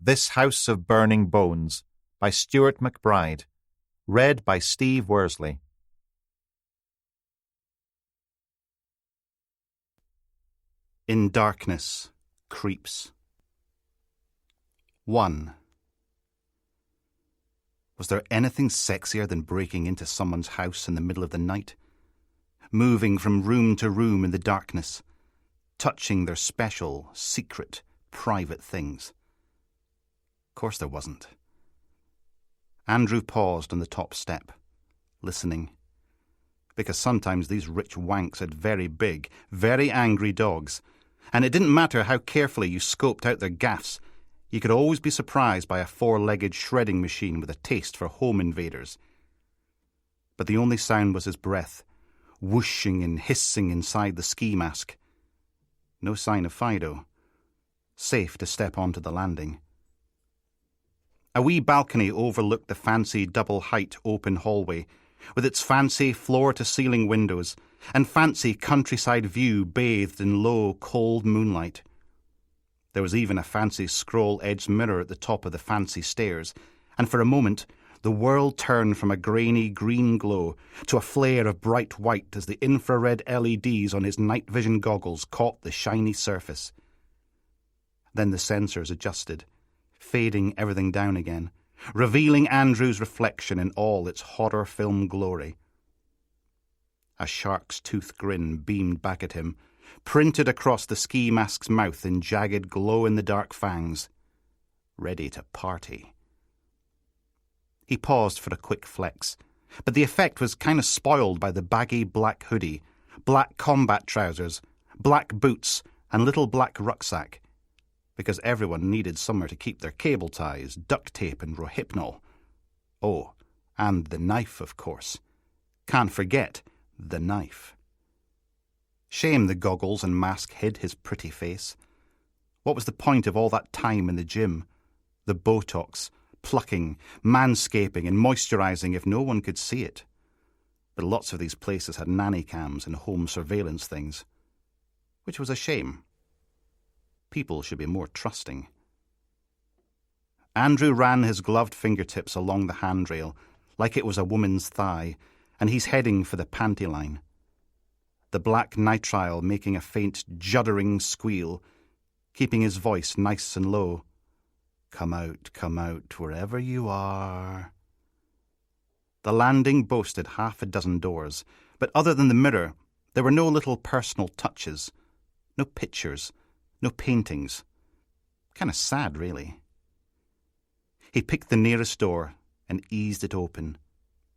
This House of Burning Bones by Stuart McBride. Read by Steve Worsley. In darkness, creeps. 1. Was there anything sexier than breaking into someone's house in the middle of the night? Moving from room to room in the darkness, touching their special, secret, private things. Of course there wasn't. Andrew paused on the top step, listening. Because sometimes these rich wanks had very big, very angry dogs, and it didn't matter how carefully you scoped out their gaffs, you could always be surprised by a four-legged shredding machine with a taste for home invaders. But the only sound was his breath, whooshing and hissing inside the ski mask. No sign of Fido. Safe to step onto the landing. A wee balcony overlooked the fancy double-height open hallway, with its fancy floor-to-ceiling windows and fancy countryside view bathed in low, cold moonlight. There was even a fancy scroll-edged mirror at the top of the fancy stairs, and for a moment the world turned from a grainy green glow to a flare of bright white as the infrared LEDs on his night vision goggles caught the shiny surface. Then the sensors adjusted, fading everything down again, revealing Andrew's reflection in all its horror film glory. A shark's tooth grin beamed back at him, printed across the ski mask's mouth in jagged glow-in-the-dark fangs. Ready to party. He paused for a quick flex, but the effect was kind of spoiled by the baggy black hoodie, black combat trousers, black boots, and little black rucksack, because everyone needed somewhere to keep their cable ties, duct tape, and rohypnol. Oh, and the knife, of course. Can't forget the knife. Shame the goggles and mask hid his pretty face. What was the point of all that time in the gym? The Botox, plucking, manscaping, and moisturising if no one could see it. But lots of these places had nanny cams and home surveillance things, which was a shame. People should be more trusting. Andrew ran his gloved fingertips along the handrail like it was a woman's thigh, and he's heading for the panty line. The black nitrile making a faint, juddering squeal, keeping his voice nice and low. Come out, wherever you are. The landing boasted half a dozen doors, but other than the mirror, there were no little personal touches, no pictures, no paintings. Kind of sad, really. He picked the nearest door and eased it open,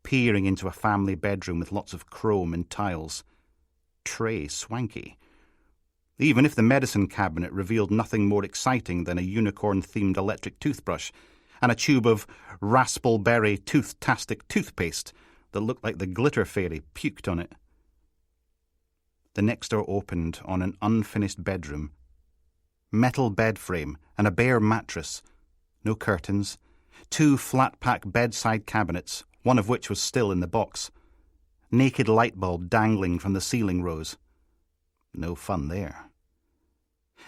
peering into a family bedroom with lots of chrome and tiles. Tray swanky. Even if the medicine cabinet revealed nothing more exciting than a unicorn-themed electric toothbrush and a tube of raspberry tooth-tastic toothpaste that looked like the glitter fairy puked on it. The next door opened on an unfinished bedroom. Metal bed frame and a bare mattress. No curtains. 2 flat-pack bedside cabinets, one of which was still in the box. Naked light bulb dangling from the ceiling rose. No fun there.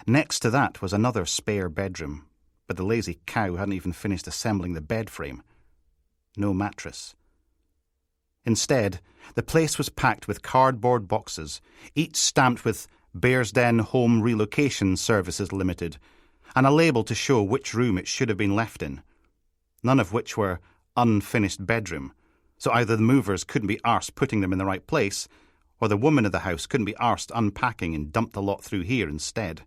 Next to that was another spare bedroom, but the lazy cow hadn't even finished assembling the bed frame. No mattress. Instead, the place was packed with cardboard boxes, each stamped with Bears Den Home Relocation Services Limited, and a label to show which room it should have been left in, none of which were unfinished bedroom, so either the movers couldn't be arsed putting them in the right place, or the woman of the house couldn't be arsed unpacking and dumped the lot through here instead.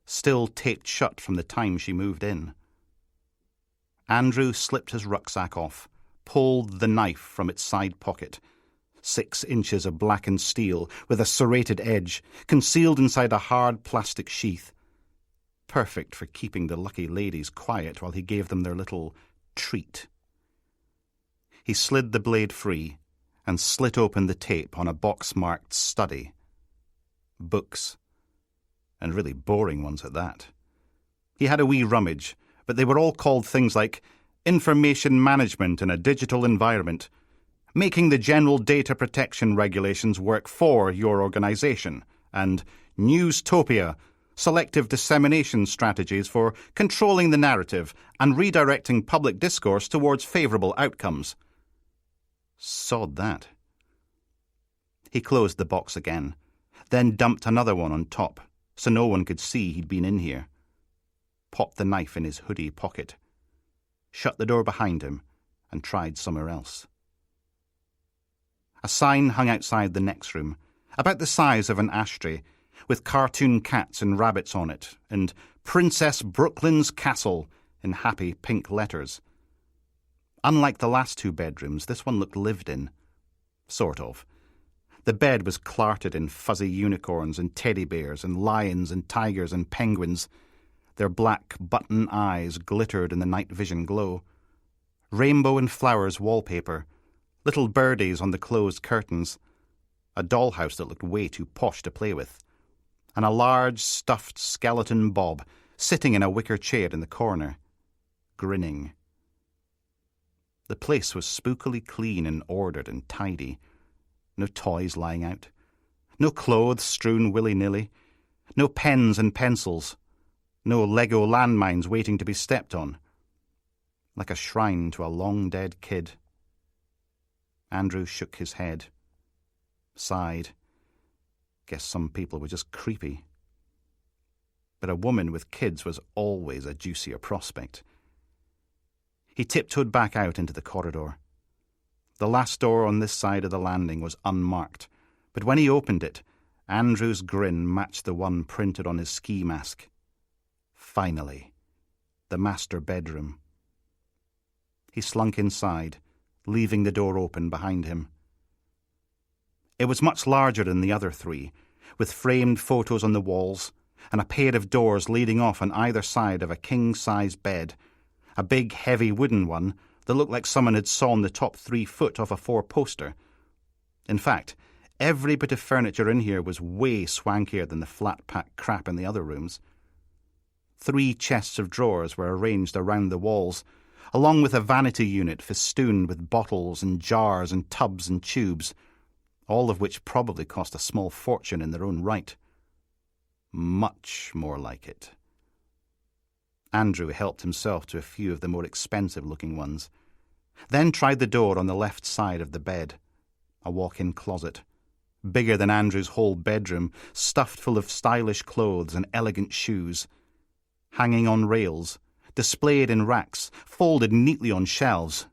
Still taped shut from the time she moved in. Andrew slipped his rucksack off, pulled the knife from its side pocket. 6 inches of blackened steel with a serrated edge, concealed inside a hard plastic sheath. Perfect for keeping the lucky ladies quiet while he gave them their little treat. He slid the blade free and slit open the tape on a box marked study. Books. And really boring ones at that. He had a wee rummage, but they were all called things like Information Management in a Digital Environment, Making the General Data Protection Regulations Work for Your Organization, and Newstopia, selective dissemination strategies for controlling the narrative and redirecting public discourse towards favourable outcomes. Sod that. He closed the box again, then dumped another one on top, so no one could see he'd been in here. Popped the knife in his hoodie pocket, shut the door behind him, and tried somewhere else. A sign hung outside the next room, about the size of an ashtray, with cartoon cats and rabbits on it, and Princess Brooklyn's Castle in happy pink letters. Unlike the last two bedrooms, this one looked lived in. Sort of. The bed was clarted in fuzzy unicorns and teddy bears and lions and tigers and penguins. Their black button eyes glittered in the night vision glow. Rainbow and flowers wallpaper, little birdies on the closed curtains, a dollhouse that looked way too posh to play with, and a large stuffed skeleton Bob sitting in a wicker chair in the corner, grinning. The place was spookily clean and ordered and tidy. No toys lying out, no clothes strewn willy-nilly, no pens and pencils, no Lego landmines waiting to be stepped on. Like a shrine to a long-dead kid. Andrew shook his head, sighed. Guess some people were just creepy. But a woman with kids was always a juicier prospect. He tiptoed back out into the corridor. The last door on this side of the landing was unmarked, but when he opened it, Andrew's grin matched the one printed on his ski mask. Finally, the master bedroom. He slunk inside, leaving the door open behind him. It was much larger than the other three, with framed photos on the walls and a pair of doors leading off on either side of a king-size bed, a big, heavy wooden one that looked like someone had sawn the top 3 foot off a 4-poster. In fact, every bit of furniture in here was way swankier than the flat-pack crap in the other rooms. 3 chests of drawers were arranged around the walls, along with a vanity unit festooned with bottles and jars and tubs and tubes, all of which probably cost a small fortune in their own right. Much more like it. Andrew helped himself to a few of the more expensive-looking ones, then tried the door on the left side of the bed, a walk-in closet, bigger than Andrew's whole bedroom, stuffed full of stylish clothes and elegant shoes, hanging on rails, displayed in racks, folded neatly on shelves.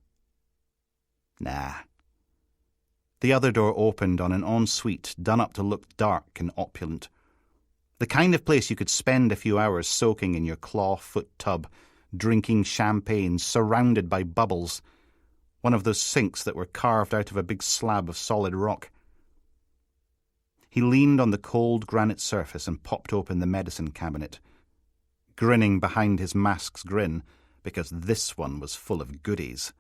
Nah. The other door opened on an ensuite done up to look dark and opulent. The kind of place you could spend a few hours soaking in your claw-foot tub, drinking champagne, surrounded by bubbles, one of those sinks that were carved out of a big slab of solid rock. He leaned on the cold granite surface and popped open the medicine cabinet, grinning behind his mask's grin, because this one was full of goodies.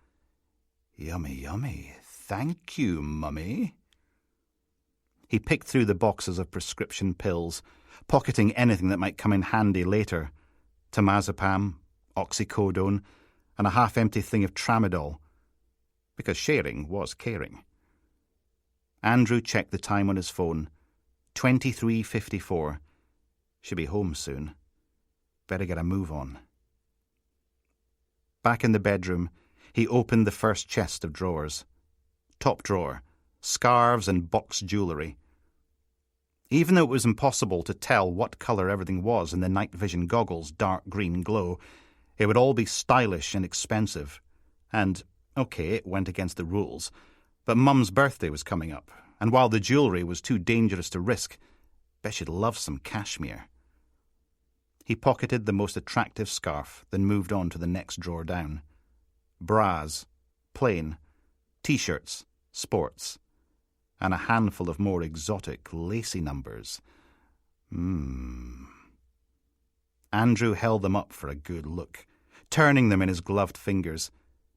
Yummy, yummy. Thank you, Mummy. He picked through the boxes of prescription pills, pocketing anything that might come in handy later. Temazepam, oxycodone, and a half-empty thing of tramadol, because sharing was caring. Andrew checked the time on his phone. 23:54. Should be home soon. Better get a move on. Back in the bedroom, he opened the first chest of drawers. Top drawer, scarves and box jewellery. Even though it was impossible to tell what colour everything was in the night vision goggles' dark green glow, it would all be stylish and expensive. And, okay, it went against the rules, but Mum's birthday was coming up, and while the jewellery was too dangerous to risk, bet she'd love some cashmere. He pocketed the most attractive scarf, then moved on to the next drawer down. Bras, plain, T-shirts, sports, and a handful of more exotic, lacy numbers. Andrew held them up for a good look, turning them in his gloved fingers,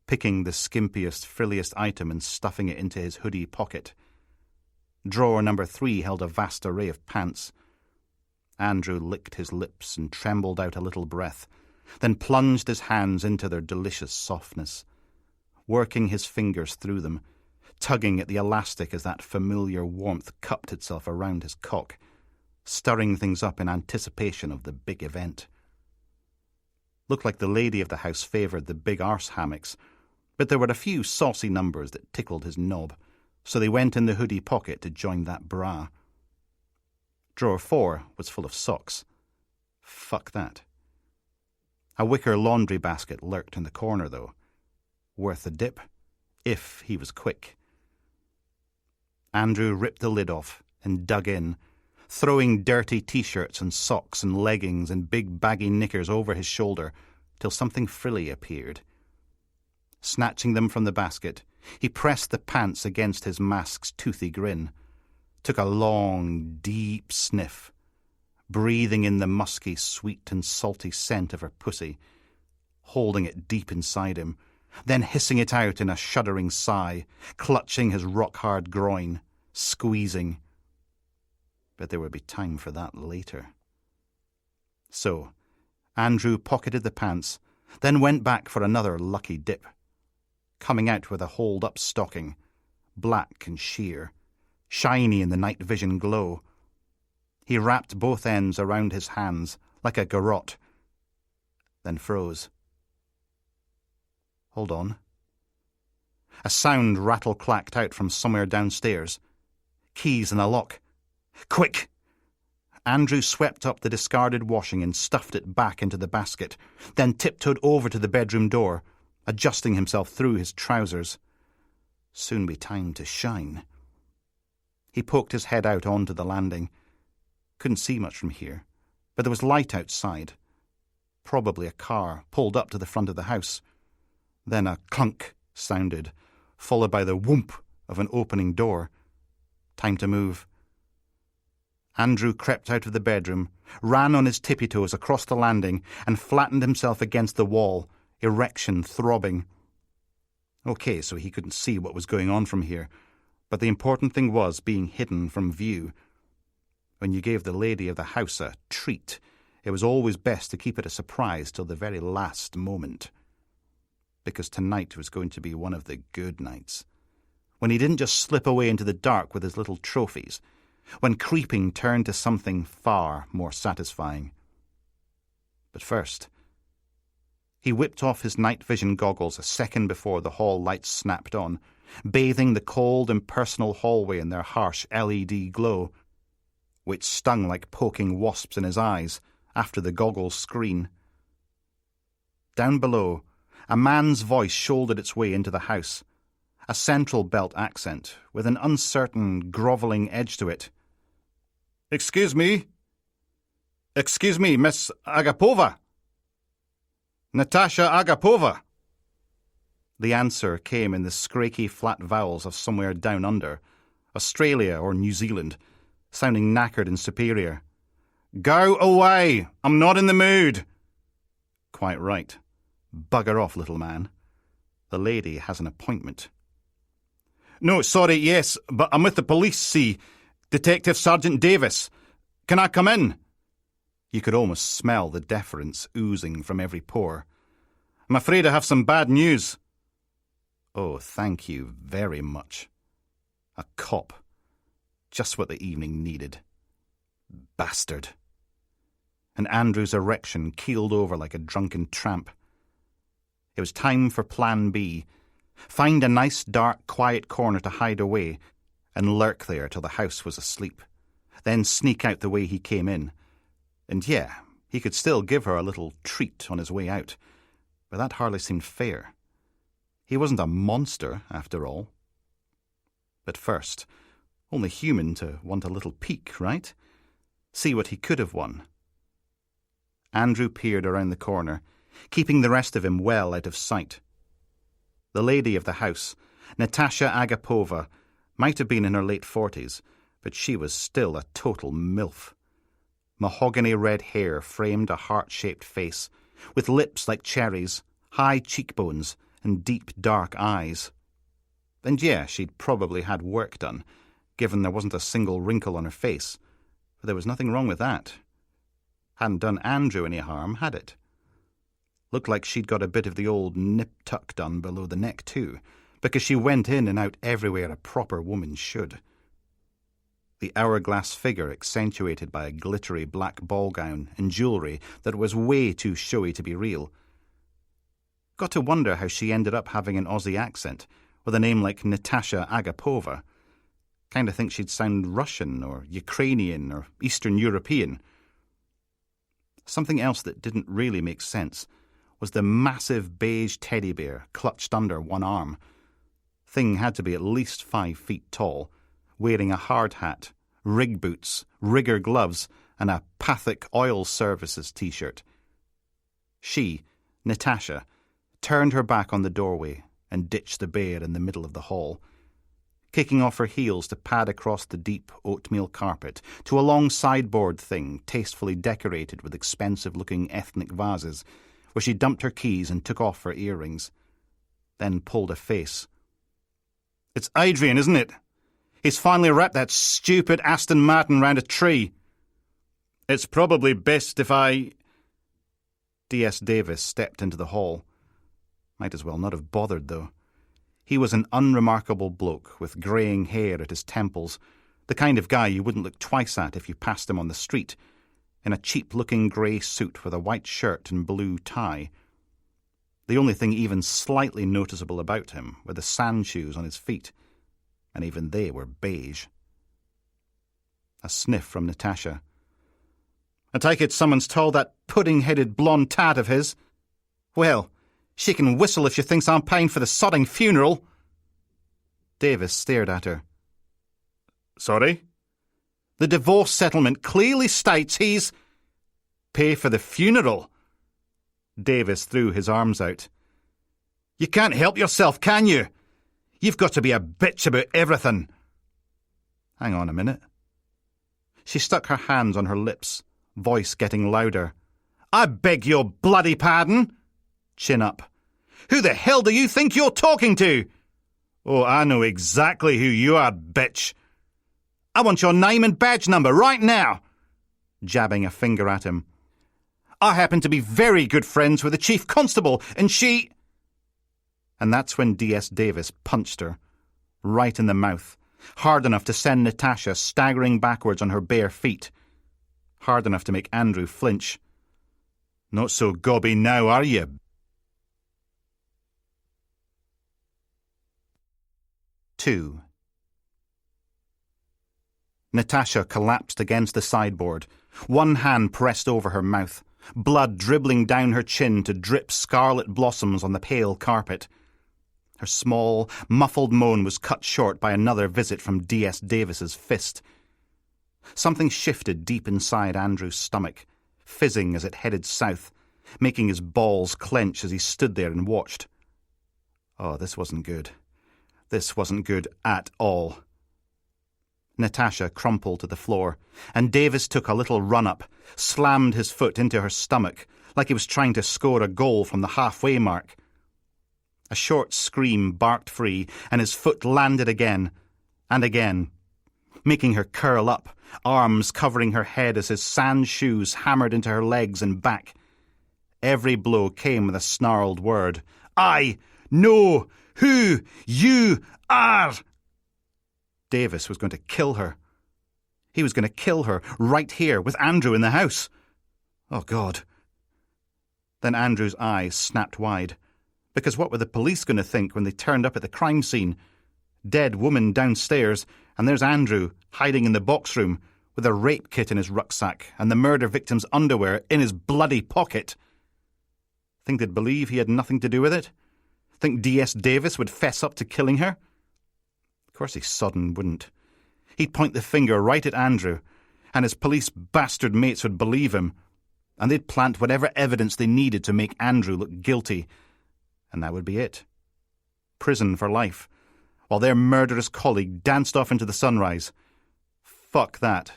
picking the skimpiest, frilliest item and stuffing it into his hoodie pocket. Drawer number 3 held a vast array of pants. Andrew licked his lips and trembled out a little breath, then plunged his hands into their delicious softness, working his fingers through them, tugging at the elastic as that familiar warmth cupped itself around his cock, stirring things up in anticipation of the big event. Looked like the lady of the house favoured the big arse hammocks, but there were a few saucy numbers that tickled his knob, so they went in the hoodie pocket to join that bra. Drawer 4 was full of socks. Fuck that. A wicker laundry basket lurked in the corner, though. Worth a dip, if he was quick. Andrew ripped the lid off and dug in, throwing dirty T-shirts and socks and leggings and big baggy knickers over his shoulder till something frilly appeared. Snatching them from the basket, he pressed the pants against his mask's toothy grin, took a long, deep sniff, breathing in the musky, sweet and salty scent of her pussy, holding it deep inside him, then hissing it out in a shuddering sigh, clutching his rock-hard groin, squeezing. But there would be time for that later. So, Andrew pocketed the pants, then went back for another lucky dip, coming out with a hold-up stocking, black and sheer, shiny in the night vision glow. He wrapped both ends around his hands like a garrote, then froze. Hold on. A sound rattle-clacked out from somewhere downstairs. Keys in a lock. Quick! Andrew swept up the discarded washing and stuffed it back into the basket, then tiptoed over to the bedroom door, adjusting himself through his trousers. Soon be time to shine. He poked his head out onto the landing. Couldn't see much from here, but there was light outside. Probably a car pulled up to the front of the house. Then a clunk sounded, followed by the whoomp of an opening door. Time to move. Andrew crept out of the bedroom, ran on his tippy-toes across the landing, and flattened himself against the wall, erection throbbing. Okay, so he couldn't see what was going on from here, but the important thing was being hidden from view. When you gave the lady of the house a treat, it was always best to keep it a surprise till the very last moment. Because tonight was going to be one of the good nights. When he didn't just slip away into the dark with his little trophies. When creeping turned to something far more satisfying. But first, he whipped off his night vision goggles a second before the hall lights snapped on, bathing the cold, impersonal hallway in their harsh LED glow, which stung like poking wasps in his eyes after the goggles screen. Down below, a man's voice shouldered its way into the house, a central belt accent with an uncertain, grovelling edge to it. Excuse me, Miss Agapova. Natasha Agapova. The answer came in the scraky flat vowels of somewhere down under, Australia or New Zealand, sounding knackered and superior. Go away! I'm not in the mood! Quite right. Bugger off, little man. The lady has an appointment. No, sorry, yes, but I'm with the police, see. Detective Sergeant Davis. Can I come in? You could almost smell the deference oozing from every pore. I'm afraid I have some bad news. Oh, thank you very much. A cop. Just what the evening needed. Bastard. And Andrew's erection keeled over like a drunken tramp. It was time for Plan B. Find a nice, dark, quiet corner to hide away and lurk there till the house was asleep. Then sneak out the way he came in. And yeah, he could still give her a little treat on his way out, but that hardly seemed fair. He wasn't a monster, after all. But first, only human to want a little peek, right? See what he could have won. Andrew peered around the corner, keeping the rest of him well out of sight. The lady of the house, Natasha Agapova, might have been in her late 40s, but she was still a total MILF. Mahogany red hair framed a heart-shaped face, with lips like cherries, high cheekbones, and deep dark eyes. And yeah, she'd probably had work done, given there wasn't a single wrinkle on her face, but there was nothing wrong with that. Hadn't done Andrew any harm, had it? Looked like she'd got a bit of the old nip-tuck done below the neck too, because she went in and out everywhere a proper woman should. the hourglass figure accentuated by a glittery black ball gown and jewellery that was way too showy to be real. Got to wonder how she ended up having an Aussie accent, with a name like Natasha Agapova. Kind of think she'd sound Russian or Ukrainian or Eastern European. Something else that didn't really make sense was the massive beige teddy bear clutched under one arm. Thing had to be at least 5 feet tall, wearing a hard hat, rig boots, rigger gloves, and a Pathic Oil Services t-shirt. She, Natasha, turned her back on the doorway and ditched the bear in the middle of the hall, kicking off her heels to pad across the deep oatmeal carpet to a long sideboard thing tastefully decorated with expensive-looking ethnic vases, where she dumped her keys and took off her earrings, then pulled a face. "It's Adrian, isn't it? He's finally wrapped that stupid Aston Martin round a tree. It's probably best if I—" D.S. Davis stepped into the hall. Might as well not have bothered, though. He was an unremarkable bloke with greying hair at his temples, the kind of guy you wouldn't look twice at if you passed him on the street, in a cheap-looking grey suit with a white shirt and blue tie. The only thing even slightly noticeable about him were the sand shoes on his feet, and even they were beige. A sniff from Natasha. "I take it someone's told that pudding-headed blonde tat of his. Well, she can whistle if she thinks I'm paying for the sodding funeral." Davis stared at her. "Sorry?" "The divorce settlement clearly states he's—" "Pay for the funeral?" Davis threw his arms out. "You can't help yourself, can you? You've got to be a bitch about everything." "Hang on a minute." She stuck her hands on her lips, voice getting louder. "I beg your bloody pardon." Chin up. "Who the hell do you think you're talking to?" "Oh, I know exactly who you are, bitch." "I want your name and badge number right now." Jabbing a finger at him. "I happen to be very good friends with the chief constable, and she—" And that's when D.S. Davis punched her, right in the mouth, hard enough to send Natasha staggering backwards on her bare feet, hard enough to make Andrew flinch. "Not so gobby now, are you?" 2. Natasha collapsed against the sideboard, one hand pressed over her mouth, blood dribbling down her chin to drip scarlet blossoms on the pale carpet. Her small, muffled moan was cut short by another visit from D.S. Davis's fist. Something shifted deep inside Andrew's stomach, fizzing as it headed south, making his balls clench as he stood there and watched. Oh, this wasn't good. This wasn't good at all. Natasha crumpled to the floor, and Davis took a little run-up, slammed his foot into her stomach, like he was trying to score a goal from the halfway mark. A short scream barked free, and his foot landed again, and again, making her curl up, arms covering her head as his sand shoes hammered into her legs and back. Every blow came with a snarled word. "I know who you are!" Davis was going to kill her. He was going to kill her right here with Andrew in the house. Oh, God. Then Andrew's eyes snapped wide. Because what were the police going to think when they turned up at the crime scene? Dead woman downstairs, and there's Andrew hiding in the box room with a rape kit in his rucksack and the murder victim's underwear in his bloody pocket. Think they'd believe he had nothing to do with it? Think D.S. Davis would fess up to killing her? Of course he sodden wouldn't. He'd point the finger right at Andrew, and his police bastard mates would believe him, and they'd plant whatever evidence they needed to make Andrew look guilty, and that would be it. Prison for life, while their murderous colleague danced off into the sunrise. Fuck that.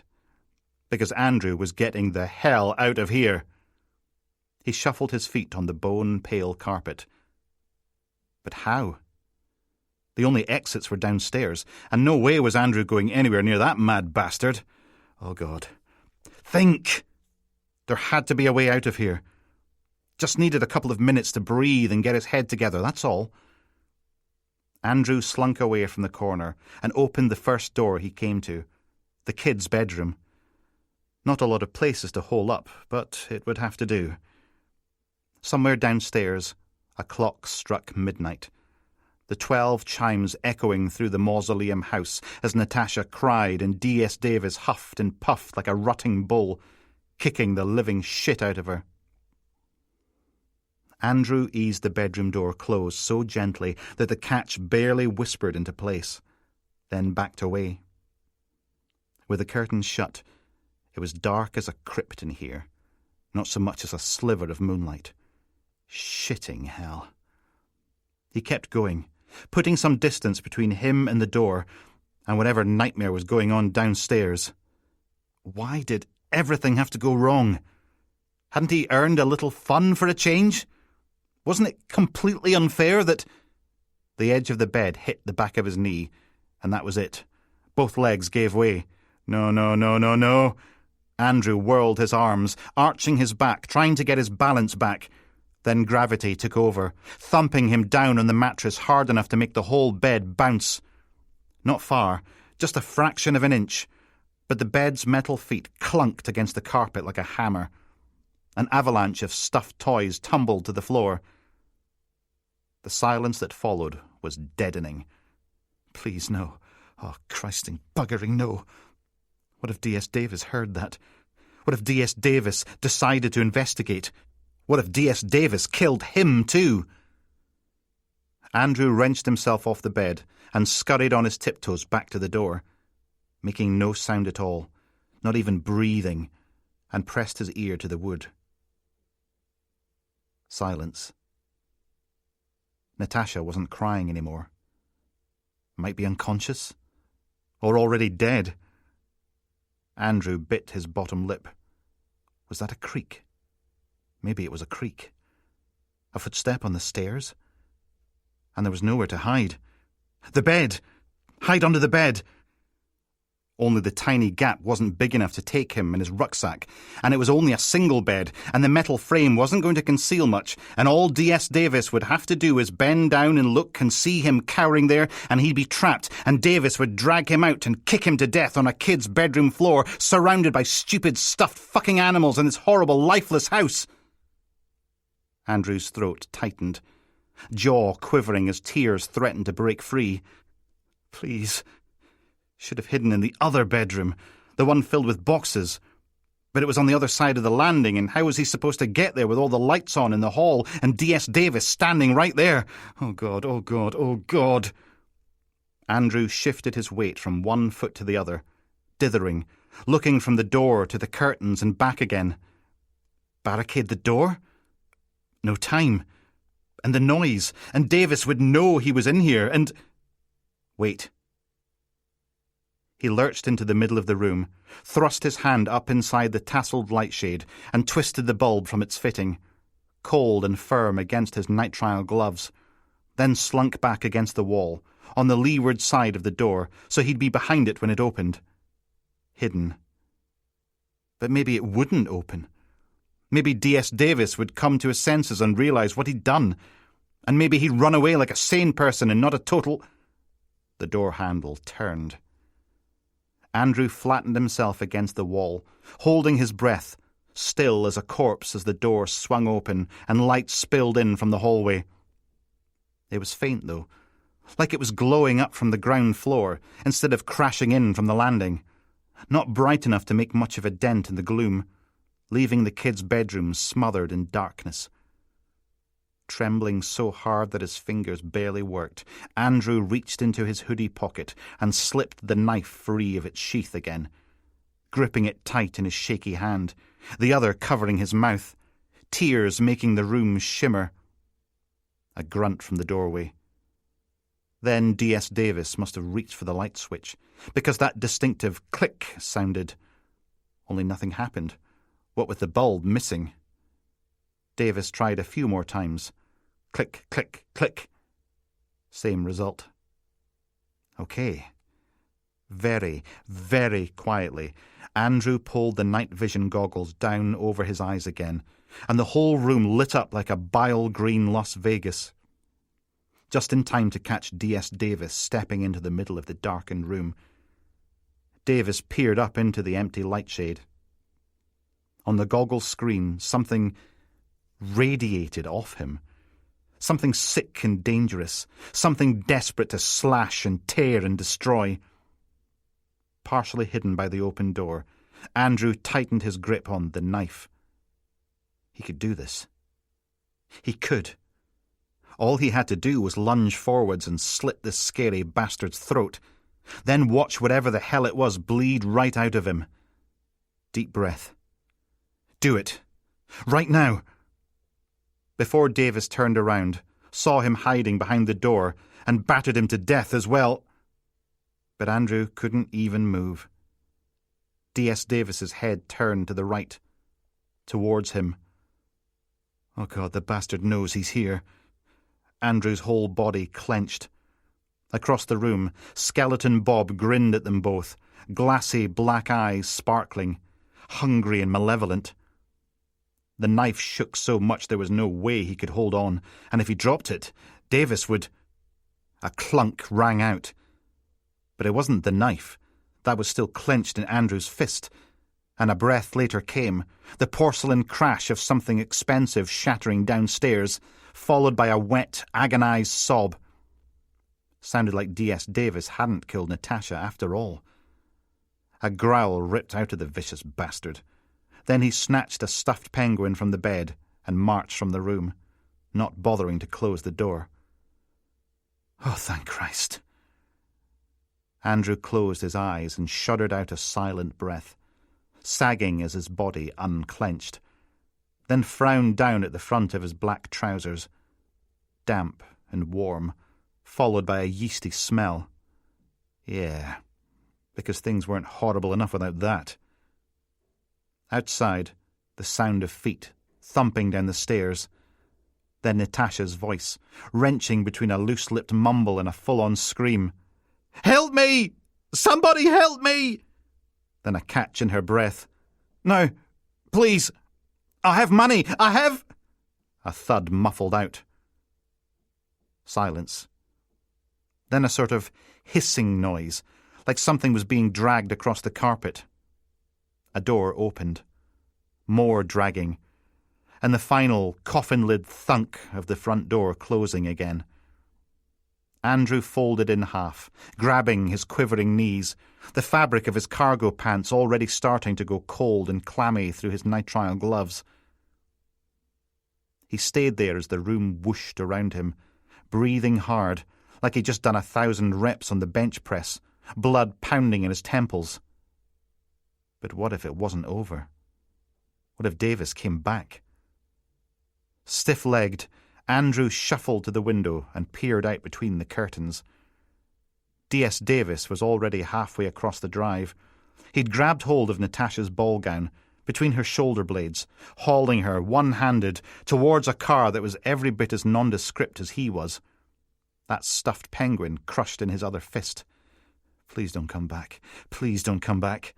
Because Andrew was getting the hell out of here. He shuffled his feet on the bone-pale carpet. But how? The only exits were downstairs, and no way was Andrew going anywhere near that mad bastard. Oh, God. Think! There had to be a way out of here. Just needed a couple of minutes to breathe and get his head together, that's all. Andrew slunk away from the corner and opened the first door he came to, The kids' bedroom. Not a lot of places to hole up, but it would have to do. Somewhere downstairs, a clock struck midnight. The 12 chimes echoing through the mausoleum house as Natasha cried and D.S. Davis huffed and puffed like a rutting bull, kicking the living shit out of her. Andrew eased the bedroom door closed so gently that the catch barely whispered into place, then backed away. With the curtains shut, it was dark as a crypt in here, not so much as a sliver of moonlight. Shitting hell. He kept going, putting some distance between him and the door and whatever nightmare was going on downstairs. Why did everything have to go wrong? Hadn't he earned a little fun for a change? Wasn't it completely unfair that... The edge of the bed hit the back of his knee, and that was it. Both legs gave way. No, no, no, no, no. Andrew whirled his arms, arching his back, trying to get his balance back. Then gravity took over, thumping him down on the mattress hard enough to make the whole bed bounce. Not far, just a fraction of an inch, but the bed's metal feet clunked against the carpet like a hammer. An avalanche of stuffed toys tumbled to the floor. The silence that followed was deadening. Please, no. Oh, Christing buggering, no. What if D.S. Davis heard that? What if D.S. Davis decided to investigate? What if D.S. Davis killed him too? Andrew wrenched himself off the bed and scurried on his tiptoes back to the door, making no sound at all, not even breathing, and pressed his ear to the wood. Silence. Natasha wasn't crying anymore. Might be unconscious, or already dead. Andrew bit his bottom lip. Was that a creak? Maybe it was a creak. A footstep on the stairs? And there was nowhere to hide. The bed! Hide under the bed! Only the tiny gap wasn't big enough to take him and his rucksack, and it was only a single bed, and the metal frame wasn't going to conceal much, and all D.S. Davis would have to do is bend down and look and see him cowering there, and he'd be trapped, and Davis would drag him out and kick him to death on a kid's bedroom floor, surrounded by stupid stuffed fucking animals in this horrible lifeless house. Andrew's throat tightened, jaw quivering as tears threatened to break free. Please... Should have hidden in the other bedroom, the one filled with boxes. But it was on the other side of the landing, and how was he supposed to get there with all the lights on in the hall and D.S. Davis standing right there? Oh, God, oh, God, oh, God. Andrew shifted his weight from one foot to the other, dithering, looking from the door to the curtains and back again. Barricade the door? No time. And the noise, and Davis would know he was in here, and... Wait. He lurched into the middle of the room, thrust his hand up inside the tasselled light shade, and twisted the bulb from its fitting, cold and firm against his nitrile gloves, then slunk back against the wall, on the leeward side of the door, so he'd be behind it when it opened. Hidden. But maybe it wouldn't open. Maybe D.S. Davis would come to his senses and realise what he'd done, and maybe he'd run away like a sane person and not a total... The door handle turned. Andrew flattened himself against the wall, holding his breath, still as a corpse as the door swung open and light spilled in from the hallway. It was faint, though, like it was glowing up from the ground floor instead of crashing in from the landing, not bright enough to make much of a dent in the gloom, leaving the kids' bedroom smothered in darkness. Trembling so hard that his fingers barely worked, Andrew reached into his hoodie pocket and slipped the knife free of its sheath again, gripping it tight in his shaky hand, the other covering his mouth, tears making the room shimmer. A grunt from the doorway. Then D.S. Davis must have reached for the light switch, because that distinctive click sounded. Only nothing happened, what with the bulb missing. Davis tried a few more times. Click, click, click. Same result. Okay. Very, very quietly, Andrew pulled the night vision goggles down over his eyes again, and the whole room lit up like a bile-green Las Vegas. Just in time to catch D.S. Davis stepping into the middle of the darkened room. Davis peered up into the empty light shade. On the goggle screen, something radiated off him. Something sick and dangerous. Something desperate to slash and tear and destroy. Partially hidden by the open door, Andrew tightened his grip on the knife. He could do this. He could. All he had to do was lunge forwards and slit this scary bastard's throat, then watch whatever the hell it was bleed right out of him. Deep breath. Do it. Right now. Before Davis turned around, saw him hiding behind the door, and battered him to death as well. But Andrew couldn't even move. D.S. Davis's head turned to the right, towards him. Oh God, the bastard knows he's here. Andrew's whole body clenched. Across the room, Skeleton Bob grinned at them both, glassy black eyes sparkling, hungry and malevolent. The knife shook so much there was no way he could hold on, and if he dropped it, Davis would... A clunk rang out. But it wasn't the knife. That was still clenched in Andrew's fist. And a breath later came, the porcelain crash of something expensive shattering downstairs, followed by a wet, agonized sob. Sounded like D.S. Davis hadn't killed Natasha after all. A growl ripped out of the vicious bastard. Then he snatched a stuffed penguin from the bed and marched from the room, not bothering to close the door. Oh, thank Christ. Andrew closed his eyes and shuddered out a silent breath, sagging as his body unclenched, then frowned down at the front of his black trousers, damp and warm, followed by a yeasty smell. Yeah, because things weren't horrible enough without that. Outside, the sound of feet thumping down the stairs. Then Natasha's voice, wrenching between a loose-lipped mumble and a full-on scream. "Help me! Somebody help me!" Then a catch in her breath. "No, please. I have money. I have..." A thud muffled out. Silence. Then a sort of hissing noise, like something was being dragged across the carpet. A door opened. More dragging. And the final coffin-lid thunk of the front door closing again. Andrew folded in half, grabbing his quivering knees, the fabric of his cargo pants already starting to go cold and clammy through his nitrile gloves. He stayed there as the room whooshed around him, breathing hard, like he'd just done 1,000 reps on the bench press, blood pounding in his temples. But what if it wasn't over? What if Davis came back? Stiff-legged, Andrew shuffled to the window and peered out between the curtains. D.S. Davis was already halfway across the drive. He'd grabbed hold of Natasha's ball gown, between her shoulder blades, hauling her, one-handed, towards a car that was every bit as nondescript as he was. That stuffed penguin crushed in his other fist. Please don't come back. Please don't come back.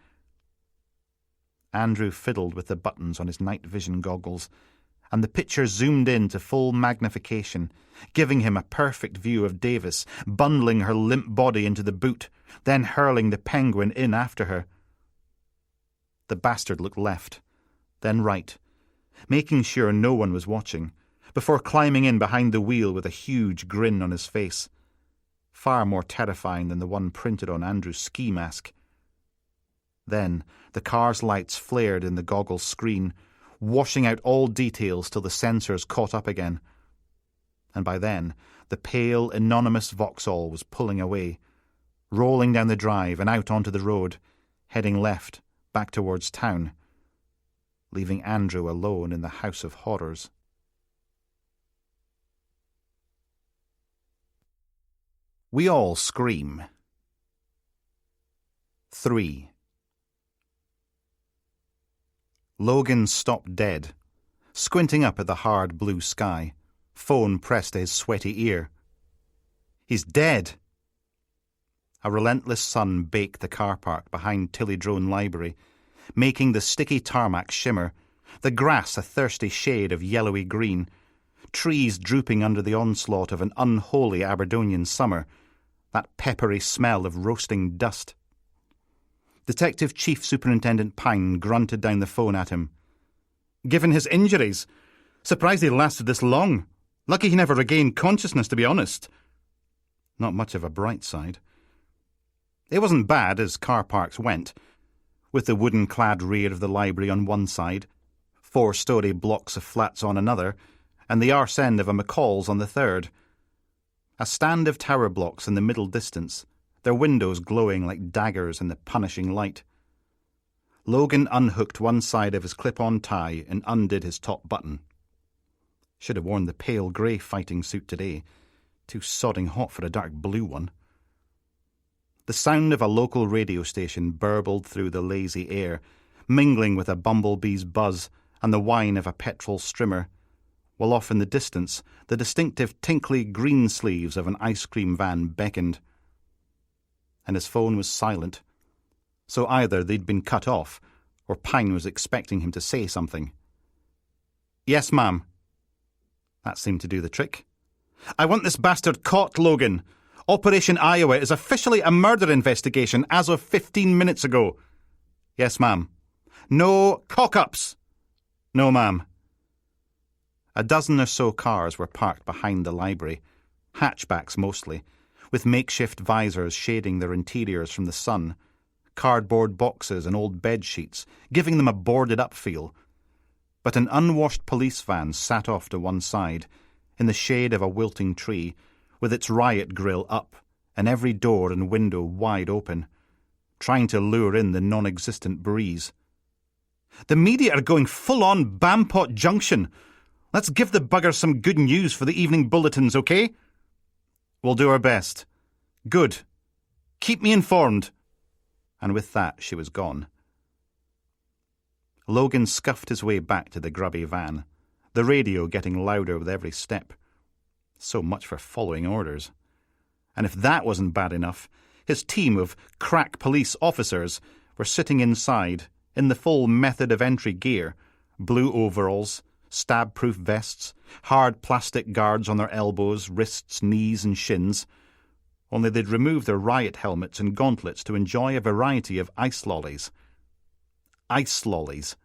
Andrew fiddled with the buttons on his night vision goggles, and the picture zoomed in to full magnification, giving him a perfect view of Davis bundling her limp body into the boot, then hurling the penguin in after her. The bastard looked left, then right, making sure no one was watching, before climbing in behind the wheel with a huge grin on his face, far more terrifying than the one printed on Andrew's ski mask. Then the car's lights flared in the goggle's screen, washing out all details till the sensors caught up again. And by then, the pale, anonymous Vauxhall was pulling away, rolling down the drive and out onto the road, heading left, back towards town, leaving Andrew alone in the House of Horrors. We all scream. 3. Logan stopped dead, squinting up at the hard blue sky, phone pressed to his sweaty ear. He's dead. A relentless sun baked the car park behind Tillydrone Library, making the sticky tarmac shimmer, the grass a thirsty shade of yellowy green, trees drooping under the onslaught of an unholy Aberdonian summer, that peppery smell of roasting dust. Detective Chief Superintendent Pine grunted down the phone at him. "Given his injuries, surprised he lasted this long. Lucky he never regained consciousness, to be honest." Not much of a bright side. It wasn't bad as car parks went, with the wooden-clad rear of the library on one side, 4-storey blocks of flats on another, and the arse end of a McCall's on the third. A stand of tower blocks in the middle distance, their windows glowing like daggers in the punishing light. Logan unhooked one side of his clip-on tie and undid his top button. Should have worn the pale grey fighting suit today. Too sodding hot for a dark blue one. The sound of a local radio station burbled through the lazy air, mingling with a bumblebee's buzz and the whine of a petrol strimmer, while off in the distance the distinctive tinkly green sleeves of an ice cream van beckoned. And his phone was silent, so either they'd been cut off or Pine was expecting him to say something. "Yes, ma'am." That seemed to do the trick. "I want this bastard caught, Logan. Operation Iowa is officially a murder investigation as of 15 minutes ago." "Yes, ma'am." "No cock-ups." "No, ma'am." A dozen or so cars were parked behind the library, hatchbacks mostly, with makeshift visors shading their interiors from the sun, cardboard boxes and old bed sheets, giving them a boarded-up feel. But an unwashed police van sat off to one side, in the shade of a wilting tree, with its riot grille up and every door and window wide open, trying to lure in the non-existent breeze. "The media are going full-on Bampot Junction. Let's give the buggers some good news for the evening bulletins, okay?" "We'll do our best." "Good. Keep me informed." And with that she was gone. Logan scuffed his way back to the grubby van, the radio getting louder with every step. So much for following orders. And if that wasn't bad enough, his team of crack police officers were sitting inside, in the full method of entry gear, blue overalls, stab-proof vests, hard plastic guards on their elbows, wrists, knees and shins. Only they'd removed their riot helmets and gauntlets to enjoy a variety of ice lollies. Ice lollies.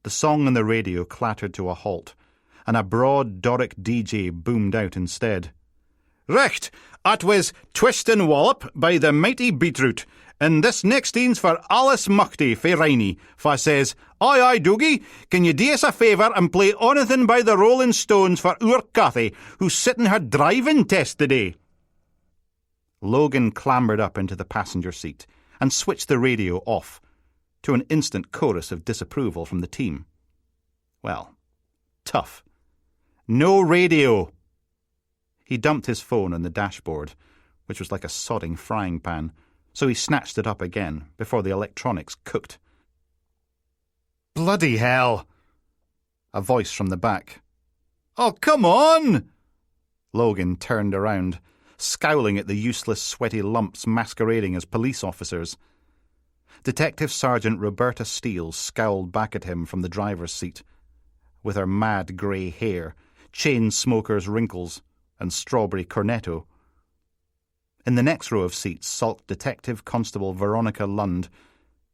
The song on the radio clattered to a halt, and a broad Doric DJ boomed out instead. "Recht, it was Twist and Wallop by the Mighty Beetroot, and this next one's for Alice Muchty fae Riney, fa says, 'Aye, Doogie, can you do us a favour and play anything by the Rolling Stones for our Cathy, who's sitting her driving test today?'" Logan clambered up into the passenger seat and switched the radio off, to an instant chorus of disapproval from the team. Well, tough. No radio. He dumped his phone on the dashboard, which was like a sodding frying pan, so he snatched it up again before the electronics cooked. "Bloody hell!" A voice from the back. "Oh, come on!" Logan turned around, scowling at the useless sweaty lumps masquerading as police officers. Detective Sergeant Roberta Steele scowled back at him from the driver's seat, with her mad grey hair, chain smoker's wrinkles, and strawberry cornetto. In the next row of seats sulked Detective Constable Veronica Lund,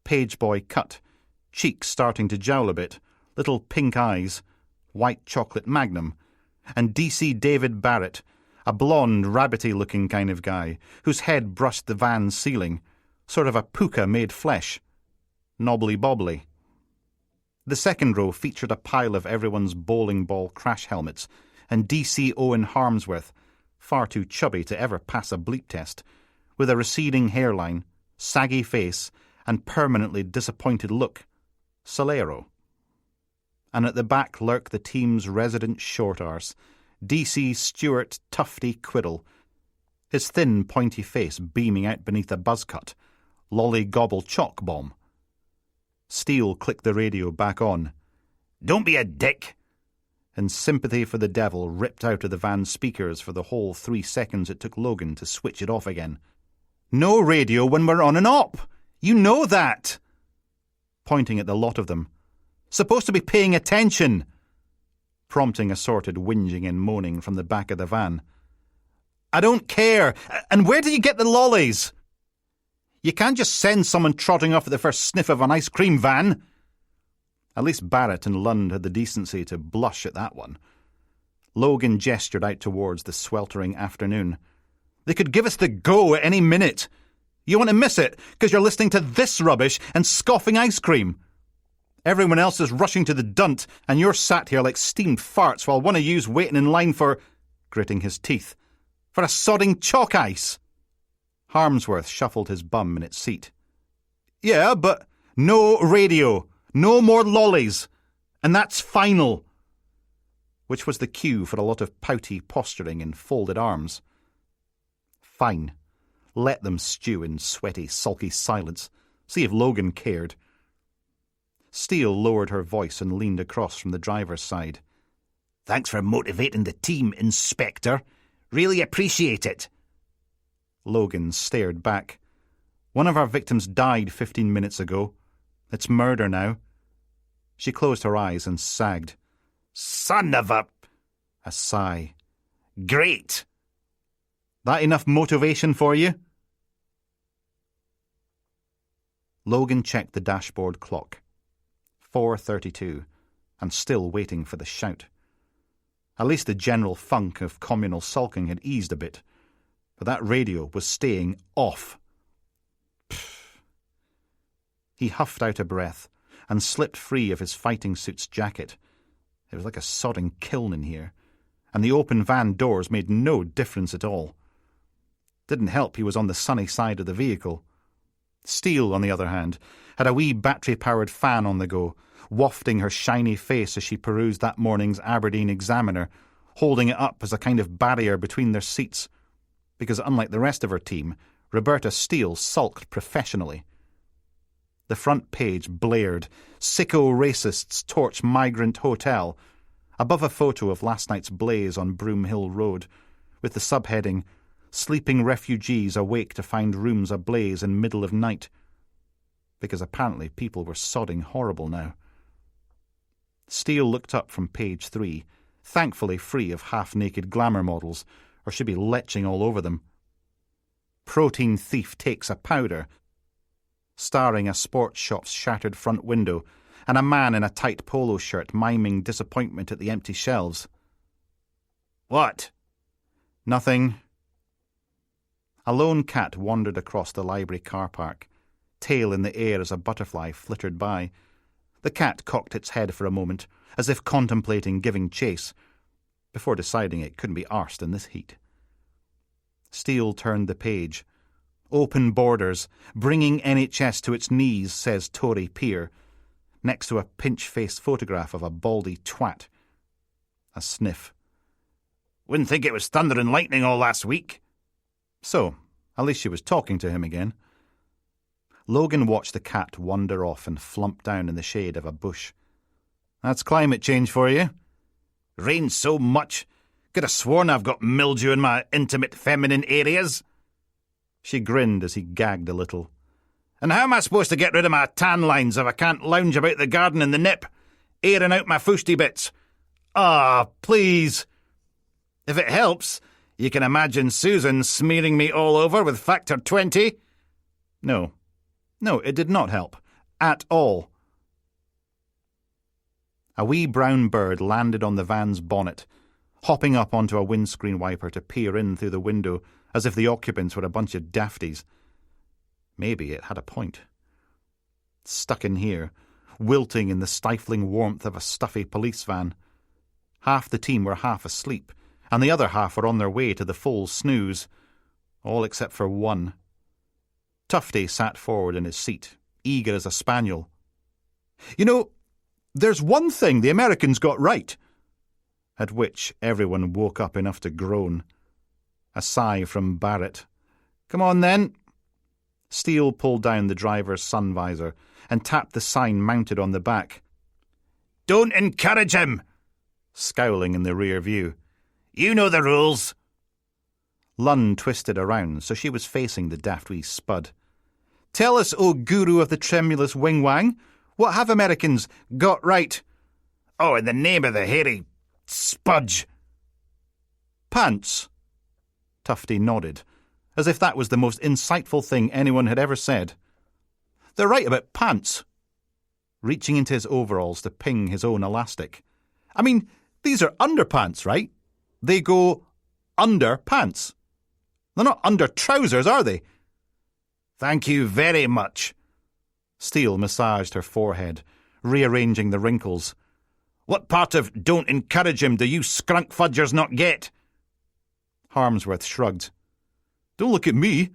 page boy cut, cheeks starting to jowl a bit, little pink eyes, white chocolate magnum, and DC David Barrett, a blonde, rabbity-looking kind of guy, whose head brushed the van's ceiling, sort of a puka made flesh. Knobbly-bobbly. The second row featured a pile of everyone's bowling ball crash helmets, and DC Owen Harmsworth, far too chubby to ever pass a bleep test, with a receding hairline, saggy face, and permanently disappointed look. Solero. And at the back lurked the team's resident short arse, DC Stuart Tufty Quiddle, his thin, pointy face beaming out beneath a buzz cut. Lolly gobble chalk bomb. Steele clicked the radio back on. "Don't be a dick!" And sympathy for the devil ripped out of the van's speakers for the whole 3 seconds it took Logan to switch it off again. "No radio when we're on an op! You know that!" Pointing at the lot of them. "Supposed to be paying attention!" Prompting assorted whinging and moaning from the back of the van. "I don't care! And where do you get the lollies?" You can't just send someone trotting off at the first sniff of an ice cream van. At least Barrett and Lund had the decency to blush at that one. Logan gestured out towards the sweltering afternoon. They could give us the go at any minute. You want to miss it because you're listening to this rubbish and scoffing ice cream. Everyone else is rushing to the dunt and you're sat here like steamed farts while one of you's waiting in line for, gritting his teeth, for a sodding chalk ice. Harmsworth shuffled his bum in its seat. Yeah, but no radio, no more lollies, and that's final. Which was the cue for a lot of pouty posturing and folded arms. Fine. Let them stew in sweaty, sulky silence. See if Logan cared. Steele lowered her voice and leaned across from the driver's side. Thanks for motivating the team, Inspector. Really appreciate it. Logan stared back. One of our victims died 15 minutes ago. It's murder now. She closed her eyes and sagged. Son of a sigh. Great. That enough motivation for you? Logan checked the dashboard clock. 4:32, and still waiting for the shout. At least the general funk of communal sulking had eased a bit, but that radio was staying off. Pfft. He huffed out a breath and slipped free of his fighting suit's jacket. It was like a sodding kiln in here, and the open van doors made no difference at all. Didn't help he was on the sunny side of the vehicle. Steele, on the other hand, had a wee battery-powered fan on the go, wafting her shiny face as she perused that morning's Aberdeen Examiner, holding it up as a kind of barrier between their seats, because unlike the rest of her team, Roberta Steele sulked professionally. The front page blared, "Sicko Racists Torch Migrant Hotel," above a photo of last night's blaze on Broomhill Road, with the subheading, "Sleeping refugees awake to find rooms ablaze in middle of night," because apparently people were sodding horrible now. Steele looked up from page 3, thankfully free of half-naked glamour models, or she'd be leching all over them. "Protein thief takes a powder," starring a sports shop's shattered front window and a man in a tight polo shirt miming disappointment at the empty shelves. "What?" "Nothing." A lone cat wandered across the library car park, tail in the air as a butterfly flittered by. The cat cocked its head for a moment, as if contemplating giving chase, before deciding it couldn't be arsed in this heat. Steele turned the page. "Open borders, bringing NHS to its knees," says Tory Peer, next to a pinch-faced photograph of a baldy twat. A sniff. "Wouldn't think it was thunder and lightning all last week." So, at least she was talking to him again. Logan watched the cat wander off and flump down in the shade of a bush. "That's climate change for you." "Rains so much. Could have sworn I've got mildew in my intimate feminine areas." She grinned as he gagged a little. "And how am I supposed to get rid of my tan lines if I can't lounge about the garden in the nip, airing out my foosty bits? Ah, please. If it helps, you can imagine Susan smearing me all over with factor 20. No, it did not help. At all. A wee brown bird landed on the van's bonnet, hopping up onto a windscreen wiper to peer in through the window as if the occupants were a bunch of dafties. Maybe it had a point. Stuck in here, wilting in the stifling warmth of a stuffy police van. Half the team were half asleep, and the other half were on their way to the full snooze, all except for one. Tufty sat forward in his seat, eager as a spaniel. "You know, there's one thing the Americans got right." At which everyone woke up enough to groan. A sigh from Barrett. "Come on, then." Steele pulled down the driver's sun visor and tapped the sign mounted on the back. "Don't encourage him," scowling in the rear view. "You know the rules." Lund twisted around so she was facing the daft wee spud. "Tell us, O guru of the tremulous wing-wang, what have Americans got right?" "Oh, in the name of the hairy spudge." "Pants." Tufty nodded, as if that was the most insightful thing anyone had ever said. "They're right about pants." Reaching into his overalls to ping his own elastic. "I mean, these are underpants, right? They go under pants. They're not under trousers, are they?" "Thank you very much." Steele massaged her forehead, rearranging the wrinkles. "What part of 'don't encourage him' do you skunk fudgers not get?" Harmsworth shrugged. "Don't look at me.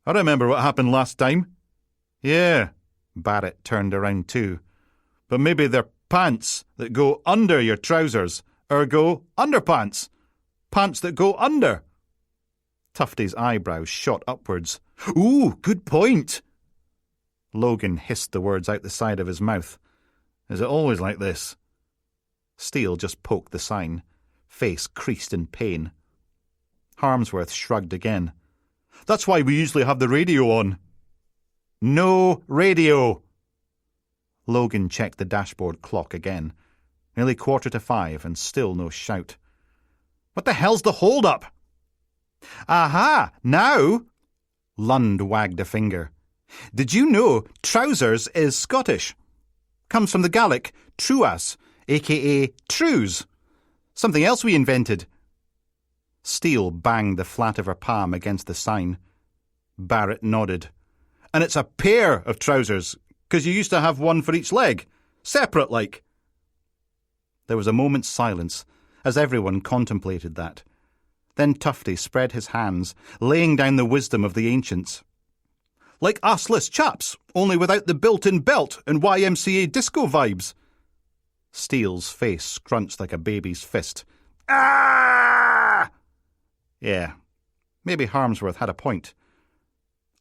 I remember what happened last time." "Yeah." Barrett turned around too. "But maybe they're pants that go under your trousers, ergo underpants. Pants that go under." Tufty's eyebrows shot upwards. "Ooh, good point." Logan hissed the words out the side of his mouth. "Is it always like this?" Steele just poked the sign, face creased in pain. Harmsworth shrugged again. "That's why we usually have the radio on." "No radio." Logan checked the dashboard clock again. Nearly 5:15 and still no shout. "What the hell's the hold-up?" "Aha! Now!" Lund wagged a finger. "Did you know trousers is Scottish? Comes from the Gaelic truas, a.k.a. trews. Something else we invented." Steele banged the flat of her palm against the sign. Barrett nodded. "And it's a pair of trousers, 'cause you used to have one for each leg. Separate, like." There was a moment's silence, as everyone contemplated that. Then Tufty spread his hands, laying down the wisdom of the ancients. "Like assless chaps, only without the built-in belt and YMCA disco vibes." Steele's face scrunched like a baby's fist. "Ah!" Yeah, maybe Harmsworth had a point.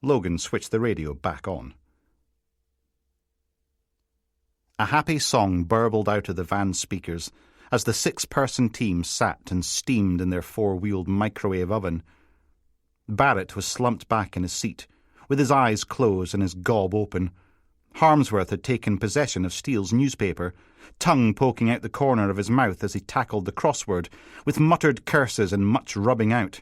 Logan switched the radio back on. A happy song burbled out of the van's speakers as the 6-person team sat and steamed in their 4-wheeled microwave oven. Barrett was slumped back in his seat, with his eyes closed and his gob open. Harmsworth had taken possession of Steele's newspaper, tongue poking out the corner of his mouth as he tackled the crossword, with muttered curses and much rubbing out.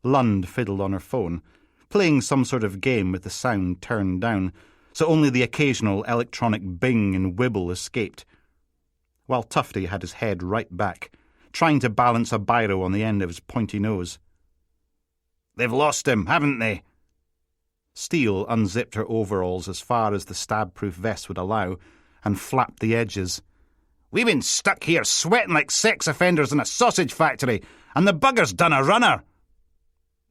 Lund fiddled on her phone, playing some sort of game with the sound turned down, so only the occasional electronic bing and wibble escaped, while Tufty had his head right back, trying to balance a biro on the end of his pointy nose. "They've lost him, haven't they?" Steele unzipped her overalls as far as the stab-proof vest would allow and flapped the edges. "We've been stuck here sweating like sex offenders in a sausage factory, and the bugger's done a runner."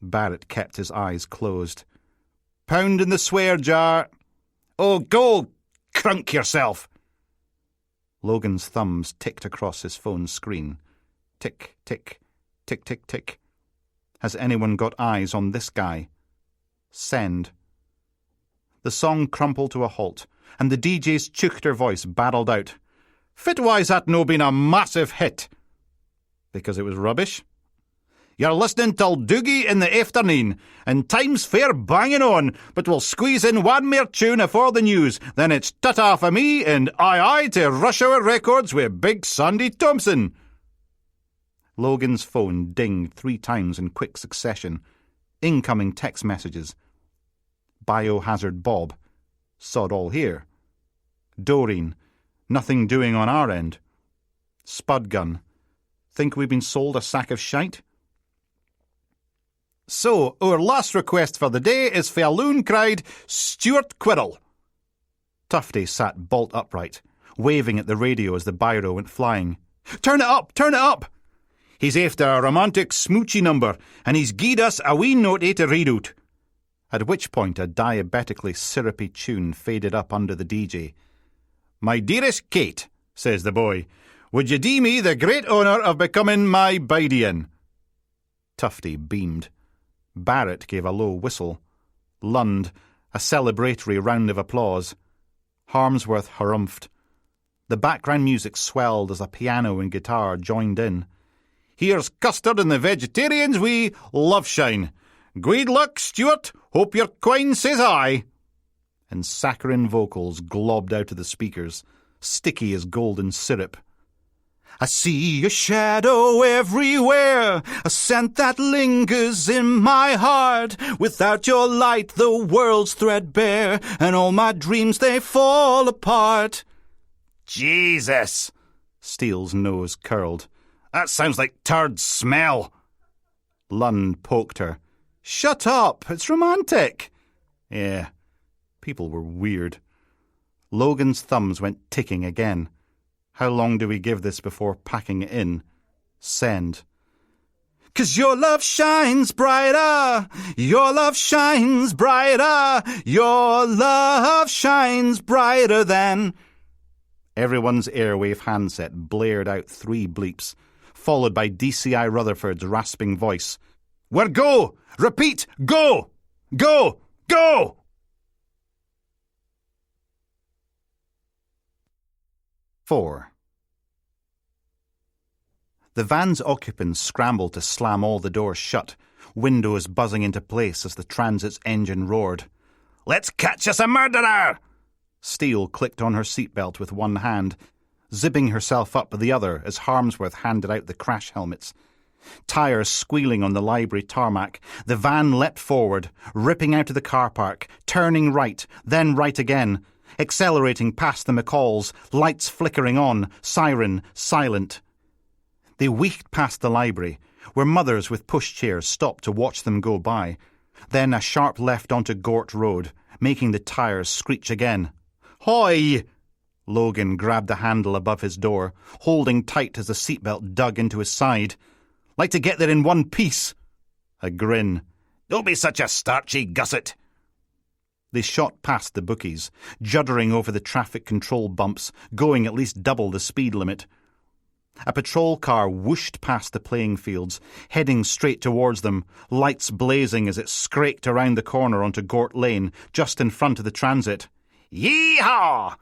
Barrett kept his eyes closed. "Pound in the swear jar." "Oh, go crunk yourself." Logan's thumbs ticked across his phone's screen. Tick, tick, tick, tick, tick. Has anyone got eyes on this guy? Send. The song crumpled to a halt, and the DJ's chuchter voice battled out. "Fitwise that no been a massive hit." Because it was rubbish? "You're listening till Doogie in the afternoon, and time's fair banging on, but we'll squeeze in one more tune afore the news, then it's ta-ta for me, and aye to Rush Hour Records with Big Sandy Thompson." Logan's phone dinged 3 times in quick succession. Incoming text messages. Biohazard Bob. Sod all here. Doreen. Nothing doing on our end. Spud gun. Think we've been sold a sack of shite? "So, our last request for the day is for a loon cried Stuart Quirrell." Tufty sat bolt upright, waving at the radio as the biro went flying. "Turn it up! Turn it up!" "He's after a romantic smoochy number, and he's gied us a wee note to read out." At which point a diabetically syrupy tune faded up under the DJ. "My dearest Kate," says the boy, "would you do me the great honour of becoming my bidian?" Tufty beamed. Barrett gave a low whistle. Lund, a celebratory round of applause. Harmsworth harumphed. The background music swelled as a piano and guitar joined in. "Here's custard and the vegetarians we love shine. Good luck, Stuart. Hope your quine says aye." And saccharine vocals globbed out of the speakers, sticky as golden syrup. I see your shadow everywhere, a scent that lingers in my heart. Without your light, the world's threadbare, and all my dreams, they fall apart. Jesus! Steele's nose curled. That sounds like turd smell. Lund poked her. Shut up, it's romantic. Yeah, people were weird. Logan's thumbs went ticking again. How long do we give this before packing it in? Send. 'Cause your love shines brighter, your love shines brighter, your love shines brighter than... Everyone's airwave handset blared out 3 bleeps, followed by DCI Rutherford's rasping voice. We're go! Repeat, go! Go! Go! Four. The van's occupants scrambled to slam all the doors shut, windows buzzing into place as the transit's engine roared. Let's catch us a murderer! Steele clicked on her seatbelt with one hand, zipping herself up with the other as Harmsworth handed out the crash helmets. Tires squealing on the library tarmac, the van leapt forward, ripping out of the car park, turning right, then right again, accelerating past the McCalls, lights flickering on, siren silent. They wheeled past the library, where mothers with pushchairs stopped to watch them go by. Then a sharp left onto Gort Road, making the tires screech again. Hoy! Logan grabbed the handle above his door, holding tight as the seatbelt dug into his side. Like to get there in one piece. A grin. Don't be such a starchy gusset. They shot past the bookies, juddering over the traffic control bumps, going at least double the speed limit. A patrol car whooshed past the playing fields, heading straight towards them, lights blazing as it scraped around the corner onto Gort Lane, just in front of the transit. Yee-haw!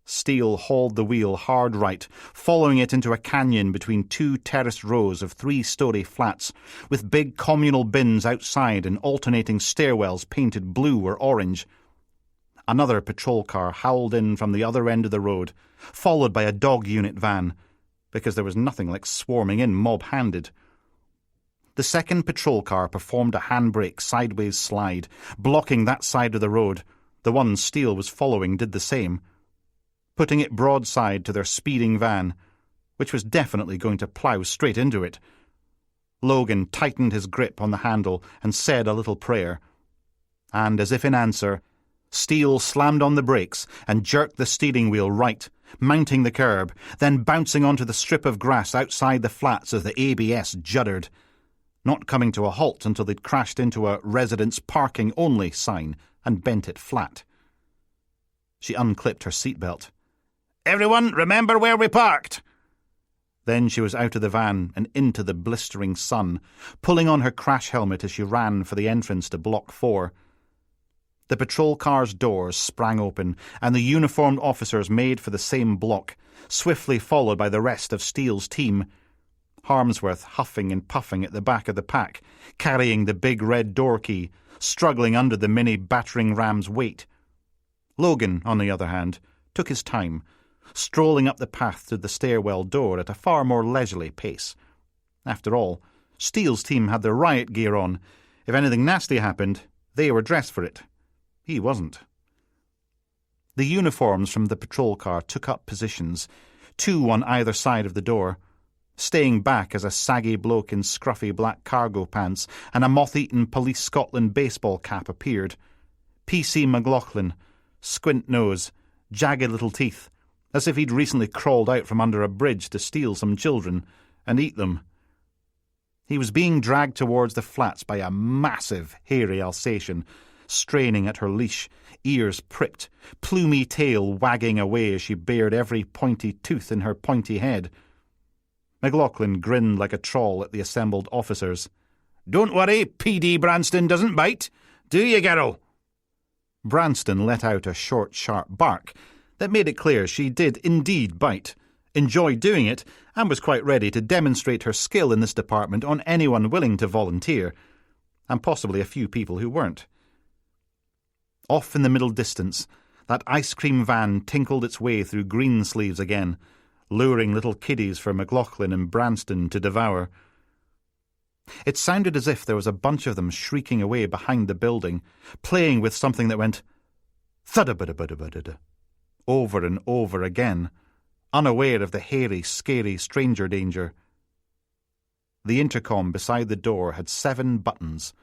Steele hauled the wheel hard right, following it into a canyon between 2 terraced rows of 3-story flats, with big communal bins outside and alternating stairwells painted blue or orange. Another patrol car howled in from the other end of the road, followed by a dog unit van, because there was nothing like swarming in mob-handed. The second patrol car performed a handbrake sideways slide, blocking that side of the road. The one Steele was following did the same, putting it broadside to their speeding van, which was definitely going to plough straight into it. Logan tightened his grip on the handle and said a little prayer. And, as if in answer, Steele slammed on the brakes and jerked the steering wheel right, mounting the curb, then bouncing onto the strip of grass outside the flats as the ABS juddered, not coming to a halt until they'd crashed into a residents parking only sign and bent it flat. She unclipped her seatbelt. Everyone, remember where we parked! Then she was out of the van and into the blistering sun, pulling on her crash helmet as she ran for the entrance to Block 4. The patrol car's doors sprang open, and the uniformed officers made for the same block, swiftly followed by the rest of Steele's team. Harmsworth huffing and puffing at the back of the pack, carrying the big red door key, struggling under the mini battering ram's weight. Logan, on the other hand, took his time, strolling up the path to the stairwell door at a far more leisurely pace. After all, Steele's team had their riot gear on. If anything nasty happened, they were dressed for it. He wasn't. The uniforms from the patrol car took up positions, 2 on either side of the door. Staying back as a saggy bloke in scruffy black cargo pants and a moth-eaten Police Scotland baseball cap appeared. P.C. McLaughlin, squint nose, jagged little teeth, as if he'd recently crawled out from under a bridge to steal some children and eat them. He was being dragged towards the flats by a massive, hairy Alsatian, straining at her leash, ears pricked, plumy tail wagging away as she bared every pointy tooth in her pointy head. McLaughlin grinned like a troll at the assembled officers. "Don't worry, P.D. Branston doesn't bite. Do you, girl?" Branston let out a short, sharp bark that made it clear she did indeed bite, enjoyed doing it, and was quite ready to demonstrate her skill in this department on anyone willing to volunteer, and possibly a few people who weren't. Off in the middle distance, that ice cream van tinkled its way through Greensleeves again, luring little kiddies for McLaughlin and Branston to devour. It sounded as if there was a bunch of them shrieking away behind the building, playing with something that went thudda-budda-budda-budda over and over again, unaware of the hairy, scary stranger danger. The intercom beside the door had 7 buttons,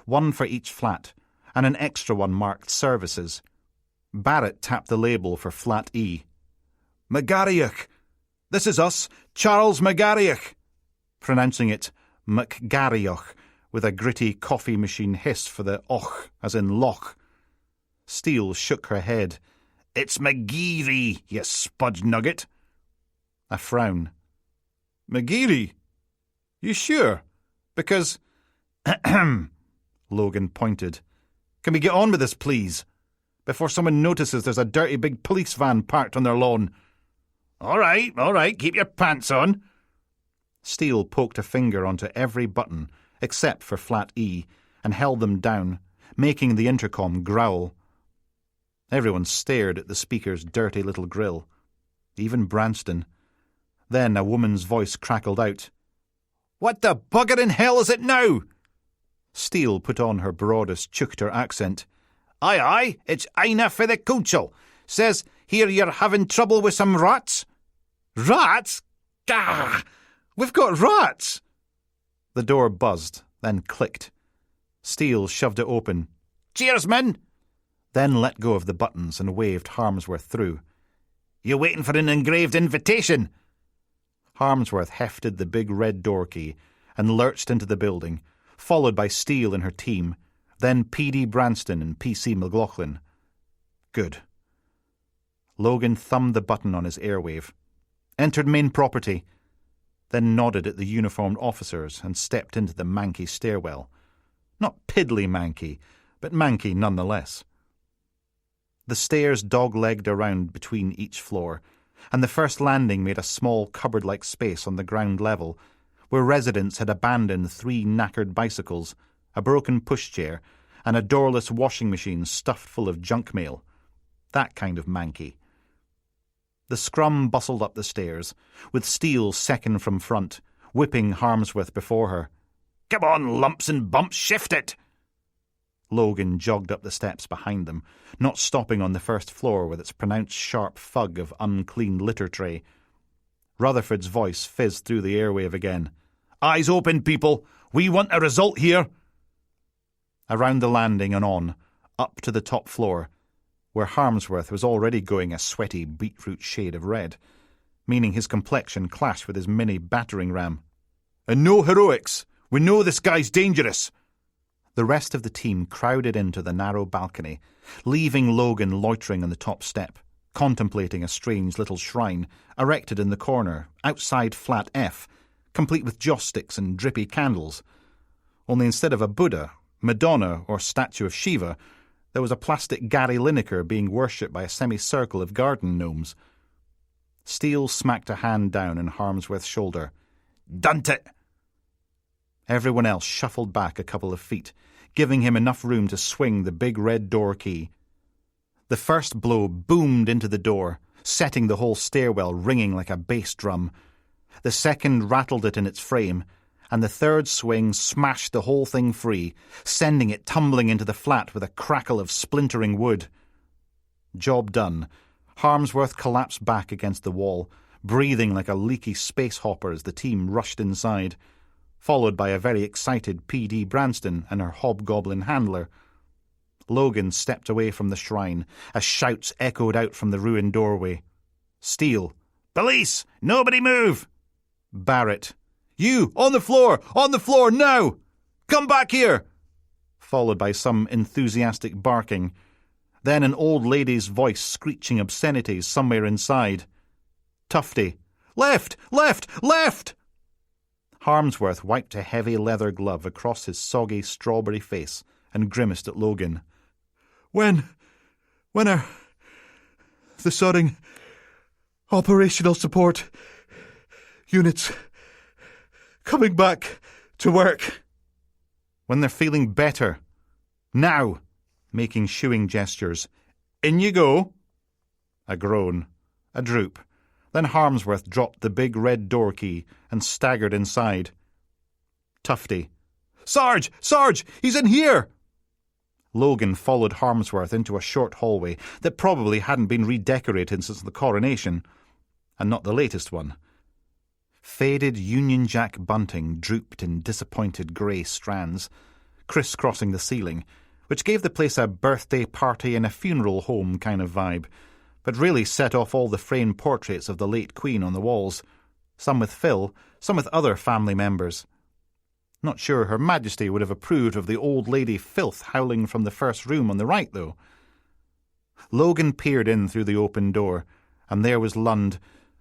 1 for each flat, and an extra one marked Services. Barrett tapped the label for Flat E. "McGarriach! This is us, Charles McGarriach!" Pronouncing it McGarrioch, with a gritty coffee machine hiss for the och, as in loch. Steele shook her head. "It's McGeary, you spudge nugget." A frown. "McGeary? You sure? Because—" Logan pointed. "Can we get on with this, please? Before someone notices there's a dirty big police van parked on their lawn." All right, keep your pants on." Steele poked a finger onto every button, except for Flat E, and held them down, making the intercom growl. Everyone stared at the speaker's dirty little grill. Even Branston. Then a woman's voice crackled out. "What the bugger in hell is it now?" Steele put on her broadest Chukter accent. Aye, it's Aina for the council. Says here you're having trouble with some rats." "Rats? Gah! We've got rats!" The door buzzed, then clicked. Steele shoved it open. "Cheers, men!" Then let go of the buttons and waved Harmsworth through. "You waiting for an engraved invitation?" Harmsworth hefted the big red door key and lurched into the building, followed by Steele and her team, then P.D. Branston and P.C. McLaughlin. Good. Logan thumbed the button on his airwave, entered main property, then nodded at the uniformed officers and stepped into the manky stairwell. Not piddly manky, but manky nonetheless. The stairs dog-legged around between each floor, and the first landing made a small cupboard-like space on the ground level, where residents had abandoned 3 knackered bicycles, a broken pushchair, and a doorless washing machine stuffed full of junk mail. That kind of manky. The scrum bustled up the stairs, with Steele second from front, whipping Harmsworth before her. "Come on, lumps and bumps, shift it!" Logan jogged up the steps behind them, not stopping on the first floor with its pronounced sharp thug of uncleaned litter tray. Rutherford's voice fizzed through the airwave again. "Eyes open, people! We want a result here!" Around the landing and on, up to the top floor, where Harmsworth was already going a sweaty beetroot shade of red, meaning his complexion clashed with his mini battering ram. "And no heroics! We know this guy's dangerous!" The rest of the team crowded into the narrow balcony, leaving Logan loitering on the top step, contemplating a strange little shrine erected in the corner, outside Flat F, complete with joss sticks and drippy candles. Only instead of a Buddha, Madonna, or statue of Shiva, there was a plastic Gary Lineker being worshipped by a semicircle of garden gnomes. Steele smacked a hand down on Harmsworth's shoulder. "Dunt it!" Everyone else shuffled back a couple of feet, giving him enough room to swing the big red door key. The first blow boomed into the door, setting the whole stairwell ringing like a bass drum. The second rattled it in its frame, and the third swing smashed the whole thing free, sending it tumbling into the flat with a crackle of splintering wood. Job done. Harmsworth collapsed back against the wall, breathing like a leaky space hopper as the team rushed inside, followed by a very excited P.D. Branston and her hobgoblin handler. Logan stepped away from the shrine as shouts echoed out from the ruined doorway. Steele. "Police! Nobody move!" Barrett. "You! On the floor, now! Come back here!" Followed by some enthusiastic barking. Then an old lady's voice screeching obscenities somewhere inside. Tufty. "Left! Left! Left!" Harmsworth wiped a heavy leather glove across his soggy strawberry face and grimaced at Logan. When are the sodding operational support units coming back to work?" "When they're feeling better. Now," making shooing gestures. "In you go." A groan, a droop, Then Harmsworth dropped the big red door key and staggered inside. Tufty. "Sarge! Sarge! He's in here!" Logan followed Harmsworth into a short hallway that probably hadn't been redecorated since the coronation, and not the latest one. Faded Union Jack bunting drooped in disappointed grey strands, crisscrossing the ceiling, which gave the place a birthday party in a funeral home kind of vibe, but really set off all the framed portraits of the late Queen on the walls, some with Phil, some with other family members. Not sure Her Majesty would have approved of the old lady filth howling from the first room on the right, though. Logan peered in through the open door, and there was Lund,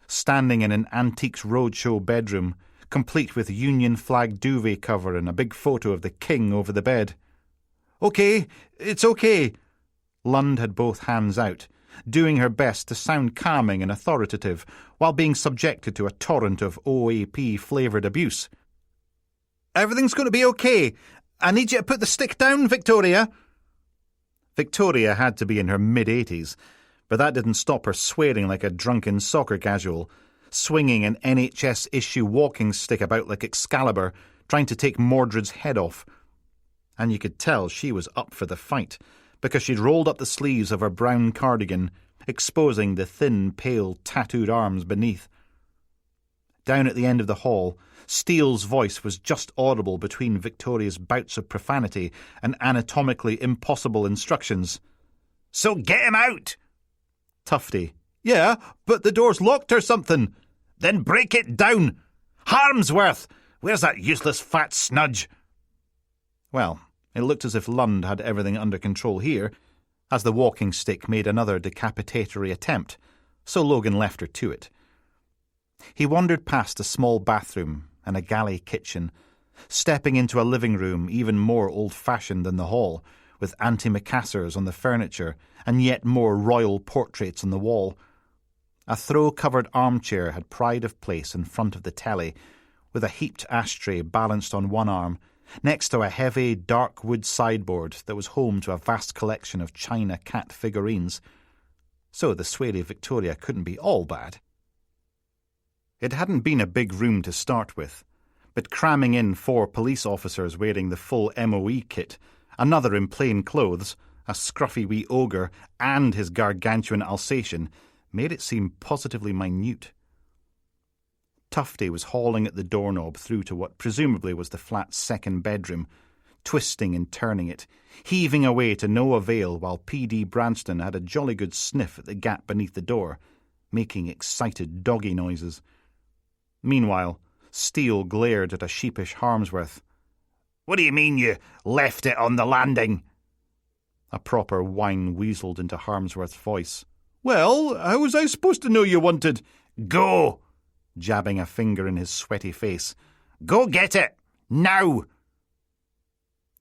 standing in an Antiques Roadshow bedroom, complete with Union flag duvet cover and a big photo of the King over the bed. "Okay, it's okay." Lund had both hands out, doing her best to sound calming and authoritative while being subjected to a torrent of OAP-flavoured abuse. "Everything's going to be okay. I need you to put the stick down, Victoria." Victoria had to be in her mid-80s, but that didn't stop her swearing like a drunken soccer casual, swinging an NHS-issue walking stick about like Excalibur, trying to take Mordred's head off. And you could tell she was up for the fight, because she'd rolled up the sleeves of her brown cardigan, exposing the thin, pale, tattooed arms beneath. Down at the end of the hall, Steele's voice was just audible between Victoria's bouts of profanity and anatomically impossible instructions. "So get him out!" Tufty. "Yeah, but the door's locked or something." "Then break it down! Harmsworth! Where's that useless fat snudge?" Well, it looked as if Lund had everything under control here, as the walking stick made another decapitatory attempt, so Logan left her to it. He wandered past a small bathroom and a galley kitchen, stepping into a living room even more old-fashioned than the hall, with antimacassars on the furniture and yet more royal portraits on the wall. A throw-covered armchair had pride of place in front of the telly, with a heaped ashtray balanced on one arm, next to a heavy, dark wood sideboard that was home to a vast collection of china cat figurines. So the sweary Victoria couldn't be all bad. It hadn't been a big room to start with, but cramming in 4 police officers wearing the full MOE kit, another in plain clothes, a scruffy wee ogre, and his gargantuan Alsatian, made it seem positively minute. Tufty was hauling at the doorknob through to what presumably was the flat's second bedroom, twisting and turning it, heaving away to no avail while P.D. Branston had a jolly good sniff at the gap beneath the door, making excited doggy noises. Meanwhile, Steele glared at a sheepish Harmsworth. "What do you mean you left it on the landing?" A proper whine weaseled into Harmsworth's voice. "Well, how was I supposed to know you wanted—" "Go!" jabbing a finger in his sweaty face. "Go get it! Now!"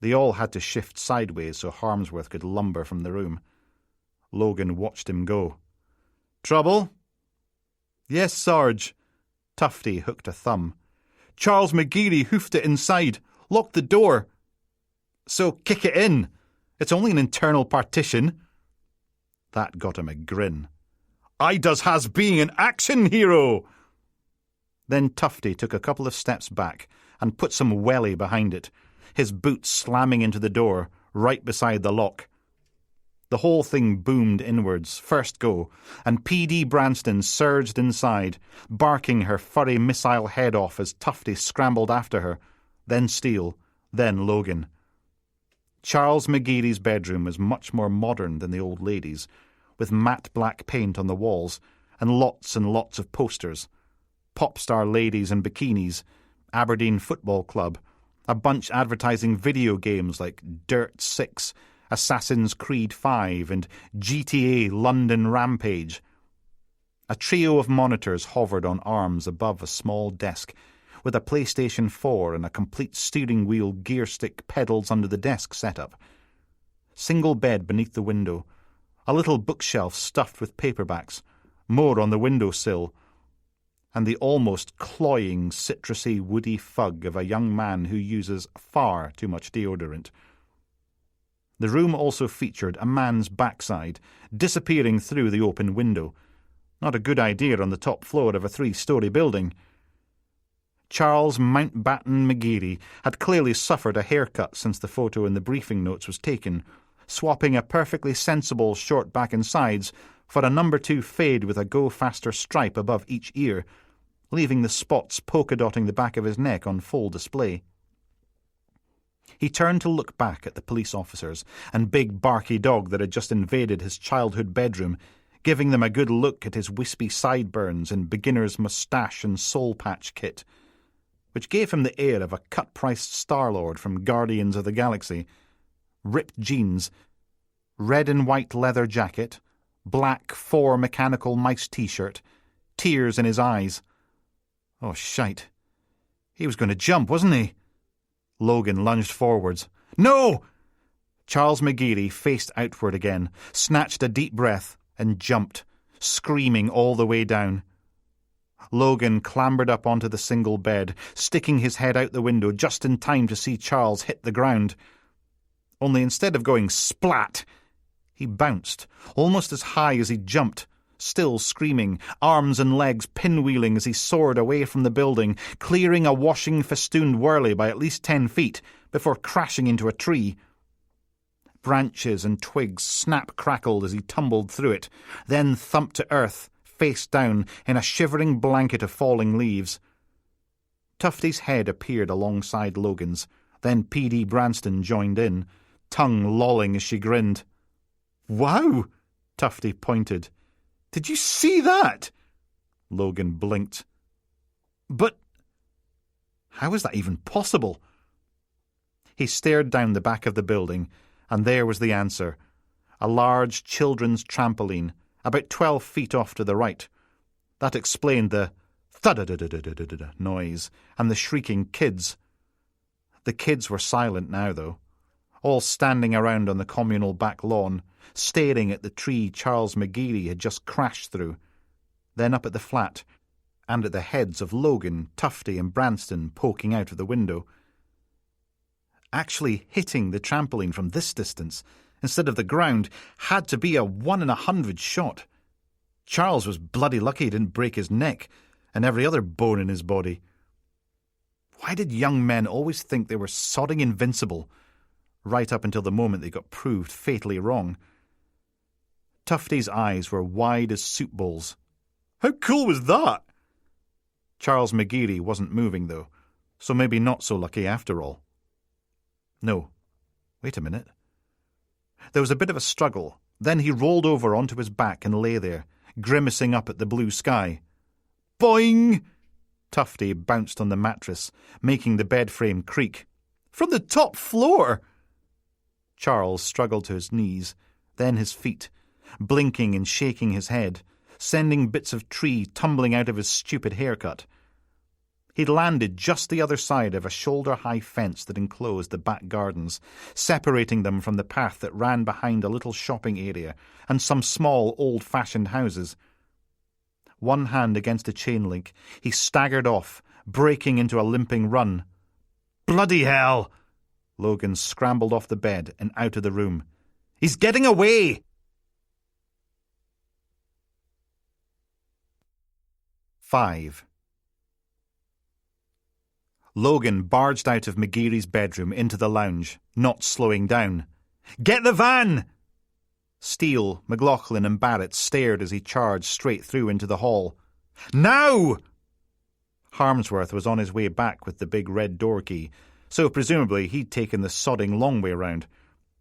They all had to shift sideways so Harmsworth could lumber from the room. Logan watched him go. "Trouble?" "Yes, Sarge." Tufty hooked a thumb. "Charles McGeary hoofed it inside, locked the door." "So kick it in. It's only an internal partition." That got him a grin. "I does has being an action hero." Then Tufty took a couple of steps back and put some welly behind it, his boots slamming into the door, right beside the lock. The whole thing boomed inwards, first go, and P.D. Branston surged inside, barking her furry missile head off as Tufty scrambled after her, then Steele, then Logan. Charles McGeary's bedroom was much more modern than the old lady's, with matte black paint on the walls and lots of posters. Pop star ladies in bikinis, Aberdeen Football Club, a bunch advertising video games like Dirt 6, Assassin's Creed 5 and GTA London Rampage. A trio of monitors hovered on arms above a small desk, with a PlayStation 4 and a complete steering wheel gear stick pedals under the desk setup. Single bed beneath the window, a little bookshelf stuffed with paperbacks, more on the windowsill, and the almost cloying, citrusy, woody fug of a young man who uses far too much deodorant. The room also featured a man's backside, disappearing through the open window, Not a good idea on the top floor of a 3-story building. Charles Mountbatten McGeary had clearly suffered a haircut since the photo in the briefing notes was taken, swapping a perfectly sensible short back and sides for a number 2 fade with a go-faster stripe above each ear, leaving the spots polka-dotting the back of his neck on full display. He turned to look back at the police officers and big barky dog that had just invaded his childhood bedroom, giving them a good look at his wispy sideburns and beginner's moustache and soul patch kit, which gave him the air of a cut-priced Star-Lord from Guardians of the Galaxy. Ripped jeans, red and white leather jacket, black 4 mechanical mice t-shirt, tears in his eyes. Oh, shite. He was going to jump, wasn't he? Logan lunged forwards. No! Charles McGeary faced outward again, snatched a deep breath, and jumped, screaming all the way down. Logan clambered up onto the single bed, sticking his head out the window just in time to see Charles hit the ground. Only instead of going splat, he bounced, almost as high as he jumped, still screaming, arms and legs pinwheeling as he soared away from the building, clearing a washing-festooned whirly by at least 10 feet before crashing into a tree. Branches and twigs snap-crackled as he tumbled through it, then thumped to earth, face down, in a shivering blanket of falling leaves. Tufty's head appeared alongside Logan's, then P.D. Branston joined in, tongue lolling as she grinned. "Wow!" Tufty pointed. "Did you see that?" Logan blinked. "But how is that even possible?" He stared down the back of the building, and there was the answer. A large children's trampoline, about 12 feet off to the right. That explained the thud-da-da-da-da-da-da noise and the shrieking kids. The kids were silent now, though, all standing around on the communal back lawn, staring at the tree Charles McGeary had just crashed through, then up at the flat, and at the heads of Logan, Tufty and Branston poking out of the window. Actually hitting the trampoline from this distance, instead of the ground, had to be a 1 in 100 shot. Charles was bloody lucky he didn't break his neck and every other bone in his body. Why did young men always think they were sodding invincible, right up until the moment they got proved fatally wrong? Tufty's eyes were wide as soup bowls. "How cool was that?" Charles McGeary wasn't moving, though, so maybe not so lucky after all. No. Wait a minute. There was a bit of a struggle. Then he rolled over onto his back and lay there, grimacing up at the blue sky. Boing! Tufty bounced on the mattress, making the bed frame creak. "From the top floor!" Charles struggled to his knees, then his feet, blinking and shaking his head, sending bits of tree tumbling out of his stupid haircut. He'd landed just the other side of a shoulder-high fence that enclosed the back gardens, separating them from the path that ran behind a little shopping area and some small, old-fashioned houses. One hand against a chain link, he staggered off, breaking into a limping run. "Bloody hell!" Logan scrambled off the bed and out of the room. "He's getting away!" 5. Logan barged out of McGeary's bedroom into the lounge, not slowing down. "Get the van!" Steele, McLaughlin and Barrett stared as he charged straight through into the hall. "Now!" Harmsworth was on his way back with the big red door key, so presumably he'd taken the sodding long way round.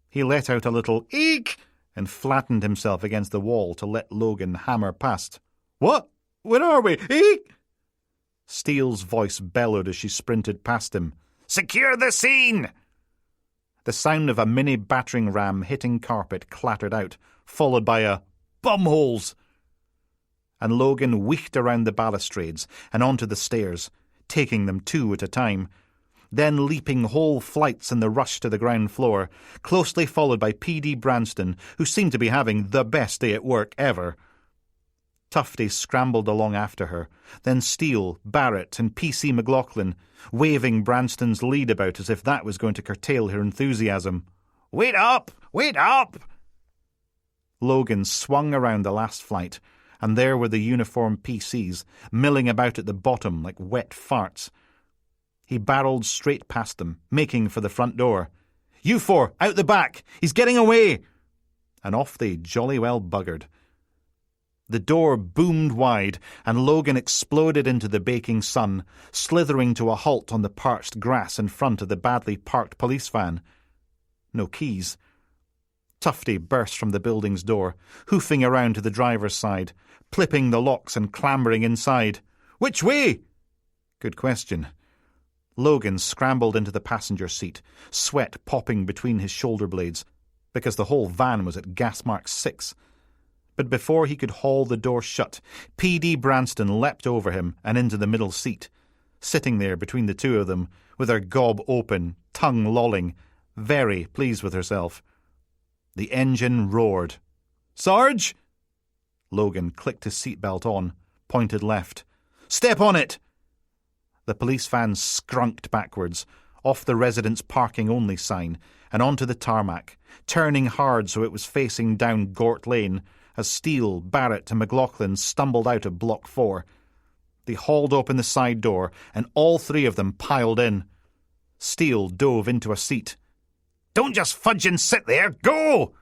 He let out a little eek and flattened himself against the wall to let Logan hammer past. "What? Where are we? Eek!" Steele's voice bellowed as she sprinted past him. "Secure the scene!" The sound of a mini battering ram hitting carpet clattered out, followed by a "bumholes!" And Logan wheeked around the balustrades and onto the stairs, taking them 2 at a time, then leaping whole flights in the rush to the ground floor, closely followed by P.D. Branston, who seemed to be having the best day at work ever. Tufty scrambled along after her, then Steele, Barrett and P.C. McLaughlin, waving Branston's lead about as if that was going to curtail her enthusiasm. "Wait up! Wait up!" Logan swung around the last flight, and there were the uniformed PCs, milling about at the bottom like wet farts. He barreled straight past them, making for the front door. "You four, out the back! He's getting away!" And off they jolly well buggered. The door boomed wide, and Logan exploded into the baking sun, slithering to a halt on the parched grass in front of the badly parked police van. No keys. Tufty burst from the building's door, hoofing around to the driver's side, clipping the locks and clambering inside. "Which way?" Good question. Logan scrambled into the passenger seat, sweat popping between his shoulder blades, because the whole van was at gas mark 6. But before he could haul the door shut, P.D. Branston leapt over him and into the middle seat, sitting there between the two of them, with her gob open, tongue lolling, very pleased with herself. The engine roared. "Sarge!" Logan clicked his seatbelt on, pointed left. "Step on it!" The police van skrunked backwards, off the residents' parking only sign, and onto the tarmac, turning hard so it was facing down Gort Lane, as Steele, Barrett and McLaughlin stumbled out of Block 4. They hauled open the side door, and all three of them piled in. Steele dove into a seat. "Don't just fudge and sit there, go!"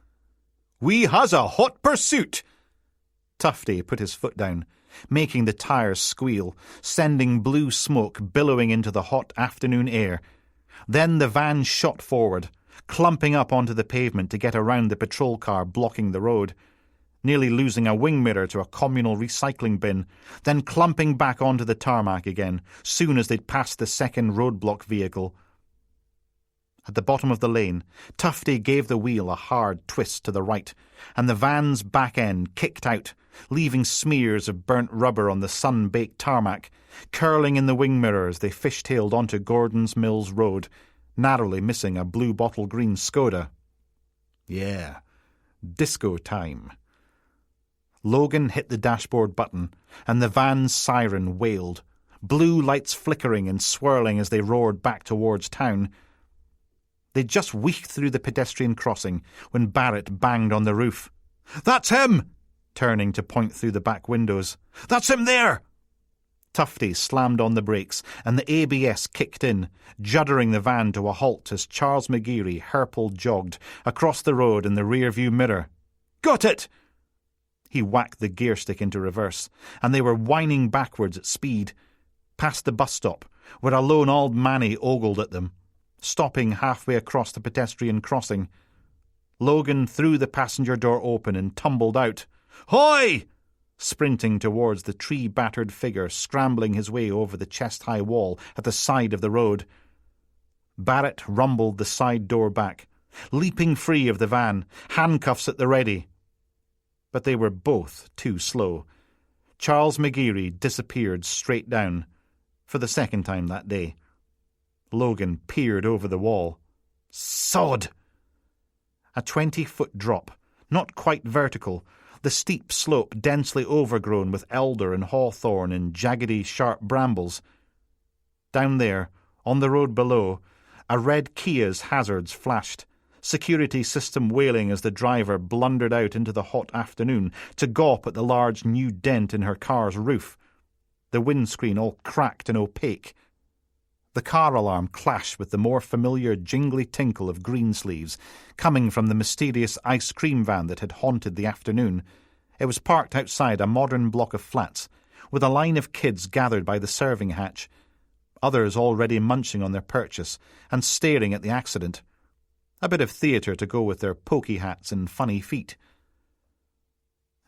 "We has a hot pursuit!" Tufty put his foot down, making the tires squeal, sending blue smoke billowing into the hot afternoon air. Then the van shot forward, clumping up onto the pavement to get around the patrol car blocking the road, nearly losing a wing mirror to a communal recycling bin, then clumping back onto the tarmac again, soon as they'd passed the second roadblock vehicle. At the bottom of the lane, Tufty gave the wheel a hard twist to the right, and the van's back end kicked out, leaving smears of burnt rubber on the sun-baked tarmac, curling in the wing mirror as they fishtailed onto Gordon's Mills Road, narrowly missing a blue bottle green Skoda. Yeah, disco time. Logan hit the dashboard button, and the van's siren wailed, blue lights flickering and swirling as they roared back towards town. They'd just weaked through the pedestrian crossing when Barrett banged on the roof. "That's him!" turning to point through the back windows. "That's him there!" Tufty slammed on the brakes, and the ABS kicked in, juddering the van to a halt as Charles McGeary herpel jogged across the road in the rear-view mirror. "Got it!" He whacked the gear stick into reverse, and they were whining backwards at speed, past the bus stop, where a lone old Manny ogled at them, stopping halfway across the pedestrian crossing. Logan threw the passenger door open and tumbled out. "Hoy!" sprinting towards the tree-battered figure scrambling his way over the chest-high wall at the side of the road. Barrett rumbled the side door back, leaping free of the van, handcuffs at the ready. But they were both too slow. Charles McGeary disappeared straight down, for the second time that day. Logan peered over the wall. Sod! A 20-foot drop, not quite vertical, the steep slope densely overgrown with elder and hawthorn and jaggedy, sharp brambles. Down there, on the road below, a red Kia's hazards flashed, security system wailing as the driver blundered out into the hot afternoon to gawp at the large new dent in her car's roof, the windscreen all cracked and opaque. The car alarm clashed with the more familiar jingly tinkle of Greensleeves, coming from the mysterious ice cream van that had haunted the afternoon. It was parked outside a modern block of flats, with a line of kids gathered by the serving hatch, others already munching on their purchase and staring at the accident. A bit of theatre to go with their pokey hats and funny feet.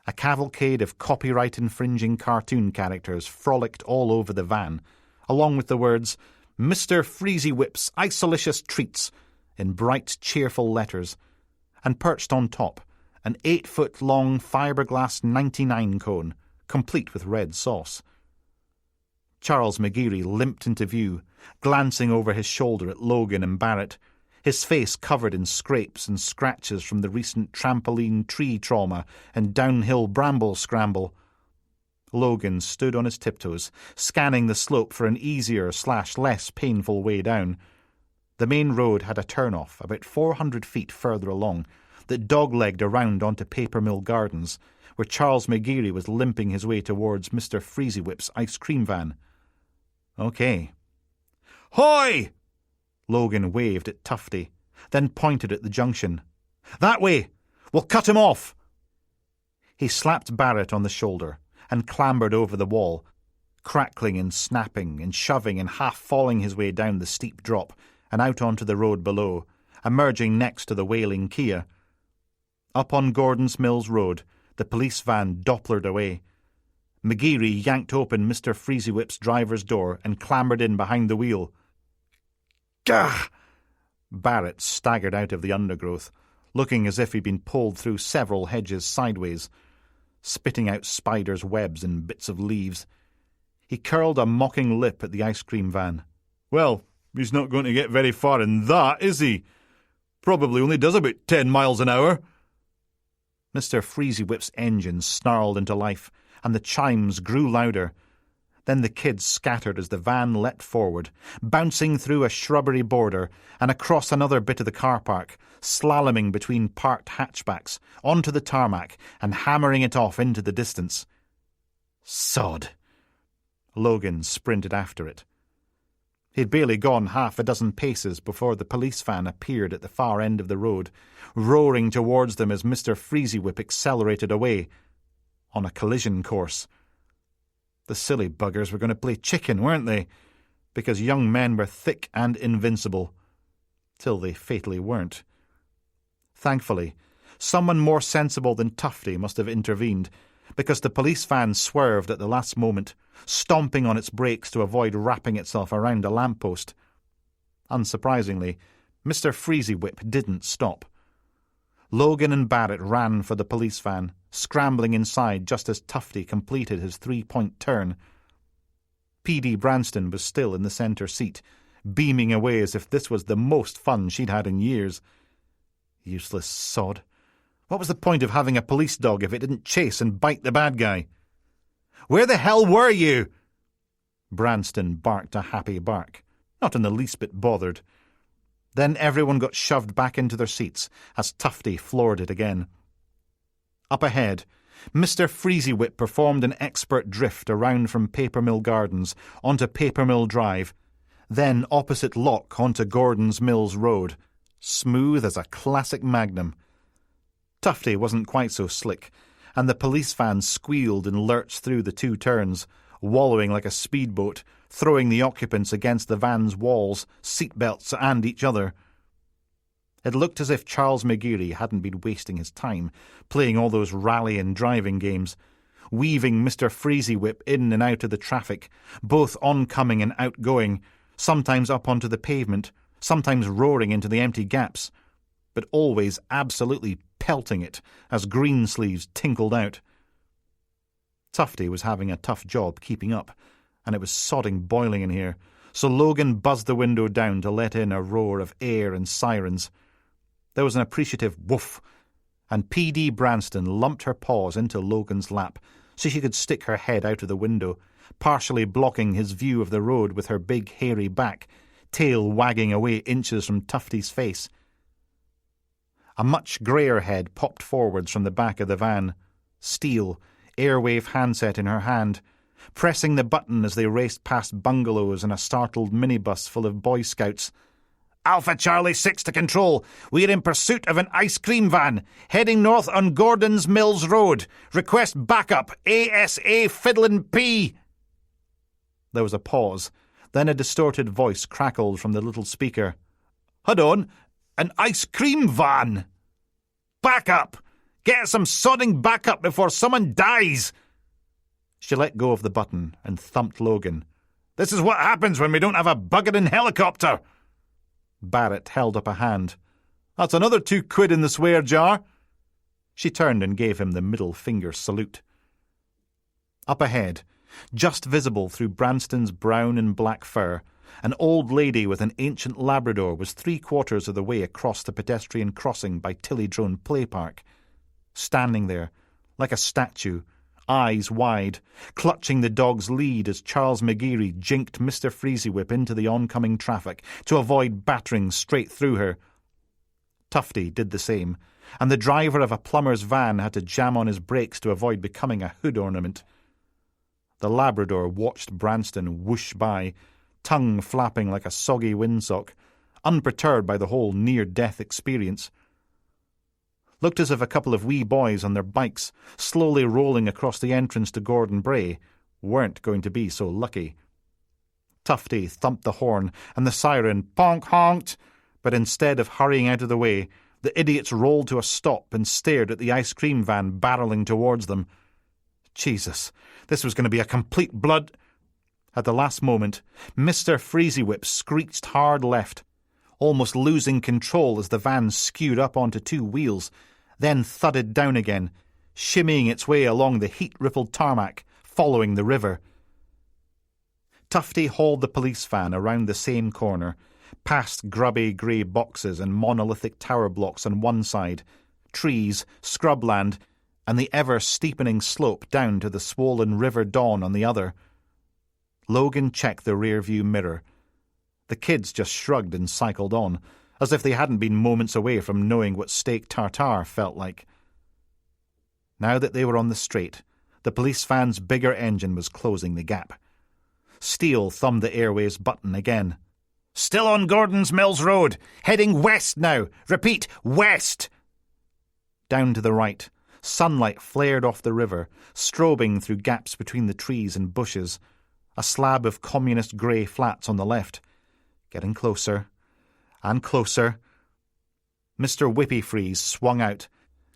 A cavalcade of copyright-infringing cartoon characters frolicked all over the van, along with the words, "Mr. Freezy Whip's Isolicious Treats," in bright, cheerful letters, and perched on top, an 8-foot-long fiberglass 99 cone, complete with red sauce. Charles McGeary limped into view, glancing over his shoulder at Logan and Barrett, his face covered in scrapes and scratches from the recent trampoline tree trauma and downhill bramble scramble. Logan stood on his tiptoes, scanning the slope for an easier/less painful way down. The main road had a turn-off about 400 feet further along that dog-legged around onto Paper Mill Gardens, where Charles McGeary was limping his way towards Mr. Freezywhip's ice cream van. "Okay." "Hoy!" Logan waved at Tufty, then pointed at the junction. "That way! We'll cut him off!" He slapped Barrett on the shoulder and clambered over the wall, crackling and snapping and shoving and half falling his way down the steep drop and out onto the road below, emerging next to the wailing Kia. Up on Gordon's Mills Road, the police van dopplered away. McGeary yanked open Mr. Freezywhip's driver's door and clambered in behind the wheel. "Gah!" Barrett staggered out of the undergrowth, looking as if he'd been pulled through several hedges sideways, spitting out spiders' webs and bits of leaves. He curled a mocking lip at the ice cream van. "Well, he's not going to get very far in that, is he? Probably only does about 10 miles an hour." Mr. Freezywhip's engine snarled into life, and the chimes grew louder. Then the kids scattered as the van leapt forward, bouncing through a shrubbery border and across another bit of the car park, slaloming between parked hatchbacks, onto the tarmac and hammering it off into the distance. "Sod!" Logan sprinted after it. He'd barely gone half a dozen paces before the police van appeared at the far end of the road, roaring towards them as Mr. Freezywhip accelerated away, on a collision course. The silly buggers were going to play chicken, weren't they? Because young men were thick and invincible. Till they fatally weren't. Thankfully, someone more sensible than Tufty must have intervened, because the police van swerved at the last moment, stomping on its brakes to avoid wrapping itself around a lamppost. Unsurprisingly, Mr. Freezywhip didn't stop. Logan and Barrett ran for the police van, scrambling inside just as Tufty completed his 3-point turn. P.D. Branston was still in the centre seat, beaming away as if this was the most fun she'd had in years. Useless sod. What was the point of having a police dog if it didn't chase and bite the bad guy? "Where the hell were you?" Branston barked a happy bark, not in the least bit bothered. Then everyone got shoved back into their seats as Tufty floored it again. Up ahead, Mr. Freezywhip performed an expert drift around from Papermill Gardens onto Papermill Drive, then opposite Lock onto Gordon's Mills Road, smooth as a classic Magnum. Tufty wasn't quite so slick, and the police van squealed and lurched through the 2 turns, wallowing like a speedboat, throwing the occupants against the van's walls, seatbelts, and each other. It looked as if Charles McGeary hadn't been wasting his time playing all those rally and driving games, weaving Mr. Freezywhip in and out of the traffic, both oncoming and outgoing, sometimes up onto the pavement, sometimes roaring into the empty gaps, but always absolutely pelting it as Greensleeves tinkled out. Tufty was having a tough job keeping up, and it was sodding boiling in here, so Logan buzzed the window down to let in a roar of air and sirens. There was an appreciative woof, and P.D. Branston lumped her paws into Logan's lap so she could stick her head out of the window, partially blocking his view of the road with her big hairy back, tail wagging away inches from Tufty's face. A much greyer head popped forwards from the back of the van, steel, airwave handset in her hand, pressing the button as they raced past bungalows and a startled minibus full of Boy Scouts. "Alpha Charlie 6 to control. We're in pursuit of an ice cream van, heading north on Gordon's Mills Road. Request backup, ASA Fiddlin' P." There was a pause, then a distorted voice crackled from the little speaker. "Hold on, an ice cream van! Backup! Get some sodding backup before someone dies!" She let go of the button and thumped Logan. "This is what happens when we don't have a buggerin' helicopter!" Barrett held up a hand. "That's another £2 in the swear jar." She turned and gave him the middle finger salute. Up ahead, just visible through Branston's brown and black fur, an old lady with an ancient Labrador was 3/4 of the way across the pedestrian crossing by Tillydrone Play Park, standing there, like a statue, eyes wide, clutching the dog's lead as Charles McGeary jinked Mr. Freezywhip into the oncoming traffic to avoid battering straight through her. Tufty did the same, and the driver of a plumber's van had to jam on his brakes to avoid becoming a hood ornament. The Labrador watched Branston whoosh by, tongue flapping like a soggy windsock, unperturbed by the whole near-death experience. Looked as if a couple of wee boys on their bikes, slowly rolling across the entrance to Gordon Brae, weren't going to be so lucky. Tufty thumped the horn, and the siren ponk-honked, but instead of hurrying out of the way, the idiots rolled to a stop and stared at the ice cream van barrelling towards them. Jesus, this was going to be a complete blood... At the last moment, Mr. Freezywhip screeched hard left, almost losing control as the van skewed up onto two wheels, then thudded down again, shimmying its way along the heat-rippled tarmac, following the river. Tufty hauled the police van around the same corner, past grubby grey boxes and monolithic tower blocks on one side, trees, scrubland, and the ever-steepening slope down to the swollen River Dawn on the other. Logan checked the rear-view mirror. The kids just shrugged and cycled on, as if they hadn't been moments away from knowing what steak tartare felt like. Now that they were on the straight, the police van's bigger engine was closing the gap. Steele thumbed the airways button again. "Still on Gordon's Mills Road. Heading west now. Repeat, west!" Down to the right, sunlight flared off the river, strobing through gaps between the trees and bushes. A slab of communist grey flats on the left. Getting closer. And closer. Mr. Whippy-Freeze swung out,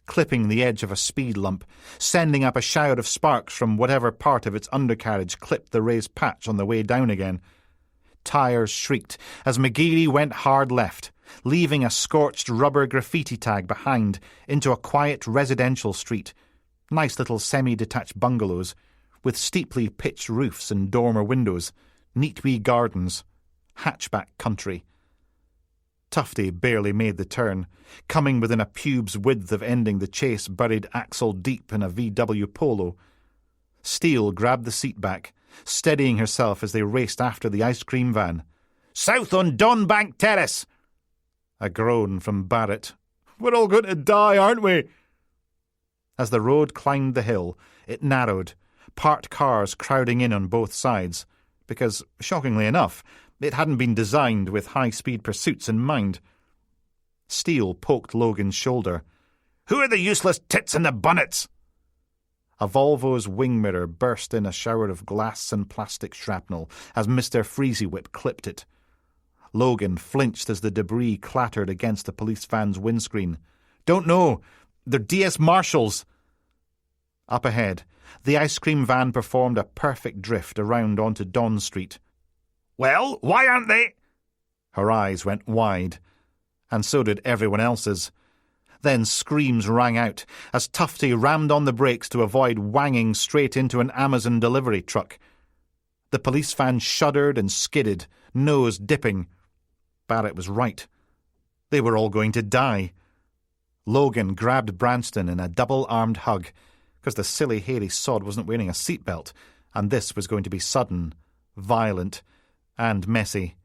clipping the edge of a speed lump, sending up a shower of sparks from whatever part of its undercarriage clipped the raised patch on the way down again. Tyres shrieked as McGeary went hard left, leaving a scorched rubber graffiti tag behind into a quiet residential street. Nice little semi-detached bungalows, with steeply pitched roofs and dormer windows, neat wee gardens, hatchback country. Tufty barely made the turn, coming within a pube's width of ending the chase buried axle deep in a VW Polo. Steele grabbed the seat back, steadying herself as they raced after the ice cream van. "South on Donbank Terrace!" A groan from Barrett. "We're all going to die, aren't we?" As the road climbed the hill, it narrowed, parked cars crowding in on both sides, because, shockingly enough, it hadn't been designed with high-speed pursuits in mind. Steele poked Logan's shoulder. "Who are the useless tits in the bunnets?" A Volvo's wing mirror burst in a shower of glass and plastic shrapnel as Mr. Freezywhip clipped it. Logan flinched as the debris clattered against the police van's windscreen. "Don't know. They're DS Marshals." Up ahead, the ice cream van performed a perfect drift around onto Don Street. "Well, why aren't they?" Her eyes went wide, and so did everyone else's. Then screams rang out as Tufty rammed on the brakes to avoid wanging straight into an Amazon delivery truck. The police van shuddered and skidded, nose dipping. Barrett was right. They were all going to die. Logan grabbed Branston in a double-armed hug, because the silly hairy sod wasn't wearing a seatbelt, and this was going to be sudden, violent, and messy.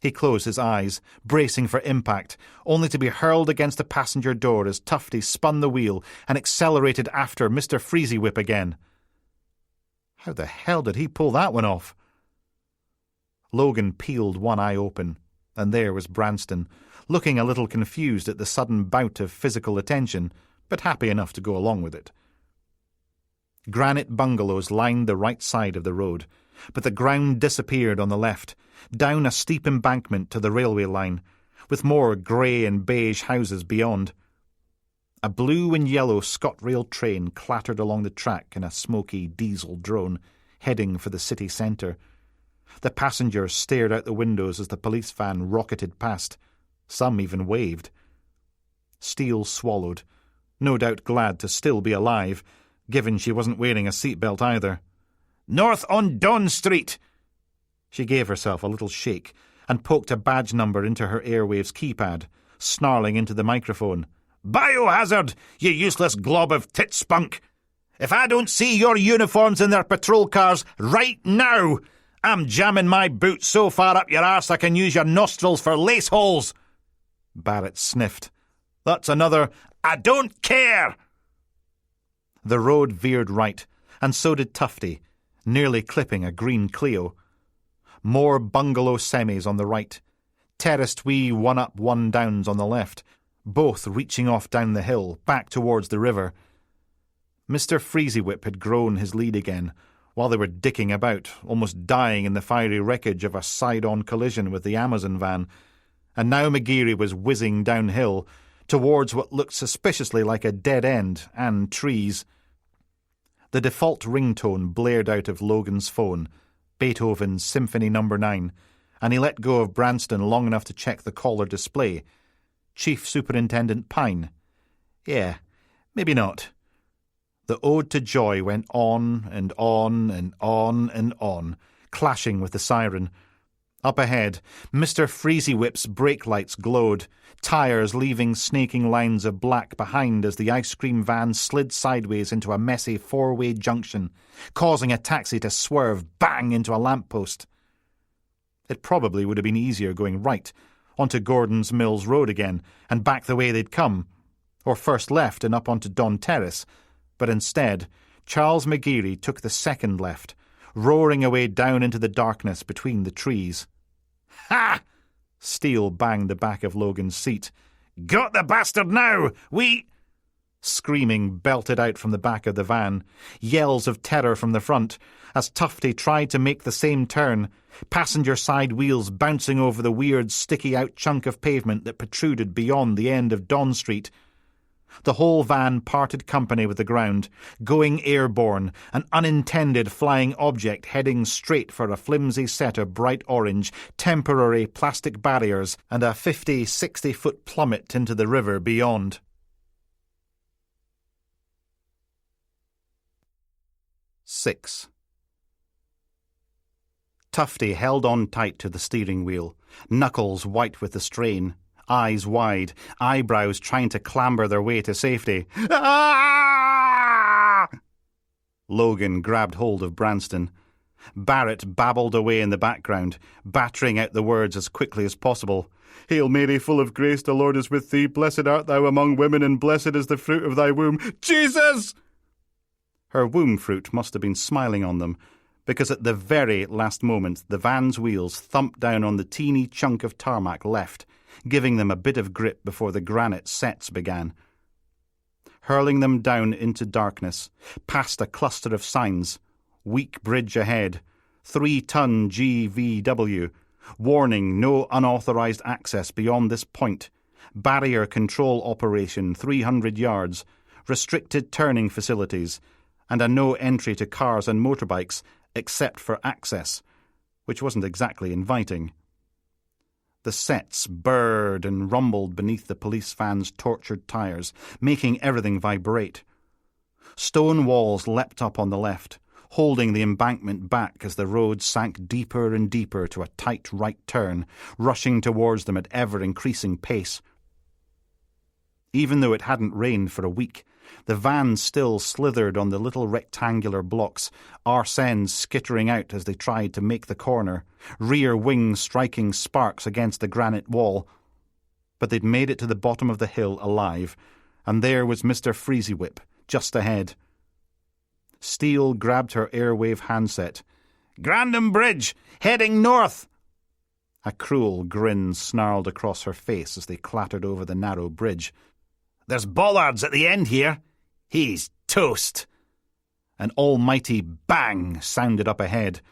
He closed his eyes, bracing for impact, only to be hurled against the passenger door as Tufty spun the wheel and accelerated after Mr. Freezywhip again. How the hell did he pull that one off? Logan peeled one eye open, and there was Branston, looking a little confused at the sudden bout of physical attention, but happy enough to go along with it. Granite bungalows lined the right side of the road, but the ground disappeared on the left, down a steep embankment to the railway line, with more grey and beige houses beyond. A blue and yellow ScotRail train clattered along the track in a smoky diesel drone, heading for the city centre. The passengers stared out the windows as the police van rocketed past. Some even waved. Steele swallowed, no doubt glad to still be alive, given she wasn't wearing a seatbelt either. "North on Don Street!" She gave herself a little shake and poked a badge number into her Airwaves keypad, snarling into the microphone. "Biohazard, you useless glob of tit spunk! If I don't see your uniforms in their patrol cars right now, I'm jamming my boot so far up your arse I can use your nostrils for lace holes!" Barrett sniffed. That's another, I don't care! The road veered right, and so did Tufty, nearly clipping a green Clio. More bungalow semis on the right, terraced wee one-up, one-downs on the left, both reaching off down the hill, back towards the river. Mr. Freezywhip had grown his lead again, while they were dicking about, almost dying in the fiery wreckage of a side-on collision with the Amazon van, and now McGeary was whizzing downhill, towards what looked suspiciously like a dead end and trees. The default ringtone blared out of Logan's phone, Beethoven's Symphony No. 9, and he let go of Branston long enough to check the caller display. Chief Superintendent Pine. Yeah, maybe not. The ode to joy went on and on and on and on, clashing with the siren. Up ahead, Mr. Freezywhip's brake lights glowed, tyres leaving snaking lines of black behind as the ice cream van slid sideways into a messy four-way junction, causing a taxi to swerve bang into a lamppost. It probably would have been easier going right, onto Gordon's Mills Road again, and back the way they'd come, or first left and up onto Don Terrace, but instead, Charles McGeary took the second left, roaring away down into the darkness between the trees. Ha! Steele banged the back of Logan's seat. Got the bastard now! We... Screaming belted out from the back of the van, yells of terror from the front, as Tufty tried to make the same turn, passenger side wheels bouncing over the weird sticky-out chunk of pavement that protruded beyond the end of Don Street. The whole van parted company with the ground, going airborne, an unintended flying object heading straight for a flimsy set of bright orange, temporary plastic barriers and a 50-60-foot plummet into the river beyond. Six. Tufty held on tight to the steering wheel, knuckles white with the strain, eyes wide, eyebrows trying to clamber their way to safety. Ah! Logan grabbed hold of Branston. Barrett babbled away in the background, battering out the words as quickly as possible. Hail Mary, full of grace, the Lord is with thee. Blessed art thou among women, and blessed is the fruit of thy womb. Jesus! Her womb fruit must have been smiling on them, because at the very last moment the van's wheels thumped down on the teeny chunk of tarmac left, giving them a bit of grip before the granite sets began. Hurling them down into darkness, past a cluster of signs. Weak bridge ahead. 3-ton GVW. Warning, no unauthorized access beyond this point. Barrier control operation 300 yards. Restricted turning facilities. And a no entry to cars and motorbikes, except for access, which wasn't exactly inviting. The sets burred and rumbled beneath the police van's tortured tyres, making everything vibrate. Stone walls leapt up on the left, holding the embankment back as the road sank deeper and deeper to a tight right turn, rushing towards them at ever-increasing pace. Even though it hadn't rained for a week, the van still slithered on the little rectangular blocks, arse ends skittering out as they tried to make the corner, rear wings striking sparks against the granite wall. But they'd made it to the bottom of the hill alive, and there was Mr. Freezywhip, just ahead. Steele grabbed her airwave handset. "Grandam Bridge! Heading north!" A cruel grin snarled across her face as they clattered over the narrow bridge. "There's bollards at the end here. He's toast." An almighty bang sounded up ahead.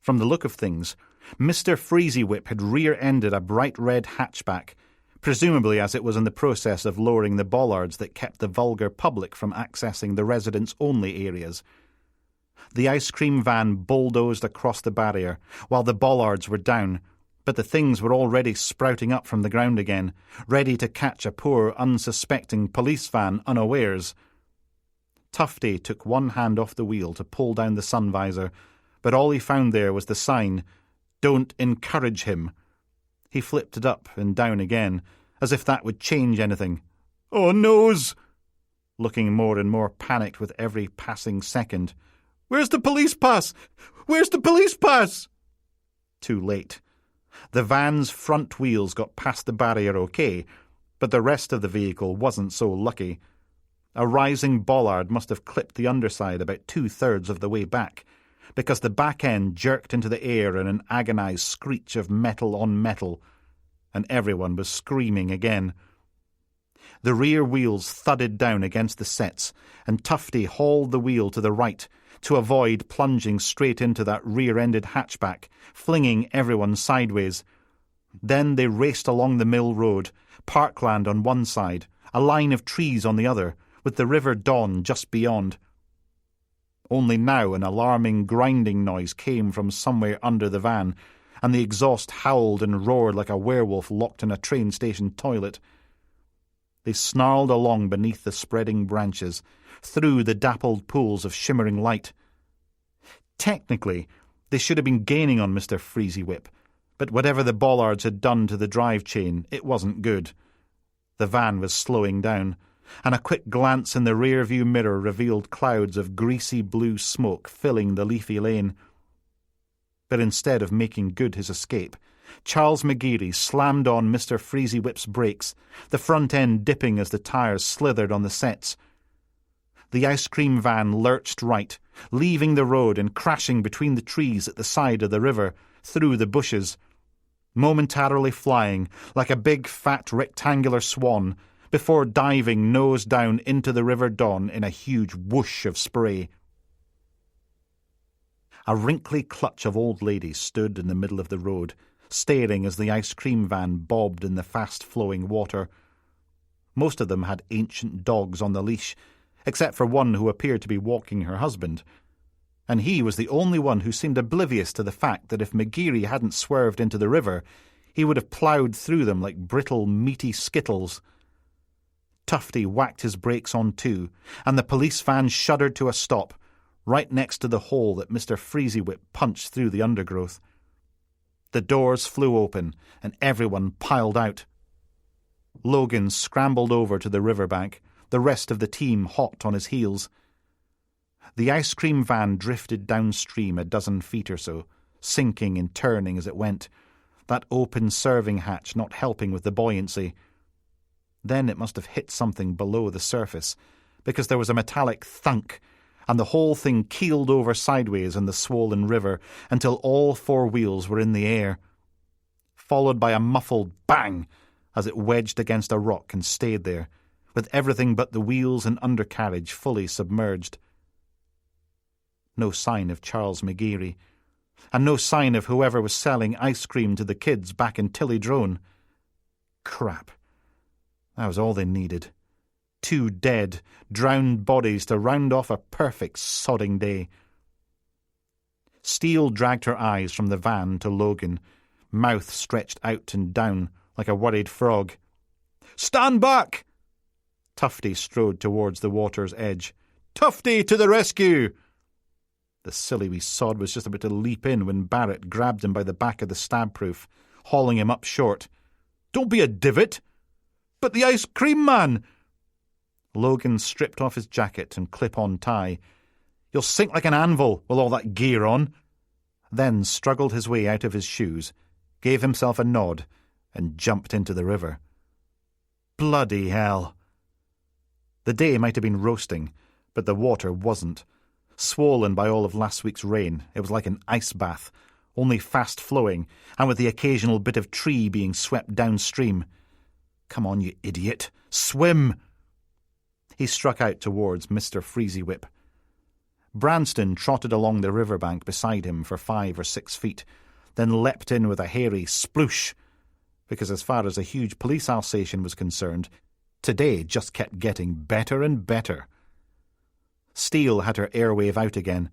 From the look of things, Mr. Freezywhip had rear-ended a bright red hatchback, presumably as it was in the process of lowering the bollards that kept the vulgar public from accessing the residents-only areas. The ice cream van bulldozed across the barrier, while the bollards were down, but the things were already sprouting up from the ground again, ready to catch a poor, unsuspecting police van unawares. Tufty took one hand off the wheel to pull down the sun visor, but all he found there was the sign, "Don't encourage him." He flipped it up and down again, as if that would change anything. "Oh, nose!" Looking more and more panicked with every passing second. "Where's the police pass? Where's the police pass?" Too late. The van's front wheels got past the barrier okay, But the rest of the vehicle wasn't so lucky. A rising bollard must have clipped the underside about 2/3 of the way back, because the back end jerked into the air in an agonized screech of metal on metal, and everyone was screaming again. The rear wheels thudded down against the setts, and Tufty hauled the wheel to the right to avoid plunging straight into that rear-ended hatchback, flinging everyone sideways. Then they raced along the mill road, parkland on one side, a line of trees on the other, with the River Don just beyond. Only now an alarming grinding noise came from somewhere under the van, and the exhaust howled and roared like a werewolf locked in a train station toilet. They snarled along beneath the spreading branches, through the dappled pools of shimmering light. Technically, they should have been gaining on Mr. Freezy Whip, but whatever the bollards had done to the drive chain, it wasn't good. The van was slowing down, and a quick glance in the rear-view mirror revealed clouds of greasy blue smoke filling the leafy lane. But instead of making good his escape, Charles McGeary slammed on Mr. Freezy Whip's brakes, the front end dipping as the tyres slithered on the setts. The ice cream van lurched right, leaving the road and crashing between the trees at the side of the river, through the bushes, momentarily flying like a big fat rectangular swan, before diving nose down into the River Don in a huge whoosh of spray. A wrinkly clutch of old ladies stood in the middle of the road, staring as the ice cream van bobbed in the fast-flowing water. Most of them had ancient dogs on the leash, except for one who appeared to be walking her husband, and he was the only one who seemed oblivious to the fact that if McGeary hadn't swerved into the river, he would have ploughed through them like brittle, meaty skittles. Tufty whacked his brakes on too, and the police van shuddered to a stop, right next to the hole that Mr. Freezy Whip punched through the undergrowth. The doors flew open, and everyone piled out. Logan scrambled over to the riverbank, the rest of the team hot on his heels. The ice cream van drifted downstream a dozen feet or so, sinking and turning as it went, that open serving hatch not helping with the buoyancy. Then it must have hit something below the surface, because there was a metallic thunk, and the whole thing keeled over sideways in the swollen river until all four wheels were in the air, followed by a muffled bang as it wedged against a rock and stayed there, with everything but the wheels and undercarriage fully submerged. No sign of Charles McGeary, and no sign of whoever was selling ice cream to the kids back in Tillydrone. Crap. That was all they needed. 2 dead, drowned bodies to round off a perfect sodding day. Steele dragged her eyes from the van to Logan, mouth stretched out and down like a worried frog. "Stand back!" Tufty strode towards the water's edge. "Tufty to the rescue!" The silly wee sod was just about to leap in when Barrett grabbed him by the back of the stab-proof, hauling him up short. "Don't be a divot!" "But the ice cream man!" Logan stripped off his jacket and clip-on tie. "You'll sink like an anvil with all that gear on." Then struggled his way out of his shoes, gave himself a nod, and jumped into the river. Bloody hell! The day might have been roasting, but the water wasn't. Swollen by all of last week's rain, it was like an ice bath, only fast-flowing, and with the occasional bit of tree being swept downstream. "Come on, you idiot! Swim!" He struck out towards Mr. Freezy Whip. Branston trotted along the riverbank beside him for 5 or 6 feet, then leapt in with a hairy sploosh, because as far as a huge police Alsatian was concerned, today just kept getting better and better. Steele had her airwave out again.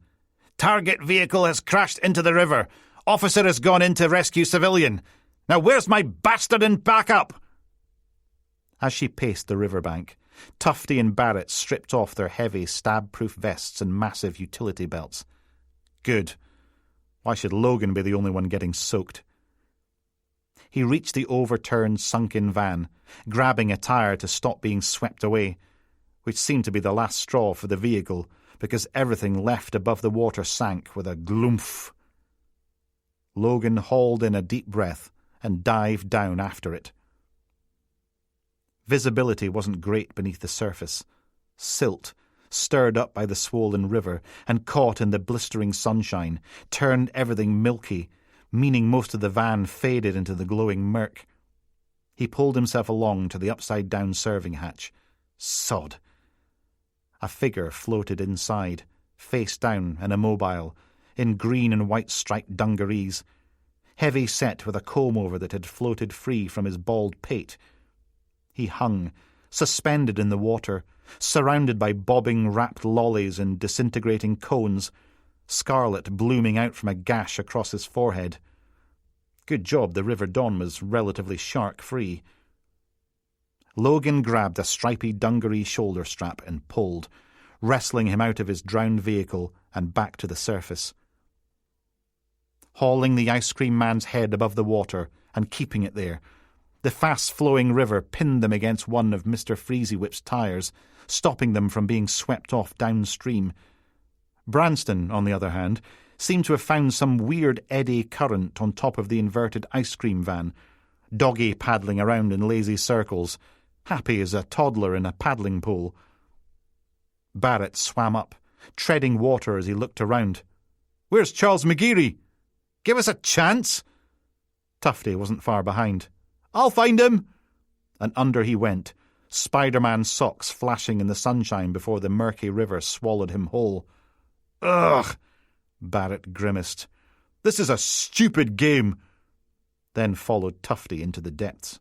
"Target vehicle has crashed into the river. Officer has gone in to rescue civilian. Now where's my bastard in backup?" As she paced the riverbank, Tufty and Barrett stripped off their heavy stab-proof vests and massive utility belts. Good. Why should Logan be the only one getting soaked? He reached the overturned, sunken van, grabbing a tire to stop being swept away, which seemed to be the last straw for the vehicle, because everything left above the water sank with a gloomph. Logan hauled in a deep breath and dived down after it. Visibility wasn't great beneath the surface. Silt, stirred up by the swollen river and caught in the blistering sunshine, turned everything milky, meaning most of the van faded into the glowing murk. He pulled himself along to the upside-down serving hatch. Sod. A figure floated inside, face down and immobile, in green and white striped dungarees, heavy set with a comb-over that had floated free from his bald pate. He hung, suspended in the water, surrounded by bobbing wrapped lollies and disintegrating cones, scarlet blooming out from a gash across his forehead. Good job the River Don was relatively shark-free. Logan grabbed a stripy dungaree shoulder strap and pulled, wrestling him out of his drowned vehicle and back to the surface. Hauling the ice cream man's head above the water and keeping it there, the fast-flowing river pinned them against one of Mr. Freezywhip's tires, stopping them from being swept off downstream. Branston, on the other hand, seemed to have found some weird eddy current on top of the inverted ice cream van, doggy paddling around in lazy circles, happy as a toddler in a paddling pool. Barrett swam up, treading water as he looked around. "Where's Charles McGeary? Give us a chance!" Tufty wasn't far behind. "I'll find him!" And under he went, Spider-Man socks flashing in the sunshine before the murky river swallowed him whole. "Ugh!" Barrett grimaced. "This is a stupid game!" Then followed Tufty into the depths.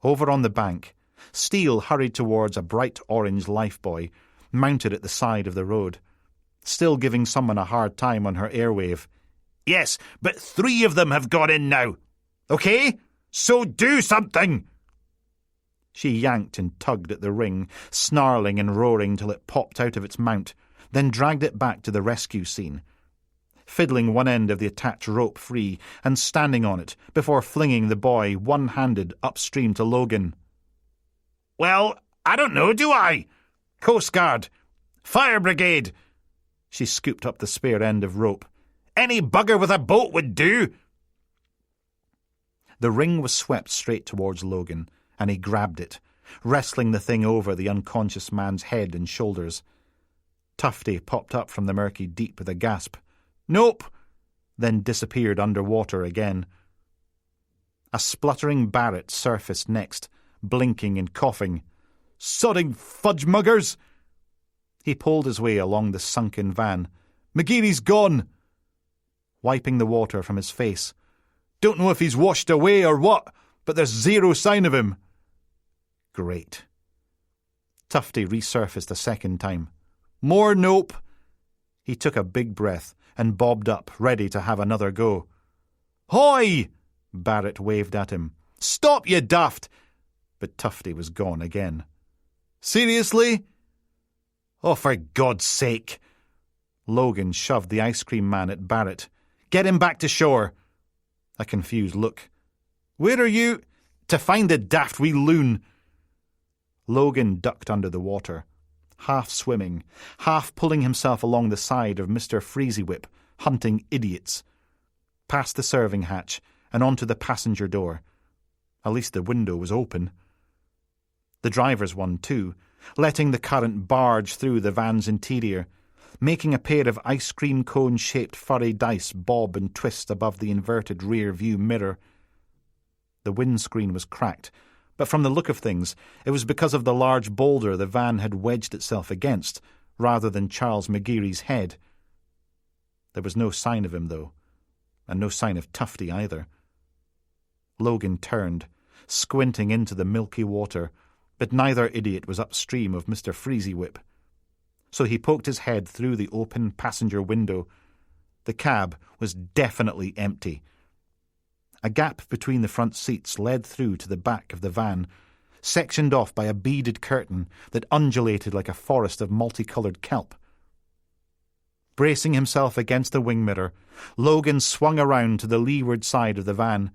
Over on the bank, Steele hurried towards a bright orange lifebuoy, mounted at the side of the road, still giving someone a hard time on her airwave. "Yes, but 3 of them have got in now. Okay? So do something!" She yanked and tugged at the ring, snarling and roaring till it popped out of its mount, then dragged it back to the rescue scene, fiddling one end of the attached rope free and standing on it before flinging the boy one-handed upstream to Logan. "Well, I don't know, do I? Coast Guard! Fire Brigade!" She scooped up the spare end of rope. "Any bugger with a boat would do!" The ring was swept straight towards Logan, and he grabbed it, wrestling the thing over the unconscious man's head and shoulders. Tufty popped up from the murky deep with a gasp. "Nope!" then disappeared underwater again. A spluttering Barrett surfaced next, blinking and coughing. "Sodding fudge muggers!" He pulled his way along the sunken van. "McGeary's gone!" Wiping the water from his face. "Don't know if he's washed away or what, but there's 0 sign of him." Great. Tufty resurfaced a second time. "More nope." He took a big breath and bobbed up, ready to have another go. "Hoy!" Barrett waved at him. "Stop, you daft!" But Tufty was gone again. "Seriously?" "Oh, for God's sake!" Logan shoved the ice cream man at Barrett. "Get him back to shore." A confused look. "Where are you?" "To find the daft wee loon." Logan ducked under the water, half swimming, half pulling himself along the side of Mr. Freezywhip, hunting idiots. Past the serving hatch and onto the passenger door. At least the window was open. The driver's one, too, letting the current barge through the van's interior, making a pair of ice cream cone-shaped furry dice bob and twist above the inverted rear-view mirror. The windscreen was cracked, but from the look of things, it was because of the large boulder the van had wedged itself against, rather than Charles McGeary's head. There was no sign of him, though, and no sign of Tufty either. Logan turned, squinting into the milky water, but neither idiot was upstream of Mr. Freezywhip. So he poked his head through the open passenger window. The cab was definitely empty. A gap between the front seats led through to the back of the van, sectioned off by a beaded curtain that undulated like a forest of multicoloured kelp. Bracing himself against the wing mirror, Logan swung around to the leeward side of the van.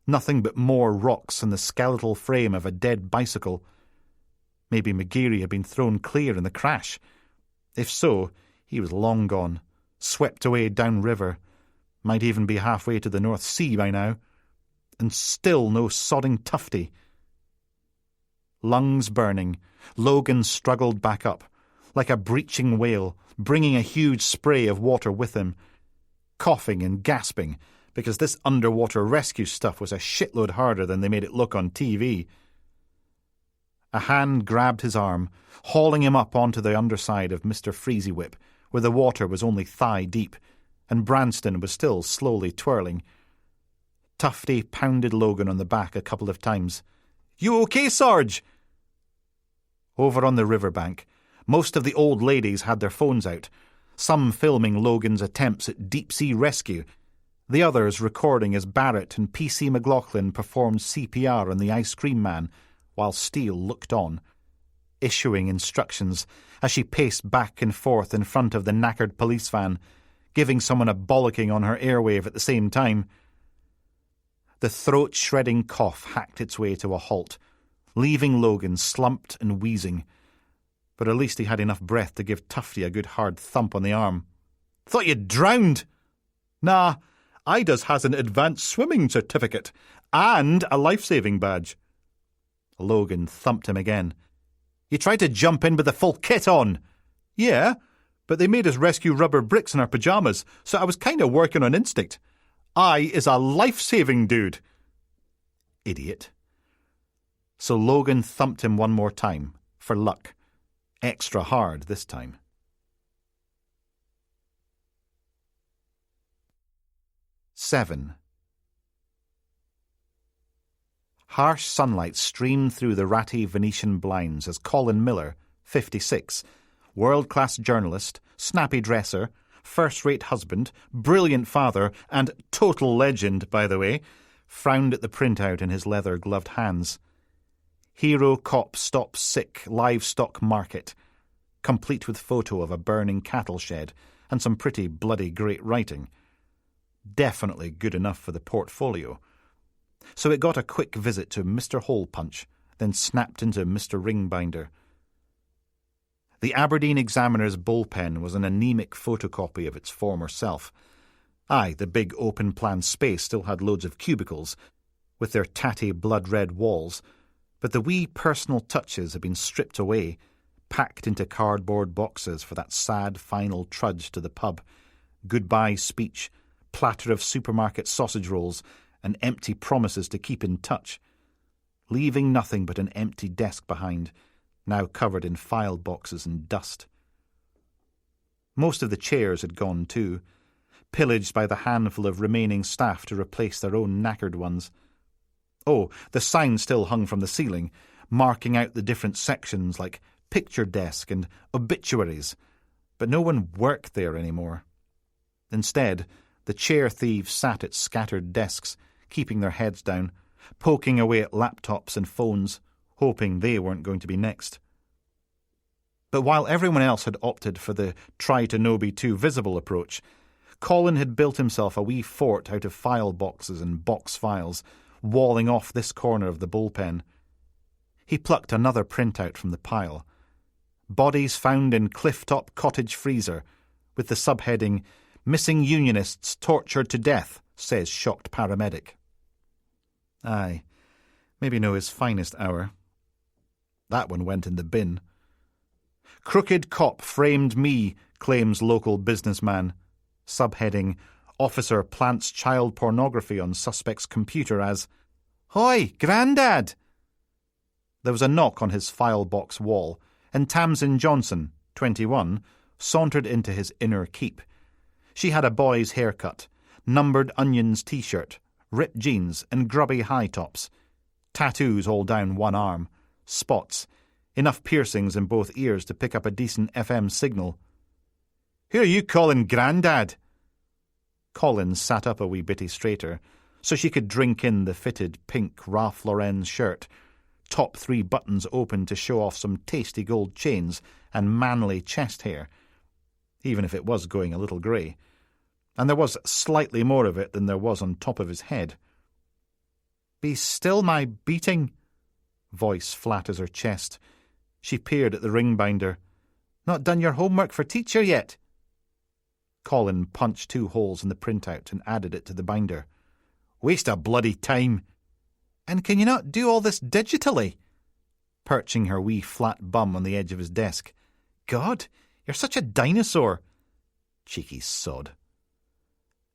Nothing but more rocks and the skeletal frame of a dead bicycle. Maybe McGeary had been thrown clear in the crash. If so, he was long gone, swept away downriver. Might even be halfway to the North Sea by now. And still no sodding Tufty. Lungs burning, Logan struggled back up, like a breaching whale, bringing a huge spray of water with him, coughing and gasping, because this underwater rescue stuff was a shitload harder than they made it look on TV. A hand grabbed his arm, hauling him up onto the underside of Mr. Freezy Whip, where the water was only thigh deep, and Branston was still slowly twirling. Tufty pounded Logan on the back a couple of times. "You okay, Sarge?" Over on the riverbank, most of the old ladies had their phones out, some filming Logan's attempts at deep-sea rescue, the others recording as Barrett and P.C. McLaughlin performed CPR on the ice cream man, while Steele looked on, issuing instructions as she paced back and forth in front of the knackered police van, giving someone a bollocking on her airwave at the same time. The throat-shredding cough hacked its way to a halt, leaving Logan slumped and wheezing, but at least he had enough breath to give Tufty a good hard thump on the arm. "Thought you'd drowned." "Nah, Ida's has an advanced swimming certificate and a life-saving badge." Logan thumped him again. "You tried to jump in with the full kit on." "Yeah, but they made us rescue rubber bricks in our pyjamas, so I was kind of working on instinct. I is a life-saving dude." Idiot. So Logan thumped him one more time, for luck. Extra hard this time. Seven. Harsh sunlight streamed through the ratty Venetian blinds as Colin Miller, 56, world-class journalist, snappy dresser, first-rate husband, brilliant father, and total legend, by the way, frowned at the printout in his leather-gloved hands. Hero cop stops sick livestock market, complete with photo of a burning cattle shed and some pretty bloody great writing. Definitely good enough for the portfolio. So it got a quick visit to Mr. Holepunch, then snapped into Mr. Ringbinder. The Aberdeen Examiner's bullpen was an anemic photocopy of its former self. Aye, the big open-plan space still had loads of cubicles, with their tatty blood-red walls, but the wee personal touches had been stripped away, packed into cardboard boxes for that sad final trudge to the pub, goodbye speech, platter of supermarket sausage rolls, and empty promises to keep in touch, leaving nothing but an empty desk behind, now covered in file boxes and dust. Most of the chairs had gone too, pillaged by the handful of remaining staff to replace their own knackered ones. Oh, the sign still hung from the ceiling, marking out the different sections like picture desk and obituaries, but no one worked there anymore. Instead, the chair thieves sat at scattered desks, keeping their heads down, poking away at laptops and phones, hoping they weren't going to be next. But while everyone else had opted for the try-to-no-be-too-visible approach, Colin had built himself a wee fort out of file boxes and box files, walling off this corner of the bullpen. He plucked another printout from the pile. Bodies found in Clifftop Cottage freezer, with the subheading, "Missing Unionists tortured to death," says shocked paramedic. Aye, maybe no his finest hour. That one went in the bin. Crooked cop framed me, claims local businessman. Subheading, Officer plants child pornography on suspect's computer as, "Hoi, Grandad!" There was a knock on his file box wall, and Tamsin Johnson, 21, sauntered into his inner keep. She had a boy's haircut, numbered onions t-shirt, ripped jeans and grubby high tops, tattoos all down one arm, spots, enough piercings in both ears to pick up a decent FM signal. "Who are you calling Grandad?" Colin sat up a wee bitty straighter, so she could drink in the fitted pink Ralph Lauren shirt, top 3 buttons open to show off some tasty gold chains and manly chest hair, even if it was going a little grey, and there was slightly more of it than there was on top of his head. "Be still, my beating," voice flat as her chest. She peered at the ringbinder. "Not done your homework for teacher yet?" Colin punched 2 holes in the printout and added it to the binder. "Waste of bloody time." "And can you not do all this digitally?" perching her wee flat bum on the edge of his desk. God, you're such a dinosaur. Cheeky sod.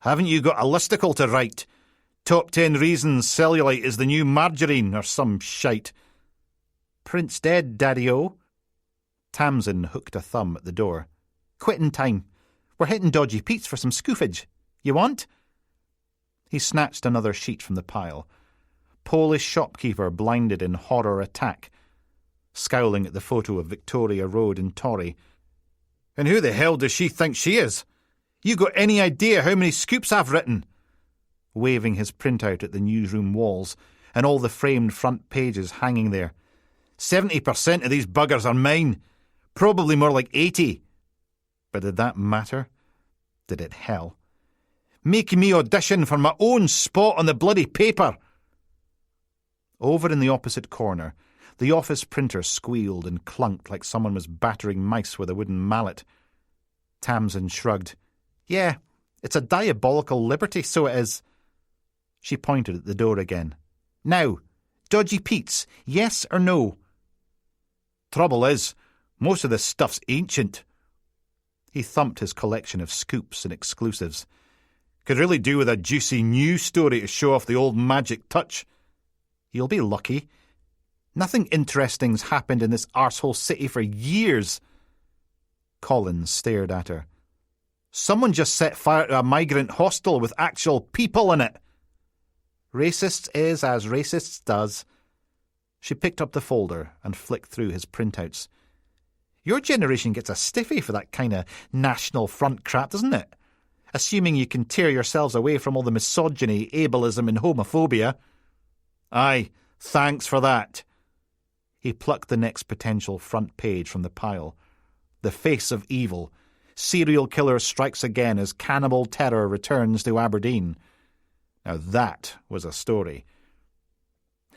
Haven't you got a listicle to write? Top 10 reasons cellulite is the new margarine or some shite. Print's dead, Daddy-o. Tamsin hooked a thumb at the door. Quitting time. We're hitting Dodgy Pete's for some scoofage. You want? He snatched another sheet from the pile. Polish shopkeeper blinded in horror attack, scowling at the photo of Victoria Road in Torry. And who the hell does she think she is? You got any idea how many scoops I've written? Waving his printout at the newsroom walls and all the framed front pages hanging there. 70% of these buggers are mine. Probably more like 80. But did that matter? Did it hell? Making me audition for my own spot on the bloody paper. Over in the opposite corner, the office printer squealed and clunked like someone was battering mice with a wooden mallet. Tamsin shrugged. Yeah, it's a diabolical liberty, so it is. She pointed at the door again. Now, Dodgy Pete's, yes or no? Trouble is, most of this stuff's ancient. He thumped his collection of scoops and exclusives. Could really do with a juicy new story to show off the old magic touch. You'll be lucky. Nothing interesting's happened in this arsehole city for years. Collins stared at her. Someone just set fire to a migrant hostel with actual people in it. Racists is as racists does. She picked up the folder and flicked through his printouts. Your generation gets a stiffy for that kind of National Front crap, doesn't it? Assuming you can tear yourselves away from all the misogyny, ableism and homophobia. Aye, thanks for that. He plucked the next potential front page from the pile. The face of evil. Serial killer strikes again as cannibal terror returns to Aberdeen. Now that was a story.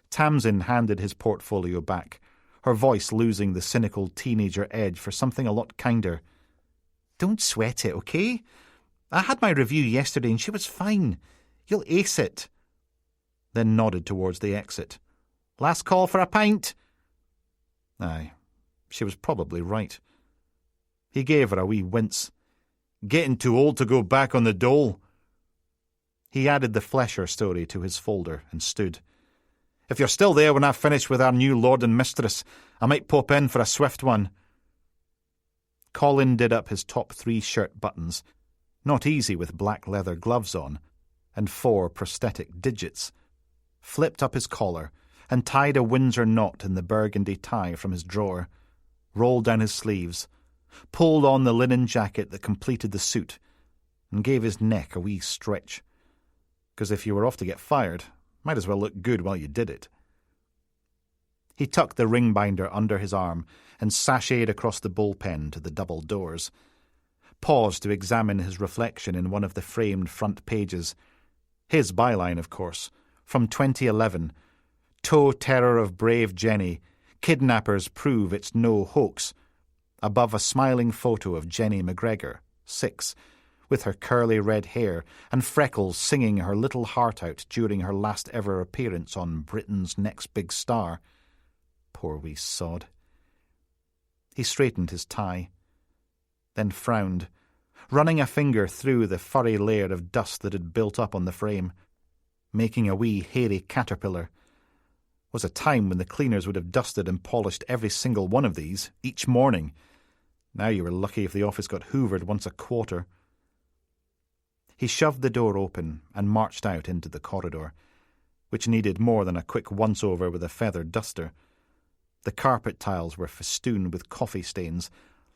Tamsin handed his portfolio back, her voice losing the cynical teenager edge for something a lot kinder. Don't sweat it, okay? I had my review yesterday and she was fine. You'll ace it. Then nodded towards the exit. Last call for a pint? Aye, she was probably right. He gave her a wee wince. Getting too old to go back on the dole. He added the Flesher story to his folder and stood. If you're still there when I've finished with our new lord and mistress, I might pop in for a swift one. Colin did up his top 3 shirt buttons, not easy with black leather gloves on, and 4 prosthetic digits, flipped up his collar, and tied a Windsor knot in the burgundy tie from his drawer, rolled down his sleeves, pulled on the linen jacket that completed the suit, and gave his neck a wee stretch. 'Cause if you were off to get fired, might as well look good while you did it. He tucked the ring binder under his arm and sashayed across the bullpen to the double doors. Paused to examine his reflection in one of the framed front pages. His byline, of course, from 2011. Toe terror of brave Jenny. Kidnappers prove it's no hoax. Above a smiling photo of Jenny McGregor, 6, with her curly red hair and freckles singing her little heart out during her last ever appearance on Britain's Next Big Star. Poor wee sod. He straightened his tie, then frowned, running a finger through the furry layer of dust that had built up on the frame, making a wee hairy caterpillar. Was a time when the cleaners would have dusted and polished every single one of these, each morning. Now you were lucky if the office got hoovered once a quarter. He shoved the door open and marched out into the corridor, which needed more than a quick once-over with a feather duster. The carpet tiles were festooned with coffee stains,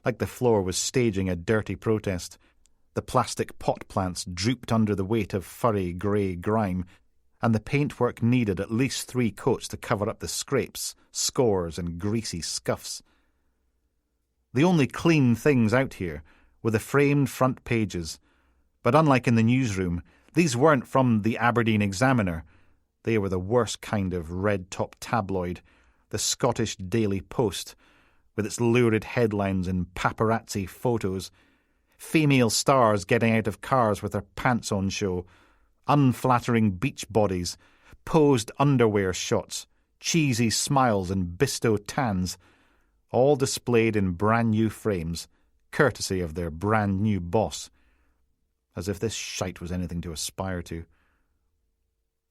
like the floor was staging a dirty protest. The plastic pot plants drooped under the weight of furry grey grime, and the paintwork needed at least 3 coats to cover up the scrapes, scores, and greasy scuffs. The only clean things out here were the framed front pages, but unlike in the newsroom, these weren't from the Aberdeen Examiner. They were the worst kind of red-top tabloid, the Scottish Daily Post, with its lurid headlines and paparazzi photos, female stars getting out of cars with their pants on show, unflattering beach bodies, posed underwear shots, cheesy smiles and Bisto tans, all displayed in brand-new frames, courtesy of their brand-new boss. As if this shite was anything to aspire to.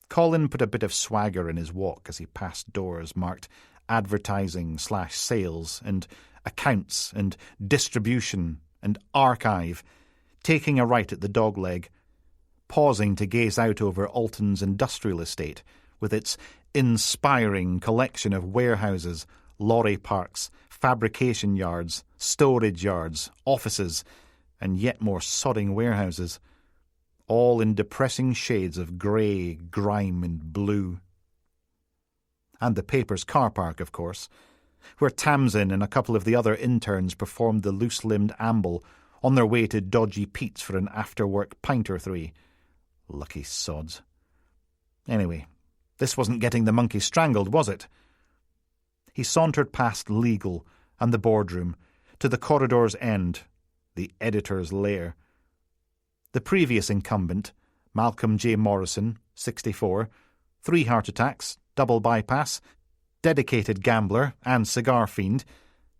Colin put a bit of swagger in his walk as he passed doors marked advertising/sales and accounts and distribution and archive, taking a right at the dogleg, pausing to gaze out over Alton's industrial estate with its inspiring collection of warehouses, lorry parks, fabrication yards, storage yards, offices, and yet more sodding warehouses, all in depressing shades of grey, grime, and blue. And the paper's car park, of course, where Tamsin and a couple of the other interns performed the loose-limbed amble on their way to Dodgy Pete's for an after-work pint or three. Lucky sods. Anyway, this wasn't getting the monkey strangled, was it? He sauntered past legal and the boardroom to the corridor's end, the editor's lair. The previous incumbent, Malcolm J. Morrison, 64, 3 heart attacks, double bypass, dedicated gambler and cigar fiend,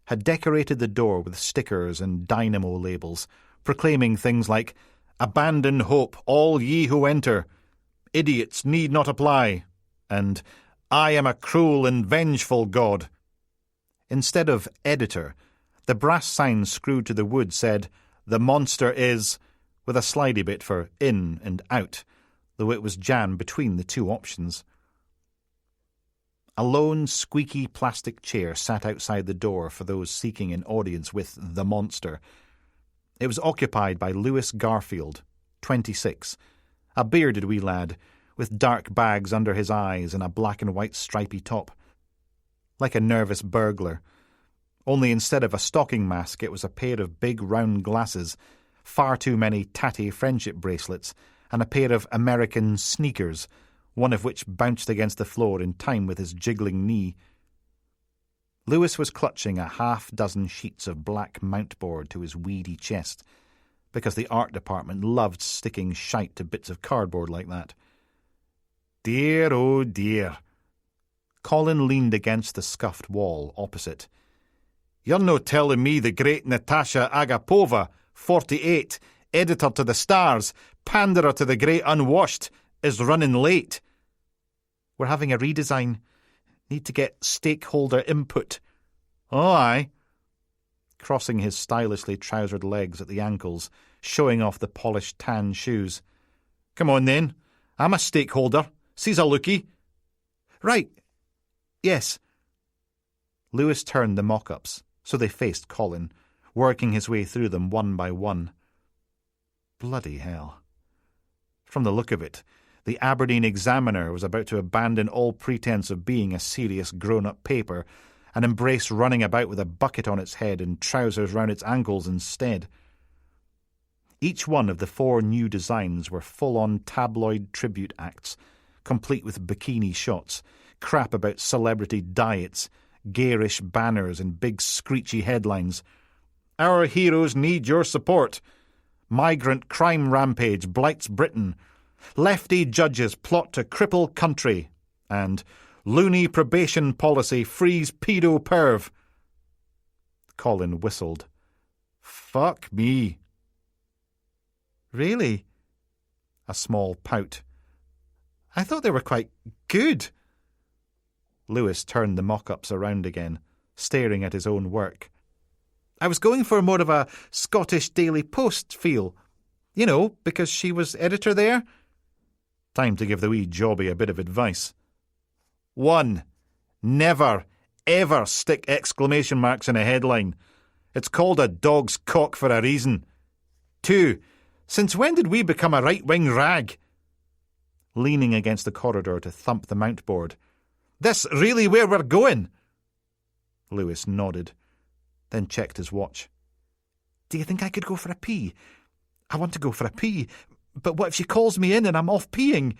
had decorated the door with stickers and dynamo labels, proclaiming things like, "Abandon hope, all ye who enter. Idiots need not apply," and "I am a cruel and vengeful God." Instead of editor, the brass sign screwed to the wood said, "The monster is," with a slidey bit for in and out, though it was jammed between the two options. A lone, squeaky plastic chair sat outside the door for those seeking an audience with the monster. It was occupied by Lewis Garfield, 26, a bearded wee lad, with dark bags under his eyes and a black and white stripy top. Like a nervous burglar. Only instead of a stocking mask, it was a pair of big round glasses, far too many tatty friendship bracelets, and a pair of American sneakers, one of which bounced against the floor in time with his jiggling knee. Lewis was clutching a half-dozen sheets of black mountboard to his weedy chest, because the art department loved sticking shite to bits of cardboard like that. Dear, oh dear. Colin leaned against the scuffed wall opposite. "You're no telling me the great Natasha Agapova, 48, editor to the Stars, panderer to the great unwashed, is running late?" "We're having a redesign. Need to get stakeholder input." "Oh, aye." Crossing his stylishly trousered legs at the ankles, showing off the polished tan shoes. "Come on then. I'm a stakeholder. See's a lookie." "Right. Yes." Lewis turned the mock-ups, so they faced Colin, working his way through them one by one. Bloody hell. From the look of it, the Aberdeen Examiner was about to abandon all pretense of being a serious grown-up paper and embrace running about with a bucket on its head and trousers round its ankles instead. Each one of the 4 new designs were full-on tabloid tribute acts, complete with bikini shots, crap about celebrity diets, garish banners and big screechy headlines. "Our heroes need your support." "Migrant crime rampage blights Britain." "Lefty judges plot to cripple country." And "Loony probation policy frees pedo perv." Colin whistled. "Fuck me." "Really?" A small pout. "I thought they were quite good." Lewis turned the mock-ups around again, staring at his own work. "I was going for more of a Scottish Daily Post feel. You know, because she was editor there." Time to give the wee jobby a bit of advice. 1. Never, ever stick exclamation marks in a headline. It's called a dog's cock for a reason. 2. Since when did we become a right-wing rag? Leaning against the corridor to thump the mountboard. "This really where we're going?" Lewis nodded, then checked his watch. "Do you think I could go for a pee? I want to go for a pee, but what if she calls me in and I'm off peeing?"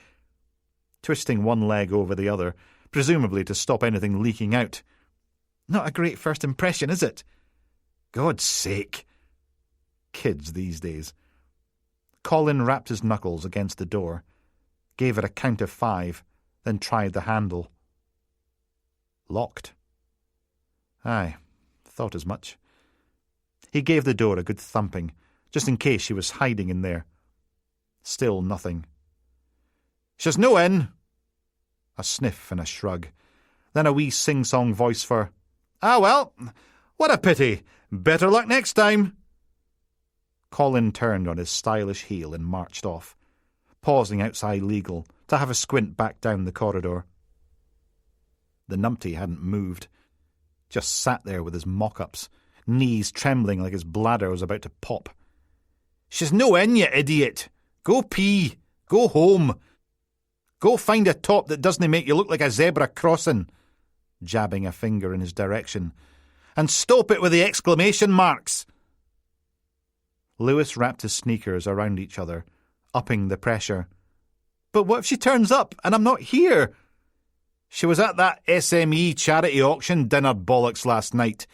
Twisting one leg over the other, presumably to stop anything leaking out. "Not a great first impression, is it?" "God's sake." Kids these days. Colin rapped his knuckles against the door, gave it a count of 5, then tried the handle. Locked. Aye, thought as much. He gave the door a good thumping, just in case she was hiding in there. Still nothing. She's no in. A sniff and a shrug. Then a wee sing-song voice for, "Ah, well, what a pity. Better luck next time." Colin turned on his stylish heel and marched off, pausing outside legal to have a squint back down the corridor. The numpty hadn't moved, just sat there with his mock-ups, knees trembling like his bladder was about to pop. "She's no in, you idiot. Go pee. Go home. Go find a top that doesn't make you look like a zebra crossing," jabbing a finger in his direction. "And stop it with the exclamation marks." Lewis wrapped his sneakers around each other, upping the pressure. "But what if she turns up and I'm not here?" "She was at that SME charity auction dinner bollocks last night.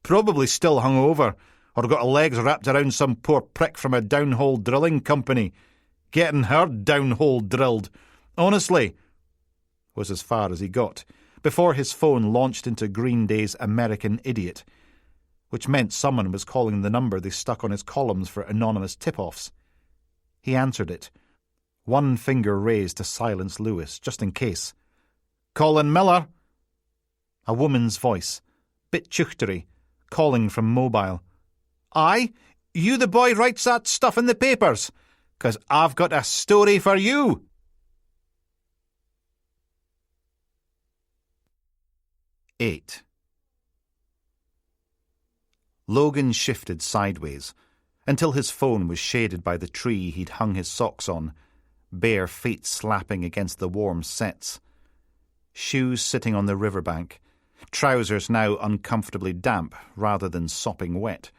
Probably still hungover, or got her legs wrapped around some poor prick from a downhole drilling company. Getting her downhole drilled. Honestly," was as far as he got, before his phone launched into Green Day's American Idiot, which meant someone was calling the number they stuck on his columns for anonymous tip-offs. He answered it, one finger raised to silence Lewis, just in case. "Colin Miller." A woman's voice, bit chuchtery, calling from mobile. "Aye, you the boy writes that stuff in the papers? 'Cause I've got a story for you." Eight. Logan shifted sideways until his phone was shaded by the tree he'd hung his socks on, bare feet slapping against the warm setts. Shoes sitting on the riverbank, trousers now uncomfortably damp rather than sopping wet.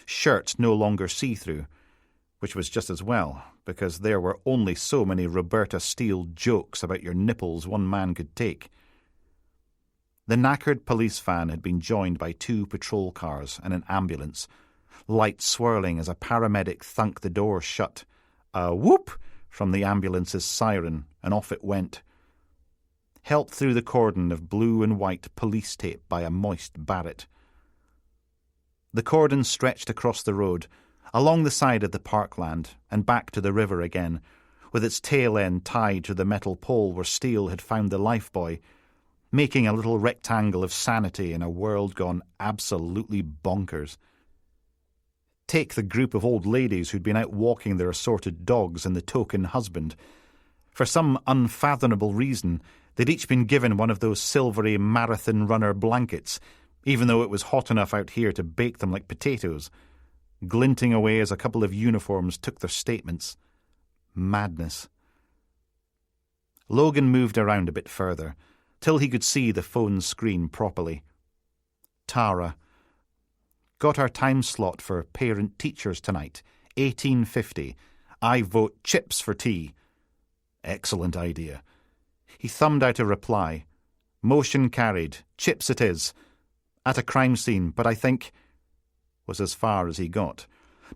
Shirt no longer see-through, which was just as well, because there were only so many Roberta Steele jokes about your nipples one man could take. The knackered police van had been joined by 2 patrol cars and an ambulance, lights swirling as a paramedic thunked the door shut. A whoop from the ambulance's siren, and off it went. Helped through the cordon of blue and white police tape by a moist Barrett. The cordon stretched across the road, along the side of the parkland, and back to the river again, with its tail end tied to the metal pole where Steele had found the lifebuoy, making a little rectangle of sanity in a world gone absolutely bonkers. Take the group of old ladies who'd been out walking their assorted dogs and the token husband. For some unfathomable reason, they'd each been given one of those silvery marathon runner blankets, even though it was hot enough out here to bake them like potatoes, glinting away as a couple of uniforms took their statements. Madness. Logan moved around a bit further, till he could see the phone screen properly. Tara. Got our time slot for parent-teachers tonight, 1850. I vote chips for tea. Excellent idea. He thumbed out a reply. Motion carried. Chips it is. At a crime scene, but I think... was as far as he got,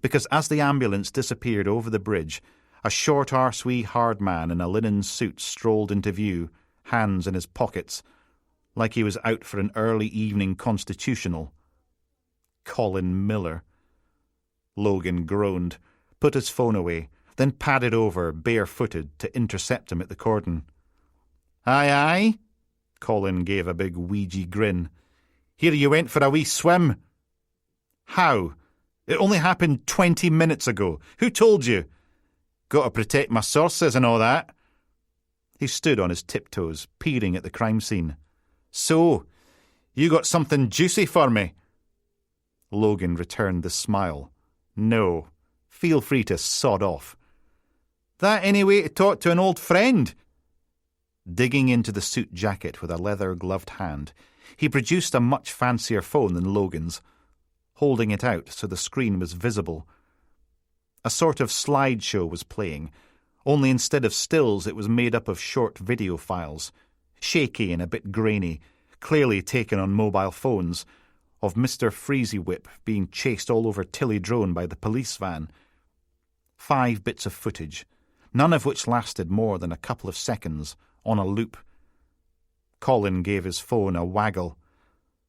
because as the ambulance disappeared over the bridge, a short arsewee hard man in a linen suit strolled into view, hands in his pockets, like he was out for an early evening constitutional. Colin Miller. Logan groaned, put his phone away, then padded over, barefooted, to intercept him at the cordon. "Aye, aye?" Colin gave a big Ouija grin. "Here you went for a wee swim." "How? It only happened 20 minutes ago. Who told you?" "Got to protect my sources and all that." He stood on his tiptoes, peering at the crime scene. "So, you got something juicy for me?" Logan returned the smile. "No. Feel free to sod off." "That any way to talk to an old friend?" Digging into the suit jacket with a leather-gloved hand, he produced a much fancier phone than Logan's, holding it out so the screen was visible. A sort of slideshow was playing, only instead of stills it was made up of short video files, shaky and a bit grainy, clearly taken on mobile phones, of Mr. Freezy Whip being chased all over Tillydrone by the police van. 5 bits of footage, none of which lasted more than a couple of seconds, on a loop. Colin gave his phone a waggle.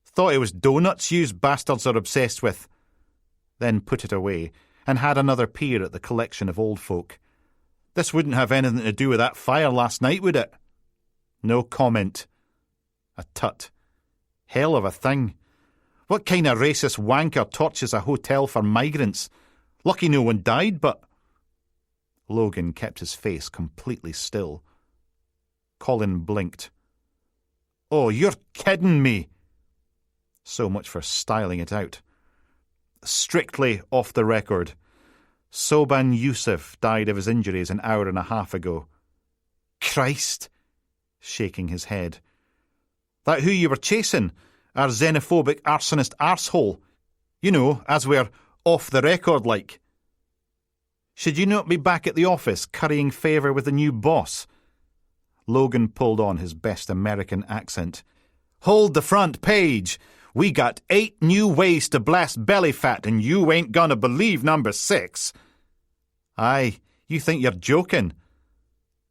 Thought it was donuts you bastards are obsessed with. Then put it away and had another peer at the collection of old folk. This wouldn't have anything to do with that fire last night, would it? No comment. A tut. Hell of a thing. What kind of racist wanker torches a hotel for migrants? Lucky no one died, but... Logan kept his face completely still. Colin blinked. Oh, you're kidding me. So much for styling it out. Strictly off the record. Soban Yusuf died of his injuries an hour and a half ago. Christ! Shaking his head. That who you were chasing? Our xenophobic arsonist arsehole? You know, as we're off the record like. Should you not be back at the office currying favour with the new boss? Logan pulled on his best American accent. Hold the front page. We got 8 new ways to blast belly fat and you ain't gonna believe number 6. Aye, you think you're joking?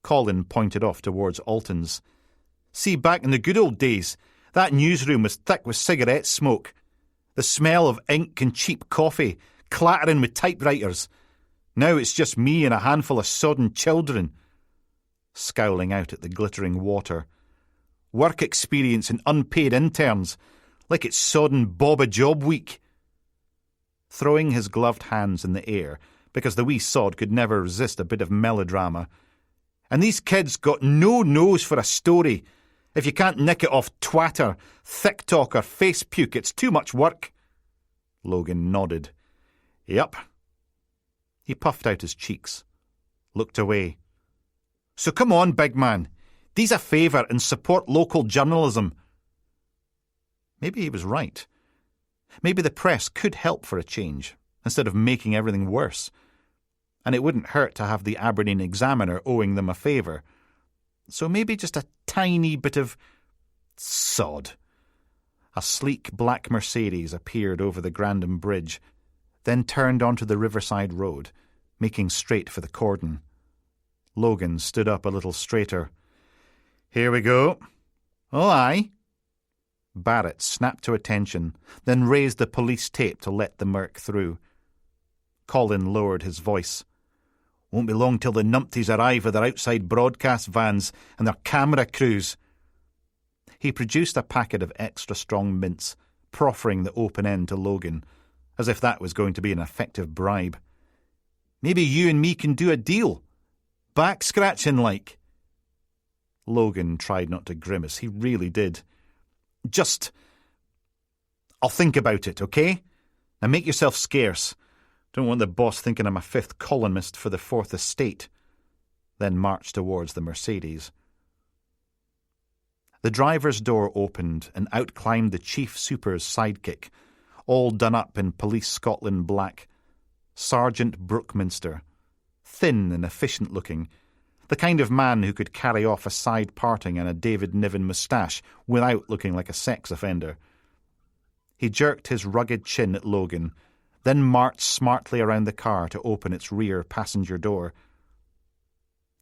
Colin pointed off towards Alton's. See, back in the good old days, that newsroom was thick with cigarette smoke. The smell of ink and cheap coffee, clattering with typewriters. Now it's just me and a handful of sodden children. Scowling out at the glittering water. Work experience and unpaid interns, like it's sodden Bob-a-Job week. Throwing his gloved hands in the air, because the wee sod could never resist a bit of melodrama. And these kids got no nose for a story. If you can't nick it off twatter, thick talk or face puke, it's too much work. Logan nodded. Yup. He puffed out his cheeks, looked away. So come on, big man. Do's a favour and support local journalism. Maybe he was right. Maybe the press could help for a change, instead of making everything worse. And it wouldn't hurt to have the Aberdeen Examiner owing them a favour. So maybe just a tiny bit of sod. A sleek black Mercedes appeared over the Grandin Bridge, then turned onto the Riverside Road, making straight for the cordon. Logan stood up a little straighter. Here we go. Oh, aye. Barrett snapped to attention, then raised the police tape to let the murk through. Colin lowered his voice. Won't be long till the numpties arrive with their outside broadcast vans and their camera crews. He produced a packet of extra strong mints, proffering the open end to Logan, as if that was going to be an effective bribe. Maybe you and me can do a deal. Back-scratching like. Logan tried not to grimace. He really did. I'll think about it, okay? Now make yourself scarce. Don't want the boss thinking I'm a 5th columnist for the 4th Estate. Then marched towards the Mercedes. The driver's door opened and out climbed the Chief Super's sidekick, all done up in Police Scotland black. Sergeant Brookminster. Thin and efficient-looking. The kind of man who could carry off a side parting and a David Niven moustache without looking like a sex offender. He jerked his rugged chin at Logan, then marched smartly around the car to open its rear passenger door.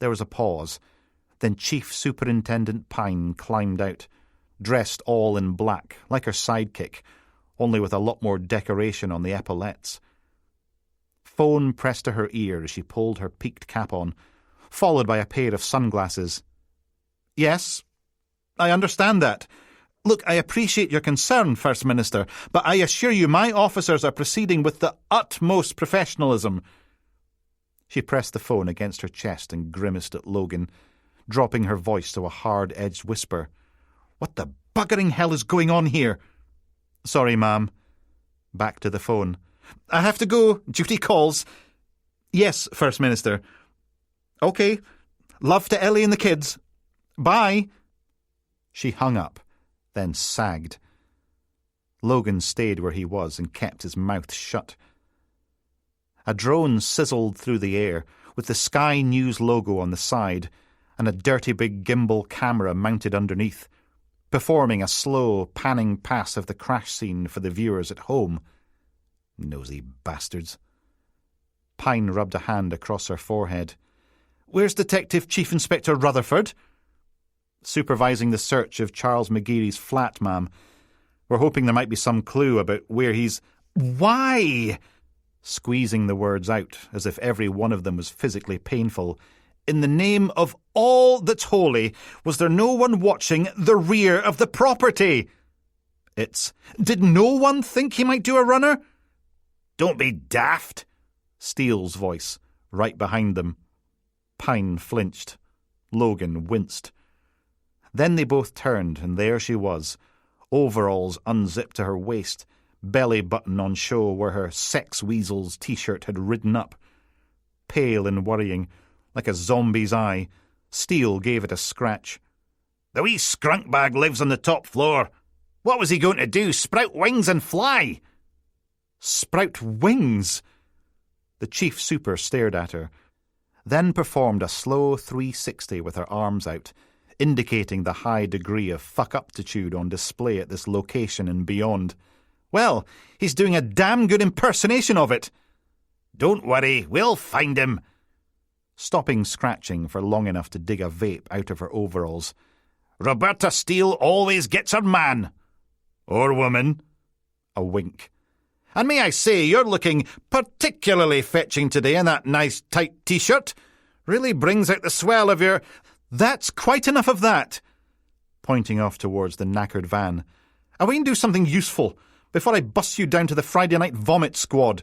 There was a pause. Then Chief Superintendent Pine climbed out, dressed all in black, like her sidekick, only with a lot more decoration on the epaulettes. Phone pressed to her ear as she pulled her peaked cap on, followed by a pair of sunglasses. Yes, I understand that. Look, I appreciate your concern, First Minister, but I assure you my officers are proceeding with the utmost professionalism. She pressed the phone against her chest and grimaced at Logan, dropping her voice to a hard-edged whisper. What the buggering hell is going on here? Sorry, ma'am. Back to the phone. I have to go. Duty calls. Yes, First Minister. OK. Love to Ellie and the kids. Bye. She hung up, then sagged. Logan stayed where he was and kept his mouth shut. A drone sizzled through the air, with the Sky News logo on the side and a dirty big gimbal camera mounted underneath, performing a slow, panning pass of the crash scene for the viewers at home. Nosy bastards. Pine rubbed a hand across her forehead. Where's Detective Chief Inspector Rutherford? supervising the search of Charles McGeary's flat, ma'am. We're hoping there might be some clue about where he's... Why? Squeezing the words out, as if every one of them was physically painful. In the name of all that's holy, was there no one watching the rear of the property? It's... Did no one think he might do a runner? Don't be daft, Steele's voice, right behind them. Pine flinched. Logan winced. Then they both turned, and there she was, overalls unzipped to her waist, belly button on show where her Sex Weasels t-shirt had ridden up. Pale and worrying, like a zombie's eye, Steele gave it a scratch. The wee skunk bag lives on the top floor. What was he going to do, sprout wings and fly? Sprout wings? The chief super stared at her, then performed a slow 360 with her arms out, indicating the high degree of fuck-uptitude on display at this location and beyond. Well, he's doing a damn good impersonation of it. Don't worry, we'll find him. Stopping scratching for long enough to dig a vape out of her overalls. Roberta Steele always gets her man. Or woman. A wink. And may I say, you're looking particularly fetching today in that nice tight t-shirt. Really brings out the swell of your... That's quite enough of that. Pointing off towards the knackered van. And we can do something useful before I bust you down to the Friday night vomit squad.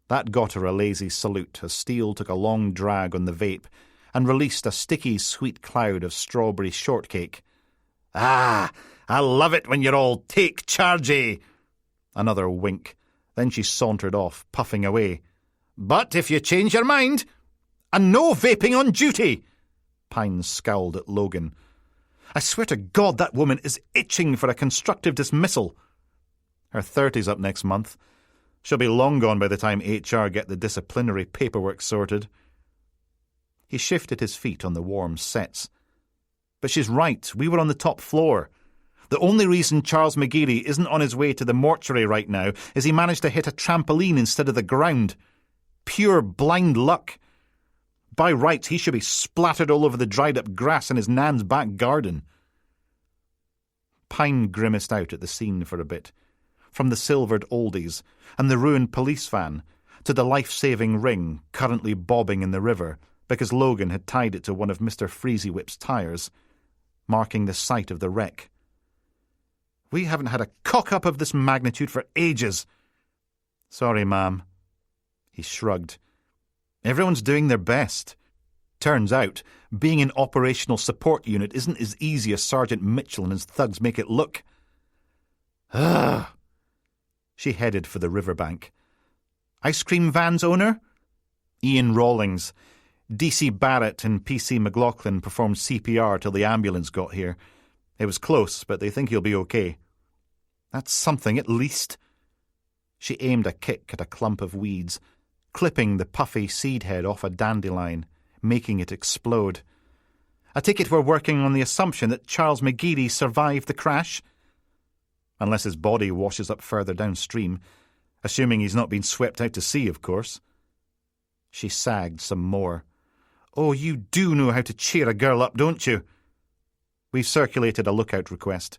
That got her a lazy salute as Steele took a long drag on the vape and released a sticky sweet cloud of strawberry shortcake. Ah, I love it when you're all take chargey. Another wink. Then she sauntered off, puffing away. But if you change your mind... And no vaping on duty! Pine scowled at Logan. I swear to God that woman is itching for a constructive dismissal. Her 30's up next month. She'll be long gone by the time HR get the disciplinary paperwork sorted. He shifted his feet on the warm setts. But she's right, we were on the top floor. The only reason Charles McGeary isn't on his way to the mortuary right now is he managed to hit a trampoline instead of the ground. Pure blind luck. By rights, he should be splattered all over the dried-up grass in his nan's back garden. Pine grimaced out at the scene for a bit. From the silvered oldies and the ruined police van to the life-saving ring currently bobbing in the river because Logan had tied it to one of Mr. Freezy Whip's tyres, marking the site of the wreck. We haven't had a cock-up of this magnitude for ages. Sorry, ma'am. He shrugged. Everyone's doing their best. Turns out, being an operational support unit isn't as easy as Sergeant Mitchell and his thugs make it look. Ah. She headed for the riverbank. Ice cream van's owner? Ian Rawlings. DC Barrett and PC McLaughlin performed CPR till the ambulance got here. It was close, but they think he'll be okay. That's something, at least. She aimed a kick at a clump of weeds, clipping the puffy seed head off a dandelion, making it explode. I take it we're working on the assumption that Charles McGeary survived the crash? Unless his body washes up further downstream, assuming he's not been swept out to sea, of course. She sagged some more. Oh, you do know how to cheer a girl up, don't you? We've circulated a lookout request.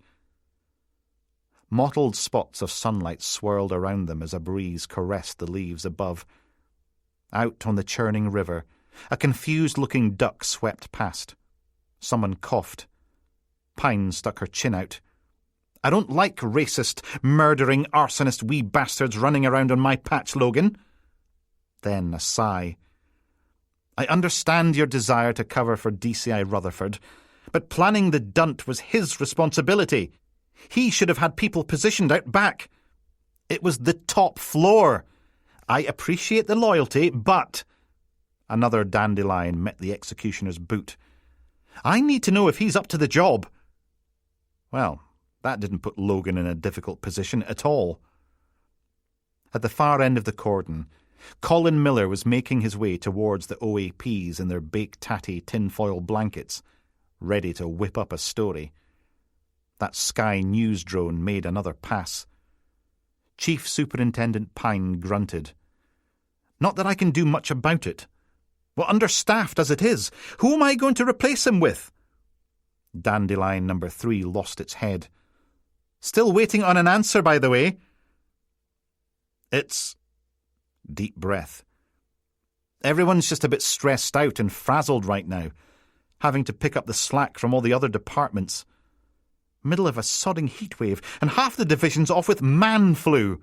Mottled spots of sunlight swirled around them as a breeze caressed the leaves above. Out on the churning river, a confused-looking duck swept past. Someone coughed. Pine stuck her chin out. I don't like racist, murdering, arsonist wee bastards running around on my patch, Logan. Then a sigh. I understand your desire to cover for DCI Rutherford, but planning the dunt was his responsibility. He should have had people positioned out back. It was the top floor. I appreciate the loyalty, but... Another dandelion met the executioner's boot. I need to know if he's up to the job. Well, that didn't put Logan in a difficult position at all. At the far end of the cordon, Colin Miller was making his way towards the OAPs in their baked-tatty tinfoil blankets, ready to whip up a story. That Sky News drone made another pass. Chief Superintendent Pine grunted. Not that I can do much about it. We're understaffed as it is. Who am I going to replace him with? Dandelion number 3 lost its head. Still waiting on an answer, by the way. It's... Deep breath. Everyone's just a bit stressed out and frazzled right now, having to pick up the slack from all the other departments. Middle of a sodding heatwave, and half the division's off with man flu.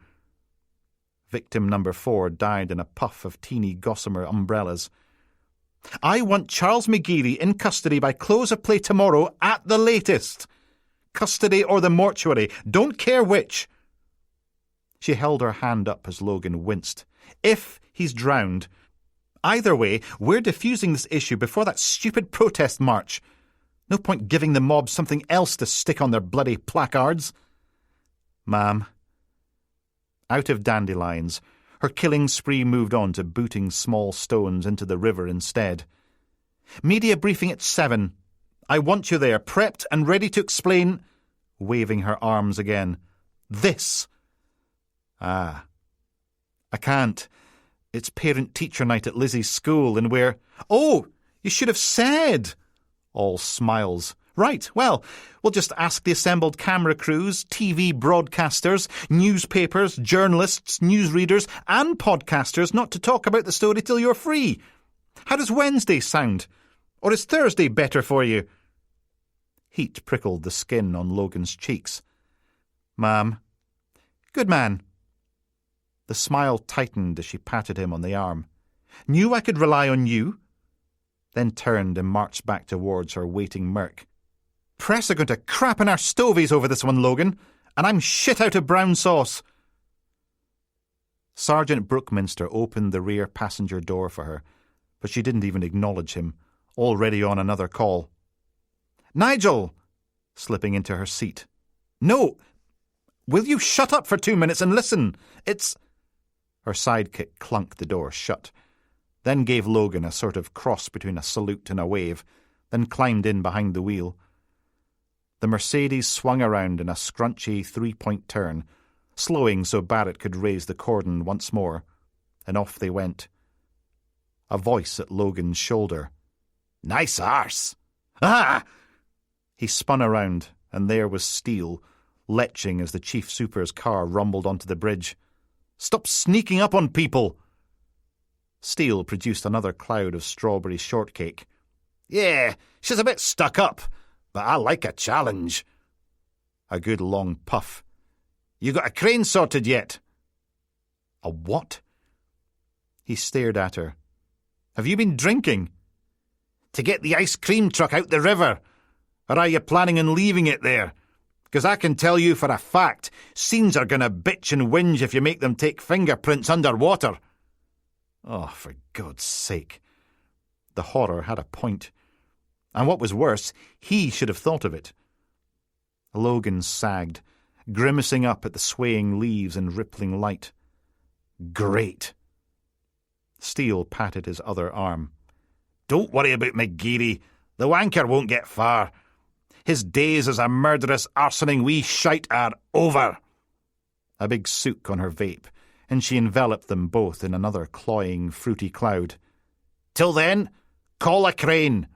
Victim number 4 died in a puff of teeny gossamer umbrellas. I want Charles McGeary in custody by close of play tomorrow at the latest. Custody or the mortuary, don't care which. She held her hand up as Logan winced. If he's drowned. Either way, we're diffusing this issue before that stupid protest march. No point giving the mob something else to stick on their bloody placards. Ma'am. Out of dandelions, her killing spree moved on to booting small stones into the river instead. Media briefing at 7. I want you there, prepped and ready to explain... Waving her arms again. This. Ah. I can't. It's parent-teacher night at Lizzie's school and we're... Oh, you should have said... All smiles. Right, well, we'll just ask the assembled camera crews, TV broadcasters, newspapers, journalists, newsreaders and podcasters not to talk about the story till you're free. How does Wednesday sound? Or is Thursday better for you? Heat prickled the skin on Logan's cheeks. Ma'am. Good man. The smile tightened as she patted him on the arm. Knew I could rely on you? Then turned and marched back towards her waiting Merc. Press are going to crap in our stovies over this one, Logan, and I'm shit out of brown sauce. Sergeant Brookminster opened the rear passenger door for her, but she didn't even acknowledge him, already on another call. Nigel! Slipping into her seat. No! Will you shut up for 2 minutes and listen? It's... Her sidekick clunked the door shut, then gave Logan a sort of cross between a salute and a wave, then climbed in behind the wheel. The Mercedes swung around in a scrunchy 3-point turn, slowing so Barrett could raise the cordon once more, and off they went. A voice at Logan's shoulder. Nice arse! Ah! He spun around, and there was Steele, leching as the Chief Super's car rumbled onto the bridge. Stop sneaking up on people! Steele produced another cloud of strawberry shortcake. Yeah, she's a bit stuck up, but I like a challenge. A good long puff. You got a crane sorted yet? A what? He stared at her. Have you been drinking? To get the ice cream truck out the river. Or are you planning on leaving it there? Because I can tell you for a fact, scenes are going to bitch and whinge if you make them take fingerprints underwater. Oh, for God's sake. The horror had a point. And what was worse, he should have thought of it. Logan sagged, grimacing up at the swaying leaves and rippling light. Great. Steele patted his other arm. Don't worry about McGeary. The wanker won't get far. His days as a murderous arsoning wee shite are over. A big sook on her vape, and she enveloped them both in another cloying, fruity cloud. Till then, call a crane.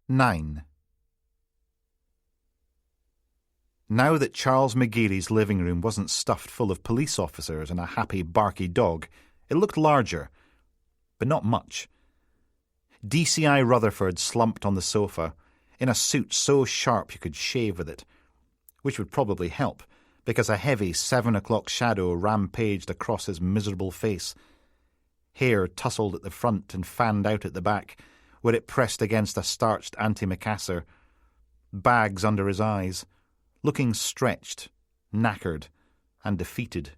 Nine. Now that Charles McGeary's living room wasn't stuffed full of police officers and a happy, barky dog, it looked larger, but not much. DCI Rutherford slumped on the sofa, in a suit so sharp you could shave with it, which would probably help, because a heavy 7 o'clock shadow rampaged across his miserable face. Hair tousled at the front and fanned out at the back, where it pressed against a starched antimacassar. Bags under his eyes, looking stretched, knackered, and defeated.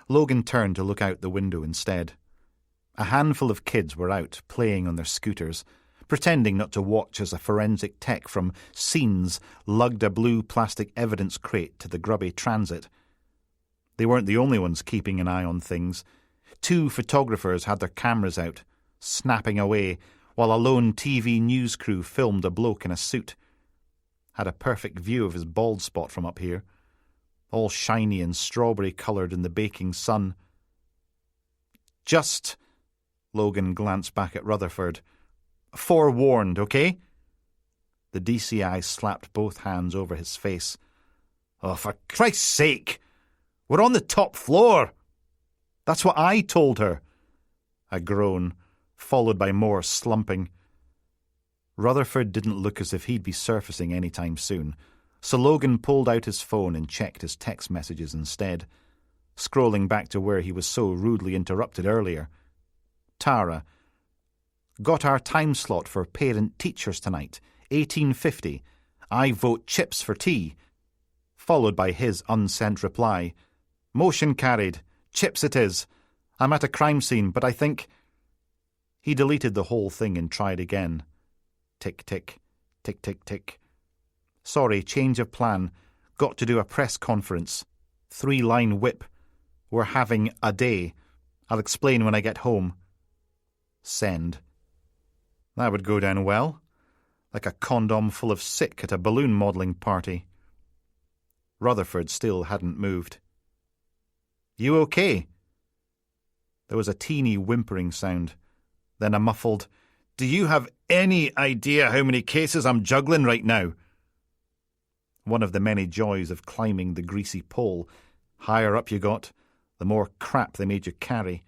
Logan turned to look out the window instead. A handful of kids were out, playing on their scooters, pretending not to watch as a forensic tech from Scenes lugged a blue plastic evidence crate to the grubby transit. They weren't the only ones keeping an eye on things. 2 photographers had their cameras out, snapping away, while a lone TV news crew filmed a bloke in a suit. Had a perfect view of his bald spot from up here, all shiny and strawberry-coloured in the baking sun. Just... Logan glanced back at Rutherford. Forewarned, okay? The DCI slapped both hands over his face. Oh, for Christ's sake! We're on the top floor! That's what I told her. A groan, followed by more slumping. Rutherford didn't look as if he'd be surfacing any time soon, so Logan pulled out his phone and checked his text messages instead, scrolling back to where he was so rudely interrupted earlier. Tara. Got our time slot for parent-teachers tonight, 1850. I vote chips for tea. Followed by his unsent reply. Motion carried. Chips it is. I'm at a crime scene, but I think... He deleted the whole thing and tried again. Tick, tick, tick, tick, tick. Sorry, change of plan. Got to do a press conference. 3-line whip. We're having a day. I'll explain when I get home. Send. That would go down well. Like a condom full of sick at a balloon modelling party. Rutherford still hadn't moved. You okay? There was a teeny whimpering sound, then a muffled, Do you have any idea how many cases I'm juggling right now? One of the many joys of climbing the greasy pole. Higher up you got, the more crap they made you carry.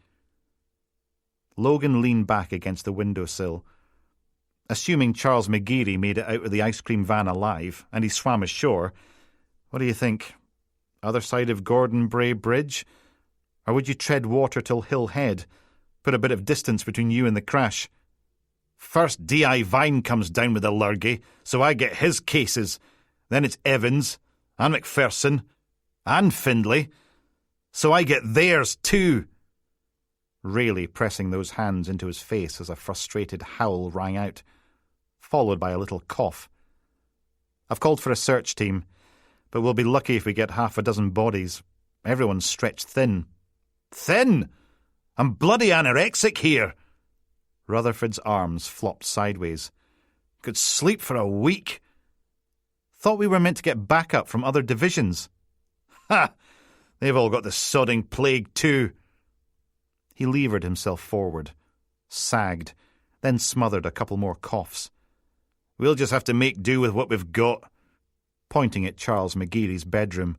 Logan leaned back against the windowsill. Assuming Charles McGeary made it out of the ice cream van alive, and he swam ashore, what do you think? Other side of Gordon Bray Bridge? Or would you tread water till Hill Head? Put a bit of distance between you and the crash. First D.I. Vine comes down with the lurgy, so I get his cases. Then it's Evans, and McPherson, and Findlay. So I get theirs too. Really pressing those hands into his face as a frustrated howl rang out, followed by a little cough. I've called for a search team, but we'll be lucky if we get half a dozen bodies. Everyone's stretched thin. Thin? I'm bloody anorexic here. Rutherford's arms flopped sideways. Could sleep for a week. Thought we were meant to get backup from other divisions. Ha! They've all got the sodding plague too. He levered himself forward, sagged, then smothered a couple more coughs. We'll just have to make do with what we've got. Pointing at Charles McGeary's bedroom.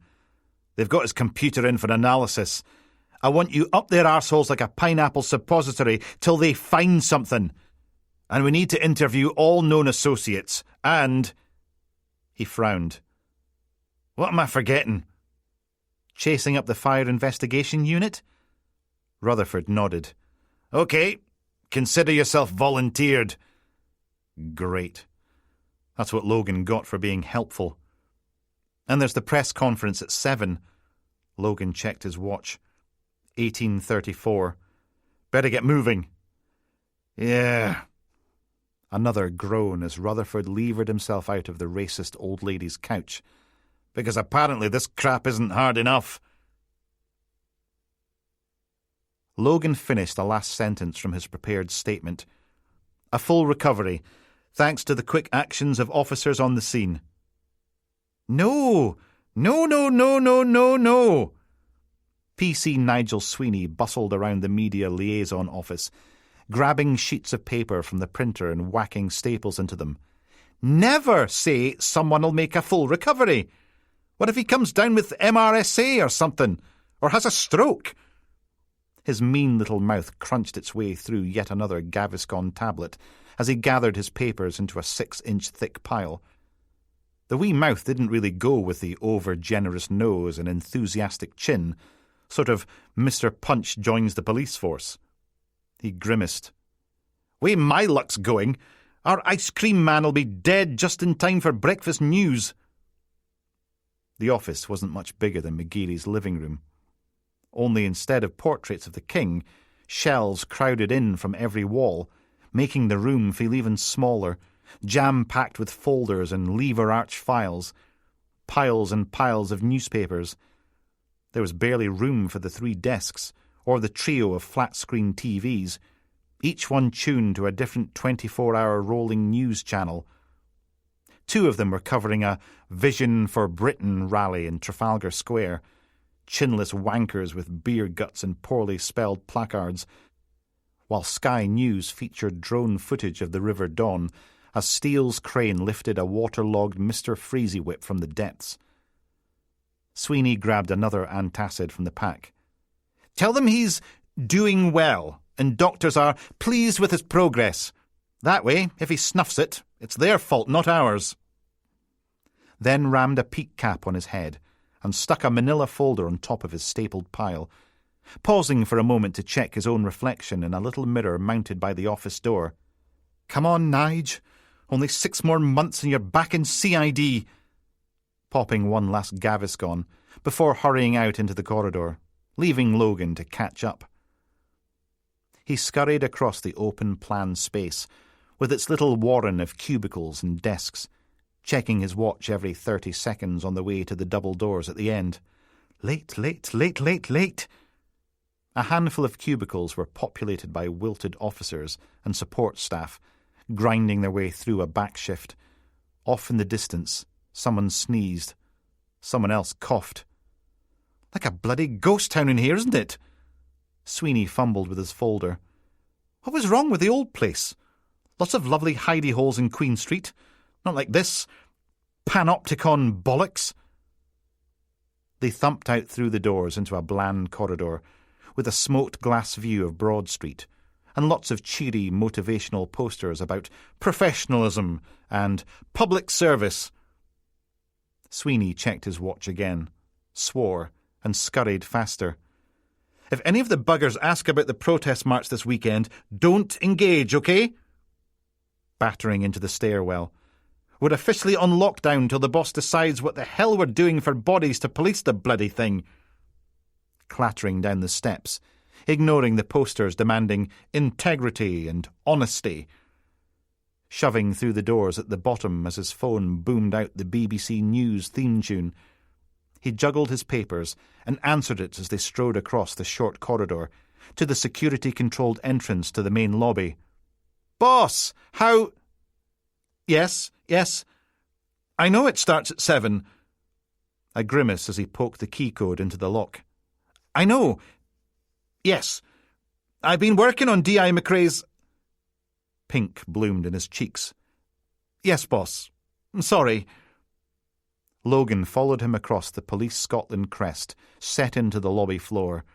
They've got his computer in for analysis. I want you up their arseholes like a pineapple suppository till they find something. And we need to interview all known associates. And... He frowned. What am I forgetting? Chasing up the fire investigation unit? Rutherford nodded. OK, consider yourself volunteered. Great. That's what Logan got for being helpful. And there's the press conference at 7. Logan checked his watch. 1834. Better get moving. Yeah. Another groan as Rutherford levered himself out of the racist old lady's couch. Because apparently this crap isn't hard enough. Logan finished the last sentence from his prepared statement. A full recovery, thanks to the quick actions of officers on the scene. No! No, no, no, no, no, no! PC Nigel Sweeney bustled around the media liaison office, grabbing sheets of paper from the printer and whacking staples into them. Never say someone'll make a full recovery. What if he comes down with MRSA or something? Or has a stroke? His mean little mouth crunched its way through yet another Gaviscon tablet as he gathered his papers into a 6-inch thick pile. The wee mouth didn't really go with the over-generous nose and enthusiastic chin, sort of Mr. Punch joins the police force. He grimaced. Way my luck's going, our ice cream man'll be dead just in time for breakfast news. The office wasn't much bigger than McGeary's living room. Only instead of portraits of the king, shelves crowded in from every wall, making the room feel even smaller, jam-packed with folders and lever-arch files, piles and piles of newspapers. There was barely room for the 3 desks, or the trio of flat-screen TVs, each one tuned to a different 24-hour rolling news channel. 2 of them were covering a Vision for Britain rally in Trafalgar Square, chinless wankers with beer guts and poorly spelled placards, while Sky News featured drone footage of the River Dawn as Steele's crane lifted a waterlogged Mr. Freezy whip from the depths. Sweeney grabbed another antacid from the pack. "Tell them he's doing well, and doctors are pleased with his progress. That way, if he snuffs it, it's their fault, not ours." Then rammed a peak cap on his head and stuck a manila folder on top of his stapled pile, pausing for a moment to check his own reflection in a little mirror mounted by the office door. "Come on, Nige. Only 6 more months and you're back in CID." Popping one last Gaviscon before hurrying out into the corridor, leaving Logan to catch up. He scurried across the open plan space with its little warren of cubicles and desks, checking his watch every 30 seconds on the way to the double doors at the end. Late, late, late, late, late. A handful of cubicles were populated by wilted officers and support staff, grinding their way through a back shift. Off in the distance, someone sneezed. Someone else coughed. "Like a bloody ghost town in here, isn't it?" Sweeney fumbled with his folder. "What was wrong with the old place? Lots of lovely hidey holes in Queen Street. Not like this panopticon bollocks." They thumped out through the doors into a bland corridor with a smoked glass view of Broad Street and lots of cheery motivational posters about professionalism and public service. Sweeney checked his watch again, swore, and scurried faster. "If any of the buggers ask about the protest march this weekend, don't engage, okay?" Battering into the stairwell. "We're officially on lockdown till the boss decides what the hell we're doing for bodies to police the bloody thing." Clattering down the steps, ignoring the posters demanding integrity and honesty. Shoving through the doors at the bottom as his phone boomed out the BBC News theme tune. He juggled his papers and answered it as they strode across the short corridor to the security-controlled entrance to the main lobby. "Boss, how—" Yes. I know it starts at 7. A grimace as he poked the key code into the lock. "I know. Yes. I've been working on D.I. McRae's—" Pink bloomed in his cheeks. "Yes, boss. Sorry." Logan followed him across the Police Scotland crest, set into the lobby floor,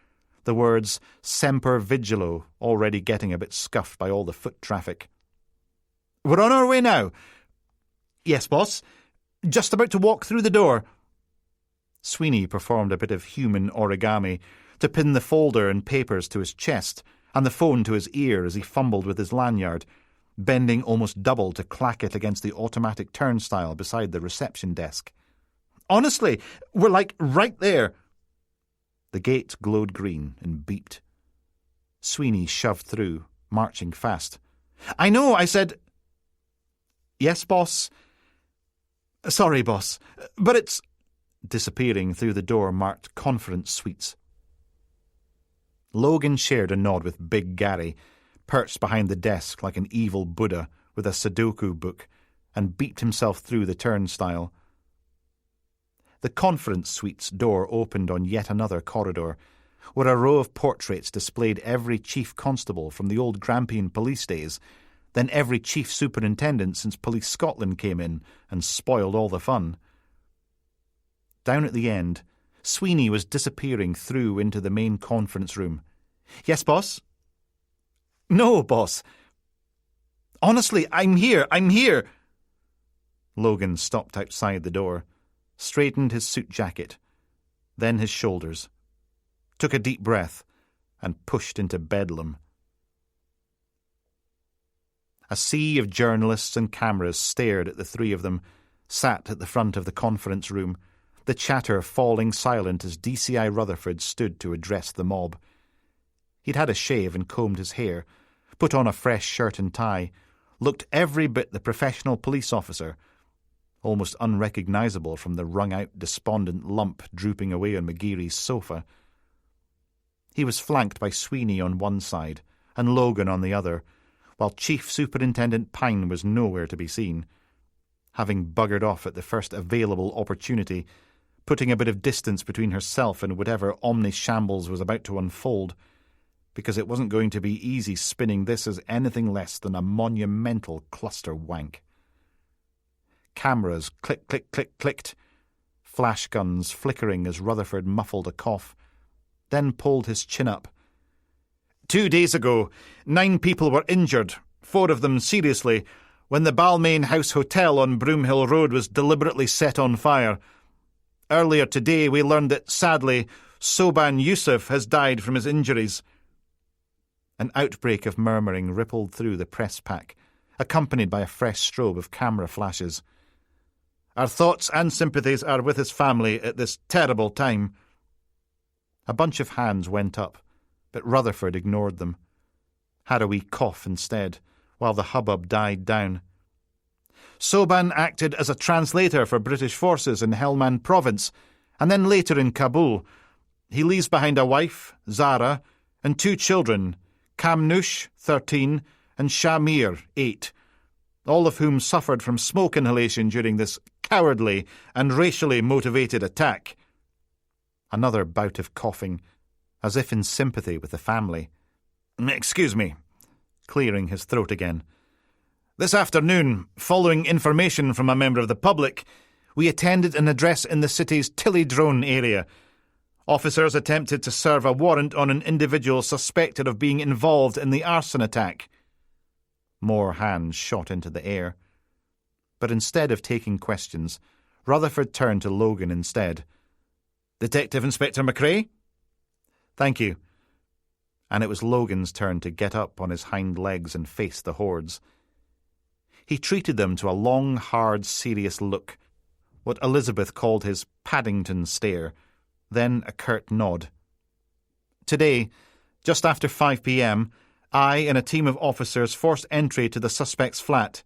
the words Semper Vigilo already getting a bit scuffed by all the foot traffic. "We're on our way now." "Yes, boss. Just about to walk through the door." Sweeney performed a bit of human origami to pin the folder and papers to his chest and the phone to his ear as he fumbled with his lanyard, bending almost double to clack it against the automatic turnstile beside the reception desk. "Honestly, we're like right there." The gate glowed green and beeped. Sweeney shoved through, marching fast. "I know, I said—" "Yes, boss." "Sorry, boss, but it's—" disappearing through the door marked Conference Suites. Logan shared a nod with Big Gary, perched behind the desk like an evil Buddha with a Sudoku book, and beeped himself through the turnstile. The Conference Suite's door opened on yet another corridor, where a row of portraits displayed every chief constable from the old Grampian police days, then every chief superintendent since Police Scotland came in and spoiled all the fun. Down at the end, Sweeney was disappearing through into the main conference room. "Yes, boss?" "No, boss." "Honestly, I'm here." Logan stopped outside the door, straightened his suit jacket, then his shoulders, took a deep breath, and pushed into bedlam. A sea of journalists and cameras stared at the three of them, sat at the front of the conference room, the chatter falling silent as DCI Rutherford stood to address the mob. He'd had a shave and combed his hair, put on a fresh shirt and tie, looked every bit the professional police officer, almost unrecognisable from the wrung-out, despondent lump drooping away on McGeary's sofa. He was flanked by Sweeney on one side and Logan on the other, while Chief Superintendent Pine was nowhere to be seen, having buggered off at the first available opportunity, putting a bit of distance between herself and whatever omni-shambles was about to unfold. because it wasn't going to be easy spinning this as anything less than a monumental cluster wank. Cameras click, click, click, clicked. Flash guns flickering as Rutherford muffled a cough, then pulled his chin up. 2 days ago, 9 people were injured, 4 of them seriously, when the Balmain House Hotel on Broomhill Road was deliberately set on fire. Earlier today we learned that, sadly, Soban Yusuf has died from his injuries. An outbreak of murmuring rippled through the press pack, accompanied by a fresh strobe of camera flashes. Our thoughts and sympathies are with his family at this terrible time. A bunch of hands went up, but Rutherford ignored them. Had a wee cough instead, while the hubbub died down. Soban acted as a translator for British forces in Helmand province, and then later in Kabul. He leaves behind a wife, Zara, and 2 children, Kamnush, 13, and Shamir, 8, all of whom suffered from smoke inhalation during this cowardly and racially motivated attack. Another bout of coughing, as if in sympathy with the family. Excuse me, clearing his throat again. This afternoon, following information from a member of the public, we attended an address in the city's Tillydrone area. Officers attempted to serve a warrant on an individual suspected of being involved in the arson attack. More hands shot into the air. But instead of taking questions, Rutherford turned to Logan instead. Detective Inspector McRae? Thank you. And it was Logan's turn to get up on his hind legs and face the hordes. He treated them to a long, hard, serious look, what Elizabeth called his Paddington stare, then a curt nod. Today, just after 5 p.m, I and a team of officers forced entry to the suspect's flat.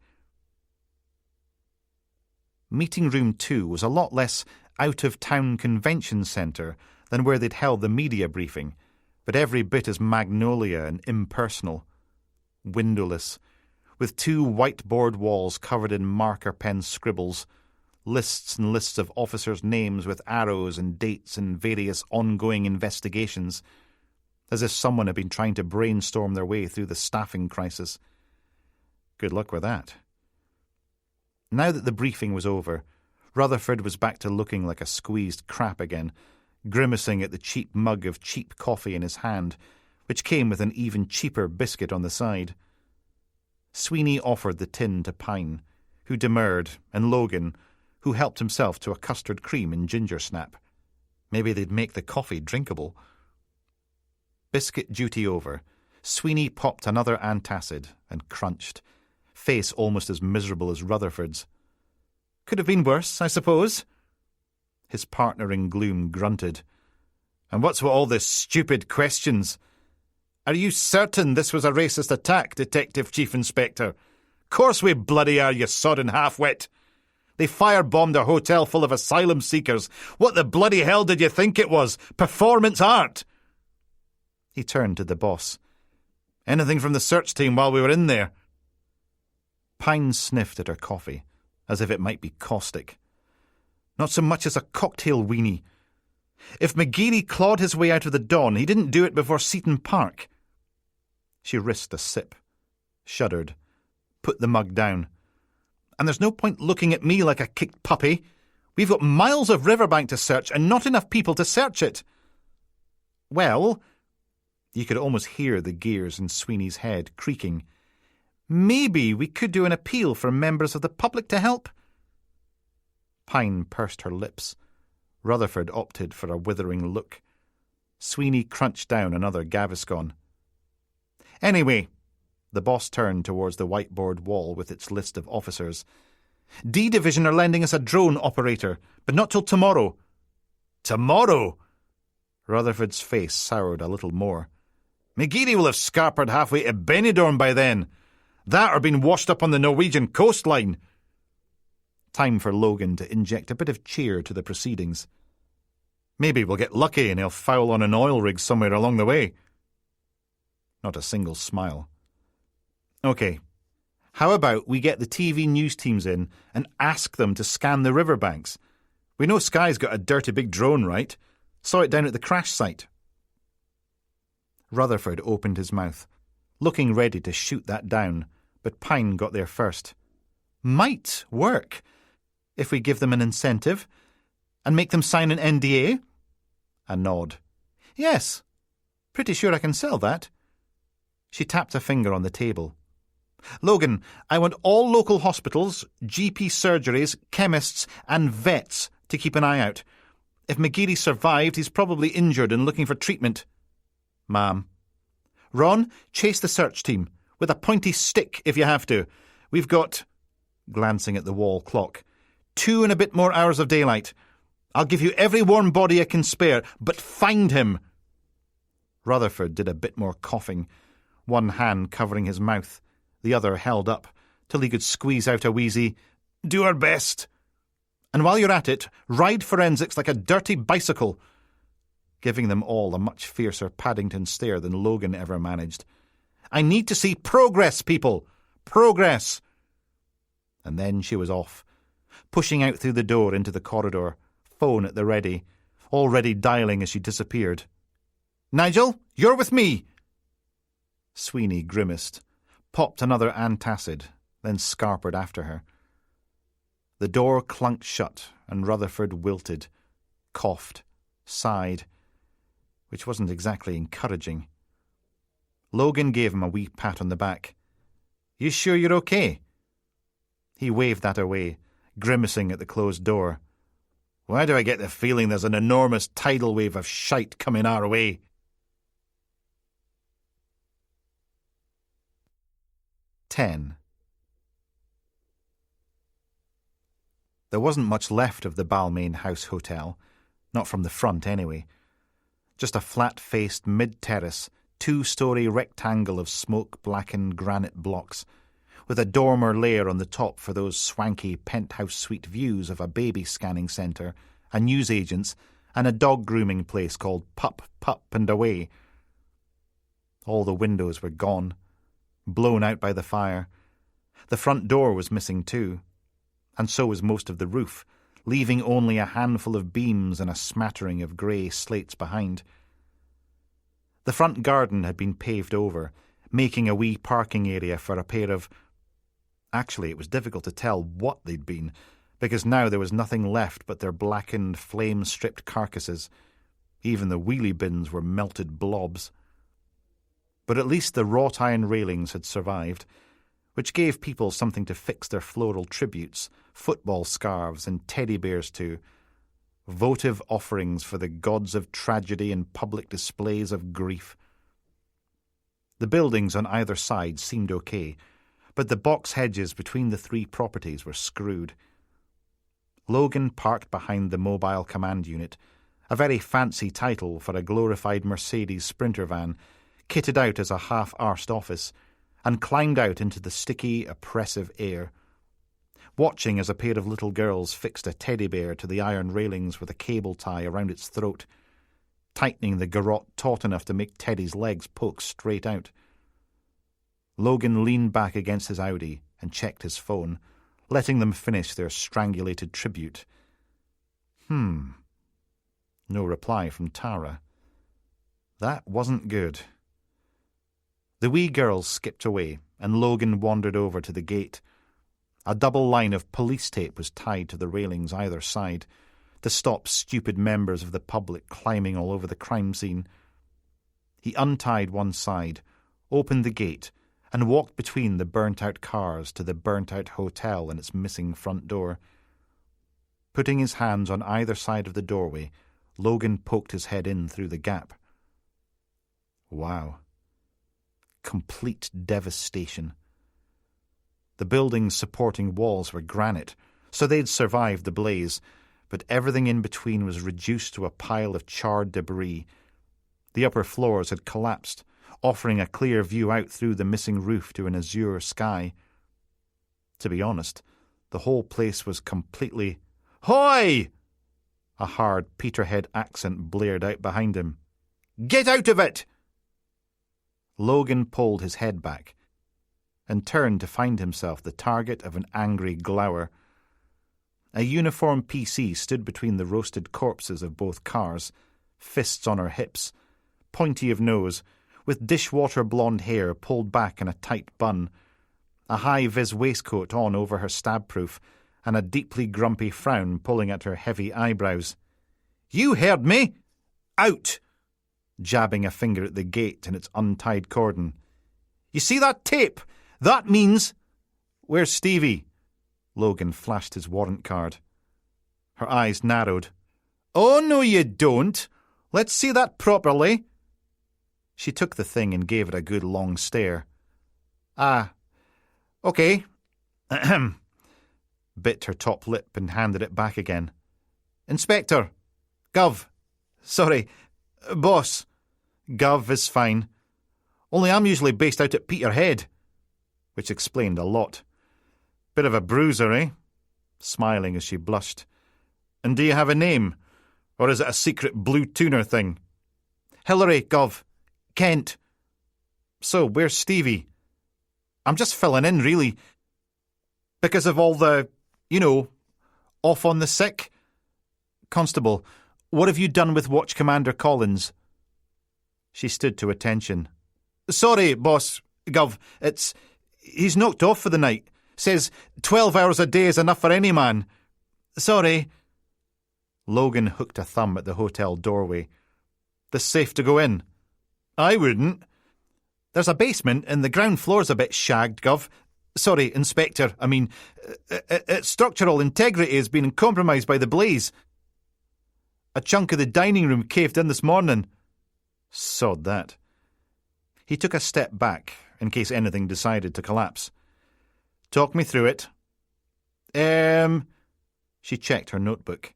Meeting room 2 was a lot less out-of-town convention centre than where they'd held the media briefing, but every bit as magnolia and impersonal. Windowless, with 2 whiteboard walls covered in marker pen scribbles, lists and lists of officers' names with arrows and dates and various ongoing investigations, as if someone had been trying to brainstorm their way through the staffing crisis. Good luck with that. Now that the briefing was over, Rutherford was back to looking like a squeezed crap again, grimacing at the cheap mug of cheap coffee in his hand, which came with an even cheaper biscuit on the side. Sweeney offered the tin to Pine, who demurred, and Logan, who helped himself to a custard cream and ginger snap. Maybe they'd make the coffee drinkable. Biscuit duty over, Sweeney popped another antacid and crunched, face almost as miserable as Rutherford's. Could have been worse, I suppose. His partner in gloom grunted. And what's with all the stupid questions? Are you certain this was a racist attack, Detective Chief Inspector? Course we bloody are, you sodden half-wit. They firebombed a hotel full of asylum seekers. What the bloody hell did you think it was? Performance art? He turned to the boss. Anything from the search team while we were in there? Pine sniffed at her coffee, as if it might be caustic. Not so much as a cocktail weenie. If McGeary clawed his way out of the dawn, he didn't do it before Seaton Park. She risked a sip, shuddered, put the mug down. And there's no point looking at me like a kicked puppy. We've got miles of riverbank to search and not enough people to search it. Well, you could almost hear the gears in Sweeney's head creaking. Maybe we could do an appeal for members of the public to help. Pine pursed her lips. Rutherford opted for a withering look. Sweeney crunched down another Gaviscon. Anyway, the boss turned towards the whiteboard wall with its list of officers. D Division are lending us a drone operator, but not till tomorrow. Tomorrow? Rutherford's face soured a little more. McGeary will have scarpered halfway to Benidorm by then. That or been washed up on the Norwegian coastline. Time for Logan to inject a bit of cheer to the proceedings. Maybe we'll get lucky and he'll foul on an oil rig somewhere along the way. Not a single smile. OK, how about we get the TV news teams in and ask them to scan the riverbanks? We know Sky's got a dirty big drone, right? Saw it down at the crash site. Rutherford opened his mouth, looking ready to shoot that down, but Pine got there first. Might work, if we give them an incentive and make them sign an NDA. A nod. Yes, pretty sure I can sell that. She tapped a finger on the table. Logan, I want all local hospitals, GP surgeries, chemists and vets to keep an eye out. If McGeary survived, he's probably injured and looking for treatment. Ma'am. Ron, chase the search team, with a pointy stick if you have to. We've got, glancing at the wall clock, 2 and a bit more hours of daylight. I'll give you every warm body I can spare, but find him. Rutherford did a bit more coughing, one hand covering his mouth, the other held up, till he could squeeze out a wheezy, "Do our best. And while you're at it, ride forensics like a dirty bicycle," giving them all a much fiercer Paddington stare than Logan ever managed. "I need to see progress, people! Progress!" And then she was off, pushing out through the door into the corridor, phone at the ready, already dialing as she disappeared. "Nigel, you're with me!" Sweeney grimaced, popped another antacid, then scarpered after her. The door clunked shut, and Rutherford wilted, coughed, sighed, which wasn't exactly encouraging. Logan gave him a wee pat on the back. "You sure you're okay?" He waved that away, grimacing at the closed door. "Why do I get the feeling there's an enormous tidal wave of shite coming our way?" 10. There wasn't much left of the Balmain House Hotel, not from the front anyway. Just a flat-faced mid-terrace, 2-storey rectangle of smoke-blackened granite blocks, with a dormer layer on the top for those swanky penthouse suite views of a baby scanning centre, a newsagent's, and a dog grooming place called Pup, Pup and Away. All the windows were gone, blown out by the fire. The front door was missing too, and so was most of the roof, leaving only a handful of beams and a smattering of grey slates behind. The front garden had been paved over, making a wee parking area for a pair of... Actually, it was difficult to tell what they'd been, because now there was nothing left but their blackened, flame-stripped carcasses. Even the wheelie bins were melted blobs. But at least the wrought iron railings had survived, which gave people something to fix their floral tributes, football scarves and teddy bears to, votive offerings for the gods of tragedy and public displays of grief. The buildings on either side seemed okay, but the box hedges between the 3 properties were screwed. Logan parked behind the mobile command unit, a very fancy title for a glorified Mercedes Sprinter van, kitted out as a half-arsed office, and climbed out into the sticky, oppressive air, watching as a pair of little girls fixed a teddy bear to the iron railings with a cable tie around its throat, tightening the garrote taut enough to make Teddy's legs poke straight out. Logan leaned back against his Audi and checked his phone, letting them finish their strangulated tribute. No reply from Tara. That wasn't good. The wee girls skipped away, and Logan wandered over to the gate. A double line of police tape was tied to the railings either side, to stop stupid members of the public climbing all over the crime scene. He untied one side, opened the gate, and walked between the burnt-out cars to the burnt-out hotel and its missing front door. Putting his hands on either side of the doorway, Logan poked his head in through the gap. Wow. Complete devastation. The building's supporting walls were granite, so they'd survived the blaze, but everything in between was reduced to a pile of charred debris. The upper floors had collapsed, offering a clear view out through the missing roof to an azure sky. To be honest, the whole place was completely... "Hoy!" A hard Peterhead accent blared out behind him. "Get out of it!" Logan pulled his head back and turned to find himself the target of an angry glower. A uniformed PC stood between the roasted corpses of both cars, fists on her hips, pointy of nose, with dishwater blonde hair pulled back in a tight bun, a high-vis waistcoat on over her stab-proof, and a deeply grumpy frown pulling at her heavy eyebrows. "You heard me! Out!" jabbing a finger at the gate and its untied cordon. "You see that tape? That means—" "Where's Stevie?" Logan flashed his warrant card. Her eyes narrowed. "Oh, no you don't. Let's see that properly." She took the thing and gave it a good long stare. "Ah, OK." Ahem. Bit her top lip and handed it back again. "Inspector. Gov. Sorry. Boss. Gov is fine. Only I'm usually based out at Peterhead." Which explained a lot. "Bit of a bruiser, eh?" Smiling as she blushed. "And do you have a name? Or is it a secret blue tuner thing?" "Hillary, Gov. Kent." "So, where's Stevie?" "I'm just filling in, really. Because of all the, off on the sick." "Constable, what have you done with Watch Commander Collins?" She stood to attention. "Sorry, boss, Gov, he's knocked off for the night. Says 12 hours a day is enough for any man. Sorry." Logan hooked a thumb at the hotel doorway. "This safe to go in?" "I wouldn't. There's a basement and the ground floor's a bit shagged, Gov. Sorry, Inspector, its structural integrity has been compromised by the blaze. A chunk of the dining room caved in this morning." Sod that. He took a step back, in case anything decided to collapse. "Talk me through it." She checked her notebook.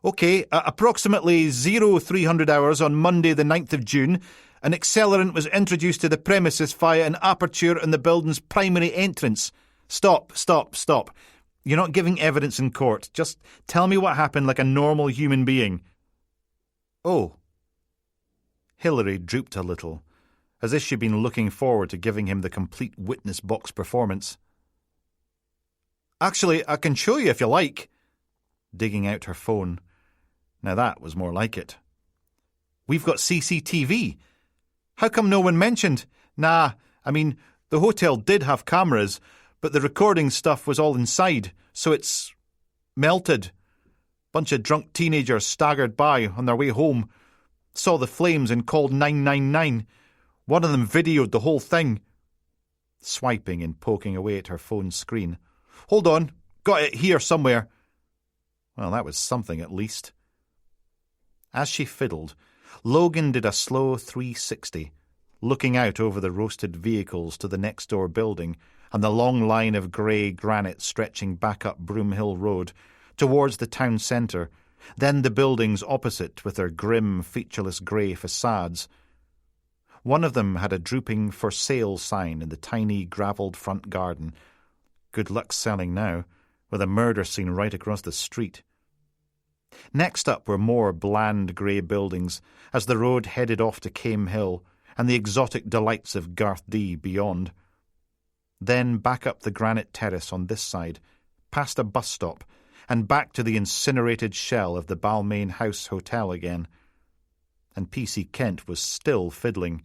"OK, at approximately 0300 hours on Monday the 9th of June, an accelerant was introduced to the premises via an aperture in the building's primary entrance." Stop. You're not giving evidence in court. Just tell me what happened like a normal human being. "Oh." Hillary drooped a little, as if she'd been looking forward to giving him the complete witness box performance. "Actually, I can show you if you like." Digging out her phone. Now that was more like it. "We've got CCTV. How come no one mentioned?" "Nah, the hotel did have cameras, but the recording stuff was all inside, so it's melted. Bunch of drunk teenagers staggered by on their way home, saw the flames and called 999. One of them videoed the whole thing." Swiping and poking away at her phone's screen. "Hold on, got it here somewhere." Well, that was something at least. As she fiddled, Logan did a slow 360, looking out over the roasted vehicles to the next-door building and the long line of grey granite stretching back up Broomhill Road towards the town centre, then the buildings opposite with their grim, featureless grey facades. One of them had a drooping "for sale" sign in the tiny gravelled front garden. Good luck selling now, with a murder scene right across the street. Next up were more bland grey buildings as the road headed off to Came Hill and the exotic delights of Garth D beyond. Then back up the granite terrace on this side, past a bus stop, and back to the incinerated shell of the Balmain House Hotel again. And P.C. Kent was still fiddling.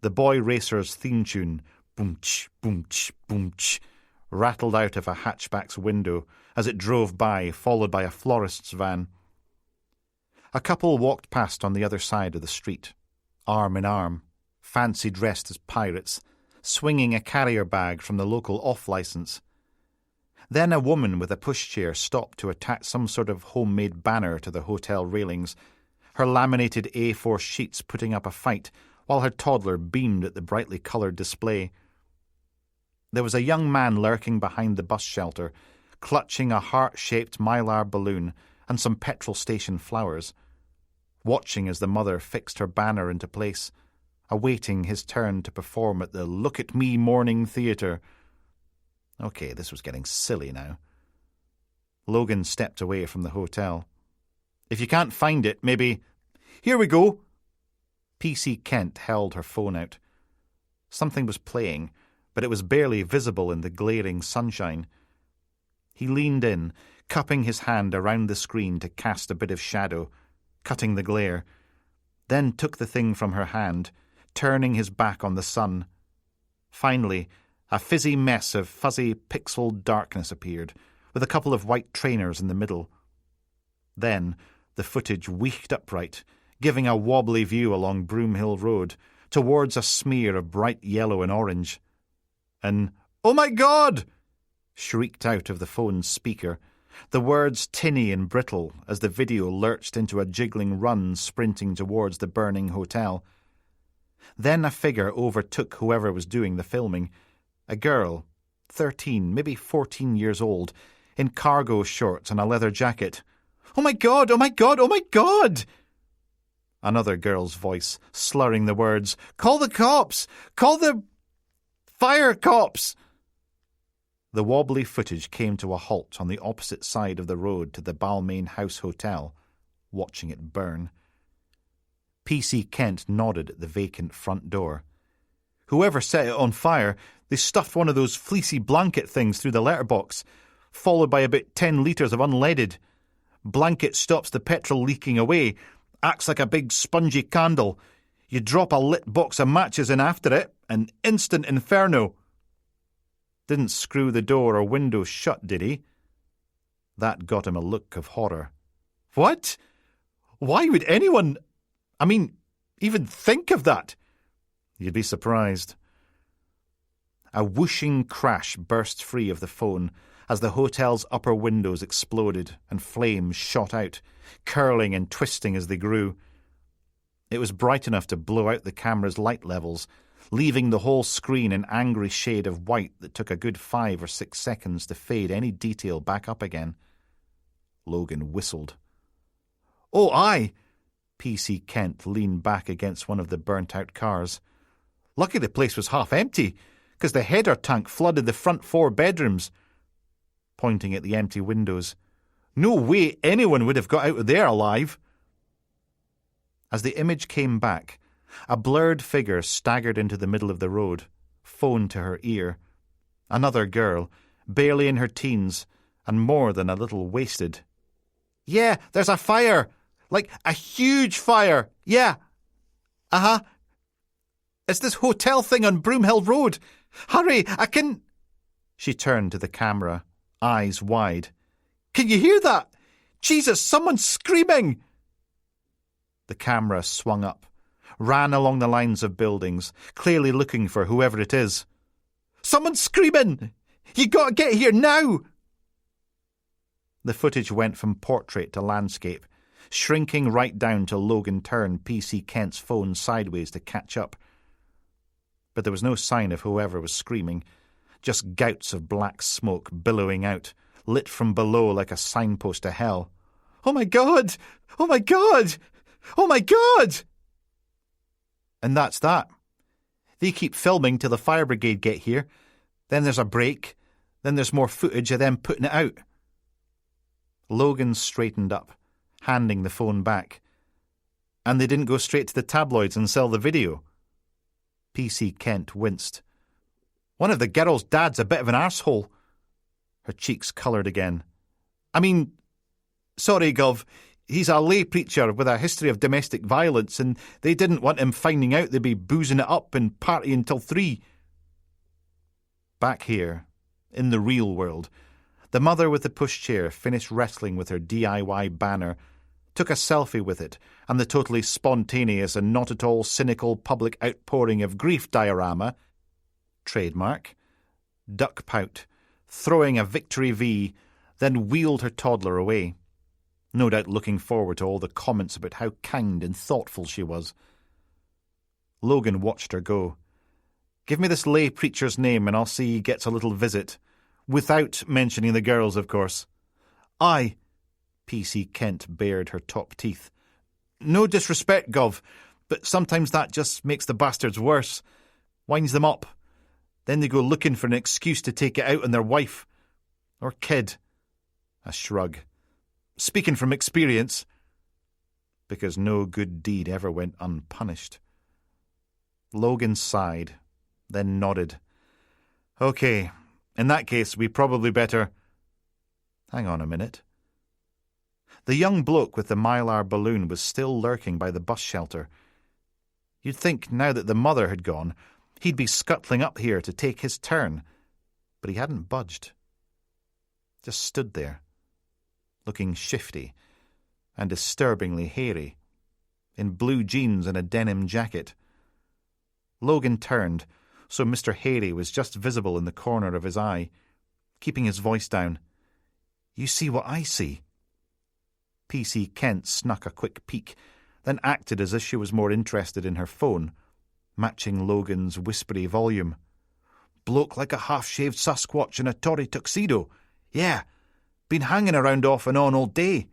The Boy Racer's theme tune, boom-ch, boom-ch, boom-ch, rattled out of a hatchback's window as it drove by, followed by a florist's van. A couple walked past on the other side of the street, arm in arm, fancy dressed as pirates, swinging a carrier bag from the local off-licence. Then a woman with a pushchair stopped to attach some sort of homemade banner to the hotel railings, her laminated A4 sheets putting up a fight while her toddler beamed at the brightly coloured display. There was a young man lurking behind the bus shelter, clutching a heart-shaped mylar balloon and some petrol station flowers, watching as the mother fixed her banner into place, awaiting his turn to perform at the Look at Me Morning Theatre. OK, this was getting silly now. Logan stepped away from the hotel. "If you can't find it, maybe—" "Here we go." P.C. Kent held her phone out. Something was playing, but it was barely visible in the glaring sunshine. He leaned in, cupping his hand around the screen to cast a bit of shadow, cutting the glare, then took the thing from her hand, turning his back on the sun. Finally, a fizzy mess of fuzzy pixeled darkness appeared, with a couple of white trainers in the middle. Then the footage weaked upright, giving a wobbly view along Broomhill Road, towards a smear of bright yellow and orange. An "Oh my God!" shrieked out of the phone's speaker, the words tinny and brittle as the video lurched into a jiggling run sprinting towards the burning hotel. Then a figure overtook whoever was doing the filming. A girl, 13, maybe 14 years old, in cargo shorts and a leather jacket. "Oh my God! Oh my God! Oh my God!" Another girl's voice, slurring the words, "Call the cops! Call the fire cops!" The wobbly footage came to a halt on the opposite side of the road to the Balmain House Hotel, watching it burn. P.C. Kent nodded at the vacant front door. Whoever set it on fire, they stuffed one of those fleecy blanket things through the letterbox, followed by about 10 litres of unleaded. Blanket stops the petrol leaking away, acts like a big spongy candle. You drop a lit box of matches in after it, an instant inferno. Didn't screw the door or window shut, did he? That got him a look of horror. What? Why would anyone, even think of that? You'd be surprised. A whooshing crash burst free of the phone as the hotel's upper windows exploded and flames shot out, curling and twisting as they grew. It was bright enough to blow out the camera's light levels, leaving the whole screen an angry shade of white that took a good 5 or 6 seconds to fade any detail back up again. Logan whistled. "Oh, aye!" P.C. Kent leaned back against one of the burnt-out cars. "Lucky the place was half empty, because the header tank flooded the front 4 bedrooms." Pointing at the empty windows. "No way anyone would have got out of there alive." As the image came back, a blurred figure staggered into the middle of the road, phone to her ear. Another girl, barely in her teens, and more than a little wasted. "Yeah, there's a fire! Like a huge fire! Yeah! Uh-huh! It's this hotel thing on Broomhill Road! Hurry, I can—" She turned to the camera, eyes wide. "Can you hear that? Jesus, someone's screaming!" The camera swung up, ran along the lines of buildings, clearly looking for whoever it is. "Someone's screaming! You gotta get here now!" The footage went from portrait to landscape, shrinking right down till Logan turned P.C. Kent's phone sideways to catch up. But there was no sign of whoever was screaming, just gouts of black smoke billowing out, lit from below like a signpost to hell. "Oh my God! Oh my God! Oh my God!" And that's that. They keep filming till the fire brigade get here. Then there's a break. Then there's more footage of them putting it out. Logan straightened up, handing the phone back. "And they didn't go straight to the tabloids and sell the video?" P.C. Kent winced. "One of the girls' dad's a bit of an arsehole." Her cheeks coloured again. Sorry, Gov. He's a lay preacher with a history of domestic violence, and they didn't want him finding out they'd be boozing it up and partying till 3. Back here, in the real world, the mother with the pushchair finished wrestling with her DIY banner, took a selfie with it and the totally spontaneous and not at all cynical public outpouring of grief diorama, trademark, duck pout, throwing a victory V, then wheeled her toddler away. No doubt looking forward to all the comments about how kind and thoughtful she was. Logan watched her go. "Give me this lay preacher's name and I'll see he gets a little visit. Without mentioning the girls, of course." "Aye." P.C. Kent bared her top teeth. "No disrespect, Gov, but sometimes that just makes the bastards worse. Winds them up. Then they go looking for an excuse to take it out on their wife. Or kid." A shrug. "Speaking from experience." Because no good deed ever went unpunished. Logan sighed, then nodded. "Okay, in that case, we probably better—" Hang on a minute. The young bloke with the mylar balloon was still lurking by the bus shelter. You'd think, now that the mother had gone, he'd be scuttling up here to take his turn. But he hadn't budged. Just stood there, looking shifty and disturbingly hairy, in blue jeans and a denim jacket. Logan turned, so Mr. Hairy was just visible in the corner of his eye, keeping his voice down. "You see what I see?" P.C. Kent snuck a quick peek, then acted as if she was more interested in her phone, matching Logan's whispery volume. "Bloke like a half-shaved Sasquatch in a Tory tuxedo. Yeah, been hanging around off and on all day."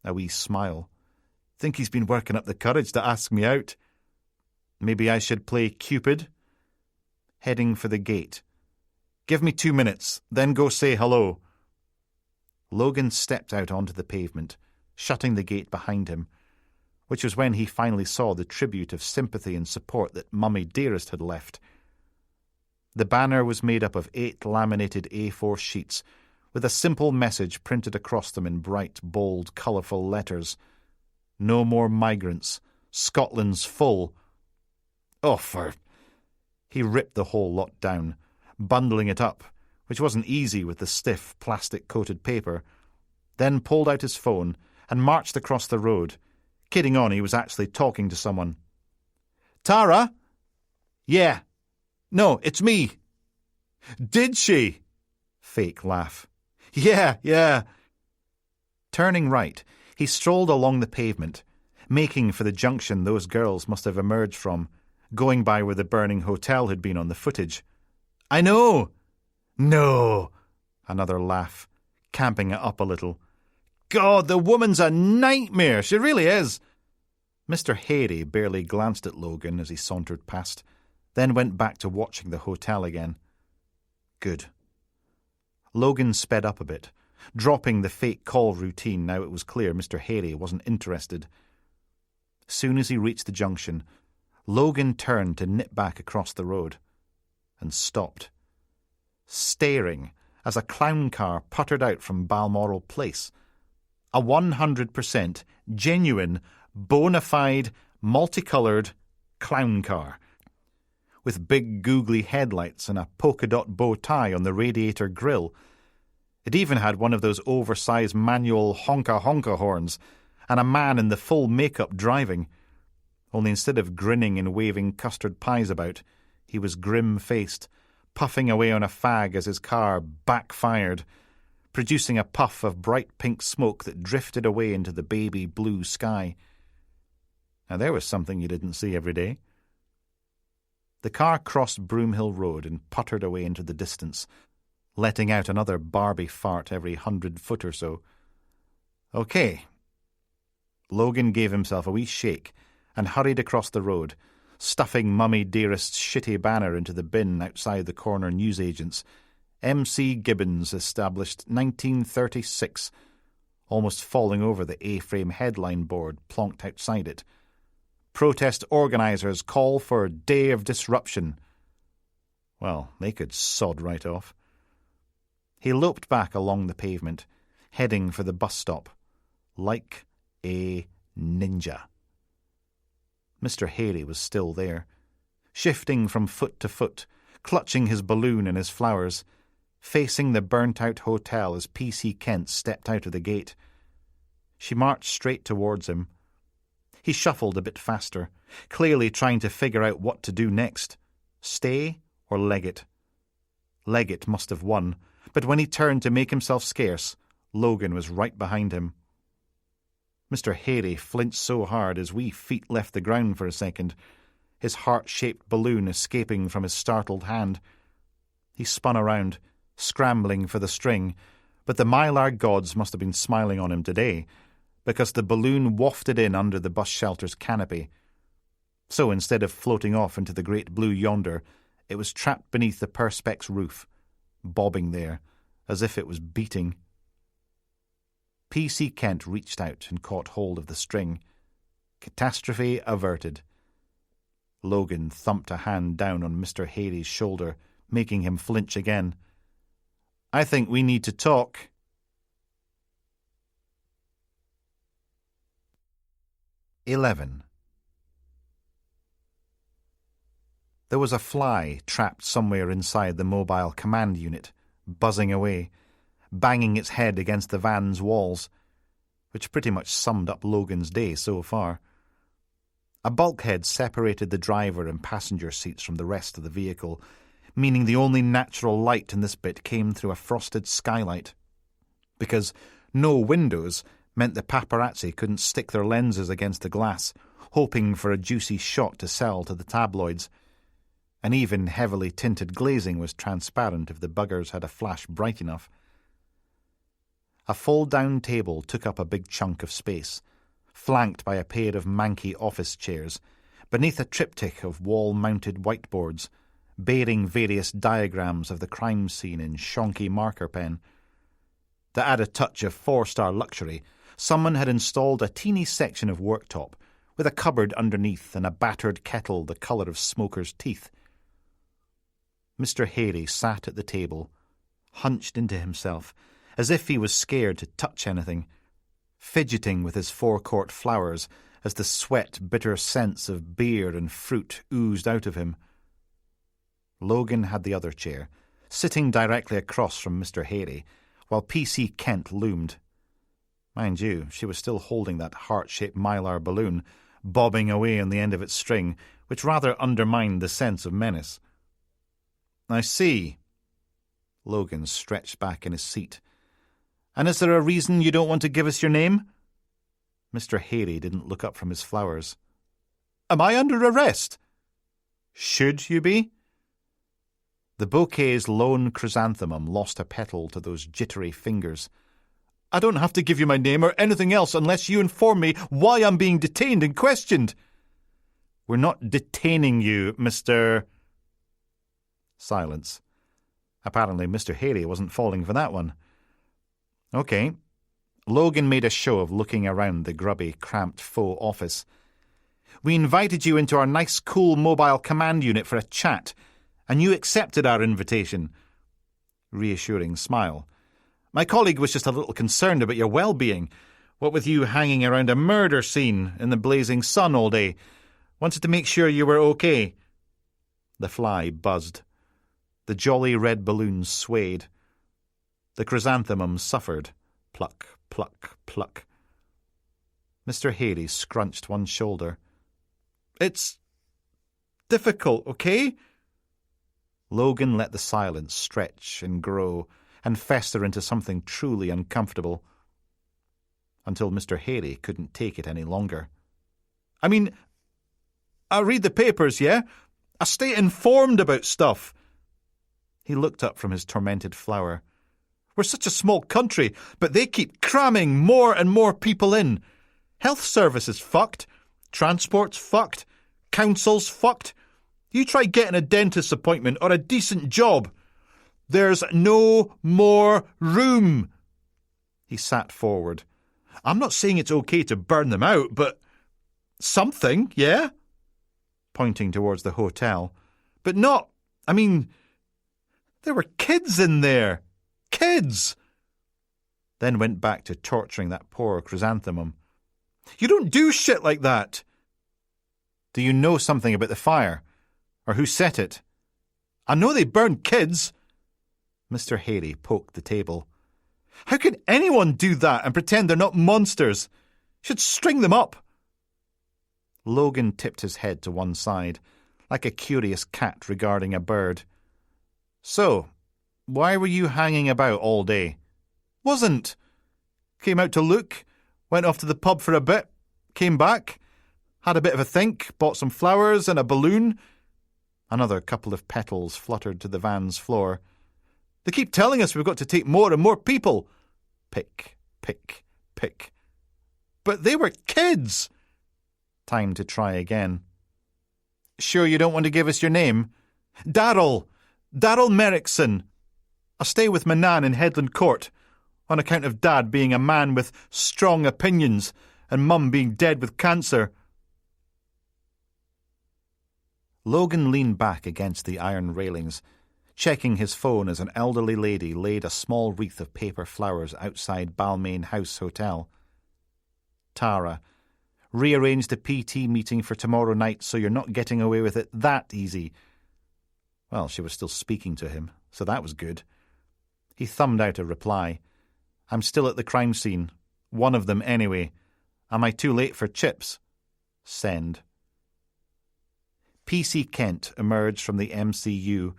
A wee smile. "Think he's been working up the courage to ask me out. Maybe I should play Cupid?" Heading for the gate. "Give me 2 minutes, then go say hello." Logan stepped out onto the pavement, shutting the gate behind him, which was when he finally saw the tribute of sympathy and support that Mummy Dearest had left. The banner was made up of 8 laminated A4 sheets, with a simple message printed across them in bright, bold, colourful letters. "No more migrants. Scotland's full." Oh, for... He ripped the whole lot down, bundling it up, which wasn't easy with the stiff, plastic-coated paper, then pulled out his phone and marched across the road, kidding on he was actually talking to someone. "Tara?" "Yeah." "No, it's me." "Did she?" Fake laugh. Yeah. Turning right, he strolled along the pavement, making for the junction those girls must have emerged from, going by where the burning hotel had been on the footage. "I know." "No." Another laugh, camping it up a little. "God, the woman's a nightmare. She really is." Mr. Hairy barely glanced at Logan as he sauntered past, then went back to watching the hotel again. Good. Logan sped up a bit, dropping the fake call routine now it was clear Mr. Hairy wasn't interested. Soon as he reached the junction, Logan turned to nip back across the road, and stopped, staring as a clown car puttered out from Balmoral Place. A 100% genuine, bona fide, multicoloured clown car, with big googly headlights and a polka-dot bow tie on the radiator grille. It even had one of those oversized manual honka-honka horns, and a man in the full makeup driving. Only instead of grinning and waving custard pies about, he was grim-faced, puffing away on a fag as his car backfired, producing a puff of bright pink smoke that drifted away into the baby blue sky. Now there was something you didn't see every day. The car crossed Broomhill Road and puttered away into the distance, letting out another Barbie fart every 100 foot or so. Okay. Logan gave himself a wee shake and hurried across the road, stuffing Mummy Dearest's shitty banner into the bin outside the corner newsagent's. M.C. Gibbons, established 1936, almost falling over the A-frame headline board plonked outside it. Protest organisers call for day of disruption. Well, they could sod right off. He loped back along the pavement, heading for the bus stop, like a ninja. Mr. Hairy was still there, shifting from foot to foot, clutching his balloon and his flowers, facing the burnt-out hotel as P.C. Kent stepped out of the gate. She marched straight towards him. He shuffled a bit faster, clearly trying to figure out what to do next. Stay or leg it? Leggett must have won, but when he turned to make himself scarce, Logan was right behind him. Mr. Hairy flinched so hard his wee feet left the ground for a second, his heart-shaped balloon escaping from his startled hand. He spun around, scrambling for the string, but the Mylar gods must have been smiling on him today, because the balloon wafted in under the bus shelter's canopy. So instead of floating off into the great blue yonder, it was trapped beneath the Perspex roof, bobbing there, as if it was beating. P.C. Kent reached out and caught hold of the string. Catastrophe averted. Logan thumped a hand down on Mr. Hairy's shoulder, making him flinch again. "I think we need to talk." "11. There was a fly trapped somewhere inside the mobile command unit, buzzing away, banging its head against the van's walls, which pretty much summed up Logan's day so far. A bulkhead separated the driver and passenger seats from the rest of the vehicle, meaning the only natural light in this bit came through a frosted skylight. Because no windows meant the paparazzi couldn't stick their lenses against the glass, hoping for a juicy shot to sell to the tabloids. And even heavily tinted glazing was transparent if the buggers had a flash bright enough. A fold-down table took up a big chunk of space, flanked by a pair of manky office chairs, beneath a triptych of wall-mounted whiteboards, bearing various diagrams of the crime scene in shonky marker pen. To add a touch of four-star luxury, someone had installed a teeny section of worktop, with a cupboard underneath and a battered kettle the colour of smokers' teeth. Mr. Harry sat at the table, hunched into himself, as if he was scared to touch anything, fidgeting with his forecourt flowers as the sweat, bitter scents of beer and fruit oozed out of him. Logan had the other chair, sitting directly across from Mr. Harry, while P.C. Kent loomed. Mind you, she was still holding that heart-shaped mylar balloon, bobbing away on the end of its string, which rather undermined the sense of menace. "I see." Logan stretched back in his seat. "And is there a reason you don't want to give us your name?" Mr. Harry didn't look up from his flowers. "Am I under arrest?" "Should you be?" The bouquet's lone chrysanthemum lost a petal to those jittery fingers. "I don't have to give you my name or anything else unless you inform me why I'm being detained and questioned." "We're not detaining you, Mr. Silence. Apparently Mr. Harry wasn't falling for that one. "Okay." Logan made a show of looking around the grubby, cramped faux office. "We invited you into our nice, cool mobile command unit for a chat, and you accepted our invitation." Reassuring smile. "My colleague was just a little concerned about your well-being. What with you hanging around a murder scene in the blazing sun all day. Wanted to make sure you were okay." The fly buzzed. The jolly red balloons swayed. The chrysanthemum suffered. Pluck, pluck, pluck. Mr. Harry scrunched one shoulder. "It's difficult, okay?" Logan let the silence stretch and grow and fester into something truly uncomfortable, until Mr. Harry couldn't take it any longer. "I mean, I read the papers, yeah? I stay informed about stuff." He looked up from his tormented flower. "We're such a small country, but they keep cramming more and more people in. Health service is fucked. Transport's fucked. Council's fucked. You try getting a dentist's appointment or a decent job. There's no more room." He sat forward. "I'm not saying it's okay to burn them out, but something, yeah?" Pointing towards the hotel. "But not, I mean, there were kids in there. Kids!" Then went back to torturing that poor chrysanthemum. "You don't do shit like that." "Do you know something about the fire? Or who set it?" "I know they burned kids." Mr. Harry poked the table. "How can anyone do that and pretend they're not monsters? Should string them up." Logan tipped his head to one side, like a curious cat regarding a bird. "So, why were you hanging about all day?" "Wasn't. Came out to look, went off to the pub for a bit, came back, had a bit of a think, bought some flowers and a balloon." Another couple of petals fluttered to the van's floor. "They keep telling us we've got to take more and more people." Pick, pick, pick. "But they were kids." Time to try again. "Sure you don't want to give us your name?" Darryl Merrickson. I stay with my nan in Headland Court, on account of Dad being a man with strong opinions and Mum being dead with cancer." Logan leaned back against the iron railings, checking his phone as an elderly lady laid a small wreath of paper flowers outside Balmain House Hotel. "Tara, rearrange the PT meeting for tomorrow night so you're not getting away with it that easy. Well, she was still speaking to him, so that was good. He thumbed out a reply. I'm still at the crime scene. One of them, anyway. Am I too late for chips? Send. P.C. Kent emerged from the MCU,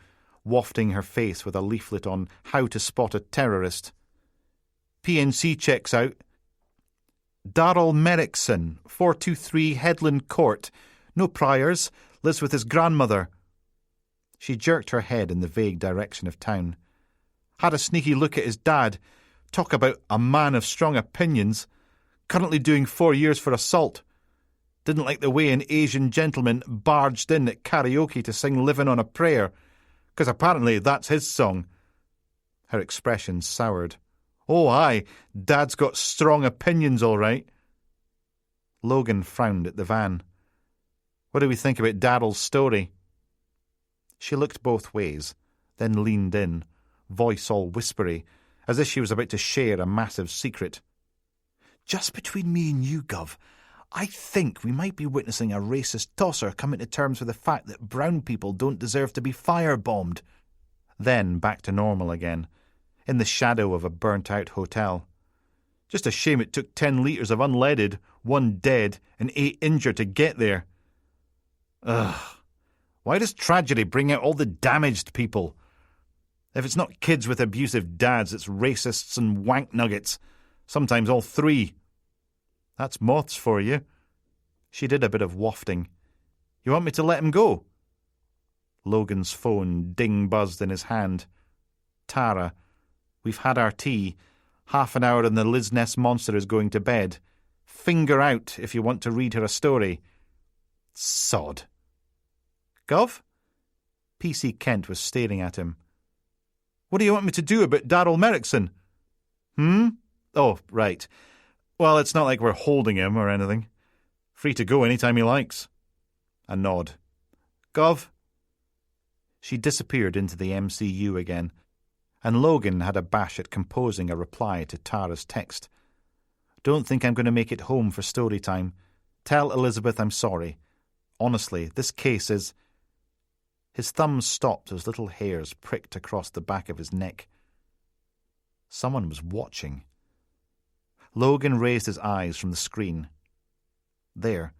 wafting her face with a leaflet on how to spot a terrorist. PNC checks out. Darrell Merrickson, 423 Headland Court. No priors. Lives with his grandmother. She jerked her head in the vague direction of town. Had a sneaky look at his dad. Talk about a man of strong opinions. Currently doing 4 years for assault. Didn't like the way an Asian gentleman barged in at karaoke to sing Living on a Prayer, 'cause apparently that's his song. Her expression soured. Oh, aye, Dad's got strong opinions, all right. Logan frowned at the van. What do we think about Darrell's story? She looked both ways, then leaned in, voice all whispery, as if she was about to share a massive secret. Just between me and you, Gov, I think we might be witnessing a racist tosser coming to terms with the fact that brown people don't deserve to be firebombed. Then back to normal again, in the shadow of a burnt-out hotel. Just a shame it took 10 litres of unleaded, 1 dead, and 8 injured to get there. Ugh. Why does tragedy bring out all the damaged people? If it's not kids with abusive dads, it's racists and wank nuggets. Sometimes all 3. That's moths for you. She did a bit of wafting. You want me to let him go? Logan's phone ding-buzzed in his hand. Tara, we've had our tea. Half an hour and the Liz Ness monster is going to bed. Finger out if you want to read her a story. Sod. Gov? P.C. Kent was staring at him. What do you want me to do about Darrell Merrickson? Oh, right. Well, it's not like we're holding him or anything. Free to go any time he likes. A nod. Gov? She disappeared into the MCU again, and Logan had a bash at composing a reply to Tara's text. Don't think I'm going to make it home for story time. Tell Elizabeth I'm sorry. Honestly, this case is... His thumbs stopped as little hairs pricked across the back of his neck. Someone was watching. Logan raised his eyes from the screen. There,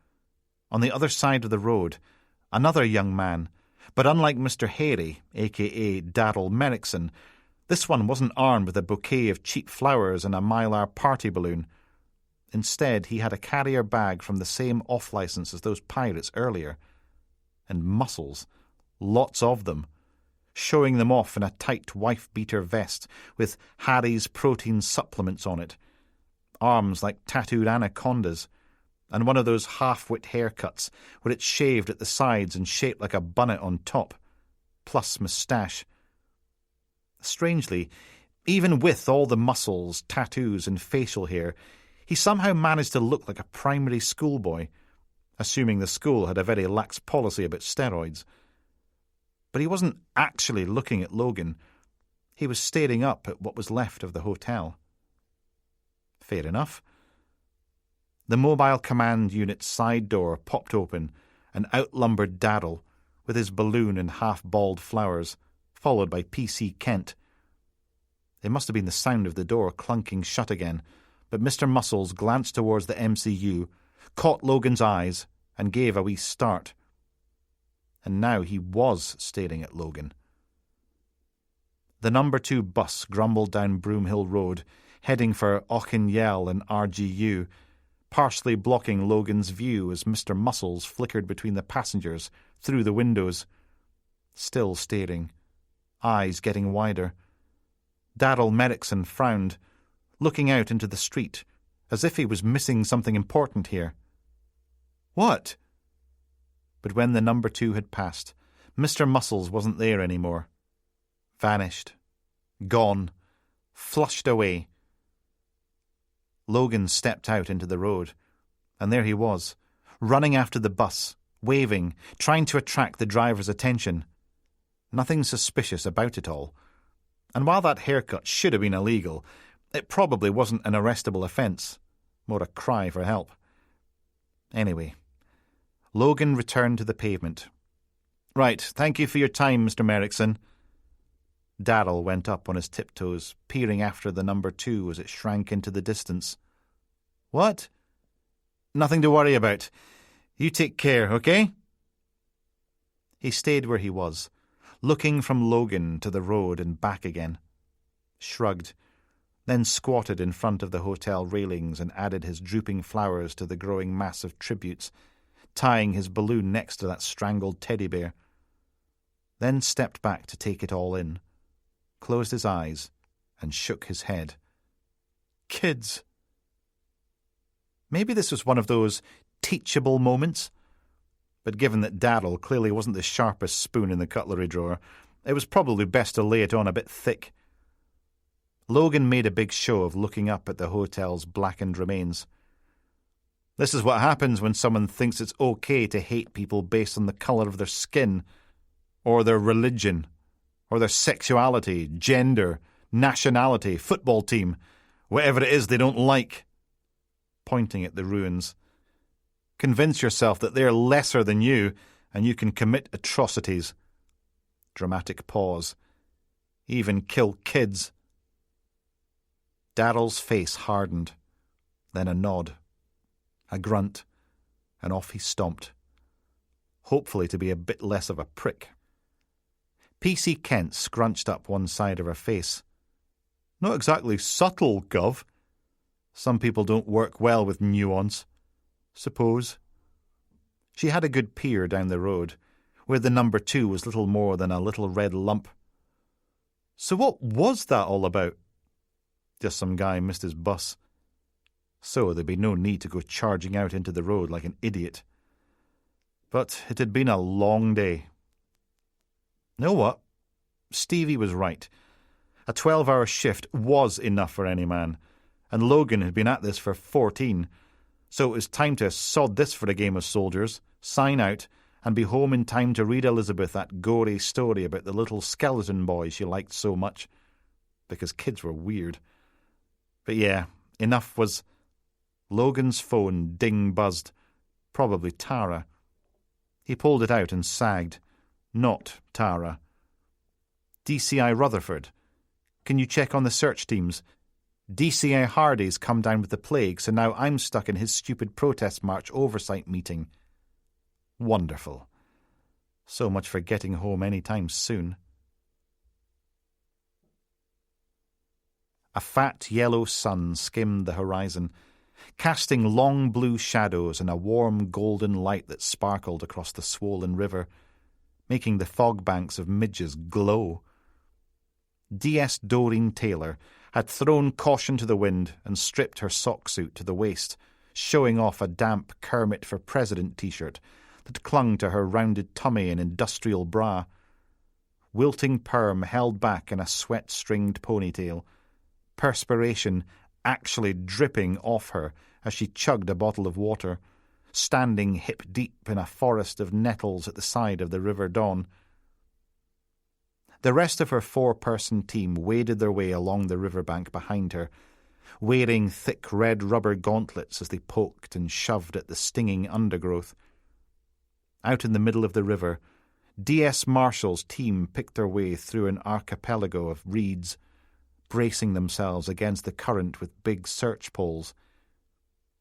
on the other side of the road, another young man, but unlike Mr. Harry, a.k.a. Darrell Merrickson, this one wasn't armed with a bouquet of cheap flowers and a Mylar party balloon. Instead, he had a carrier bag from the same off-license as those pirates earlier. And muscles, lots of them, showing them off in a tight wife-beater vest with Harry's protein supplements on it, arms like tattooed anacondas, and one of those half-wit haircuts where it's shaved at the sides and shaped like a bunnet on top, plus moustache. Strangely, even with all the muscles, tattoos and facial hair, he somehow managed to look like a primary schoolboy, assuming the school had a very lax policy about steroids. But he wasn't actually looking at Logan. He was staring up at what was left of the hotel. Fair enough. The mobile command unit's side door popped open and out-lumbered Darrell with his balloon and half-balled flowers, followed by P.C. Kent. It must have been the sound of the door clunking shut again, but Mr. Muscles glanced towards the MCU, caught Logan's eyes, and gave a wee start. And now he was staring at Logan. The number 2 bus grumbled down Broomhill Road, heading for Auchinyel and RGU, partially blocking Logan's view as Mr. Muscles flickered between the passengers through the windows. Still staring, eyes getting wider. Darrell Merrickson frowned, looking out into the street, as if he was missing something important here. What? But when the number 2 had passed, Mr. Muscles wasn't there anymore. Vanished. Gone. Flushed away. Logan stepped out into the road, and there he was, running after the bus, waving, trying to attract the driver's attention. Nothing suspicious about it all. And while that haircut should have been illegal, it probably wasn't an arrestable offence, more a cry for help. Anyway, Logan returned to the pavement. Right, thank you for your time, Mr. Merrickson. Darrell went up on his tiptoes, peering after the number 2 as it shrank into the distance. What? Nothing to worry about. You take care, okay? He stayed where he was, looking from Logan to the road and back again. Shrugged, then squatted in front of the hotel railings and added his drooping flowers to the growing mass of tributes, tying his balloon next to that strangled teddy bear. Then stepped back to take it all in, closed his eyes, and shook his head. Kids! Maybe this was one of those teachable moments. But given that Darrell clearly wasn't the sharpest spoon in the cutlery drawer, it was probably best to lay it on a bit thick. Logan made a big show of looking up at the hotel's blackened remains. This is what happens when someone thinks it's okay to hate people based on the colour of their skin, or their religion, or their sexuality, gender, nationality, football team, whatever it is they don't like. Pointing at the ruins. Convince yourself that they're lesser than you, and you can commit atrocities. Dramatic pause. Even kill kids. Darrell's face hardened, then a nod, a grunt, and off he stomped, hopefully to be a bit less of a prick. P.C. Kent scrunched up one side of her face. Not exactly subtle, Gov. Some people don't work well with nuance. Suppose. She had a good peer down the road, where the number 2 was little more than a little red lump. So what was that all about? Just some guy missed his bus. So there'd be no need to go charging out into the road like an idiot. But it had been a long day. Know what? Stevie was right. A 12-hour shift was enough for any man, and Logan had been at this for 14, so it was time to sod this for a game of soldiers, sign out, and be home in time to read Elizabeth that gory story about the little skeleton boy she liked so much, because kids were weird. But yeah, enough was... Logan's phone ding-buzzed. Probably Tara. He pulled it out and sagged. Not Tara. DCI Rutherford. Can you check on the search teams? DCI Hardy's come down with the plague, so now I'm stuck in his stupid protest march oversight meeting. Wonderful. So much for getting home any time soon. A fat yellow sun skimmed the horizon, casting long blue shadows and a warm golden light that sparkled across the swollen river, making the fog banks of midges glow. D.S. Doreen Taylor had thrown caution to the wind and stripped her sock suit to the waist, showing off a damp Kermit for President t-shirt that clung to her rounded tummy and industrial bra. Wilting perm held back in a sweat-stringed ponytail, perspiration actually dripping off her as she chugged a bottle of water, standing hip-deep in a forest of nettles at the side of the River Don. The rest of her 4-person team waded their way along the riverbank behind her, wearing thick red rubber gauntlets as they poked and shoved at the stinging undergrowth. Out in the middle of the river, D.S. Marshall's team picked their way through an archipelago of reeds, bracing themselves against the current with big search poles.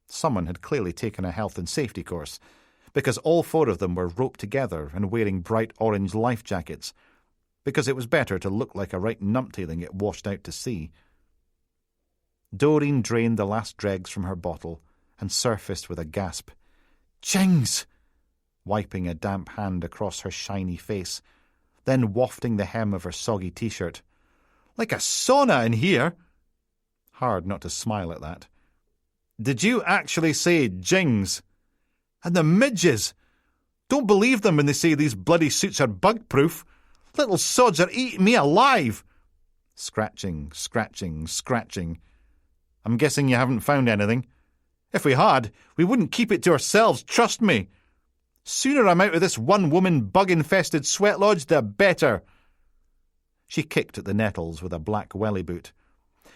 Someone had clearly taken a health and safety course, because all 4 of them were roped together and wearing bright orange life jackets, because it was better to look like a right numpty than get washed out to sea. Doreen drained the last dregs from her bottle and surfaced with a gasp. "Jings!" wiping a damp hand across her shiny face, then wafting the hem of her soggy t-shirt. "Like a sauna in here!" Hard not to smile at that. "Did you actually say jings? And the midges! Don't believe them when they say these bloody suits are bug-proof. Little sods are eating me alive!" Scratching, scratching, scratching. "I'm guessing you haven't found anything. If we had, we wouldn't keep it to ourselves, trust me. Sooner I'm out of this one-woman bug-infested sweat lodge, the better." She kicked at the nettles with a black welly boot.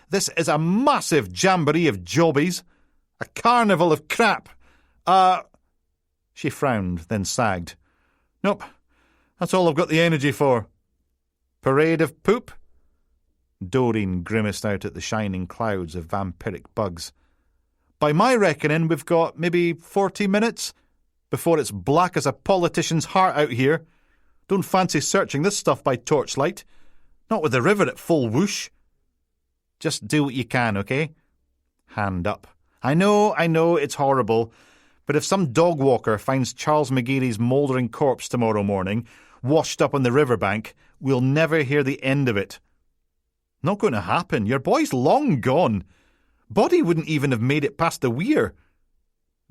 "This is a massive jamboree of jobbies. A carnival of crap. She frowned, then sagged. "Nope, That's all I've got the energy for. Parade of poop? Doreen grimaced out at the shining clouds of vampiric bugs. By my reckoning, we've got maybe 40 minutes before it's black as a politician's heart out here. Don't fancy searching this stuff by torchlight. Not with the river at full whoosh. Just do what you can, okay? Hand up. I know, it's horrible. But if some dog walker finds Charles McGeary's mouldering corpse tomorrow morning, washed up on the riverbank, we'll never hear the end of it. Not going to happen. Your boy's long gone. Body wouldn't even have made it past the weir.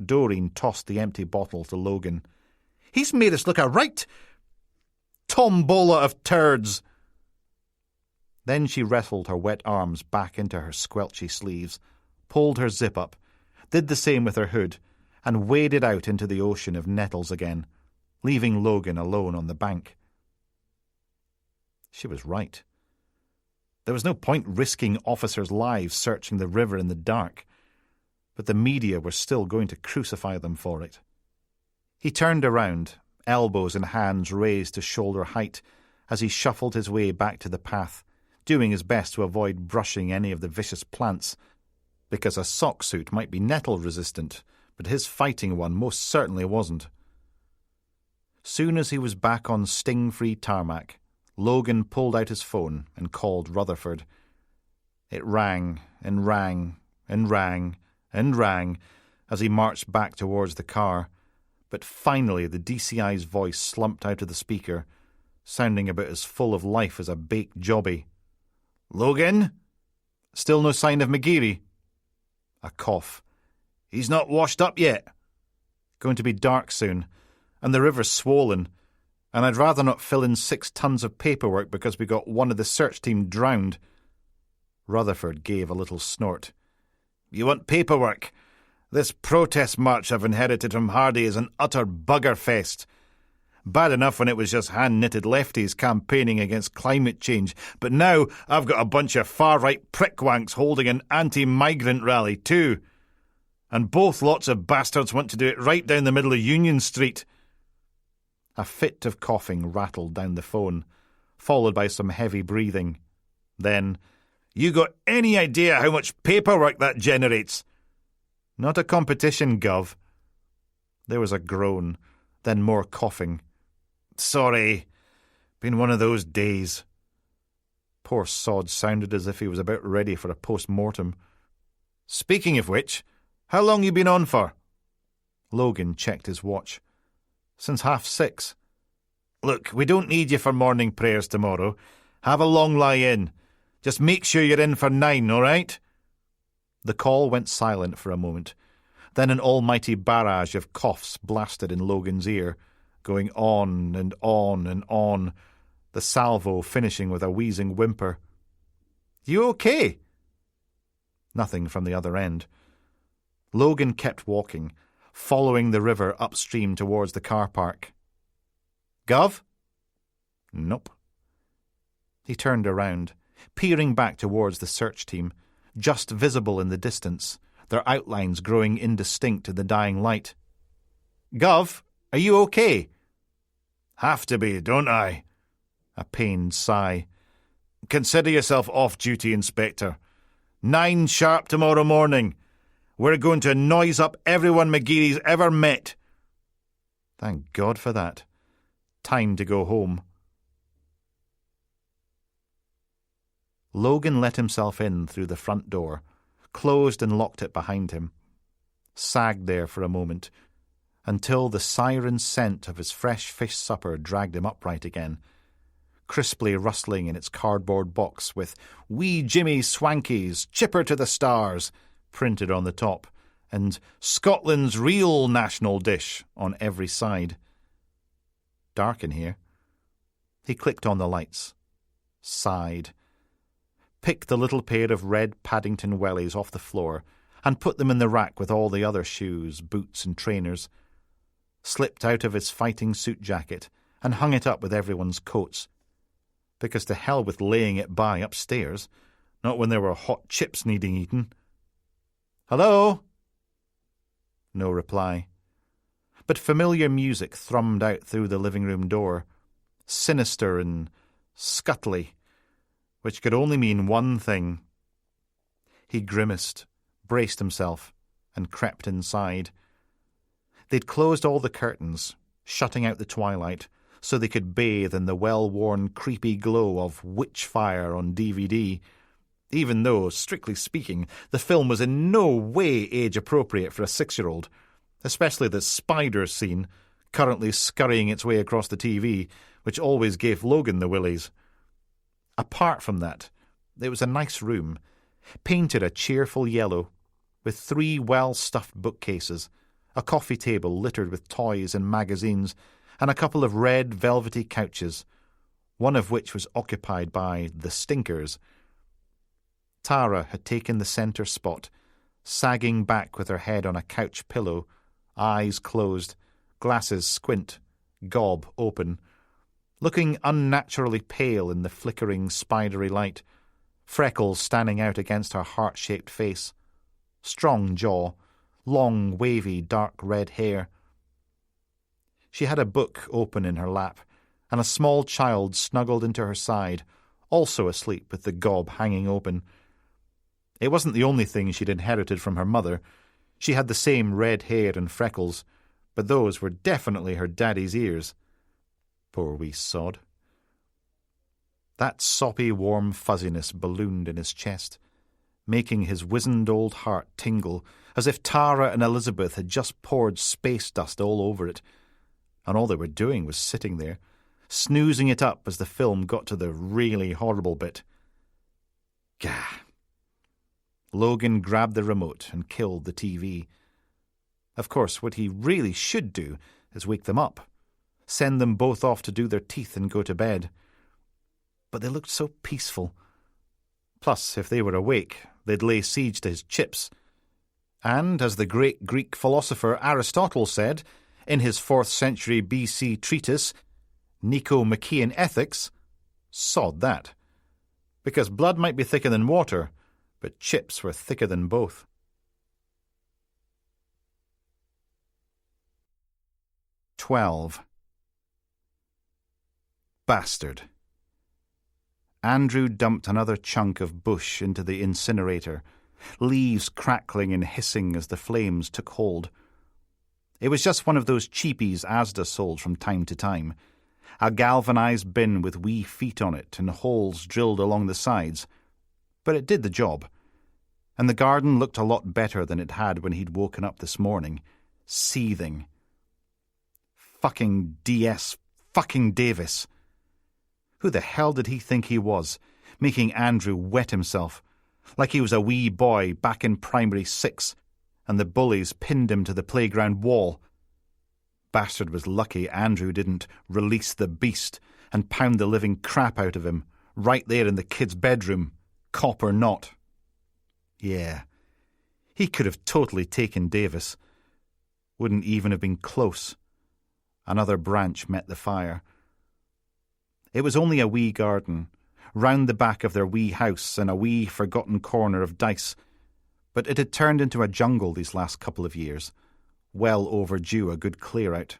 Doreen tossed the empty bottle to Logan. He's made us look a right tombola of turds. Then she wrestled her wet arms back into her squelchy sleeves, pulled her zip up, did the same with her hood, and waded out into the ocean of nettles again, leaving Logan alone on the bank. She was right. There was no point risking officers' lives searching the river in the dark, but the media were still going to crucify them for it. He turned around, elbows and hands raised to shoulder height, as he shuffled his way back to the path, doing his best to avoid brushing any of the vicious plants, because a sock suit might be nettle-resistant, but his fighting one most certainly wasn't. Soon as he was back on sting-free tarmac, Logan pulled out his phone and called Rutherford. It rang and rang and rang and rang as he marched back towards the car, but finally the DCI's voice slumped out of the speaker, sounding about as full of life as a baked jobby. Logan? Still no sign of McGeary? A cough. He's not washed up yet. Going to be dark soon, and the river's swollen, and I'd rather not fill in 6 tons of paperwork because we got one of the search team drowned. Rutherford gave a little snort. You want paperwork? This protest march I've inherited from Hardy is an utter buggerfest. Bad enough when it was just hand-knitted lefties campaigning against climate change, but now I've got a bunch of far-right prickwanks holding an anti-migrant rally too. And both lots of bastards want to do it right down the middle of Union Street. A fit of coughing rattled down the phone, followed by some heavy breathing. Then, you got any idea how much paperwork that generates? Not a competition, Gov. There was a groan, then more coughing. Sorry, been one of those days. Poor sod sounded as if he was about ready for a post-mortem. Speaking of which, how long you been on for? Logan checked his watch. Since 6:30. Look, we don't need you for morning prayers tomorrow. Have a long lie-in. Just make sure you're in for 9, all right? The call went silent for a moment. Then an almighty barrage of coughs blasted in Logan's ear, going on and on and on, the salvo finishing with a wheezing whimper. You okay? Nothing from the other end. Logan kept walking, following the river upstream towards the car park. Gov? Nope. He turned around, peering back towards the search team, just visible in the distance, their outlines growing indistinct in the dying light. Gov, are you okay? Have to be, don't I? A pained sigh. Consider yourself off duty, Inspector. 9 sharp tomorrow morning. We're going to noise up everyone McGeary's ever met. Thank God for that. Time to go home. Logan let himself in through the front door, closed and locked it behind him, sagged there for a moment, until the siren scent of his fresh fish supper dragged him upright again, crisply rustling in its cardboard box with "Wee Jimmy Swankies, Chipper to the Stars" printed on the top, and "Scotland's real national dish" on every side. Dark in here. He clicked on the lights, sighed, picked the little pair of red Paddington wellies off the floor and put them in the rack with all the other shoes, boots and trainers, slipped out of his fighting suit jacket and hung it up with everyone's coats, because to hell with laying it by upstairs, not when there were hot chips needing eaten. Hello? No reply. But familiar music thrummed out through the living room door, sinister and scuttly, which could only mean one thing. He grimaced, braced himself, and crept inside. They'd closed all the curtains, shutting out the twilight, so they could bathe in the well-worn, creepy glow of Witchfire on DVD, even though, strictly speaking, the film was in no way age-appropriate for a 6-year-old, especially the spider scene, currently scurrying its way across the TV, which always gave Logan the willies. Apart from that, it was a nice room, painted a cheerful yellow, with 3 well-stuffed bookcases, a coffee table littered with toys and magazines, and a couple of red velvety couches, one of which was occupied by the stinkers. Tara had taken the centre spot, sagging back with her head on a couch pillow, eyes closed, glasses squint, gob open, looking unnaturally pale in the flickering spidery light, freckles standing out against her heart-shaped face, strong jaw, long, wavy, dark red hair. She had a book open in her lap, and a small child snuggled into her side, also asleep with the gob hanging open. It wasn't the only thing she'd inherited from her mother. She had the same red hair and freckles, but those were definitely her daddy's ears. Poor wee sod. That soppy, warm fuzziness ballooned in his chest, making his wizened old heart tingle, as if Tara and Elizabeth had just poured space dust all over it, and all they were doing was sitting there, snoozing it up as the film got to the really horrible bit. Gah! Logan grabbed the remote and killed the TV. Of course, what he really should do is wake them up, send them both off to do their teeth and go to bed. But they looked so peaceful. Plus, if they were awake, they'd lay siege to his chips. And, as the great Greek philosopher Aristotle said, in his 4th century BC treatise, Nicomachean Ethics, sod that. Because blood might be thicker than water, but chips were thicker than both. 12. Bastard. Andrew dumped another chunk of bush into the incinerator, leaves crackling and hissing as the flames took hold. It was just one of those cheapies Asda sold from time to time, a galvanized bin with wee feet on it and holes drilled along the sides. But it did the job, and the garden looked a lot better than it had when he'd woken up this morning, seething. Fucking DS fucking Davis. Who the hell did he think he was, making Andrew wet himself, like he was a wee boy back in primary 6, and the bullies pinned him to the playground wall? Bastard was lucky Andrew didn't release the beast and pound the living crap out of him, right there in the kid's bedroom, cop or not. Yeah, he could have totally taken Davis. Wouldn't even have been close. Another branch met the fire. It was only a wee garden, round the back of their wee house in a wee forgotten corner of Dice, but it had turned into a jungle these last couple of years, well overdue a good clear-out.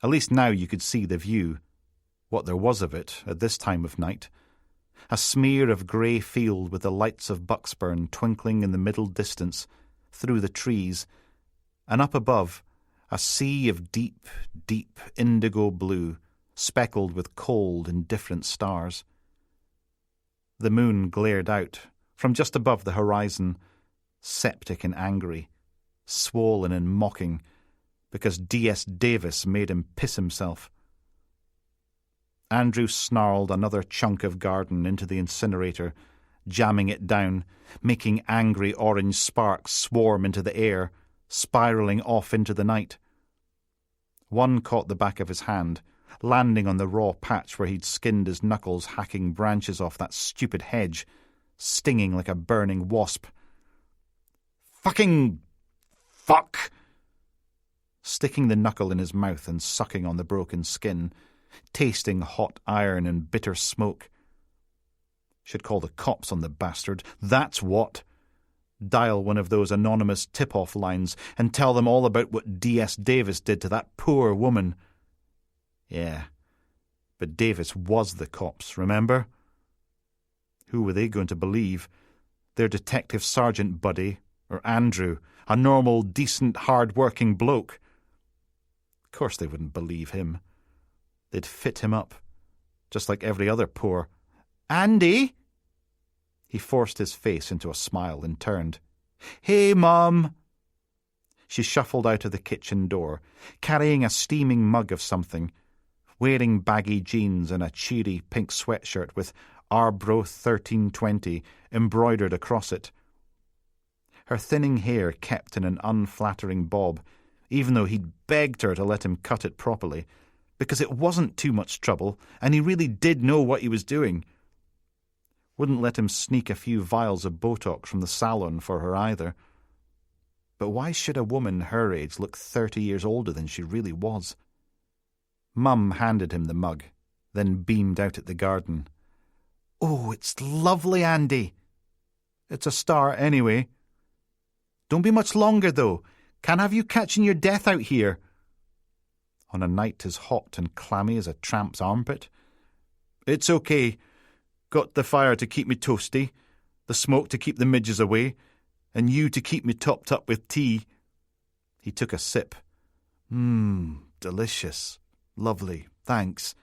At least now you could see the view, what there was of it at this time of night, a smear of grey field with the lights of Bucksburn twinkling in the middle distance, through the trees, and up above, a sea of deep, deep indigo blue, speckled with cold, indifferent stars. The moon glared out from just above the horizon, septic and angry, swollen and mocking, because D.S. Davis made him piss himself. Andrew snarled another chunk of garden into the incinerator, jamming it down, making angry orange sparks swarm into the air, spiralling off into the night. One caught the back of his hand, landing on the raw patch where he'd skinned his knuckles hacking branches off that stupid hedge, stinging like a burning wasp. Fucking fuck! Sticking the knuckle in his mouth and sucking on the broken skin, tasting hot iron and bitter smoke. Should call the cops on the bastard, that's what. Dial one of those anonymous tip-off lines and tell them all about what D.S. Davis did to that poor woman. Yeah, But Davis was the cops, remember? Who were they going to believe? Their detective sergeant buddy, or Andrew, a normal, decent, hard-working bloke? Of course they wouldn't believe him. They'd fit him up, just like every other poor... Andy? He forced his face into a smile and turned. Hey, Mum. She shuffled out of the kitchen door, carrying a steaming mug of something, wearing baggy jeans and a cheery pink sweatshirt with Arbroath 1320 embroidered across it. Her thinning hair kept in an unflattering bob, even though he'd begged her to let him cut it properly, because it wasn't too much trouble, and he really did know what he was doing. Wouldn't let him sneak a few vials of Botox from the salon for her either. But why should a woman her age look 30 years older than she really was? Mum handed him the mug, then beamed out at the garden. Oh, it's lovely, Andy. It's a start anyway. Don't be much longer, though. Can't have you catching your death out here. On a night as hot and clammy as a tramp's armpit? It's okay. Got the fire to keep me toasty, the smoke to keep the midges away, and you to keep me topped up with tea. He took a sip. Delicious. Lovely. Thanks.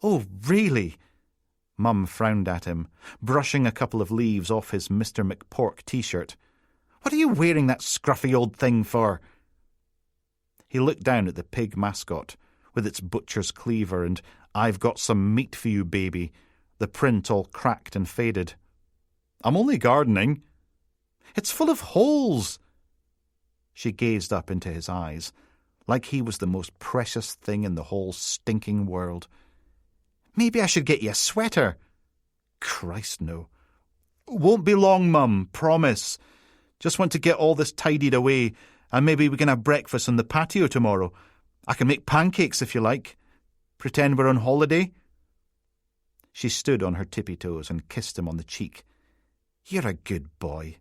Oh, really? Mum frowned at him, brushing a couple of leaves off his Mr. McPork t-shirt. What are you wearing that scruffy old thing for? He looked down at the pig mascot, with its butcher's cleaver and I've got some meat for you, baby, the print all cracked and faded. I'm only gardening. It's full of holes. She gazed up into his eyes, like he was the most precious thing in the whole stinking world. Maybe I should get you a sweater. Christ, no. Won't be long, Mum, promise. Just want to get all this tidied away, and maybe we can have breakfast on the patio tomorrow. I can make pancakes if you like. Pretend we're on holiday. She stood on her tippy toes and kissed him on the cheek. You're a good boy,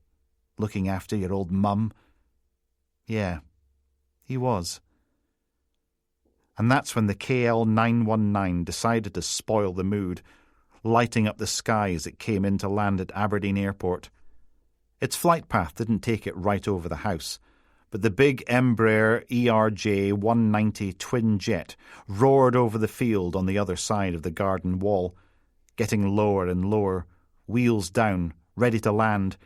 looking after your old mum. Yeah, he was. And that's when the KL 919 decided to spoil the mood, lighting up the sky as it came in to land at Aberdeen Airport. Its flight path didn't take it right over the house, but the big Embraer ERJ 190 twin jet roared over the field on the other side of the garden wall, getting lower and lower, wheels down, ready to land,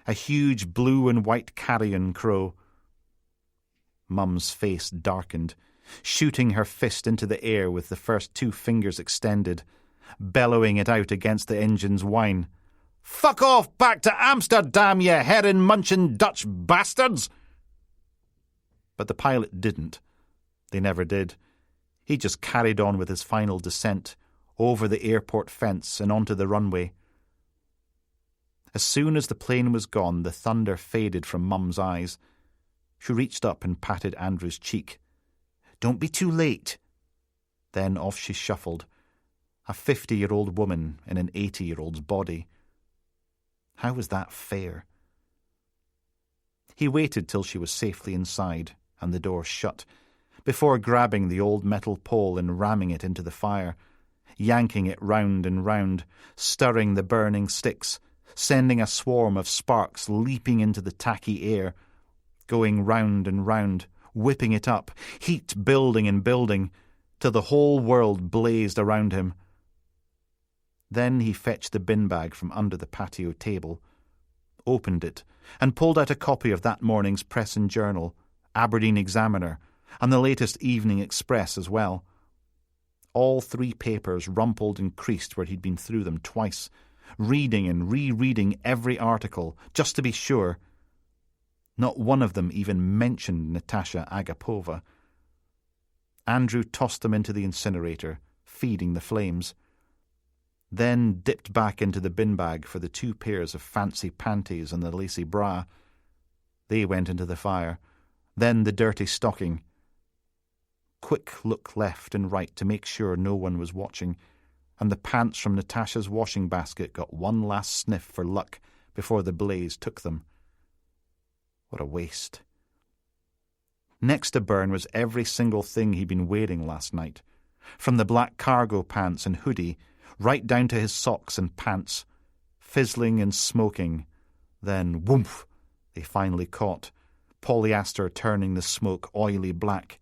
a huge blue and white carrion crow. Mum's face darkened, shooting her fist into the air with the first 2 fingers extended, bellowing it out against the engine's whine. Fuck off back to Amsterdam, you herring-munching Dutch bastards! But the pilot didn't. They never did. He just carried on with his final descent, over the airport fence and onto the runway. As soon as the plane was gone, the thunder faded from Mum's eyes. She reached up and patted Andrew's cheek. Don't be too late. Then off she shuffled, a 50-year-old woman in an 80-year-old's body. How was that fair? He waited till she was safely inside and the door shut, before grabbing the old metal pole and ramming it into the fire, yanking it round and round, stirring the burning sticks, sending a swarm of sparks leaping into the tacky air, going round and round, whipping it up, heat building and building, till the whole world blazed around him. Then he fetched the bin bag from under the patio table, opened it, and pulled out a copy of that morning's Press and Journal, Aberdeen Examiner, and the latest Evening Express as well. All 3 papers rumpled and creased where he'd been through them twice, reading and rereading every article, just to be sure. Not one of them even mentioned Natasha Agapova. Andrew tossed them into the incinerator, feeding the flames. Then dipped back into the bin bag for the 2 pairs of fancy panties and the lacy bra. They went into the fire. Then the dirty stocking. Quick look left and right to make sure no one was watching, and the pants from Natasha's washing basket got one last sniff for luck before the blaze took them. What a waste. Next to burn was every single thing he'd been wearing last night. from the black cargo pants and hoodie, right down to his socks and pants, fizzling and smoking. Then, whoomph, they finally caught, polyester turning the smoke oily black.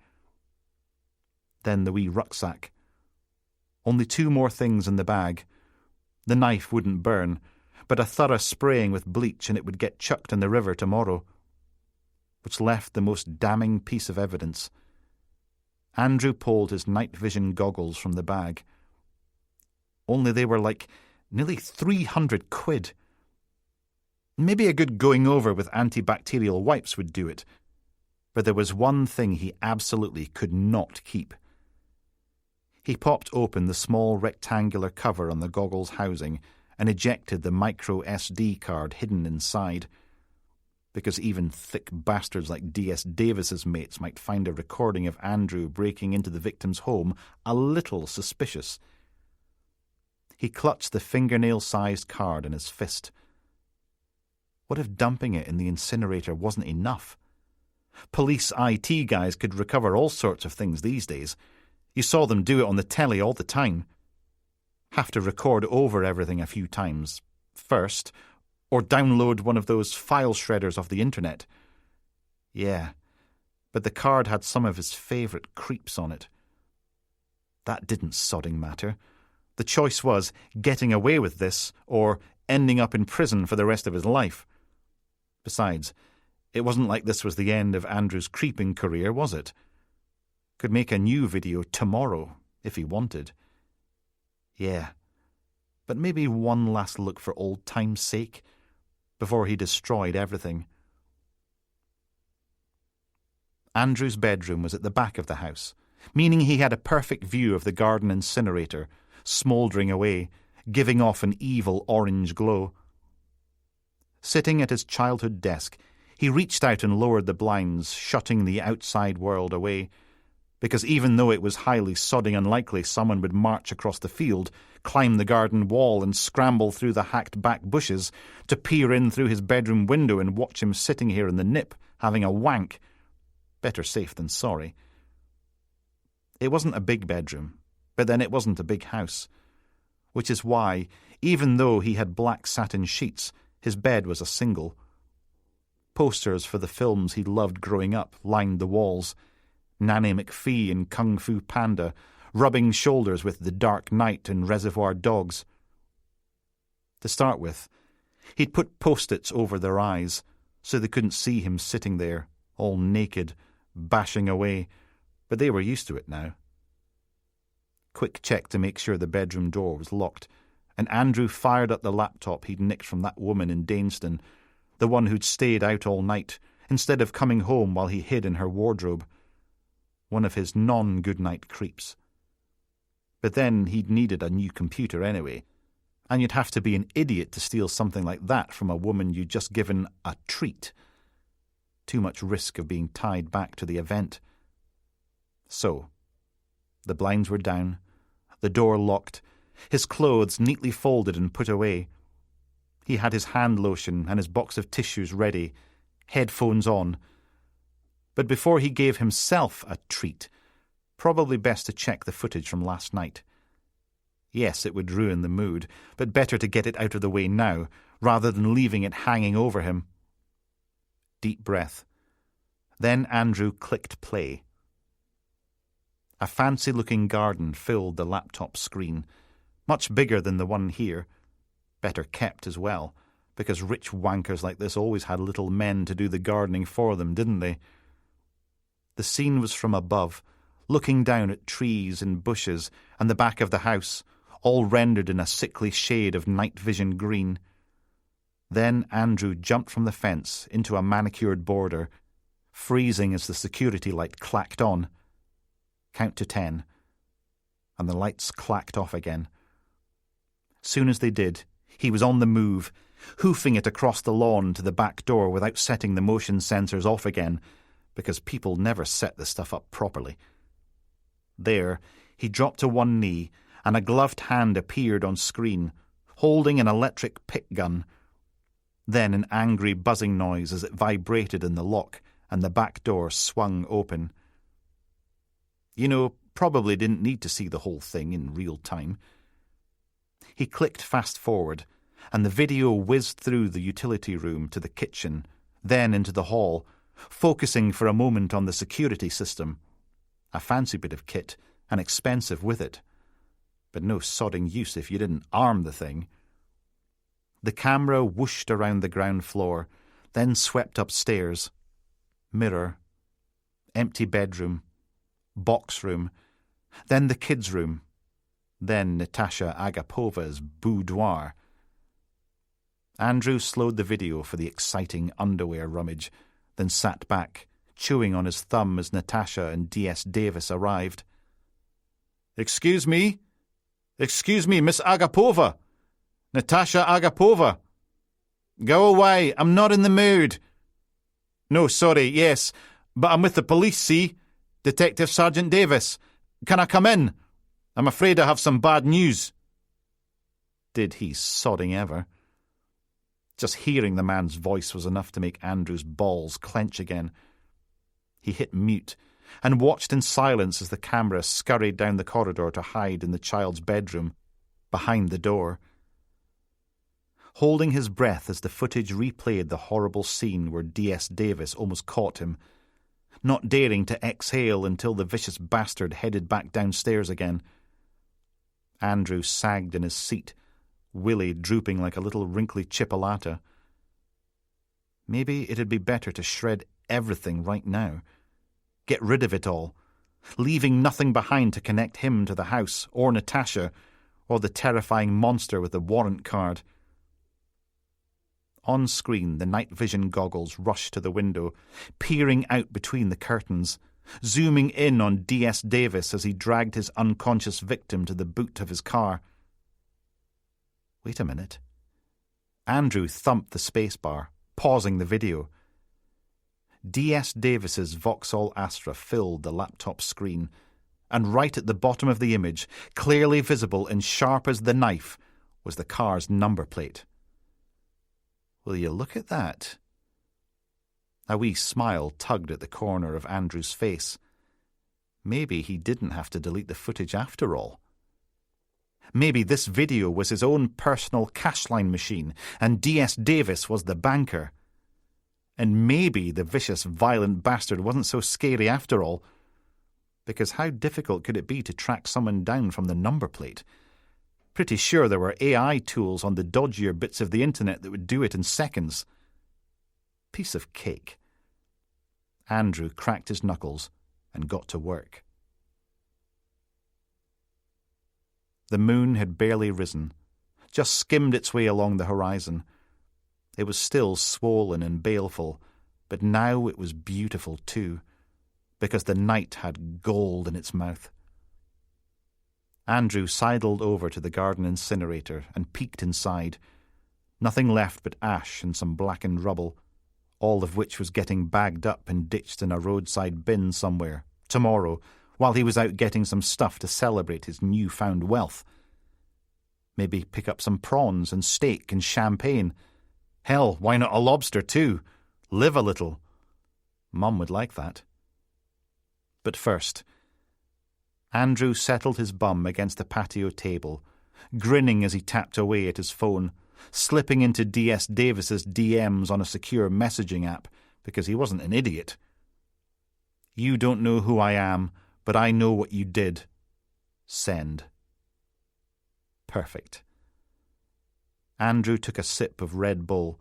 Then the wee rucksack. Only 2 more things in the bag. The knife wouldn't burn, but a thorough spraying with bleach and it would get chucked in the river tomorrow. Which left the most damning piece of evidence. Andrew pulled his night vision goggles from the bag. Only they were like nearly 300 quid. Maybe a good going over with antibacterial wipes would do it. But there was one thing he absolutely could not keep. He popped open the small rectangular cover on the goggles housing and ejected the micro SD card hidden inside, because even thick bastards like D.S. Davis's mates might find a recording of Andrew breaking into the victim's home a little suspicious. He clutched the fingernail-sized card in his fist. What if dumping it in the incinerator wasn't enough? Police IT guys could recover all sorts of things these days. You saw them do it on the telly all the time. Have to record over everything a few times first, or download one of those file shredders off the internet. Yeah, but the card had some of his favourite creeps on it. That didn't sodding matter. The choice was getting away with this or ending up in prison for the rest of his life. Besides, it wasn't like this was the end of Andrew's creeping career, was it? Could make a new video tomorrow, if he wanted. Yeah, but maybe one last look for old time's sake, before he destroyed everything. Andrew's bedroom was at the back of the house, meaning he had a perfect view of the garden incinerator, smouldering away, giving off an evil orange glow. Sitting at his childhood desk, he reached out and lowered the blinds, shutting the outside world away, because even though it was highly sodding unlikely someone would march across the field, climb the garden wall and scramble through the hacked-back bushes to peer in through his bedroom window and watch him sitting here in the nip, having a wank. Better safe than sorry. It wasn't a big bedroom, but then it wasn't a big house. Which is why, even though he had black satin sheets, his bed was a single. Posters for the films he loved growing up lined the walls. Nanny McPhee and Kung Fu Panda, rubbing shoulders with The Dark Knight and Reservoir Dogs. To start with, he'd put post-its over their eyes so they couldn't see him sitting there, all naked, bashing away, but they were used to it now. Quick check to make sure the bedroom door was locked, and Andrew fired up the laptop he'd nicked from that woman in Dainston, the one who'd stayed out all night, instead of coming home while he hid in her wardrobe. One of his non-goodnight creeps. But then he'd needed a new computer anyway, and you'd have to be an idiot to steal something like that from a woman you'd just given a treat. Too much risk of being tied back to the event. So, the blinds were down, the door locked, his clothes neatly folded and put away. He had his hand lotion and his box of tissues ready, headphones on. But before he gave himself a treat, probably best to check the footage from last night. Yes, it would ruin the mood, but better to get it out of the way now, rather than leaving it hanging over him. Deep breath. Then Andrew clicked play. A fancy-looking garden filled the laptop screen, much bigger than the one here, better kept as well, because rich wankers like this always had little men to do the gardening for them, didn't they? The scene was from above, looking down at trees and bushes and the back of the house, all rendered in a sickly shade of night vision green. Then Andrew jumped from the fence into a manicured border, freezing as the security light clacked on. Count to 10, and the lights clacked off again. Soon as they did, he was on the move, hoofing it across the lawn to the back door without setting the motion sensors off again, because people never set the stuff up properly. There, he dropped to one knee, and a gloved hand appeared on screen, holding an electric pick gun. Then an angry buzzing noise as it vibrated in the lock, and the back door swung open. You know, probably didn't need to see the whole thing in real time. He clicked fast forward, and the video whizzed through the utility room to the kitchen, then into the hall, focusing for a moment on the security system. A fancy bit of kit, and expensive with it. But no sodding use if you didn't arm the thing. The camera whooshed around the ground floor, then swept upstairs. Mirror. Empty bedroom. Box room. Then the kids' room. Then Natasha Agapova's boudoir. Andrew slowed the video for the exciting underwear rummage, then sat back, chewing on his thumb as Natasha and D.S. Davis arrived. Excuse me, Miss Agapova. Natasha Agapova. Go away, I'm not in the mood. No, sorry, yes, but I'm with the police, see? Detective Sergeant Davis. Can I come in? I'm afraid I have some bad news. Did he sodding ever? Just hearing the man's voice was enough to make Andrew's balls clench again. He hit mute and watched in silence as the camera scurried down the corridor to hide in the child's bedroom, behind the door. Holding his breath as the footage replayed the horrible scene where D.S. Davis almost caught him, not daring to exhale until the vicious bastard headed back downstairs again. Andrew sagged in his seat, Willie drooping like a little wrinkly chipolata. Maybe it'd be better to shred everything right now. Get rid of it all, leaving nothing behind to connect him to the house, or Natasha, or the terrifying monster with the warrant card. On screen, the night vision goggles rushed to the window, peering out between the curtains, zooming in on D.S. Davis as he dragged his unconscious victim to the boot of his car. Wait a minute. Andrew thumped the spacebar, pausing the video. D.S. Davis's Vauxhall Astra filled the laptop screen, and right at the bottom of the image, clearly visible and sharp as the knife, was the car's number plate. Will you look at that? A wee smile tugged at the corner of Andrew's face. Maybe he didn't have to delete the footage after all. Maybe this video was his own personal cash line machine, and D.S. Davis was the banker. And maybe the vicious, violent bastard wasn't so scary after all, because how difficult could it be to track someone down from the number plate? Pretty sure there were AI tools on the dodgier bits of the internet that would do it in seconds. Piece of cake. Andrew cracked his knuckles and got to work. The moon had barely risen, just skimmed its way along the horizon. It was still swollen and baleful, but now it was beautiful too, because the night had gold in its mouth. Andrew sidled over to the garden incinerator and peeked inside. Nothing left but ash and some blackened rubble, all of which was getting bagged up and ditched in a roadside bin somewhere, tomorrow, while he was out getting some stuff to celebrate his newfound wealth. Maybe pick up some prawns and steak and champagne. Hell, why not a lobster too? Live a little. Mum would like that. But first, Andrew settled his bum against the patio table, grinning as he tapped away at his phone, slipping into D.S. Davis's DMs on a secure messaging app, because he wasn't an idiot. You don't know who I am, but I know what you did. Send. Perfect. Andrew took a sip of Red Bull,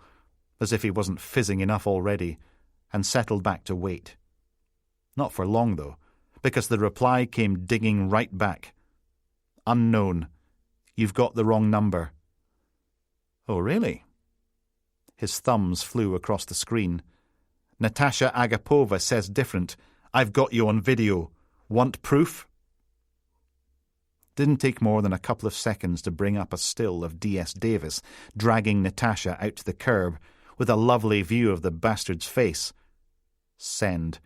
as if he wasn't fizzing enough already, and settled back to wait. Not for long, though, because the reply came dinging right back. Unknown. You've got the wrong number. Oh, really? His thumbs flew across the screen. Natasha Agapova says different. I've got you on video. Want proof? Didn't take more than a couple of seconds to bring up a still of D.S. Davis dragging Natasha out to the curb with a lovely view of the bastard's face. Send.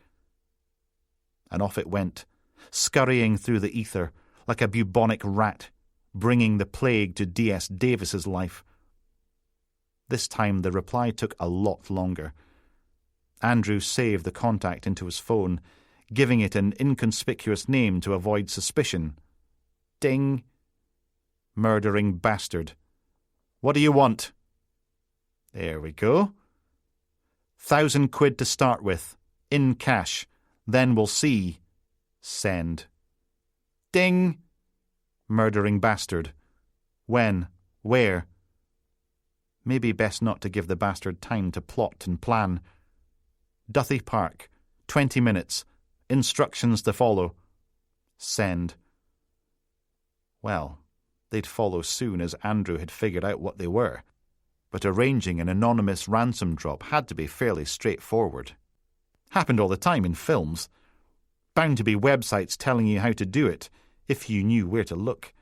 And off it went, scurrying through the ether like a bubonic rat, bringing the plague to D.S. Davis's life. This time the reply took a lot longer. Andrew saved the contact into his phone, giving it an inconspicuous name to avoid suspicion. Ding. Murdering bastard. What do you want? There we go. £1,000 to start with, in cash. Then we'll see. Send. Ding. Murdering bastard. When? Where? Maybe best not to give the bastard time to plot and plan. Duthie Park, 20 minutes. Instructions to follow. Send. Well, they'd follow soon as Andrew had figured out what they were. But arranging an anonymous ransom drop had to be fairly straightforward. Happened all the time in films. Bound to be websites telling you how to do it, if you knew where to look.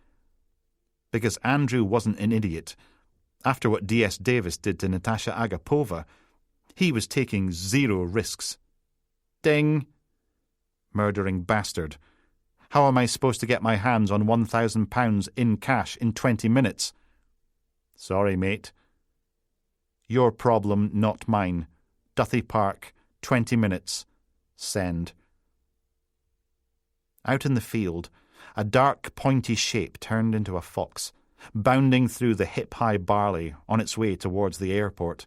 Because Andrew wasn't an idiot. After what D.S. Davis did to Natasha Agapova, he was taking zero risks. Ding. Murdering bastard. How am I supposed to get my hands on £1,000 in cash in 20 minutes? Sorry, mate. Your problem, not mine. Duthie Park, 20 minutes. Send. Out in the field, a dark, pointy shape turned into a fox, bounding through the hip-high barley on its way towards the airport.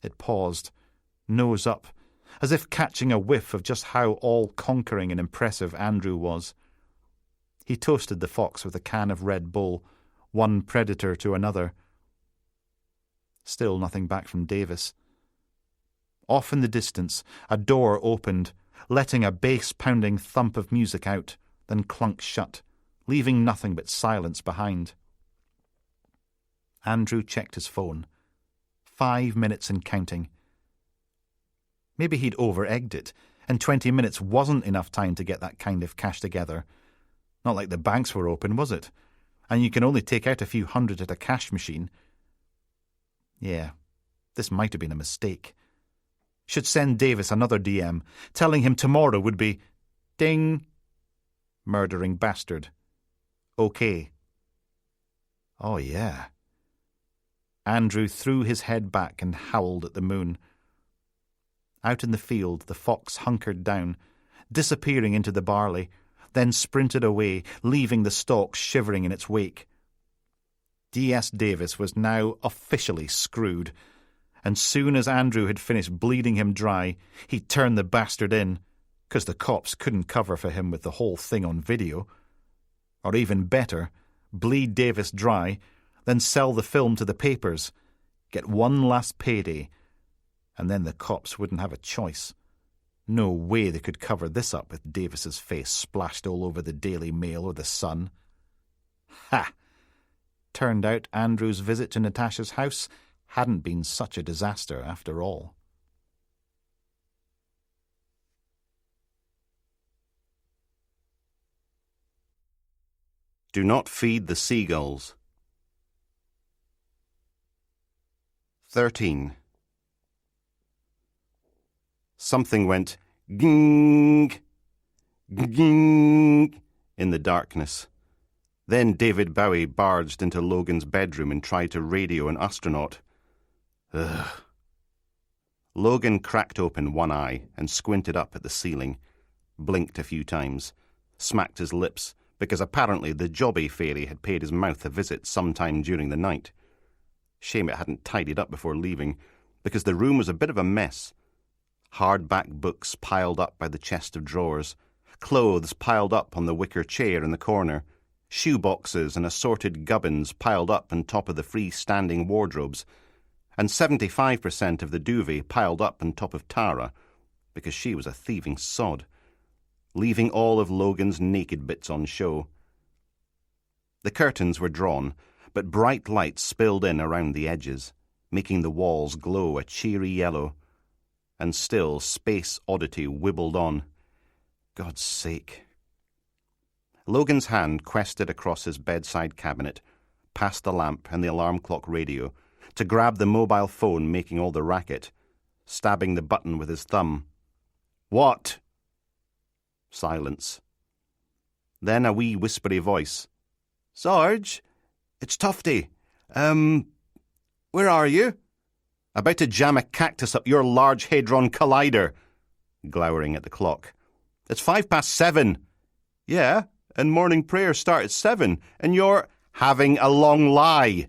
It paused, nose up, as if catching a whiff of just how all-conquering and impressive Andrew was. He toasted the fox with a can of Red Bull, one predator to another. Still nothing back from Davis. Off in the distance, a door opened, letting a bass-pounding thump of music out, then clunked shut, leaving nothing but silence behind. Andrew checked his phone. 5 minutes and counting. Maybe he'd over-egged it, and 20 minutes wasn't enough time to get that kind of cash together. Not like the banks were open, was it? And you can only take out a few hundred at a cash machine. Yeah, this might have been a mistake. Should send Davis another DM, telling him tomorrow would be... Ding. Murdering bastard. Okay. Oh, yeah. Andrew threw his head back and howled at the moon. Out in the field, the fox hunkered down, disappearing into the barley, then sprinted away, leaving the stalk shivering in its wake. D.S. Davis was now officially screwed, and soon as Andrew had finished bleeding him dry, he turned the bastard in, 'cause the cops couldn't cover for him with the whole thing on video. Or even better, bleed Davis dry, then sell the film to the papers, get one last payday, and then the cops wouldn't have a choice. No way they could cover this up with Davis's face splashed all over the Daily Mail or the Sun. Ha! Turned out Andrew's visit to Natasha's house hadn't been such a disaster after all. Do not feed the seagulls. 13. Something went ging, ging in the darkness. Then David Bowie barged into Logan's bedroom and tried to radio an astronaut. Ugh. Logan cracked open one eye and squinted up at the ceiling, blinked a few times, smacked his lips, because apparently the jobby fairy had paid his mouth a visit sometime during the night. Shame it hadn't tidied up before leaving, because the room was a bit of a mess. Hardback books piled up by the chest of drawers, clothes piled up on the wicker chair in the corner, shoeboxes and assorted gubbins piled up on top of the free-standing wardrobes, and 75% of the duvet piled up on top of Tara, because she was a thieving sod, leaving all of Logan's naked bits on show. The curtains were drawn, but bright light spilled in around the edges, making the walls glow a cheery yellow. And still Space Oddity wibbled on. God's sake. Logan's hand quested across his bedside cabinet, past the lamp and the alarm clock radio, to grab the mobile phone making all the racket, stabbing the button with his thumb. What? Silence. Then a wee whispery voice. Sarge, it's Tufty. Where are you? About to jam a cactus up your Large Hadron Collider, glowering at the clock. It's 7:05. Yeah, and morning prayers start at 7, and you're having a long lie.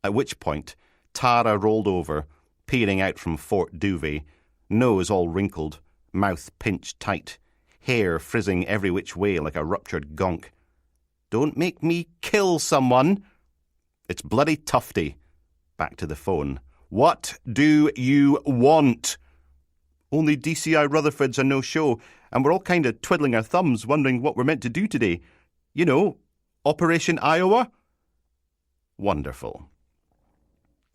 At which point, Tara rolled over, peering out from Fort Duvet, nose all wrinkled, mouth pinched tight, hair frizzing every which way like a ruptured gonk. Don't make me kill someone. It's bloody Tufty. Back to the phone. What do you want? Only DCI Rutherford's a no-show, and we're all kind of twiddling our thumbs, wondering what we're meant to do today. You know, Operation Iowa? Wonderful.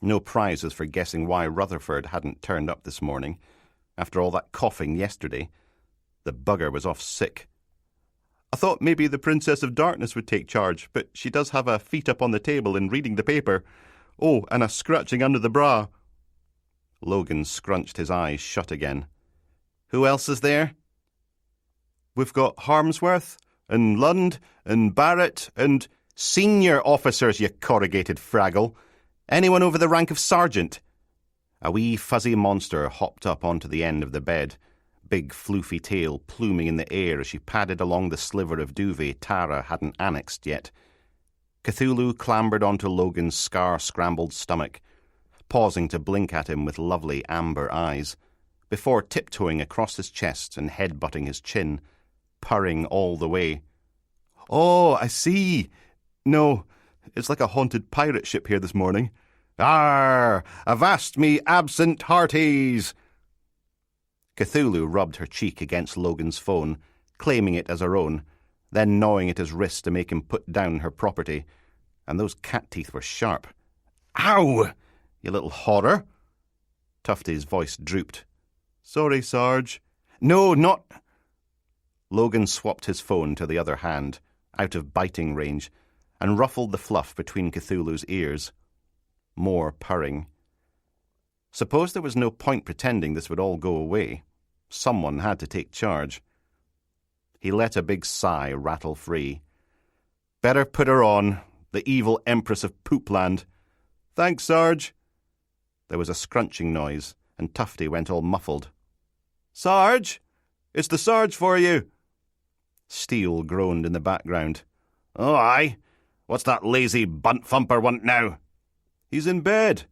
No prizes for guessing why Rutherford hadn't turned up this morning, after all that coughing yesterday. The bugger was off sick. I thought maybe the Princess of Darkness would take charge, but she does have her feet up on the table and reading the paper. Oh, and a scratching under the bra. Logan scrunched his eyes shut again. Who else is there? We've got Harmsworth, and Lund, and Barrett, and senior officers, you corrugated fraggle. Anyone over the rank of sergeant? A wee fuzzy monster hopped up onto the end of the bed, big floofy tail pluming in the air as she padded along the sliver of duvet Tara hadn't annexed yet. Cthulhu clambered onto Logan's scar-scrambled stomach, pausing to blink at him with lovely amber eyes, before tiptoeing across his chest and head-butting his chin, purring all the way. Oh, I see. No, it's like a haunted pirate ship here this morning. Arr! Avast me absent hearties! Cthulhu rubbed her cheek against Logan's phone, claiming it as her own, then gnawing at his wrist to make him put down her property, and those cat teeth were sharp. Ow! You little horror! Tufty's voice drooped. Sorry, Sarge. No, not... Logan swapped his phone to the other hand, out of biting range, and ruffled the fluff between Cthulhu's ears. More purring. Suppose there was no point pretending this would all go away. Someone had to take charge. He let a big sigh rattle free. Better put her on, the evil Empress of Poopland. Thanks, Sarge. There was a scrunching noise, and Tufty went all muffled. Sarge! It's the Sarge for you! Steele groaned in the background. Oh, aye. What's that lazy bunt-thumper want now? He's in bed.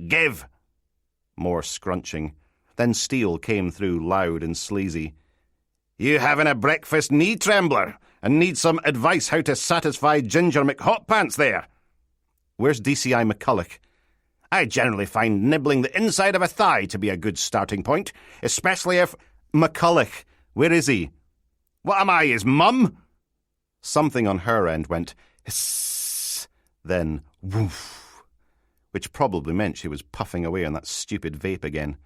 Give! More scrunching. Then Steele came through loud and sleazy. You having a breakfast knee trembler and need some advice how to satisfy Ginger McHotpants there? Where's DCI McCulloch? I generally find nibbling the inside of a thigh to be a good starting point, especially if... McCulloch, where is he? What am I, his mum? Something on her end went hiss, then woof, which probably meant she was puffing away on that stupid vape again.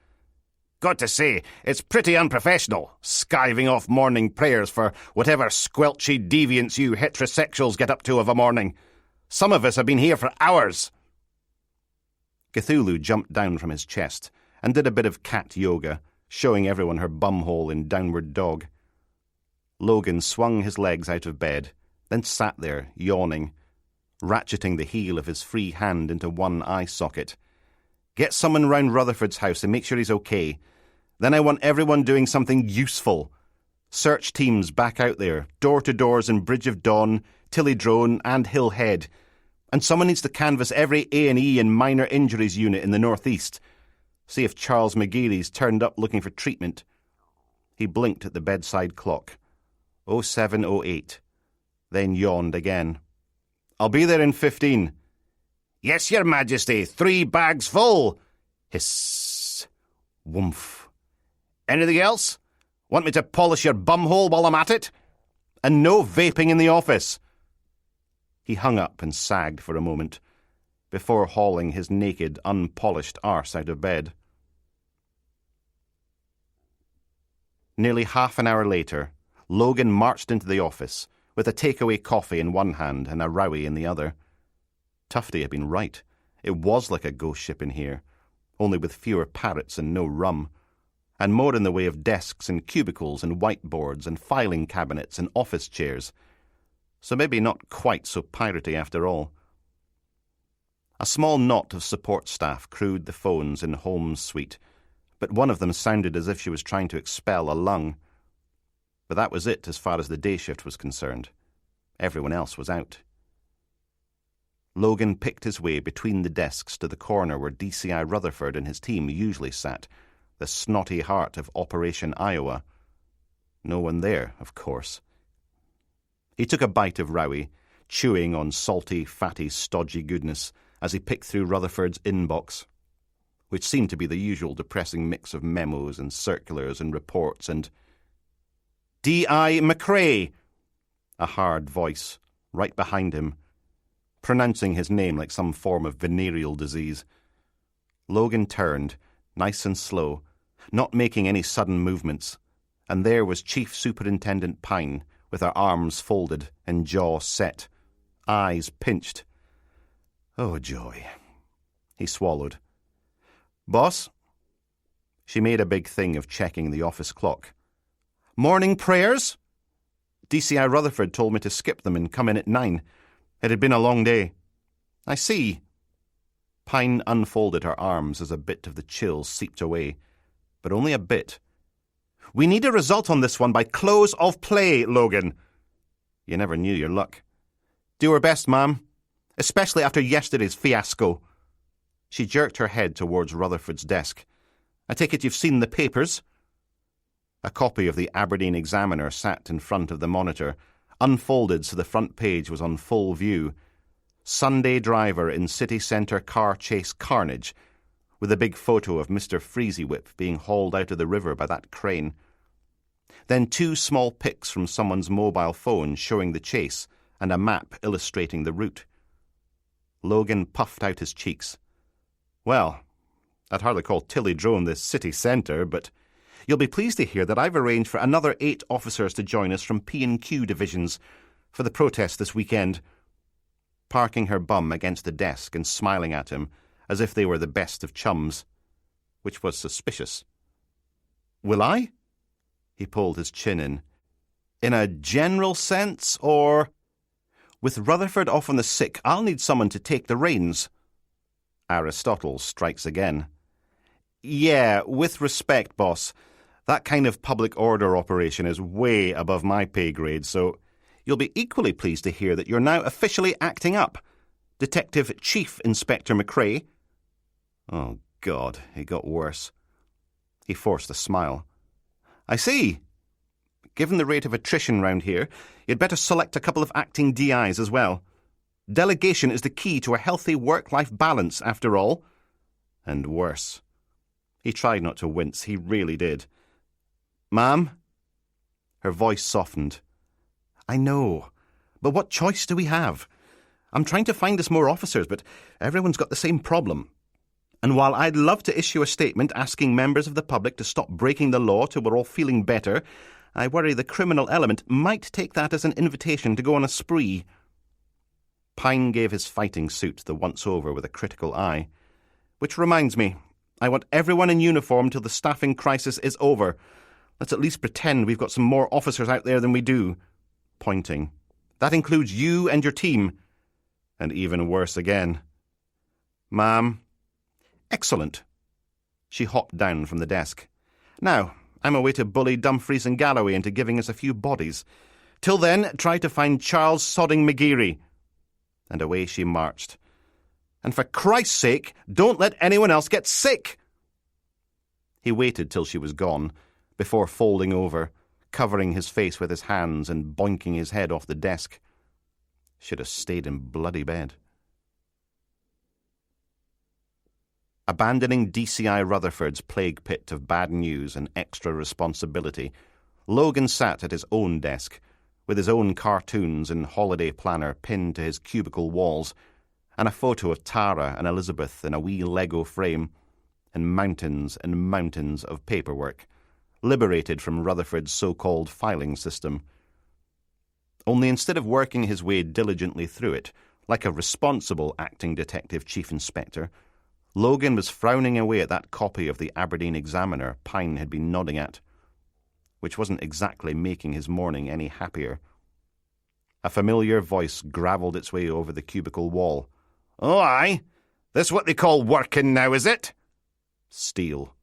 Got to say, it's pretty unprofessional, skiving off morning prayers for whatever squelchy deviance you heterosexuals get up to of a morning. Some of us have been here for hours. Cthulhu jumped down from his chest and did a bit of cat yoga, showing everyone her bumhole in downward dog. Logan swung his legs out of bed, then sat there, yawning, ratcheting the heel of his free hand into one eye socket. Get someone round Rutherford's house and make sure he's okay. Then I want everyone doing something useful. Search teams back out there, door-to-doors in Bridge of Dawn, Tillydrone and Hill Head. And someone needs to canvass every A&E and minor injuries unit in the northeast. See if Charles McGeary's turned up looking for treatment. He blinked at the bedside clock. 07:08. Then yawned again. I'll be there in 15. Yes, Your Majesty, 3 bags full. Hiss. Woomph. Anything else? Want me to polish your bumhole while I'm at it? And no vaping in the office. He hung up and sagged for a moment, before hauling his naked, unpolished arse out of bed. Nearly half an hour later, Logan marched into the office, with a takeaway coffee in one hand and a rowie in the other. Tufty had been right. It was like a ghost ship in here, only with fewer parrots and no rum, and more in the way of desks and cubicles and whiteboards and filing cabinets and office chairs. So maybe not quite so piratey after all. A small knot of support staff crewed the phones in Holmes' suite, but one of them sounded as if she was trying to expel a lung. But that was it as far as the day shift was concerned. Everyone else was out. Logan picked his way between the desks to the corner where DCI Rutherford and his team usually sat, the snotty heart of Operation Iowa. No one there, of course. He took a bite of Rowie, chewing on salty, fatty, stodgy goodness as he picked through Rutherford's inbox, which seemed to be the usual depressing mix of memos and circulars and reports and... D.I. McRae! A hard voice, right behind him, pronouncing his name like some form of venereal disease. Logan turned, nice and slow, not making any sudden movements, and there was Chief Superintendent Pine, with her arms folded and jaw set, eyes pinched. Oh, joy. He swallowed. Boss? She made a big thing of checking the office clock. Morning prayers? DCI Rutherford told me to skip them and come in at 9. It had been a long day. I see. Pine unfolded her arms as a bit of the chill seeped away, but only a bit. We need a result on this one by close of play, Logan. You never knew your luck. Do her best, ma'am, especially after yesterday's fiasco. She jerked her head towards Rutherford's desk. I take it you've seen the papers? A copy of the Aberdeen Examiner sat in front of the monitor, unfolded so the front page was on full view. Sunday driver in city centre car chase carnage, with a big photo of Mr. Freezy Whip being hauled out of the river by that crane. Then 2 small pics from someone's mobile phone showing the chase and a map illustrating the route. Logan puffed out his cheeks. Well, I'd hardly call Tillydrone the city centre, but you'll be pleased to hear that I've arranged for another 8 officers to join us from P&Q divisions for the protest this weekend. Parking her bum against the desk and smiling at him as if they were the best of chums, which was suspicious. Will I? He pulled his chin in. In a general sense, or... With Rutherford off on the sick, I'll need someone to take the reins. Aristotle strikes again. Yeah, with respect, boss. That kind of public order operation is way above my pay grade, so you'll be equally pleased to hear that you're now officially acting up. Detective Chief Inspector McRae. Oh, God, it got worse. He forced a smile. I see. Given the rate of attrition round here, you'd better select a couple of acting DIs as well. Delegation is the key to a healthy work-life balance, after all. And worse. He tried not to wince, he really did. Ma'am? Her voice softened. I know, but what choice do we have? I'm trying to find us more officers, but everyone's got the same problem. And while I'd love to issue a statement asking members of the public to stop breaking the law till we're all feeling better, I worry the criminal element might take that as an invitation to go on a spree. Pine gave his fighting suit the once-over with a critical eye. Which reminds me, I want everyone in uniform till the staffing crisis is over. Let's at least pretend we've got some more officers out there than we do. Pointing. That includes you and your team. And even worse again. Ma'am. Excellent. She hopped down from the desk. Now, I'm away to bully Dumfries and Galloway into giving us a few bodies. Till then, try to find Charles Sodding McGeary. And away she marched. And for Christ's sake, don't let anyone else get sick. He waited till she was gone, before folding over, covering his face with his hands and boinking his head off the desk. Should have stayed in bloody bed. Abandoning DCI Rutherford's plague pit of bad news and extra responsibility, Logan sat at his own desk, with his own cartoons and holiday planner pinned to his cubicle walls, and a photo of Tara and Elizabeth in a wee Lego frame, and mountains of paperwork, liberated from Rutherford's so-called filing system. Only instead of working his way diligently through it, like a responsible acting detective chief inspector, Logan was frowning away at that copy of the Aberdeen Examiner Pine had been nodding at, which wasn't exactly making his morning any happier. A familiar voice gravelled its way over the cubicle wall. Oh, aye? This what they call working now, is it? Steel.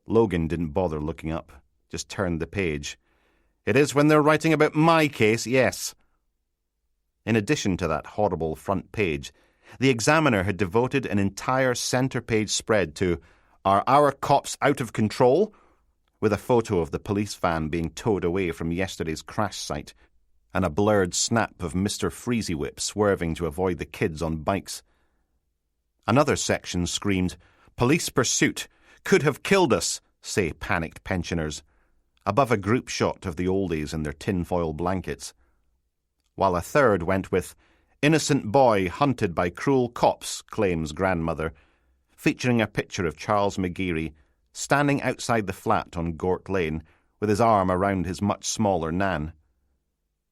Logan didn't bother looking up, just turned the page. It is when they're writing about my case, yes. In addition to that horrible front page, the Examiner had devoted an entire centre-page spread to "Are our cops out of control?" with a photo of the police van being towed away from yesterday's crash site and a blurred snap of Mr. Freezy Whip swerving to avoid the kids on bikes. Another section screamed, "Police pursuit! Could have killed us!" say panicked pensioners, above a group shot of the oldies in their tinfoil blankets. While a third went with, "Innocent boy hunted by cruel cops," claims grandmother, featuring a picture of Charles McGeary standing outside the flat on Gort Lane with his arm around his much smaller Nan,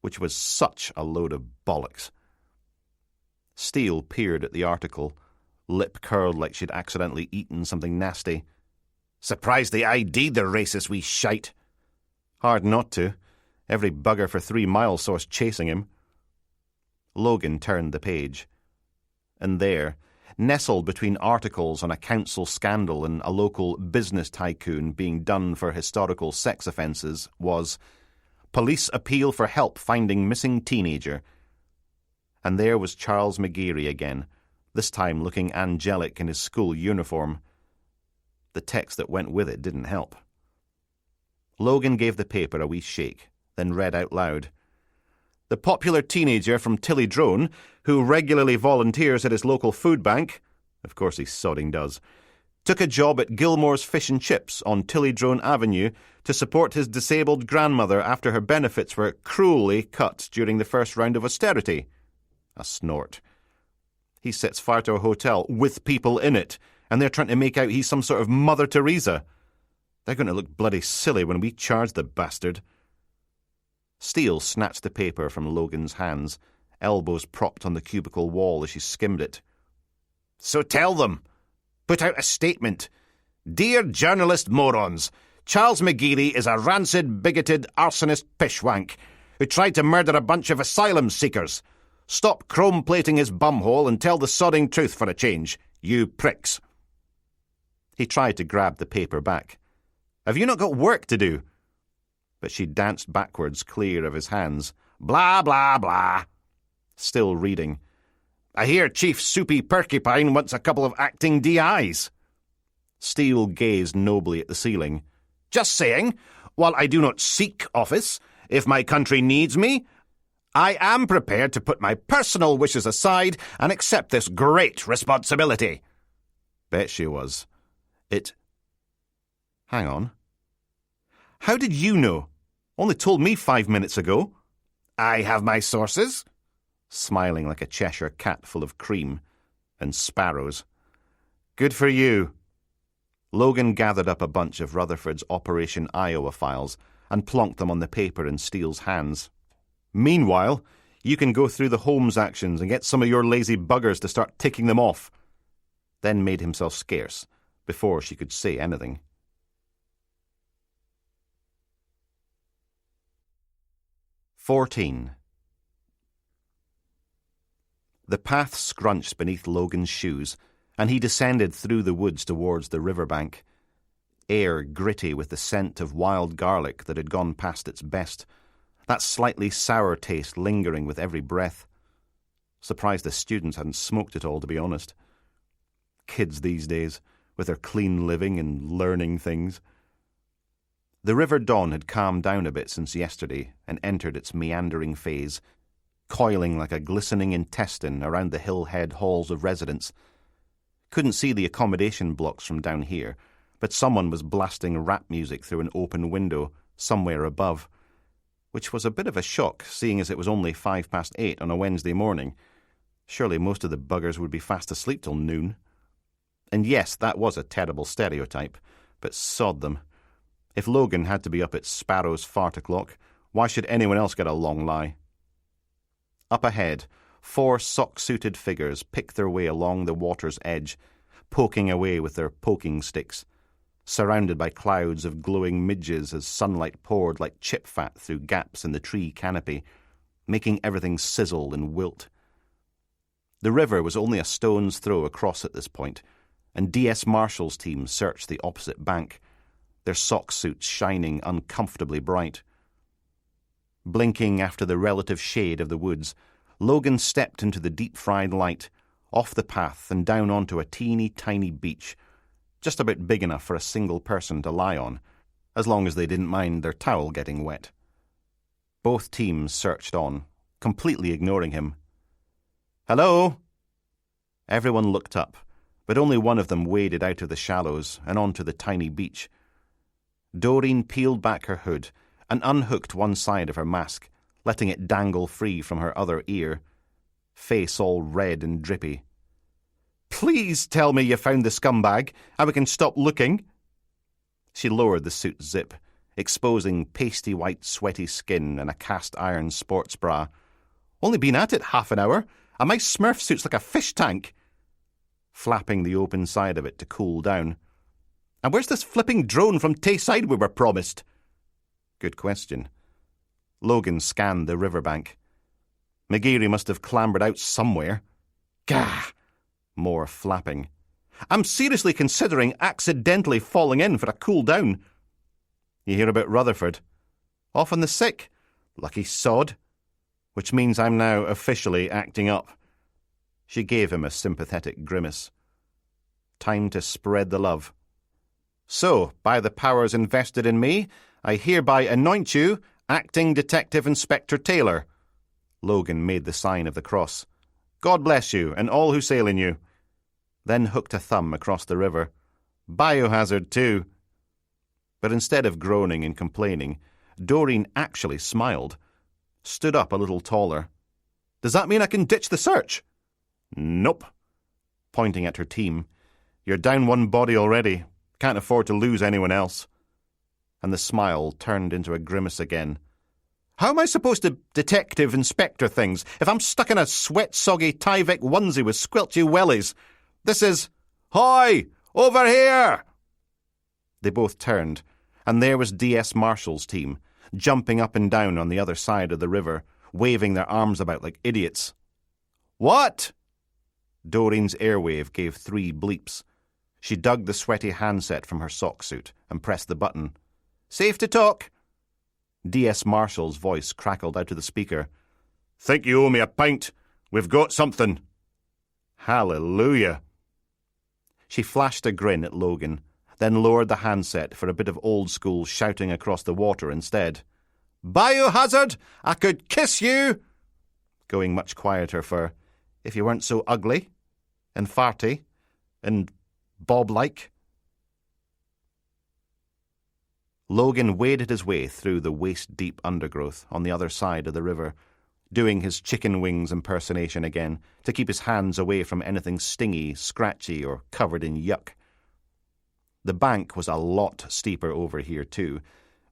which was such a load of bollocks. Steele peered at the article, lip curled like she'd accidentally eaten something nasty. "Surprised they ID'd the racist wee shite." Hard not to. Every bugger for 3 miles saw us chasing him. Logan turned the page. And there, nestled between articles on a council scandal and a local business tycoon being done for historical sex offences, was "Police appeal for help finding missing teenager." And there was Charles McGeary again, this time looking angelic in his school uniform. The text that went with it didn't help. Logan gave the paper a wee shake, then read out loud. "The popular teenager from Tillydrone, who regularly volunteers at his local food bank," of course he sodding does, "took a job at Gilmore's Fish and Chips on Tillydrone Avenue to support his disabled grandmother after her benefits were cruelly cut during the first round of austerity." A snort. "He sets fire to a hotel with people in it, and they're trying to make out he's some sort of Mother Teresa. They're going to look bloody silly when we charge the bastard." Steele snatched the paper from Logan's hands, elbows propped on the cubicle wall as she skimmed it. "So tell them. Put out a statement. Dear journalist morons, Charles McGeary is a rancid, bigoted, arsonist pishwank who tried to murder a bunch of asylum seekers. Stop chrome-plating his bumhole and tell the sodding truth for a change, you pricks." He tried to grab the paper back. "Have you not got work to do?" But she danced backwards clear of his hands. "Blah, blah, blah." Still reading. "I hear Chief Soupy Porcupine wants a couple of acting DIs." Steele gazed nobly at the ceiling. "Just saying, while I do not seek office, if my country needs me, I am prepared to put my personal wishes aside and accept this great responsibility." Bet she was. Hang on. How did you know? Only told me 5 minutes ago. "I have my sources," smiling like a Cheshire cat full of cream and sparrows. "Good for you." Logan gathered up a bunch of Rutherford's Operation Iowa files and plonked them on the paper in Steele's hands. "Meanwhile, you can go through the Holmes actions and get some of your lazy buggers to start ticking them off." Then made himself scarce before she could say anything. 14. The path scrunched beneath Logan's shoes, and he descended through the woods towards the riverbank. Air gritty with the scent of wild garlic that had gone past its best, that slightly sour taste lingering with every breath. Surprised the students hadn't smoked it all, to be honest. Kids these days, with their clean living and learning things. The River Don had calmed down a bit since yesterday and entered its meandering phase, coiling like a glistening intestine around the hillhead halls of residence. Couldn't see the accommodation blocks from down here, but someone was blasting rap music through an open window somewhere above, which was a bit of a shock, seeing as it was only 8:05 on a Wednesday morning. Surely most of the buggers would be fast asleep till noon. And yes, that was a terrible stereotype, but sod them. If Logan had to be up at Sparrow's fart o'clock, why should anyone else get a long lie? Up ahead, 4 sock-suited figures picked their way along the water's edge, poking away with their poking sticks, surrounded by clouds of glowing midges as sunlight poured like chip fat through gaps in the tree canopy, making everything sizzle and wilt. The river was only a stone's throw across at this point, and D.S. Marshall's team searched the opposite bank, their sock suits shining uncomfortably bright. Blinking after the relative shade of the woods, Logan stepped into the deep-fried light, off the path and down onto a teeny-tiny beach, just about big enough for a single person to lie on, as long as they didn't mind their towel getting wet. Both teams searched on, completely ignoring him. "Hello?" Everyone looked up, but only one of them waded out of the shallows and onto the tiny beach. Doreen peeled back her hood and unhooked one side of her mask, letting it dangle free from her other ear, face all red and drippy. "Please tell me you found the scumbag, and we can stop looking." She lowered the suit zip, exposing pasty white sweaty skin and a cast-iron sports bra. "Only been at it half an hour, and my Smurf suit's like a fish tank." Flapping the open side of it to cool down. "And where's this flipping drone from Tayside we were promised?" Good question. Logan scanned the riverbank. McGeary must have clambered out somewhere. Gah! More flapping. "I'm seriously considering accidentally falling in for a cool down." "You hear about Rutherford?" "Off on the sick. Lucky sod. Which means I'm now officially acting up." She gave him a sympathetic grimace. Time to spread the love. "So, by the powers invested in me, I hereby anoint you Acting Detective Inspector Taylor." Logan made the sign of the cross. "God bless you, and all who sail in you." Then hooked a thumb across the river. "Biohazard, too." But instead of groaning and complaining, Doreen actually smiled, stood up a little taller. "Does that mean I can ditch the search?" "Nope." Pointing at her team. "You're down one body already. Can't afford to lose anyone else." And the smile turned into a grimace again. "How am I supposed to detective inspector things if I'm stuck in a sweat-soggy Tyvek onesie with squelchy wellies? This is... Hoy! Over here!" They both turned, and there was DS Marshall's team, jumping up and down on the other side of the river, waving their arms about like idiots. "What?" Doreen's airwave gave 3 bleeps. She dug the sweaty handset from her sock suit and pressed the button. "Safe to talk." DS Marshall's voice crackled out of the speaker. "Think you owe me a pint? We've got something." Hallelujah. She flashed a grin at Logan, then lowered the handset for a bit of old-school shouting across the water instead. "Biohazard! I could kiss you!" Going much quieter for, "If you weren't so ugly, and farty, and Bob-like." Logan waded his way through the waist-deep undergrowth on the other side of the river, doing his chicken wings impersonation again to keep his hands away from anything stingy, scratchy, or covered in yuck. The bank was a lot steeper over here too,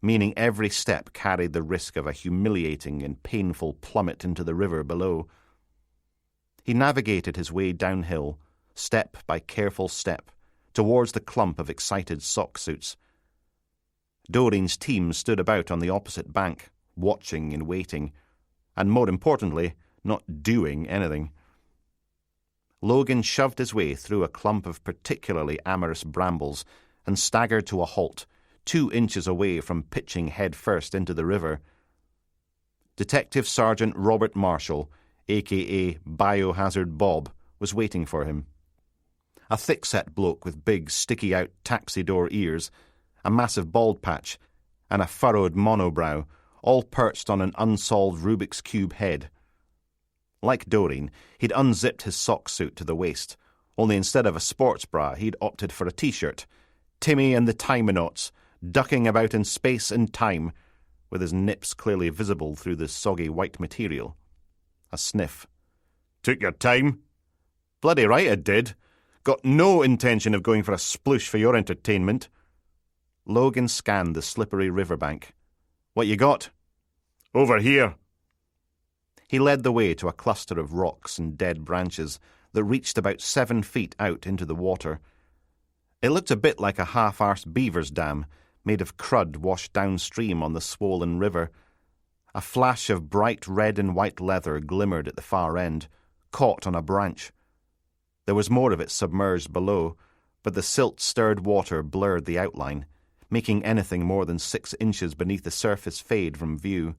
meaning every step carried the risk of a humiliating and painful plummet into the river below. He navigated his way downhill, step by careful step, towards the clump of excited sock suits. Doreen's team stood about on the opposite bank, watching and waiting, and more importantly, not doing anything. Logan shoved his way through a clump of particularly amorous brambles and staggered to a halt, 2 inches away from pitching head first into the river. Detective Sergeant Robert Marshall, a.k.a. Biohazard Bob, was waiting for him. A thick-set bloke with big, sticky-out taxi-door ears, a massive bald patch, and a furrowed monobrow, all perched on an unsolved Rubik's Cube head. Like Doreen, he'd unzipped his sock suit to the waist, only instead of a sports bra, he'd opted for a T-shirt. Timmy and the Timenauts, ducking about in space and time, with his nips clearly visible through the soggy white material. A sniff. "Took your time?" "Bloody right I did. Got no intention of going for a sploosh for your entertainment." Logan scanned the slippery riverbank. "What you got?" "Over here." He led the way to a cluster of rocks and dead branches that reached about 7 feet out into the water. It looked a bit like a half-arsed beaver's dam, made of crud washed downstream on the swollen river. A flash of bright red and white leather glimmered at the far end, caught on a branch. There was more of it submerged below, but the silt-stirred water blurred the outline, making anything more than 6 inches beneath the surface fade from view.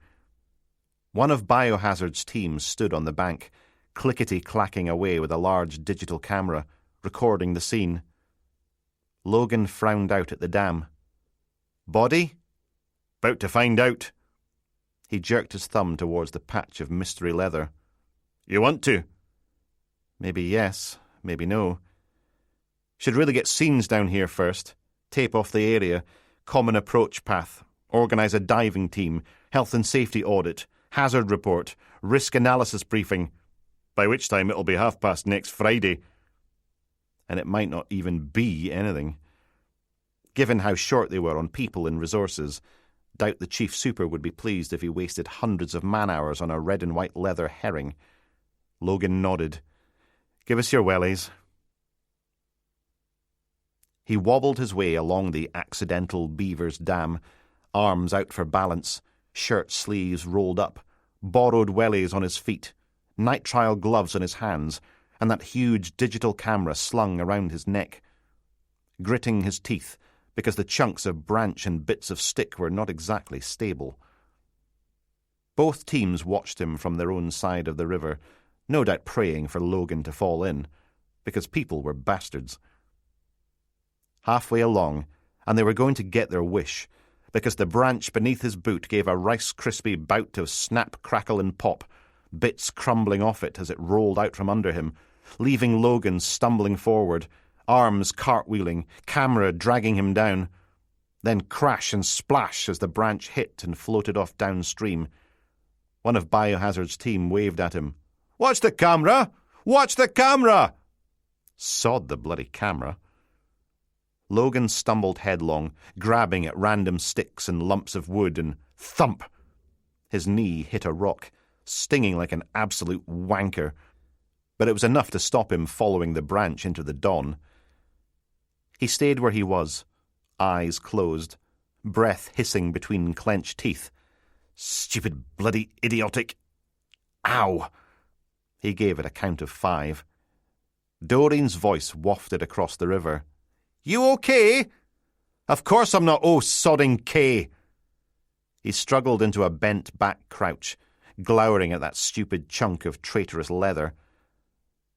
One of Biohazard's team stood on the bank, clickety-clacking away with a large digital camera, recording the scene. Logan frowned out at the dam. Body? About to find out. He jerked his thumb towards the patch of mystery leather. You want to? Maybe yes, maybe no. Should really get scenes down here first. Tape off the area, common approach path, organise a diving team, health and safety audit, hazard report, risk analysis briefing, by which time it'll be past next Friday. And it might not even be anything. Given how short they were on people and resources, doubt the chief super would be pleased if he wasted hundreds of man-hours on a red and white leather herring. Logan nodded. Give us your wellies. He wobbled his way along the accidental beaver's dam, arms out for balance, shirt sleeves rolled up, borrowed wellies on his feet, nitrile gloves on his hands, and that huge digital camera slung around his neck. Gritting his teeth, because the chunks of branch and bits of stick were not exactly stable. Both teams watched him from their own side of the river, no doubt praying for Logan to fall in, because people were bastards. Halfway along, and they were going to get their wish, because the branch beneath his boot gave a Rice Krispie bout of snap, crackle and pop, bits crumbling off it as it rolled out from under him, leaving Logan stumbling forward, arms cartwheeling, camera dragging him down. Then crash and splash as the branch hit and floated off downstream. One of Biohazard's team waved at him. Watch the camera! Watch the camera! Sod the bloody camera. Logan stumbled headlong, grabbing at random sticks and lumps of wood, and thump! His knee hit a rock, stinging like an absolute wanker. But it was enough to stop him following the branch into the dawn. He stayed where he was, eyes closed, breath hissing between clenched teeth. Stupid, bloody, idiotic. Ow! He gave it a count of 5. Doreen's voice wafted across the river. You okay? Of course I'm not, oh sodding K. He struggled into a bent-back crouch, glowering at that stupid chunk of traitorous leather,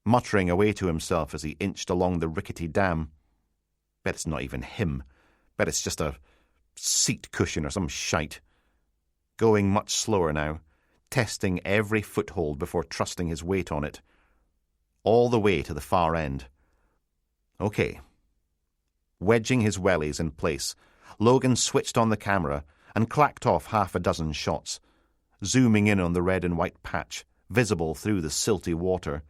muttering away to himself as he inched along the rickety dam. Bet it's not even him. Bet it's just a seat cushion or some shite. Going much slower now, testing every foothold before trusting his weight on it. All the way to the far end. Okay. Wedging his wellies in place, Logan switched on the camera and clacked off 6 shots, zooming in on the red and white patch, visible through the silty water.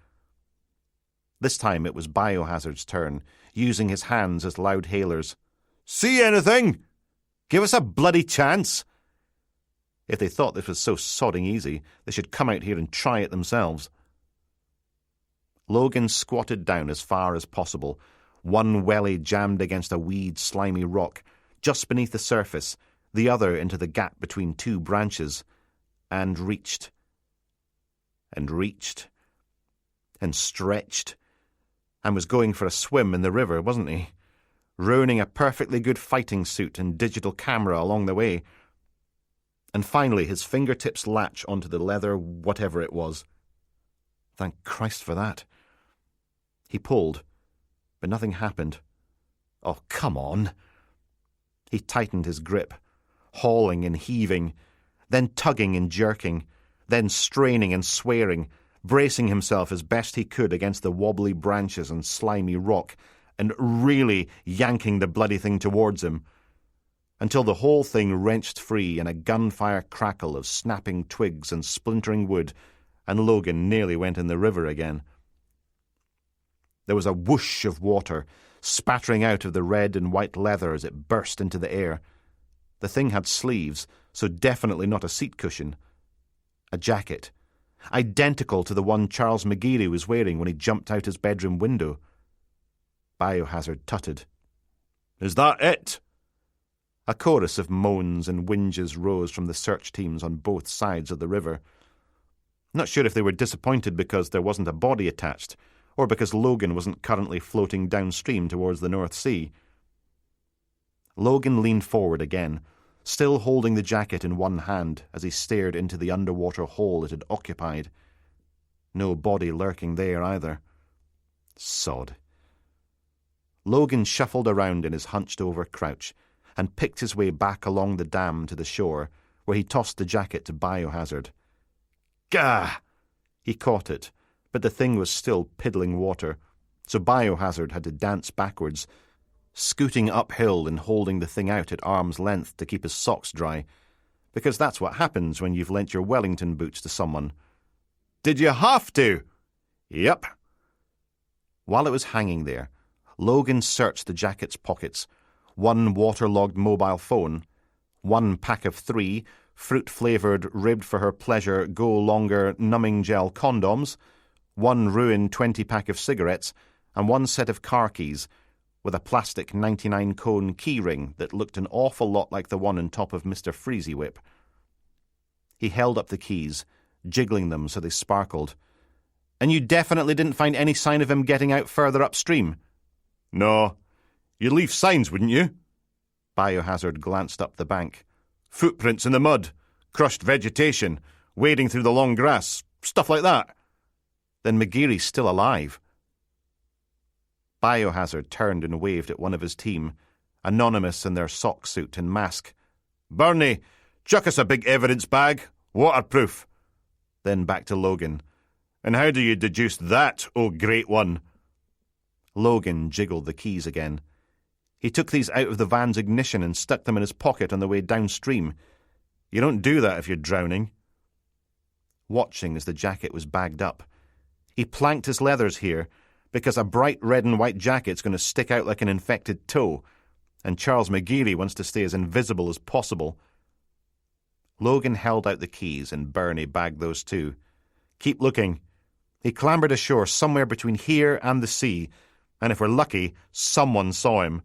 This time it was Biohazard's turn, using his hands as loud hailers. See anything? Give us a bloody chance! If they thought this was so sodding easy, they should come out here and try it themselves. Logan squatted down as far as possible, one welly jammed against a weed slimy rock, just beneath the surface, the other into the gap between 2 branches, and reached. And reached. And stretched. And was going for a swim in the river, wasn't he? Ruining a perfectly good fighting suit and digital camera along the way. And finally his fingertips latch onto the leather whatever it was. Thank Christ for that. He pulled, but nothing happened. Oh, come on. He tightened his grip, hauling and heaving, then tugging and jerking, then straining and swearing, bracing himself as best he could against the wobbly branches and slimy rock, and really yanking the bloody thing towards him, until the whole thing wrenched free in a gunfire crackle of snapping twigs and splintering wood, and Logan nearly went in the river again. There was a whoosh of water, spattering out of the red and white leather as it burst into the air. The thing had sleeves, so definitely not a seat cushion. A jacket, identical to the one Charles McGeary was wearing when he jumped out his bedroom window. Biohazard tutted. Is that it? A chorus of moans and whinges rose from the search teams on both sides of the river. Not sure if they were disappointed because there wasn't a body attached, or because Logan wasn't currently floating downstream towards the North Sea. Logan leaned forward again, still holding the jacket in one hand as he stared into the underwater hole it had occupied. No body lurking there either. Sod. Logan shuffled around in his hunched-over crouch and picked his way back along the dam to the shore, where he tossed the jacket to Biohazard. Gah! He caught it, but the thing was still piddling water, so Biohazard had to dance backwards, scooting uphill and holding the thing out at arm's length to keep his socks dry, because that's what happens when you've lent your Wellington boots to someone. Did you have to? Yep. While it was hanging there, Logan searched the jacket's pockets, one waterlogged mobile phone, one pack of 3 fruit-flavoured, ribbed-for-her-pleasure, go-longer, numbing gel condoms, one ruined 20-pack of cigarettes, and one set of car keys, with a plastic 99-cone key ring that looked an awful lot like the one on top of Mr. Freezy Whip. He held up the keys, jiggling them so they sparkled. And you definitely didn't find any sign of him getting out further upstream? No. You'd leave signs, wouldn't you? Biohazard glanced up the bank. Footprints in the mud, crushed vegetation, wading through the long grass, stuff like that. Then McGeary's still alive. Biohazard turned and waved at one of his team, anonymous in their sock suit and mask. Bernie, chuck us a big evidence bag, waterproof. Then back to Logan. And how do you deduce that, oh great one? Logan jiggled the keys again. He took these out of the van's ignition and stuck them in his pocket on the way downstream. You don't do that if you're drowning. Watching as the jacket was bagged up, he planked his leathers here because a bright red and white jacket's going to stick out like an infected toe, and Charles McGeary wants to stay as invisible as possible. Logan held out the keys and Bernie bagged those too. Keep looking. He clambered ashore somewhere between here and the sea, and if we're lucky, someone saw him.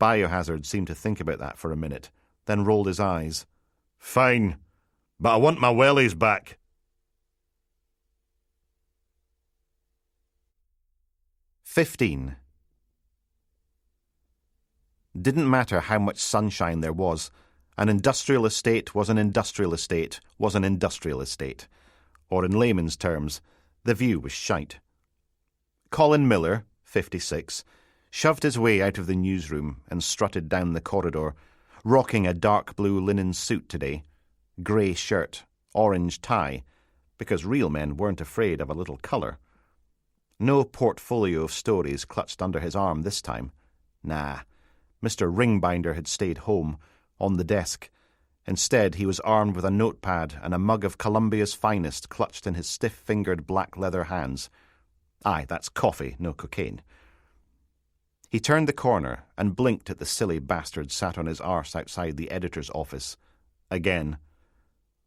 Biohazard seemed to think about that for a minute, then rolled his eyes. Fine, but I want my wellies back. "15. Didn't matter how much sunshine there was. An industrial estate was an industrial estate was an industrial estate. Or in layman's terms, the view was shite. Colin Miller, 56, shoved his way out of the newsroom and strutted down the corridor, rocking a dark blue linen suit today, grey shirt, orange tie, because real men weren't afraid of a little colour. No portfolio of stories clutched under his arm this time. Nah, Mr. Ringbinder had stayed home, on the desk. Instead, he was armed with a notepad and a mug of Columbia's finest clutched in his stiff-fingered black leather hands. Aye, that's coffee, no cocaine. He turned the corner and blinked at the silly bastard sat on his arse outside the editor's office. Again.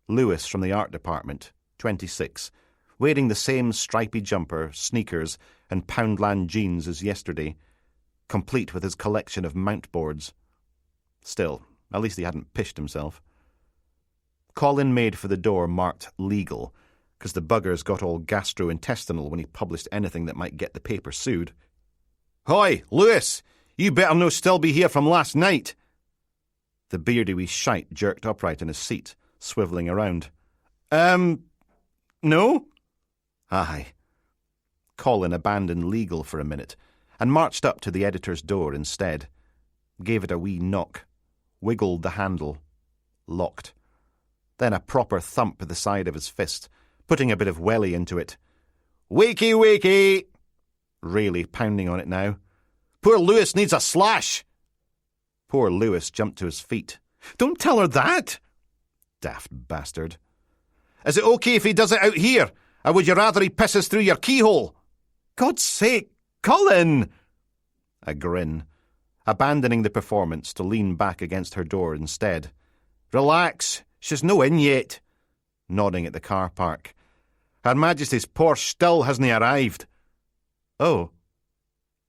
Lewis from the art department, 26, wearing the same stripy jumper, sneakers, and Poundland jeans as yesterday, complete with his collection of mountboards. Still, at least he hadn't pished himself. Colin made for the door marked legal, because the bugger's got all gastrointestinal when he published anything that might get the paper sued. Hoy, Lewis! You better no still be here from last night! The beardy wee shite jerked upright in his seat, swivelling around. No? Aye. Colin abandoned legal for a minute, and marched up to the editor's door instead. Gave it a wee knock. Wiggled the handle. Locked. Then a proper thump at the side of his fist, putting a bit of welly into it. Wakey, wakey! Really pounding on it now. Poor Lewis needs a slash! Poor Lewis jumped to his feet. Don't tell her that! Daft bastard. Is it okay if he does it out here? Or would you rather he pisses through your keyhole? God's sake, Colin! A grin. Abandoning the performance to lean back against her door instead. Relax, she's no in yet. Nodding at the car park. Her Majesty's Porsche still hasn't arrived. Oh.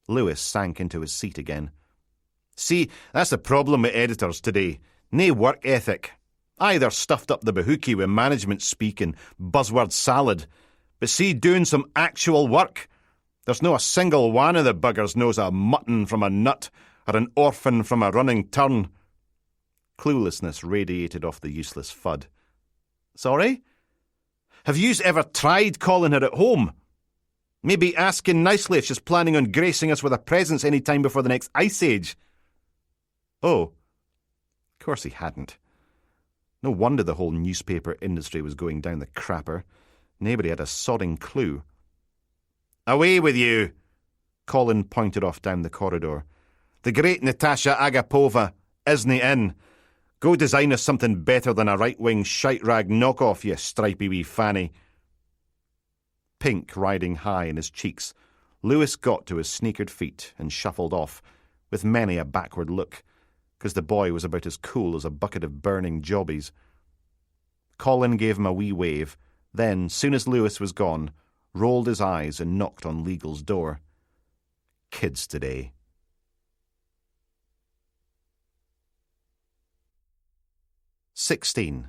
Lewis sank into his seat again. See, that's the problem with editors today. Nae work ethic. Aye, they're stuffed up the bahookie with management speak and buzzword salad. But see, doing some actual work. There's no a single one of the buggers knows a mutton from a nut or an orphan from a running turn. Cluelessness radiated off the useless Fudd. Sorry? Have yous ever tried calling her at home? Maybe asking nicely if she's planning on gracing us with a presence any time before the next ice age. Oh, of course he hadn't. No wonder the whole newspaper industry was going down the crapper. Nobody had a sodding clue. Away with you! Colin pointed off down the corridor. The great Natasha Agapova isn't in. Go design us something better than a right-wing shite-rag knockoff, you stripy wee fanny. Pink riding high in his cheeks, Lewis got to his sneakered feet and shuffled off, with many a backward look, because the boy was about as cool as a bucket of burning jobbies. Colin gave him a wee wave, then, soon as Lewis was gone, rolled his eyes and knocked on Legal's door. Kids today. "16.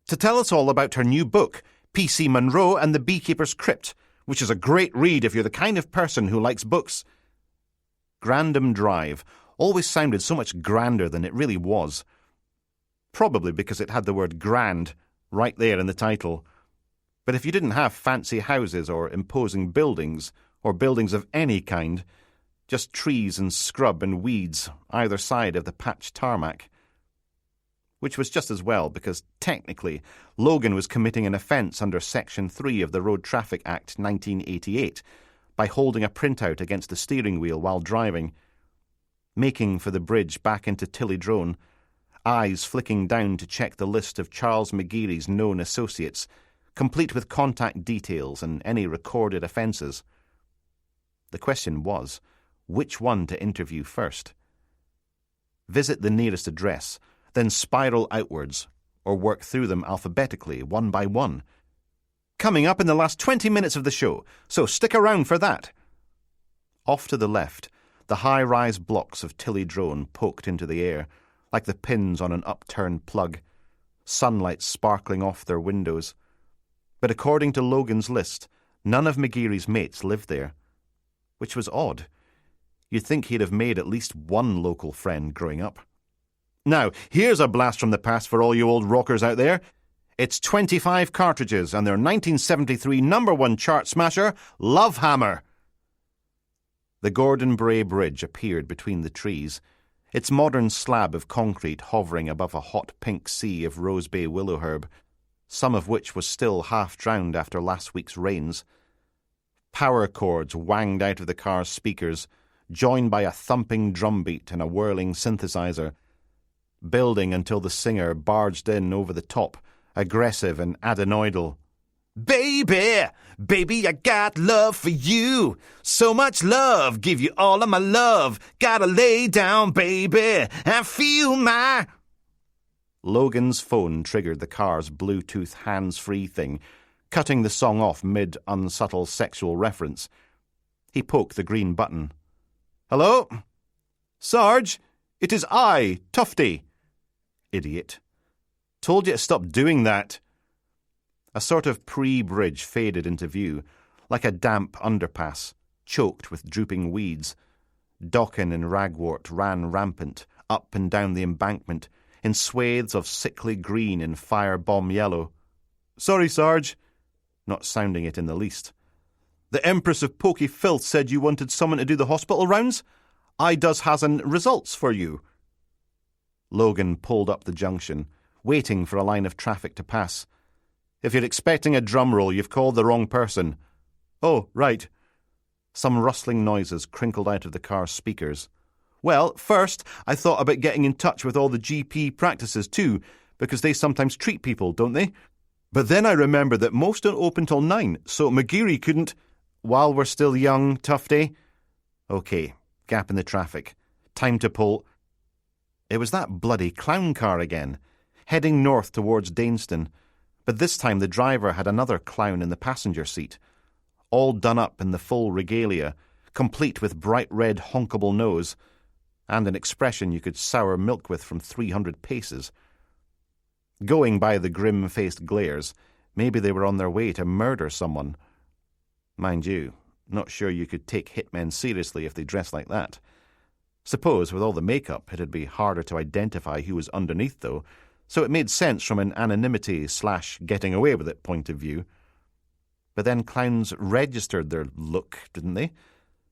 To tell us all about her new book, P.C. Monroe and the Beekeeper's Crypt, which is a great read if you're the kind of person who likes books." Grandam Drive always sounded so much grander than it really was. Probably because it had the word grand right there in the title. But if you didn't have fancy houses or imposing buildings, or buildings of any kind, just trees and scrub and weeds either side of the patched tarmac. Which was just as well, because technically Logan was committing an offence under Section 3 of the Road Traffic Act 1988 by holding a printout against the steering wheel while driving, making for the bridge back into Tillydrone, eyes flicking down to check the list of Charles McGeary's known associates, complete with contact details and any recorded offences. The question was, which one to interview first? Visit the nearest address, then spiral outwards, or work through them alphabetically, one by one. Coming up in the last 20 minutes of the show, so stick around for that. Off to the left, the high-rise blocks of Tillydrone poked into the air, like the pins on an upturned plug, sunlight sparkling off their windows. But according to Logan's list, none of McGeary's mates lived there, which was odd. You'd think he'd have made at least one local friend growing up. Now, here's a blast from the past for all you old rockers out there. It's 25 cartridges and their 1973 #1 chart smasher, Love Hammer. The Gordon Bray Bridge appeared between the trees, its modern slab of concrete hovering above a hot pink sea of Rose Bay willow herb, some of which was still half drowned after last week's rains. Power chords wanged out of the car's speakers, joined by a thumping drumbeat and a whirling synthesizer, building until the singer barged in over the top, aggressive and adenoidal. Baby, baby, I got love for you. So much love, give you all of my love. Gotta lay down, baby, and feel my... Logan's phone triggered the car's Bluetooth hands-free thing, cutting the song off mid-unsubtle sexual reference. He poked the green button. "Hello? Sarge, it is I, Tufty." Idiot. "Told you to stop doing that." A sort of pre-bridge faded into view, like a damp underpass, choked with drooping weeds. Dockin and ragwort ran rampant, up and down the embankment, in swathes of sickly green and fire-bomb yellow. "Sorry, Sarge." Not sounding it in the least. "The Empress of Pokey Filth said you wanted someone to do the hospital rounds. I does hasn't results for you." Logan pulled up the junction, waiting for a line of traffic to pass. "If you're expecting a drum roll, you've called the wrong person." "Oh, right." Some rustling noises crinkled out of the car's speakers. "Well, first, I thought about getting in touch with all the GP practices too, because they sometimes treat people, don't they? But then I remembered that most don't open till 9, so McGeary couldn't..." "While we're still young, Tufty." "Okay, gap in the traffic. Time to pull..." It was that bloody clown car again, heading north towards Dainston, but this time the driver had another clown in the passenger seat, all done up in the full regalia, complete with bright red honkable nose, and an expression you could sour milk with from 300 paces. Going by the grim-faced glares, maybe they were on their way to murder someone. Mind you, not sure you could take hitmen seriously if they dressed like that. Suppose with all the makeup it'd be harder to identify who was underneath, though, so it made sense from an anonymity/getting away with it point of view. But then clowns registered their look, didn't they?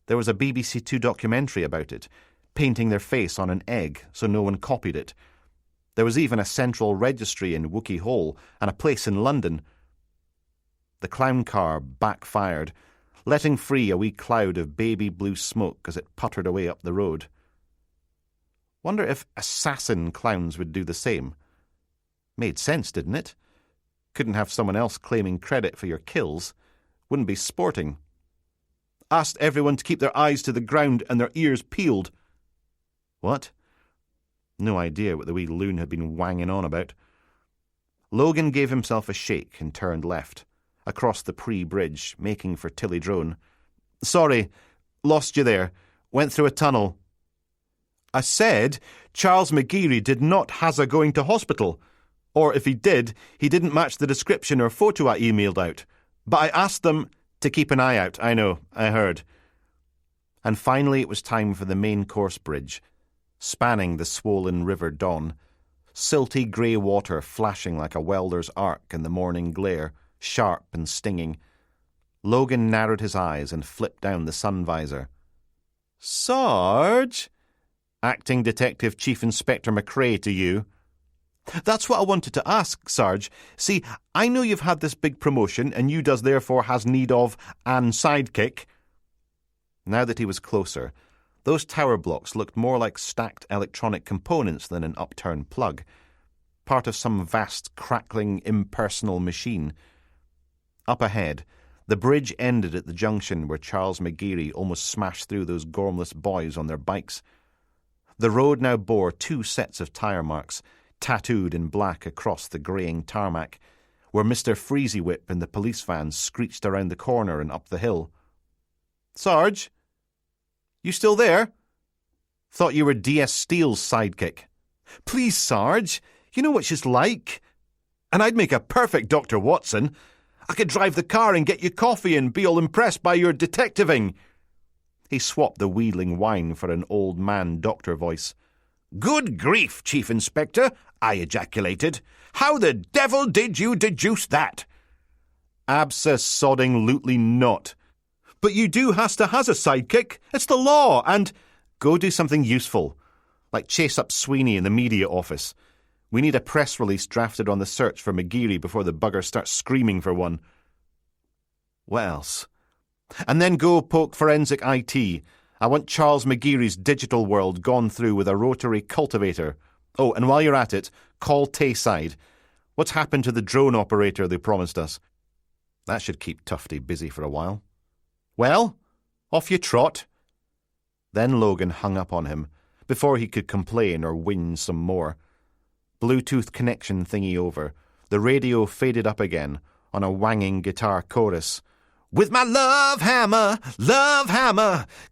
There was a BBC Two documentary about it, painting their face on an egg so no one copied it. There was even a central registry in Wookey Hole and a place in London. The clown car backfired, letting free a wee cloud of baby blue smoke as it puttered away up the road. Wonder if assassin clowns would do the same. Made sense, didn't it? Couldn't have someone else claiming credit for your kills. Wouldn't be sporting. Asked everyone to keep their eyes to the ground and their ears peeled. What? No idea what the wee loon had been wanging on about. Logan gave himself a shake and turned left, across the Pre-Bridge, making for Tillydrone. Sorry, lost you there. Went through a tunnel. I said Charles McGeary did not hazza going to hospital. Or if he did, he didn't match the description or photo I emailed out. But I asked them to keep an eye out. I know, I heard. And finally it was time for the main course bridge, spanning the swollen River Don, silty grey water flashing like a welder's arc in the morning glare, sharp and stinging. Logan narrowed his eyes and flipped down the sun visor. Sarge? Acting Detective Chief Inspector McRae to you. That's what I wanted to ask, Sarge. See, I know you've had this big promotion and you does therefore has need of an sidekick. Now that he was closer, those tower blocks looked more like stacked electronic components than an upturned plug, part of some vast, crackling, impersonal machine. Up ahead, the bridge ended at the junction where Charles McGeary almost smashed through those gormless boys on their bikes. The road now bore 2 sets of tyre marks, tattooed in black across the greying tarmac, where Mr. Freezy Whip and the police van screeched around the corner and up the hill. Sarge? You still there? Thought you were D.S. Steele's sidekick. Please, Sarge, you know what she's like. And I'd make a perfect Dr. Watson. I could drive the car and get you coffee and be all impressed by your detectiving. He swapped the wheedling whine for an old man doctor voice. Good grief, Chief Inspector, I ejaculated. How the devil did you deduce that? Abso-sodding-lutely not. But you do has a sidekick. It's the law, and... Go do something useful, like chase up Sweeney in the media office. We need a press release drafted on the search for McGeary before the bugger starts screaming for one. What else? And then go poke forensic IT. I want Charles McGeary's digital world gone through with a rotary cultivator. Oh, and while you're at it, call Tayside. What's happened to the drone operator they promised us? That should keep Tufty busy for a while. Well, off you trot. Then Logan hung up on him, before he could complain or whinge some more. Bluetooth connection thingy over, the radio faded up again on a wanging guitar chorus. With my love hammer,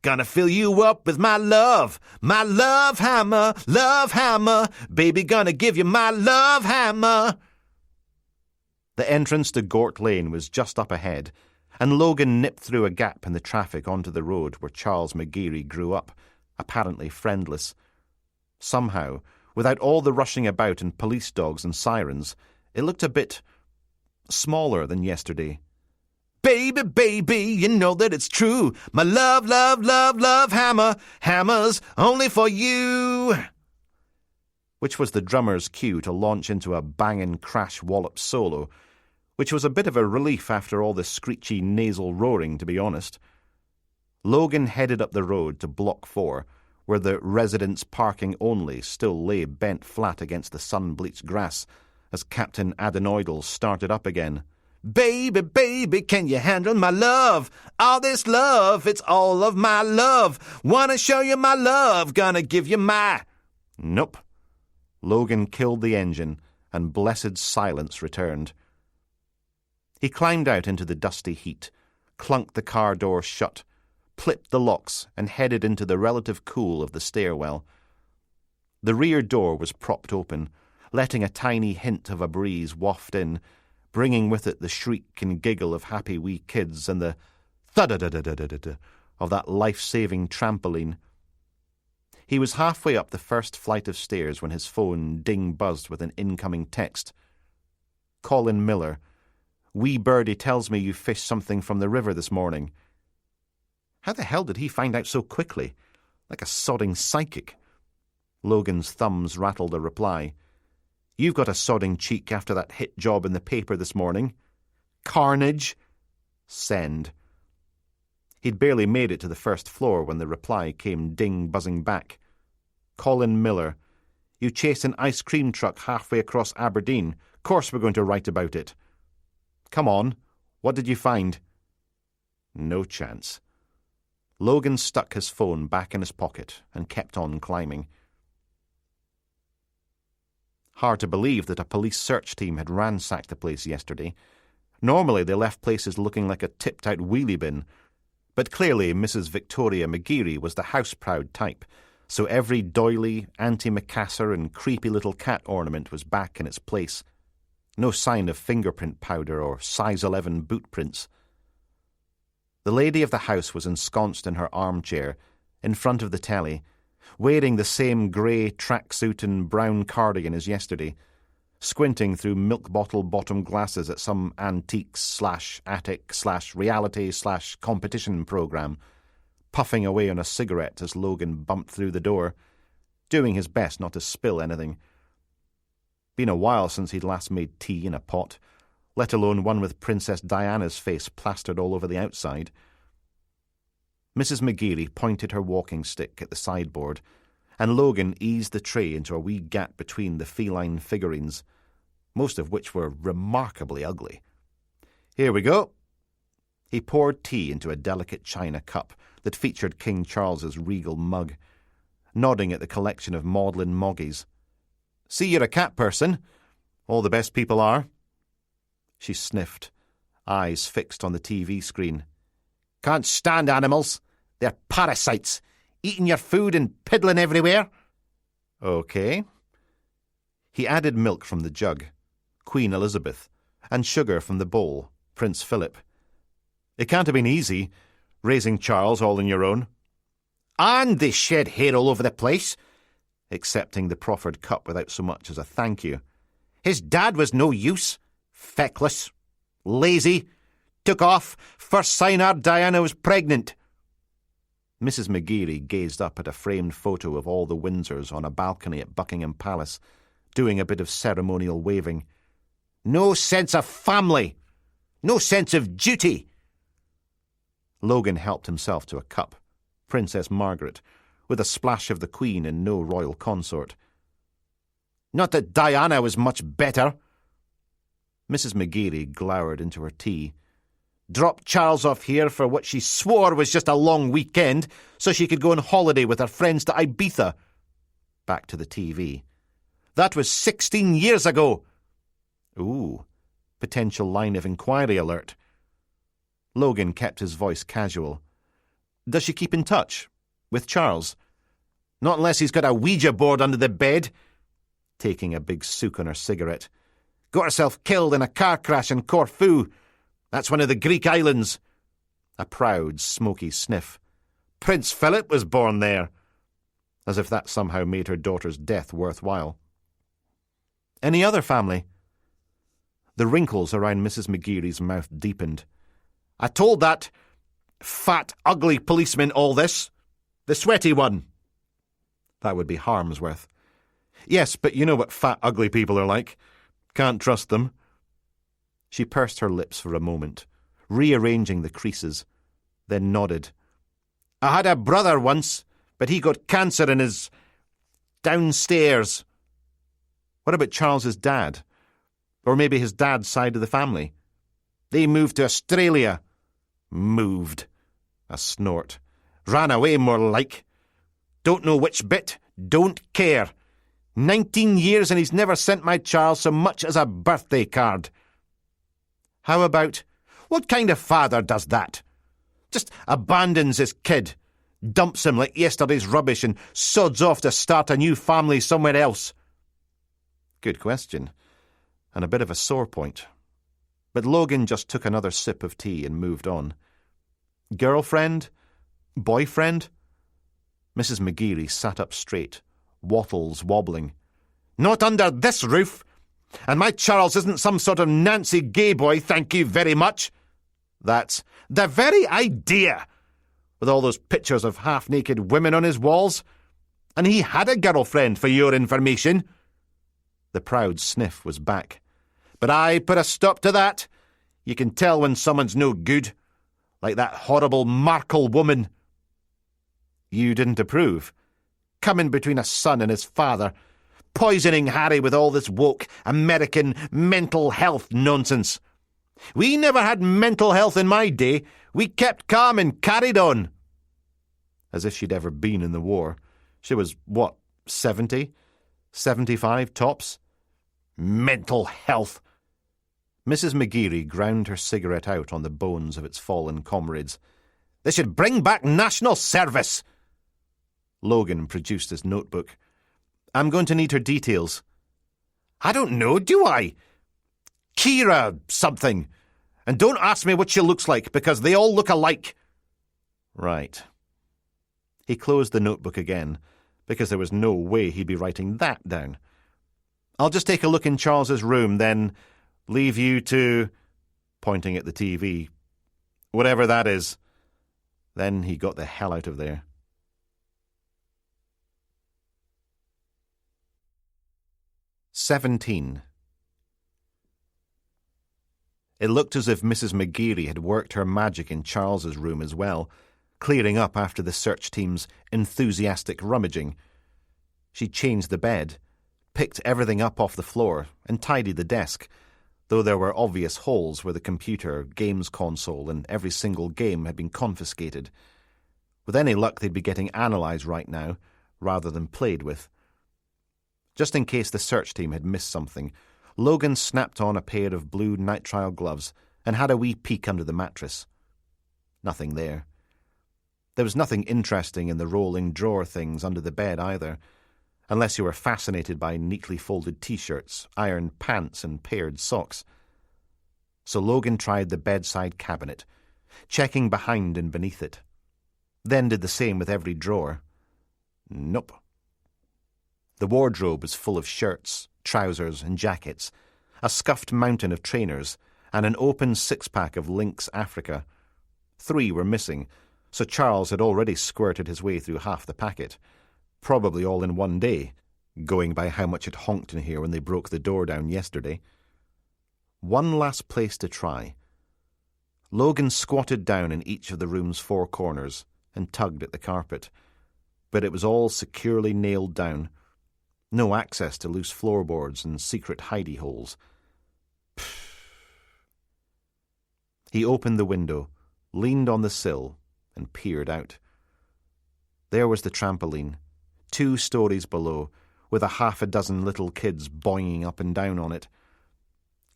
gonna fill you up with my love hammer, baby gonna give you my love hammer. The entrance to Gort Lane was just up ahead, and Logan nipped through a gap in the traffic onto the road where Charles McGeary grew up, apparently friendless. Somehow, without all the rushing about and police dogs and sirens, it looked a bit smaller than yesterday. Baby, baby, you know that it's true. My love hammer, hammers only for you. Which was the drummer's cue to launch into a bangin' crash wallop solo, which was a bit of a relief after all the screechy nasal roaring, to be honest. Logan headed up the road to Block 4, where the residents parking only still lay bent flat against the sun-bleached grass as Captain Adenoidal started up again. Baby, baby, can you handle my love? All this love, it's all of my love. Wanna show you my love, gonna give you my... Nope. Logan killed the engine, and blessed silence returned. He climbed out into the dusty heat, clunked the car door shut, clipped the locks, and headed into the relative cool of the stairwell. The rear door was propped open, letting a tiny hint of a breeze waft in, bringing with it the shriek and giggle of happy wee kids and the thud-da-da-da-da-da-da of that life-saving trampoline. He was halfway up the first flight of stairs when his phone ding-buzzed with an incoming text. Colin Miller. Wee birdie tells me you fished something from the river this morning. How the hell did he find out so quickly? Like a sodding psychic. Logan's thumbs rattled a reply. You've got a sodding cheek after that hit job in the paper this morning. Carnage. Send. He'd barely made it to the first floor when the reply came ding-buzzing back. Colin Miller. You chased an ice cream truck halfway across Aberdeen. Course we're going to write about it. Come on. What did you find? No chance. Logan stuck his phone back in his pocket and kept on climbing. Hard to believe that a police search team had ransacked the place yesterday. Normally they left places looking like a tipped-out wheelie bin, but clearly Mrs. Victoria McGeary was the house-proud type, so every doily, antimacassar and creepy little cat ornament was back in its place. No sign of fingerprint powder or size 11 boot prints. The lady of the house was ensconced in her armchair, in front of the telly, wearing the same grey tracksuit and brown cardigan as yesterday, squinting through milk bottle bottom glasses at some antiques/attic/reality/competition programme, puffing away on a cigarette as Logan bumped through the door, doing his best not to spill anything. Been a while since he'd last made tea in a pot, let alone one with Princess Diana's face plastered all over the outside. Mrs. McGeary pointed her walking stick at the sideboard, and Logan eased the tray into a wee gap between the feline figurines, most of which were remarkably ugly. Here we go. He poured tea into a delicate china cup that featured King Charles's regal mug, nodding at the collection of maudlin moggies. See, you're a cat person. All the best people are. She sniffed, eyes fixed on the TV screen. Can't stand animals. They're parasites, eating your food and piddling everywhere. OK. He added milk from the jug, Queen Elizabeth, and sugar from the bowl, Prince Philip. It can't have been easy, raising Charles all on your own. And they shed hair all over the place, accepting the proffered cup without so much as a thank you. His dad was no use, feckless, lazy, took off, first sign our Diana was pregnant. Mrs. McGeary gazed up at a framed photo of all the Windsors on a balcony at Buckingham Palace, doing a bit of ceremonial waving. No sense of family. No sense of duty. Logan helped himself to a cup, Princess Margaret, with a splash of the Queen and no royal consort. Not that Diana was much better. Mrs. McGeary glowered into her tea. Dropped Charles off here for what she swore was just a long weekend so she could go on holiday with her friends to Ibiza. Back to the TV. That was 16 years ago. Ooh, potential line of inquiry alert. Logan kept his voice casual. Does she keep in touch? With Charles? Not unless he's got a Ouija board under the bed. Taking a big sook on her cigarette. Got herself killed in a car crash in Corfu. That's one of the Greek islands. A proud, smoky sniff. Prince Philip was born there. As if that somehow made her daughter's death worthwhile. Any other family? The wrinkles around Mrs. McGeary's mouth deepened. I told that fat, ugly policeman all this. The sweaty one. That would be Harmsworth. Yes, but you know what fat, ugly people are like. Can't trust them. She pursed her lips for a moment, rearranging the creases, then nodded. I had a brother once, but he got cancer in his... downstairs. What about Charles's dad? Or maybe his dad's side of the family? They moved to Australia. Moved. A snort. Ran away, more like. Don't know which bit. Don't care. 19 years and he's never sent my Charles so much as a birthday card. How about, what kind of father does that? Just abandons his kid, dumps him like yesterday's rubbish and sods off to start a new family somewhere else. Good question, and a bit of a sore point. But Logan just took another sip of tea and moved on. Girlfriend? Boyfriend? Mrs. McGeary sat up straight, wattles wobbling. "Not under this roof! And my Charles isn't some sort of Nancy gay boy, thank you very much! That's the very idea! With all those pictures of half-naked women on his walls. And he had a girlfriend, for your information." The proud sniff was back. "But I put a stop to that. You can tell when someone's no good. Like that horrible Markle woman." "You didn't approve? Coming between a son and his father, poisoning Harry with all this woke American mental health nonsense. We never had mental health in my day. We kept calm and carried on." As if she'd ever been in the war. She was, 70? 75 tops? Mental health! Mrs. McGeary ground her cigarette out on the bones of its fallen comrades. "They should bring back national service!" Logan produced his notebook. "I'm going to need her details." "I don't know, do I? Kira something. And don't ask me what she looks like, because they all look alike." Right. He closed the notebook again, because there was no way he'd be writing that down. "I'll just take a look in Charles's room, then leave you to," pointing at the TV, "whatever that is." Then he got the hell out of there. "17. It looked as if Mrs. McGeary had worked her magic in Charles's room as well, clearing up after the search team's enthusiastic rummaging. She changed the bed, picked everything up off the floor, and tidied the desk, though there were obvious holes where the computer, games console, and every single game had been confiscated. With any luck, they'd be getting analysed right now, rather than played with. Just in case the search team had missed something, Logan snapped on a pair of blue nitrile gloves and had a wee peek under the mattress. Nothing there. There was nothing interesting in the rolling drawer things under the bed either, unless you were fascinated by neatly folded T-shirts, ironed pants, and paired socks. So Logan tried the bedside cabinet, checking behind and beneath it. Then did the same with every drawer. Nope. The wardrobe was full of shirts, trousers, and jackets, a scuffed mountain of trainers, and an open six-pack of Lynx Africa. 3 were missing, so Charles had already squirted his way through half the packet, probably all in one day, going by how much it honked in here when they broke the door down yesterday. One last place to try. Logan squatted down in each of the room's 4 corners and tugged at the carpet, but it was all securely nailed down. No access to loose floorboards and secret hidey holes. He opened the window, leaned on the sill, and peered out. There was the trampoline, 2 stories below, with a half a dozen little kids boinging up and down on it.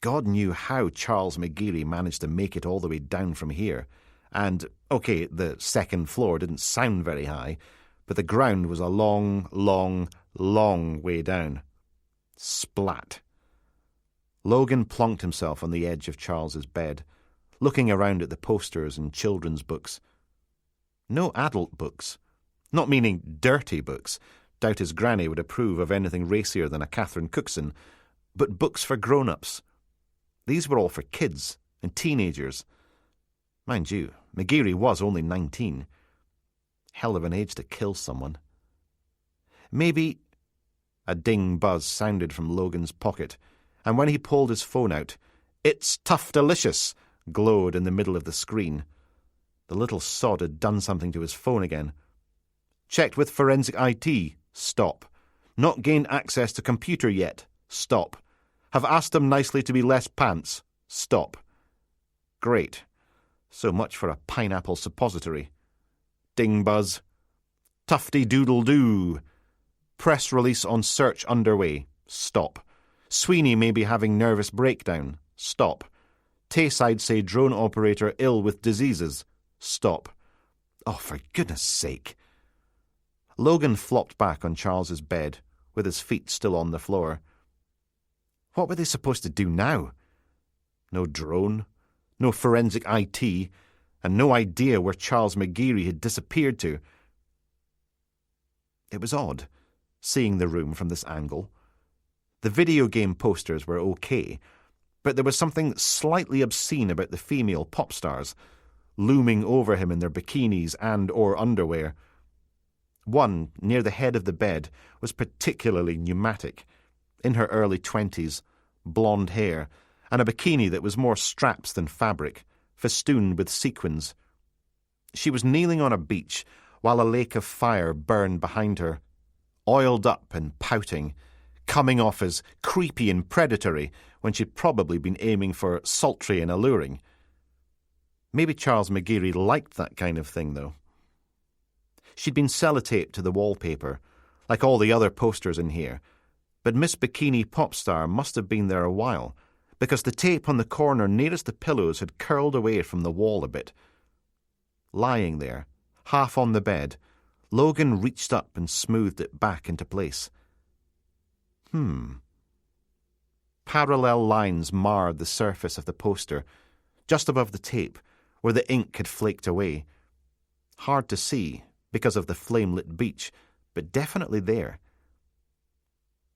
God knew how Charles McGeary managed to make it all the way down from here. And, okay, the second floor didn't sound very high, but the ground was a long, long, long way down. Splat. Logan plonked himself on the edge of Charles's bed, looking around at the posters and children's books. No adult books. Not meaning dirty books. Doubt his granny would approve of anything racier than a Catherine Cookson, but books for grown-ups. These were all for kids and teenagers. Mind you, McGeary was only 19. Hell of an age to kill someone. Maybe... A ding buzz sounded from Logan's pocket, and when he pulled his phone out, "It's tough delicious," glowed in the middle of the screen. The little sod had done something to his phone again. Checked with forensic IT. Stop. Not gained access to computer yet. Stop. Have asked them nicely to be less pants. Stop. Great. So much for a pineapple suppository. Ding buzz. Tufty-doodle-doo. Press release on search underway. Stop. Sweeney may be having nervous breakdown. Stop. Tayside say drone operator ill with diseases. Stop. Oh, for goodness sake. Logan flopped back on Charles's bed, with his feet still on the floor. What were they supposed to do now? No drone, no forensic IT, and no idea where Charles McGeary had disappeared to. It was odd, seeing the room from this angle. The video game posters were okay, but there was something slightly obscene about the female pop stars, looming over him in their bikinis and or underwear. One, near the head of the bed, was particularly pneumatic. In her early 20s, blonde hair, and a bikini that was more straps than fabric, festooned with sequins. She was kneeling on a beach while a lake of fire burned behind her, oiled up and pouting, coming off as creepy and predatory when she'd probably been aiming for sultry and alluring. Maybe Charles McGeary liked that kind of thing, though. She'd been sellotaped to the wallpaper, like all the other posters in here, but Miss Bikini Popstar must have been there a while, because the tape on the corner nearest the pillows had curled away from the wall a bit. Lying there, half on the bed, Logan reached up and smoothed it back into place. Parallel lines marred the surface of the poster, just above the tape, where the ink had flaked away. Hard to see, because of the flame-lit beach, but definitely there.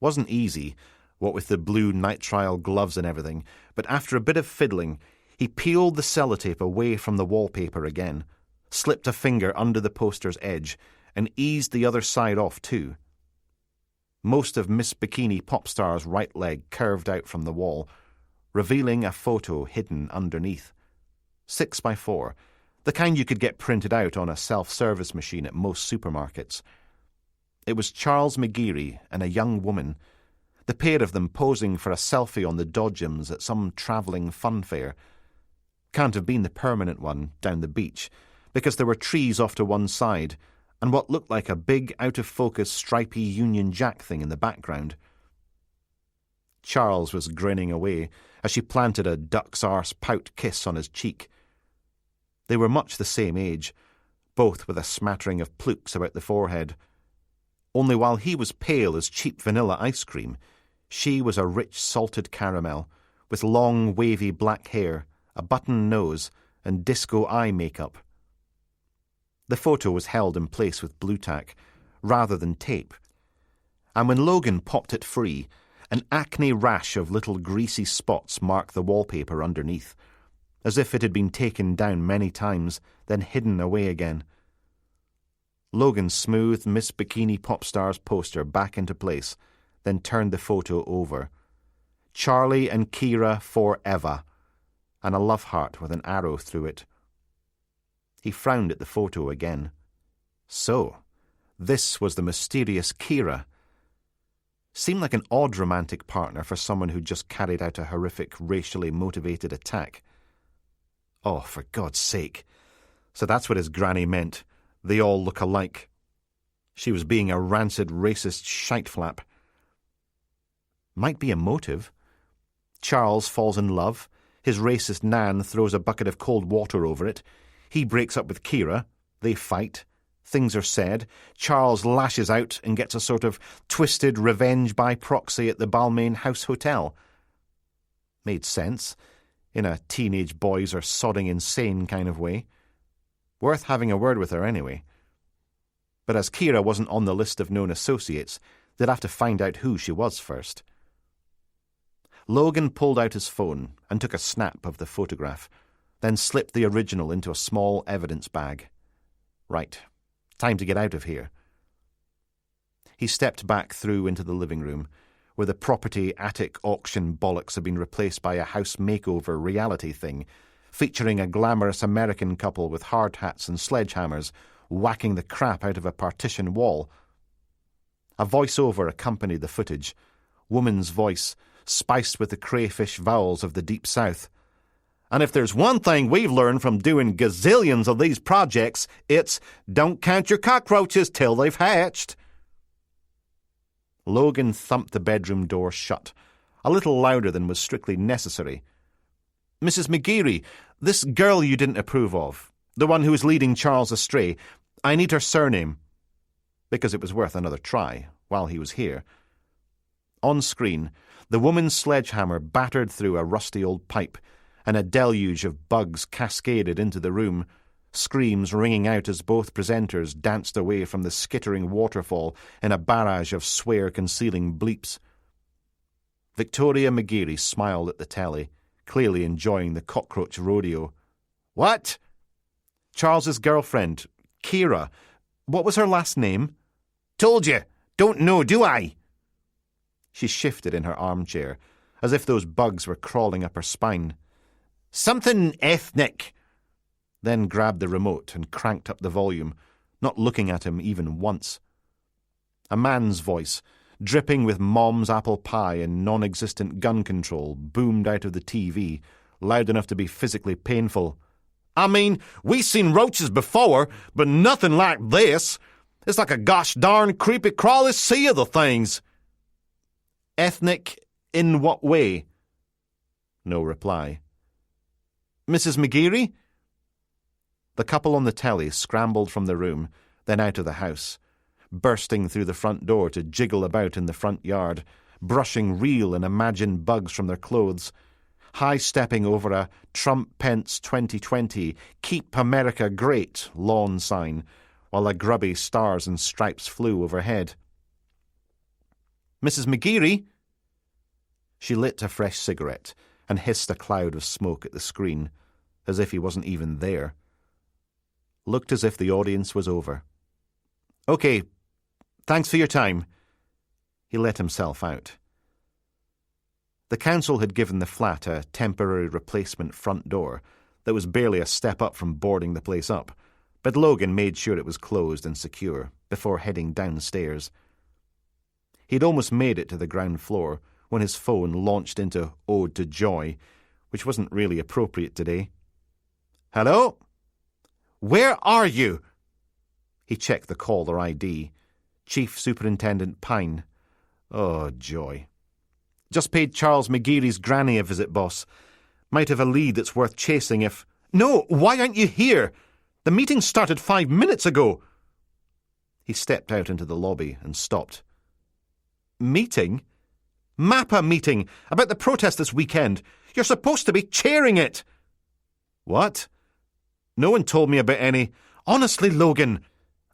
Wasn't easy, what with the blue nitrile gloves and everything, but after a bit of fiddling, he peeled the sellotape away from the wallpaper again, slipped a finger under the poster's edge, and eased the other side off too. Most of Miss Bikini Popstar's right leg curved out from the wall, revealing a photo hidden underneath. 6x4, the kind you could get printed out on a self-service machine at most supermarkets. It was Charles McGeary and a young woman, the pair of them posing for a selfie on the dodgems at some travelling fun fair. Can't have been the permanent one down the beach, because there were trees off to one side, and what looked like a big, out-of-focus, stripy Union Jack thing in the background. Charles was grinning away as she planted a duck's arse pout kiss on his cheek. They were much the same age, both with a smattering of plukes about the forehead. Only while he was pale as cheap vanilla ice cream, she was a rich salted caramel, with long, wavy black hair, a button nose, and disco eye makeup. The photo was held in place with blue tack, rather than tape, and when Logan popped it free, an acne rash of little greasy spots marked the wallpaper underneath, as if it had been taken down many times, then hidden away again. Logan smoothed Miss Bikini Popstar's poster back into place, then turned the photo over. Charlie and Kira forever, and a love heart with an arrow through it. He frowned at the photo again. So, this was the mysterious Kira. Seemed like an odd romantic partner for someone who'd just carried out a horrific, racially motivated attack. Oh, for God's sake. So that's what his granny meant. They all look alike. She was being a rancid, racist shiteflap. Might be a motive. Charles falls in love. His racist nan throws a bucket of cold water over it. He breaks up with Kira. They fight. Things are said. Charles lashes out and gets a sort of twisted revenge by proxy at the Balmain House Hotel. Made sense, in a teenage boys are sodding insane kind of way. Worth having a word with her anyway. But as Kira wasn't on the list of known associates, they'd have to find out who she was first. Logan pulled out his phone and took a snap of the photograph, then slipped the original into a small evidence bag. Right, time to get out of here. He stepped back through into the living room, where the property attic auction bollocks had been replaced by a house makeover reality thing, featuring a glamorous American couple with hard hats and sledgehammers whacking the crap out of a partition wall. A voiceover accompanied the footage, woman's voice, spiced with the crayfish vowels of the Deep South. And if there's one thing we've learned from doing gazillions of these projects, it's don't count your cockroaches till they've hatched. Logan thumped the bedroom door shut, a little louder than was strictly necessary. Mrs. McGeary, this girl you didn't approve of, the one who was leading Charles astray, I need her surname. Because it was worth another try, while he was here. On screen, the woman's sledgehammer battered through a rusty old pipe, and a deluge of bugs cascaded into the room, screams ringing out as both presenters danced away from the skittering waterfall in a barrage of swear-concealing bleeps. Victoria McGeary smiled at the telly, clearly enjoying the cockroach rodeo. "What?" "Charles's girlfriend, Kira. What was her last name?" "Told you. Don't know, do I?" She shifted in her armchair, as if those bugs were crawling up her spine. "Something ethnic." Then grabbed the remote and cranked up the volume, not looking at him even once. A man's voice, dripping with Mom's apple pie and non-existent gun control, boomed out of the TV, loud enough to be physically painful. "I mean, we seen roaches before, but nothing like this. It's like a gosh darn creepy crawly sea of the things." "Ethnic in what way?" No reply. "Mrs. McGeary?" The couple on the telly scrambled from the room, then out of the house, bursting through the front door to jiggle about in the front yard, brushing real and imagined bugs from their clothes, high-stepping over a Trump Pence 2020 Keep America Great lawn sign, while a grubby stars and stripes flew overhead. "Mrs. McGeary?" She lit a fresh cigarette and hissed a cloud of smoke at the screen, as if he wasn't even there. Looked as if the audience was over. "Okay, thanks for your time." He let himself out. The council had given the flat a temporary replacement front door that was barely a step up from boarding the place up, but Logan made sure it was closed and secure before heading downstairs. He'd almost made it to the ground floor when his phone launched into Ode to Joy, which wasn't really appropriate today. "Hello? Where are you?" He checked the caller ID. Chief Superintendent Pine. Oh, joy. "Just paid Charles McGeary's granny a visit, boss. Might have a lead that's worth chasing if—" "No, why aren't you here? The meeting started 5 minutes ago." He stepped out into the lobby and stopped. "Meeting? MAPA meeting about the protest this weekend. You're supposed to be chairing it." "What? No one told me about any—" "Honestly, Logan,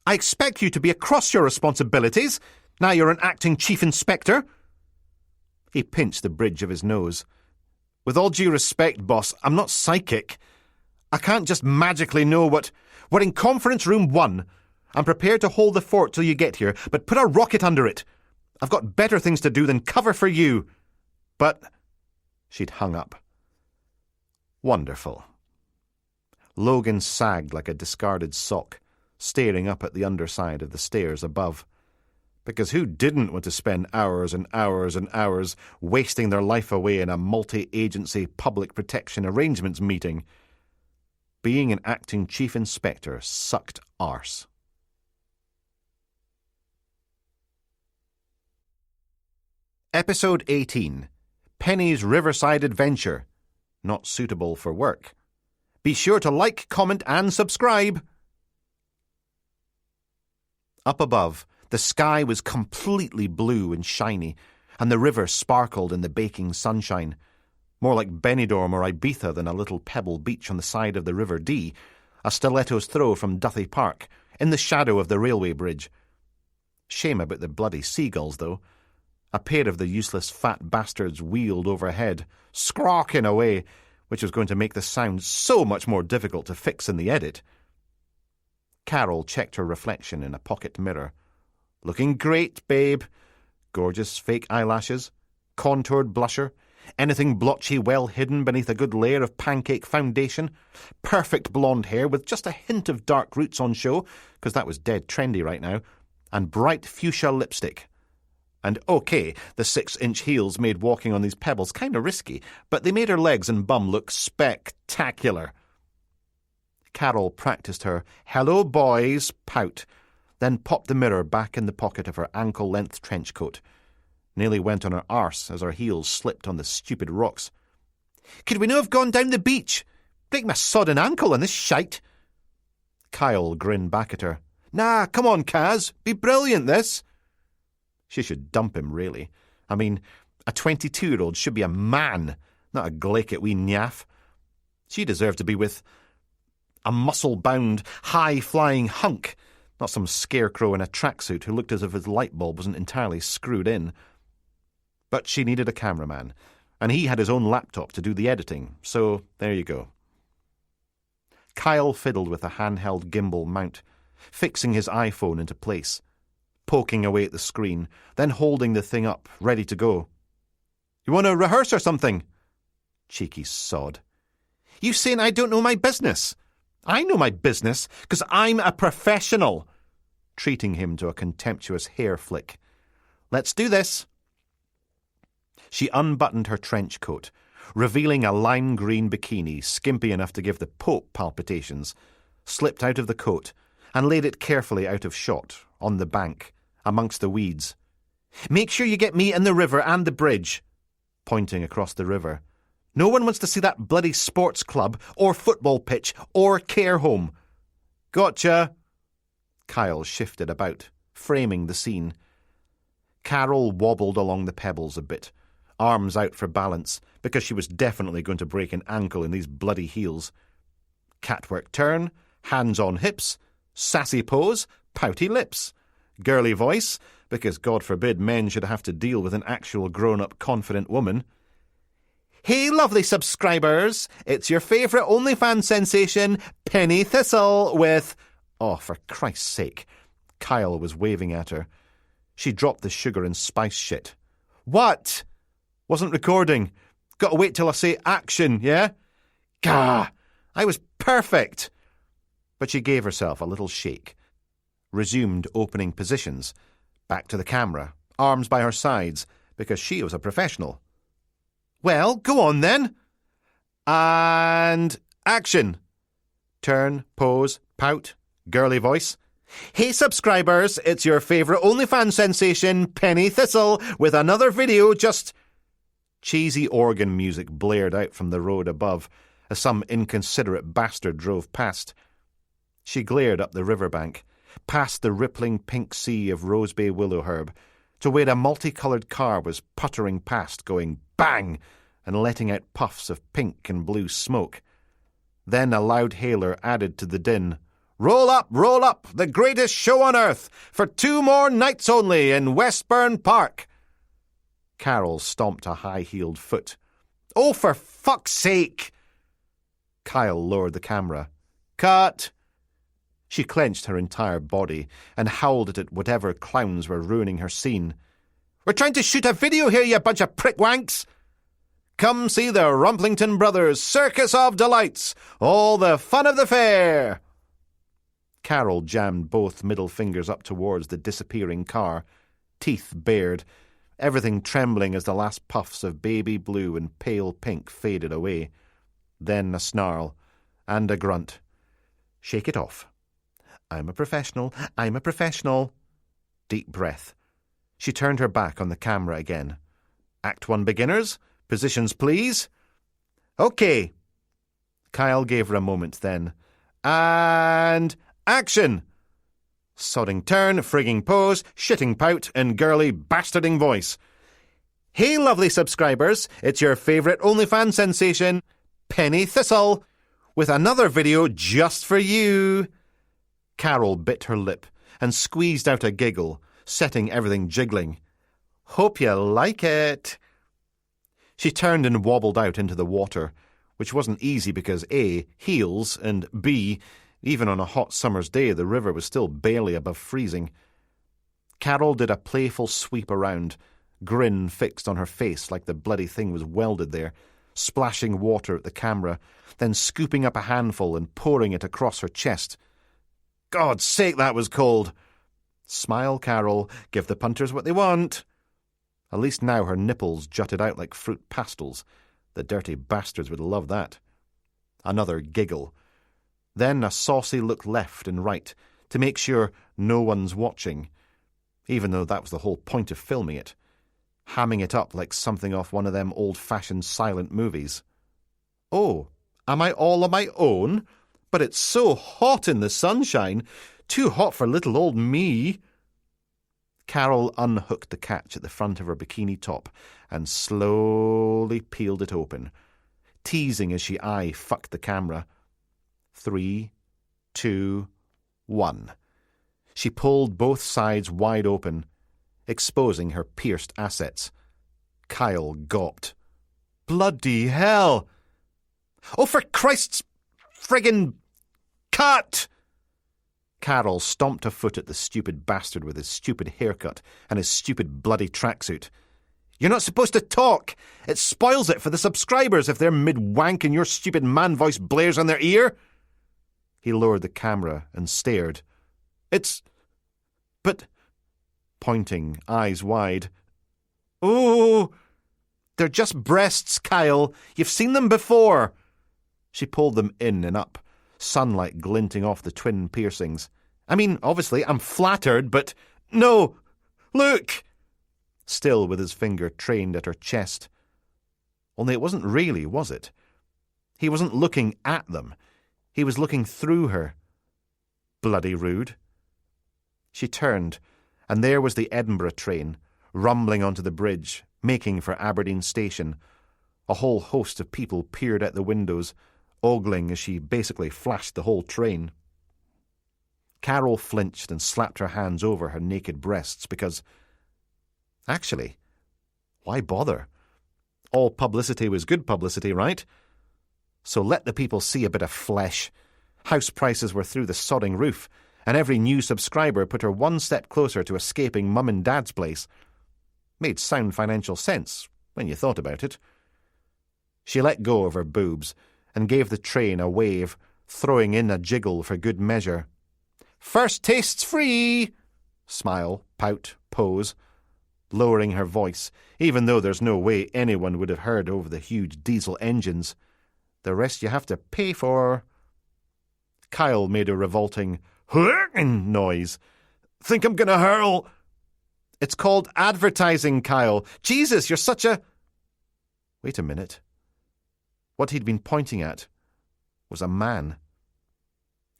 I expect you to be across your responsibilities. Now you're an acting chief inspector." He pinched the bridge of his nose. "With all due respect, boss, I'm not psychic. I can't just magically know what— We're in conference room 1. I'm prepared to hold the fort till you get here, but put a rocket under it. I've got better things to do than cover for you." "But—" She'd hung up. Wonderful. Logan sagged like a discarded sock, staring up at the underside of the stairs above. Because who didn't want to spend hours and hours and hours wasting their life away in a multi-agency public protection arrangements meeting? Being an acting chief inspector sucked arse. Episode 18. Penny's Riverside Adventure. Not suitable for work. Be sure to like, comment, and subscribe. Up above, the sky was completely blue and shiny, and the river sparkled in the baking sunshine. More like Benidorm or Ibiza than a little pebble beach on the side of the River Dee, a stiletto's throw from Duthie Park, in the shadow of the railway bridge. Shame about the bloody seagulls, though. A pair of the useless fat bastards wheeled overhead, squawking away, which was going to make the sound so much more difficult to fix in the edit. Carol checked her reflection in a pocket mirror. "Looking great, babe. Gorgeous fake eyelashes, contoured blusher, anything blotchy well hidden beneath a good layer of pancake foundation, perfect blonde hair with just a hint of dark roots on show, because that was dead trendy right now, and bright fuchsia lipstick. And okay, the 6-inch heels made walking on these pebbles kind of risky, but they made her legs and bum look spectacular." Carol practiced her "hello boys" pout, then popped the mirror back in the pocket of her ankle-length trench coat. Nearly went on her arse as her heels slipped on the stupid rocks. "Could we no have gone down the beach? Break my sodden ankle on this shite." Kyle grinned back at her. "Nah, come on, Kaz. Be brilliant, this." She should dump him, really. I mean, a 22-year-old should be a man, not a glaikit wee nyaff. She deserved to be with... A muscle-bound, high-flying hunk, not some scarecrow in a tracksuit who looked as if his light bulb wasn't entirely screwed in. But she needed a cameraman, and he had his own laptop to do the editing, so there you go. Kyle fiddled with a handheld gimbal mount, fixing his iPhone into place, poking away at the screen, then holding the thing up, ready to go. "You want to rehearse or something?" Cheeky sod. "You saying I don't know my business? I know my business, 'cause I'm a professional," treating him to a contemptuous hair flick. "Let's do this." She unbuttoned her trench coat, revealing a lime green bikini skimpy enough to give the Pope palpitations, slipped out of the coat, and laid it carefully out of shot, on the bank, amongst the weeds. "Make sure you get me in the river and the bridge," pointing across the river. "No one wants to see that bloody sports club, or football pitch, or care home." "Gotcha." Kyle shifted about, framing the scene. Carol wobbled along the pebbles a bit, arms out for balance, because she was definitely going to break an ankle in these bloody heels. Catwork turn, hands on hips, sassy pose, pouty lips. Girly voice, because God forbid men should have to deal with an actual grown-up confident woman. "Hey, lovely subscribers, it's your favourite OnlyFans sensation, Penny Thistle, with..." Oh, for Christ's sake. Kyle was waving at her. She dropped the sugar and spice shit. "What?" "Wasn't recording. Gotta wait till I say action, yeah?" "Gah! I was perfect!" But she gave herself a little shake. Resumed opening positions. Back to the camera, arms by her sides, because she was a professional. "Well, go on then." "And action." Turn, pose, pout, girly voice. "Hey subscribers, it's your favourite OnlyFans sensation, Penny Thistle, with another video just..." Cheesy organ music blared out from the road above as some inconsiderate bastard drove past. She glared up the riverbank, past the rippling pink sea of rosebay willow herb, to where a multicoloured car was puttering past, going bang, and letting out puffs of pink and blue smoke. Then a loud hailer added to the din. Roll up, the greatest show on earth, for 2 more nights only in Westburn Park." Carol stomped a high-heeled foot. "Oh, for fuck's sake!" Kyle lowered the camera. "Cut!" She clenched her entire body and howled at whatever clowns were ruining her scene. "We're trying to shoot a video here, you bunch of prickwanks! Come see the Rumplington Brothers Circus of Delights! All the fun of the fair!" Carol jammed both middle fingers up towards the disappearing car, teeth bared, everything trembling as the last puffs of baby blue and pale pink faded away. Then a snarl, and a grunt. "Shake it off. I'm a professional. Deep breath. She turned her back on the camera again. Act 1 beginners. Positions, please. "Okay." Kyle gave her a moment then. "And action!" Sodding turn, frigging pose, shitting pout, and girly bastarding voice. "Hey, lovely subscribers, it's your favourite OnlyFans sensation, Penny Thistle, with another video just for you." Carol bit her lip and squeezed out a giggle, setting everything jiggling. "Hope you like it." She turned and wobbled out into the water, which wasn't easy because A, heels, and B, even on a hot summer's day, the river was still barely above freezing. Carol did a playful sweep around, grin fixed on her face like the bloody thing was welded there, splashing water at the camera, then scooping up a handful and pouring it across her chest. God's sake, that was cold. Smile, Carol. Give the punters what they want. At least now her nipples jutted out like fruit pastels. The dirty bastards would love that. Another giggle. Then a saucy look left and right to make sure no one's watching, even though that was the whole point of filming it, hamming it up like something off one of them old-fashioned silent movies. "Oh, am I all on my own? But it's so hot in the sunshine. Too hot for little old me." Carol unhooked the catch at the front of her bikini top and slowly peeled it open, teasing as she eye-fucked the camera. 3, 2, 1. She pulled both sides wide open, exposing her pierced assets. Kyle gawped. Bloody hell! Oh, for Christ's friggin' cut! Carol stomped a foot at the stupid bastard with his stupid haircut and his stupid bloody tracksuit. You're not supposed to talk! It spoils it for the subscribers if they're mid-wank and your stupid man voice blares on their ear! He lowered the camera and stared. But... Pointing, eyes wide. Oh! They're just breasts, Kyle. You've seen them before. She pulled them in and up, sunlight glinting off the twin piercings. I mean, obviously, I'm flattered, but... No! Look! Still with his finger trained at her chest. Only it wasn't really, was it? He wasn't looking at them. He was looking through her. Bloody rude. She turned, and there was the Edinburgh train, rumbling onto the bridge, making for Aberdeen Station. A whole host of people peered at the windows, ogling as she basically flashed the whole train. Carol flinched and slapped her hands over her naked breasts because... Actually, why bother? All publicity was good publicity, right? So let the people see a bit of flesh. House prices were through the sodding roof, and every new subscriber put her one step closer to escaping Mum and Dad's place. Made sound financial sense, when you thought about it. She let go of her boobs and gave the train a wave, throwing in a jiggle for good measure. First taste's free! Smile, pout, pose. Lowering her voice, even though there's no way anyone would have heard over the huge diesel engines. The rest you have to pay for. Kyle made a revolting noise. Think I'm gonna hurl? It's called advertising, Kyle. Jesus, you're such a... Wait a minute. What he'd been pointing at was a man.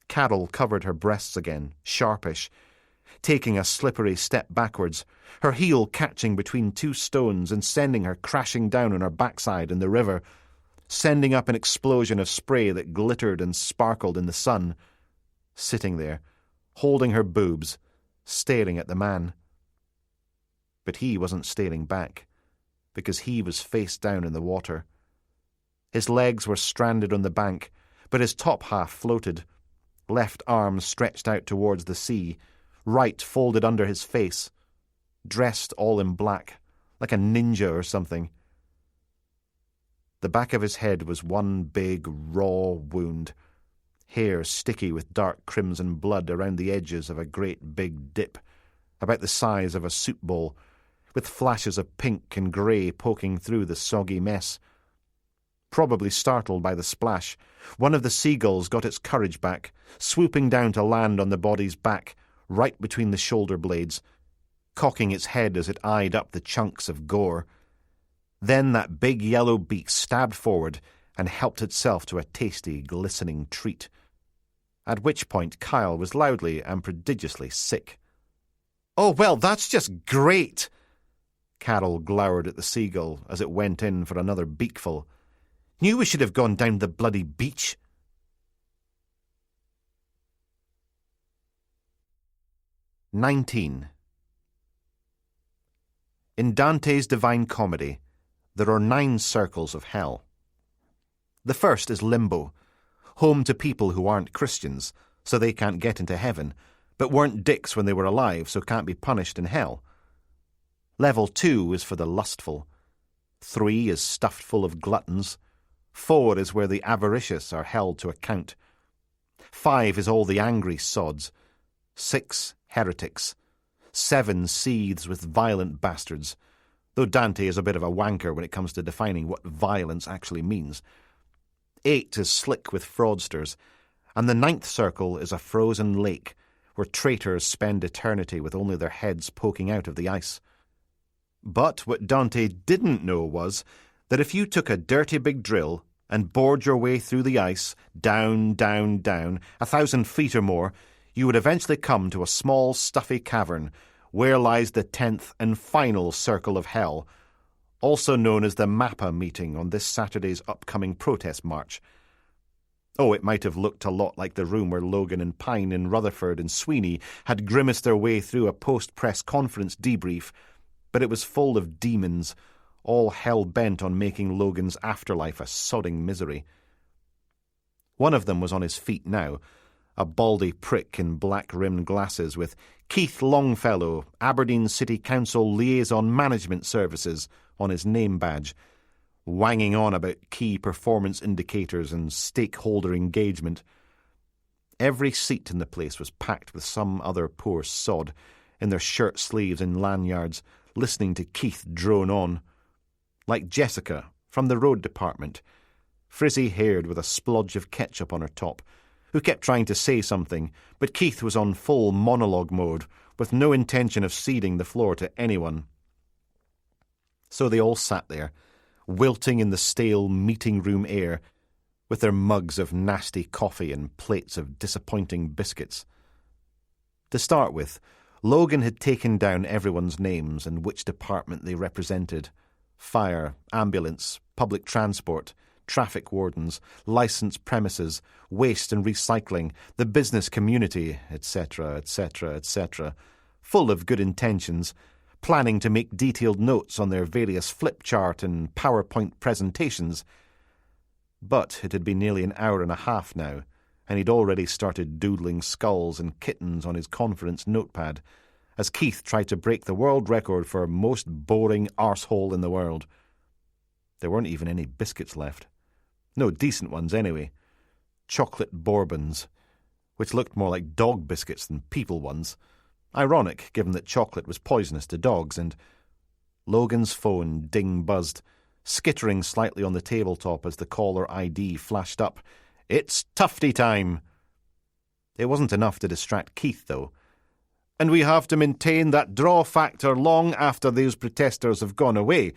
Carol covered her breasts again, sharpish, taking a slippery step backwards, her heel catching between two stones and sending her crashing down on her backside in the river, sending up an explosion of spray that glittered and sparkled in the sun. Sitting there, holding her boobs, staring at the man. But he wasn't staring back, because he was face down in the water. His legs were stranded on the bank, but his top half floated, left arm stretched out towards the sea, right folded under his face, dressed all in black, like a ninja or something. The back of his head was one big, raw wound, hair sticky with dark crimson blood around the edges of a great big dip, about the size of a soup bowl, with flashes of pink and grey poking through the soggy mess. Probably startled by the splash, one of the seagulls got its courage back, swooping down to land on the body's back, right between the shoulder blades, cocking its head as it eyed up the chunks of gore. Then that big yellow beak stabbed forward and helped itself to a tasty, glistening treat. At which point Kyle was loudly and prodigiously sick. "Oh, well, that's just great!" Carol glowered at the seagull as it went in for another beakful. "Knew we should have gone down the bloody beach." "19. In Dante's Divine Comedy, there are 9 circles of hell. The first is limbo, home to people who aren't Christians, so they can't get into heaven, but weren't dicks when they were alive, so can't be punished in hell. Level 2 is for the lustful. 3 is stuffed full of gluttons. 4 is where the avaricious are held to account. 5 is all the angry sods. 6, heretics. 7, seethes with violent bastards, though Dante is a bit of a wanker when it comes to defining what violence actually means. 8 is slick with fraudsters, and the 9th circle is a frozen lake, where traitors spend eternity with only their heads poking out of the ice. But what Dante didn't know was that if you took a dirty big drill and bored your way through the ice, down, down, down, 1,000 feet or more, you would eventually come to a small, stuffy cavern where lies the 10th and final circle of hell, also known as the MAPPA meeting on this Saturday's upcoming protest march. Oh, it might have looked a lot like the room where Logan and Pine and Rutherford and Sweeney had grimaced their way through a post-press conference debrief, but it was full of demons, all hell-bent on making Logan's afterlife a sodding misery. One of them was on his feet now, a baldy prick in black-rimmed glasses with Keith Longfellow, Aberdeen City Council Liaison Management Services, on his name badge, wanging on about key performance indicators and stakeholder engagement. Every seat in the place was packed with some other poor sod, in their shirt sleeves and lanyards, listening to Keith drone on. Like Jessica, from the road department, frizzy-haired with a splodge of ketchup on her top, who kept trying to say something, but Keith was on full monologue mode, with no intention of ceding the floor to anyone. So they all sat there, wilting in the stale meeting-room air, with their mugs of nasty coffee and plates of disappointing biscuits. To start with, Logan had taken down everyone's names and which department they represented: fire, ambulance, public transport, traffic wardens, licensed premises, waste and recycling, the business community, etc., etc., etc., full of good intentions, planning to make detailed notes on their various flip chart and PowerPoint presentations. But it had been nearly an hour and a half now, and he'd already started doodling skulls and kittens on his conference notepad, as Keith tried to break the world record for most boring arsehole in the world. There weren't even any biscuits left. No decent ones, anyway. Chocolate bourbons, which looked more like dog biscuits than people ones. Ironic, given that chocolate was poisonous to dogs, and Logan's phone ding-buzzed, skittering slightly on the tabletop as the caller ID flashed up. "It's Tufty time!" It wasn't enough to distract Keith, though. "And we have to maintain that draw factor long after those protesters have gone away.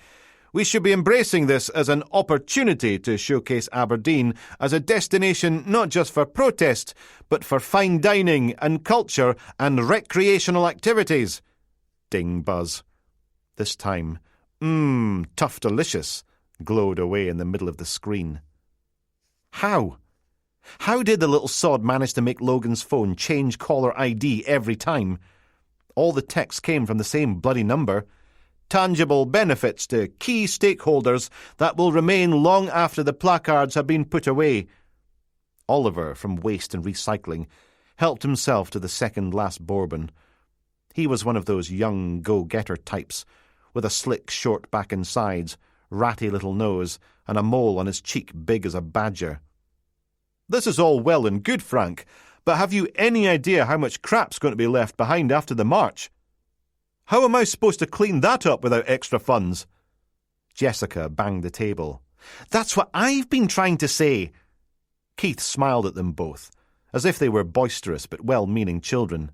We should be embracing this as an opportunity to showcase Aberdeen as a destination not just for protest, but for fine dining and culture and recreational activities." Ding buzz. This time, tough delicious, glowed away in the middle of the screen. How? How did the little sod manage to make Logan's phone change caller ID every time? All the texts came from the same bloody number. Tangible benefits to key stakeholders that will remain long after the placards have been put away. Oliver, from Waste and Recycling, helped himself to the second-last bourbon. He was one of those young go-getter types, with a slick short back and sides, ratty little nose, and a mole on his cheek big as a badger. "This is all well and good, Frank, but have you any idea how much crap's going to be left behind after the march? How am I supposed to clean that up without extra funds?" Jessica banged the table. "That's what I've been trying to say." Keith smiled at them both, as if they were boisterous but well-meaning children.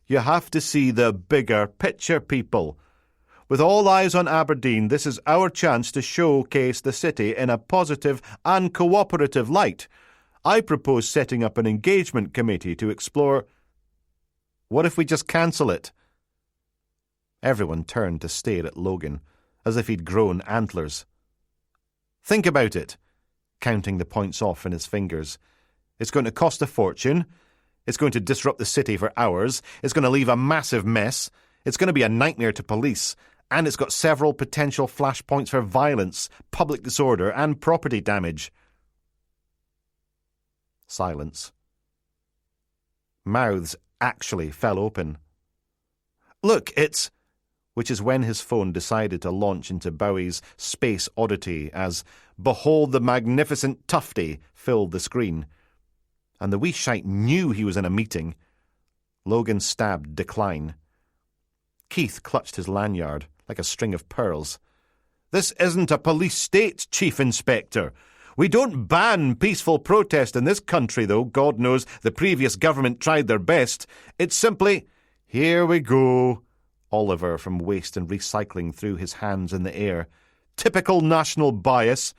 "You have to see the bigger picture, people. With all eyes on Aberdeen, this is our chance to showcase the city in a positive and cooperative light. I propose setting up an engagement committee to explore—" "What if we just cancel it?" Everyone turned to stare at Logan, as if he'd grown antlers. "Think about it," counting the points off in his fingers. "It's going to cost a fortune. It's going to disrupt the city for hours. It's going to leave a massive mess. It's going to be a nightmare to police. And it's got several potential flashpoints for violence, public disorder, and property damage." Silence. Mouths actually fell open. "Look, it's—" which is when his phone decided to launch into Bowie's space oddity as "Behold the Magnificent Tufty" filled the screen. And the wee shite knew he was in a meeting. Logan stabbed decline. Keith clutched his lanyard like a string of pearls. "This isn't a police state, Chief Inspector. We don't ban peaceful protest in this country, though God knows the previous government tried their best. It's simply—" "Here we go." Oliver from Waste and Recycling threw his hands in the air. "Typical national bias.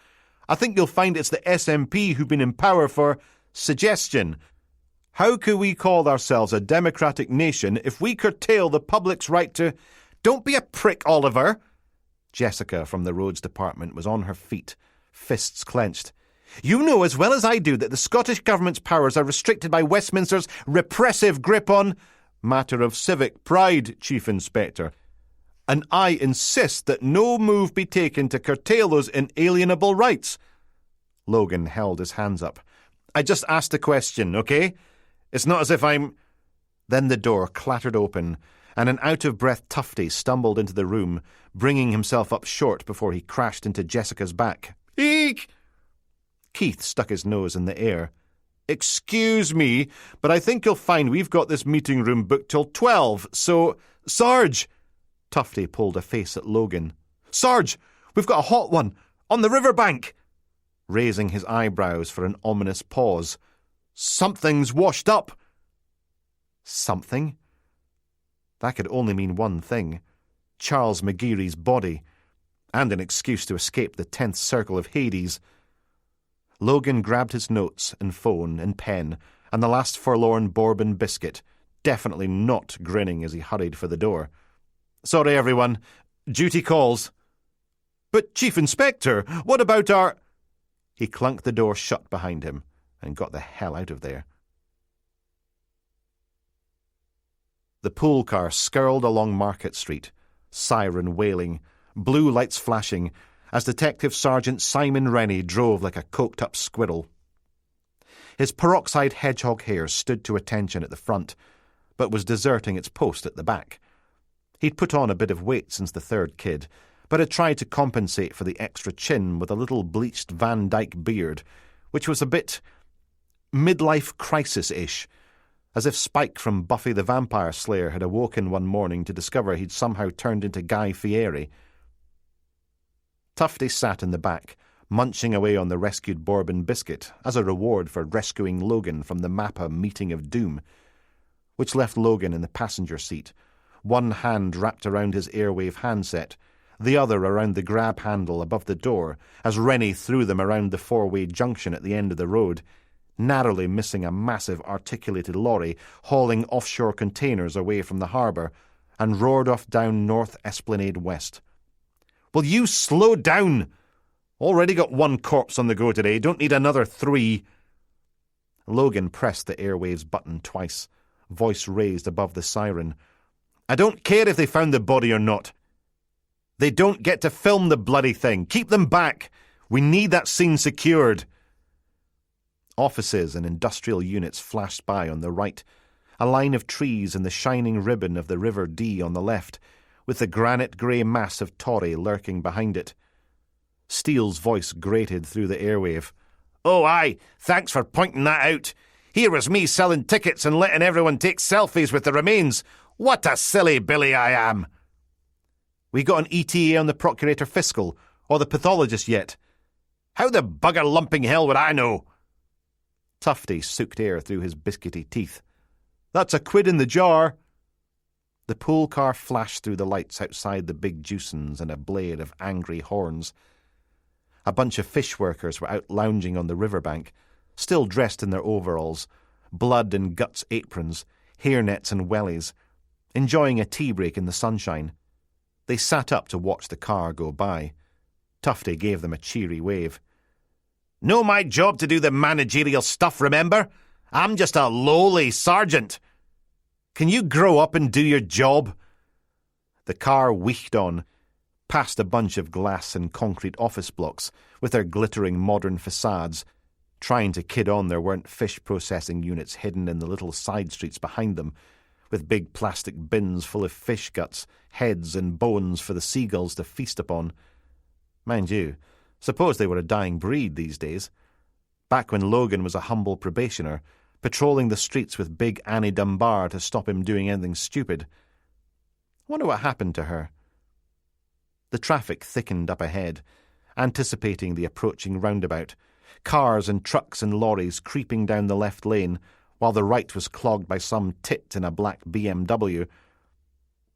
I think you'll find it's the SNP who've been in power for suggestion. How could we call ourselves a democratic nation if we curtail the public's right to—" "Don't be a prick, Oliver." Jessica from the roads department was on her feet, fists clenched. You know as well as I do that the Scottish Government's powers are restricted by Westminster's repressive grip on... Matter of civic pride, Chief Inspector. And I insist that no move be taken to curtail those inalienable rights. Logan held his hands up. I just asked a question, okay? It's not as if I'm... Then the door clattered open, and an out-of-breath Tufty stumbled into the room, bringing himself up short before he crashed into Jessica's back. Eek! Keith stuck his nose in the air. Excuse me, but I think you'll find we've got this meeting room booked till 12, so... Sarge! Tufty pulled a face at Logan. Sarge! We've got a hot one! On the riverbank! Raising his eyebrows for an ominous pause. Something's washed up! Something? That could only mean one thing. Charles McGeary's body. And an excuse to escape the 10th circle of Hades. Logan grabbed his notes and phone and pen and the last forlorn bourbon biscuit, definitely not grinning as he hurried for the door. Sorry, everyone. Duty calls. But, Chief Inspector, what about our... He clunked the door shut behind him and got the hell out of there. The pool car skirled along Market Street, siren wailing, blue lights flashing, as Detective Sergeant Simon Rennie drove like a coked-up squirrel. His peroxide hedgehog hair stood to attention at the front, but was deserting its post at the back. He'd put on a bit of weight since the third kid, but had tried to compensate for the extra chin with a little bleached Van Dyke beard, which was a bit midlife crisis-ish, as if Spike from Buffy the Vampire Slayer had awoken one morning to discover he'd somehow turned into Guy Fieri. Tufty sat in the back, munching away on the rescued bourbon biscuit as a reward for rescuing Logan from the Mappa meeting of doom, which left Logan in the passenger seat, one hand wrapped around his airwave handset, the other around the grab handle above the door as Rennie threw them around the four-way junction at the end of the road, narrowly missing a massive articulated lorry hauling offshore containers away from the harbour, and roared off down North Esplanade West. Will you slow down? Already got one corpse on the go today, don't need another 3. Logan pressed the airwaves button twice, voice raised above the siren. I don't care if they found the body or not. They don't get to film the bloody thing. Keep them back. We need that scene secured. Offices and industrial units flashed by on the right, a line of trees and the shining ribbon of the River Dee on the left, with the granite-grey mass of Torry lurking behind it. Steele's voice grated through the airwave. Oh, aye, thanks for pointing that out. Here was me selling tickets and letting everyone take selfies with the remains. What a silly Billy I am. We got an ETA on the Procurator Fiscal, or the pathologist yet? How the bugger lumping hell would I know? Tufty sucked air through his biscuity teeth. That's a quid in the jar. The pool car flashed through the lights outside the big Jewsons and a blare of angry horns. A bunch of fish workers were out lounging on the riverbank, still dressed in their overalls, blood and guts aprons, hairnets and wellies, enjoying a tea break in the sunshine. They sat up to watch the car go by. Tufty gave them a cheery wave. No my job to do the managerial stuff, remember? I'm just a lowly sergeant. Can you grow up and do your job? The car wheeked on, past a bunch of glass and concrete office blocks with their glittering modern facades, trying to kid on there weren't fish processing units hidden in the little side streets behind them, with big plastic bins full of fish guts, heads and bones for the seagulls to feast upon. Mind you, suppose they were a dying breed these days. Back when Logan was a humble probationer, patrolling the streets with big Annie Dunbar to stop him doing anything stupid. Wonder what happened to her. The traffic thickened up ahead, anticipating the approaching roundabout, cars and trucks and lorries creeping down the left lane, while the right was clogged by some tit in a black BMW.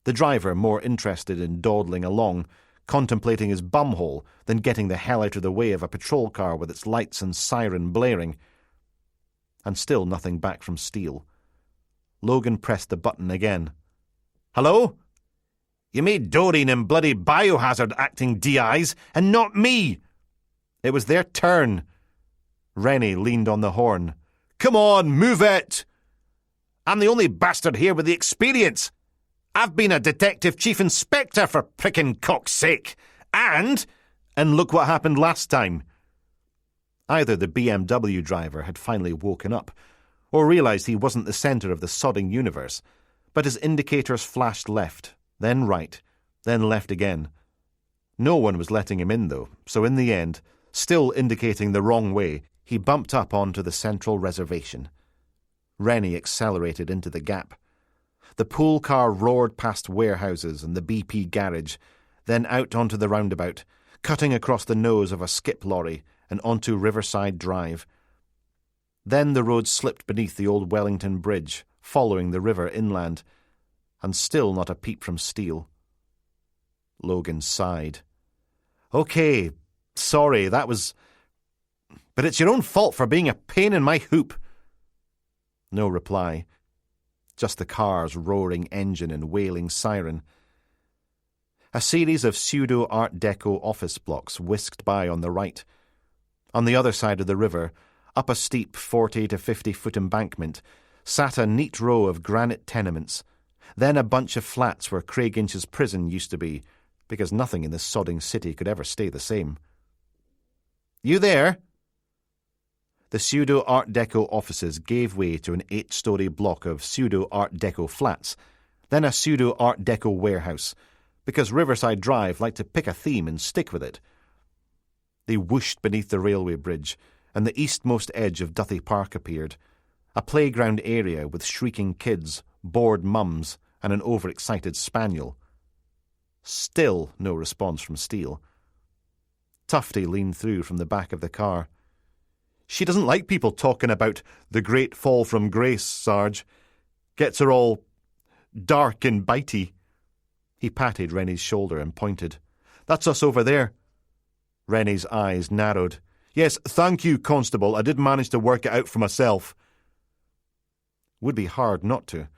The driver more interested in dawdling along, contemplating his bumhole than getting the hell out of the way of a patrol car with its lights and siren blaring. And still nothing back from Steele. Logan pressed the button again. Hello? You made Doreen and bloody Biohazard acting DIs, and not me. It was their turn. Rennie leaned on the horn. "Come on, move it! I'm the only bastard here with the experience. I've been a detective chief inspector for prickin' cock's sake. And look what happened last time." Either the BMW driver had finally woken up, or realised he wasn't the centre of the sodding universe, but his indicators flashed left, then right, then left again. No one was letting him in, though, so in the end, still indicating the wrong way, he bumped up onto the central reservation. Rennie accelerated into the gap. The pool car roared past warehouses and the BP garage, then out onto the roundabout, cutting across the nose of a skip lorry and onto Riverside Drive. Then the road slipped beneath the old Wellington Bridge, following the river inland, and still not a peep from Steele. Logan sighed. "Okay, sorry, that was... But it's your own fault for being a pain in my hoop." No reply. Just the car's roaring engine and wailing siren. A series of pseudo-Art Deco office blocks whisked by on the right. On the other side of the river, up a steep 40 to 50-foot embankment, sat a neat row of granite tenements, then a bunch of flats where Craig Inch's prison used to be, because nothing in this sodding city could ever stay the same. "You there?" The pseudo-Art Deco offices gave way to an 8-storey block of pseudo-Art Deco flats, then a pseudo-Art Deco warehouse, because Riverside Drive liked to pick a theme and stick with it. They whooshed beneath the railway bridge, and the eastmost edge of Duthie Park appeared, a playground area with shrieking kids, bored mums, and an overexcited spaniel. Still no response from Steele. Tufty leaned through from the back of the car. "She doesn't like people talking about the great fall from grace, Sarge. Gets her all dark and bitey." He patted Rennie's shoulder and pointed. "That's us over there." Rennie's eyes narrowed. "Yes, thank you, Constable. I did manage to work it out for myself." Would be hard not to.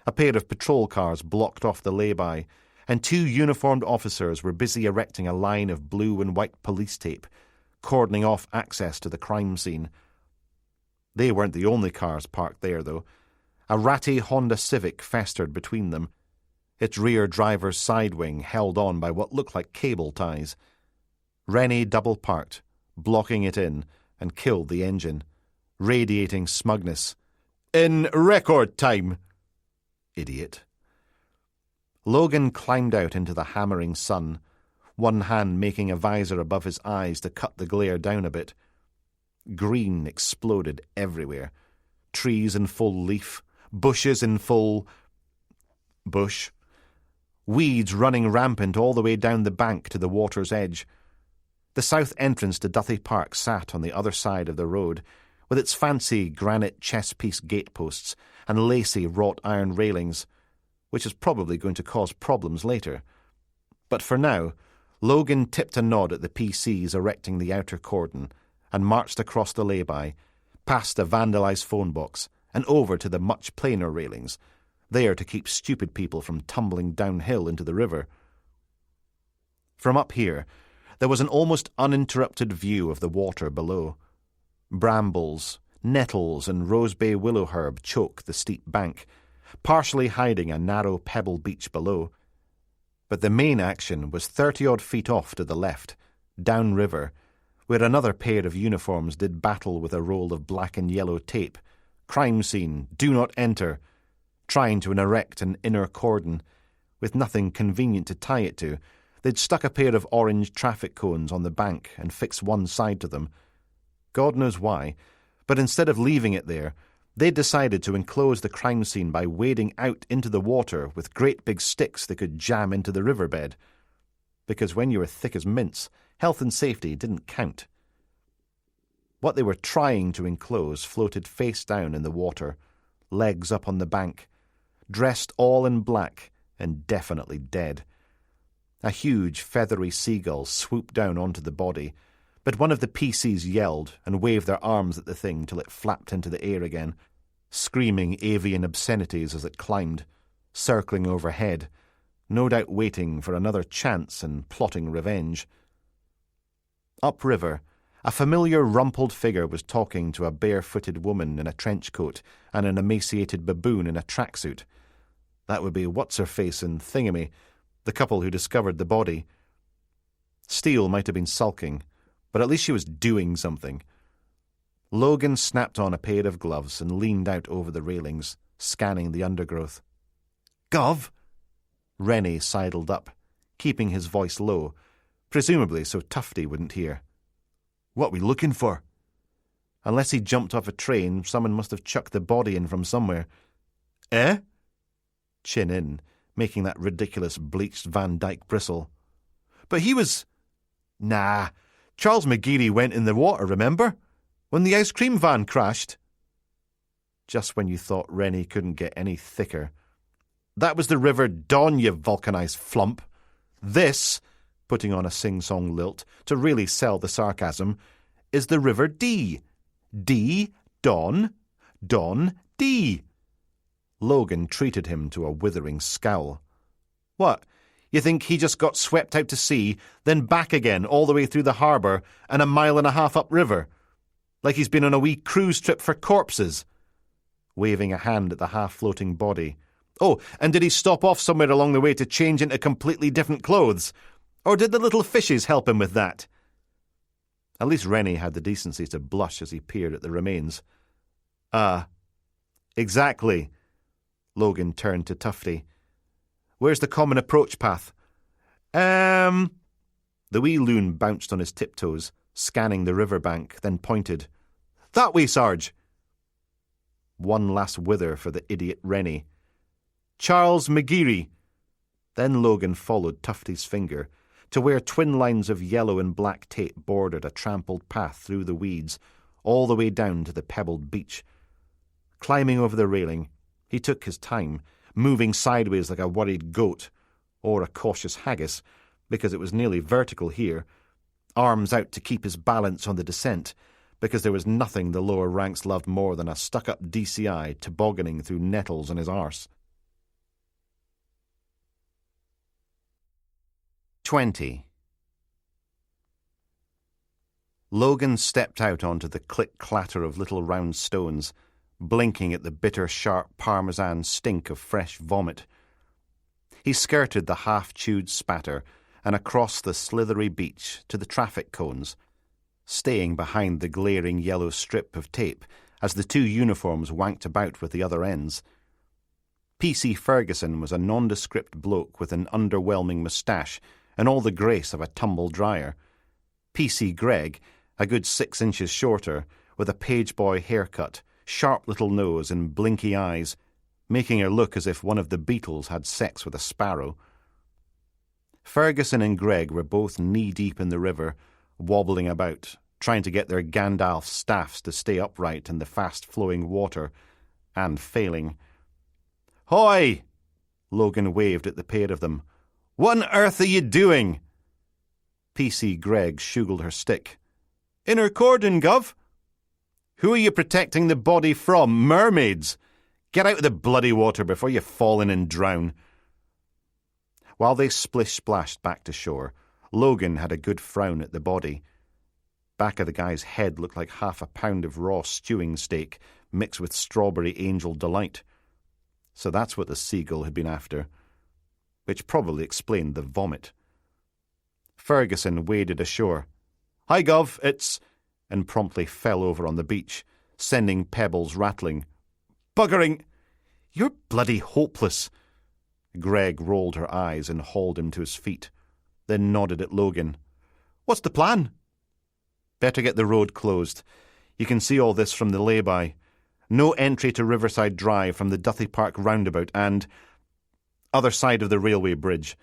A pair of patrol cars blocked off the lay-by, and 2 uniformed officers were busy erecting a line of blue and white police tape, cordoning off access to the crime scene. They weren't the only cars parked there, though. A ratty Honda Civic festered between them, its rear driver's side wing held on by what looked like cable ties. Rennie double-parked, blocking it in, and killed the engine, radiating smugness. "In record time." Idiot. Logan climbed out into the hammering sun, one hand making a visor above his eyes to cut the glare down a bit. Green exploded everywhere. Trees in full leaf, bushes in full... bush. Weeds running rampant all the way down the bank to the water's edge. The south entrance to Duthie Park sat on the other side of the road, with its fancy granite chess-piece gateposts and lacy wrought iron railings, which is probably going to cause problems later. But for now, Logan tipped a nod at the PCs erecting the outer cordon and marched across the lay-by, past a vandalised phone box, and over to the much plainer railings, there to keep stupid people from tumbling downhill into the river. From up here, there was an almost uninterrupted view of the water below. Brambles, nettles, and rosebay willow herb choke the steep bank, partially hiding a narrow pebble beach below. But the main action was 30-odd feet off to the left, downriver, where another pair of uniforms did battle with a roll of black and yellow tape. "Crime scene, do not enter," trying to erect an inner cordon. With nothing convenient to tie it to, they'd stuck a pair of orange traffic cones on the bank and fixed one side to them. God knows why, but instead of leaving it there, they decided to enclose the crime scene by wading out into the water with great big sticks they could jam into the riverbed. Because when you were thick as mince, health and safety didn't count. What they were trying to enclose floated face down in the water, legs up on the bank, dressed all in black and definitely dead. A huge feathery seagull swooped down onto the body, but one of the PCs yelled and waved their arms at the thing till it flapped into the air again, screaming avian obscenities as it climbed, circling overhead, no doubt waiting for another chance and plotting revenge. Upriver, A familiar rumpled figure was talking to a bare-footed woman in a trench coat and an emaciated baboon in a tracksuit. That would be What's-Her-Face and Thingamy, the couple who discovered the body. Steele might have been sulking, but at least she was doing something. Logan snapped on a pair of gloves and leaned out over the railings, scanning the undergrowth. "Gov!" Rennie sidled up, keeping his voice low, presumably so Tufty wouldn't hear. "What we looking for?" Unless he jumped off a train, someone must have chucked the body in from somewhere. "Eh?" Chin in, making that ridiculous bleached Van Dyke bristle. "But he was—" "Nah, Charles McGeary went in the water, remember? When the ice cream van crashed." Just when you thought Rennie couldn't get any thicker. "That was the River Don, you vulcanized flump. This," putting on a sing-song lilt to really sell the sarcasm, "is the River Dee. Dee, Don, Don, Dee." Logan treated him to a withering scowl. "What, you think he just got swept out to sea, then back again all the way through the harbour and 1.5 miles upriver? Like he's been on a wee cruise trip for corpses?" Waving a hand at the half-floating body. "Oh, and did he stop off somewhere along the way to change into completely different clothes? Or did the little fishes help him with that?" At least Rennie had the decency to blush as he peered at the remains. Exactly." Logan turned to Tufty. "Where's the common approach path?" The wee loon bounced on his tiptoes, scanning the riverbank, then pointed. "That way, Sarge." One last wither for the idiot Rennie. "Charles McGeary." Then Logan followed Tufty's finger to where twin lines of yellow and black tape bordered a trampled path through the weeds, all the way down to the pebbled beach. Climbing over the railing, he took his time, moving sideways like a worried goat, or a cautious haggis, because it was nearly vertical here, arms out to keep his balance on the descent, because there was nothing the lower ranks loved more than a stuck-up DCI tobogganing through nettles on his arse. 20. Logan stepped out onto the click-clatter of little round stones, blinking at the bitter, sharp parmesan stink of fresh vomit. He skirted the half-chewed spatter and across the slithery beach to the traffic cones, staying behind the glaring yellow strip of tape as the two uniforms wanked about with the other ends. P.C. Ferguson was a nondescript bloke with an underwhelming moustache and all the grace of a tumble-dryer. P.C. Gregg, a good 6 inches shorter, with a page-boy haircut, sharp little nose and blinky eyes, making her look as if one of the Beatles had sex with a sparrow. Ferguson and Gregg were both knee-deep in the river, wobbling about, trying to get their Gandalf staffs to stay upright in the fast-flowing water, and failing. "Hoy!" Logan waved at the pair of them. "What on earth are you doing?" P.C. Gregg shuggled her stick. "Inner cordon, Gov." "Who are you protecting the body from? Mermaids? Get out of the bloody water before you fall in and drown." While they splish-splashed back to shore, Logan had a good frown at the body. Back of the guy's head looked like 1/2 pound of raw stewing steak mixed with strawberry angel delight. So that's what the seagull had been after. Which probably explained the vomit. Ferguson waded ashore. "Hi, Gov, it's—" and promptly fell over on the beach, sending pebbles rattling. "Buggering! You're bloody hopeless." Gregg rolled her eyes and hauled him to his feet, then nodded at Logan. "What's the plan?" "Better get the road closed. You can see all this from the lay-by. No entry to Riverside Drive from the Duthie Park roundabout and other side of the railway bridge.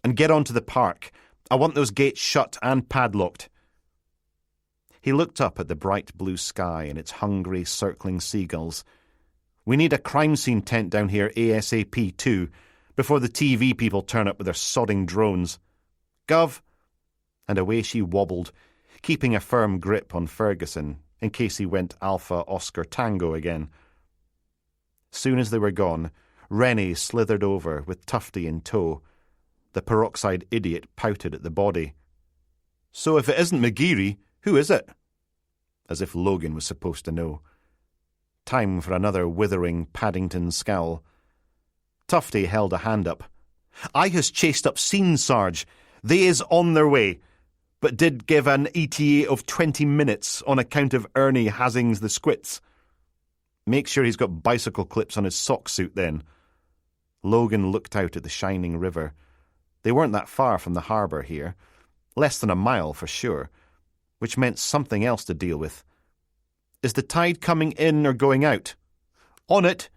And get on to the park. I want those gates shut and padlocked." He looked up at the bright blue sky and its hungry, circling seagulls. "We need a crime scene tent down here ASAP too, before the TV people turn up with their sodding drones. Gov." And away she wobbled, keeping a firm grip on Ferguson in case he went Alpha Oscar Tango again. Soon as they were gone, Rennie slithered over with Tufty in tow. The peroxide idiot pouted at the body. "So if it isn't McGeary, "Who is it?" As if Logan was supposed to know. Time for another withering Paddington scowl. Tufty held a hand up. "I has chased up scenes, Sarge. They is on their way, but did give an ETA of 20 minutes on account of Ernie Hasing's the squits. Make sure he's got bicycle clips on his sock suit then." Logan looked out at the shining river. They weren't that far from the harbour here. Less than a mile for sure, which meant something else to deal with. "Is the tide coming in or going out?" "On it."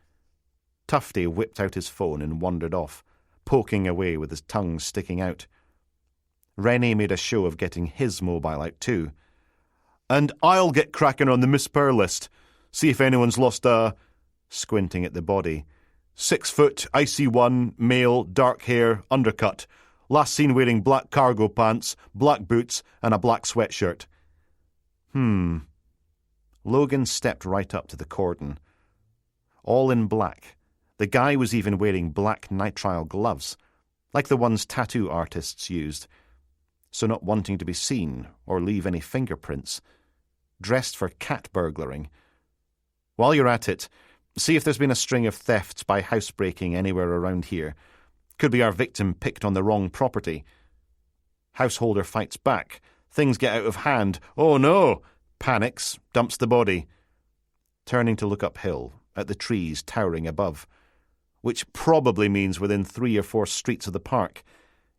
Tufty whipped out his phone and wandered off, poking away with his tongue sticking out. Rennie made a show of getting his mobile out too. "And I'll get cracking on the Miss Pearl list. See if anyone's lost a..." Squinting at the body. 6 foot, IC1, male, dark hair, undercut. Last seen wearing black cargo pants, black boots, and a black sweatshirt. Logan stepped right up to the cordon. All in black. The guy was even wearing black nitrile gloves, like the ones tattoo artists used, so not wanting to be seen or leave any fingerprints. Dressed for cat burglaring. While you're at it, see if there's been a string of thefts by housebreaking anywhere around here. Could be our victim picked on the wrong property. Householder fights back. Things get out of hand. Oh no! Panics, dumps the body. Turning to look uphill, at the trees towering above. Which probably means within 3 or 4 streets of the park.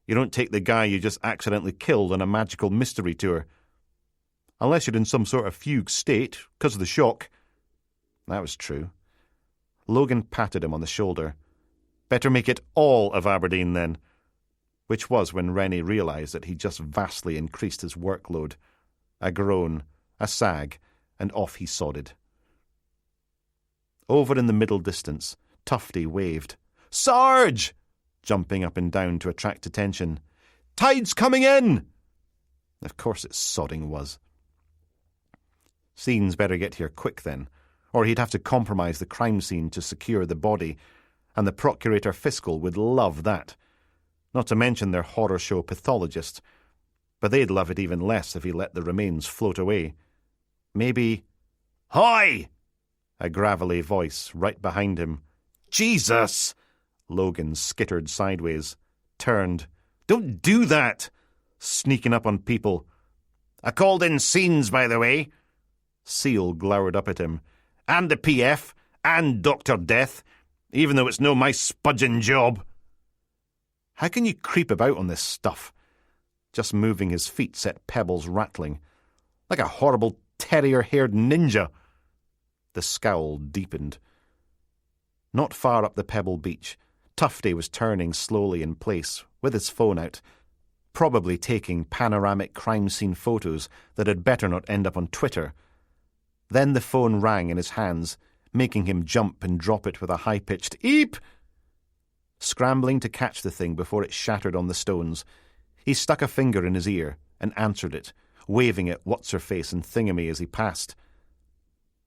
You don't take the guy you just accidentally killed on a magical mystery tour. Unless you're in some sort of fugue state, because of the shock. That was true. Logan patted him on the shoulder. Better make it all of Aberdeen, then. Which was when Rennie realised that he'd just vastly increased his workload. A groan, a sag, and off he sodded. Over in the middle distance, Tufty waved. "Sarge!" Jumping up and down to attract attention. "Tide's coming in!" Of course it sodding was. Scenes better get here quick then, or he'd have to compromise the crime scene to secure the body, and the Procurator Fiscal would love that. Not to mention their horror show pathologist. But they'd love it even less if he let the remains float away. Maybe... "Hoy!" A gravelly voice right behind him. "Jesus!" Logan skittered sideways. Turned. "Don't do that!" Sneaking up on people. "I called in scenes, by the way." Seal glowered up at him. "And the PF, and Dr. Death, even though it's no my spudging job." How can you creep about on this stuff? Just moving his feet set pebbles rattling. Like a horrible terrier-haired ninja. The scowl deepened. Not far up the pebble beach, Tufty was turning slowly in place, with his phone out, probably taking panoramic crime scene photos that had better not end up on Twitter. Then the phone rang in his hands, making him jump and drop it with a high-pitched "eep!" Scrambling to catch the thing before it shattered on the stones, he stuck a finger in his ear and answered it, waving at What's-Her-Face and Thingamy as he passed.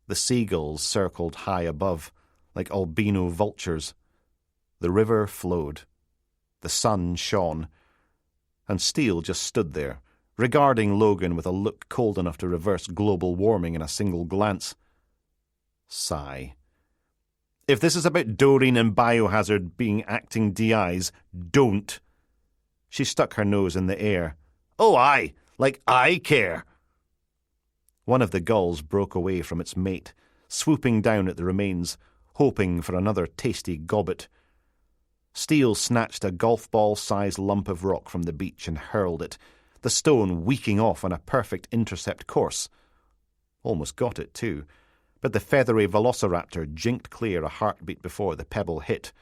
The seagulls circled high above, like albino vultures. The river flowed. The sun shone. And Steele just stood there, regarding Logan with a look cold enough to reverse global warming in a single glance. Sigh. If this is about Doreen and Biohazard being acting DIs, don't. She stuck her nose in the air. "Oh, aye, like I care." One of the gulls broke away from its mate, swooping down at the remains, hoping for another tasty gobbet. Steele snatched a golf ball-sized lump of rock from the beach and hurled it, the stone weaking off on a perfect intercept course. Almost got it, too, but the feathery velociraptor jinked clear a heartbeat before the pebble hit,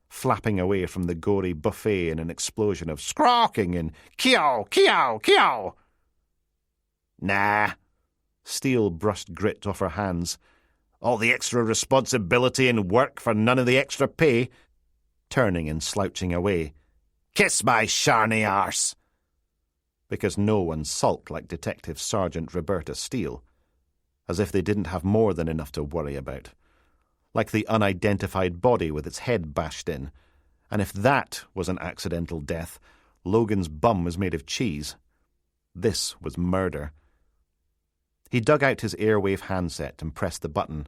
flapping away from the gory buffet in an explosion of squawking and "Kyow, kyow, kyow!" "Nah." Steele brushed grit off her hands. "All the extra responsibility and work for none of the extra pay." Turning and slouching away. "Kiss my sharny arse!" Because no one sulked like Detective Sergeant Roberta Steele. As if they didn't have more than enough to worry about. Like the unidentified body with its head bashed in. And if that was an accidental death, Logan's bum was made of cheese. This was murder. He dug out his airwave handset and pressed the button.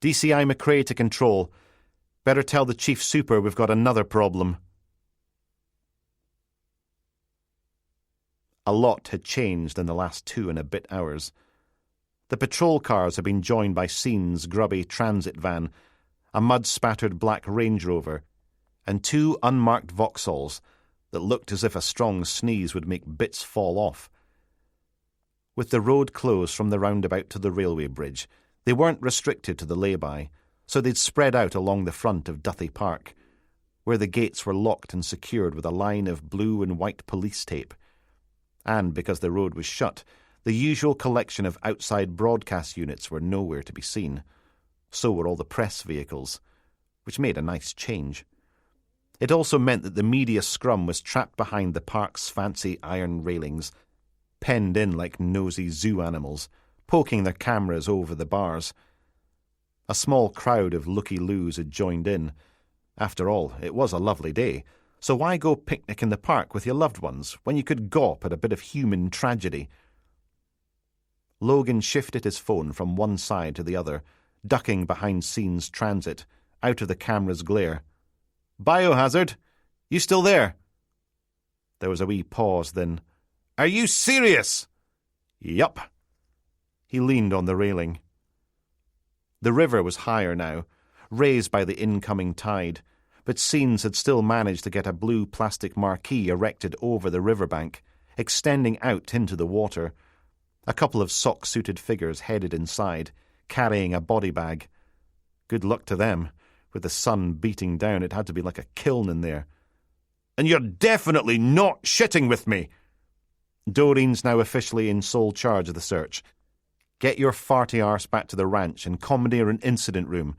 DCI McRae to control. Better tell the Chief Super we've got another problem. A lot had changed in the last 2 and a bit hours. The patrol cars had been joined by Scene's grubby transit van, a mud-spattered black Range Rover, and 2 unmarked Vauxhalls that looked as if a strong sneeze would make bits fall off. With the road closed from the roundabout to the railway bridge, they weren't restricted to the lay-by, so they'd spread out along the front of Duthie Park, where the gates were locked and secured with a line of blue and white police tape. And because the road was shut, the usual collection of outside broadcast units were nowhere to be seen. So were all the press vehicles, which made a nice change. It also meant that the media scrum was trapped behind the park's fancy iron railings, penned in like nosy zoo animals, poking their cameras over the bars. A small crowd of looky-loos had joined in. After all, it was a lovely day, so why go picnic in the park with your loved ones when you could gawp at a bit of human tragedy? Logan shifted his phone from one side to the other, ducking behind Scene's transit, out of the camera's glare. "Biohazard? You still there?" There was a wee pause, then, "Are you serious?" "Yup." He leaned on the railing. The river was higher now, raised by the incoming tide, but Scenes had still managed to get a blue plastic marquee erected over the riverbank, extending out into the water. A couple of sock-suited figures headed inside, carrying a body bag. Good luck to them. With the sun beating down, it had to be like a kiln in there. "And you're definitely not shitting with me!" Doreen's now officially in sole charge of the search. "Get your farty arse back to the ranch and commandeer an incident room.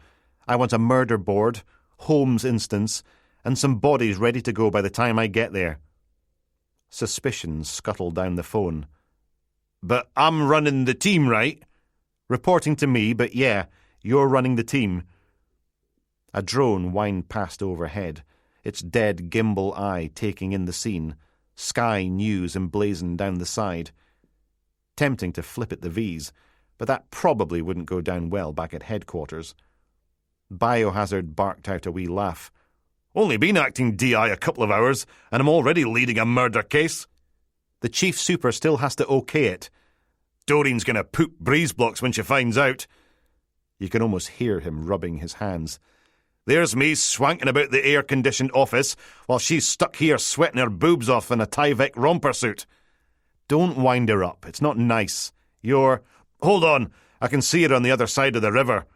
I want a murder board, Holmes instance, and some bodies ready to go by the time I get there." Suspicions scuttled down the phone. "But I'm running the team, right?" "Reporting to me, but yeah, you're running the team." A drone whined past overhead, its dead gimbal eye taking in the scene, Sky News emblazoned down the side. Tempting to flip at the V's, but that probably wouldn't go down well back at headquarters. Biohazard barked out a wee laugh. "Only been acting DI a couple of hours, and I'm already leading a murder case." "The Chief Super still has to okay it." "Doreen's going to poop breeze blocks when she finds out." You can almost hear him rubbing his hands. "There's me swanking about the air-conditioned office while she's stuck here sweating her boobs off in a Tyvek romper suit." "Don't wind her up. It's not nice. You're—" "Hold on. I can see her on the other side of the river."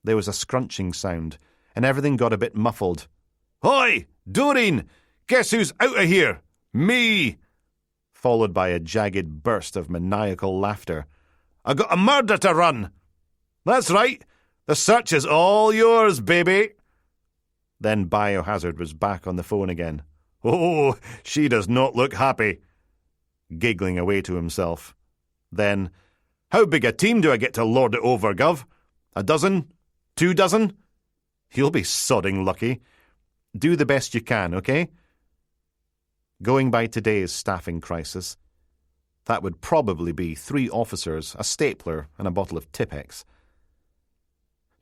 There was a scrunching sound, and everything got a bit muffled. "Hoi! Doreen! Guess who's out of here? Me!" Followed by a jagged burst of maniacal laughter. "I got a murder to run!" "That's right. The search is all yours, baby." Then Biohazard was back on the phone again. "Oh, she does not look happy," giggling away to himself. Then, "How big a team do I get to lord it over, Gov? 1 dozen? 2 dozen? You'll be sodding lucky. Do the best you can, okay?" Going by today's staffing crisis, that would probably be 3 officers, a stapler, and a bottle of Tipex.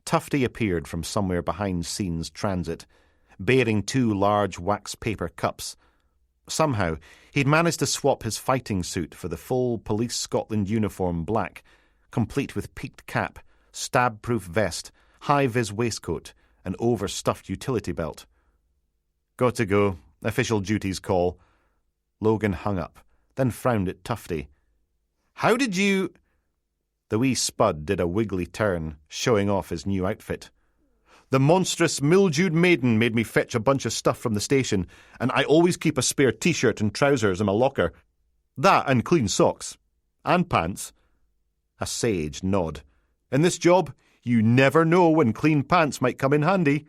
Tufty appeared from somewhere behind Scene's transit, bearing 2 large wax paper cups. Somehow, he'd managed to swap his fighting suit for the full Police Scotland uniform black, complete with peaked cap, stab-proof vest, high-vis waistcoat, and overstuffed utility belt. "Got to go. Official duties call." Logan hung up, then frowned at Tufty. "How did you—" The wee spud did a wiggly turn, showing off his new outfit. "The monstrous mildewed maiden made me fetch a bunch of stuff from the station, and I always keep a spare T-shirt and trousers in my locker. That and clean socks. And pants." A sage nod. "In this job, you never know when clean pants might come in handy."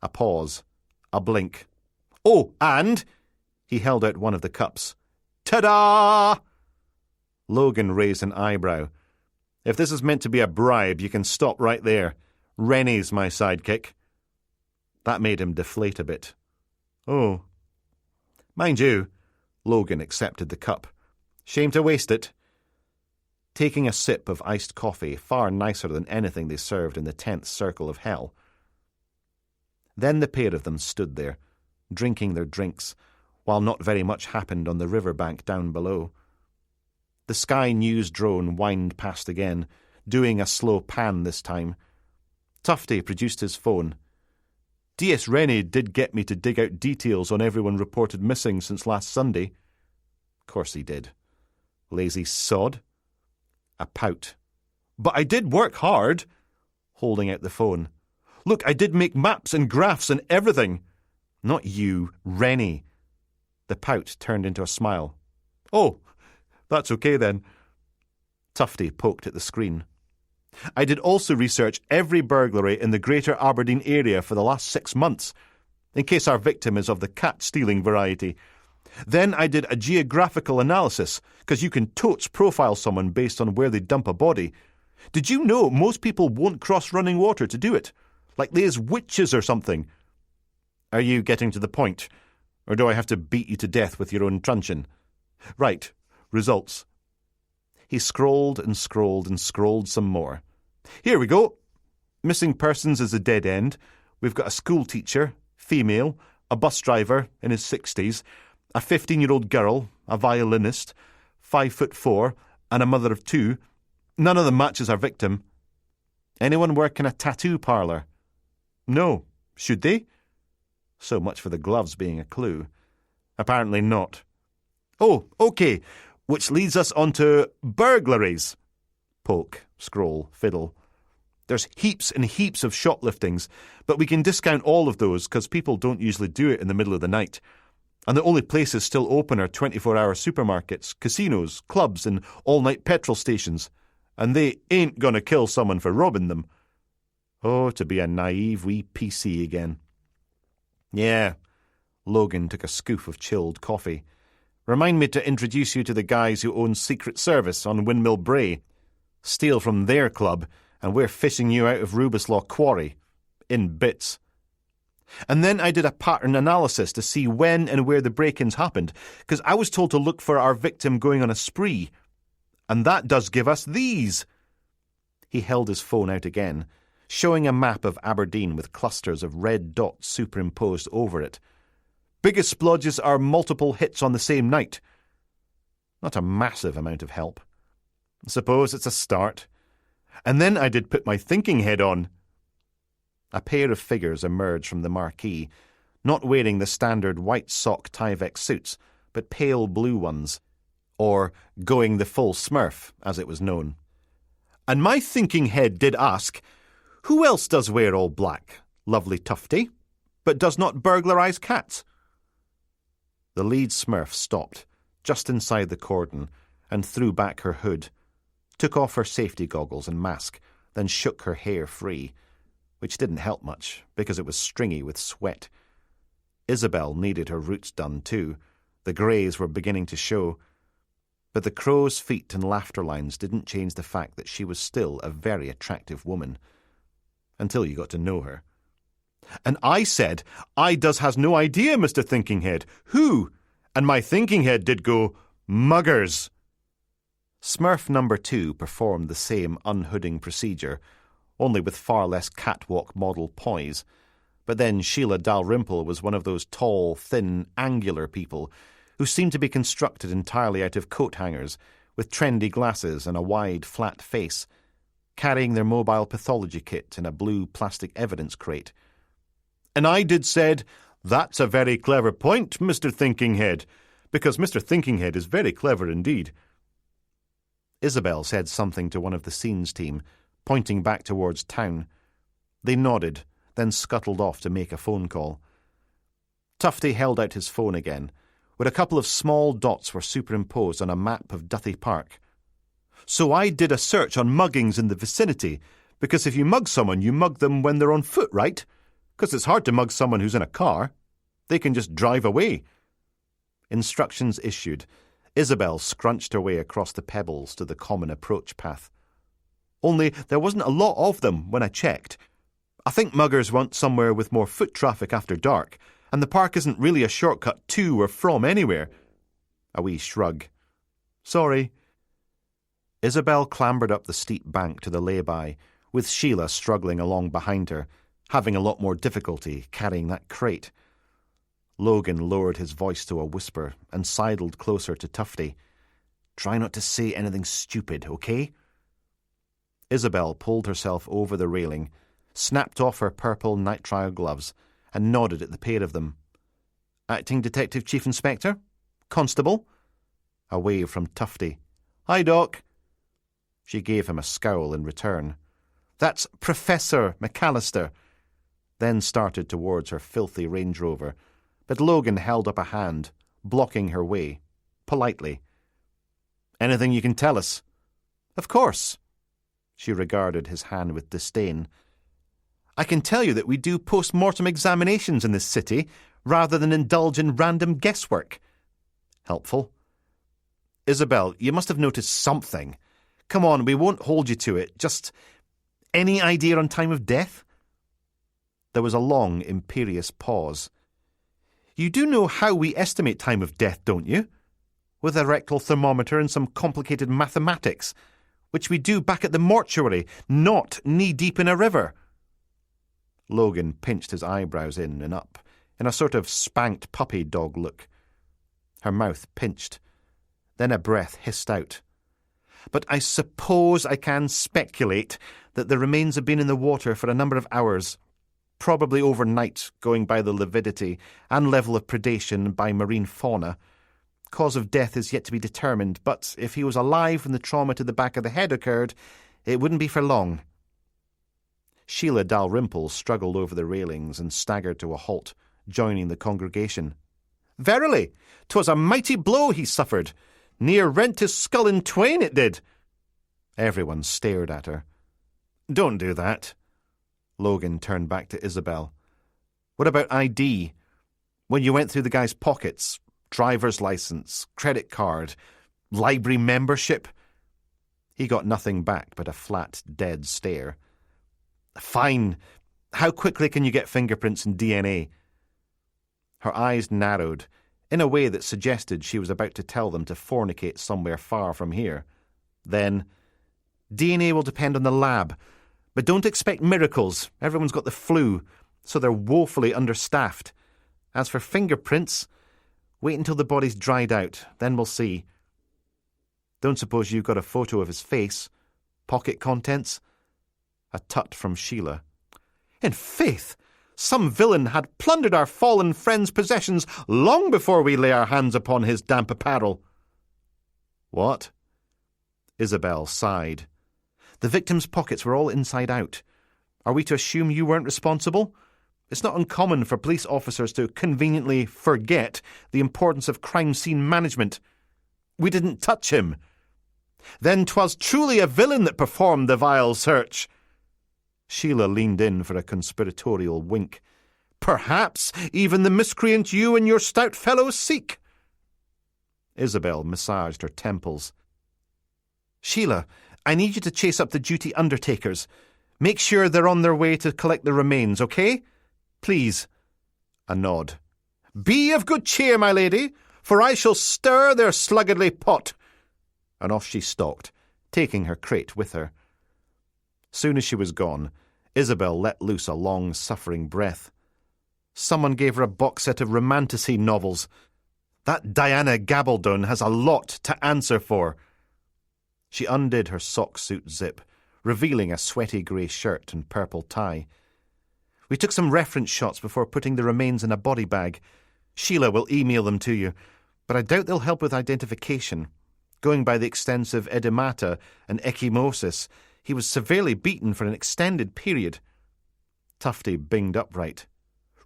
A pause. A blink. "Oh, and—" He held out one of the cups. "Ta-da!" Logan raised an eyebrow. "If this is meant to be a bribe, you can stop right there. Rennie's my sidekick." That made him deflate a bit. "Oh." "Mind you," Logan accepted the cup. "Shame to waste it." taking a sip of iced coffee, far nicer than anything they served in the 10th circle of hell. Then the pair of them stood there, drinking their drinks, while not very much happened on the riverbank down below. The Sky News drone whined past again, doing a slow pan this time. Tufty produced his phone. D.S. Rennie did get me to dig out details on everyone reported missing since last Sunday. Of course he did. Lazy sod. A pout. But I did work hard, holding out the phone. Look, I did make maps and graphs and everything. Not you, Rennie. The pout turned into a smile. Oh, that's okay then. Tufty poked at the screen. I did also research every burglary in the Greater Aberdeen area for the last 6 months, in case our victim is of the cat-stealing variety. Then I did a geographical analysis, because you can totes profile someone based on where they dump a body. Did you know most people won't cross running water to do it? Like there's witches or something. Are you getting to the point? Or do I have to beat you to death with your own truncheon? Right, results. He scrolled and scrolled and scrolled some more. Here we go. Missing persons is a dead end. We've got a school teacher, female, a bus driver in his 60s, a 15-year-old girl, a violinist, 5'4", and a mother of 2. None of them matches our victim. Anyone work in a tattoo parlour? No. Should they? So much for the gloves being a clue. Apparently not. Oh, okay. Which leads us on to burglaries. Poke, scroll, fiddle. There's heaps and heaps of shopliftings, but we can discount all of those because people don't usually do it in the middle of the night. And the only places still open are 24-hour supermarkets, casinos, clubs, and all-night petrol stations. And they ain't gonna kill someone for robbing them. Oh, to be a naive wee PC again. Yeah. Logan took a scoop of chilled coffee. Remind me to introduce you to the guys who own Secret Service on Windmill Brae. Steal from their club, and we're fishing you out of Rubislaw Quarry. In bits. And then I did a pattern analysis to see when and where the break-ins happened, because I was told to look for our victim going on a spree. And that does give us these. He held his phone out again, showing a map of Aberdeen with clusters of red dots superimposed over it. Biggest splodges are multiple hits on the same night. Not a massive amount of help. I suppose it's a start. And then I did put my thinking head on. A pair of figures emerged from the marquee, not wearing the standard white sock Tyvek suits, but pale blue ones, or going the full Smurf, as it was known. And my thinking head did ask, who else does wear all black? Lovely Tufty, but does not burglarise cats? The lead Smurf stopped, just inside the cordon, and threw back her hood, took off her safety goggles and mask, then shook her hair free, which didn't help much, because it was stringy with sweat. Isabel needed her roots done too. The greys were beginning to show. But the crow's feet and laughter lines didn't change the fact that she was still a very attractive woman. Until you got to know her. And I said, I does has no idea, Mr. Thinking Head. Who? And my thinking head did go, muggers. Smurf number 2 performed the same unhooding procedure, only with far less catwalk model poise. But then Sheila Dalrymple was one of those tall, thin, angular people who seemed to be constructed entirely out of coat hangers, with trendy glasses and a wide, flat face, carrying their mobile pathology kit in a blue plastic evidence crate. And I did said, that's a very clever point, Mr. Thinking Head, because Mr. Thinking Head is very clever indeed. Isabel said something to one of the scenes team, pointing back towards town. They nodded, then scuttled off to make a phone call. Tufty held out his phone again, where a couple of small dots were superimposed on a map of Duthie Park. So I did a search on muggings in the vicinity, because if you mug someone, you mug them when they're on foot, right? Because it's hard to mug someone who's in a car. They can just drive away. Instructions issued. Isabel scrunched her way across the pebbles to the common approach path. Only there wasn't a lot of them when I checked. I think muggers want somewhere with more foot traffic after dark, and the park isn't really a shortcut to or from anywhere. A wee shrug. Sorry. Isabel clambered up the steep bank to the lay-by, with Sheila struggling along behind her, having a lot more difficulty carrying that crate. Logan lowered his voice to a whisper and sidled closer to Tufty. "Try not to say anything stupid, okay?" Isabel pulled herself over the railing, snapped off her purple nitrile gloves, and nodded at the pair of them. "Acting Detective Chief Inspector? Constable?" A wave from Tufty. "Hi, Doc." She gave him a scowl in return. "That's Professor McAllister," then started towards her filthy Range Rover, but Logan held up a hand, blocking her way, politely. "Anything you can tell us?" "Of course." She regarded his hand with disdain. "I can tell you that we do post-mortem examinations in this city, rather than indulge in random guesswork." Helpful. "Isabel, you must have noticed something. Come on, we won't hold you to it. Just any idea on time of death?" There was a long, imperious pause. "You do know how we estimate time of death, don't you? With a rectal thermometer and some complicated mathematics, which we do back at the mortuary, not knee-deep in a river." Logan pinched his eyebrows in and up, in a sort of spanked puppy dog look. Her mouth pinched. Then a breath hissed out. "But I suppose I can speculate that the remains have been in the water for a number of hours, probably overnight, going by the lividity and level of predation by marine fauna. Cause of death is yet to be determined, but if he was alive when the trauma to the back of the head occurred, it wouldn't be for long." Sheila Dalrymple struggled over the railings and staggered to a halt, joining the congregation. "Verily, 'twas a mighty blow he suffered. Near rent his skull in twain, it did." Everyone stared at her. "Don't do that." Logan turned back to Isabel. "What about ID? When you went through the guy's pockets, driver's license, credit card, library membership?" He got nothing back but a flat, dead stare. "Fine. How quickly can you get fingerprints and DNA?" Her eyes narrowed, in a way that suggested she was about to tell them to fornicate somewhere far from here. Then, "DNA will depend on the lab, but don't expect miracles. Everyone's got the flu, so they're woefully understaffed. As for fingerprints, wait until the body's dried out, then we'll see. Don't suppose you've got a photo of his face? Pocket contents?" A tut from Sheila. "In faith, some villain had plundered our fallen friend's possessions long before we lay our hands upon his damp apparel." "What?" Isabel sighed. "The victim's pockets were all inside out. Are we to assume you weren't responsible? It's not uncommon for police officers to conveniently forget the importance of crime scene management." "We didn't touch him." "Then 'twas truly a villain that performed the vile search." Sheila leaned in for a conspiratorial wink. "Perhaps even the miscreant you and your stout fellows seek." Isabel massaged her temples. "Sheila, I need you to chase up the duty undertakers. Make sure they're on their way to collect the remains, okay? Please." A nod. "Be of good cheer, my lady, for I shall stir their sluggardly pot." And off she stalked, taking her crate with her. Soon as she was gone, Isabel let loose a long-suffering breath. Someone gave her a box set of romantasy novels. That Diana Gabaldon has a lot to answer for. She undid her sock suit zip, revealing a sweaty grey shirt and purple tie. "We took some reference shots before putting the remains in a body bag. Sheila will email them to you, but I doubt they'll help with identification. Going by the extensive edemata and ecchymosis, he was severely beaten for an extended period." Tufty binged upright.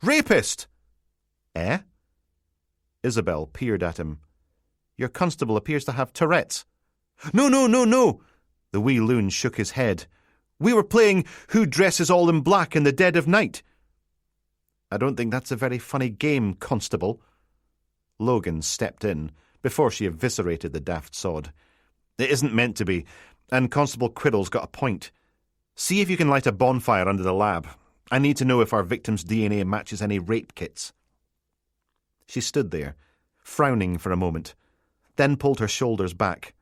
"Rapist!" "Eh?" Isabel peered at him. "Your constable appears to have Tourette's." No. The wee loon shook his head. "We were playing Who Dresses All in Black in the Dead of Night." "I don't think that's a very funny game, Constable." Logan stepped in before she eviscerated the daft sod. "It isn't meant to be, and Constable Quiddle's got a point. See if you can light a bonfire under the lab. I need to know if our victim's DNA matches any rape kits." She stood there, frowning for a moment, then pulled her shoulders back.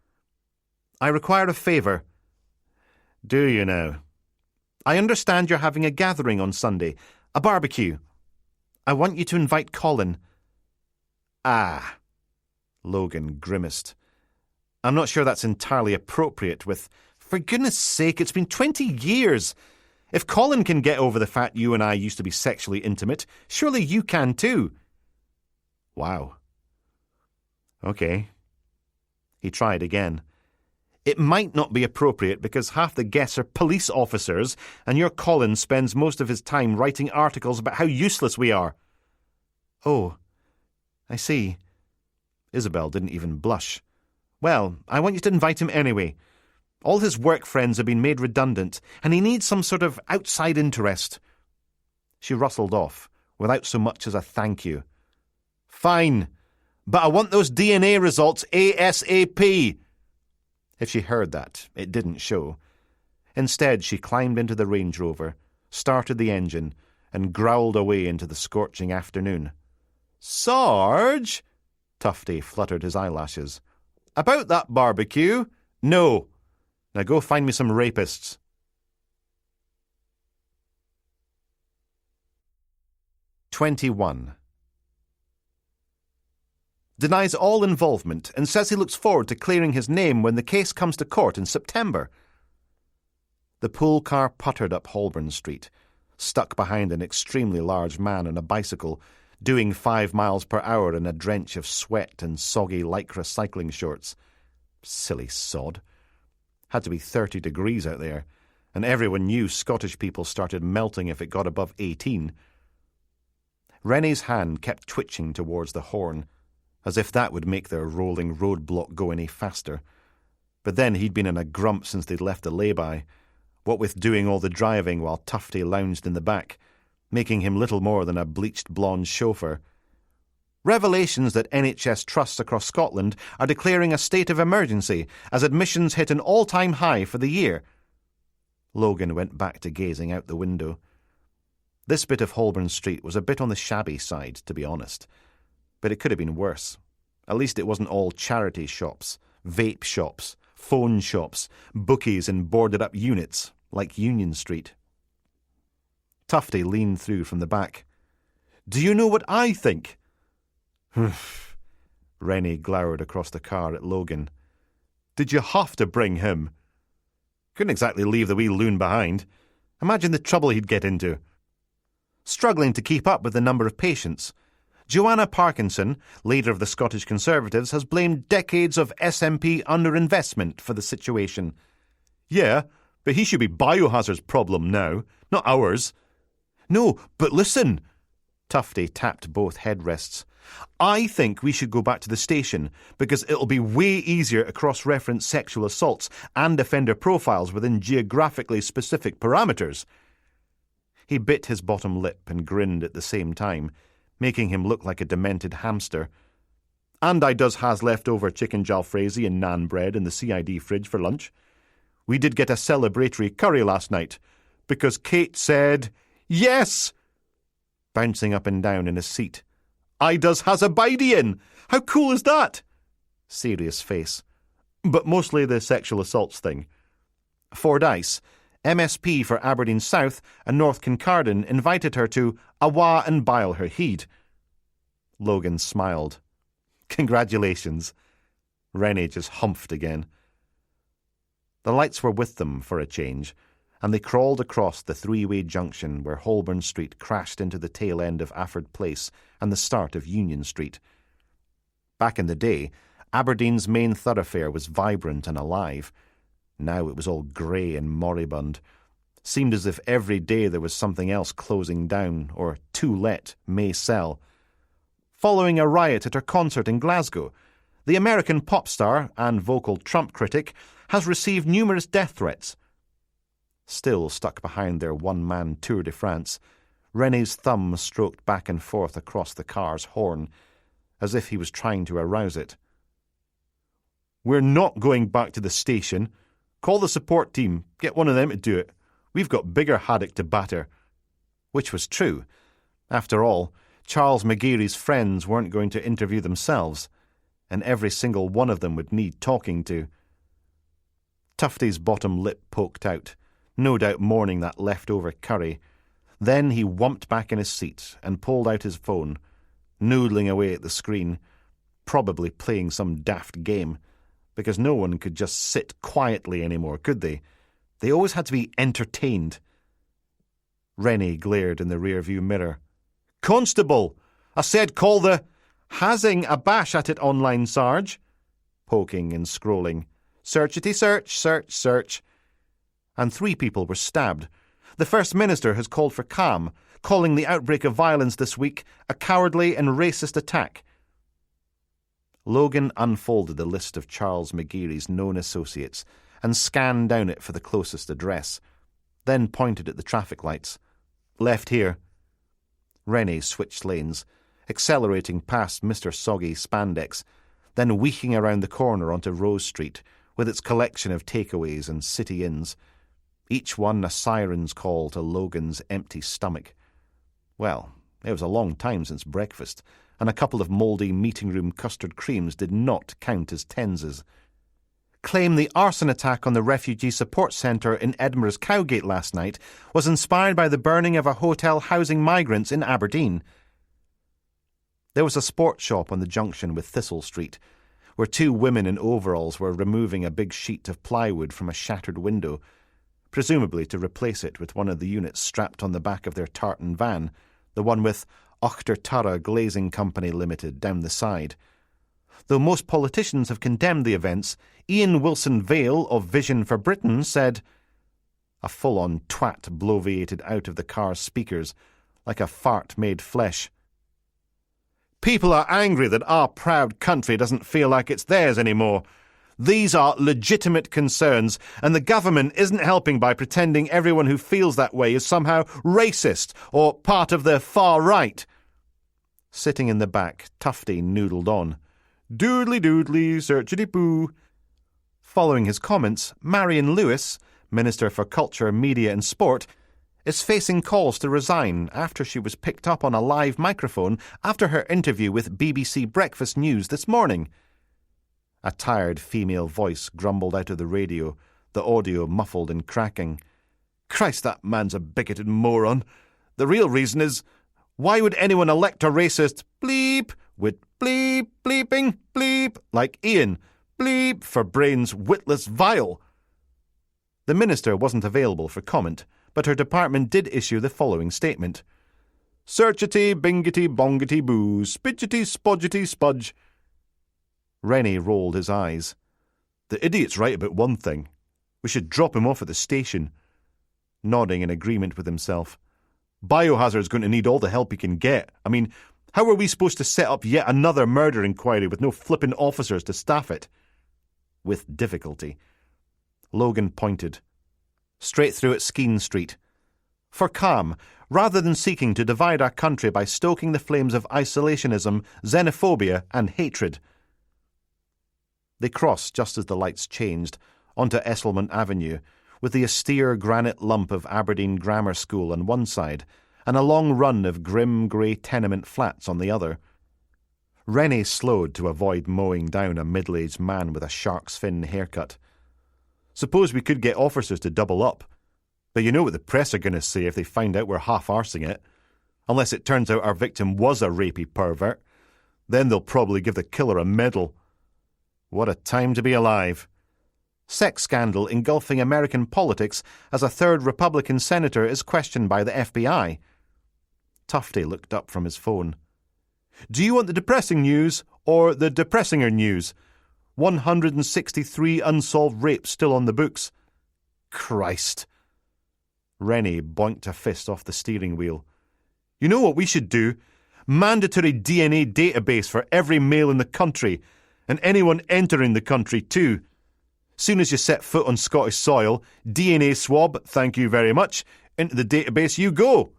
I require a favour. Do you now? I understand you're having a gathering on Sunday, a barbecue. I want you to invite Colin. Ah, Logan grimaced. I'm not sure that's entirely appropriate with... For goodness sake, it's been 20 years. If Colin can get over the fact you and I used to be sexually intimate, surely you can too. Wow. Okay. He tried again. It might not be appropriate because half the guests are police officers and your Colin spends most of his time writing articles about how useless we are. Oh, I see. Isabel didn't even blush. Well, I want you to invite him anyway. All his work friends have been made redundant and he needs some sort of outside interest. She rustled off without so much as a thank you. Fine, but I want those DNA results ASAP. If she heard that, it didn't show. Instead, she climbed into the Range Rover, started the engine, and growled away into the scorching afternoon. Sarge? Tufty fluttered his eyelashes. About that barbecue? No. Now go find me some rapists. "21. Denies all involvement and says he looks forward to clearing his name when the case comes to court in September. The pool car puttered up Holborn Street, stuck behind an extremely large man on a bicycle, doing 5 miles per hour in a drench of sweat and soggy lycra cycling shorts. Silly sod. Had to be 30 degrees out there, and everyone knew Scottish people started melting if it got above 18. Rene's hand kept twitching towards the horn, as if that would make their rolling roadblock go any faster. But then he'd been in a grump since they'd left the lay-by, what with doing all the driving while Tufty lounged in the back, making him little more than a bleached blonde chauffeur. Revelations that NHS trusts across Scotland are declaring a state of emergency as admissions hit an all-time high for the year. Logan went back to gazing out the window. This bit of Holborn Street was a bit on the shabby side, to be honest. But it could have been worse. At least it wasn't all charity shops, vape shops, phone shops, bookies and boarded-up units, like Union Street. Tufty leaned through from the back. Do you know what I think? Rene glowered across the car at Logan. Did you have to bring him? Couldn't exactly leave the wee loon behind. Imagine the trouble he'd get into. Struggling to keep up with the number of patients. Joanna Parkinson, leader of the Scottish Conservatives, has blamed decades of SNP underinvestment for the situation. Yeah, but he should be Biohazard's problem now, not ours. No, but listen. Tufty tapped both headrests. I think we should go back to the station because it'll be way easier to cross-reference sexual assaults and offender profiles within geographically specific parameters. He bit his bottom lip and grinned at the same time, making him look like a demented hamster. And I does has leftover chicken jalfrezi and naan bread in the CID fridge for lunch. We did get a celebratory curry last night, because Kate said, yes! Bouncing up and down in his seat. I does has a bidey in! How cool is that? Serious face. But mostly the sexual assaults thing. Fordyce, MSP for Aberdeen South and North Kincardine, invited her to awa and bile her heed. Logan smiled. Congratulations. Rene just humphed again. The lights were with them for a change, and they crawled across the three-way junction where Holborn Street crashed into the tail end of Afford Place and the start of Union Street. Back in the day, Aberdeen's main thoroughfare was vibrant and alive. Now it was all grey and moribund. Seemed as if every day there was something else closing down, or to let, may sell. Following a riot at her concert in Glasgow, the American pop star and vocal Trump critic has received numerous death threats. Still stuck behind their one-man Tour de France, Rene's thumb stroked back and forth across the car's horn, as if he was trying to arouse it. We're not going back to the station. Call the support team. Get one of them to do it. We've got bigger haddock to batter. Which was true. After all, Charles McGarry's friends weren't going to interview themselves, and every single one of them would need talking to. Tufty's bottom lip poked out, no doubt mourning that leftover curry. Then he whumped back in his seat and pulled out his phone, noodling away at the screen, probably playing some daft game, because no one could just sit quietly anymore, could they? They always had to be entertained. Rennie glared in the rear-view mirror. "Constable! I said call the—" "Hazing a bash at it online, Sarge." Poking and scrolling. "Searchity search, search, search." And 3 people were stabbed. The First Minister has called for calm, calling the outbreak of violence this week a cowardly and racist attack. Logan unfolded the list of Charles McGeary's known associates and scanned down it for the closest address, then pointed at the traffic lights. "Left here." Rennie switched lanes, accelerating past Mr. Soggy Spandex, then weaking around the corner onto Rose Street, with its collection of takeaways and city inns, each one a siren's call to Logan's empty stomach. Well, it was a long time since breakfast, and a couple of mouldy meeting-room custard creams did not count as tenses. Claim the arson attack on the Refugee Support Centre in Edinburgh's Cowgate last night was inspired by the burning of a hotel housing migrants in Aberdeen. There was a sports shop on the junction with Thistle Street, where 2 women in overalls were removing a big sheet of plywood from a shattered window, presumably to replace it with one of the units strapped on the back of their tartan van, the one with Ochter Turra Glazing Company Limited down the side. Though most politicians have condemned the events, Ian Wilson-Vale of Vision for Britain said, a full-on twat bloviated out of the car's speakers like a fart made flesh. "People are angry that our proud country doesn't feel like it's theirs anymore. These are legitimate concerns, and the government isn't helping by pretending everyone who feels that way is somehow racist or part of the far right." Sitting in the back, Tufty noodled on. "Doodly doodly, searchity poo." Following his comments, Marion Lewis, Minister for Culture, Media and Sport, is facing calls to resign after she was picked up on a live microphone after her interview with BBC Breakfast News this morning. A tired female voice grumbled out of the radio, the audio muffled and cracking. "Christ, that man's a bigoted moron. The real reason is, why would anyone elect a racist bleep with bleep, bleeping, bleep, like Ian, bleep for brains witless vile?" The minister wasn't available for comment, but her department did issue the following statement. "Searchity, bingity, bongity, boo, spidgety, spodgety, spudge." Rennie rolled his eyes. "The idiot's right about one thing. We should drop him off at the station." Nodding in agreement with himself. "Biohazard's going to need all the help he can get. I mean, how are we supposed to set up yet another murder inquiry with no flippin' officers to staff it?" With difficulty. Logan pointed. "Straight through at Skene Street. For calm, rather than seeking to divide our country by stoking the flames of isolationism, xenophobia and hatred." They crossed just as the lights changed, onto Esselmont Avenue, with the austere granite lump of Aberdeen Grammar School on one side, and a long run of grim grey tenement flats on the other. Rennie slowed to avoid mowing down a middle-aged man with a shark's fin haircut. "Suppose we could get officers to double up. But you know what the press are going to say if they find out we're half-arsing it. Unless it turns out our victim was a rapey pervert. Then they'll probably give the killer a medal. What a time to be alive." Sex scandal engulfing American politics as a 3rd Republican senator is questioned by the FBI. Tufty looked up from his phone. "Do you want the depressing news or the depressinger news? 163 unsolved rapes still on the books." "Christ." Rennie boinked a fist off the steering wheel. "You know what we should do? Mandatory DNA database for every male in the country, and anyone entering the country too. Soon as you set foot on Scottish soil, DNA swab, thank you very much, into the database you go."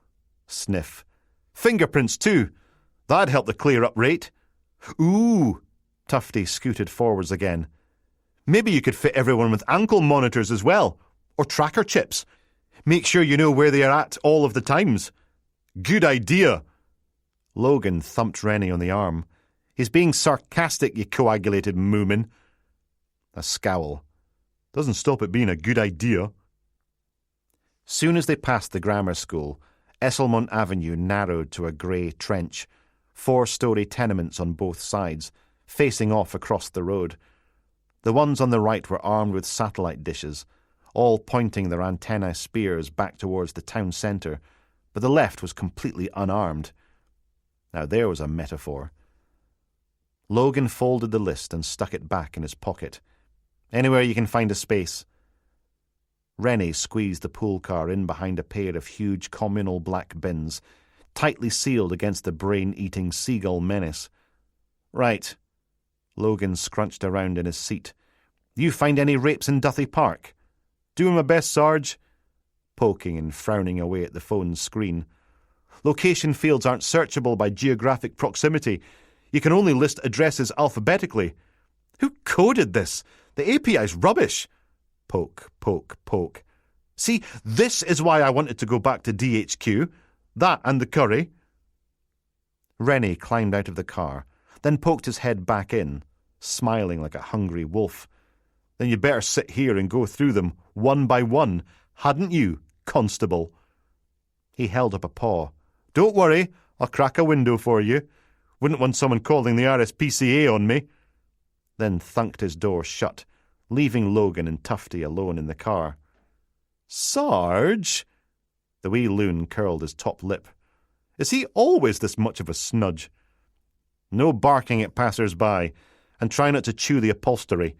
Sniff. "Fingerprints too. That'd help the clear-up rate." "Ooh." Tufty scooted forwards again. "Maybe you could fit everyone with ankle monitors as well, or tracker chips. Make sure you know where they are at all of the times." "Good idea." Logan thumped Rennie on the arm. "He's being sarcastic, you coagulated moomin." A scowl. Doesn't stop it being a good idea. Soon as they passed the grammar school, Esselmont Avenue narrowed to a grey trench, 4-storey tenements on both sides, facing off across the road. The ones on the right were armed with satellite dishes, all pointing their antennae spears back towards the town centre, but the left was completely unarmed. Now there was a metaphor. Logan folded the list and stuck it back in his pocket. Anywhere you can find a space. Rennie squeezed the pool car in behind a pair of huge communal black bins, tightly sealed against the brain-eating seagull menace. Right. Logan scrunched around in his seat. You find any rapes in Duthie Park? Doing my best, Sarge. Poking and frowning away at the phone's screen. Location fields aren't searchable by geographic proximity. You can only list addresses alphabetically. Who coded this? The API's rubbish. Poke, poke, poke. See, this is why I wanted to go back to DHQ. That and the curry. Rennie climbed out of the car, then poked his head back in, smiling like a hungry wolf. Then you'd better sit here and go through them, one by one, hadn't you, constable? He held up a paw. Don't worry, I'll crack a window for you. Wouldn't want someone calling the RSPCA on me. Then thunked his door shut, leaving Logan and Tufty alone in the car. Sarge? The wee loon curled his top lip. Is he always this much of a snudge? No barking at passers-by, and try not to chew the upholstery.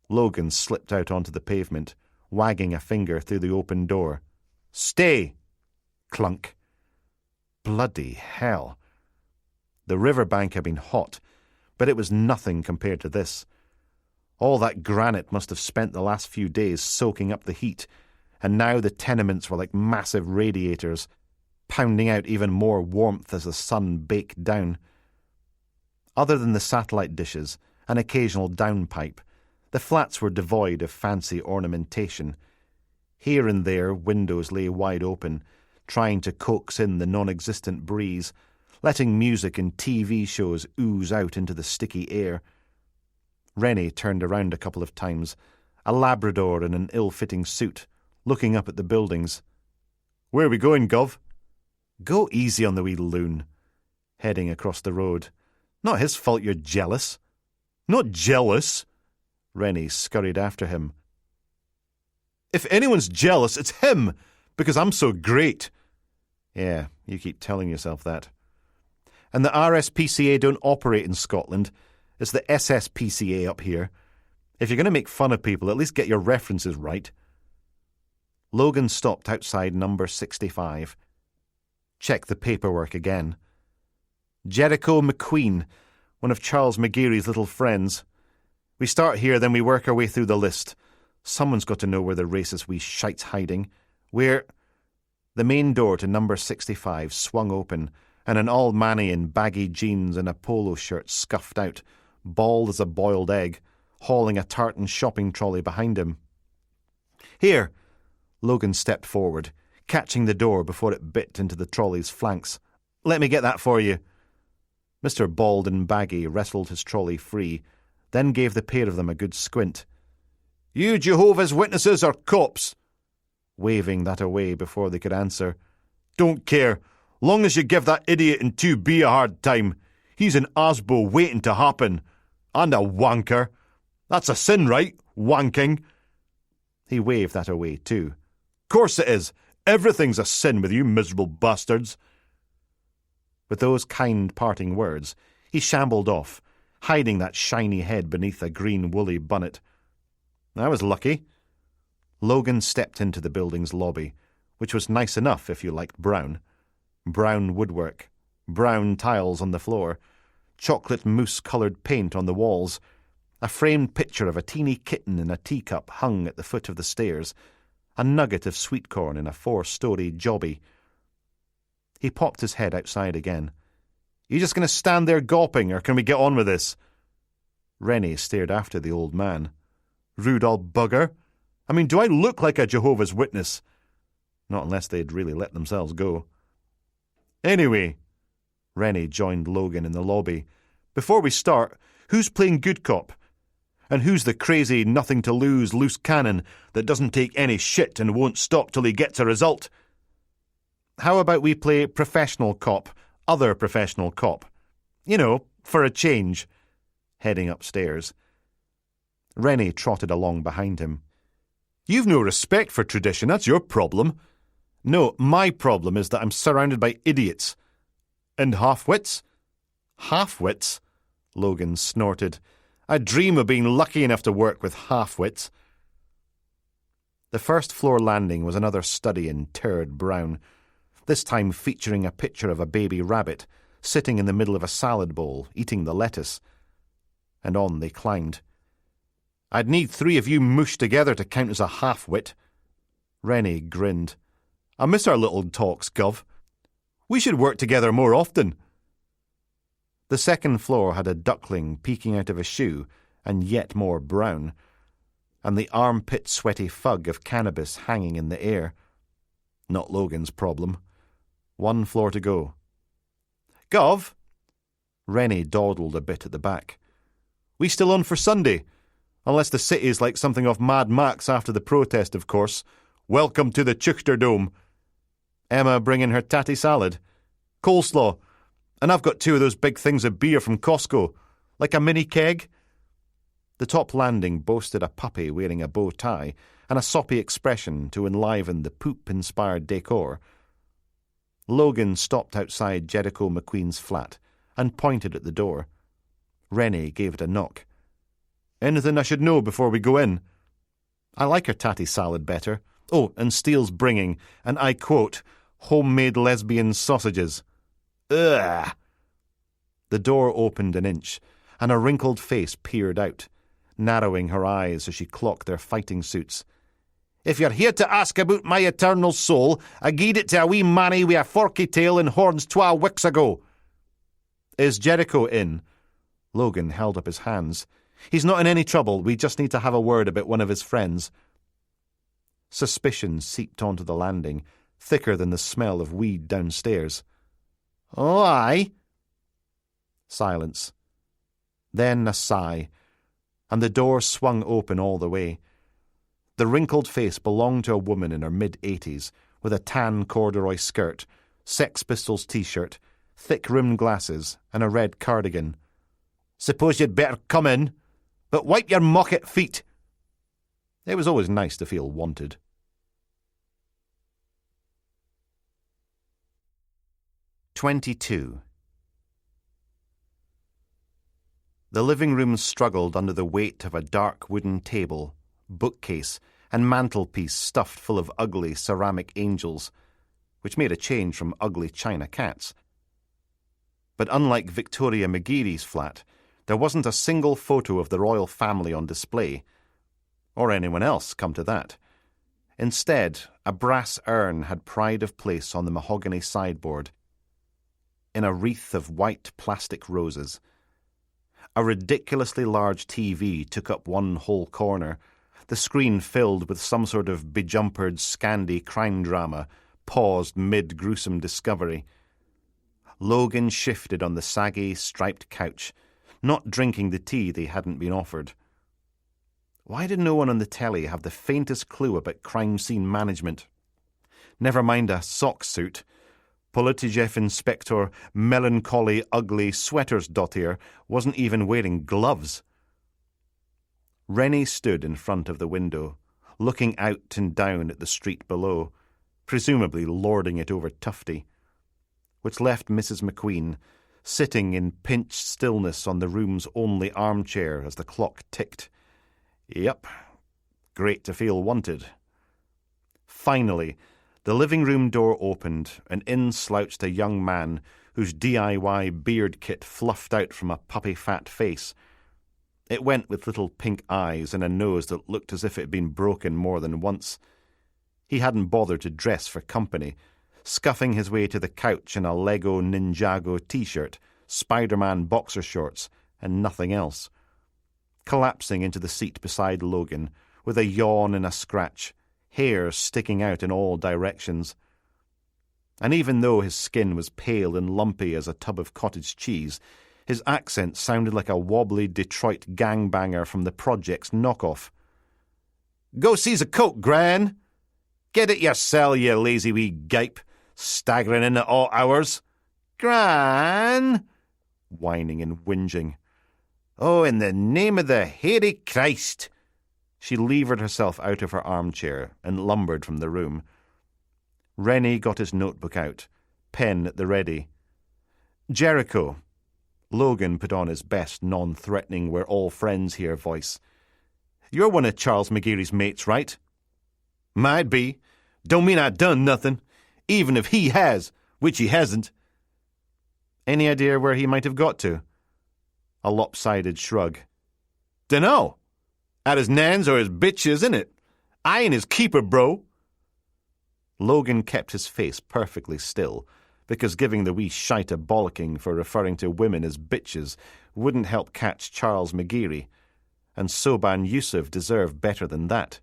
Logan slipped out onto the pavement, wagging a finger through the open door. Stay! Clunk. Bloody hell. The riverbank had been hot, but it was nothing compared to this. All that granite must have spent the last few days soaking up the heat, and now the tenements were like massive radiators, pounding out even more warmth as the sun baked down. Other than the satellite dishes, an occasional downpipe, the flats were devoid of fancy ornamentation. Here and there windows lay wide open, trying to coax in the non-existent breeze, letting music and TV shows ooze out into the sticky air. Rennie turned around a couple of times, a Labrador in an ill-fitting suit, looking up at the buildings. Where are we going, Gov? Go easy on the wee loon. Heading across the road. Not his fault you're jealous. Not jealous. Rennie scurried after him. If anyone's jealous, it's him, because I'm so great. Yeah, you keep telling yourself that. And the RSPCA don't operate in Scotland. It's the SSPCA up here. If you're going to make fun of people, at least get your references right. Logan stopped outside number 65. Checked the paperwork again. Jericho McQueen, one of Charles McGeary's little friends. We start here, then we work our way through the list. Someone's got to know where the racist wee shite's hiding. The main door to number 65 swung open, and an old manny in baggy jeans and a polo shirt scuffed out, bald as a boiled egg, hauling a tartan shopping trolley behind him. Here! Logan stepped forward, catching the door before it bit into the trolley's flanks. Let me get that for you. Mr. Bald and Baggy wrestled his trolley free, then gave the pair of them a good squint. You Jehovah's Witnesses are cops! Waving that away before they could answer. Don't care. Long as you give that idiot in 2B a hard time. He's an Asbo waiting to happen. And a wanker. That's a sin, right? Wanking. He waved that away too. Course it is. Everything's a sin with you miserable bastards. With those kind parting words, he shambled off, hiding that shiny head beneath a green woolly bonnet. I was lucky. Logan stepped into the building's lobby, which was nice enough if you liked brown. Brown woodwork, brown tiles on the floor, chocolate mousse-coloured paint on the walls, a framed picture of a teeny kitten in a teacup hung at the foot of the stairs, a nugget of sweet corn in a 4-storey jobby. He popped his head outside again. You just going to stand there gawping, or can we get on with this? Rennie stared after the old man. Rude old bugger. I mean, do I look like a Jehovah's Witness? Not unless they'd really let themselves go. Anyway, Rennie joined Logan in the lobby. Before we start, who's playing good cop? And who's the crazy, nothing-to-lose loose cannon that doesn't take any shit and won't stop till he gets a result? How about we play professional cop, other professional cop? You know, for a change. Heading upstairs. Rennie trotted along behind him. You've no respect for tradition, that's your problem. No, my problem is that I'm surrounded by idiots. And half-wits? Half-wits? Logan snorted. I dream of being lucky enough to work with half-wits. The first-floor landing was another study in turd brown, this time featuring a picture of a baby rabbit sitting in the middle of a salad bowl, eating the lettuce. And on they climbed. I'd need 3 of you mushed together to count as a half-wit. Rennie grinned. I miss our little talks, Gov. We should work together more often. The second floor had a duckling peeking out of a shoe, and yet more brown, and the armpit-sweaty fug of cannabis hanging in the air. Not Logan's problem. 1 floor to go. Gov! Rennie dawdled a bit at the back. We still on for Sunday? Unless the city's like something off Mad Max after the protest, of course. Welcome to the Chuchter Dome. Emma bringing her tatty salad. Coleslaw. And I've got 2 of those big things of beer from Costco. Like a mini keg. The top landing boasted a puppy wearing a bow tie and a soppy expression to enliven the poop-inspired decor. Logan stopped outside Jericho McQueen's flat and pointed at the door. Rennie gave it a knock. Anything I should know before we go in? I like her tatty salad better. Oh, and Steele's bringing, and I quote, homemade lesbian sausages. Ugh! The door opened an inch, and a wrinkled face peered out, narrowing her eyes as she clocked their fighting suits. If you're here to ask about my eternal soul, I gied it to a wee manny wi' a forky tail and horns 12 weeks ago. Is Jericho in? Logan held up his hands. He's not in any trouble. We just need to have a word about one of his friends. Suspicion seeped onto the landing, thicker than the smell of weed downstairs. Oh, aye. Silence. Then a sigh, and the door swung open all the way. The wrinkled face belonged to a woman in her mid-80s, with a tan corduroy skirt, Sex Pistols t-shirt, thick-rimmed glasses, and a red cardigan. Suppose you'd better come in, but wipe your mocket feet. It was always nice to feel wanted. "22. The living room struggled under the weight of a dark wooden table, bookcase, and mantelpiece stuffed full of ugly ceramic angels, which made a change from ugly china cats. But unlike Victoria McGeary's flat, there wasn't a single photo of the royal family on display, or anyone else, come to that. Instead, a brass urn had pride of place on the mahogany sideboard, in a wreath of white plastic roses. A ridiculously large TV took up one whole corner, the screen filled with some sort of bejumpered Scandi crime drama, paused mid-gruesome discovery. Logan shifted on the saggy, striped couch, not drinking the tea they hadn't been offered. Why did no one on the telly have the faintest clue about crime scene management? Never mind a sock suit. Detective Inspector Melancholy Ugly Sweatersdottir wasn't even wearing gloves. Rennie stood in front of the window, looking out and down at the street below, presumably lording it over Tufty, which left Mrs. McQueen sitting in pinched stillness on the room's only armchair as the clock ticked. Yep, great to feel wanted. Finally, the living room door opened, and in slouched a young man whose DIY beard kit fluffed out from a puppy-fat face. It went with little pink eyes and a nose that looked as if it had been broken more than once. He hadn't bothered to dress for company, scuffing his way to the couch in a Lego Ninjago t-shirt, Spider-Man boxer shorts, and nothing else. Collapsing into the seat beside Logan, with a yawn and a scratch, hair sticking out in all directions. And even though his skin was pale and lumpy as a tub of cottage cheese, His accent sounded like a wobbly Detroit gangbanger from the Project's knockoff. "Go seize a coat, Gran. Get it yourself, you lazy wee gape, staggering in at all hours. Gran!" Whining and whinging. "Oh, in the name of the hairy Christ!" She levered herself out of her armchair and lumbered from the room. Rennie got his notebook out, pen at the ready. "Jericho." Logan put on his best non-threatening we're all friends here voice. "You're one of Charles McGeary's mates, right?" "Might be. Don't mean I done nothing, even if he has, which he hasn't." "Any idea where he might have got to?" A lopsided shrug. "Dunno. At his nans or his bitches, innit? I ain't his keeper, bro." Logan kept his face perfectly still, because giving the wee shite a bollocking for referring to women as bitches wouldn't help catch Charles McGeary, and Soban Yusuf deserved better than that.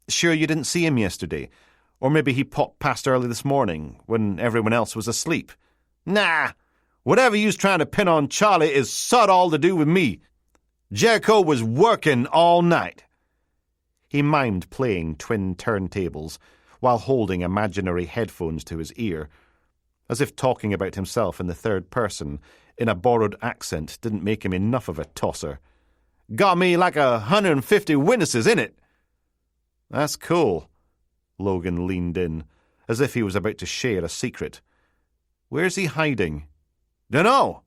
"Sure you didn't see him yesterday? Or maybe he popped past early this morning, when everyone else was asleep?" "Nah. Whatever you's trying to pin on Charlie is sod all to do with me. Jericho was working all night." He mimed playing twin turntables while holding imaginary headphones to his ear, as if talking about himself in the third person in a borrowed accent didn't make him enough of a tosser. "Got me like 150 witnesses, innit?" "That's cool." Logan leaned in, as if he was about to share a secret. "Where's he hiding?" "Dunno.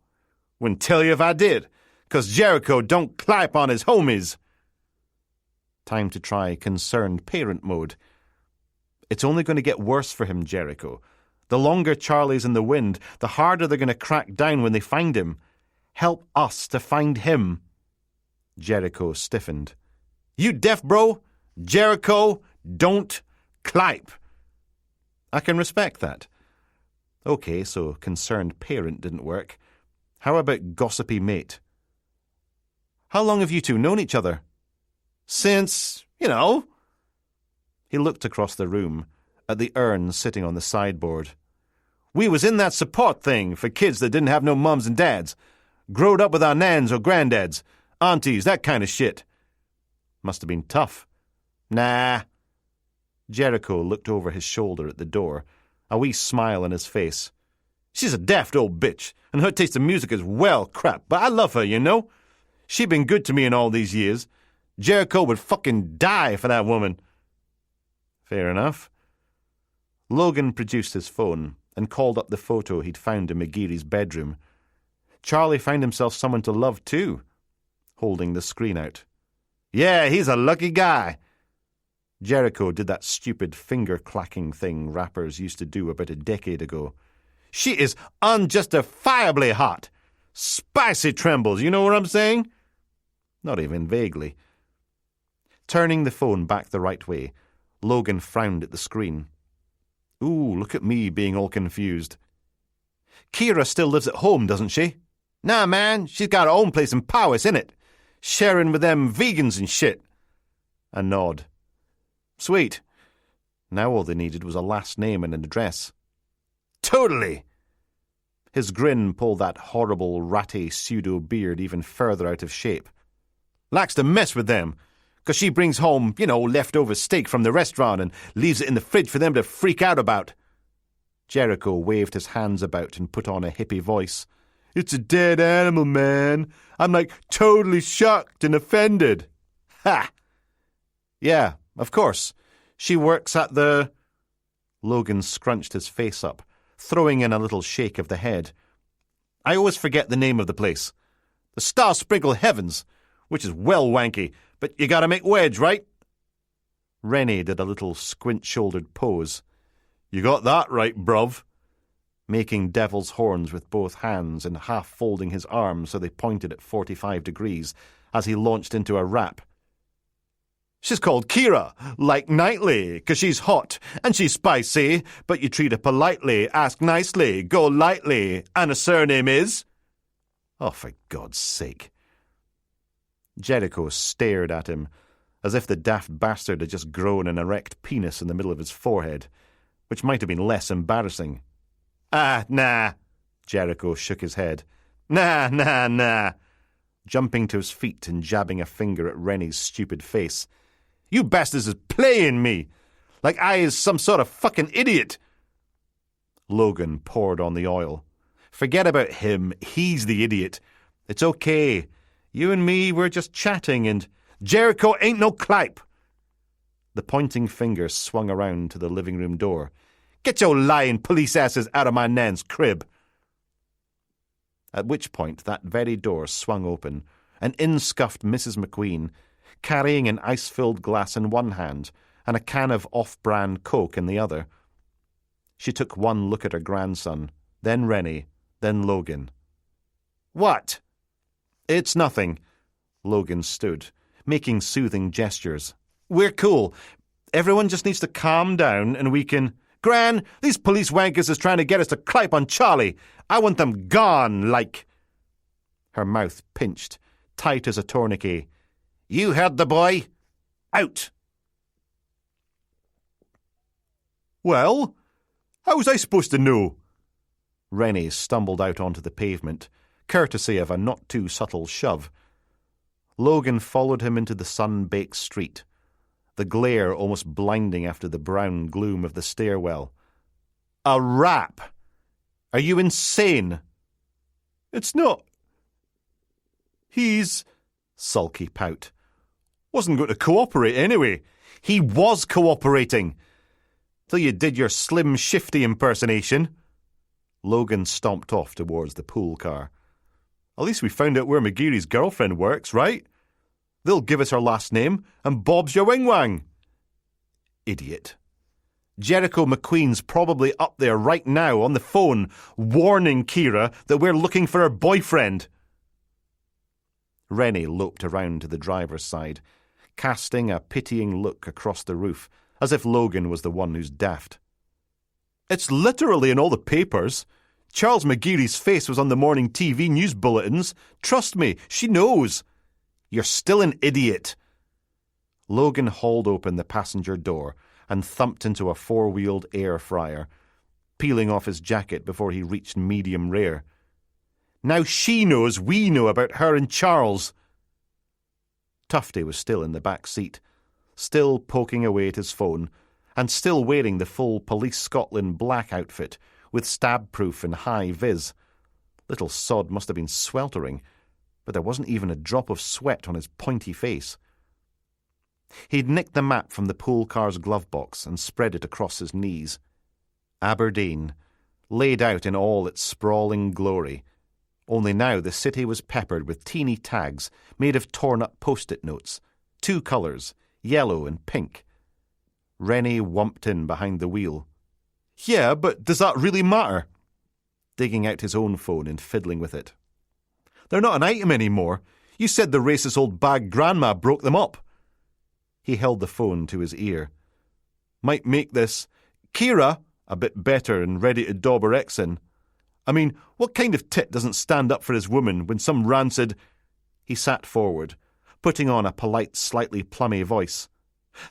Wouldn't tell you if I did, 'cause Jericho don't clap on his homies." Time to try concerned parent mode. It's only going to get worse for him, Jericho. The longer Charlie's in the wind, the harder they're going to crack down when they find him. Help us to find him. Jericho stiffened. "You deaf, bro? Jericho, don't clipe." I can respect that. Okay, so concerned parent didn't work. How about gossipy mate? "How long have you two known each other?" "Since, you know." He looked across the room, at the urn sitting on the sideboard. "We was in that support thing for kids that didn't have no mums and dads. Growed up with our nans or granddads, aunties, that kind of shit." "Must have been tough." "Nah." Jericho looked over his shoulder at the door, a wee smile on his face. "She's a daft old bitch, and her taste in music is well crap, but I love her, you know? She been good to me in all these years. Jericho would fucking die for that woman." Fair enough. Logan produced his phone and called up the photo he'd found in McGeary's bedroom. Charlie found himself someone to love too, holding the screen out. "Yeah, he's a lucky guy." Jericho did that stupid finger-clacking thing rappers used to do about a decade ago. "She is unjustifiably hot. Spicy trembles, you know what I'm saying?" Not even vaguely. Turning the phone back the right way, Logan frowned at the screen. "Ooh, look at me being all confused." "Kira still lives at home, doesn't she?" "Nah, man, she's got her own place in Powys, innit? Sharing with them vegans and shit." A nod. "Sweet." Now all they needed was a last name and an address. "Totally." His grin pulled that horrible, ratty pseudo-beard even further out of shape. "Likes to mess with them, 'cause she brings home, leftover steak from the restaurant and leaves it in the fridge for them to freak out about." Jericho waved his hands about and put on a hippie voice. "It's a dead animal, man. I'm totally shocked and offended." "Ha!" "Yeah, of course. She works at the..." Logan scrunched his face up, throwing in a little shake of the head. "I always forget the name of the place. The Star-Sprinkled Heavens, which is well wanky, but you gotta make wedge, right?" Rennie did a little squint-shouldered pose. "You got that right, bruv," making devil's horns with both hands and half-folding his arms so they pointed at 45 degrees as he launched into a rap. "She's called Kira, like Knightley, 'cause she's hot and she's spicy, but you treat her politely, ask nicely, go lightly, and her surname is..." "Oh, for God's sake." Jericho stared at him, as if the daft bastard had just grown an erect penis in the middle of his forehead, which might have been less embarrassing. "Ah, nah." Jericho shook his head. Nah. Jumping to his feet and jabbing a finger at Rennie's stupid face. You bastards is playing me, like I is some sort of fucking idiot. Logan poured on the oil. Forget about him, he's the idiot. It's okay. You and me, we're just chatting and... Jericho ain't no clipe. The pointing finger swung around to the living room door. Get your lying police asses out of my nan's crib. At which point that very door swung open, and in scuffed Mrs. McQueen, carrying an ice-filled glass in one hand and a can of off-brand Coke in the other. She took one look at her grandson, then Rennie, then Logan. What? It's nothing. Logan stood, making soothing gestures. We're cool. Everyone just needs to calm down and we can... Gran, these police wankers is trying to get us to clipe on Charlie. I want them gone, like... Her mouth pinched, tight as a tourniquet. You heard the boy. Out. Well, how was I supposed to know? Rennie stumbled out onto the pavement, courtesy of a not-too-subtle shove. Logan followed him into the sun-baked street, the glare almost blinding after the brown gloom of the stairwell. A rap! Are you insane? It's not. He's... Sulky pout. Wasn't going to cooperate anyway. He was cooperating. Till you did your Slim Shifty impersonation. Logan stomped off towards the pool car. At least we found out where McGeary's girlfriend works, right? They'll give us her last name, and Bob's your wing-wang. Idiot. Jericho McQueen's probably up there right now on the phone, warning Kira that we're looking for her boyfriend. Rennie loped around to the driver's side, casting a pitying look across the roof, as if Logan was the one who's daft. It's literally in all the papers. Charles McGeary's face was on the morning TV news bulletins. Trust me, she knows. You're still an idiot. Logan hauled open the passenger door and thumped into a four-wheeled air fryer, peeling off his jacket before he reached medium rare. Now she knows we know about her and Charles. Tufty was still in the back seat, still poking away at his phone, and still wearing the full Police Scotland black outfit with stab-proof and high-vis. Little sod must have been sweltering, but there wasn't even a drop of sweat on his pointy face. He'd nicked the map from the pool car's glove box and spread it across his knees. Aberdeen, laid out in all its sprawling glory. Only now the city was peppered with teeny tags made of torn-up post-it notes, two colours, yellow and pink. Rennie wumped in behind the wheel. Yeah, but does that really matter? Digging out his own phone and fiddling with it. They're not an item anymore. You said the racist old bag grandma broke them up. He held the phone to his ear. Might make this Kira a bit better and ready to dob her ex in. I mean, what kind of tit doesn't stand up for his woman when some rancid... He sat forward, putting on a polite, slightly plummy voice.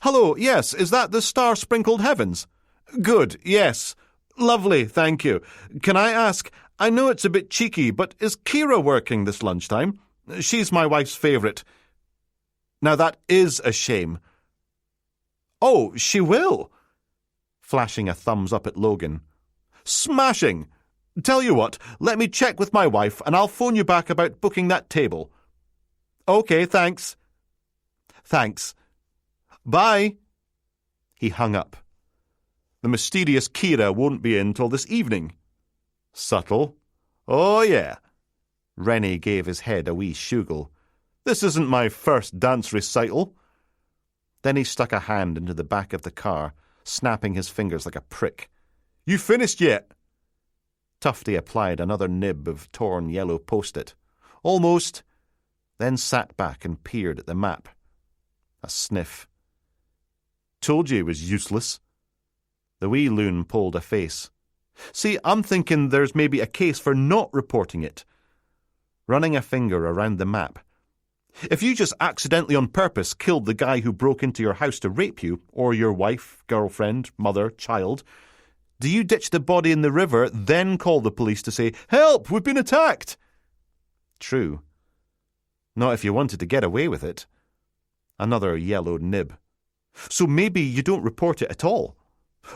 Hello, yes, is that the star-sprinkled heavens? Good, yes. Lovely, thank you. Can I ask, I know it's a bit cheeky, but is Kira working this lunchtime? She's my wife's favourite. Now that is a shame. Oh, she will. Flashing a thumbs up at Logan. Smashing. Tell you what, let me check with my wife and I'll phone you back about booking that table. Okay, thanks. Thanks. Bye. He hung up. The mysterious Kira won't be in till this evening. Subtle. Oh, yeah. Rennie gave his head a wee shoogle. This isn't my first dance recital. Then he stuck a hand into the back of the car, snapping his fingers like a prick. You finished yet? Tufty applied another nib of torn yellow post-it. Almost. Then sat back and peered at the map. A sniff. Told you it was useless. The wee loon pulled a face. See, I'm thinking there's maybe a case for not reporting it. Running a finger around the map. If you just accidentally on purpose killed the guy who broke into your house to rape you, or your wife, girlfriend, mother, child, do you ditch the body in the river, then call the police to say, Help, we've been attacked? True. Not if you wanted to get away with it. Another yellow nib. So maybe you don't report it at all.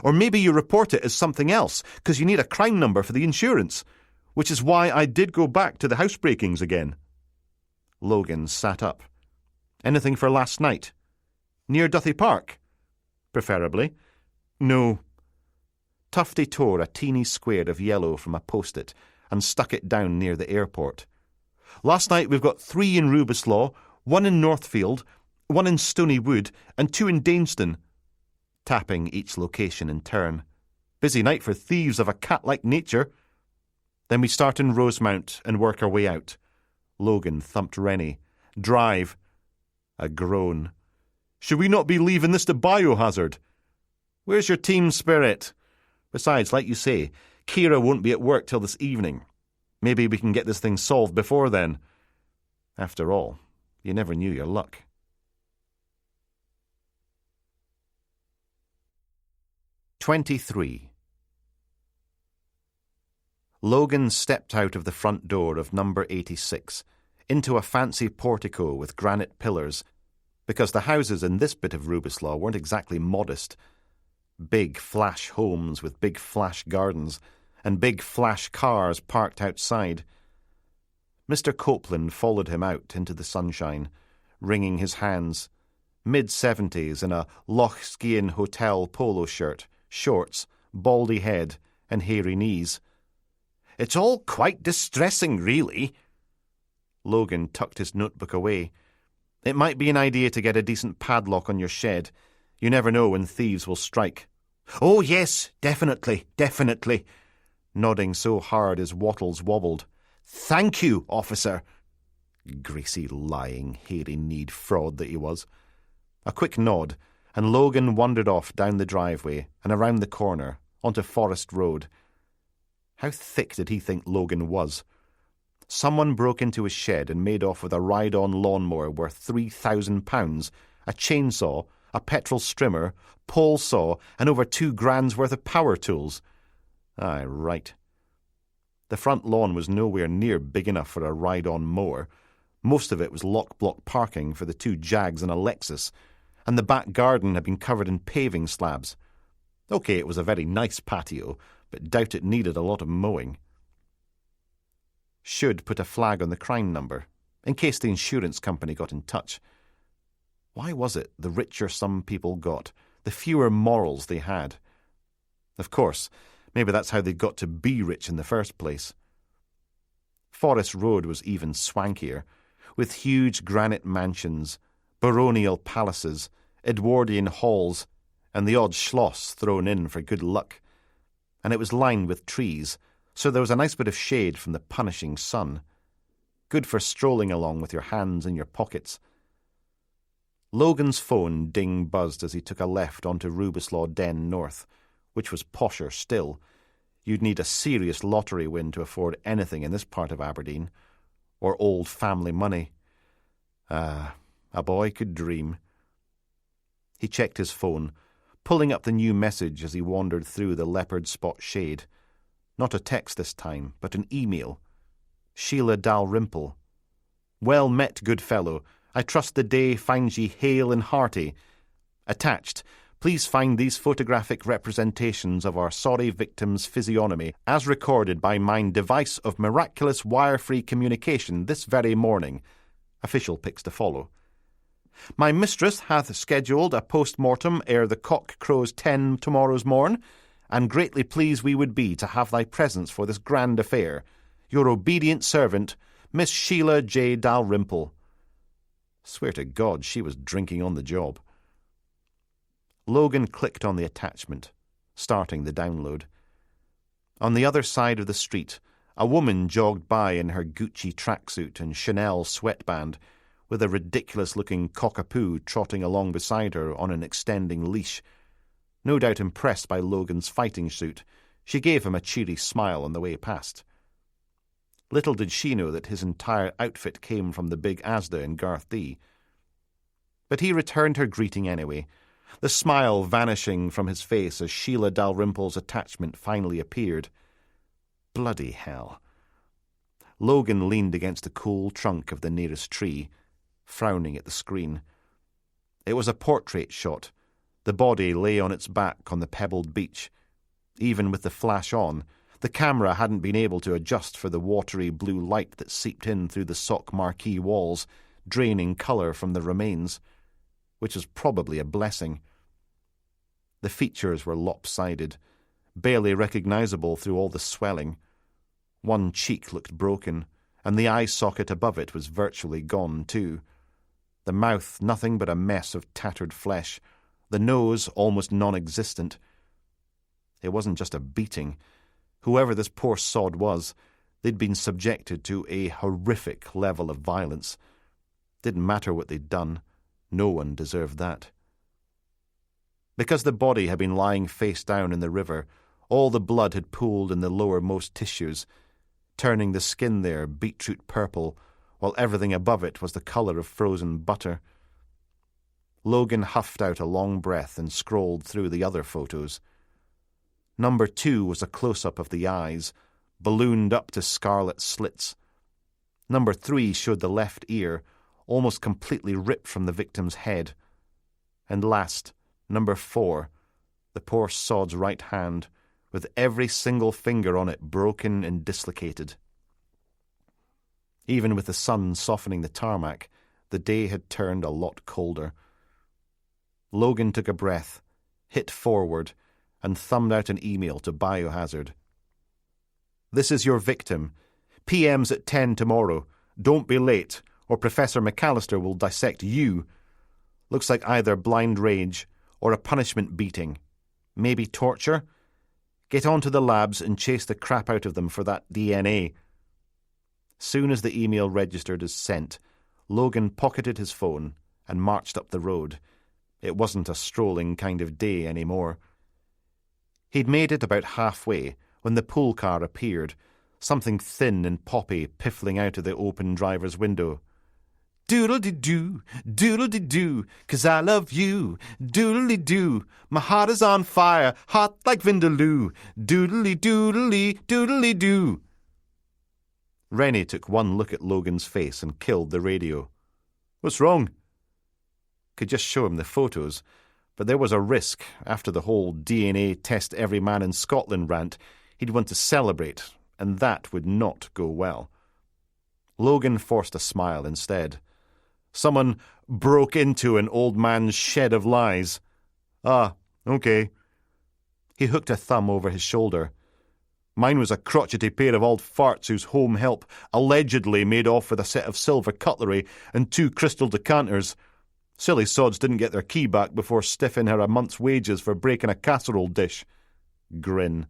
Or maybe you report it as something else, because you need a crime number for the insurance, which is why I did go back to the housebreakings again. Logan sat up. Anything for last night? Near Duthie Park? Preferably. No. Tufty tore a teeny square of yellow from a post-it and stuck it down near the airport. Last night we've got 3 in Rubislaw, 1 in Northfield, 1 in Stony Wood, and 2 in Daneston, tapping each location in turn. Busy night for thieves of a cat-like nature. Then we start in Rosemount and work our way out. Logan thumped Rennie. Drive. A groan. Should we not be leaving this to Biohazard? Where's your team spirit? Besides, like you say, Kira won't be at work till this evening. Maybe we can get this thing solved before then. After all, you never knew your luck. "23. Logan stepped out of the front door of number 86 into a fancy portico with granite pillars, because the houses in this bit of Rubislaw weren't exactly modest. Big flash homes with big flash gardens and big flash cars parked outside. Mr. Copeland followed him out into the sunshine, wringing his hands, mid-70s in a Lochskian Hotel polo shirt, shorts, baldy head, and hairy knees. It's all quite distressing, really. Logan tucked his notebook away. It might be an idea to get a decent padlock on your shed. You never know when thieves will strike. Oh, yes, definitely, definitely. Nodding so hard his wattles wobbled. Thank you, officer. Greasy, lying, hairy-kneed fraud that he was. A quick nod, and Logan wandered off down the driveway and around the corner, onto Forest Road. How thick did he think Logan was? Someone broke into his shed and made off with a ride-on lawnmower worth £3,000, a chainsaw, a petrol strimmer, pole saw, and over £2,000 worth of power tools. Aye, right. The front lawn was nowhere near big enough for a ride-on mower. Most of it was lock-block parking for the 2 Jags and a Lexus, and the back garden had been covered in paving slabs. OK, it was a very nice patio, but doubt it needed a lot of mowing. Should put a flag on the crime number, in case the insurance company got in touch. Why was it the richer some people got, the fewer morals they had? Of course, maybe that's how they got to be rich in the first place. Forest Road was even swankier, with huge granite mansions, baronial palaces, Edwardian halls, and the odd schloss thrown in for good luck. And it was lined with trees, so there was a nice bit of shade from the punishing sun. Good for strolling along with your hands in your pockets. Logan's phone ding-buzzed as he took a left onto Rubislaw Den North, which was posher still. You'd need a serious lottery win to afford anything in this part of Aberdeen, or old family money. Ah, a boy could dream. He checked his phone, pulling up the new message as he wandered through the leopard spot shade. Not a text this time, but an email. Sheila Dalrymple. Well met, good fellow. I trust the day finds ye hale and hearty. Attached, please find these photographic representations of our sorry victim's physiognomy, as recorded by mine device of miraculous wire-free communication this very morning. Official pics to follow. My mistress hath scheduled a post-mortem ere the cock crows 10 tomorrow's morn, and greatly pleased we would be to have thy presence for this grand affair. Your obedient servant, Miss Sheila J. Dalrymple. Swear to God she was drinking on the job. Logan clicked on the attachment, starting the download. On the other side of the street, a woman jogged by in her Gucci tracksuit and Chanel sweatband, with a ridiculous-looking cockapoo trotting along beside her on an extending leash. No doubt impressed by Logan's fighting suit, she gave him a cheery smile on the way past. Little did she know that his entire outfit came from the big Asda in Garthdee. But he returned her greeting anyway, the smile vanishing from his face as Sheila Dalrymple's attachment finally appeared. Bloody hell. Logan leaned against the cool trunk of the nearest tree, frowning at the screen. It was a portrait shot. The body lay on its back on the pebbled beach. Even with the flash on, the camera hadn't been able to adjust for the watery blue light that seeped in through the sock marquee walls, draining colour from the remains, which was probably a blessing. The features were lopsided, barely recognisable through all the swelling. One cheek looked broken, and the eye socket above it was virtually gone too. The mouth nothing but a mess of tattered flesh, the nose almost non-existent. It wasn't just a beating. Whoever this poor sod was, they'd been subjected to a horrific level of violence. Didn't matter what they'd done. No one deserved that. Because the body had been lying face down in the river, all the blood had pooled in the lowermost tissues, turning the skin there beetroot purple, while everything above it was the colour of frozen butter. Logan huffed out a long breath and scrolled through the other photos. Number 2 was a close-up of the eyes, ballooned up to scarlet slits. Number 3 showed the left ear, almost completely ripped from the victim's head. And last, number 4, the poor sod's right hand, with every single finger on it broken and dislocated. Even with the sun softening the tarmac, the day had turned a lot colder. Logan took a breath, hit forward, and thumbed out an email to Biohazard. "This is your victim. PM's at 10 tomorrow. Don't be late, or Professor McAllister will dissect you. Looks like either blind rage or a punishment beating. Maybe torture? Get on to the labs and chase the crap out of them for that DNA." Soon as the email registered as sent, Logan pocketed his phone and marched up the road. It wasn't a strolling kind of day anymore. He'd made it about halfway when the pool car appeared, something thin and poppy piffling out of the open driver's window. "Doodle-de-doo, doodle-de-doo, 'cause I love you. Doodle-de-doo, my heart is on fire, hot like Vindaloo. Doodle-de-doodle-de, doodle-de-doo." Rennie took one look at Logan's face and killed the radio. "What's wrong?" Could just show him the photos, but there was a risk, after the whole DNA test every man in Scotland rant, he'd want to celebrate, and that would not go well. Logan forced a smile instead. "Someone broke into an old man's shed of lies." "Ah, okay." He hooked a thumb over his shoulder. "Mine was a crotchety pair of old farts whose home help allegedly made off with a set of silver cutlery and 2 crystal decanters. Silly sods didn't get their key back before stiffing her a month's wages for breaking a casserole dish." Grin.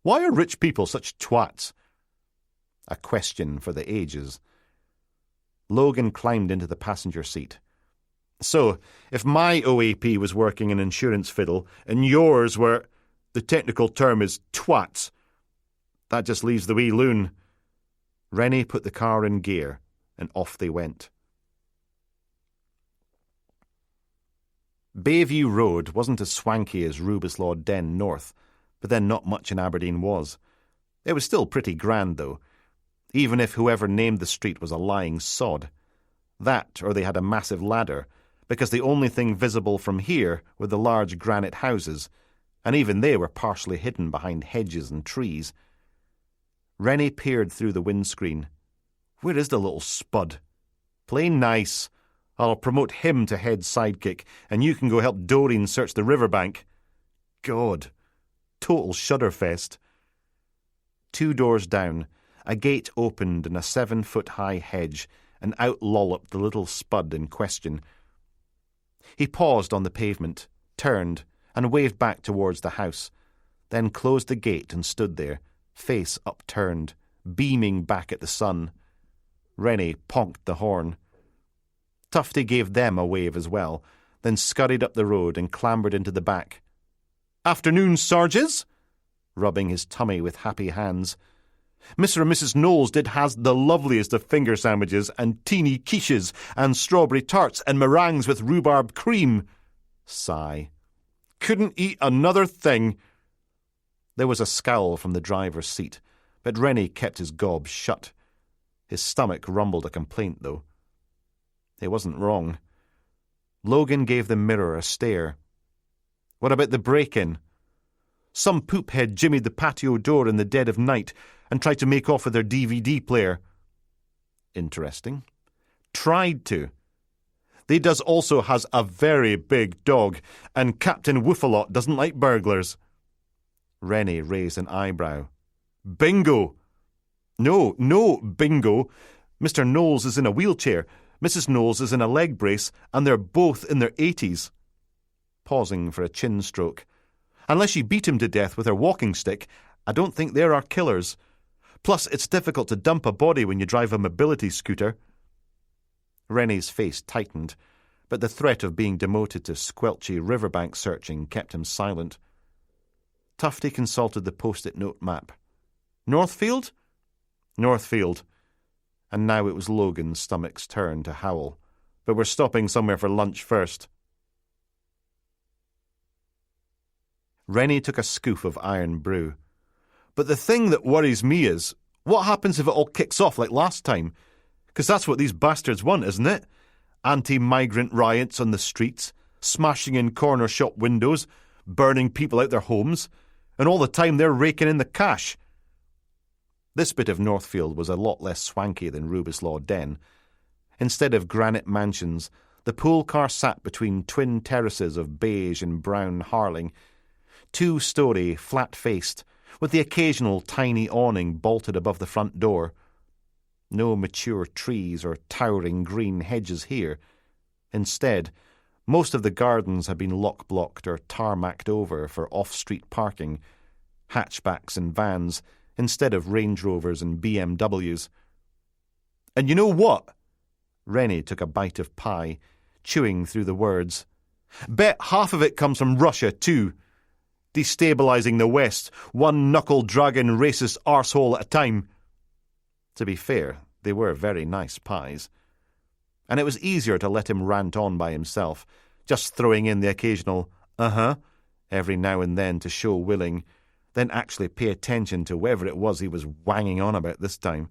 "Why are rich people such twats?" A question for the ages. Logan climbed into the passenger seat. "So, if my OAP was working an insurance fiddle and yours were, the technical term is twats, that just leaves the wee loon." Rennie put the car in gear, and off they went. Bayview Road wasn't as swanky as Rubislaw Den North, but then not much in Aberdeen was. It was still pretty grand, though, even if whoever named the street was a lying sod. That, or they had a massive ladder, because the only thing visible from here were the large granite houses, and even they were partially hidden behind hedges and trees. Rennie peered through the windscreen. "Where is the little spud? Plain nice. I'll promote him to head sidekick, and you can go help Doreen search the riverbank." God. Total shudderfest. 2 doors down, a gate opened in a 7-foot-high hedge, and out lolloped the little spud in question. He paused on the pavement, turned, and waved back towards the house, then closed the gate and stood there, face upturned, beaming back at the sun. Rennie ponked the horn. Tufty gave them a wave as well, then scurried up the road and clambered into the back. "Afternoon, Sarges," rubbing his tummy with happy hands. "Mr. and Mrs. Knowles did has the loveliest of finger sandwiches and teeny quiches and strawberry tarts and meringues with rhubarb cream." Sigh. "Couldn't eat another thing." There was a scowl from the driver's seat, but Rennie kept his gob shut. His stomach rumbled a complaint, though. It wasn't wrong. Logan gave the mirror a stare. What about the break-in? Some poophead jimmied the patio door in the dead of night and tried to make off with their DVD player. Interesting. Tried to. They does also has a very big dog, and Captain Woofalot doesn't like burglars. Rennie raised an eyebrow. Bingo! No, bingo. Mr. Knowles is in a wheelchair, Mrs. Knowles is in a leg brace, and they're both in their 80s. Pausing for a chin stroke. Unless she beat him to death with her walking stick, I don't think there are killers. Plus, it's difficult to dump a body when you drive a mobility scooter. Rennie's face tightened, but the threat of being demoted to squelchy riverbank searching kept him silent. Tufty consulted the post-it note map. Northfield? Northfield. And now it was Logan's stomach's turn to howl. But we're stopping somewhere for lunch first. Rennie took a scoop of iron brew. But the thing that worries me is, what happens if it all kicks off like last time? Because that's what these bastards want, isn't it? Anti-migrant riots on the streets, smashing in corner shop windows, burning people out their homes, and all the time they're raking in the cash. This bit of Northfield was a lot less swanky than Rubislaw Den. Instead of granite mansions, the pool car sat between twin terraces of beige and brown harling, 2-story, flat-faced, with the occasional tiny awning bolted above the front door. No mature trees or towering green hedges here. Instead, most of the gardens had been lock-blocked or tarmacked over for off-street parking, hatchbacks and vans, instead of Range Rovers and BMWs. And you know what? Rennie took a bite of pie, chewing through the words. Bet half of it comes from Russia, too. Destabilising the West, one knuckle-dragging racist arsehole at a time. To be fair, they were very nice pies. And it was easier to let him rant on by himself, just throwing in the occasional every now and then to show willing, then actually pay attention to whatever it was he was wanging on about this time.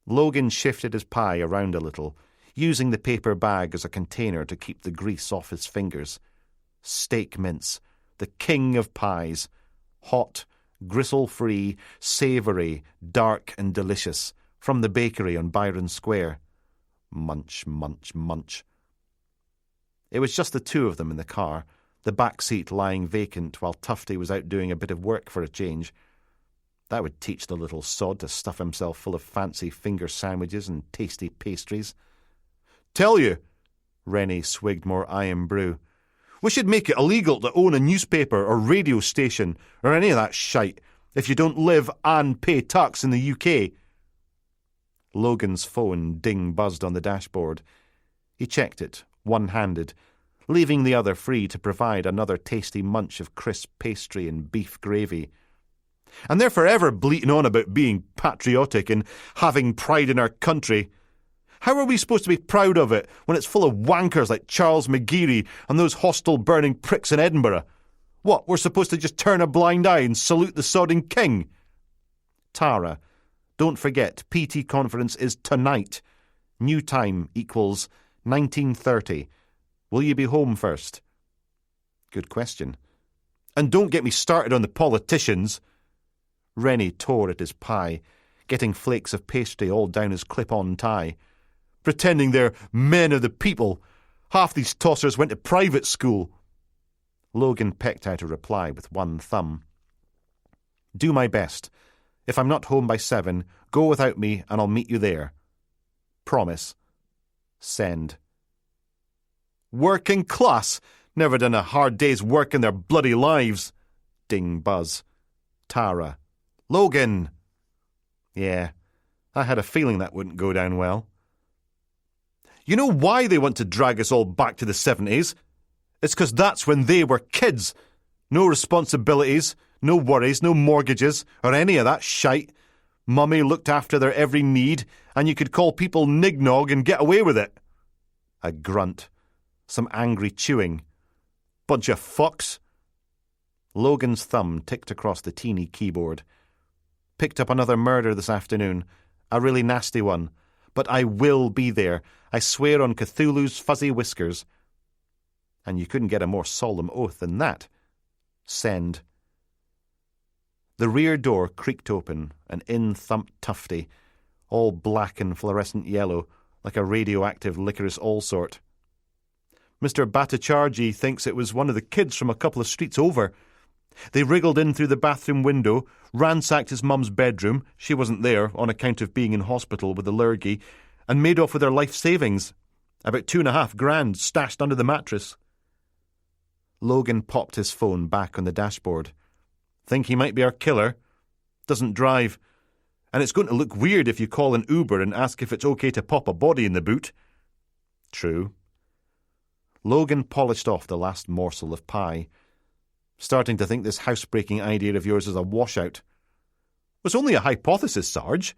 Logan shifted his pie around a little, using the paper bag as a container to keep the grease off his fingers. Steak mince, the king of pies. Hot, gristle-free, savoury, dark and delicious, from the bakery on Byron Square. Munch, munch, munch. It was just the two of them in the car, the back seat lying vacant while Tufty was out doing a bit of work for a change. That would teach the little sod to stuff himself full of fancy finger sandwiches and tasty pastries. Tell you, Rennie swigged more iron brew, we should make it illegal to own a newspaper or radio station or any of that shite if you don't live and pay tax in the UK. Logan's phone ding-buzzed on the dashboard. He checked it, one-handed, leaving the other free to provide another tasty munch of crisp pastry and beef gravy. And they're forever bleating on about being patriotic and having pride in our country. How are we supposed to be proud of it when it's full of wankers like Charles McGeary and those hostile burning pricks in Edinburgh? What, we're supposed to just turn a blind eye and salute the sodding king? Tara, don't forget, PT conference is tonight. New time equals 19:30. Will you be home first? Good question. And don't get me started on the politicians. Rennie tore at his pie, getting flakes of pastry all down his clip-on tie. Pretending they're men of the people. Half these tossers went to private school. Logan pecked out a reply with one thumb. Do my best. If I'm not home by 7, go without me and I'll meet you there. Promise. Send. Working class. Never done a hard day's work in their bloody lives. Ding buzz. Tara. Logan. Yeah, I had a feeling that wouldn't go down well. You know why they want to drag us all back to the 70s? It's because that's when they were kids. No responsibilities, no worries, no mortgages, or any of that shite. Mummy looked after their every need, and you could call people nignog and get away with it. A grunt. Some angry chewing. Bunch of fucks. Logan's thumb ticked across the teeny keyboard. Picked up another murder this afternoon. A really nasty one. But I will be there. I swear on Cthulhu's fuzzy whiskers. And you couldn't get a more solemn oath than that. Send. The rear door creaked open, and in thumped Tufty, all black and fluorescent yellow, like a radioactive licorice allsort. Mr. Bhattacharjee thinks it was one of the kids from a couple of streets over. They wriggled in through the bathroom window, ransacked his mum's bedroom, she wasn't there on account of being in hospital with a lurgy, and made off with their life savings, about 2.5 grand stashed under the mattress. Logan popped his phone back on the dashboard. Think he might be our killer? Doesn't drive. And it's going to look weird if you call an Uber and ask if it's okay to pop a body in the boot. True. Logan polished off the last morsel of pie, starting to think this housebreaking idea of yours is a washout. It's only a hypothesis, Sarge.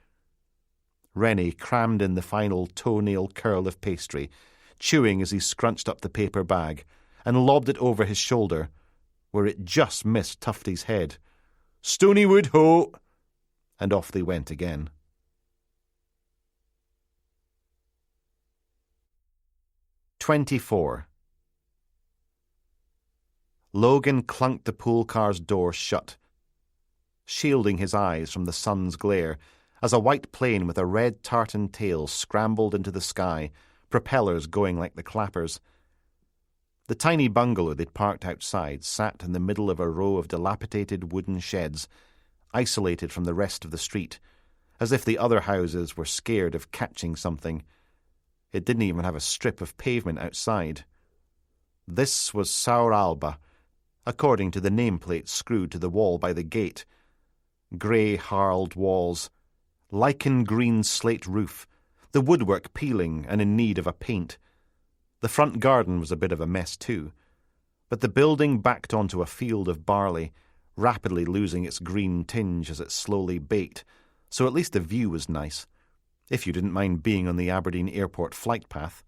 Rennie crammed in the final toenail curl of pastry, chewing as he scrunched up the paper bag, and lobbed it over his shoulder, where it just missed Tufty's head. Stonywood ho! And off they went again. "24. Logan clunked the pool car's door shut, shielding his eyes from the sun's glare as a white plane with a red tartan tail scrambled into the sky, propellers going like the clappers. The tiny bungalow they'd parked outside sat in the middle of a row of dilapidated wooden sheds, isolated from the rest of the street, as if the other houses were scared of catching something. It didn't even have a strip of pavement outside. This was Saur Alba, according to the nameplate screwed to the wall by the gate. Grey, harled walls, lichen-green slate roof, the woodwork peeling and in need of a paint. The front garden was a bit of a mess too, but the building backed onto a field of barley, rapidly losing its green tinge as it slowly baked, so at least the view was nice, if you didn't mind being on the Aberdeen Airport flight path.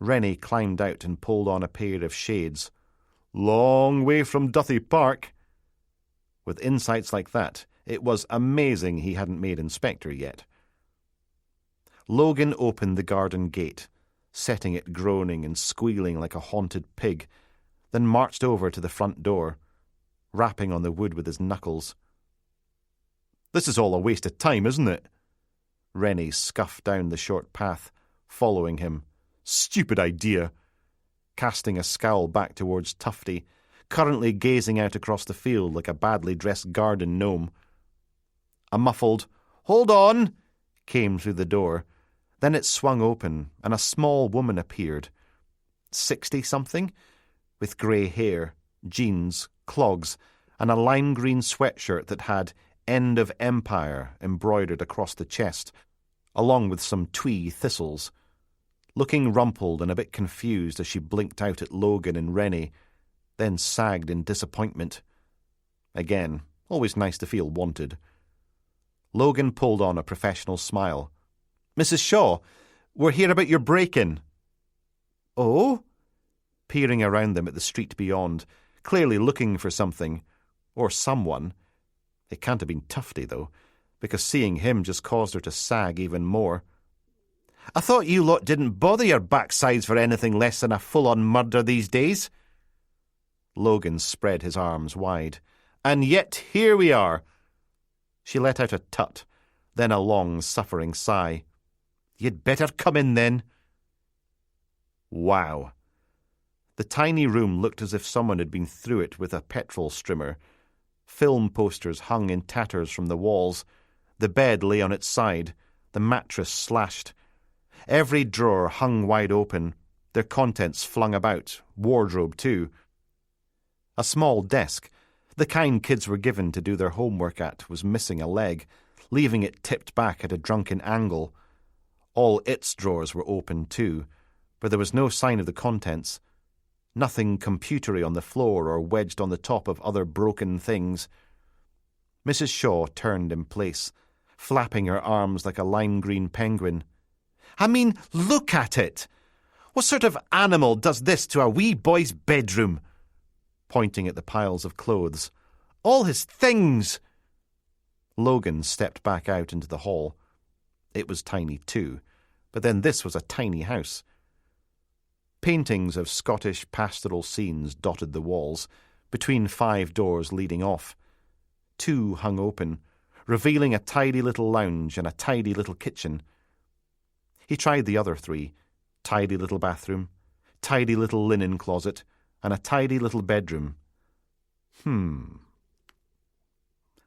Rennie climbed out and pulled on a pair of shades. Long way from Duthie Park. With insights like that, it was amazing he hadn't made inspector yet. Logan opened the garden gate, setting it groaning and squealing like a haunted pig, then marched over to the front door, rapping on the wood with his knuckles. This is all a waste of time, isn't it? Rennie scuffed down the short path, following him. Stupid idea. Casting a scowl back towards Tufty, currently gazing out across the field like a badly dressed garden gnome. A muffled, "Hold on!" came through the door. Then it swung open, and a small woman appeared. 60-something, with grey hair, jeans, clogs, and a lime-green sweatshirt that had "End of Empire" embroidered across the chest, along with some twee thistles. Looking rumpled and a bit confused as she blinked out at Logan and Rennie, then sagged in disappointment. Again, always nice to feel wanted. Logan pulled on a professional smile. "Mrs. Shaw, we're here about your break-in." "Oh?" Peering around them at the street beyond, clearly looking for something, or someone. It can't have been Tufty, though, because seeing him just caused her to sag even more. "I thought you lot didn't bother your backsides for anything less than a full-on murder these days." Logan spread his arms wide. "And yet here we are." She let out a tut, then a long, suffering sigh. "You'd better come in, then." Wow. The tiny room looked as if someone had been through it with a petrol strimmer. Film posters hung in tatters from the walls. The bed lay on its side, the mattress slashed. Every drawer hung wide open, their contents flung about, wardrobe too. A small desk, the kind kids were given to do their homework at, was missing a leg, leaving it tipped back at a drunken angle. All its drawers were open too, but there was no sign of the contents. Nothing computery on the floor or wedged on the top of other broken things. Mrs. Shaw turned in place, flapping her arms like a lime-green penguin. "I mean, look at it! What sort of animal does this to a wee boy's bedroom?" Pointing at the piles of clothes. "All his things!" Logan stepped back out into the hall, It was tiny too, but then this was a tiny house. Paintings of Scottish pastoral scenes dotted the walls, between 5 doors leading off. 2 hung open, revealing a tidy little lounge and a tidy little kitchen. He tried the other 3, tidy little bathroom, tidy little linen closet, and a tidy little bedroom.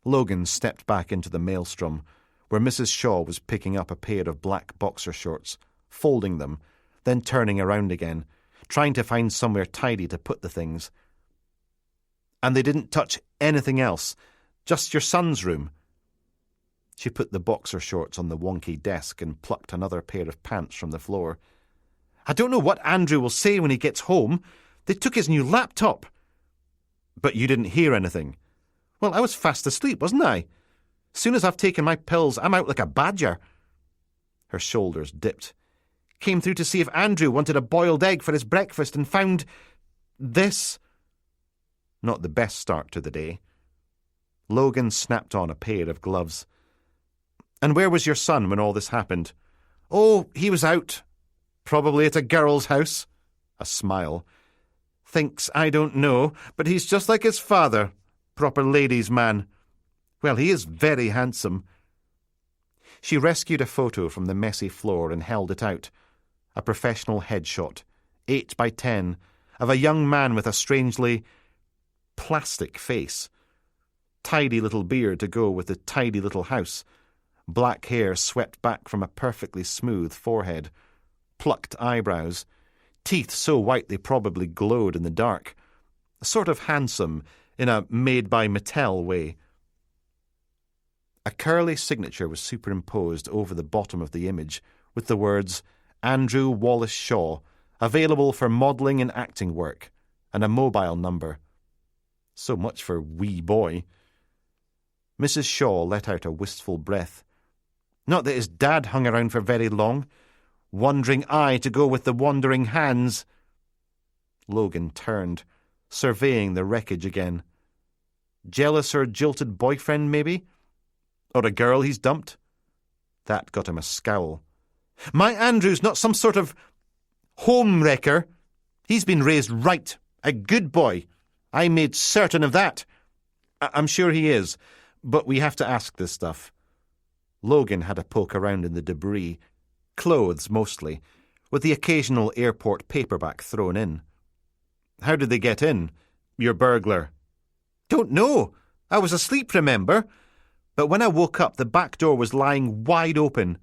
Logan stepped back into the maelstrom, where Mrs. Shaw was picking up a pair of black boxer shorts, folding them, then turning around again, trying to find somewhere tidy to put the things. And they didn't touch anything else, just your son's room. She put the boxer shorts on the wonky desk and plucked another pair of pants from the floor. I don't know what Andrew will say when he gets home. They took his new laptop. But you didn't hear anything. Well, I was fast asleep, wasn't I? Soon as I've taken my pills, I'm out like a badger. Her shoulders dipped. Came through to see if Andrew wanted a boiled egg for his breakfast and found this. Not the best start to the day. Logan snapped on a pair of gloves. And where was your son when all this happened? Oh, he was out. Probably at a girl's house. A smile. Thinks I don't know, but he's just like his father. Proper ladies' man. Well, he is very handsome. She rescued a photo from the messy floor and held it out. A professional headshot, 8 by 10, of a young man with a strangely plastic face. Tidy little beard to go with the tidy little house. Black hair swept back from a perfectly smooth forehead. Plucked eyebrows. Teeth so white they probably glowed in the dark. Sort of handsome in a made-by-Mattel way. A curly signature was superimposed over the bottom of the image with the words, Andrew Wallace Shaw, available for modelling and acting work, and a mobile number. So much for wee boy. Mrs. Shaw let out a wistful breath. Not that his dad hung around for very long. Wandering eye to go with the wandering hands. Logan turned, surveying the wreckage again. Jealous or jilted boyfriend, maybe? Or a girl he's dumped? That got him a scowl. My Andrew's not some sort of home wrecker. He's been raised right. A good boy. I made certain of that. I'm sure he is, but we have to ask this stuff. Logan had a poke around in the debris. Clothes, mostly, with the occasional airport paperback thrown in. How did they get in? Your burglar? Don't know. I was asleep, remember? But when I woke up, the back door was lying wide open,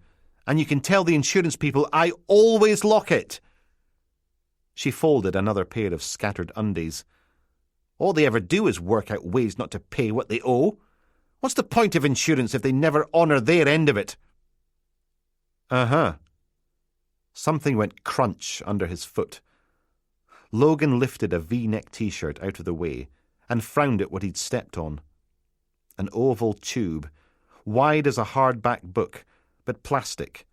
and you can tell the insurance people I always lock it. She folded another pair of scattered undies. All they ever do is work out ways not to pay what they owe. What's the point of insurance if they never honour their end of it? Uh-huh. Something went crunch under his foot. Logan lifted a V-neck T-shirt out of the way and frowned at what he'd stepped on. An oval tube, wide as a hardback book, but plastic,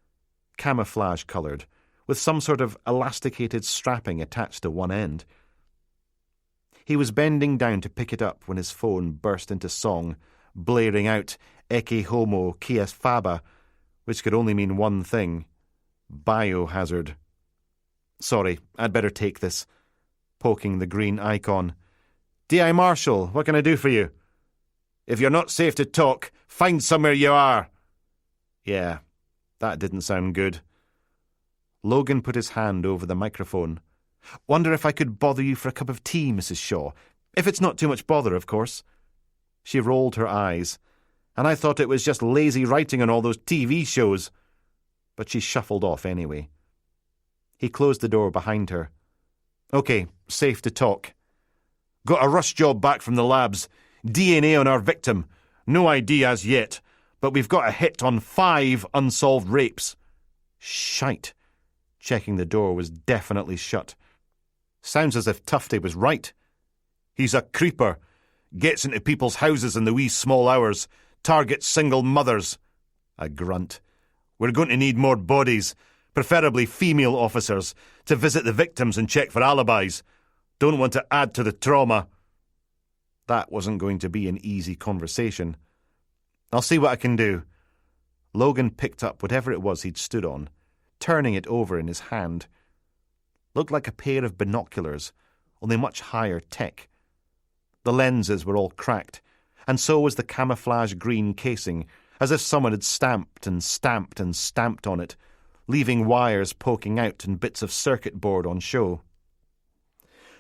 camouflage-coloured, with some sort of elasticated strapping attached to one end. He was bending down to pick it up when his phone burst into song, blaring out Ecce Homo Quies Faba, which could only mean one thing: biohazard. Sorry, I'd better take this. Poking the green icon. D.I. Marshall, what can I do for you? If you're not safe to talk, find somewhere you are. Yeah, that didn't sound good. Logan put his hand over the microphone. Wonder if I could bother you for a cup of tea, Mrs. Shaw. If it's not too much bother, of course. She rolled her eyes, and I thought it was just lazy writing on all those TV shows. But she shuffled off anyway. He closed the door behind her. Okay, safe to talk. Got a rush job back from the labs. DNA on our victim. No ID as yet, but we've got a hit on 5 unsolved rapes. Shite. Checking the door was definitely shut. Sounds as if Tufty was right. He's a creeper. Gets into people's houses in the wee small hours. Targets single mothers. A grunt. We're going to need more bodies, preferably female officers, to visit the victims and check for alibis. Don't want to add to the trauma. That wasn't going to be an easy conversation. I'll see what I can do. Logan picked up whatever it was he'd stood on, turning it over in his hand. Looked like a pair of binoculars, only much higher tech. The lenses were all cracked, and so was the camouflage green casing, as if someone had stamped and stamped and stamped on it, leaving wires poking out and bits of circuit board on show.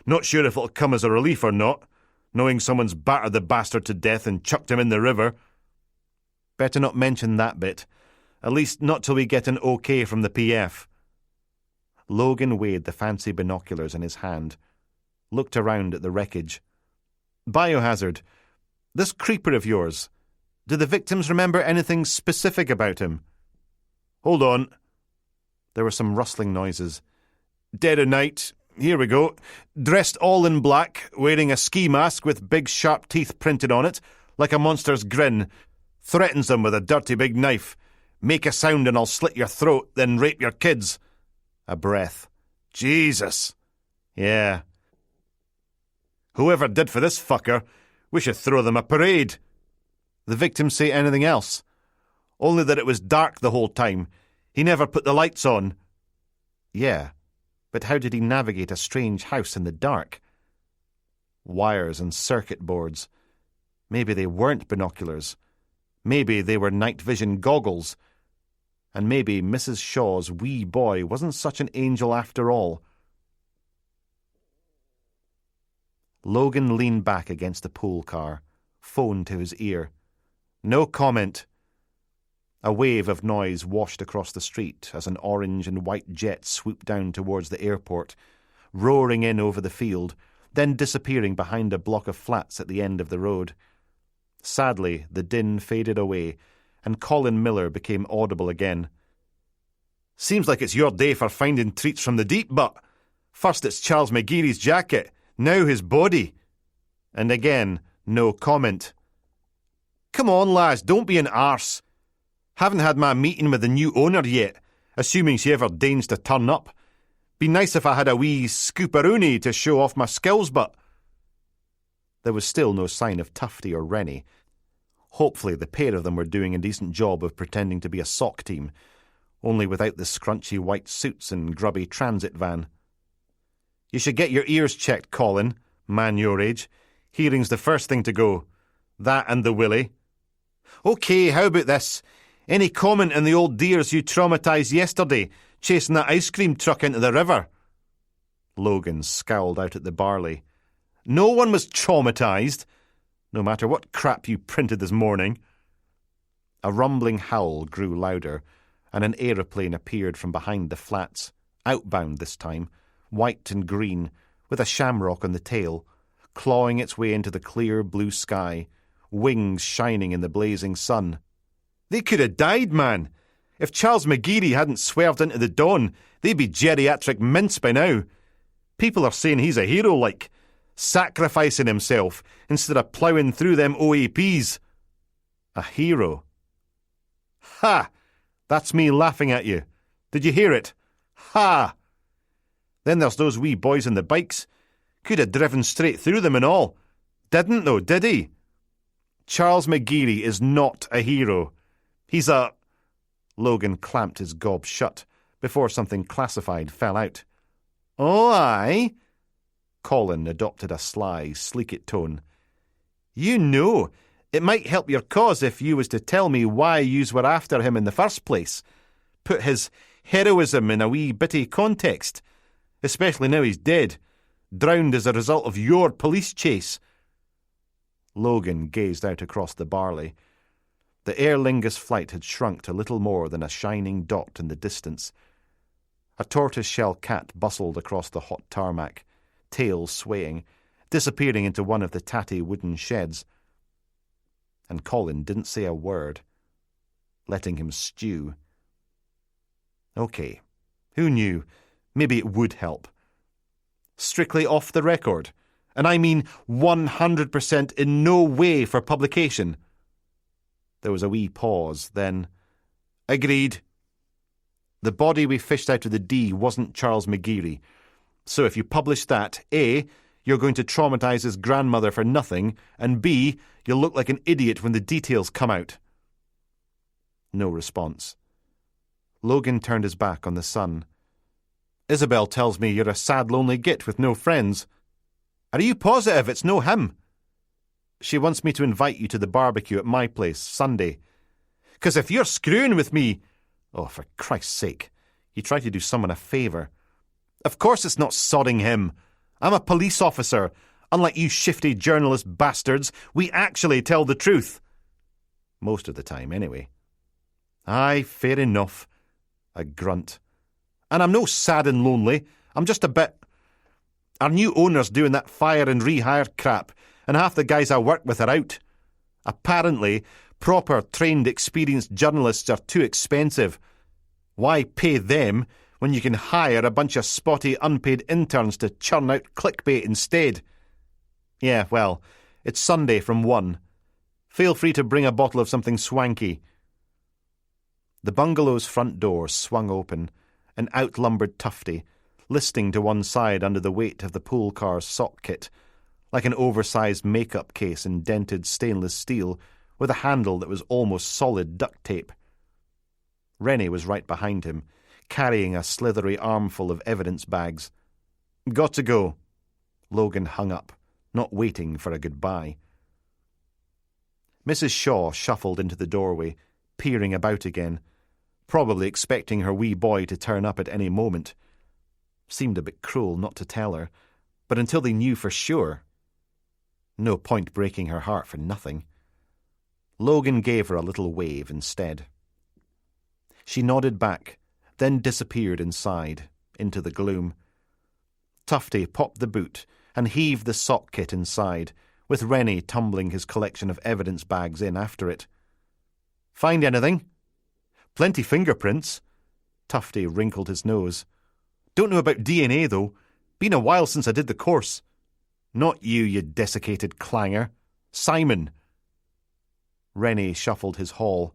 Not sure if it'll come as a relief or not, knowing someone's battered the bastard to death and chucked him in the river. Better not mention that bit, at least not till we get an OK from the PF. Logan weighed the fancy binoculars in his hand, looked around at the wreckage. Biohazard, this creeper of yours, do the victims remember anything specific about him? Hold on. There were some rustling noises. Dead of night. Here we go. Dressed all in black, wearing a ski mask with big sharp teeth printed on it, like a monster's grin. Threatens them with a dirty big knife. Make a sound and I'll slit your throat, then rape your kids. A breath. Jesus. Yeah. Whoever did for this fucker, we should throw them a parade. The victims say anything else? Only that it was dark the whole time. He never put the lights on. Yeah, but how did he navigate a strange house in the dark? Wires and circuit boards. Maybe they weren't binoculars. Maybe they were night vision goggles. And maybe Mrs. Shaw's wee boy wasn't such an angel after all. Logan leaned back against the pool car, phone to his ear. No comment. A wave of noise washed across the street as an orange and white jet swooped down towards the airport, roaring in over the field, then disappearing behind a block of flats at the end of the road. Sadly, the din faded away, and Colin Miller became audible again. Seems like it's your day for finding treats from the deep, but first it's Charles McGeary's jacket, now his body. And again, no comment. Come on, lads, don't be an arse. Haven't had my meeting with the new owner yet, assuming she ever deigns to turn up. Be nice if I had a wee scooperoonie to show off my skills, but... There was still no sign of Tufty or Rennie. Hopefully the pair of them were doing a decent job of pretending to be a sock team, only without the scrunchy white suits and grubby transit van. You should get your ears checked, Colin, man your age. Hearing's the first thing to go. That and the willy. OK, how about this? Any comment on the old dears you traumatised yesterday, chasing that ice cream truck into the river? Logan scowled out at the barley. No one was traumatised, no matter what crap you printed this morning. A rumbling howl grew louder, and an aeroplane appeared from behind the flats, outbound this time, white and green, with a shamrock on the tail, clawing its way into the clear blue sky, wings shining in the blazing sun. They could have died, man. If Charles McGeary hadn't swerved into the dawn, they'd be geriatric mints by now. People are saying he's a hero, like, sacrificing himself instead of ploughing through them OAPs. A hero. Ha! That's me laughing at you. Did you hear it? Ha! Then there's those wee boys on the bikes. Could have driven straight through them and all. Didn't though, did he? Charles McGeary is not a hero. He's a... Logan clamped his gob shut before something classified fell out. Oh, aye? Colin adopted a sly, sleek-it tone. You know, it might help your cause if you was to tell me why yous were after him in the first place. Put his heroism in a wee bitty context. Especially now he's dead, drowned as a result of your police chase. Logan gazed out across the barley. The Aer Lingus flight had shrunk to little more than a shining dot in the distance. A tortoise-shell cat bustled across the hot tarmac, tail swaying, disappearing into one of the tatty wooden sheds. And Colin didn't say a word, letting him stew. OK, who knew? Maybe it would help. Strictly off the record, and I mean 100% in no way for publication. There was a wee pause, then... Agreed. The body we fished out of the D wasn't Charles McGeary. So if you publish that, A, you're going to traumatise his grandmother for nothing, and B, you'll look like an idiot when the details come out. No response. Logan turned his back on the son. "Isabel tells me you're a sad, lonely git with no friends. Are you positive it's no him? She wants me to invite you to the barbecue at my place, Sunday. 'Cause if you're screwing with me—" "Oh, for Christ's sake, you try to do someone a favour." "Of course it's not sodding him. I'm a police officer. Unlike you shifty journalist bastards, we actually tell the truth." "Most of the time, anyway." "Aye, fair enough." A grunt. "And I'm no sad and lonely. I'm just a bit... Our new owner's doing that fire and rehire crap, and half the guys I work with are out. Apparently, proper, trained, experienced journalists are too expensive. Why pay them when you can hire a bunch of spotty, unpaid interns to churn out clickbait instead? Yeah, well, it's Sunday from 1. Feel free to bring a bottle of something swanky." The bungalow's front door swung open, and out lumbered Tufty, listing to one side under the weight of the pool car's sock kit, like an oversized makeup case in dented stainless steel with a handle that was almost solid duct tape. Rennie was right behind him, carrying a slithery armful of evidence bags. "Got to go." Logan hung up, not waiting for a goodbye. Mrs. Shaw shuffled into the doorway, peering about again, probably expecting her wee boy to turn up at any moment. Seemed a bit cruel not to tell her, but until they knew for sure. No point breaking her heart for nothing. Logan gave her a little wave instead. She nodded back, then disappeared inside, into the gloom. Tufty popped the boot and heaved the sock kit inside, with Rennie tumbling his collection of evidence bags in after it. "Find anything?" "Plenty fingerprints." Tufty wrinkled his nose. "Don't know about DNA, though. Been a while since I did the course." "Not you desiccated clanger. Simon." Rennie shuffled his haul.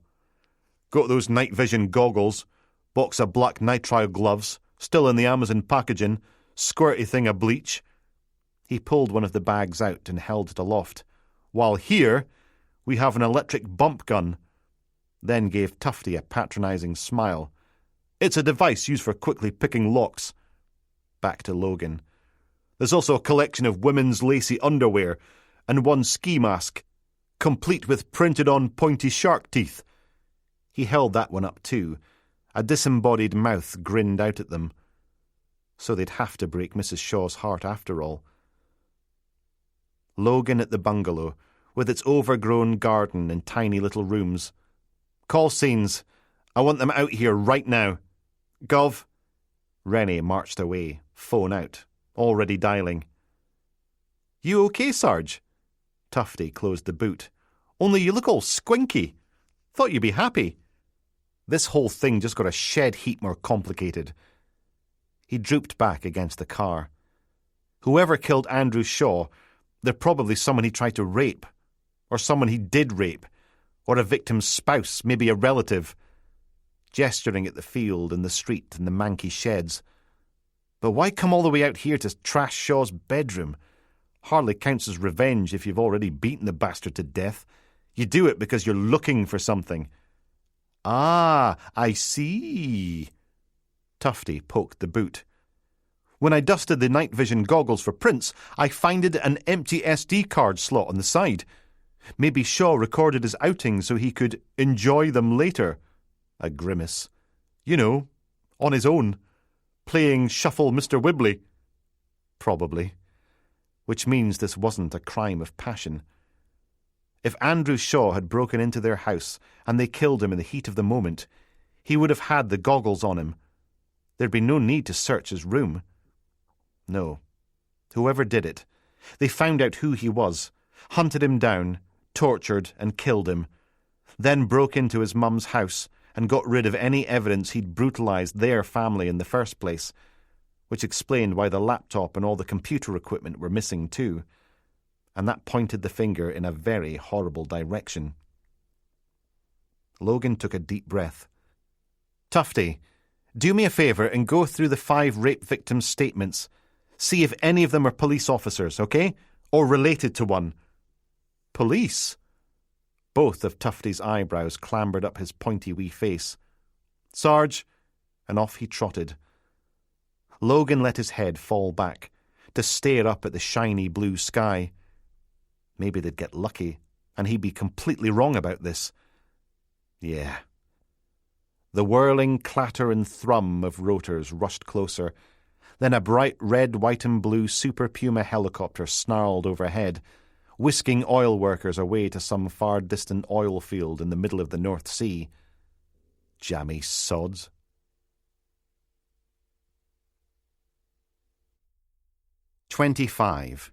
"Got those night vision goggles, box of black nitrile gloves, still in the Amazon packaging, squirty thing of bleach." He pulled one of the bags out and held it aloft. "While here, we have an electric bump gun." Then gave Tufty a patronising smile. "It's a device used for quickly picking locks." Back to Logan. "There's also a collection of women's lacy underwear and one ski mask, complete with printed-on pointy shark teeth." He held that one up too. A disembodied mouth grinned out at them. So they'd have to break Mrs. Shaw's heart after all. Logan at the bungalow, with its overgrown garden and tiny little rooms. "Call scenes. I want them out here right now. Gov." Rennie marched away, phone out, already dialing. "You okay, Sarge?" Tufty closed the boot. "Only you look all squinky. Thought you'd be happy." This whole thing just got a shed heap more complicated. He drooped back against the car. Whoever killed Andrew Shaw, they're probably someone he tried to rape, or someone he did rape, or a victim's spouse, maybe a relative. Gesturing at the field and the street and the manky sheds. But why come all the way out here to trash Shaw's bedroom? Hardly counts as revenge if you've already beaten the bastard to death. You do it because you're looking for something. "Ah, I see." Tufty poked the boot. "When I dusted the night vision goggles for prints, I finded an empty SD card slot on the side. Maybe Shaw recorded his outings so he could enjoy them later." A grimace. "You know, on his own. Playing Shuffle Mr. Wibbly." Probably. Which means this wasn't a crime of passion. If Andrew Shaw had broken into their house and they killed him in the heat of the moment, he would have had the goggles on him. There'd be no need to search his room. No. Whoever did it, they found out who he was, hunted him down, tortured and killed him, then broke into his mum's house and got rid of any evidence he'd brutalised their family in the first place, which explained why the laptop and all the computer equipment were missing too. And that pointed the finger in a very horrible direction. Logan took a deep breath. "Tufty, do me a favour and go through the 5 rape victims' statements. See if any of them are police officers, okay? Or related to one." "Police?" Both of Tufty's eyebrows clambered up his pointy wee face. "Sarge!" And off he trotted. Logan let his head fall back to stare up at the shiny blue sky. Maybe they'd get lucky, and he'd be completely wrong about this. Yeah. The whirling clatter and thrum of rotors rushed closer. Then a bright red, white and blue Super Puma helicopter snarled overhead, whisking oil workers away to some far-distant oil field in the middle of the North Sea. Jammy sods. "25.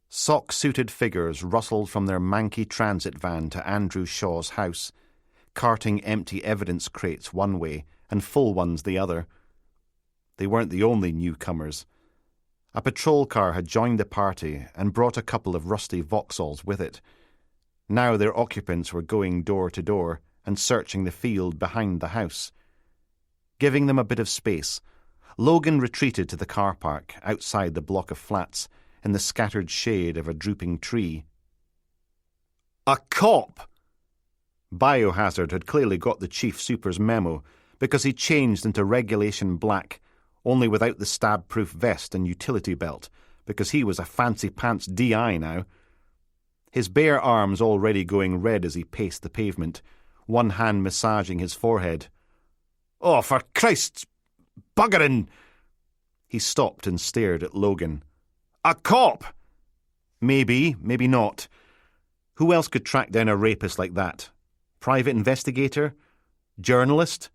Sock-suited figures rustled from their manky transit van to Andrew Shaw's house, carting empty evidence crates one way and full ones the other. They weren't the only newcomers. A patrol car had joined the party and brought a couple of rusty Vauxhalls with it. Now their occupants were going door to door and searching the field behind the house. Giving them a bit of space, Logan retreated to the car park outside the block of flats in the scattered shade of a drooping tree. "A cop!" Biohazard had clearly got the Chief Super's memo because he changed into Regulation Black, only without the stab-proof vest and utility belt, because he was a fancy-pants DI now. His bare arms already going red as he paced the pavement, one hand massaging his forehead. "Oh, for Christ's buggerin'!" He stopped and stared at Logan. "A cop!" Maybe, maybe not. Who else could track down a rapist like that? Private investigator? Journalist?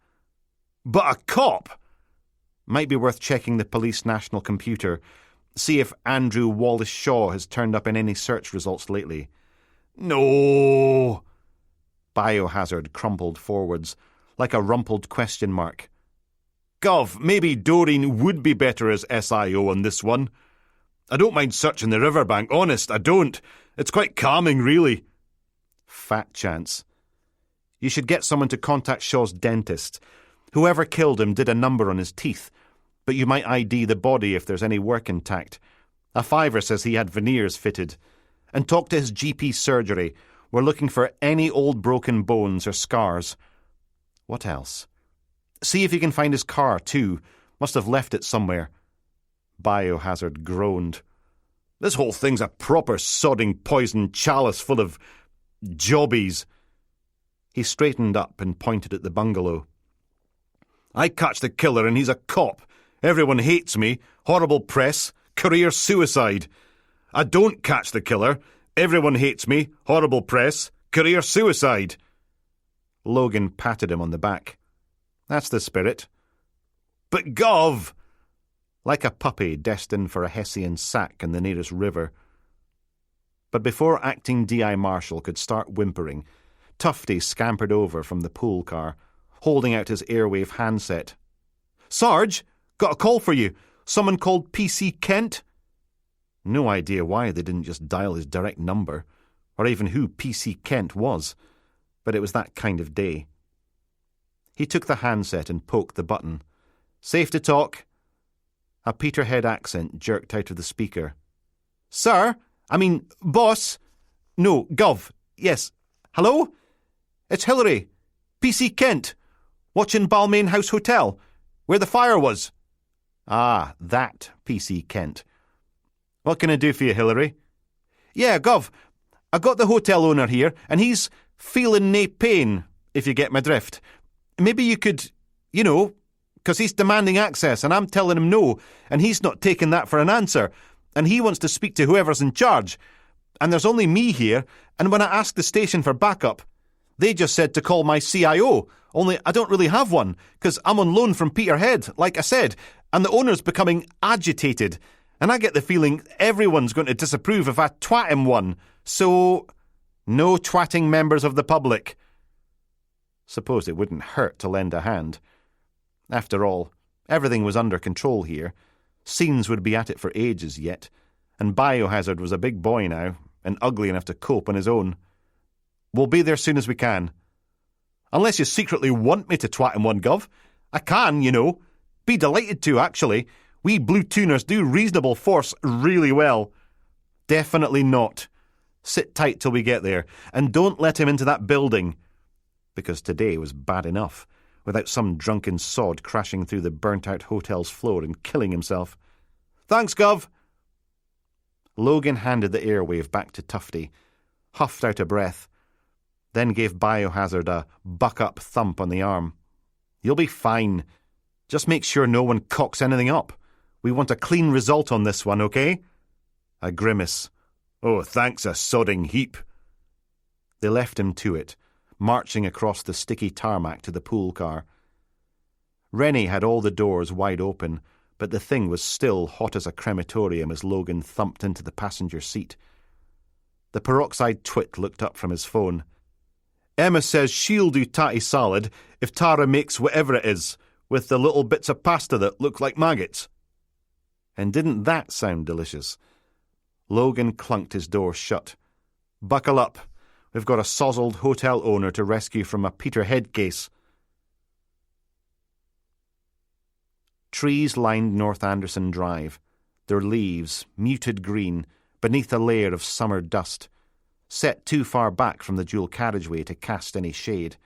But a cop! Might be worth checking the police national computer, see if Andrew Wallace Shaw has turned up in any search results lately. No! Biohazard crumpled forwards, like a rumpled question mark. "Gov, maybe Doreen would be better as SIO on this one. I don't mind searching the riverbank, honest, I don't. It's quite calming, really." Fat chance. You should get someone to contact Shaw's dentist. Whoever killed him did a number on his teeth, but you might ID the body if there's any work intact. A fiver says he had veneers fitted. And talk to his GP surgery. We're looking for any old broken bones or scars. What else? See if you can find his car, too. Must have left it somewhere. Biohazard groaned. "This whole thing's a proper sodding poison chalice full of jobbies." He straightened up and pointed at the bungalow. "I catch the killer and he's a cop. Everyone hates me. Horrible press. Career suicide. I don't catch the killer. Everyone hates me. Horrible press. Career suicide." Logan patted him on the back. "That's the spirit." "But Gov!" Like a puppy destined for a Hessian sack in the nearest river. But before acting DI Marshal could start whimpering, Tufty scampered over from the pool car, holding out his airwave handset. "Sarge, got a call for you. Someone called PC Kent." No idea why they didn't just dial his direct number, or even who PC Kent was, but it was that kind of day. He took the handset and poked the button. "Safe to talk." A Peterhead accent jerked out of the speaker. "Sir? I mean, boss? No, Gov. Yes. Hello? It's Hillary. PC Kent. Watching Balmain House Hotel, where the fire was." "Ah, that PC Kent. What can I do for you, Hillary?" "Yeah, Gov. I got the hotel owner here, and he's feeling nae pain, if you get my drift. Maybe you could, 'cause he's demanding access, and I'm telling him no, and he's not taking that for an answer, and he wants to speak to whoever's in charge. And there's only me here, and when I asked the station for backup, they just said to call my CIO, only I don't really have one, 'cause I'm on loan from Peterhead, like I said, and the owner's becoming agitated, and I get the feeling everyone's going to disapprove if I twat him one. So, no twatting members of the public." Suppose it wouldn't hurt to lend a hand. After all, everything was under control here. Scenes would be at it for ages yet, and Biohazard was a big boy now, and ugly enough to cope on his own. "We'll be there soon as we can." "Unless you secretly want me to twat him one, Gov. I can, Be delighted to, actually. We blue tuners do reasonable force really well." "Definitely not. Sit tight till we get there, and don't let him into that building. Because today was bad enough, without some drunken sod crashing through the burnt-out hotel's floor and killing himself. Thanks, Gov. Logan handed the airwave back to Tufty, huffed out a breath, then gave Biohazard a buck-up thump on the arm. You'll be fine. Just make sure no one cocks anything up. We want a clean result on this one, okay? A grimace. Oh, thanks a sodding heap. They left him to it, marching across the sticky tarmac to the pool car. Rennie had all the doors wide open, but the thing was still hot as a crematorium as Logan thumped into the passenger seat. The peroxide twit looked up from his phone. Emma says she'll do tatty salad if Tara makes whatever it is, with the little bits of pasta that look like maggots. And didn't that sound delicious? Logan clunked his door shut. Buckle up. We've got a sozzled hotel owner to rescue from a Peterhead case. Trees lined North Anderson Drive, their leaves, muted green, beneath a layer of summer dust, set too far back from the dual carriageway to cast any shade.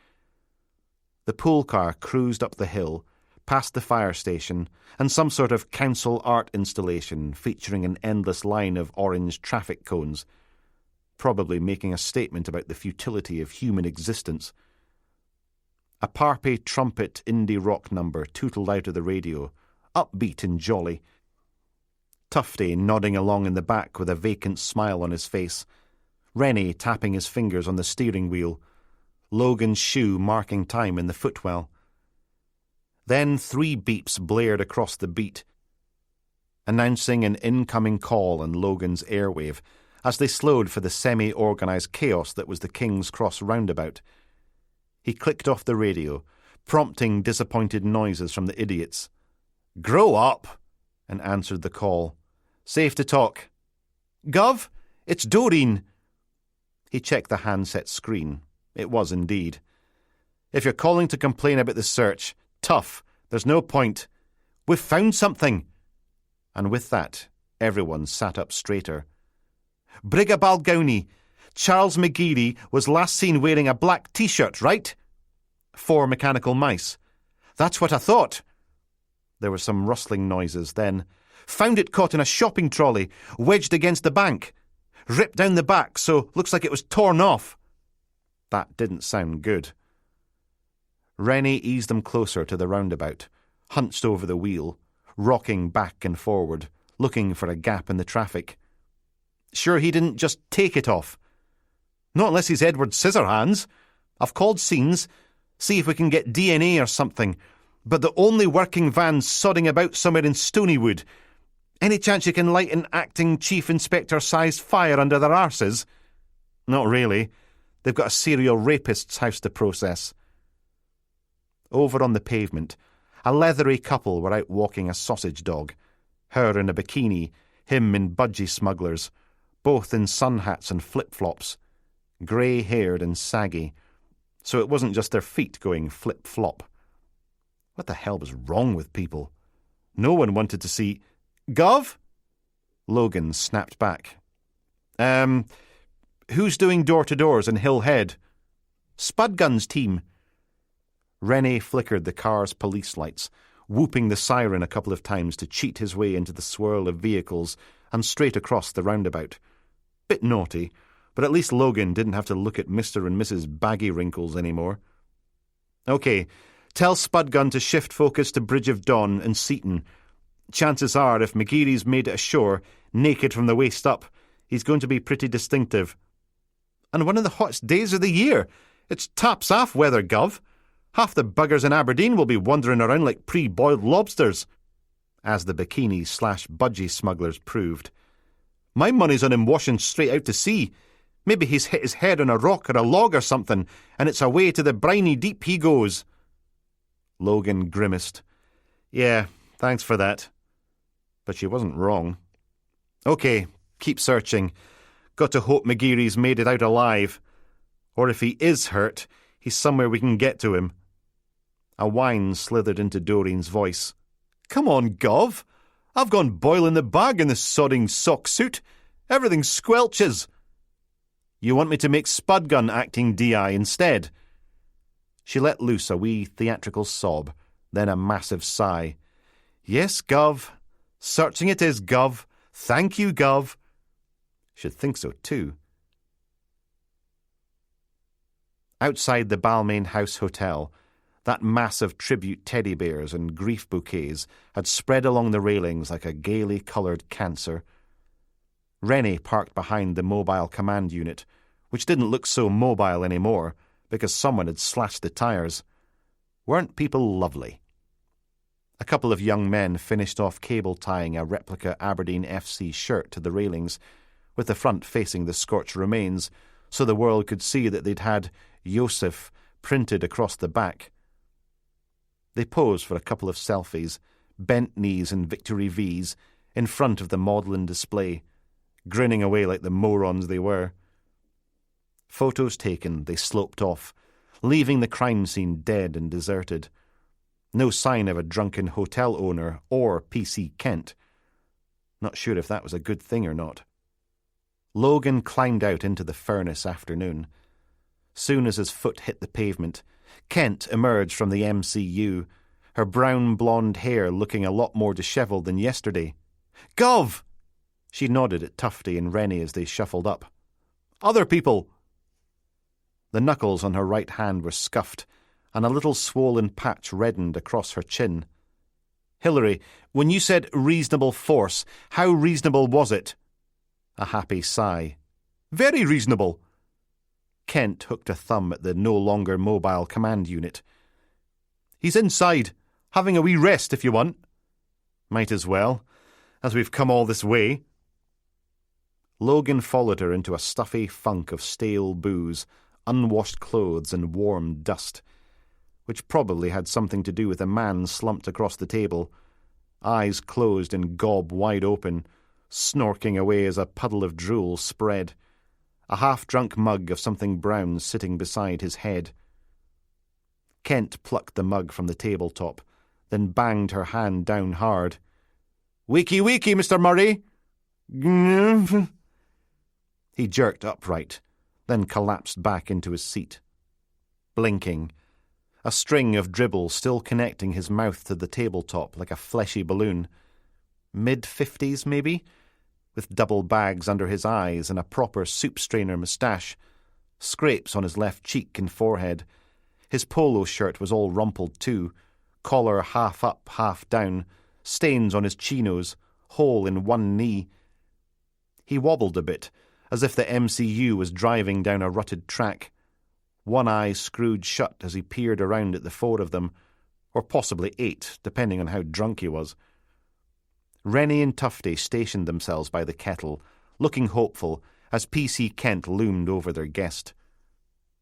The pool car cruised up the hill, past the fire station, and some sort of council art installation featuring an endless line of orange traffic cones, probably making a statement about the futility of human existence. A Parpy trumpet indie rock number tootled out of the radio, upbeat and jolly. Tufty nodding along in the back with a vacant smile on his face, Rennie tapping his fingers on the steering wheel, Logan's shoe marking time in the footwell. Then 3 beeps blared across the beat, announcing an incoming call on Logan's airwave as they slowed for the semi-organised chaos that was the King's Cross roundabout. He clicked off the radio, prompting disappointed noises from the idiots. "Grow up," and answered the call. "Safe to talk." "Gov, it's Doreen." He checked the handset screen. It was indeed. "If you're calling to complain about the search, tough. There's no point. We've found something." And with that, everyone sat up straighter. "Brigga Balgownie. Charles McGeary was last seen wearing a black T-shirt, right?" 4 mechanical mice. "That's what I thought." There were some rustling noises, then. "Found it caught in a shopping trolley, wedged against the bank. Ripped down the back, so looks like it was torn off." That didn't sound good. Rennie eased them closer to the roundabout, hunched over the wheel, rocking back and forward, looking for a gap in the traffic. Sure he didn't just take it off? Not unless he's Edward Scissorhands. I've called scenes, see if we can get DNA or something, but the only working van's sodding about somewhere in Stonywood. Any chance you can light an acting chief inspector-sized fire under their arses? Not really. They've got a serial rapist's house to process. Over on the pavement, a leathery couple were out walking a sausage dog, her in a bikini, him in budgie smugglers, both in sun hats and flip-flops, grey-haired and saggy, so it wasn't just their feet going flip-flop. What the hell was wrong with people? No one wanted to see... "Gov?" Logan snapped back. Who's doing door-to-doors in Hill Head?" "Spudgun's team." Rennie flickered the car's police lights, whooping the siren a couple of times to cheat his way into the swirl of vehicles and straight across the roundabout. Bit naughty, but at least Logan didn't have to look at Mr. and Mrs. Baggy Wrinkles anymore. "OK, tell Spudgun to shift focus to Bridge of Dawn and Seaton. Chances are, if McGeary's made it ashore, naked from the waist up, he's going to be pretty distinctive. And one of the hottest days of the year. It's taps-off weather, Gov. Half the buggers in Aberdeen will be wandering around like pre-boiled lobsters," as the bikini/budgie smugglers proved. "My money's on him washing straight out to sea. Maybe he's hit his head on a rock or a log or something, and it's away to the briny deep he goes." Logan grimaced. "Yeah, thanks for that." But she wasn't wrong. "OK, keep searching. Got to hope McGeary's made it out alive. Or if he is hurt, he's somewhere we can get to him." A whine slithered into Doreen's voice. "Come on, Gov. I've gone boiling the bag in this sodding sock suit. Everything squelches." You want me to make Spudgun acting DI instead? She let loose a wee theatrical sob, then a massive sigh. Yes, Gov. Searching it is, Gov. Thank you, Gov. Should think so, too. Outside the Balmain House Hotel, that mass of tribute teddy bears and grief bouquets had spread along the railings like a gaily coloured cancer. Rennie parked behind the mobile command unit, which didn't look so mobile anymore because someone had slashed the tyres. Weren't people lovely? A couple of young men finished off cable tying a replica Aberdeen FC shirt to the railings, with the front facing the scorched remains, so the world could see that they'd had Yosef printed across the back. They posed for a couple of selfies, bent knees and Victory V's, in front of the maudlin display, grinning away like the morons they were. Photos taken, they sloped off, leaving the crime scene dead and deserted. No sign of a drunken hotel owner or PC Kent. Not sure if that was a good thing or not. Logan climbed out into the furnace afternoon. Soon as his foot hit the pavement, Kent emerged from the MCU, her brown blonde hair looking a lot more dishevelled than yesterday. Gov! She nodded at Tufty and Rennie as they shuffled up. Other people! The knuckles on her right hand were scuffed, and a little swollen patch reddened across her chin. Hilary, when you said reasonable force, how reasonable was it? A happy sigh. Very reasonable. Kent hooked a thumb at the no longer mobile command unit. He's inside, having a wee rest if you want. Might as well, as we've come all this way. Logan followed her into a stuffy funk of stale booze, unwashed clothes and warm dust, which probably had something to do with a man slumped across the table, eyes closed and gob wide open, snorking away as a puddle of drool spread, a half-drunk mug of something brown sitting beside his head. Kent plucked the mug from the tabletop, then banged her hand down hard. Wakey, wakey, Mr. Murray! He jerked upright, then collapsed back into his seat. Blinking, a string of dribble still connecting his mouth to the tabletop like a fleshy balloon. Mid-50s, maybe? With double bags under his eyes and a proper soup-strainer moustache, scrapes on his left cheek and forehead. His polo shirt was all rumpled too, collar half up, half down, stains on his chinos, hole in one knee. He wobbled a bit, as if the MCU was driving down a rutted track. One eye screwed shut as he peered around at the four of them, or possibly 8, depending on how drunk he was. Rennie and Tufty stationed themselves by the kettle, looking hopeful, as PC Kent loomed over their guest.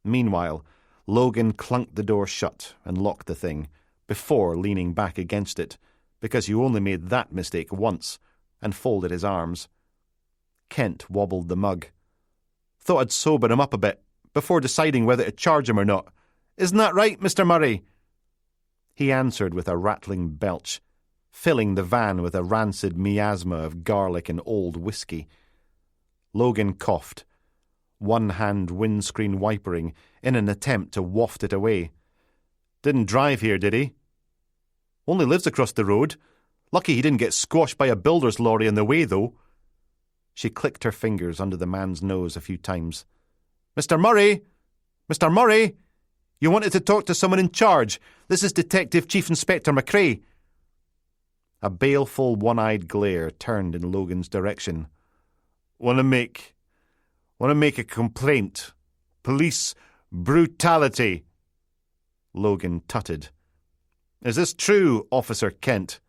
Meanwhile, Logan clunked the door shut and locked the thing, before leaning back against it, because you only made that mistake once, and folded his arms. Kent wobbled the mug. Thought I'd sober him up a bit, before deciding whether to charge him or not. Isn't that right, Mr. Murray? He answered with a rattling belch, filling the van with a rancid miasma of garlic and old whiskey. Logan coughed, one hand windscreen wipering in an attempt to waft it away. Didn't drive here, did he? Only lives across the road. Lucky he didn't get squashed by a builder's lorry on the way, though. She clicked her fingers under the man's nose a few times. Mr. Murray! Mr. Murray! You wanted to talk to someone in charge. This is Detective Chief Inspector McRae. A baleful, one-eyed glare turned in Logan's direction. Want to make a complaint. Police brutality. Logan tutted. Is this true, Officer Kent?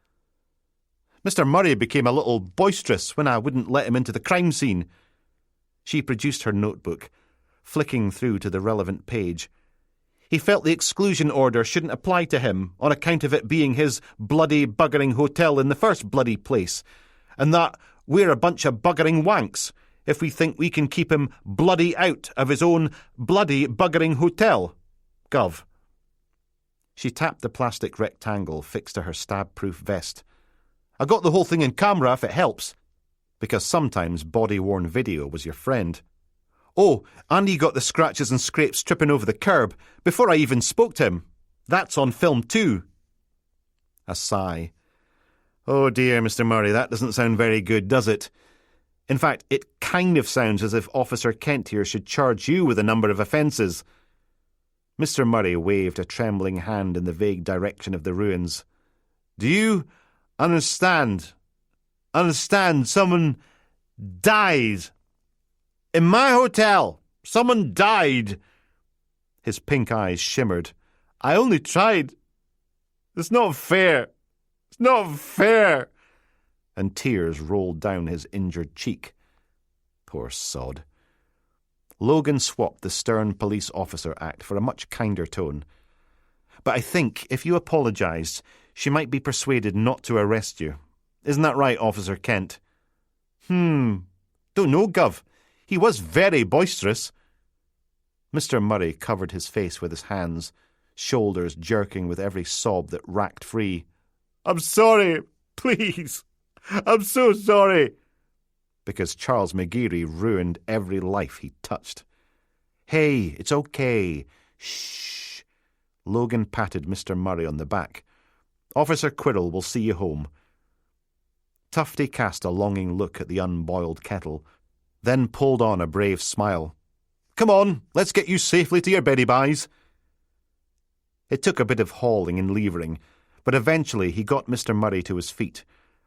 Mr. Murray became a little boisterous when I wouldn't let him into the crime scene. She produced her notebook, flicking through to the relevant page. He felt the exclusion order shouldn't apply to him on account of it being his bloody buggering hotel in the first bloody place, and that we're a bunch of buggering wanks if we think we can keep him bloody out of his own bloody buggering hotel. Gov. She tapped the plastic rectangle fixed to her stab-proof vest. I got the whole thing in camera if it helps, because sometimes body-worn video was your friend. Oh, and he got the scratches and scrapes tripping over the curb before I even spoke to him. That's on film too. A sigh. Oh dear, Mr. Murray, that doesn't sound very good, does it? In fact, it kind of sounds as if Officer Kent here should charge you with a number of offences. Mr. Murray waved a trembling hand in the vague direction of the ruins. Do you understand? Understand someone died? In my hotel, someone died. His pink eyes shimmered. I only tried. It's not fair. It's not fair. And tears rolled down his injured cheek. Poor sod. Logan swapped the stern police officer act for a much kinder tone. But I think if you apologised, she might be persuaded not to arrest you. Isn't that right, Officer Kent? Don't know, Gov. He was very boisterous. Mr. Murray covered his face with his hands, shoulders jerking with every sob that racked free. I'm sorry, please. I'm so sorry. Because Charles McGeary ruined every life he touched. Hey, it's okay. Shh. Logan patted Mr. Murray on the back. Officer Quirrell will see you home. Tufty cast a longing look at the unboiled kettle, then pulled on a brave smile. Come on, let's get you safely to your beddy byes. It took a bit of hauling and levering, but eventually he got Mr. Murray to his feet,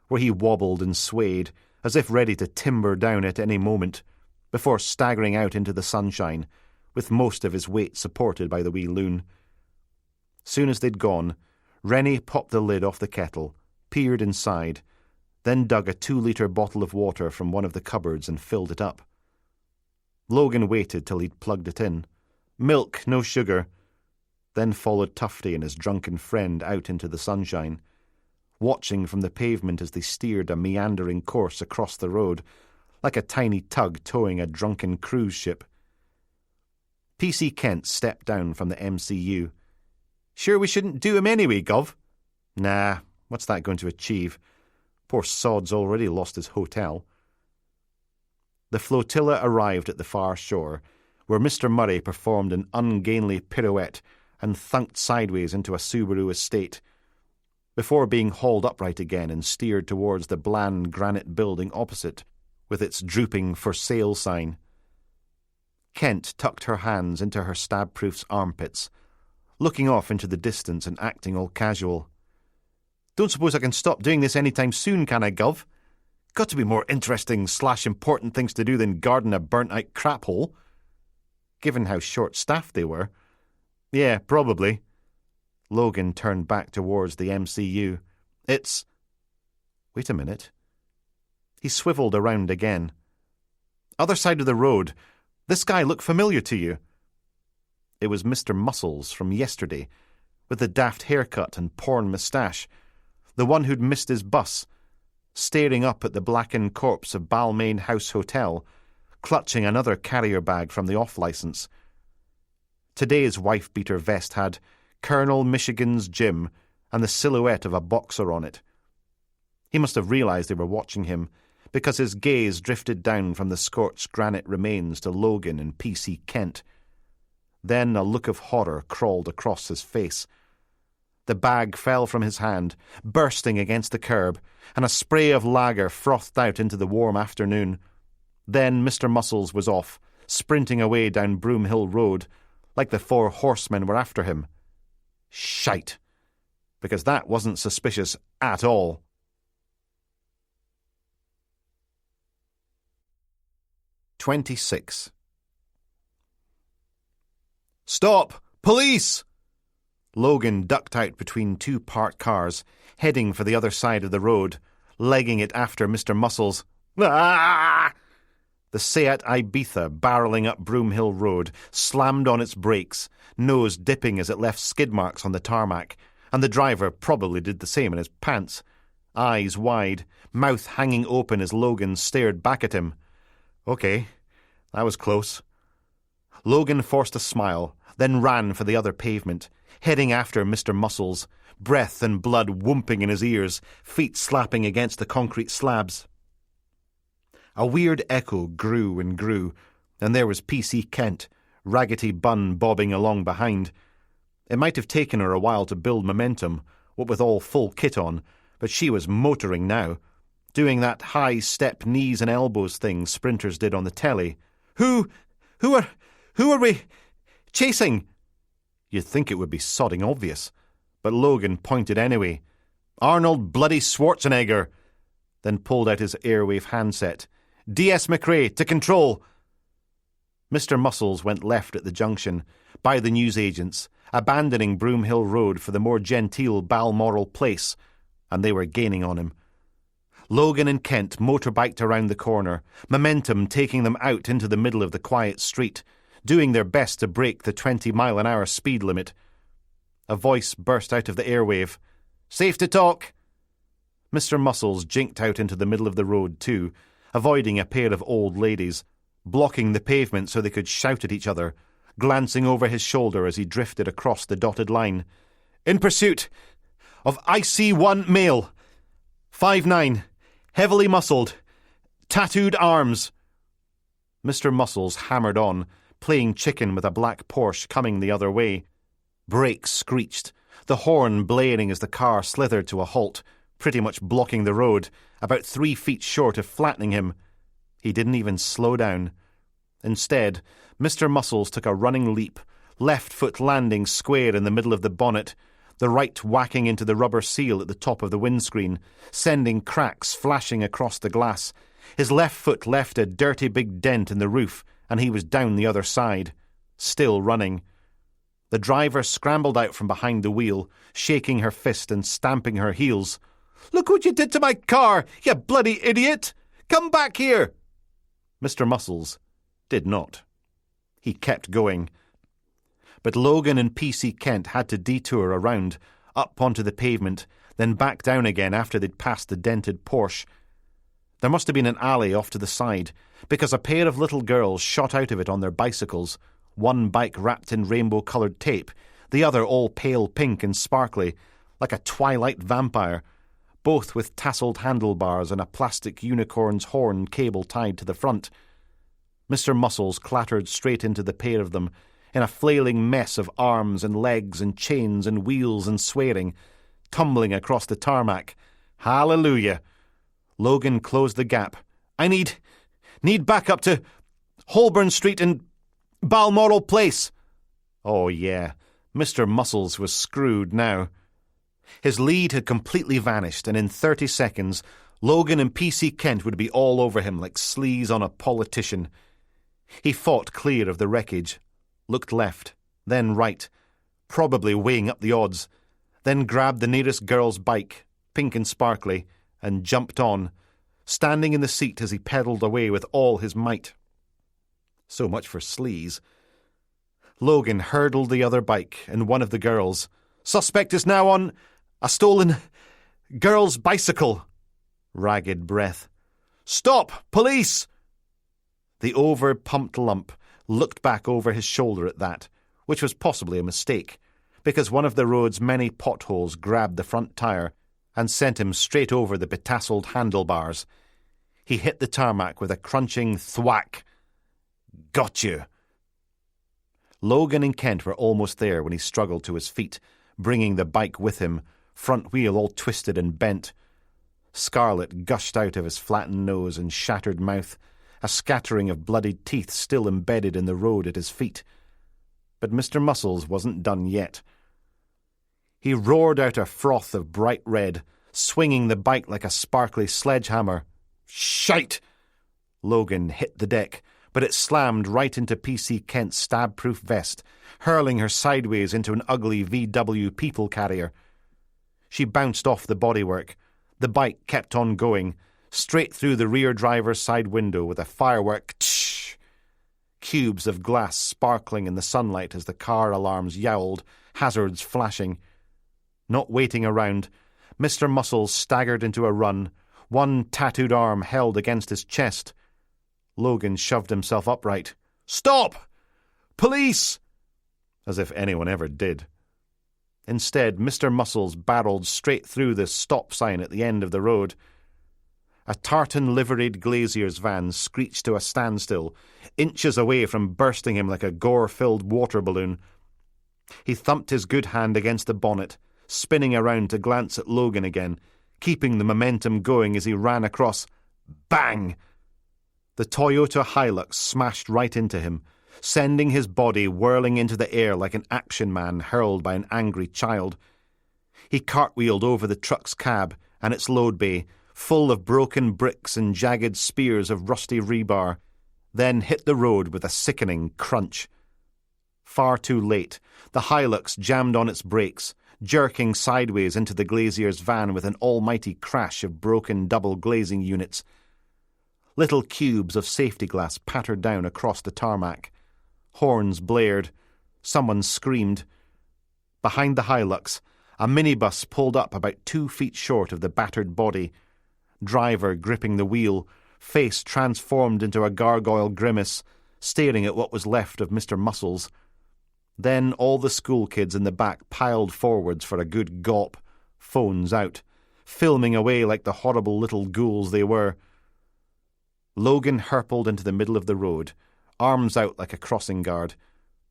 where he wobbled and swayed, as if ready to timber down at any moment, before staggering out into the sunshine, with most of his weight supported by the wee loon. Soon as they'd gone, Rennie popped the lid off the kettle, peered inside, then dug a 2-litre bottle of water from one of the cupboards and filled it up. Logan waited till he'd plugged it in. Milk, no sugar. Then followed Tufty and his drunken friend out into the sunshine, watching from the pavement as they steered a meandering course across the road, like a tiny tug towing a drunken cruise ship. P.C. Kent stepped down from the MCU. Sure we shouldn't do him anyway, Gov? Nah, what's that going to achieve? Poor sod's already lost his hotel. The flotilla arrived at the far shore, where Mr. Murray performed an ungainly pirouette and thunked sideways into a Subaru estate, before being hauled upright again and steered towards the bland granite building opposite, with its drooping for sale sign. Kent tucked her hands into her stab-proof's armpits, looking off into the distance and acting all casual. Don't suppose I can stop doing this any time soon, can I, Gov? Got to be more interesting/important things to do than garden a burnt-out crap hole. Given how short-staffed they were. Yeah, probably. Logan turned back towards the MCU. It's... Wait a minute. He swivelled around again. Other side of the road. This guy looked familiar to you. It was Mr. Muscles from yesterday, with the daft haircut and porn moustache, the one who'd missed his bus, staring up at the blackened corpse of Balmain House Hotel, clutching another carrier bag from the off-licence. Today's wife-beater vest had Colonel Michigan's Gym and the silhouette of a boxer on it. He must have realised they were watching him, because his gaze drifted down from the scorched granite remains to Logan and P.C. Kent. Then a look of horror crawled across his face. The bag fell from his hand, bursting against the curb, and a spray of lager frothed out into the warm afternoon. Then Mr. Muscles was off, sprinting away down Broomhill Road, like the 4 horsemen were after him. Shite! Because that wasn't suspicious at all. "26. Stop! Police! Logan ducked out between 2 parked cars, heading for the other side of the road, legging it after Mr. Muscles. Ah! The Seat Ibiza, barrelling up Broomhill Road, slammed on its brakes, nose dipping as it left skid marks on the tarmac, and the driver probably did the same in his pants, eyes wide, mouth hanging open as Logan stared back at him. Okay, that was close. Logan forced a smile, then ran for the other pavement, heading after Mr. Muscles, breath and blood whooping in his ears, feet slapping against the concrete slabs. A weird echo grew and grew, And there was P.C. Kent, raggedy bun bobbing along behind. It might have taken her a while to build momentum, what with all full kit on, but she was motoring now, doing that high-step knees and elbows thing sprinters did on the telly. Who are we chasing? You'd think it would be sodding obvious, but Logan pointed anyway. Arnold bloody Schwarzenegger, then pulled out his airwave handset. DS McRae, to control. Mr. Muscles went left at the junction, by the newsagents, abandoning Broomhill Road for the more genteel Balmoral Place, and they were gaining on him. Logan and Kent motorbiked around the corner, momentum taking them out into the middle of the quiet street, doing their best to break the 20-mile-an-hour speed limit. A voice burst out of the airwave. "Safe to talk." Mr. Muscles jinked out into the middle of the road too, avoiding a pair of old ladies, blocking the pavement so they could shout at each other, glancing over his shoulder as he drifted across the dotted line. "In pursuit of IC1 male, 5'9", heavily muscled, tattooed arms." Mr. Muscles hammered on, playing chicken with a black Porsche coming the other way. Brakes screeched, the horn blaring as the car slithered to a halt, pretty much blocking the road, about 3 feet short of flattening him. He didn't even slow down. Instead, Mr. Muscles took a running leap, left foot landing square in the middle of the bonnet, the right whacking into the rubber seal at the top of the windscreen, sending cracks flashing across the glass. His left foot left a dirty big dent in the roof, and he was down the other side, still running. The driver scrambled out from behind the wheel, shaking her fist and stamping her heels. "Look what you did to my car, you bloody idiot! Come back here!" Mr. Muscles did not. He kept going. But Logan and P.C. Kent had to detour around, up onto the pavement, then back down again after they'd passed the dented Porsche. There must have been an alley off to the side, because a pair of little girls shot out of it on their bicycles, one bike wrapped in rainbow-coloured tape, the other all pale pink and sparkly, like a twilight vampire, both with tasselled handlebars and a plastic unicorn's horn cable tied to the front. Mr. Muscles clattered straight into the pair of them, in a flailing mess of arms and legs and chains and wheels and swearing, tumbling across the tarmac. Hallelujah! Logan closed the gap. "I need back up to Holborn Street and Balmoral Place." Oh yeah, Mr. Muscles was screwed now. His lead had completely vanished, and in 30 seconds, Logan and P.C. Kent would be all over him like sleaze on a politician. He fought clear of the wreckage, looked left, then right, probably weighing up the odds, then grabbed the nearest girl's bike, pink and sparkly, and jumped on, standing in the seat as he pedalled away with all his might. So much for sleaze. Logan hurdled the other bike and one of the girls. "Suspect is now on a stolen girl's bicycle." Ragged breath. "Stop! Police!" The over-pumped lump looked back over his shoulder at that, which was possibly a mistake, because one of the road's many potholes grabbed the front tyre and sent him straight over the betasseled handlebars. He hit the tarmac with a crunching thwack. "Got you!" Logan and Kent were almost there when he struggled to his feet, bringing the bike with him, front wheel all twisted and bent. Scarlet gushed out of his flattened nose and shattered mouth, a scattering of bloodied teeth still embedded in the road at his feet. But Mr. Muscles wasn't done yet. He roared out a froth of bright red, swinging the bike like a sparkly sledgehammer. "Shite!" Logan hit the deck, but it slammed right into P.C. Kent's stab-proof vest, hurling her sideways into an ugly VW people carrier. She bounced off the bodywork. The bike kept on going, straight through the rear driver's side window with a firework tsh. Cubes of glass sparkling in the sunlight as the car alarms yowled, hazards flashing. Not waiting around, Mr. Muscles staggered into a run, one tattooed arm held against his chest. Logan shoved himself upright. "Stop! Police!" As if anyone ever did. Instead, Mr. Muscles barreled straight through the stop sign at the end of the road. A tartan-liveried glazier's van screeched to a standstill, inches away from bursting him like a gore-filled water balloon. He thumped his good hand against the bonnet, spinning around to glance at Logan again, keeping the momentum going as he ran across. Bang! The Toyota Hilux smashed right into him, sending his body whirling into the air like an action man hurled by an angry child. He cartwheeled over the truck's cab and its load bay, full of broken bricks and jagged spears of rusty rebar, then hit the road with a sickening crunch. Far too late, the Hilux jammed on its brakes, jerking sideways into the glazier's van with an almighty crash of broken double glazing units. Little cubes of safety glass pattered down across the tarmac. Horns blared. Someone screamed. Behind the Hilux, a minibus pulled up about 2 feet short of the battered body. Driver gripping the wheel, face transformed into a gargoyle grimace, staring at what was left of Mr. Muscles. Then all the school kids in the back piled forwards for a good gawp, phones out, filming away like the horrible little ghouls they were. Logan hurtled into the middle of the road, arms out like a crossing guard,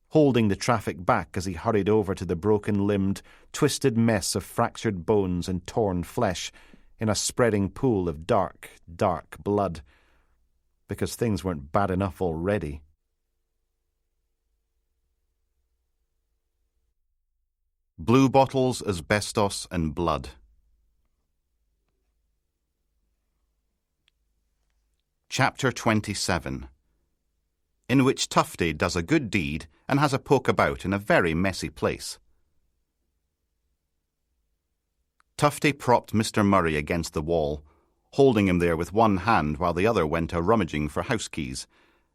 holding the traffic back as he hurried over to the broken-limbed, twisted mess of fractured bones and torn flesh in a spreading pool of dark, dark blood. Because things weren't bad enough already. Blue bottles, asbestos, and blood. Chapter 27, in which Tufty does a good deed and has a poke about in a very messy place. Tufty propped Mr. Murray against the wall, holding him there with one hand while the other went a-rummaging for house keys.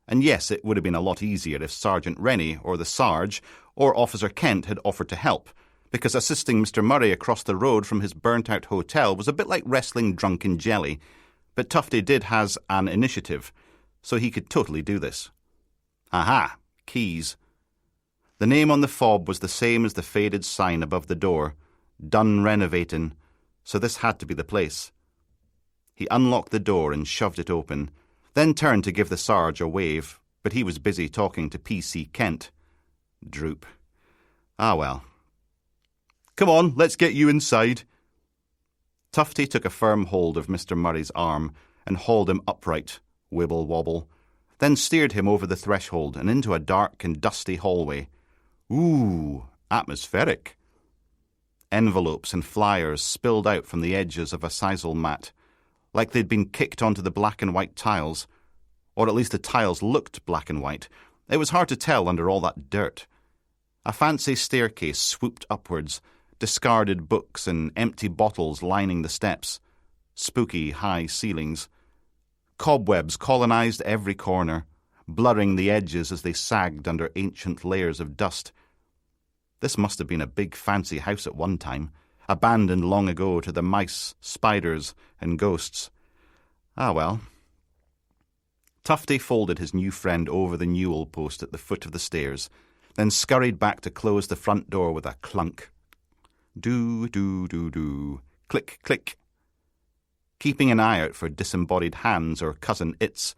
And yes, it would have been a lot easier if Sergeant Rennie or the Sarge or Officer Kent had offered to help, because assisting Mr. Murray across the road from his burnt-out hotel was a bit like wrestling drunken jelly. But Tufty did has an initiative, so he could totally do this. Aha, keys. The name on the fob was the same as the faded sign above the door, done renovating, so this had to be the place. He unlocked the door and shoved it open, then turned to give the Sarge a wave, but he was busy talking to P.C. Kent. Droop. Ah well. Come on, let's get you inside. Tufty took a firm hold of Mr. Murray's arm and hauled him upright, wibble-wobble, then steered him over the threshold and into a dark and dusty hallway. Ooh, atmospheric. Envelopes and flyers spilled out from the edges of a sisal mat, like they'd been kicked onto the black and white tiles, or at least the tiles looked black and white. It was hard to tell under all that dirt. A fancy staircase swooped upwards, discarded books and empty bottles lining the steps, spooky high ceilings. Cobwebs colonized every corner, blurring the edges as they sagged under ancient layers of dust. This must have been a big fancy house at one time, abandoned long ago to the mice, spiders, and ghosts. Ah well. Tufty folded his new friend over the newel post at the foot of the stairs, then scurried back to close the front door with a clunk. Do, do, do, do. Click, click. Keeping an eye out for disembodied hands or cousin Its,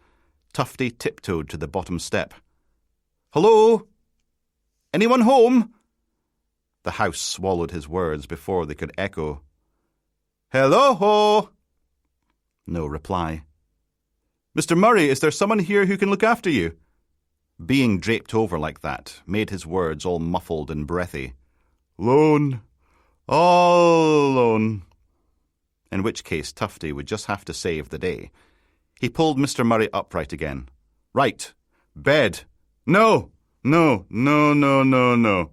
Tufty tiptoed to the bottom step. Hello? Anyone home? The house swallowed his words before they could echo. Hello-ho! No reply. Mr. Murray, is there someone here who can look after you? Being draped over like that made his words all muffled and breathy. Lone. All alone. In which case Tufty would just have to save the day. He pulled Mr. Murray upright again. Right. Bed. No. No. No, no, no, no.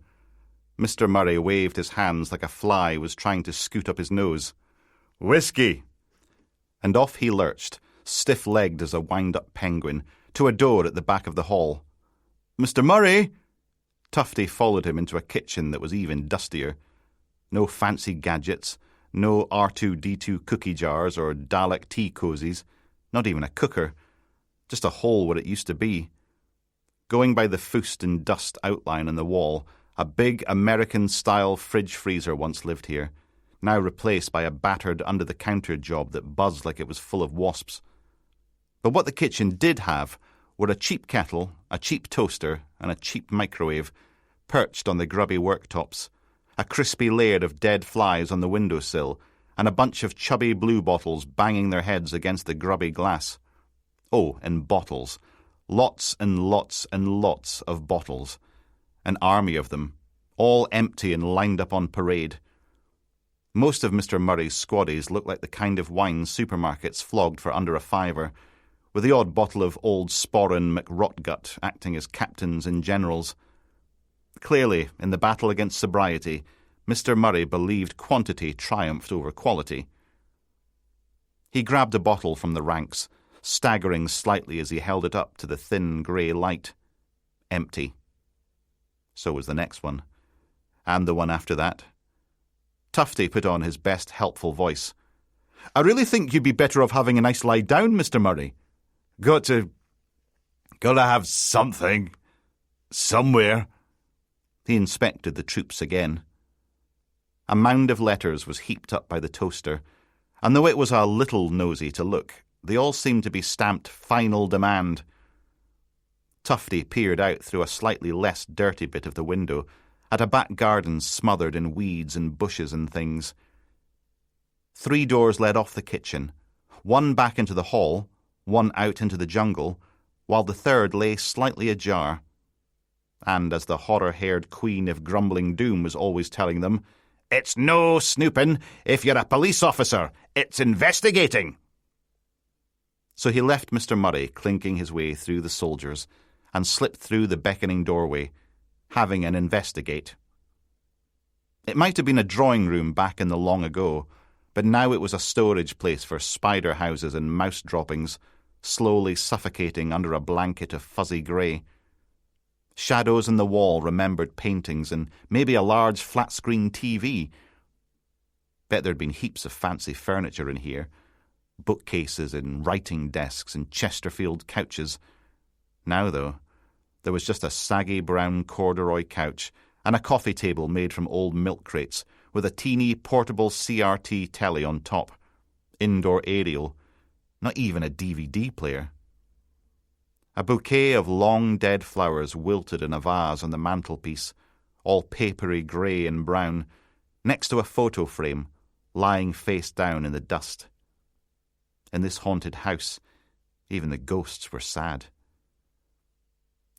Mr. Murray waved his hands like a fly was trying to scoot up his nose. Whiskey. And off he lurched, stiff-legged as a wind-up penguin, to a door at the back of the hall. Mr. Murray! Tufty followed him into a kitchen that was even dustier. No fancy gadgets, no R2-D2 cookie jars or Dalek tea cozies, not even a cooker, just a hole where it used to be. Going by the foust and dust outline on the wall, a big American-style fridge freezer once lived here, now replaced by a battered under-the-counter job that buzzed like it was full of wasps. But what the kitchen did have were a cheap kettle, a cheap toaster, and a cheap microwave perched on the grubby worktops, a crispy layer of dead flies on the windowsill, and a bunch of chubby blue bottles banging their heads against the grubby glass. Oh, and bottles. Lots and lots and lots of bottles. An army of them, all empty and lined up on parade. Most of Mr. Murray's squaddies looked like the kind of wine supermarkets flogged for under a fiver, with the odd bottle of old Sporran McRotgut acting as captains and generals. Clearly, in the battle against sobriety, Mr. Murray believed quantity triumphed over quality. He grabbed a bottle from the ranks, staggering slightly as he held it up to the thin grey light. Empty. So was the next one. And the one after that. Tufty put on his best helpful voice. "I really think you'd be better off having a nice lie down, Mr. Murray. Gotta have something. Somewhere." He inspected the troops again. A mound of letters was heaped up by the toaster, and though it was a little nosy to look, they all seemed to be stamped "Final Demand." Tufty peered out through a slightly less dirty bit of the window at a back garden smothered in weeds and bushes and things. 3 doors led off the kitchen, one back into the hall, one out into the jungle, while the third lay slightly ajar. And as the horror-haired queen of grumbling doom was always telling them, "It's no snooping if you're a police officer. It's investigating." So he left Mr. Murray clinking his way through the soldiers and slipped through the beckoning doorway, having an investigate. It might have been a drawing room back in the long ago, but now it was a storage place for spider houses and mouse droppings, slowly suffocating under a blanket of fuzzy grey. Shadows in the wall remembered paintings and maybe a large flat-screen TV. Bet there'd been heaps of fancy furniture in here. Bookcases and writing desks and Chesterfield couches. Now, though, there was just a saggy brown corduroy couch and a coffee table made from old milk crates with a teeny portable CRT telly on top. Indoor aerial. Not even a DVD player. A bouquet of long dead flowers wilted in a vase on the mantelpiece, all papery grey and brown, next to a photo frame, lying face down in the dust. In this haunted house, even the ghosts were sad.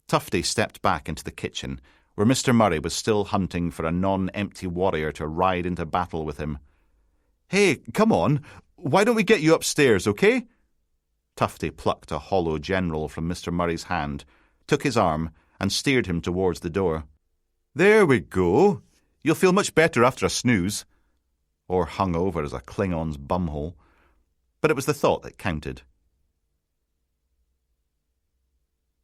Tufty stepped back into the kitchen, where Mr. Murray was still hunting for a non-empty warrior to ride into battle with him. "Hey, come on, why don't we get you upstairs, okay?" Tufty plucked a hollow general from Mr. Murray's hand, took his arm, and steered him towards the door. "There we go. You'll feel much better after a snooze." Or hung over as a Klingon's bumhole. But it was the thought that counted.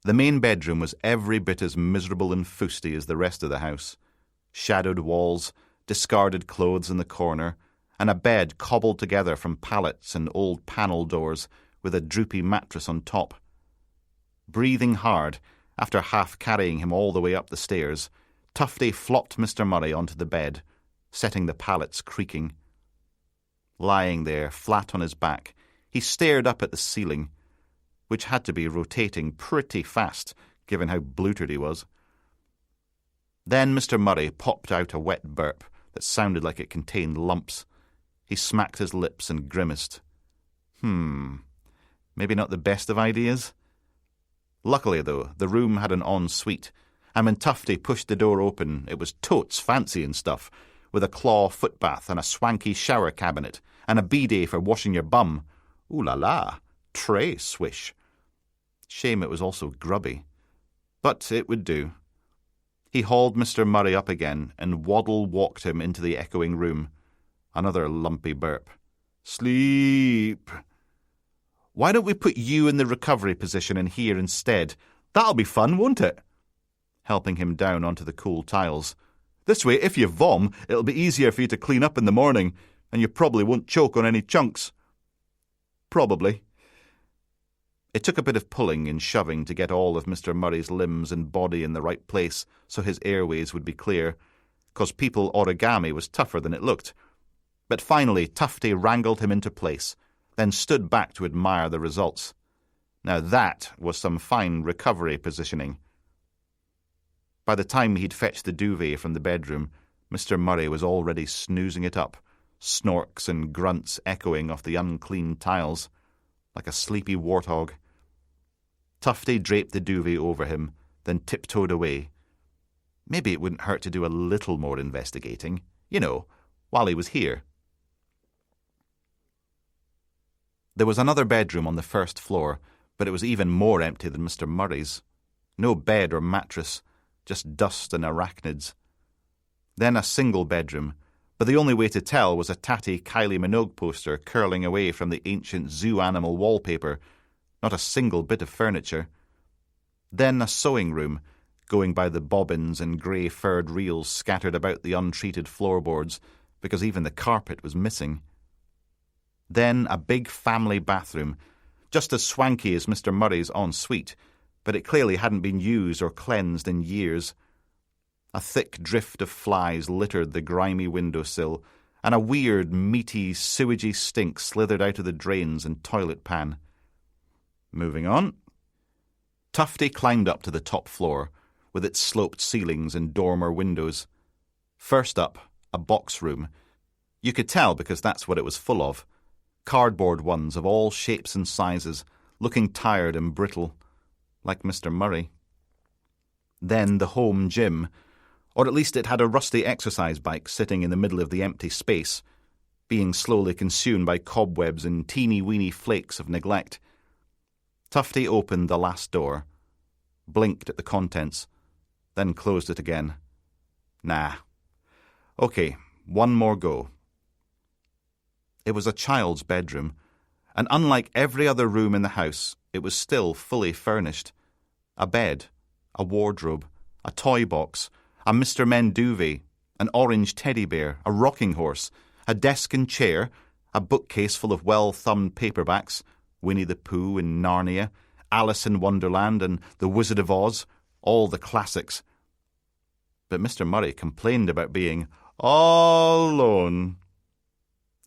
The main bedroom was every bit as miserable and fusty as the rest of the house. Shadowed walls, discarded clothes in the corner, and a bed cobbled together from pallets and old panel doors with a droopy mattress on top. Breathing hard, after half carrying him all the way up the stairs, Tufty flopped Mr. Murray onto the bed, setting the pallets creaking. Lying there, flat on his back, he stared up at the ceiling, which had to be rotating pretty fast, given how bloated he was. Then Mr. Murray popped out a wet burp that sounded like it contained lumps. He smacked his lips and grimaced. Maybe not the best of ideas. Luckily, though, the room had an ensuite, and when Tufty pushed the door open, it was totes fancy and stuff, with a claw footbath and a swanky shower cabinet, and a bidet for washing your bum. Ooh la la, tray swish. Shame it was also grubby. But it would do. He hauled Mr. Murray up again and waddle-walked him into the echoing room. Another lumpy burp. "Sleep. Why don't we put you in the recovery position in here instead? That'll be fun, won't it?" Helping him down onto the cool tiles. "This way, if you vom, it'll be easier for you to clean up in the morning, and you probably won't choke on any chunks." Probably. It took a bit of pulling and shoving to get all of Mr. Murray's limbs and body in the right place so his airways would be clear, 'cause people origami was tougher than it looked. But finally, Tufty wrangled him into place, then stood back to admire the results. Now that was some fine recovery positioning. By the time he'd fetched the duvet from the bedroom, Mr. Murray was already snoozing it up, snorks and grunts echoing off the unclean tiles, like a sleepy warthog. Tufty draped the duvet over him, then tiptoed away. Maybe it wouldn't hurt to do a little more investigating, while he was here. There was another bedroom on the first floor, but it was even more empty than Mr. Murray's. No bed or mattress, just dust and arachnids. Then a single bedroom, but the only way to tell was a tatty Kylie Minogue poster curling away from the ancient zoo animal wallpaper, not a single bit of furniture. Then a sewing room, going by the bobbins and grey furred reels scattered about the untreated floorboards, because even the carpet was missing. Then a big family bathroom, just as swanky as Mr. Murray's ensuite, but it clearly hadn't been used or cleansed in years. A thick drift of flies littered the grimy windowsill, and a weird, meaty, sewagey stink slithered out of the drains and toilet pan. Moving on. Tufty climbed up to the top floor, with its sloped ceilings and dormer windows. First up, a box room. You could tell because that's what it was full of. Cardboard ones of all shapes and sizes, looking tired and brittle, like Mr. Murray. Then the home gym, or at least it had a rusty exercise bike sitting in the middle of the empty space, being slowly consumed by cobwebs and teeny-weeny flakes of neglect. Tufty opened the last door, blinked at the contents, then closed it again. Nah. Okay, one more go. It was a child's bedroom, and unlike every other room in the house, it was still fully furnished. A bed, a wardrobe, a toy box, a Mr. Men duvet, an orange teddy bear, a rocking horse, a desk and chair, a bookcase full of well-thumbed paperbacks, Winnie the Pooh and Narnia, Alice in Wonderland and The Wizard of Oz, all the classics. But Mr. Murray complained about being all alone.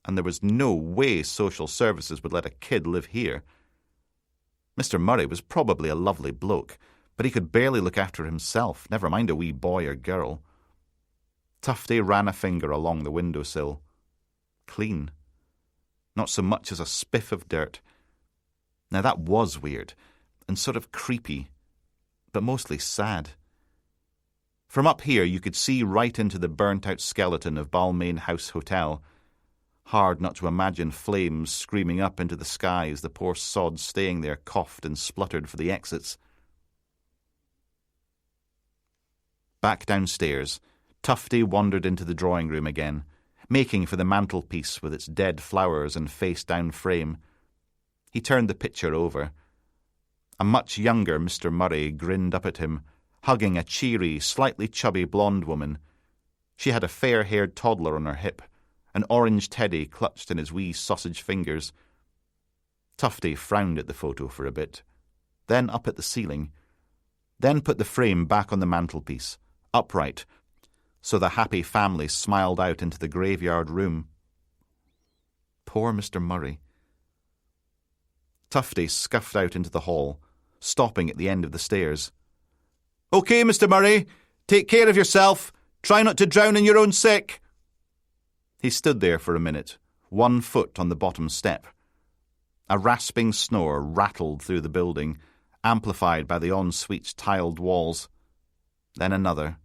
And there was no way social services would let a kid live here. Mr. Murray was probably a lovely bloke, but he could barely look after himself, never mind a wee boy or girl. Tufty ran a finger along the windowsill. Clean. Not so much as a spiff of dirt. Now that was weird, and sort of creepy, but mostly sad. From up here you could see right into the burnt-out skeleton of Balmain House Hotel. Hard not to imagine flames screaming up into the sky as the poor sods staying there coughed and spluttered for the exits. Back downstairs, Tufty wandered into the drawing room again, making for the mantelpiece with its dead flowers and face-down frame. He turned the picture over. A much younger Mr. Murray grinned up at him, hugging a cheery, slightly chubby blonde woman. She had a fair-haired toddler on her hip, an orange teddy clutched in his wee sausage fingers. Tufty frowned at the photo for a bit, then up at the ceiling, then put the frame back on the mantelpiece, upright, so the happy family smiled out into the graveyard room. Poor Mr. Murray. Tufty scuffed out into the hall, stopping at the end of the stairs. "Okay, Mr. Murray, take care of yourself. Try not to drown in your own sick." He stood there for a minute, 1 foot on the bottom step. A rasping snore rattled through the building, amplified by the ensuite's tiled walls. Then another,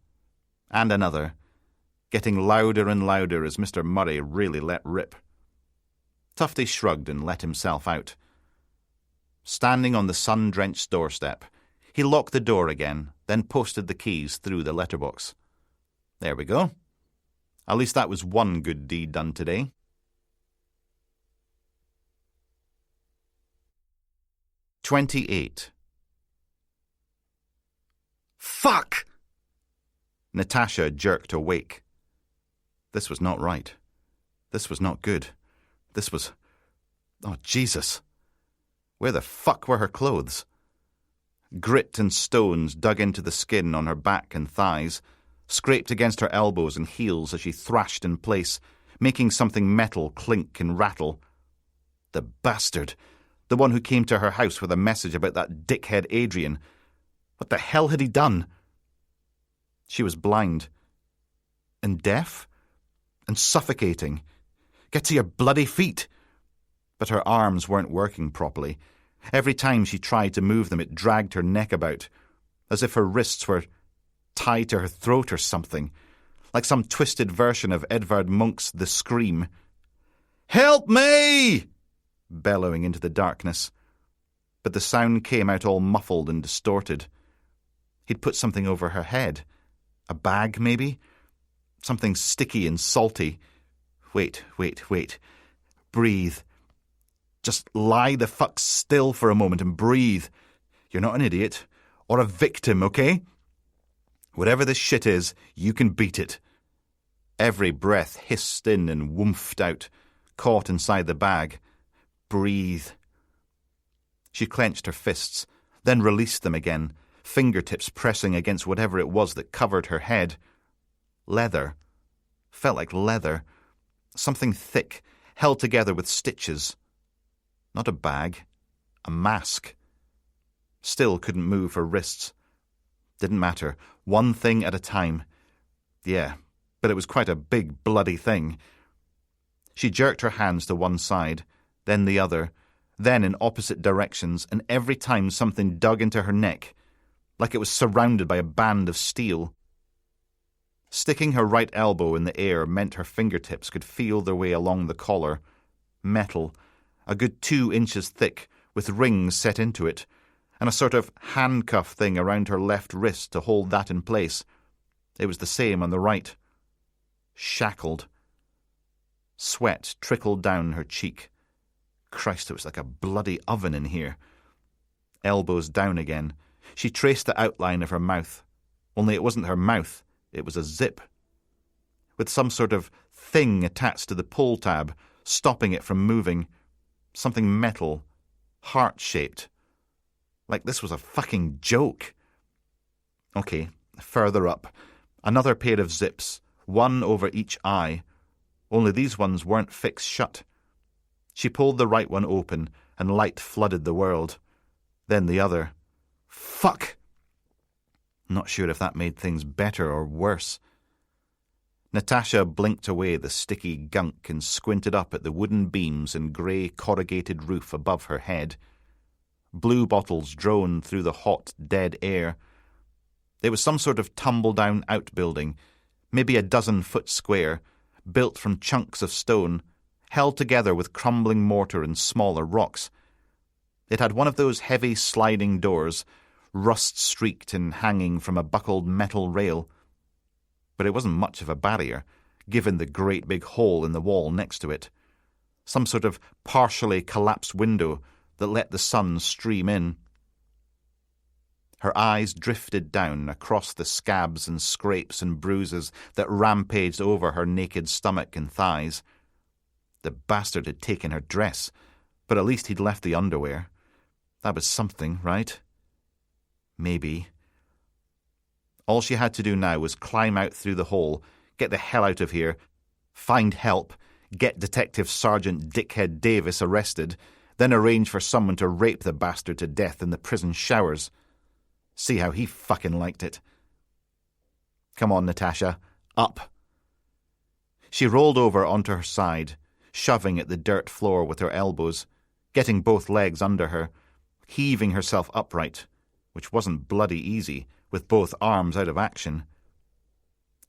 and another, getting louder and louder as Mr. Murray really let rip. Tufty shrugged and let himself out. Standing on the sun-drenched doorstep, he locked the door again, then posted the keys through the letterbox. There we go. At least that was one good deed done today. "28. Fuck! Natasha jerked awake. This was not right. This was not good. This was... Oh, Jesus. Where the fuck were her clothes? Grit and stones dug into the skin on her back and thighs, scraped against her elbows and heels as she thrashed in place, making something metal clink and rattle. The bastard! The one who came to her house with a message about that dickhead Adrian. What the hell had he done? She was blind. And deaf? And suffocating. Get to your bloody feet! But her arms weren't working properly. Every time she tried to move them, it dragged her neck about, as if her wrists were tied to her throat or something, like some twisted version of Edvard Munch's The Scream. "Help me!" bellowing into the darkness. But the sound came out all muffled and distorted. He'd put something over her head. A bag, maybe? Something sticky and salty. Wait. Breathe. Just lie the fuck still for a moment and breathe. You're not an idiot. Or a victim, okay? Whatever this shit is, you can beat it. Every breath hissed in and woomphed out, caught inside the bag. Breathe. She clenched her fists, then released them again, fingertips pressing against whatever it was that covered her head. Leather. Felt like leather. Something thick, held together with stitches. Not a bag. A mask. Still couldn't move her wrists. Didn't matter. One thing at a time. Yeah, but it was quite a big, bloody thing. She jerked her hands to one side, then the other, then in opposite directions, and every time something dug into her neck, like it was surrounded by a band of steel. Sticking her right elbow in the air meant her fingertips could feel their way along the collar. Metal, a good 2 inches thick, with rings set into it, and a sort of handcuff thing around her left wrist to hold that in place. It was the same on the right. Shackled. Sweat trickled down her cheek. Christ, it was like a bloody oven in here. Elbows down again. She traced the outline of her mouth. Only it wasn't her mouth. It was a zip. With some sort of thing attached to the pull tab, stopping it from moving. Something metal. Heart-shaped. Like this was a fucking joke. Okay, further up. Another pair of zips. One over each eye. Only these ones weren't fixed shut. She pulled the right one open, and light flooded the world. Then the other. Fuck! Not sure if that made things better or worse. Natasha blinked away the sticky gunk and squinted up at the wooden beams and grey corrugated roof above her head. Blue bottles droned through the hot, dead air. It was some sort of tumble-down outbuilding, maybe a 12-foot square, built from chunks of stone, held together with crumbling mortar and smaller rocks. It had one of those heavy sliding doors, rust-streaked and hanging from a buckled metal rail. But it wasn't much of a barrier, given the great big hole in the wall next to it. Some sort of partially collapsed window that let the sun stream in. Her eyes drifted down across the scabs and scrapes and bruises that rampaged over her naked stomach and thighs. The bastard had taken her dress, but at least he'd left the underwear. That was something, right? Maybe. All she had to do now was climb out through the hole, get the hell out of here, find help, get Detective Sergeant Dickhead Davis arrested, then arrange for someone to rape the bastard to death in the prison showers. See how he fucking liked it. Come on, Natasha. Up. She rolled over onto her side, shoving at the dirt floor with her elbows, getting both legs under her, heaving herself upright, which wasn't bloody easy, with both arms out of action.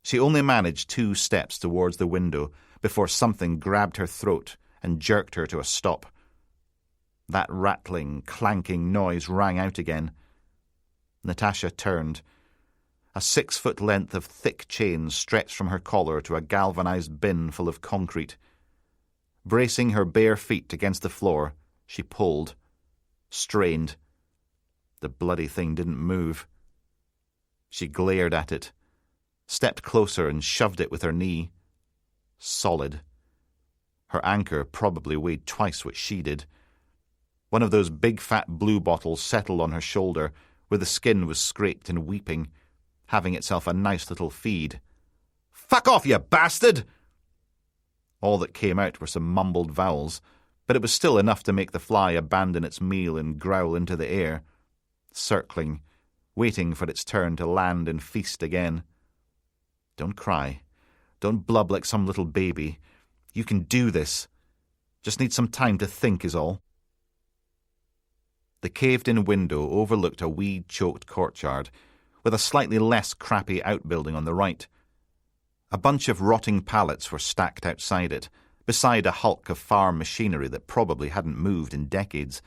She only managed 2 steps towards the window before something grabbed her throat and jerked her to a stop. That rattling, clanking noise rang out again. Natasha turned. A 6-foot length of thick chain stretched from her collar to a galvanized bin full of concrete. Bracing her bare feet against the floor, she pulled, strained. The bloody thing didn't move. She glared at it, stepped closer and shoved it with her knee. Solid. Her anchor probably weighed twice what she did. One of those big fat blue bottles settled on her shoulder, where the skin was scraped and weeping, having itself a nice little feed. "Fuck off, you bastard!" All that came out were some mumbled vowels, but it was still enough to make the fly abandon its meal and growl into the air, circling, waiting for its turn to land and feast again. Don't cry. Don't blub like some little baby. You can do this. Just need some time to think is all. The caved-in window overlooked a weed-choked courtyard, with a slightly less crappy outbuilding on the right. A bunch of rotting pallets were stacked outside it, beside a hulk of farm machinery that probably hadn't moved in decades.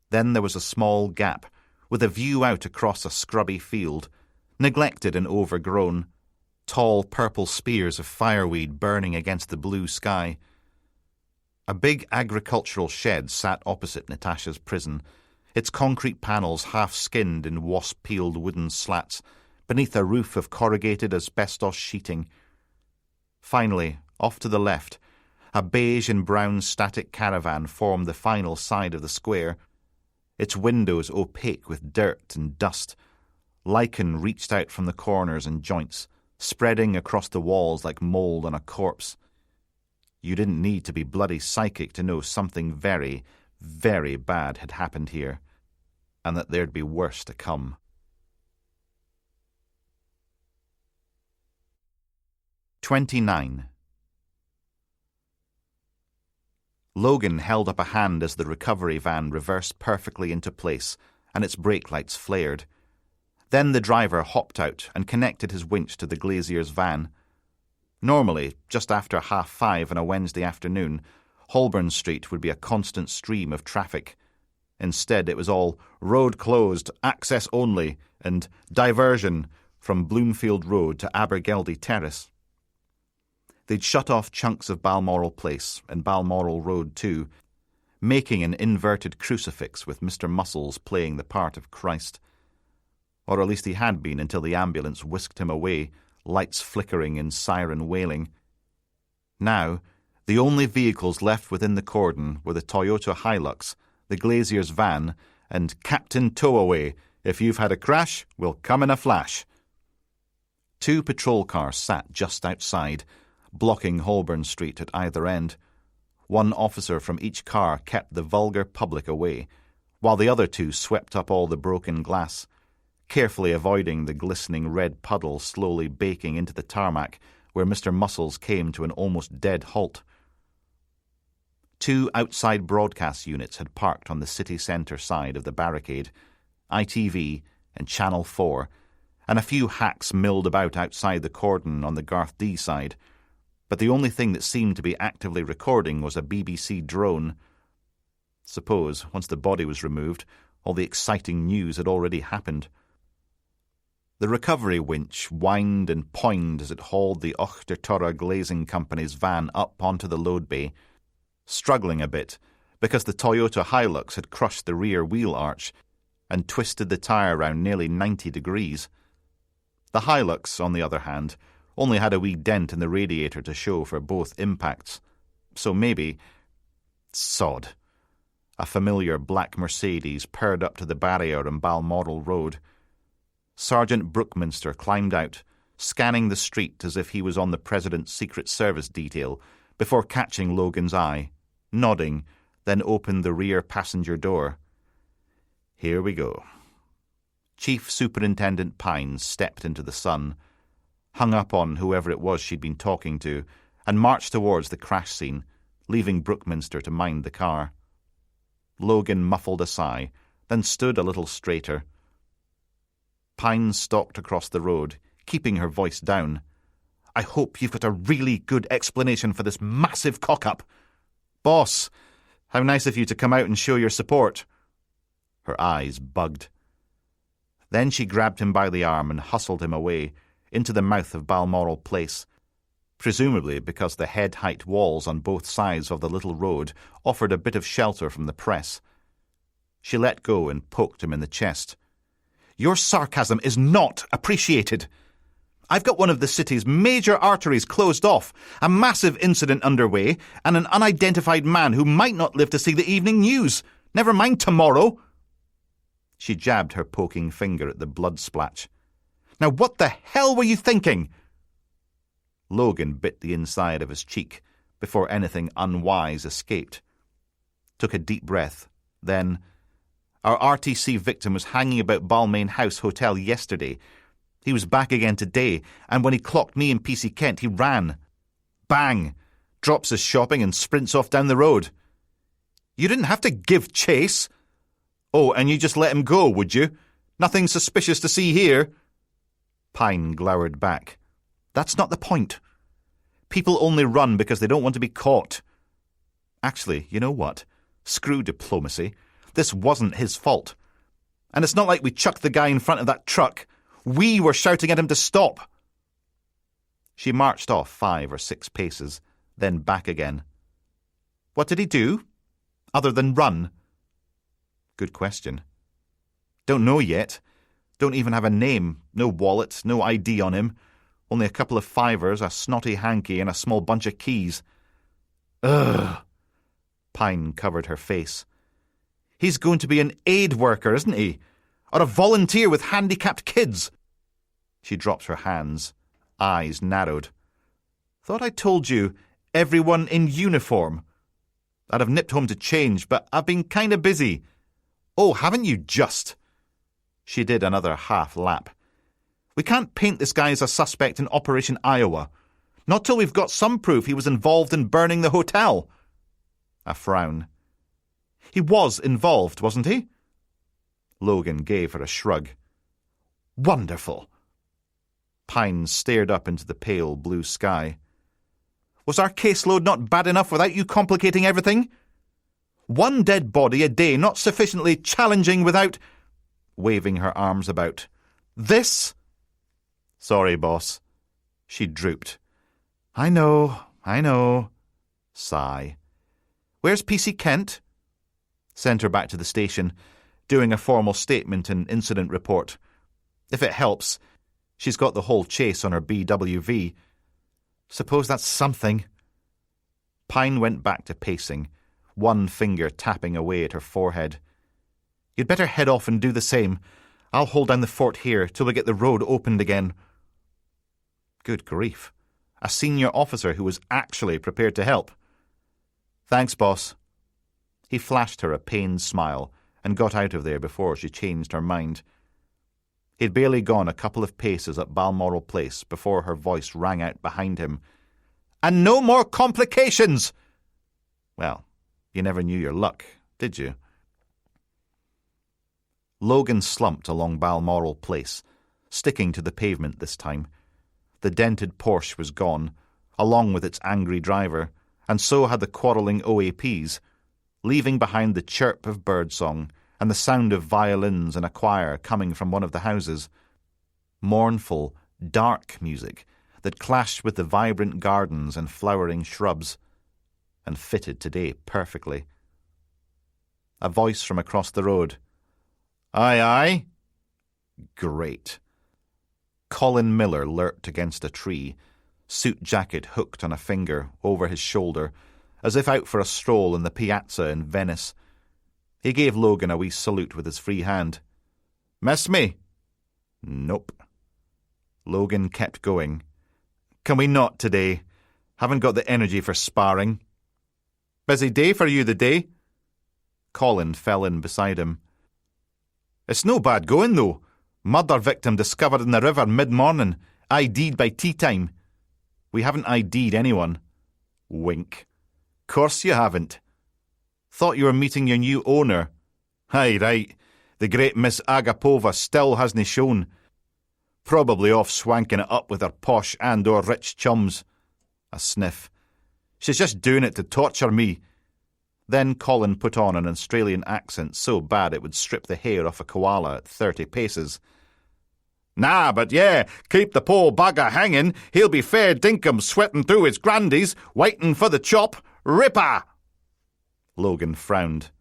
Then there was a small gap, with a view out across a scrubby field, neglected and overgrown, tall purple spears of fireweed burning against the blue sky. A big agricultural shed sat opposite Natasha's prison, its concrete panels half-skinned in wasp-peeled wooden slats, beneath a roof of corrugated asbestos sheeting. Finally, off to the left, a beige and brown static caravan formed the final side of the square, its windows opaque with dirt and dust. Lichen reached out from the corners and joints, spreading across the walls like mould on a corpse. You didn't need to be bloody psychic to know something very, very bad had happened here, and that there'd be worse to come. 29. Logan held up a hand as the recovery van reversed perfectly into place and its brake lights flared. Then the driver hopped out and connected his winch to the glazier's van. Normally, just after 5:30 on a Wednesday afternoon, Holborn Street would be a constant stream of traffic. Instead, it was all road closed, access only, and diversion from Bloomfield Road to Abergeldy Terrace. They'd shut off chunks of Balmoral Place and Balmoral Road too, making an inverted crucifix with Mr. Muscles playing the part of Christ. Or at least he had been until the ambulance whisked him away, lights flickering and siren wailing. Now, the only vehicles left within the cordon were the Toyota Hilux, the glazier's van, and Captain Towaway. If you've had a crash, we'll come in a flash. 2 patrol cars sat just outside, blocking Holborn Street at either end. One officer from each car kept the vulgar public away, while the other 2 swept up all the broken glass, carefully avoiding the glistening red puddle slowly baking into the tarmac where Mr. Muscles came to an almost dead halt. 2 outside broadcast units had parked on the city centre side of the barricade, ITV and Channel 4, and a few hacks milled about outside the cordon on the Garth D side, but the only thing that seemed to be actively recording was a BBC drone. Suppose, once the body was removed, all the exciting news had already happened. The recovery winch whined and poined as it hauled the Ochtertorra Glazing Company's van up onto the load bay, struggling a bit because the Toyota Hilux had crushed the rear wheel arch and twisted the tyre round nearly 90 degrees. The Hilux, on the other hand, only had a wee dent in the radiator to show for both impacts, so maybe... Sod. A familiar black Mercedes purred up to the barrier on Balmoral Road. Sergeant Brookminster climbed out, scanning the street as if he was on the President's Secret Service detail, before catching Logan's eye, nodding, then opened the rear passenger door. Here we go. Chief Superintendent Pines stepped into the sun, hung up on whoever it was she'd been talking to, and marched towards the crash scene, leaving Brookminster to mind the car. Logan muffled a sigh, then stood a little straighter. Pines stalked across the road, keeping her voice down. I hope you've got a really good explanation for this massive cock-up. Boss, how nice of you to come out and show your support. Her eyes bugged. Then she grabbed him by the arm and hustled him away, into the mouth of Balmoral Place, presumably because the head-height walls on both sides of the little road offered a bit of shelter from the press. She let go and poked him in the chest. Your sarcasm is not appreciated. I've got one of the city's major arteries closed off, a massive incident underway, and an unidentified man who might not live to see the evening news. Never mind tomorrow. She jabbed her poking finger at the blood splotch. Now what the hell were you thinking? Logan bit the inside of his cheek, before anything unwise escaped. Took a deep breath. Then, our RTC victim was hanging about Balmain House Hotel yesterday. He was back again today, and when he clocked me and PC Kent, he ran. Bang! Drops his shopping and sprints off down the road. You didn't have to give chase. Oh, and you just let him go, would you? Nothing suspicious to see here. Pine glowered back. That's not the point. People only run because they don't want to be caught. Actually, you know what? Screw diplomacy. This wasn't his fault. And it's not like we chucked the guy in front of that truck. We were shouting at him to stop. She marched off 5 or 6 paces, then back again. What did he do? Other than run? Good question. Don't know yet. Don't even have a name. No wallet, no ID on him. Only a couple of fivers, a snotty hanky, and a small bunch of keys. Ugh. Pine covered her face. He's going to be an aid worker, isn't he? Or a volunteer with handicapped kids. She dropped her hands. Eyes narrowed. Thought I told you, everyone in uniform. I'd have nipped home to change, but I've been kind of busy. Oh, haven't you just? She did another half lap. We can't paint this guy as a suspect in Operation Iowa. Not till we've got some proof he was involved in burning the hotel. A frown. He was involved, wasn't he? Logan gave her a shrug. Wonderful. Pine stared up into the pale blue sky. Was our caseload not bad enough without you complicating everything? One dead body a day not sufficiently challenging without... Waving her arms about. This? Sorry, boss. She drooped. I know. Sigh. Where's PC Kent? Sent her back to the station, doing a formal statement and incident report. If it helps, she's got the whole chase on her BWV. Suppose that's something. Pine went back to pacing, one finger tapping away at her forehead. You'd better head off and do the same. I'll hold down the fort here till we get the road opened again. Good grief. A senior officer who was actually prepared to help. Thanks, boss. He flashed her a pained smile and got out of there before she changed her mind. He'd barely gone a couple of paces up Balmoral Place before her voice rang out behind him. And no more complications! Well, you never knew your luck, did you? Logan slumped along Balmoral Place, sticking to the pavement this time. The dented Porsche was gone, along with its angry driver, and so had the quarrelling OAPs, leaving behind the chirp of birdsong and the sound of violins and a choir coming from one of the houses. Mournful, dark music that clashed with the vibrant gardens and flowering shrubs, and fitted today perfectly. A voice from across the road. Aye, aye. Great. Colin Miller lurked against a tree, suit jacket hooked on a finger over his shoulder, as if out for a stroll in the piazza in Venice. He gave Logan a wee salute with his free hand. Miss me? Nope. Logan kept going. Can we not today? Haven't got the energy for sparring. Busy day for you the day? Colin fell in beside him. It's no bad going, though. Murder victim discovered in the river mid-morning, ID'd by tea time. We haven't ID'd anyone. Wink. Course you haven't. Thought you were meeting your new owner. Aye, right. The great Miss Agapova still hasn't shown. Probably off swanking it up with her posh and/or rich chums. A sniff. She's just doing it to torture me. Then Colin put on an Australian accent so bad it would strip the hair off a koala at 30 paces. Nah, but yeah, keep the poor bugger hanging. He'll be fair dinkum sweating through his grandies, waiting for the chop. Ripper! Logan frowned.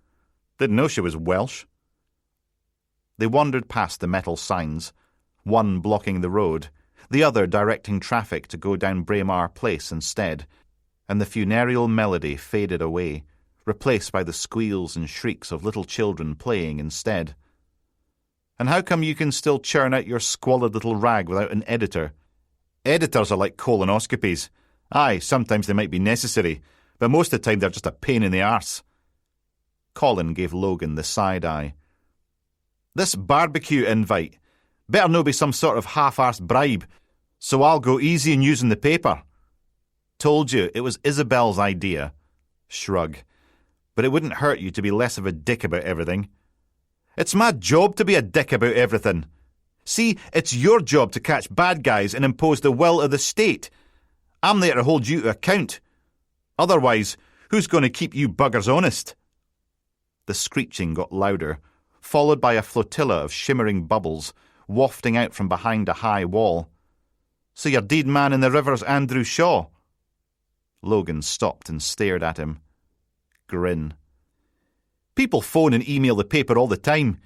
Didn't know she was Welsh. They wandered past the metal signs, one blocking the road, the other directing traffic to go down Braemar Place instead, and the funereal melody faded away, replaced by the squeals and shrieks of little children playing instead. And how come you can still churn out your squalid little rag without an editor? Editors are like colonoscopies. Aye, sometimes they might be necessary, but most of the time they're just a pain in the arse. Colin gave Logan the side eye. This barbecue invite better no be some sort of half-arsed bribe, so I'll go easy in using the paper. Told you it was Isabel's idea. Shrug. But it wouldn't hurt you to be less of a dick about everything. It's my job to be a dick about everything. See, it's your job to catch bad guys and impose the will of the state. I'm there to hold you to account. Otherwise, who's going to keep you buggers honest? The screeching got louder, followed by a flotilla of shimmering bubbles wafting out from behind a high wall. So your deed man in the river's Andrew Shaw? Logan stopped and stared at him. Grin. People phone and email the paper all the time.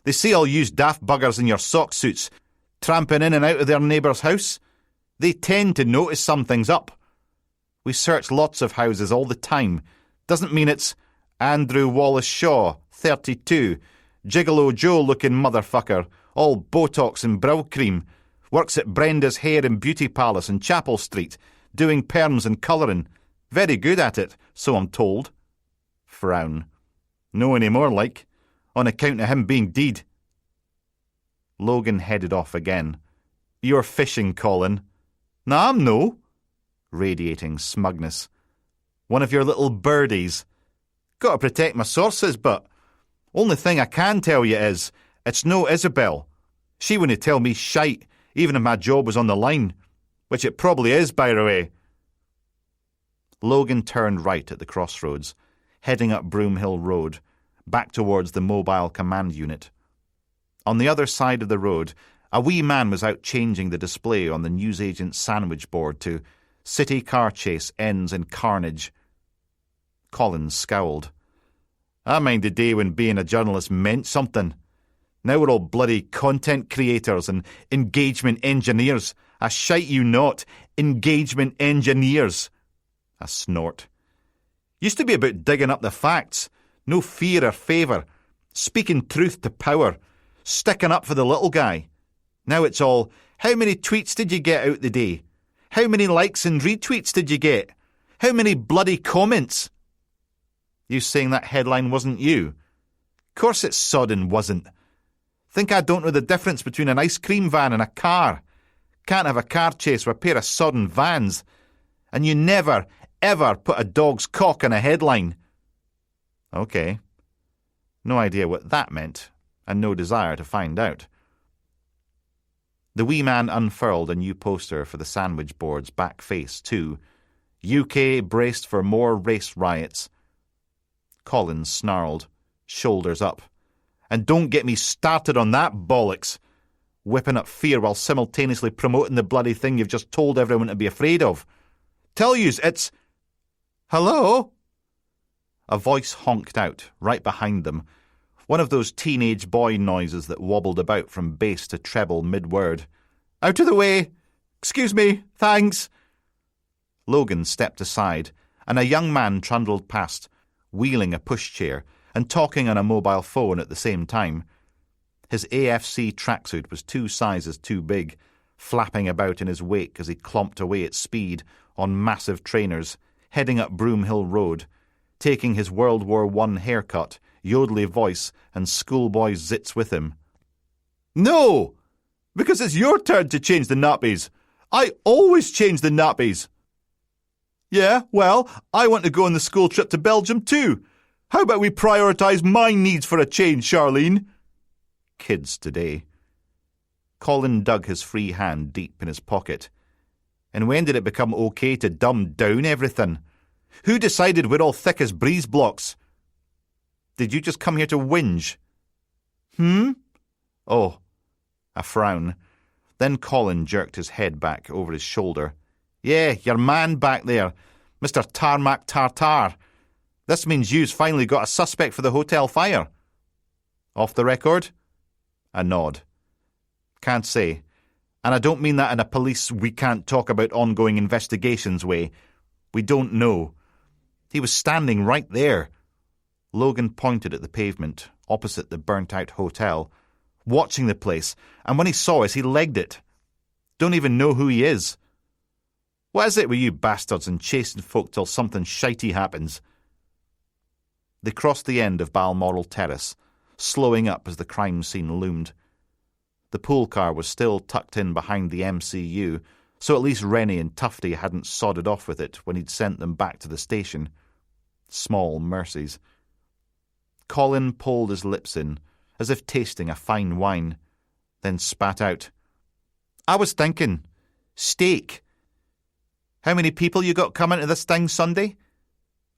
They say all you daft buggers in your sock suits, tramping in and out of their neighbour's house. They tend to notice something's up. We search lots of houses all the time. Doesn't mean it's Andrew Wallace Shaw, 32, Gigolo Joe-looking motherfucker, all Botox and brow cream, works at Brenda's Hair and Beauty Palace in Chapel Street, doing perms and colouring. Very good at it, so I'm told. Frown. No anymore, like, on account of him being deed. Logan headed off again. You're fishing, Colin. Nah, I'm no. Radiating smugness. One of your little birdies. Got to protect my sources, but only thing I can tell you is, it's no Isabel. She wouldn't tell me shite, even if my job was on the line. Which it probably is, by the way. Logan turned right at the crossroads, heading up Broomhill Road, back towards the mobile command unit. On the other side of the road, a wee man was out changing the display on the newsagent's sandwich board to "City car chase ends in carnage." Collins scowled. I mind the day when being a journalist meant something. Now we're all bloody content creators and engagement engineers. I shite you not. Engagement engineers. A snort. Used to be about digging up the facts. No fear or favour. Speaking truth to power. Sticking up for the little guy. Now it's all, how many tweets did you get out the day? How many likes and retweets did you get? How many bloody comments? You saying that headline wasn't you? Course it's sodden wasn't. Think I don't know the difference between an ice cream van and a car? Can't have a car chase with a pair of sodden vans. And you never, ever put a dog's cock in a headline. Okay. No idea what that meant, and no desire to find out. The wee man unfurled a new poster for the sandwich board's back face too. UK braced for more race riots. Collins snarled, shoulders up. And don't get me started on that bollocks. Whipping up fear while simultaneously promoting the bloody thing you've just told everyone to be afraid of. Tell yous it's... Hello? A voice honked out, right behind them. One of those teenage boy noises that wobbled about from bass to treble mid-word. Out of the way! Excuse me, thanks! Logan stepped aside, and a young man trundled past, wheeling a pushchair and talking on a mobile phone at the same time. His AFC tracksuit was 2 sizes too big, flapping about in his wake as he clomped away at speed on massive trainers, heading up Broomhill Road, taking his World War I haircut, yodely voice and schoolboy zits with him. No! Because it's your turn to change the nappies. I always change the nappies. Yeah, well, I want to go on the school trip to Belgium too. How about we prioritise my needs for a change, Charlene? Kids today. Colin dug his free hand deep in his pocket. And when did it become okay to dumb down everything? Who decided we're all thick as breeze blocks? Did you just come here to whinge? Oh, a frown. Then Colin jerked his head back over his shoulder. Yeah, your man back there, Mr. Tarmac Tartar. This means you's finally got a suspect for the hotel fire. Off the record? A nod. Can't say. And I don't mean that in a police we can't talk about ongoing investigations way. We don't know. He was standing right there. Logan pointed at the pavement, opposite the burnt-out hotel, watching the place, and when he saw us, he legged it. Don't even know who he is. What is it with you bastards and chasing folk till something shitey happens? They crossed the end of Balmoral Terrace, slowing up as the crime scene loomed. The pool car was still tucked in behind the MCU, so at least Rennie and Tufty hadn't sodded off with it when he'd sent them back to the station. Small mercies. Colin pulled his lips in, as if tasting a fine wine, then spat out. I was thinking, steak. How many people you got coming to this thing Sunday?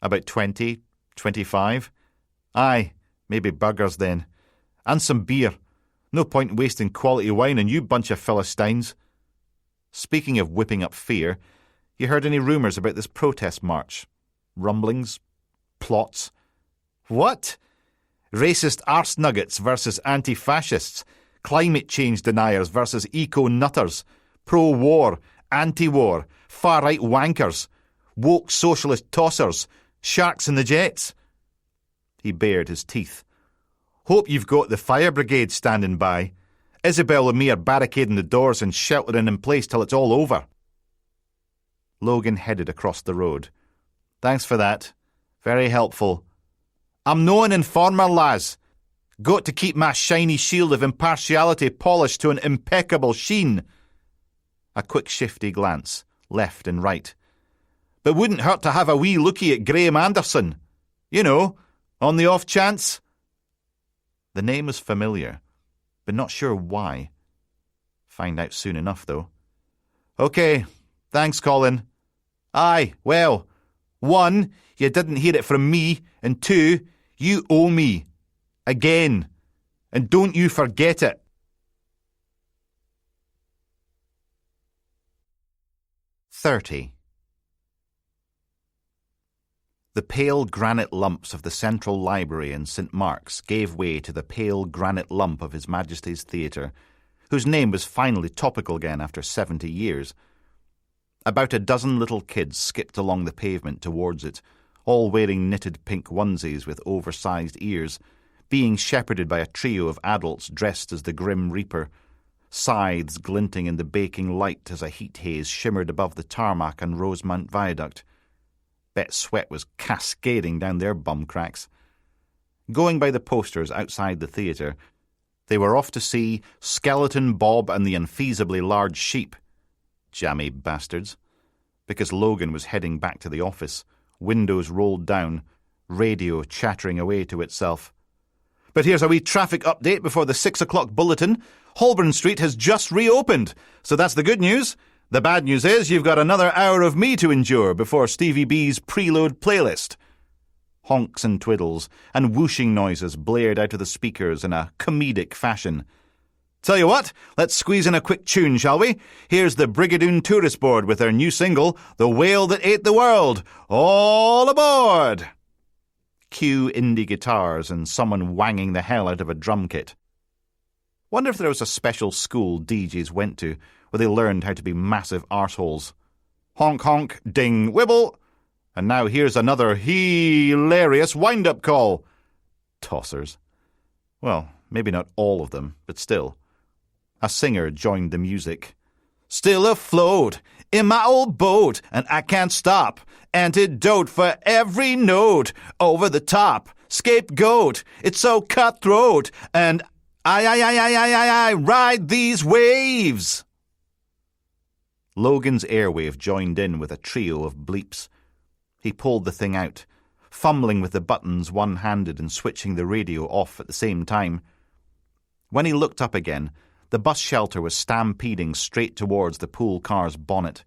About 20, 25. Aye, maybe burgers then. And some beer. No point wasting quality wine on you bunch of Philistines. Speaking of whipping up fear, you heard any rumours about this protest march? Rumblings? Plots? What? Racist arse nuggets versus anti-fascists, climate change deniers versus eco-nutters, pro-war, anti-war, far-right wankers, woke socialist tossers, sharks in the jets. He bared his teeth. Hope you've got the fire brigade standing by. Isabel and me are barricading the doors and sheltering in place till it's all over. Logan headed across the road. Thanks for that. Very helpful. I'm no an informer, lass. Got to keep my shiny shield of impartiality polished to an impeccable sheen. A quick shifty glance, left and right. But wouldn't hurt to have a wee looky at Graham Anderson. You know, on the off chance. The name was familiar, but not sure why. Find out soon enough, though. OK, thanks, Colin. Aye, well, 1, you didn't hear it from me, and 2, you owe me. Again. And don't you forget it. .30. The pale granite lumps of the Central Library in St. Mark's gave way to the pale granite lump of His Majesty's Theatre, whose name was finally topical again after 70 years. About a dozen little kids skipped along the pavement towards it, all wearing knitted pink onesies with oversized ears, being shepherded by a trio of adults dressed as the Grim Reaper, scythes glinting in the baking light as a heat haze shimmered above the tarmac on Rosemount Viaduct. Bet sweat was cascading down their bum cracks. Going by the posters outside the theatre, they were off to see Skeleton Bob and the Unfeasibly Large Sheep. Jammy bastards. Because Logan was heading back to the office, windows rolled down, radio chattering away to itself. But here's a wee traffic update before the 6 o'clock bulletin. Holborn Street has just reopened, so that's the good news. The bad news is you've got another hour of me to endure before Stevie B's preload playlist. Honks and twiddles and whooshing noises blared out of the speakers in a comedic fashion. Tell you what, let's squeeze in a quick tune, shall we? Here's the Brigadoon Tourist Board with their new single, The Whale That Ate the World. All aboard! Cue indie guitars and someone wanging the hell out of a drum kit. Wonder if there was a special school DJs went to where they learned how to be massive arseholes. Honk honk, ding, wibble. And now here's another hilarious wind-up call. Tossers. Well, maybe not all of them, but still. A singer joined the music. Still afloat in my old boat, and I can't stop. Antidote for every note. Over the top. Scapegoat. It's so cutthroat. And I ride these waves. Logan's airwave joined in with a trio of bleeps. He pulled the thing out, fumbling with the buttons one-handed and switching the radio off at the same time. When he looked up again, the bus shelter was stampeding straight towards the pool car's bonnet.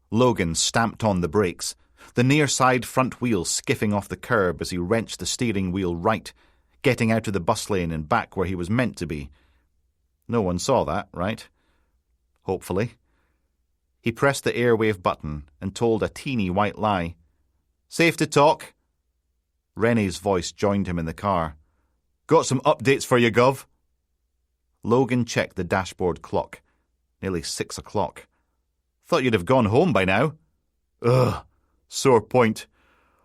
Logan stamped on the brakes, the near side front wheel skiffing off the curb as he wrenched the steering wheel right, getting out of the bus lane and back where he was meant to be. No one saw that, right? Hopefully. He pressed the airwave button and told a teeny white lie. Safe to talk? Rennie's voice joined him in the car. Got some updates for you, Gov. Logan checked the dashboard clock. Nearly 6 o'clock. Thought you'd have gone home by now. Ugh, sore point.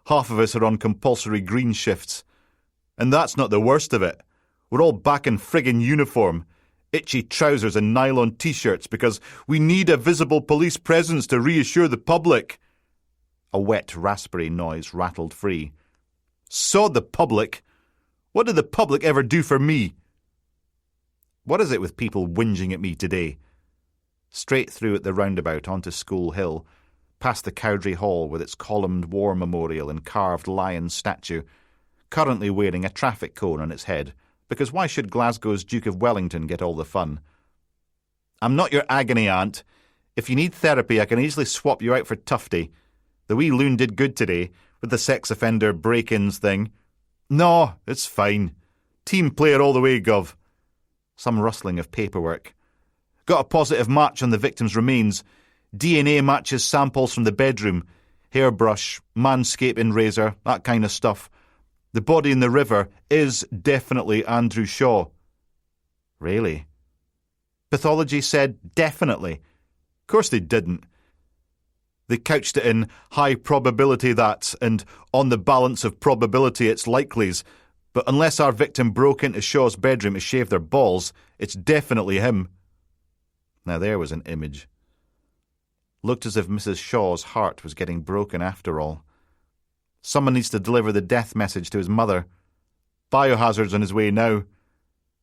Half of us are on compulsory green shifts. And that's not the worst of it. We're all back in friggin' uniform. itchy trousers and nylon t-shirts because we need a visible police presence to reassure the public. A wet, raspberry noise rattled free. Sod the public! What did the public ever do for me? What is it with people whinging at me today? Straight through at the roundabout onto School Hill, past the Cowdray Hall with its columned war memorial and carved lion statue, currently wearing a traffic cone on its head, because why should Glasgow's Duke of Wellington get all the fun? I'm not your agony aunt. If you need therapy, I can easily swap you out for Tufty. The wee loon did good today, with the sex offender break-ins thing. No, it's fine. Team player all the way, Gov. Some rustling of paperwork. Got a positive match on the victim's remains. DNA matches samples from the bedroom. Hairbrush, manscaping razor, that kind of stuff. The body in the river is definitely Andrew Shaw. Really? Pathology said definitely. Of course they didn't. They couched it in high probability that, and on the balance of probability it's likelies, but unless our victim broke into Shaw's bedroom to shave their balls, it's definitely him. Now there was an image. Looked as if Mrs. Shaw's heart was getting broken after all. Someone needs to deliver the death message to his mother. Biohazard's on his way now.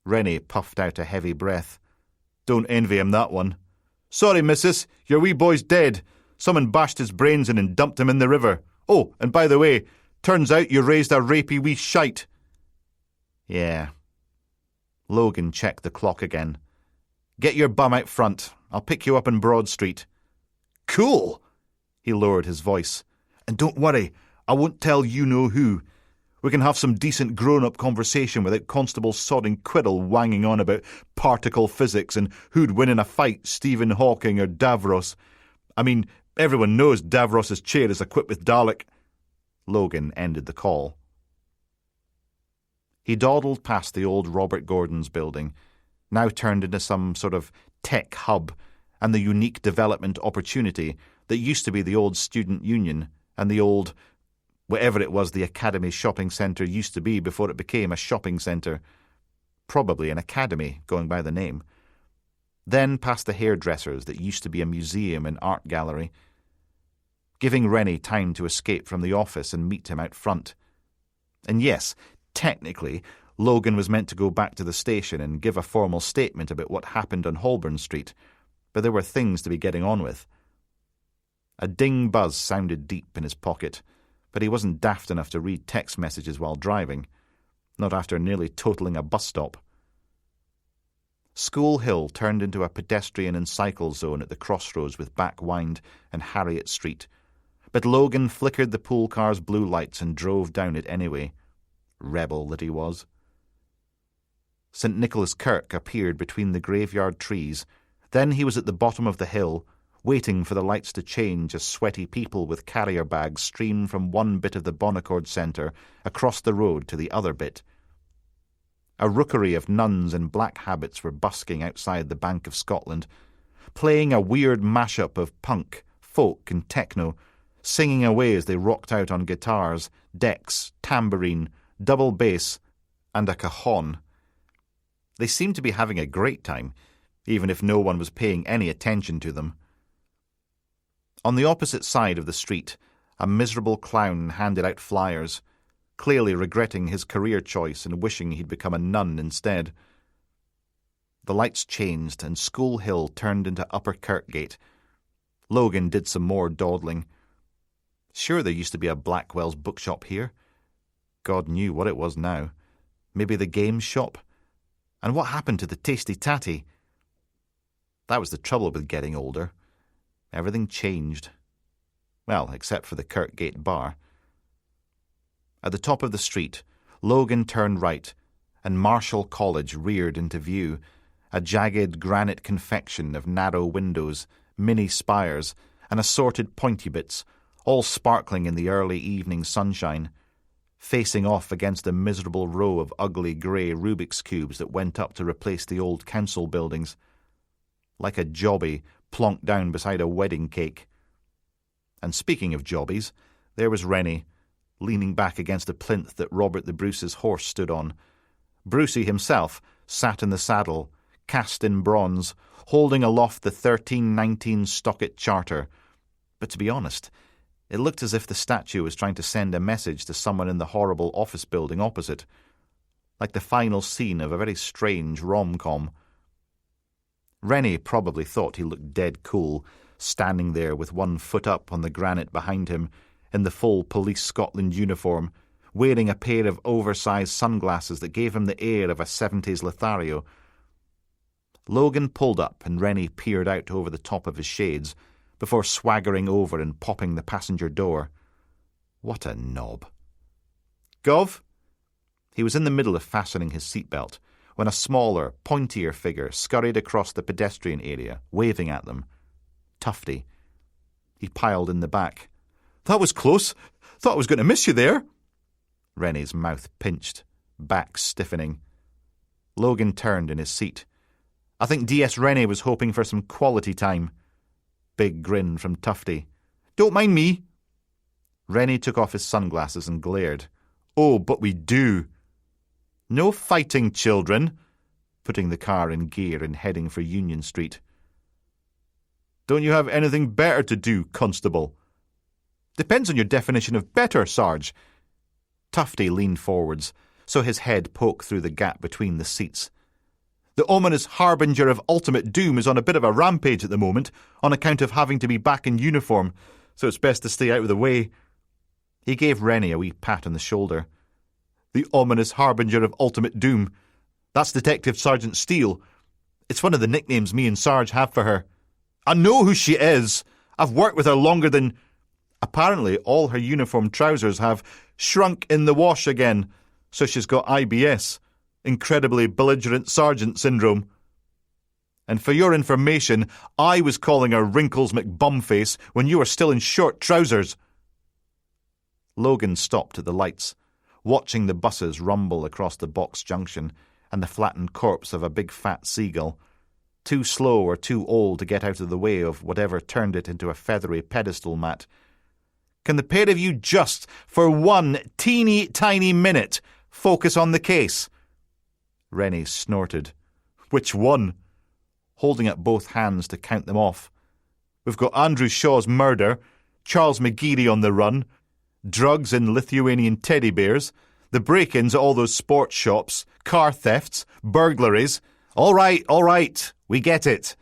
Rennie puffed out a heavy breath. Don't envy him that one. Sorry, missus, your wee boy's dead. Someone bashed his brains in and dumped him in the river. Oh, and by the way, turns out you raised a rapey wee shite. Yeah. Logan checked the clock again. Get your bum out front. I'll pick you up in Broad Street. Cool. He lowered his voice. And don't worry, I won't tell you-know-who. We can have some decent grown-up conversation without Constable Sodding Quiddle wanging on about particle physics and who'd win in a fight, Stephen Hawking or Davros. I mean, everyone knows Davros's chair is equipped with Dalek. Logan ended the call. He dawdled past the old Robert Gordon's building, now turned into some sort of tech hub, and the unique development opportunity that used to be the old student union and the old, whatever it was the Academy shopping centre used to be before it became a shopping centre. Probably an academy, going by the name. Then past the hairdressers that used to be a museum and art gallery, giving Rennie time to escape from the office and meet him out front. And yes, technically, Logan was meant to go back to the station and give a formal statement about what happened on Holborn Street, but there were things to be getting on with. A ding buzz sounded deep in his pocket, but he wasn't daft enough to read text messages while driving, not after nearly totalling a bus stop. School Hill turned into a pedestrian and cycle zone at the crossroads with Back Wynd and Harriet Street, but Logan flickered the pool car's blue lights and drove down it anyway. Rebel that he was. St. Nicholas Kirk appeared between the graveyard trees. Then he was at the bottom of the hill, waiting for the lights to change as sweaty people with carrier bags streamed from one bit of the Bonaccord Centre across the road to the other bit. A rookery of nuns in black habits were busking outside the Bank of Scotland, playing a weird mashup of punk, folk and techno, singing away as they rocked out on guitars, decks, tambourine, double bass, and a cajon. They seemed to be having a great time, even if no one was paying any attention to them. On the opposite side of the street, a miserable clown handed out flyers, clearly regretting his career choice and wishing he'd become a nun instead. The lights changed and School Hill turned into Upper Kirkgate. Logan did some more dawdling. Sure, there used to be a Blackwell's bookshop here. God knew what it was now. Maybe the games shop? And what happened to the Tasty Tatty? That was the trouble with getting older. Everything changed. Well, except for the Kirkgate bar. At the top of the street, Logan turned right, and Marshall College reared into view, a jagged granite confection of narrow windows, mini spires, and assorted pointy bits, all sparkling in the early evening sunshine, facing off against a miserable row of ugly grey Rubik's cubes that went up to replace the old council buildings, like a jobby plonked down beside a wedding cake. And speaking of jobbies, there was Rennie, leaning back against a plinth that Robert the Bruce's horse stood on. Brucey himself sat in the saddle, cast in bronze, holding aloft the 1319 Stockett Charter. But to be honest, it looked as if the statue was trying to send a message to someone in the horrible office building opposite, like the final scene of a very strange rom-com. Rennie probably thought he looked dead cool, standing there with one foot up on the granite behind him, in the full Police Scotland uniform, wearing a pair of oversized sunglasses that gave him the air of a 70s Lothario. Logan pulled up and Rennie peered out over the top of his shades before swaggering over and popping the passenger door. What a knob. "Gov?" He was in the middle of fastening his seatbelt when a smaller, pointier figure scurried across the pedestrian area, waving at them. Tufty. He piled in the back. "That was close. Thought I was going to miss you there." Rennie's mouth pinched, back stiffening. Logan turned in his seat. "I think DS Rennie was hoping for some quality time." Big grin from Tufty. "Don't mind me." Rennie took off his sunglasses and glared. "Oh, but we do." "No fighting, children," putting the car in gear and heading for Union Street. "Don't you have anything better to do, Constable?" "Depends on your definition of better, Sarge." Tufty leaned forwards, so his head poked through the gap between the seats. "The ominous harbinger of ultimate doom is on a bit of a rampage at the moment, on account of having to be back in uniform, so it's best to stay out of the way." He gave Rennie a wee pat on the shoulder. "The ominous harbinger of ultimate doom. That's Detective Sergeant Steele. It's one of the nicknames me and Sarge have for her. I know who she is. I've worked with her longer than..." Apparently all her uniform trousers have shrunk in the wash again, so she's got IBS, incredibly belligerent sergeant syndrome. And for your information, I was calling her Wrinkles McBumface when you were still in short trousers. Logan stopped at the lights, watching the buses rumble across the box junction and the flattened corpse of a big fat seagull, too slow or too old to get out of the way of whatever turned it into a feathery pedestal mat. "Can the pair of you just, for one teeny tiny minute, focus on the case?" Rennie snorted. "Which one?" Holding up both hands to count them off. "We've got Andrew Shaw's murder, Charles McGeary on the run, drugs and Lithuanian teddy bears, the break-ins at all those sports shops, car thefts, burglaries. All right, we get it."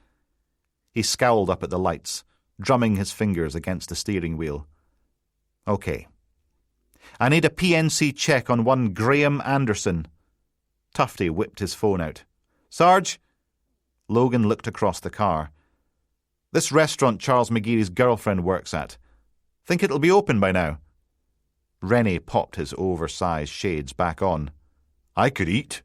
He scowled up at the lights, drumming his fingers against the steering wheel. "Okay. I need a PNC check on one Graham Anderson." Tufty whipped his phone out. "Sarge?" Logan looked across the car. "This restaurant Charles McGeary's girlfriend works at. Think it'll be open by now?" Rennie popped his oversized shades back on. "I could eat."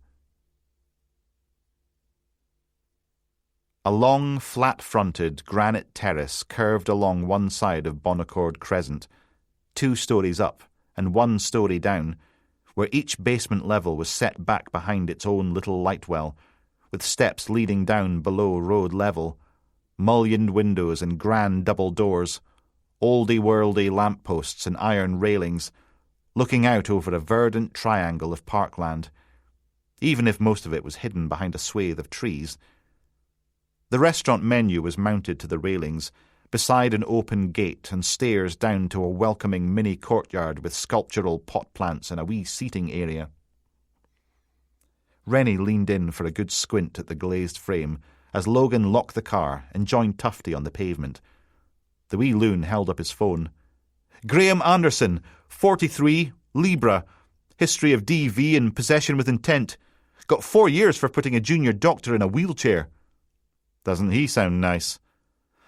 A long, flat-fronted granite terrace curved along one side of Bonaccord Crescent, 2 stories up and 1 story down, where each basement level was set back behind its own little light well, with steps leading down below road level, mullioned windows and grand double doors, oldie-worldy lampposts and iron railings, looking out over a verdant triangle of parkland, even if most of it was hidden behind a swathe of trees. The restaurant menu was mounted to the railings, beside an open gate and stairs down to a welcoming mini courtyard with sculptural pot plants and a wee seating area. Rennie leaned in for a good squint at the glazed frame as Logan locked the car and joined Tufty on the pavement. The wee loon held up his phone. "Graham Anderson, 43, Libra, history of DV and possession with intent. Got 4 years for putting a junior doctor in a wheelchair." "Doesn't he sound nice?"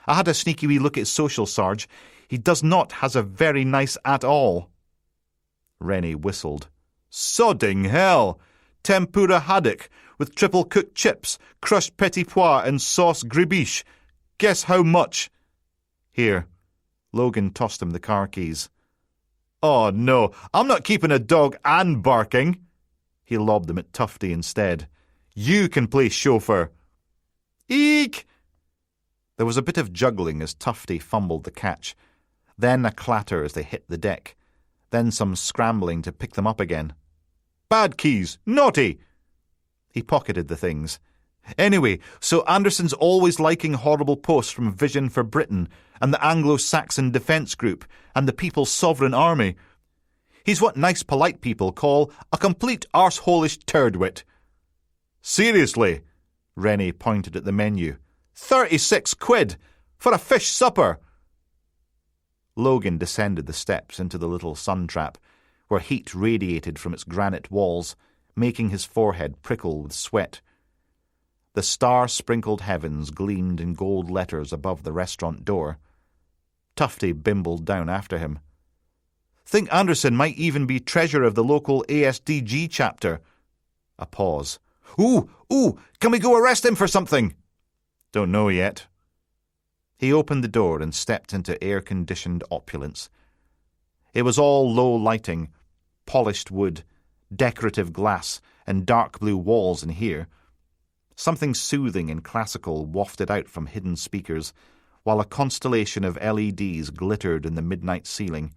"I had a sneaky wee look at his social, Sarge. He does not has a very nice at all." Rennie whistled. "Sodding hell! Tempura haddock with triple cooked chips, crushed petit pois and sauce gribiche. Guess how much?" "Here." Logan tossed him the car keys. "Oh no, I'm not keeping a dog and barking." He lobbed them at Tufty instead. "You can play chauffeur." "Eek!" There was a bit of juggling as Tufty fumbled the catch, then a clatter as they hit the deck, then some scrambling to pick them up again. "Bad keys! Naughty!" He pocketed the things. Anyway, so Anderson's always liking horrible posts from Vision for Britain and the Anglo-Saxon Defence Group and the People's Sovereign Army. He's what nice polite people call a complete arseholish turdwit. Seriously, Rennie pointed at the menu. 36 quid for a fish supper. Logan descended the steps into the little sun trap, where heat radiated from its granite walls, making his forehead prickle with sweat. The star-sprinkled heavens gleamed in gold letters above the restaurant door. Tufty bimbled down after him. Think Anderson might even be treasurer of the local ASDG chapter. A pause. Ooh, can we go arrest him for something? Don't know yet. He opened the door and stepped into air-conditioned opulence. It was all low lighting, polished wood, decorative glass, and dark blue walls in here. Something soothing and classical wafted out from hidden speakers, while a constellation of LEDs glittered in the midnight ceiling.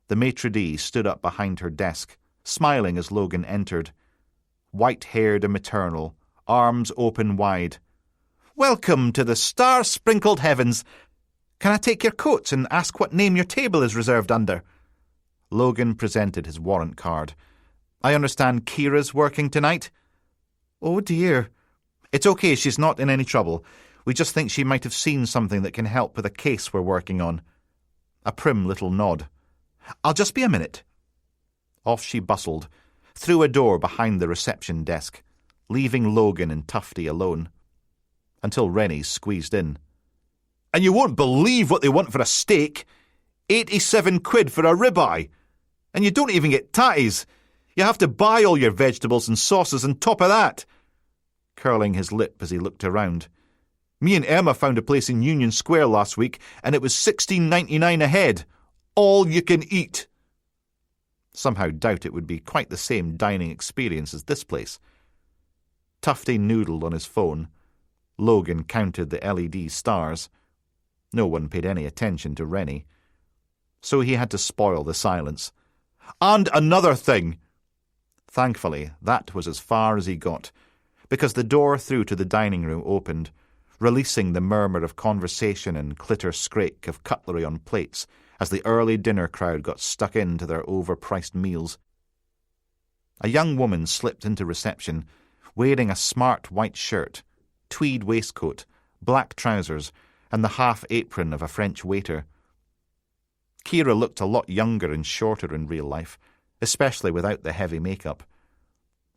The maitre d' stood up behind her desk, smiling as Logan entered. White-haired and maternal, arms open wide. Welcome to the star-sprinkled heavens. Can I take your coats and ask what name your table is reserved under? Logan presented his warrant card. I understand Kira's working tonight? Oh dear. It's okay, she's not in any trouble. We just think she might have seen something that can help with a case we're working on. A prim little nod. I'll just be a minute. Off she bustled, through a door behind the reception desk, leaving Logan and Tufty alone. Until Rennie squeezed in. And you won't believe what they want for a steak. 87 quid for a ribeye. And you don't even get tatties. You have to buy all your vegetables and sauces on top of that. Curling his lip as he looked around. Me and Emma found a place in Union Square last week, and it was $16.99 a head. All you can eat. Somehow doubt it would be quite the same dining experience as this place. Tufty noodled on his phone. Logan counted the LED stars. No one paid any attention to Rennie. So he had to spoil the silence. And another thing. Thankfully, that was as far as he got, because the door through to the dining room opened, releasing the murmur of conversation and clitter-scrake of cutlery on plates as the early dinner crowd got stuck into their overpriced meals. A young woman slipped into reception, wearing a smart white shirt, tweed waistcoat, black trousers, and the half-apron of a French waiter. Kira looked a lot younger and shorter in real life, especially without the heavy makeup.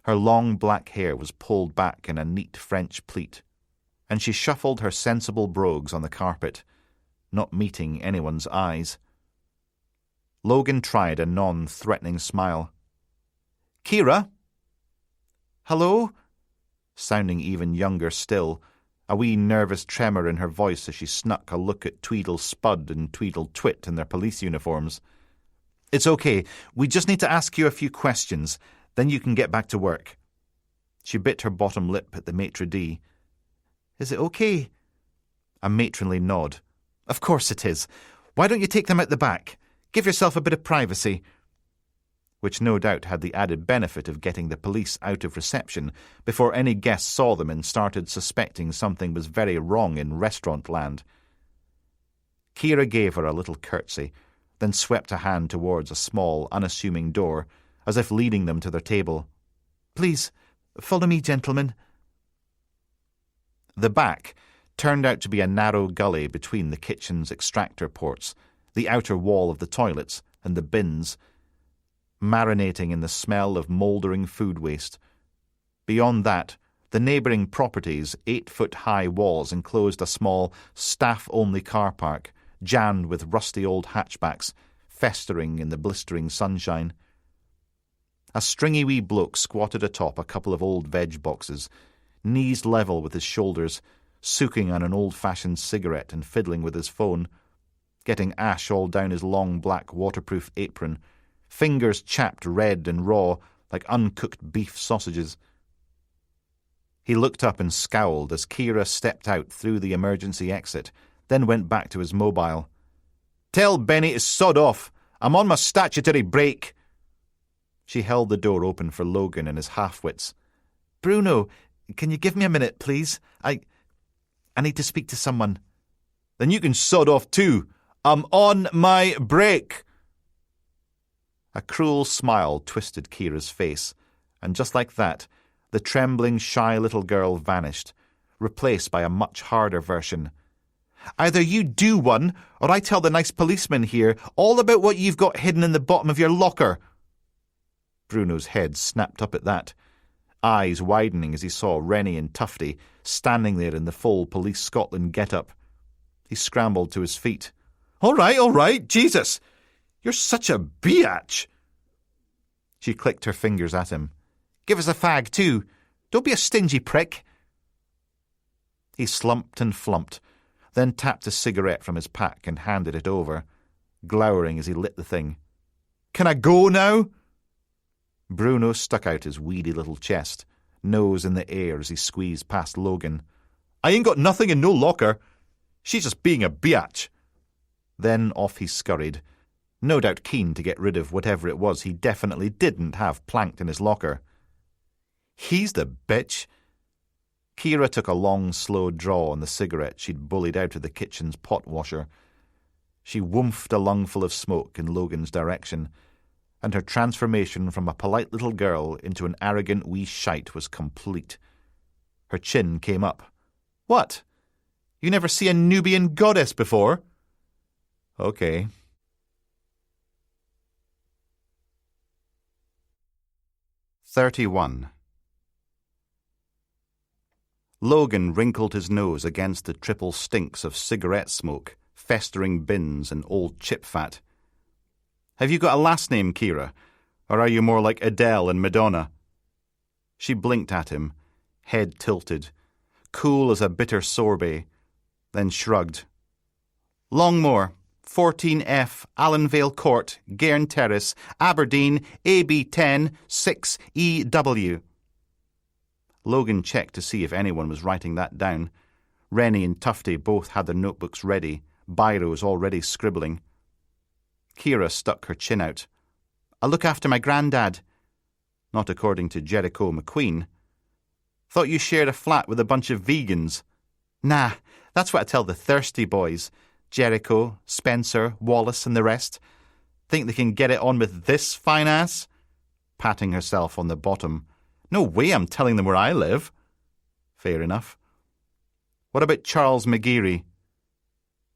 Her long black hair was pulled back in a neat French pleat, and she shuffled her sensible brogues on the carpet, not meeting anyone's eyes. Logan tried a non-threatening smile. Kira? Hello? Sounding even younger still, a wee nervous tremor in her voice as she snuck a look at Tweedle Spud and Tweedle Twit in their police uniforms. It's okay, we just need to ask you a few questions, then you can get back to work. She bit her bottom lip at the maitre d'. Is it okay? A matronly nod. Of course it is. Why don't you take them out the back? Give yourself a bit of privacy. Which no doubt had the added benefit of getting the police out of reception before any guests saw them and started suspecting something was very wrong in restaurant land. Kira gave her a little curtsy, then swept a hand towards a small, unassuming door, as if leading them to their table. Please, follow me, gentlemen. The back turned out to be a narrow gully between the kitchen's extractor ports, the outer wall of the toilets, and the bins, marinating in the smell of mouldering food waste. Beyond that, the neighbouring property's 8-foot-high walls enclosed a small, staff-only car park, jammed with rusty old hatchbacks, festering in the blistering sunshine. A stringy wee bloke squatted atop a couple of old veg boxes, knees level with his shoulders, soaking on an old-fashioned cigarette and fiddling with his phone, getting ash all down his long black waterproof apron, fingers chapped red and raw like uncooked beef sausages. He looked up and scowled as Kira stepped out through the emergency exit, then went back to his mobile. Tell Benny to sod off. I'm on my statutory break. She held the door open for Logan and his half-wits. Bruno, Can you give me a minute, please? I need to speak to someone. Then you can sod off too. I'm on my break. A cruel smile twisted Kira's face, and just like that, the trembling, shy little girl vanished, replaced by a much harder version. Either you do one, or I tell the nice policeman here all about what you've got hidden in the bottom of your locker. Bruno's head snapped up at that, eyes widening as he saw Rennie and Tufty standing there in the full Police Scotland get-up. He scrambled to his feet. All right, Jesus! You're such a biatch! She clicked her fingers at him. Give us a fag too. Don't be a stingy prick. He slumped and flumped, then tapped a cigarette from his pack and handed it over, glowering as he lit the thing. Can I go now? Bruno stuck out his weedy little chest, nose in the air as he squeezed past Logan. I ain't got nothing in no locker. She's just being a biatch. Then off he scurried, no doubt keen to get rid of whatever it was he definitely didn't have planked in his locker. He's the bitch. Kira took a long, slow draw on the cigarette she'd bullied out of the kitchen's pot washer. She whoomfed a lungful of smoke in Logan's direction, and her transformation from a polite little girl into an arrogant wee shite was complete. Her chin came up. What? You never see a Nubian goddess before? Okay. 31. Logan wrinkled his nose against the triple stinks of cigarette smoke, festering bins, and old chip fat. Have you got a last name, Kira? Or are you more like Adele and Madonna? She blinked at him, head tilted, cool as a bitter sorbet, then shrugged. Longmore, 14F, Allenvale Court, Gairn Terrace, Aberdeen, AB10, 6EW. Logan checked to see if anyone was writing that down. Rennie and Tufty both had their notebooks ready, biros already scribbling. Kira stuck her chin out. I look after my granddad. Not according to Jericho McQueen. Thought you shared a flat with a bunch of vegans. Nah, that's what I tell the thirsty boys. Jericho, Spencer, Wallace and the rest. Think they can get it on with this fine ass? Patting herself on the bottom. No way I'm telling them where I live. Fair enough. What about Charles McGeary?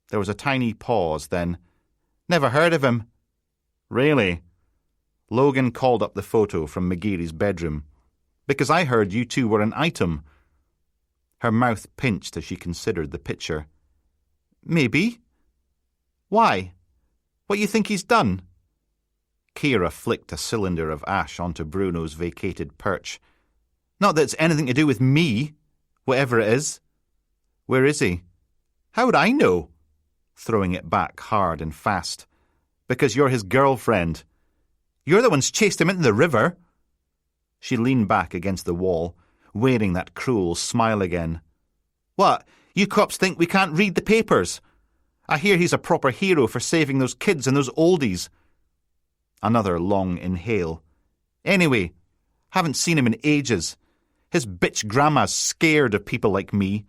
There was a tiny pause, then. Never heard of him. Really? Logan called up the photo from McGeary's bedroom. Because I heard you two were an item. Her mouth pinched as she considered the picture. Maybe. Why? What you think he's done? Kira flicked a cylinder of ash onto Bruno's vacated perch. Not that it's anything to do with me, whatever it is. Where is he? How would I know? Throwing it back hard and fast. Because you're his girlfriend. You're the one's chased him into the river. She leaned back against the wall, wearing that cruel smile again. What, you cops think we can't read the papers? I hear he's a proper hero for saving those kids and those oldies. Another long inhale. Anyway, haven't seen him in ages. His bitch grandma's scared of people like me.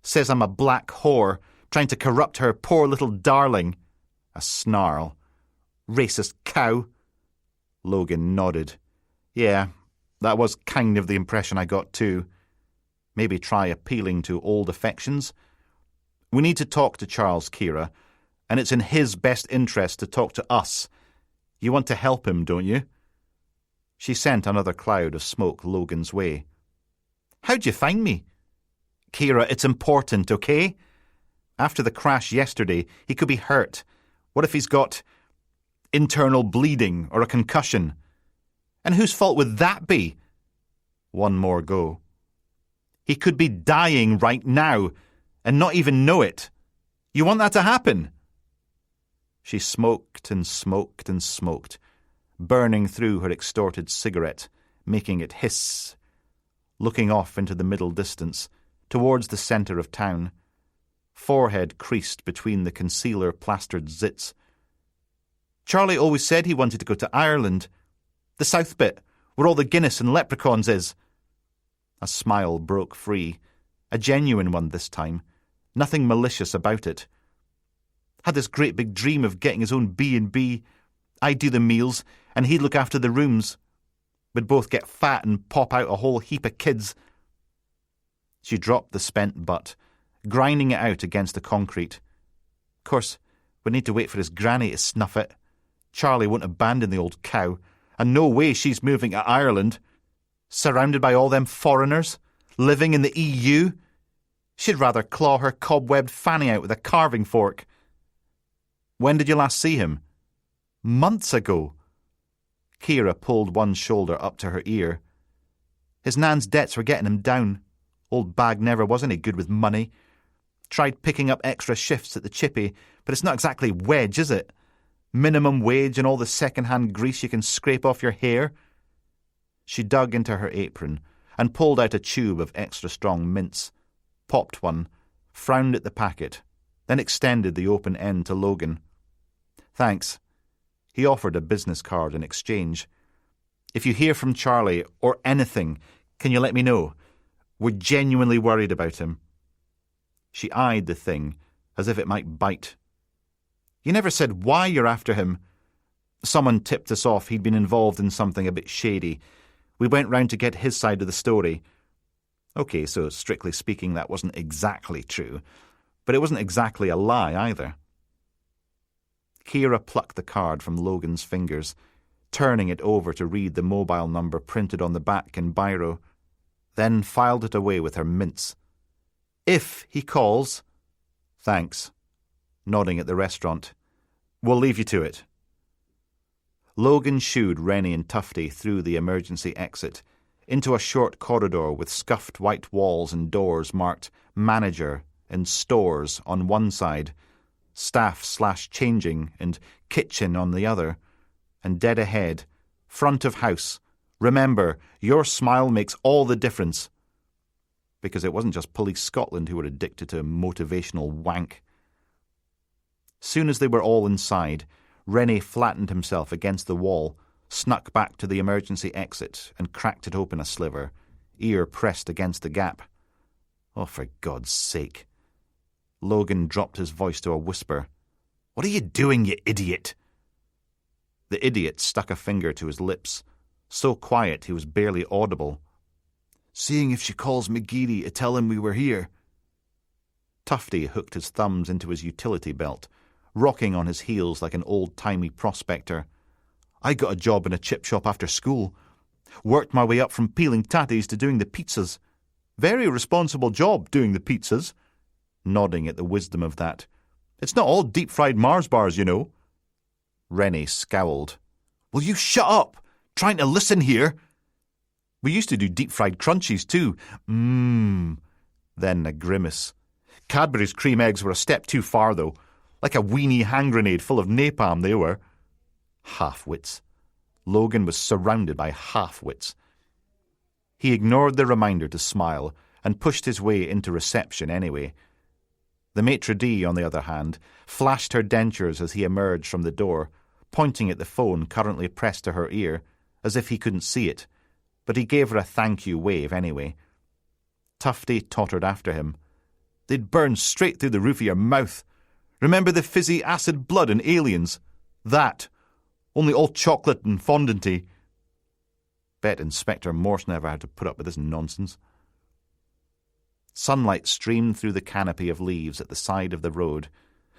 Says I'm a black whore, trying to corrupt her poor little darling. A snarl. Racist cow. Logan nodded. Yeah, that was kind of the impression I got too. Maybe try appealing to old affections. We need to talk to Charles, Kira, and it's in his best interest to talk to us. You want to help him, don't you? She sent another cloud of smoke Logan's way. How'd you find me? Kira, it's important, okay? After the crash yesterday, he could be hurt. What if he's got internal bleeding or a concussion? And whose fault would that be? One more go. He could be dying right now and not even know it. You want that to happen? She smoked and smoked and smoked, burning through her extorted cigarette, making it hiss, looking off into the middle distance, towards the centre of town, forehead creased between the concealer-plastered zits. Charlie always said he wanted to go to Ireland, the south bit, where all the Guinness and leprechauns is. A smile broke free, a genuine one this time, nothing malicious about it. Had this great big dream of getting his own B&B. I'd do the meals, and he'd look after the rooms. We'd both get fat and pop out a whole heap of kids. She dropped the spent butt, grinding it out against the concrete. Of course, we'd need to wait for his granny to snuff it. Charlie won't abandon the old cow, and no way she's moving to Ireland. Surrounded by all them foreigners, living in the EU. She'd rather claw her cobwebbed fanny out with a carving fork. When did you last see him? Months ago. Kira pulled one shoulder up to her ear. His nan's debts were getting him down. Old bag never was any good with money. Tried picking up extra shifts at the chippy, but it's not exactly wedge, is it? Minimum wage and all the second-hand grease you can scrape off your hair. She dug into her apron and pulled out a tube of extra strong mints, popped one, frowned at the packet, then extended the open end to Logan. Thanks. He offered a business card in exchange. If you hear from Charlie or anything, can you let me know? We're genuinely worried about him. She eyed the thing as if it might bite. You never said why you're after him. Someone tipped us off he'd been involved in something a bit shady. We went round to get his side of the story. Okay, so strictly speaking, that wasn't exactly true, but it wasn't exactly a lie either. Kira plucked the card from Logan's fingers, turning it over to read the mobile number printed on the back in biro, then filed it away with her mints. If he calls... Thanks. Nodding at the restaurant. We'll leave you to it. Logan shooed Rennie and Tufty through the emergency exit, into a short corridor with scuffed white walls and doors marked Manager and Stores on one side, Staff/Changing and Kitchen on the other, and dead ahead, Front of House. Remember, your smile makes all the difference. Because it wasn't just Police Scotland who were addicted to motivational wank. Soon as they were all inside, Rennie flattened himself against the wall, snuck back to the emergency exit and cracked it open a sliver, ear pressed against the gap. Oh, for God's sake. Logan dropped his voice to a whisper. What are you doing, you idiot? The idiot stuck a finger to his lips, so quiet he was barely audible. Seeing if she calls McGeady to tell him we were here. Tufty hooked his thumbs into his utility belt, rocking on his heels like an old-timey prospector. I got a job in a chip shop after school. Worked my way up from peeling tatties to doing the pizzas. Very responsible job doing the pizzas. Nodding at the wisdom of that. It's not all deep-fried Mars bars, you know. Rennie scowled. Will you shut up? Trying to listen here. We used to do deep-fried crunchies too. Then a grimace. Cadbury's cream eggs were a step too far, though. Like a weenie hand grenade full of napalm they were. Half-wits. Logan was surrounded by half-wits. He ignored the reminder to smile and pushed his way into reception anyway. The maitre d', on the other hand, flashed her dentures as he emerged from the door, pointing at the phone currently pressed to her ear, as if he couldn't see it, but he gave her a thank-you wave anyway. Tufty tottered after him. They'd burn straight through the roof of your mouth. Remember the fizzy acid blood in Aliens? That. Only all chocolate and fondanty. Bet Inspector Morse never had to put up with this nonsense. Sunlight streamed through the canopy of leaves at the side of the road,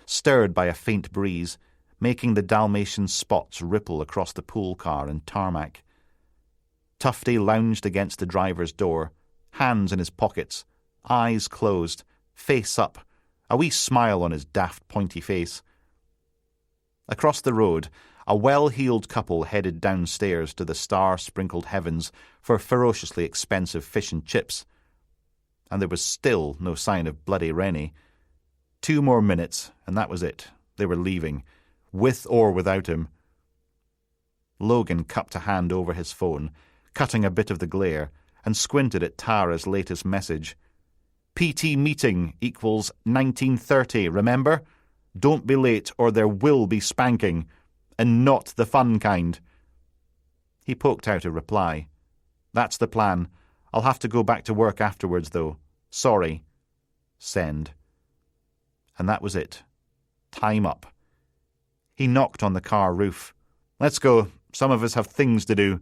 stirred by a faint breeze, making the Dalmatian spots ripple across the pool car and tarmac. Tufty lounged against the driver's door, hands in his pockets, eyes closed, face up, a wee smile on his daft pointy face. Across the road, a well-heeled couple headed downstairs to the star-sprinkled heavens for ferociously expensive fish and chips. And there was still no sign of bloody Rennie. 2 more minutes, and that was it. They were leaving, with or without him. Logan cupped a hand over his phone, cutting a bit of the glare, and squinted at Tara's latest message. PT meeting equals 19:30, remember? Don't be late or there will be spanking, and not the fun kind. He poked out a reply. That's the plan. I'll have to go back to work afterwards, though. Sorry. Send. And that was it. Time up. He knocked on the car roof. Let's go. Some of us have things to do.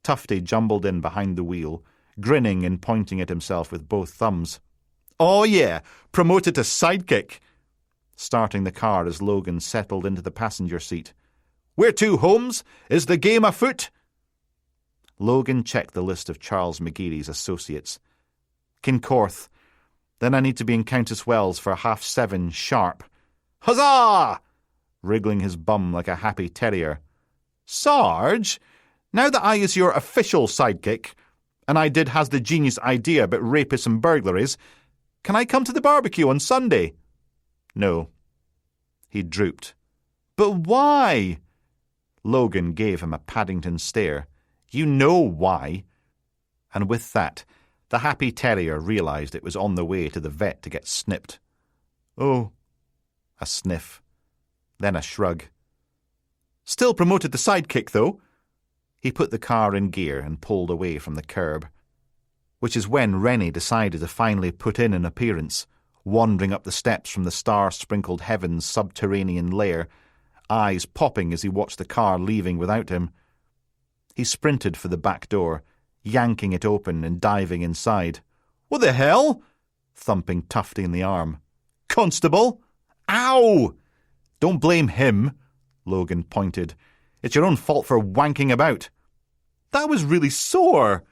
Tufty jumbled in behind the wheel, grinning and pointing at himself with both thumbs. Oh yeah, promoted to sidekick. Starting the car as Logan settled into the passenger seat. Where to, Holmes? Is the game afoot? Logan checked the list of Charles McGeary's associates. Kincorth. Then I need to be in Countess Wells for 7:30 sharp. Huzzah! Wriggling his bum like a happy terrier. Sarge, now that I is your official sidekick, and I did has the genius idea about rapists and burglaries, can I come to the barbecue on Sunday? No. He drooped. But why? Logan gave him a Paddington stare. You know why. And with that, the happy terrier realised it was on the way to the vet to get snipped. Oh. A sniff. Then a shrug. Still promoted to sidekick, though. He put the car in gear and pulled away from the curb. Which is when Rennie decided to finally put in an appearance, wandering up the steps from the star-sprinkled heavens' subterranean lair, eyes popping as he watched the car leaving without him. He sprinted for the back door, yanking it open and diving inside. What the hell? Thumping Tufty in the arm. Constable! Ow! Don't blame him, Logan pointed. It's your own fault for wanking about. That was really sore.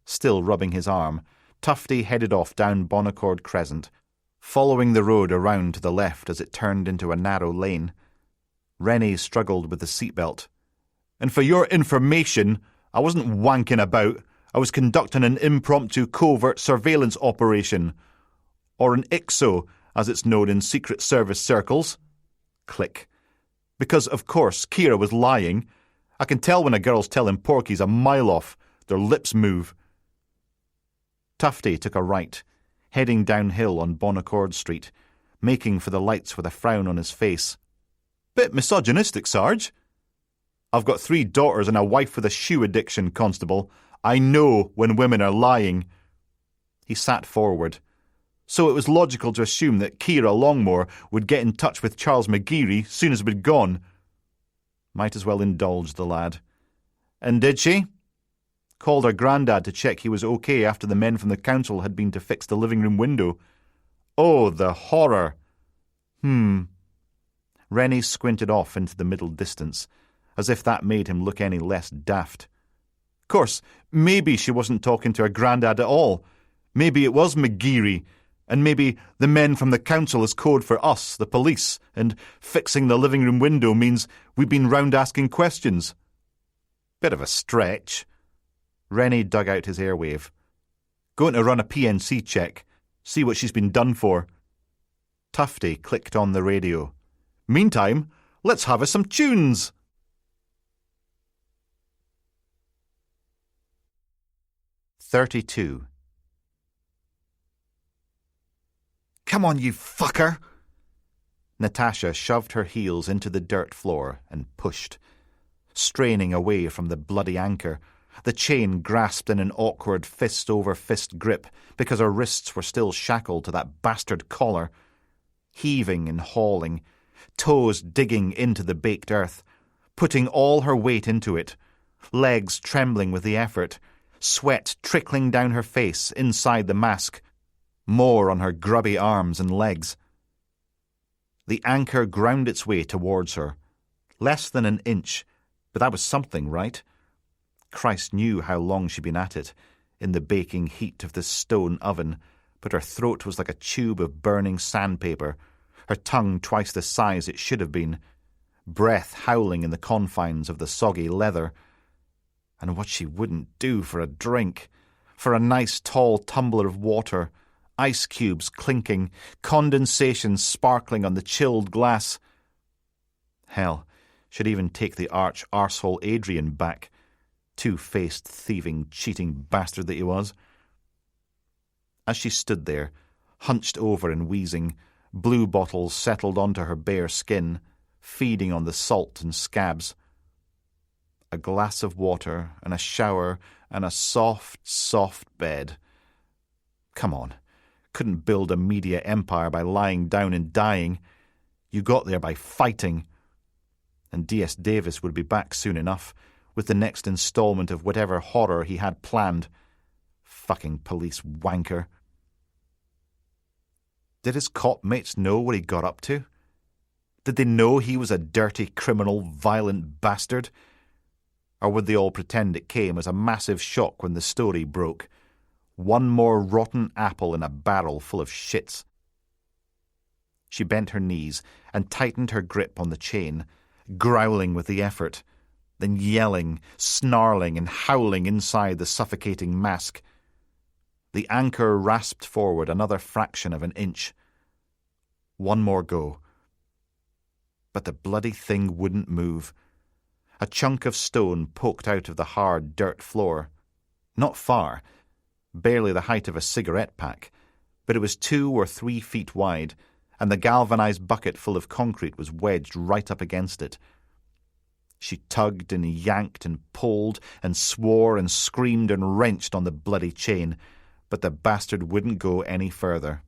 Still rubbing his arm, Tufty headed off down Bonaccord Crescent, following the road around to the left as it turned into a narrow lane. Rennie struggled with the seatbelt. And for your information, I wasn't wanking about. I was conducting an impromptu covert surveillance operation. Or an IXO, as it's known in Secret Service circles. Click. Because, of course, Kira was lying. I can tell when a girl's telling porkies a mile off. Their lips move. Tufty took a right, heading downhill on Bonaccord Street, making for the lights with a frown on his face. Bit misogynistic, Sarge. I've got 3 daughters and a wife with a shoe addiction, Constable. I know when women are lying. He sat forward. So it was logical to assume that Kira Longmore would get in touch with Charles McGeary soon as we'd gone. Might as well indulge the lad. And did she? Called her granddad to check he was okay after the men from the council had been to fix the living room window. Oh, the horror. Rennie squinted off into the middle distance, as if that made him look any less daft. Course, maybe she wasn't talking to her granddad at all. Maybe it was McGeary, and maybe the men from the council is code for us, the police, and fixing the living room window means we've been round asking questions. Bit of a stretch. Rennie dug out his airwave. Going to run a PNC check, see what she's been done for. Tufty clicked on the radio. Meantime, let's have us some tunes. "32. Come on, you fucker! Natasha shoved her heels into the dirt floor and pushed, straining away from the bloody anchor, the chain grasped in an awkward fist-over-fist grip because her wrists were still shackled to that bastard collar, heaving and hauling, toes digging into the baked earth, putting all her weight into it, legs trembling with the effort, sweat trickling down her face inside the mask, more on her grubby arms and legs. The anchor ground its way towards her, less than an inch, but that was something, right? Christ knew how long she'd been at it, in the baking heat of this stone oven, but her throat was like a tube of burning sandpaper, her tongue twice the size it should have been, breath howling in the confines of the soggy leather. And what she wouldn't do for a drink, for a nice tall tumbler of water, ice cubes clinking, condensation sparkling on the chilled glass. Hell, she'd even take the arse-arsehole Adrian back, two-faced, thieving, cheating bastard that he was. As she stood there, hunched over and wheezing, blue bottles settled onto her bare skin, feeding on the salt and scabs. A a glass of water and a shower and a soft, soft bed. Come on. Couldn't build a media empire by lying down and dying. You got there by fighting. And D.S. Davis would be back soon enough with the next installment of whatever horror he had planned. Fucking police wanker. Did his cop mates know what he got up to? Did they know he was a dirty, criminal, violent bastard? Or would they all pretend it came as a massive shock when the story broke? One more rotten apple in a barrel full of shits. She bent her knees and tightened her grip on the chain, growling with the effort, then yelling, snarling and howling inside the suffocating mask. The anchor rasped forward another fraction of an inch. One more go. But the bloody thing wouldn't move. A chunk of stone poked out of the hard dirt floor. Not far, barely the height of a cigarette pack, but it was 2 or 3 feet wide, and the galvanized bucket full of concrete was wedged right up against it. She tugged and yanked and pulled and swore and screamed and wrenched on the bloody chain, but the bastard wouldn't go any further.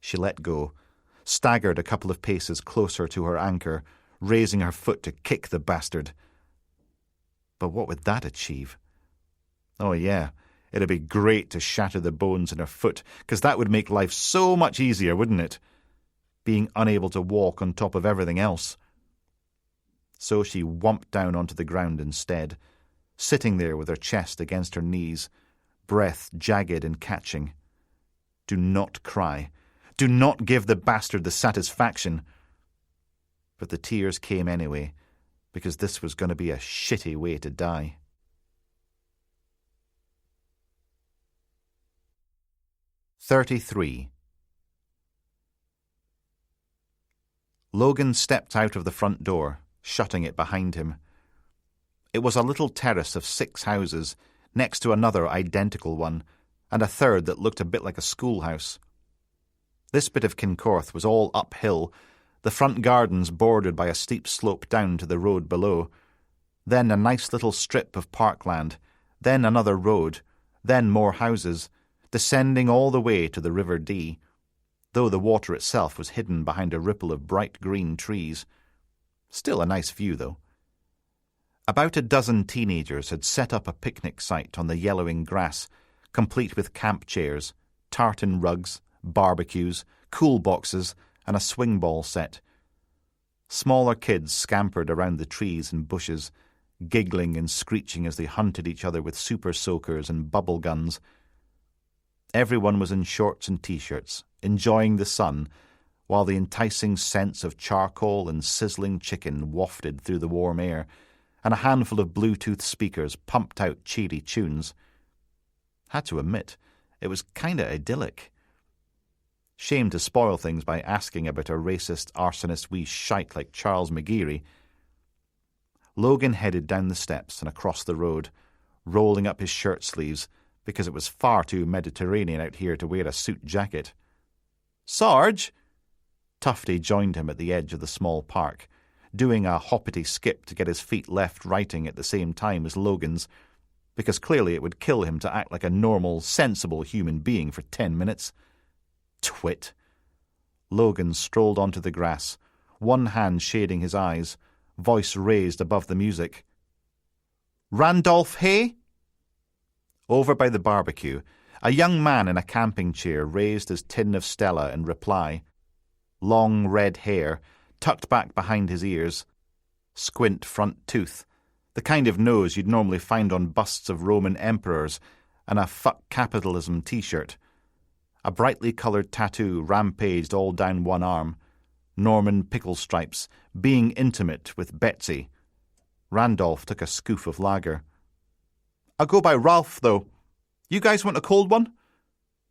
She let go, staggered a couple of paces closer to her anchor, raising her foot to kick the bastard. But what would that achieve? Oh yeah, it'd be great to shatter the bones in her foot, because that would make life so much easier, wouldn't it? Being unable to walk on top of everything else. So she whumped down onto the ground instead, sitting there with her chest against her knees, breath jagged and catching. Do not cry. Do not give the bastard the satisfaction. But the tears came anyway, because this was going to be a shitty way to die. 33. Logan stepped out of the front door, shutting it behind him. It was a little terrace of 6 houses, next to another identical one, and a third that looked a bit like a schoolhouse. This bit of Kincorth was all uphill, the front gardens bordered by a steep slope down to the road below, then a nice little strip of parkland, then another road, then more houses, descending all the way to the River Dee, though the water itself was hidden behind a ripple of bright green trees. Still a nice view, though. About a dozen teenagers had set up a picnic site on the yellowing grass, complete with camp chairs, tartan rugs, barbecues, cool boxes, and a swing ball set. Smaller kids scampered around the trees and bushes, giggling and screeching as they hunted each other with super soakers and bubble guns. Everyone was in shorts and t-shirts, enjoying the sun, while the enticing scents of charcoal and sizzling chicken wafted through the warm air, and a handful of Bluetooth speakers pumped out cheery tunes. Had to admit, it was kinda idyllic. Shame to spoil things by asking about a racist, arsonist wee shite like Charles McGeary. Logan headed down the steps and across the road, rolling up his shirt sleeves, because it was far too Mediterranean out here to wear a suit jacket. "Sarge!" Tufty joined him at the edge of the small park, doing a hoppity skip to get his feet left-righting at the same time as Logan's, because clearly it would kill him to act like a normal, sensible human being for 10 minutes. Twit. Logan strolled onto the grass, one hand shading his eyes, voice raised above the music. "Randolph Hay?" Over by the barbecue, a young man in a camping chair raised his tin of Stella in reply. Long red hair, tucked back behind his ears. Squint front tooth, the kind of nose you'd normally find on busts of Roman emperors, and a "fuck capitalism" t-shirt. A brightly coloured tattoo rampaged all down one arm. Norman pickle stripes, being intimate with Betsy. Randolph took a scoof of lager. "I'll go by Ralph, though. You guys want a cold one?"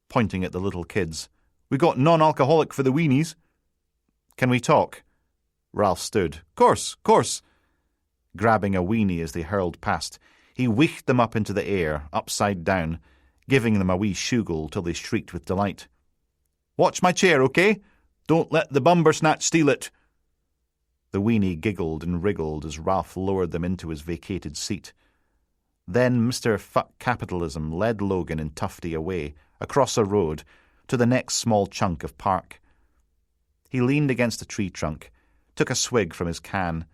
Pointing at the little kids. "We got non-alcoholic for the weenies." "Can we talk?" Ralph stood. Course. Grabbing a weenie as they hurled past, he wheeled them up into the air, upside down, giving them a wee shoogle till they shrieked with delight. "Watch my chair, okay? Don't let the bumbersnatch steal it." The weenie giggled and wriggled as Ralph lowered them into his vacated seat. Then Mr. Fuck Capitalism led Logan and Tufty away, across a road, to the next small chunk of park. He leaned against a tree trunk, took a swig from his can,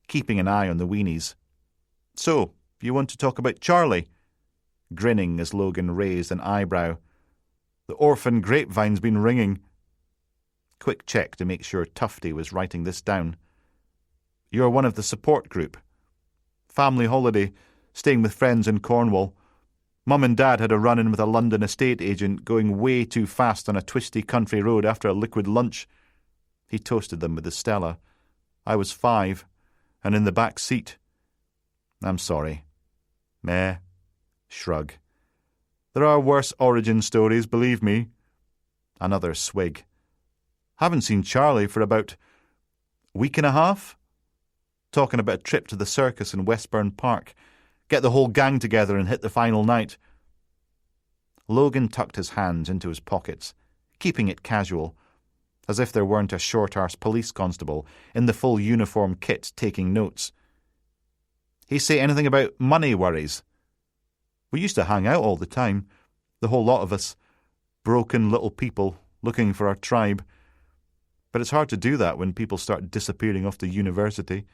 keeping an eye on the weenies. "So, you want to talk about Charlie?" Grinning as Logan raised an eyebrow. "The orphan grapevine's been ringing." Quick check to make sure Tufty was writing this down. "You're one of the support group." "Family holiday, staying with friends in Cornwall. Mum and Dad had a run-in with a London estate agent going way too fast on a twisty country road after a liquid lunch." He toasted them with the Stella. "I was 5, and in the back seat." "I'm sorry." "Meh." Shrug. "There are worse origin stories, believe me." Another swig. "Haven't seen Charlie for about week and a half. Talking about a trip to the circus in Westburn Park. Get the whole gang together and hit the final night." Logan tucked his hands into his pockets, keeping it casual, as if there weren't a short-arse police constable in the full uniform kit taking notes. "He say anything about money worries?" "We used to hang out all the time, the whole lot of us, broken little people looking for our tribe. But it's hard to do that when people start disappearing off to university."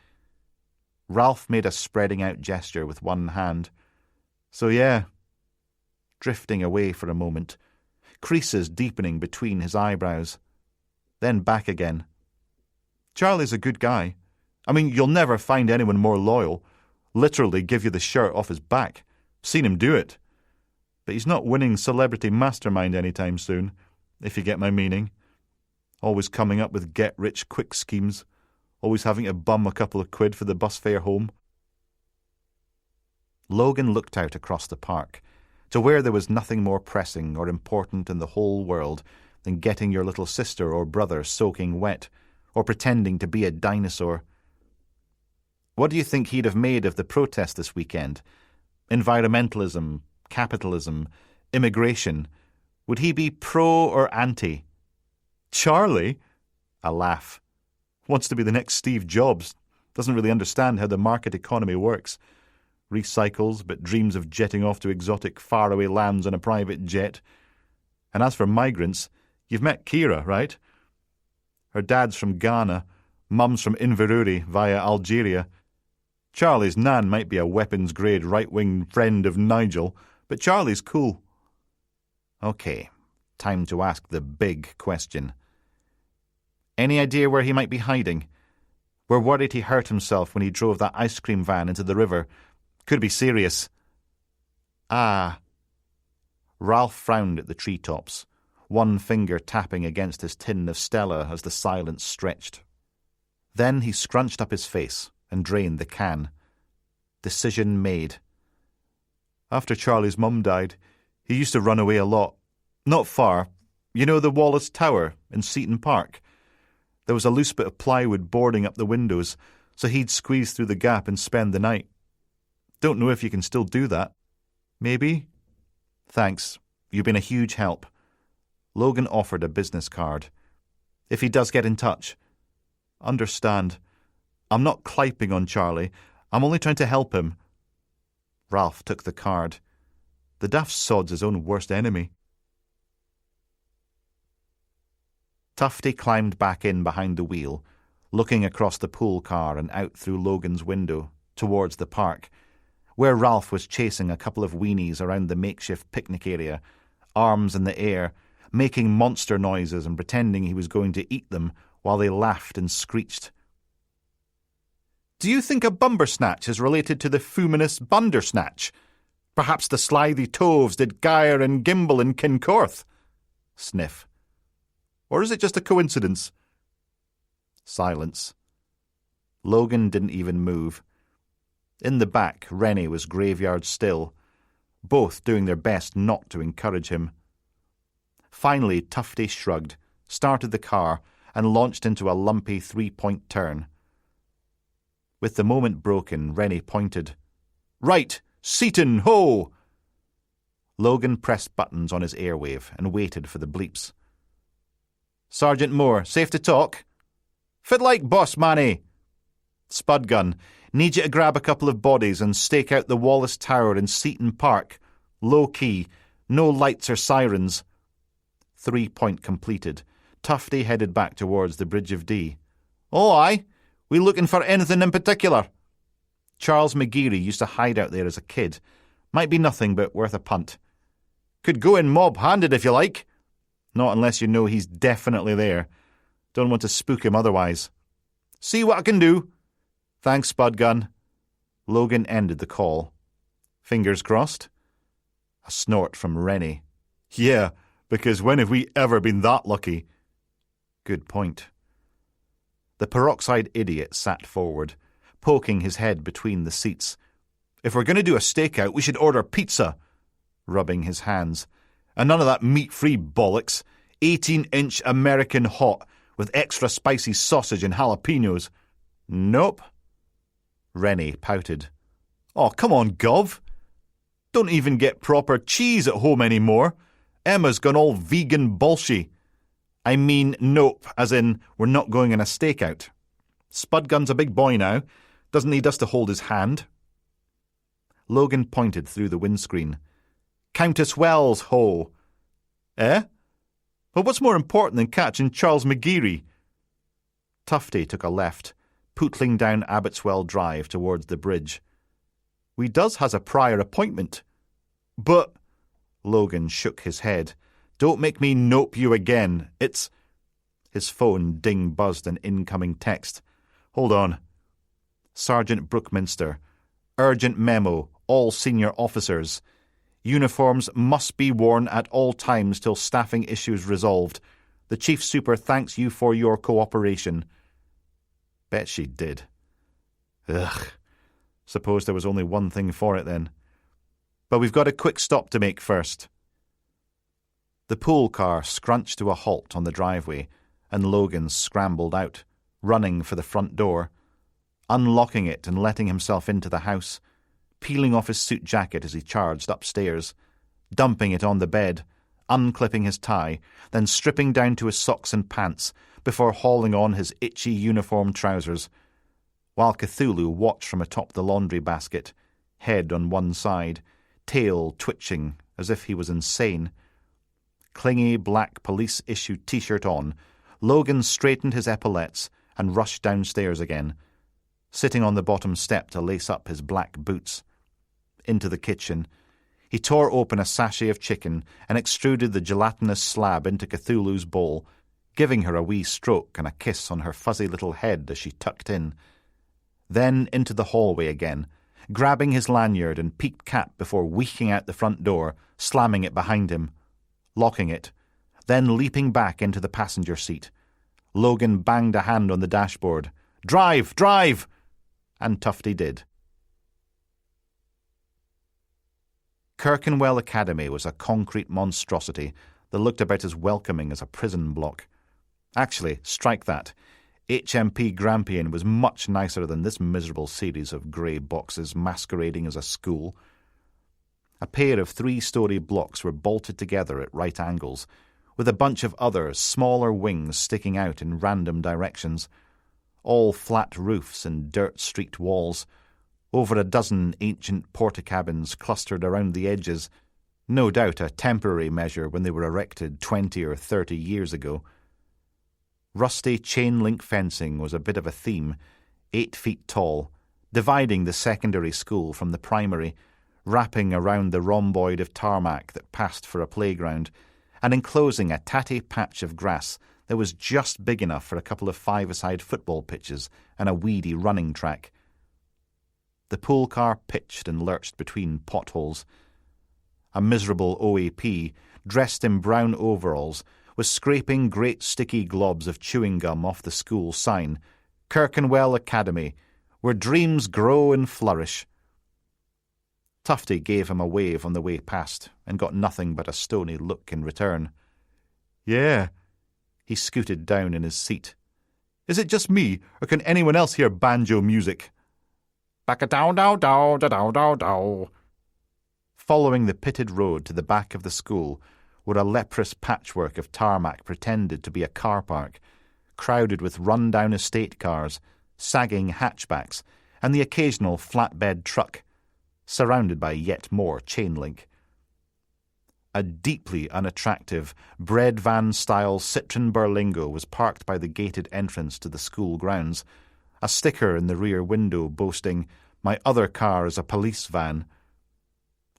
Ralph made a spreading-out gesture with one hand. "So yeah." Drifting away for a moment, creases deepening between his eyebrows. Then back again. "Charlie's a good guy. I mean, you'll never find anyone more loyal. Literally give you the shirt off his back. Seen him do it. But he's not winning Celebrity Mastermind anytime soon, if you get my meaning. Always coming up with get-rich-quick schemes. Always having to bum a couple of quid for the bus fare home." Logan looked out across the park, to where there was nothing more pressing or important in the whole world than getting your little sister or brother soaking wet, or pretending to be a dinosaur. What do you think he'd have made of the protest this weekend? Environmentalism, capitalism, immigration. Would he be pro or anti? "Charlie?" A laugh. "Wants to be the next Steve Jobs. Doesn't really understand how the market economy works. Recycles, but dreams of jetting off to exotic faraway lands on a private jet. And as for migrants, you've met Kira, right? Her dad's from Ghana, mum's from Inverurie via Algeria. Charlie's nan might be a weapons-grade right-wing friend of Nigel, but Charlie's cool." Okay, time to ask the big question. "Any idea where he might be hiding? We're worried he hurt himself when he drove that ice cream van into the river. Could be serious." "Ah." Ralph frowned at the treetops, one finger tapping against his tin of Stella as the silence stretched. Then he scrunched up his face and drained the can. Decision made. "After Charlie's mum died, he used to run away a lot. Not far. You know the Wallace Tower in Seaton Park? There was a loose bit of plywood boarding up the windows, so he'd squeeze through the gap and spend the night. Don't know if you can still do that." "Maybe." "Thanks. You've been a huge help." Logan offered a business card. "If he does get in touch." "Understand. I'm not cliping on Charlie. I'm only trying to help him." Ralph took the card. The daft sod's his own worst enemy. Tufty climbed back in behind the wheel, looking across the pool car and out through Logan's window, towards the park, where Ralph was chasing a couple of weenies around the makeshift picnic area, arms in the air, making monster noises and pretending he was going to eat them while they laughed and screeched. "Do you think a bumbersnatch is related to the fuminous bundersnatch? Perhaps the slithy toves did gyre and gimble in Kincorth?" Sniff. "Or is it just a coincidence?" Silence. Logan didn't even move. In the back, Rennie was graveyard still, both doing their best not to encourage him. Finally, Tufty shrugged, started the car, and launched into a lumpy 3-point turn. With the moment broken, Rennie pointed. "Right! Seaton, ho!" Logan pressed buttons on his airwave and waited for the bleeps. "Sergeant Moore, safe to talk?" "Fit like, boss manny." Spudgun, need you to grab a couple of bodies and stake out the Wallace Tower in Seaton Park. Low key, no lights or sirens. 3 point completed. Tufty headed back towards the Bridge of Dee. Oh, aye. We looking for anything in particular? Charles McGeary used to hide out there as a kid. Might be nothing, but worth a punt. Could go in mob-handed if you like. Not unless you know he's definitely there. Don't want to spook him otherwise. See what I can do. Thanks, Spudgun. Logan ended the call. Fingers crossed. A snort from Rennie. Yeah, because when have we ever been that lucky? Good point. The peroxide idiot sat forward, poking his head between the seats. If we're going to do a stakeout, we should order pizza. Rubbing his hands. And none of that meat-free bollocks. 18-inch American hot with extra spicy sausage and jalapenos. Nope. Rennie pouted. Oh, come on, Gov. Don't even get proper cheese at home anymore. Emma's gone all vegan bullshit. I mean, nope, as in we're not going on a stakeout. Spudgun's a big boy now. Doesn't need us to hold his hand. Logan pointed through the windscreen. Countess Wells, ho. Eh? But what's more important than catching Charles McGeary? Tufty took a left, pootling down Abbotswell Drive towards the bridge. We does has a prior appointment. But... Logan shook his head. Don't make me nope you again. It's... His phone ding-buzzed an incoming text. Hold on. Sergeant Brookminster. Urgent memo. All senior officers. Uniforms must be worn at all times till staffing issues resolved. The Chief Super thanks you for your cooperation. Bet she did. Ugh. Suppose there was only one thing for it then. But we've got a quick stop to make first. The pool car scrunched to a halt on the driveway, and Logan scrambled out, running for the front door, unlocking it and letting himself into the house, peeling off his suit jacket as he charged upstairs, dumping it on the bed, unclipping his tie, then stripping down to his socks and pants before hauling on his itchy uniform trousers, while Cthulhu watched from atop the laundry basket, head on one side, tail twitching as if he was insane. Clingy black police-issue T-shirt on, Logan straightened his epaulettes and rushed downstairs again, sitting on the bottom step to lace up his black boots. Into the kitchen. He tore open a sachet of chicken and extruded the gelatinous slab into Cthulhu's bowl, giving her a wee stroke and a kiss on her fuzzy little head as she tucked in. Then into the hallway again, grabbing his lanyard and peaked cap before weaking out the front door, slamming it behind him, locking it, then leaping back into the passenger seat. Logan banged a hand on the dashboard. Drive! Drive! And Tufty did. Clerkenwell Academy was a concrete monstrosity that looked about as welcoming as a prison block. Actually, strike that. HMP Grampian was much nicer than this miserable series of grey boxes masquerading as a school. A pair of 3-story blocks were bolted together at right angles, with a bunch of other, smaller wings sticking out in random directions, all flat roofs and dirt-streaked walls, over a dozen ancient porticabins clustered around the edges, no doubt a temporary measure when they were erected 20 or 30 years ago. Rusty chain-link fencing was a bit of a theme, 8 feet tall, dividing the secondary school from the primary, wrapping around the rhomboid of tarmac that passed for a playground, and enclosing a tatty patch of grass that was just big enough for a couple of 5-a-side football pitches and a weedy running track. The pool car pitched and lurched between potholes. A miserable OAP, dressed in brown overalls, was scraping great sticky globs of chewing gum off the school sign, Clerkenwell Academy, where dreams grow and flourish. Tufty gave him a wave on the way past and got nothing but a stony look in return. Yeah. He scooted down in his seat. Is it just me, or can anyone else hear banjo music? Back-a-dow-dow-dow-dow-dow-dow. Following the pitted road to the back of the school were a leprous patchwork of tarmac pretended to be a car park, crowded with run-down estate cars, sagging hatchbacks, and the occasional flatbed truck, surrounded by yet more chain link. A deeply unattractive bread van-style Citroen Berlingo was parked by the gated entrance to the school grounds, a sticker in the rear window boasting, "My other car is a police van."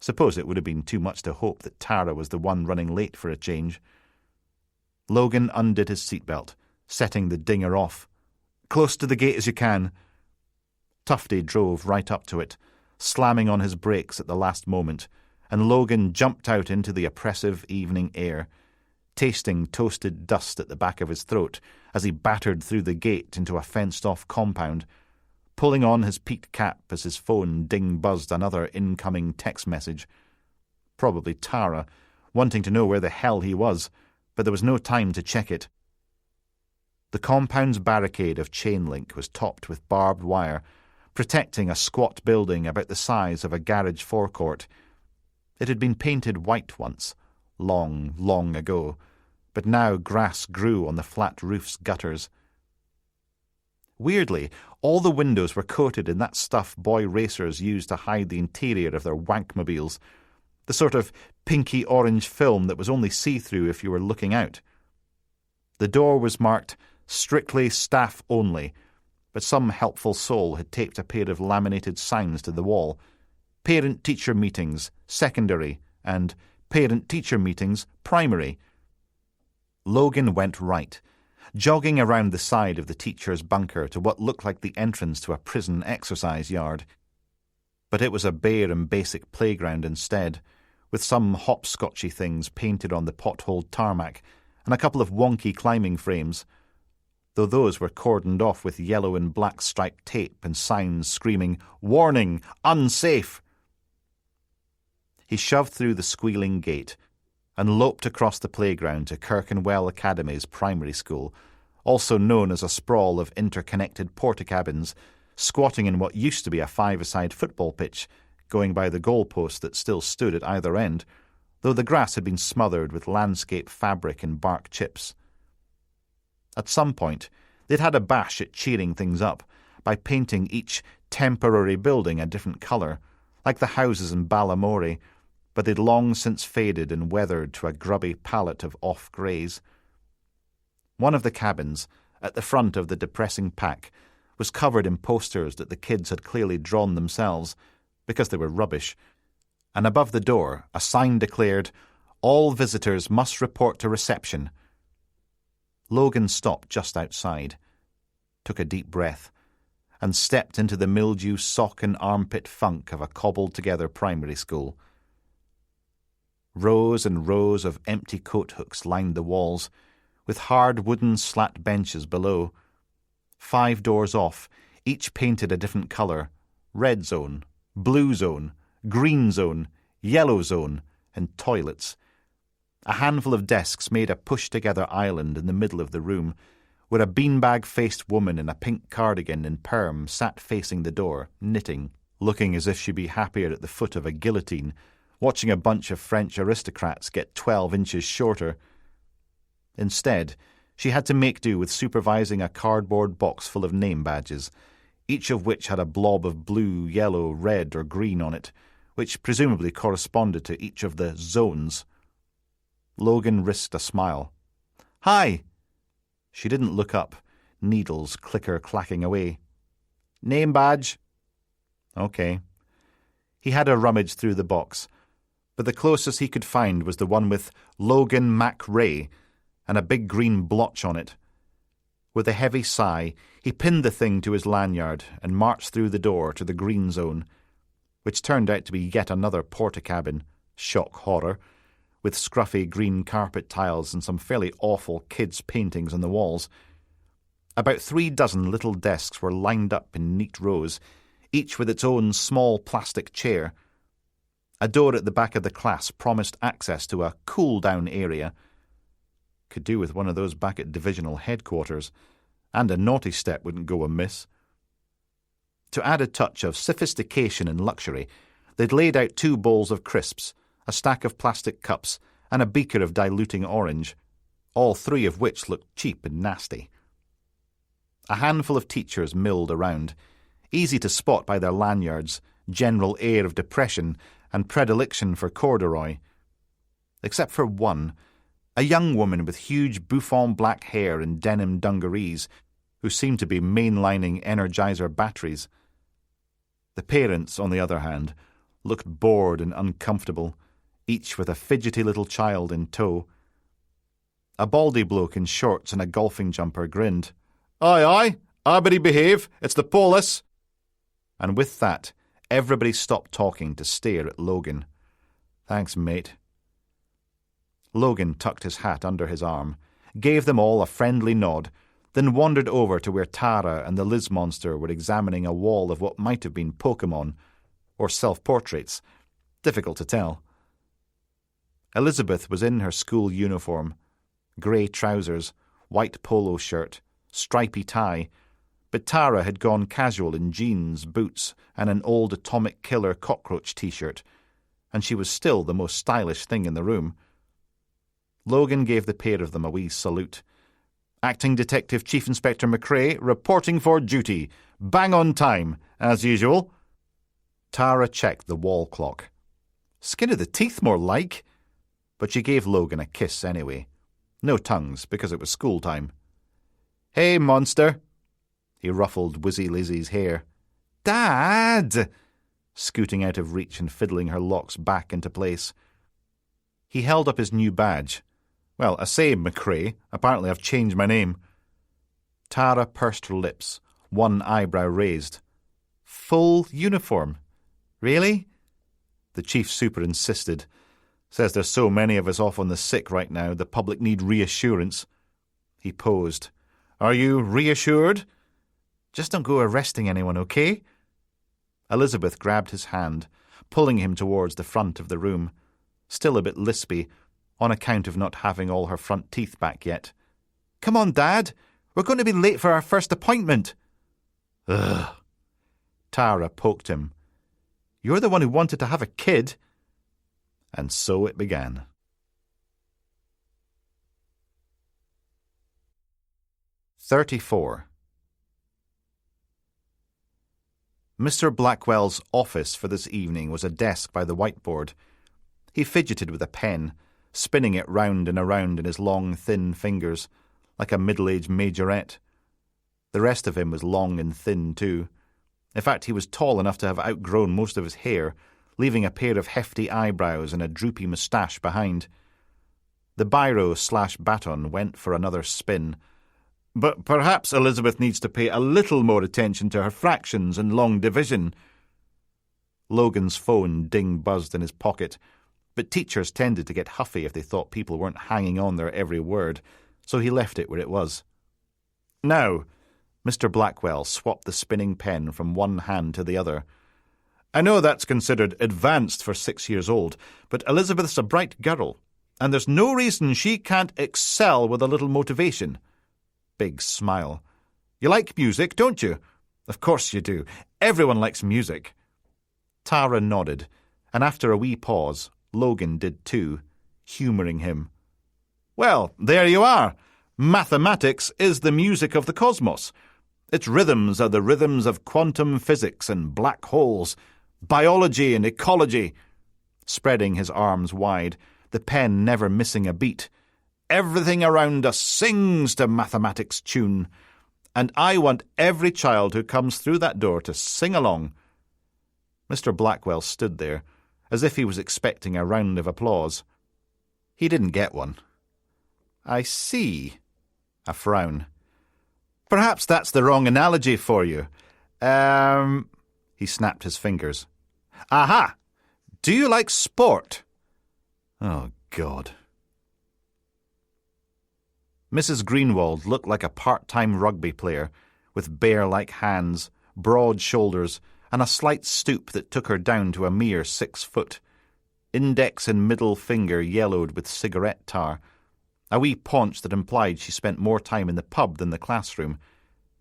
Suppose it would have been too much to hope that Tara was the one running late for a change. Logan undid his seatbelt, setting the dinger off. "Close to the gate as you can." Tufty drove right up to it, slamming on his brakes at the last moment, and Logan jumped out into the oppressive evening air, tasting toasted dust at the back of his throat as he battered through the gate into a fenced-off compound, pulling on his peaked cap as his phone ding-buzzed another incoming text message. Probably Tara, wanting to know where the hell he was, but there was no time to check it. The compound's barricade of chain link was topped with barbed wire, protecting a squat building about the size of a garage forecourt. It had been painted white once, long, long ago, but now grass grew on the flat roof's gutters. Weirdly, all the windows were coated in that stuff boy racers use to hide the interior of their wankmobiles, the sort of pinky-orange film that was only see-through if you were looking out. The door was marked, "Strictly staff only," but some helpful soul had taped a pair of laminated signs to the wall. "Parent-teacher meetings, secondary," and "Parent-teacher meetings, primary." Logan went right, jogging around the side of the teacher's bunker to what looked like the entrance to a prison exercise yard. But it was a bare and basic playground instead, with some hopscotchy things painted on the potholed tarmac and a couple of wonky climbing frames, though those were cordoned off with yellow and black striped tape and signs screaming, "Warning! Unsafe!" He shoved through the squealing gate and loped across the playground to Kirkenwell Academy's primary school, also known as a sprawl of interconnected porticabins, squatting in what used to be a five-a-side football pitch, going by the goalpost that still stood at either end, though the grass had been smothered with landscape fabric and bark chips. At some point, they'd had a bash at cheering things up by painting each temporary building a different colour, like the houses in Ballamore, but they'd long since faded and weathered to a grubby palette of off-greys. One of the cabins, at the front of the depressing pack, was covered in posters that the kids had clearly drawn themselves, because they were rubbish, and above the door a sign declared, "All visitors must report to reception." Logan stopped just outside, took a deep breath, and stepped into the mildew sock and armpit funk of a cobbled-together primary school. Rows and rows of empty coat hooks lined the walls, with hard wooden slat benches below. 5 doors off, each painted a different colour: red zone, blue zone, green zone, yellow zone, and toilets. A handful of desks made a pushed-together island in the middle of the room, where a beanbag-faced woman in a pink cardigan and perm sat facing the door, knitting, looking as if she'd be happier at the foot of a guillotine, watching a bunch of French aristocrats get 12 inches shorter. Instead, she had to make do with supervising a cardboard box full of name badges, each of which had a blob of blue, yellow, red, or green on it, which presumably corresponded to each of the zones. Logan risked a smile. "Hi!" She didn't look up, needles clicker-clacking away. "Name badge?" "Okay." He had a rummage through the box, but the closest he could find was the one with Logan McRae and a big green blotch on it. With a heavy sigh, he pinned the thing to his lanyard and marched through the door to the green zone, which turned out to be yet another porticabin, shock horror, with scruffy green carpet tiles and some fairly awful kids' paintings on the walls. About 3 dozen little desks were lined up in neat rows, each with its own small plastic chair. A door at the back of the class promised access to a cool-down area. Could do with one of those back at divisional headquarters, and a naughty step wouldn't go amiss. To add a touch of sophistication and luxury, they'd laid out 2 bowls of crisps, a stack of plastic cups, and a beaker of diluting orange, all 3 of which looked cheap and nasty. A handful of teachers milled around, easy to spot by their lanyards, general air of depression, and predilection for corduroy. Except for one, a young woman with huge bouffant black hair and denim dungarees, who seemed to be mainlining Energizer batteries. The parents, on the other hand, looked bored and uncomfortable, each with a fidgety little child in tow. A baldy bloke in shorts and a golfing jumper grinned. "Aye, aye, everybody behave, it's the police." And with that, everybody stopped talking to stare at Logan. "Thanks, mate." Logan tucked his hat under his arm, gave them all a friendly nod, then wandered over to where Tara and the Liz monster were examining a wall of what might have been Pokemon, or self-portraits. Difficult to tell. Elizabeth was in her school uniform, grey trousers, white polo shirt, stripy tie, but Tara had gone casual in jeans, boots, and an old Atomic Killer cockroach t-shirt, and she was still the most stylish thing in the room. Logan gave the pair of them a wee salute. "Acting Detective Chief Inspector McRae, reporting for duty. Bang on time, as usual." Tara checked the wall clock. Skin of the teeth, more like. But she gave Logan a kiss anyway. No tongues, because it was school time. "Hey, monster." He ruffled Wizzy Lizzie's hair. "Dad!" Scooting out of reach and fiddling her locks back into place. He held up his new badge. "Well, I say, McRae, apparently I've changed my name." Tara pursed her lips, one eyebrow raised. "Full uniform? Really?" The chief super insisted. "Says there's so many of us off on the sick right now, the public need reassurance." He posed. "Are you reassured?" "Just don't go arresting anyone, okay?" Elizabeth grabbed his hand, pulling him towards the front of the room, still a bit lispy, on account of not having all her front teeth back yet. "Come on, Dad. We're going to be late for our first appointment." "Ugh." Tara poked him. "You're the one who wanted to have a kid." And so it began. 34. Mr. Blackwell's office for this evening was a desk by the whiteboard. He fidgeted with a pen, spinning it round and around in his long, thin fingers, like a middle-aged majorette. The rest of him was long and thin, too. In fact, he was tall enough to have outgrown most of his hair, leaving a pair of hefty eyebrows and a droopy moustache behind. The biro/baton went for another spin. "But perhaps Elizabeth needs to pay a little more attention to her fractions and long division." Logan's phone ding-buzzed in his pocket, but teachers tended to get huffy if they thought people weren't hanging on their every word, so he left it where it was. "Now," Mr. Blackwell swapped the spinning pen from one hand to the other. "I know that's considered advanced for 6 years old, but Elizabeth's a bright girl, and there's no reason she can't excel with a little motivation." Big smile. "You like music, don't you?" "Of course you do. Everyone likes music." Tara nodded, and after a wee pause, Logan did too, humouring him. "Well, there you are. Mathematics is the music of the cosmos. Its rhythms are the rhythms of quantum physics and black holes, biology and ecology." Spreading his arms wide, the pen never missing a beat. "Everything around us sings to mathematics' tune, and I want every child who comes through that door to sing along." Mr. Blackwell stood there, as if he was expecting a round of applause. He didn't get one. "I see." A frown. "Perhaps that's the wrong analogy for you. He snapped his fingers. "Aha! Do you like sport?" Oh, God. Mrs. Greenwald looked like a part-time rugby player, with bear-like hands, broad shoulders, and a slight stoop that took her down to a mere 6 foot. Index and middle finger yellowed with cigarette tar. A wee paunch that implied she spent more time in the pub than the classroom.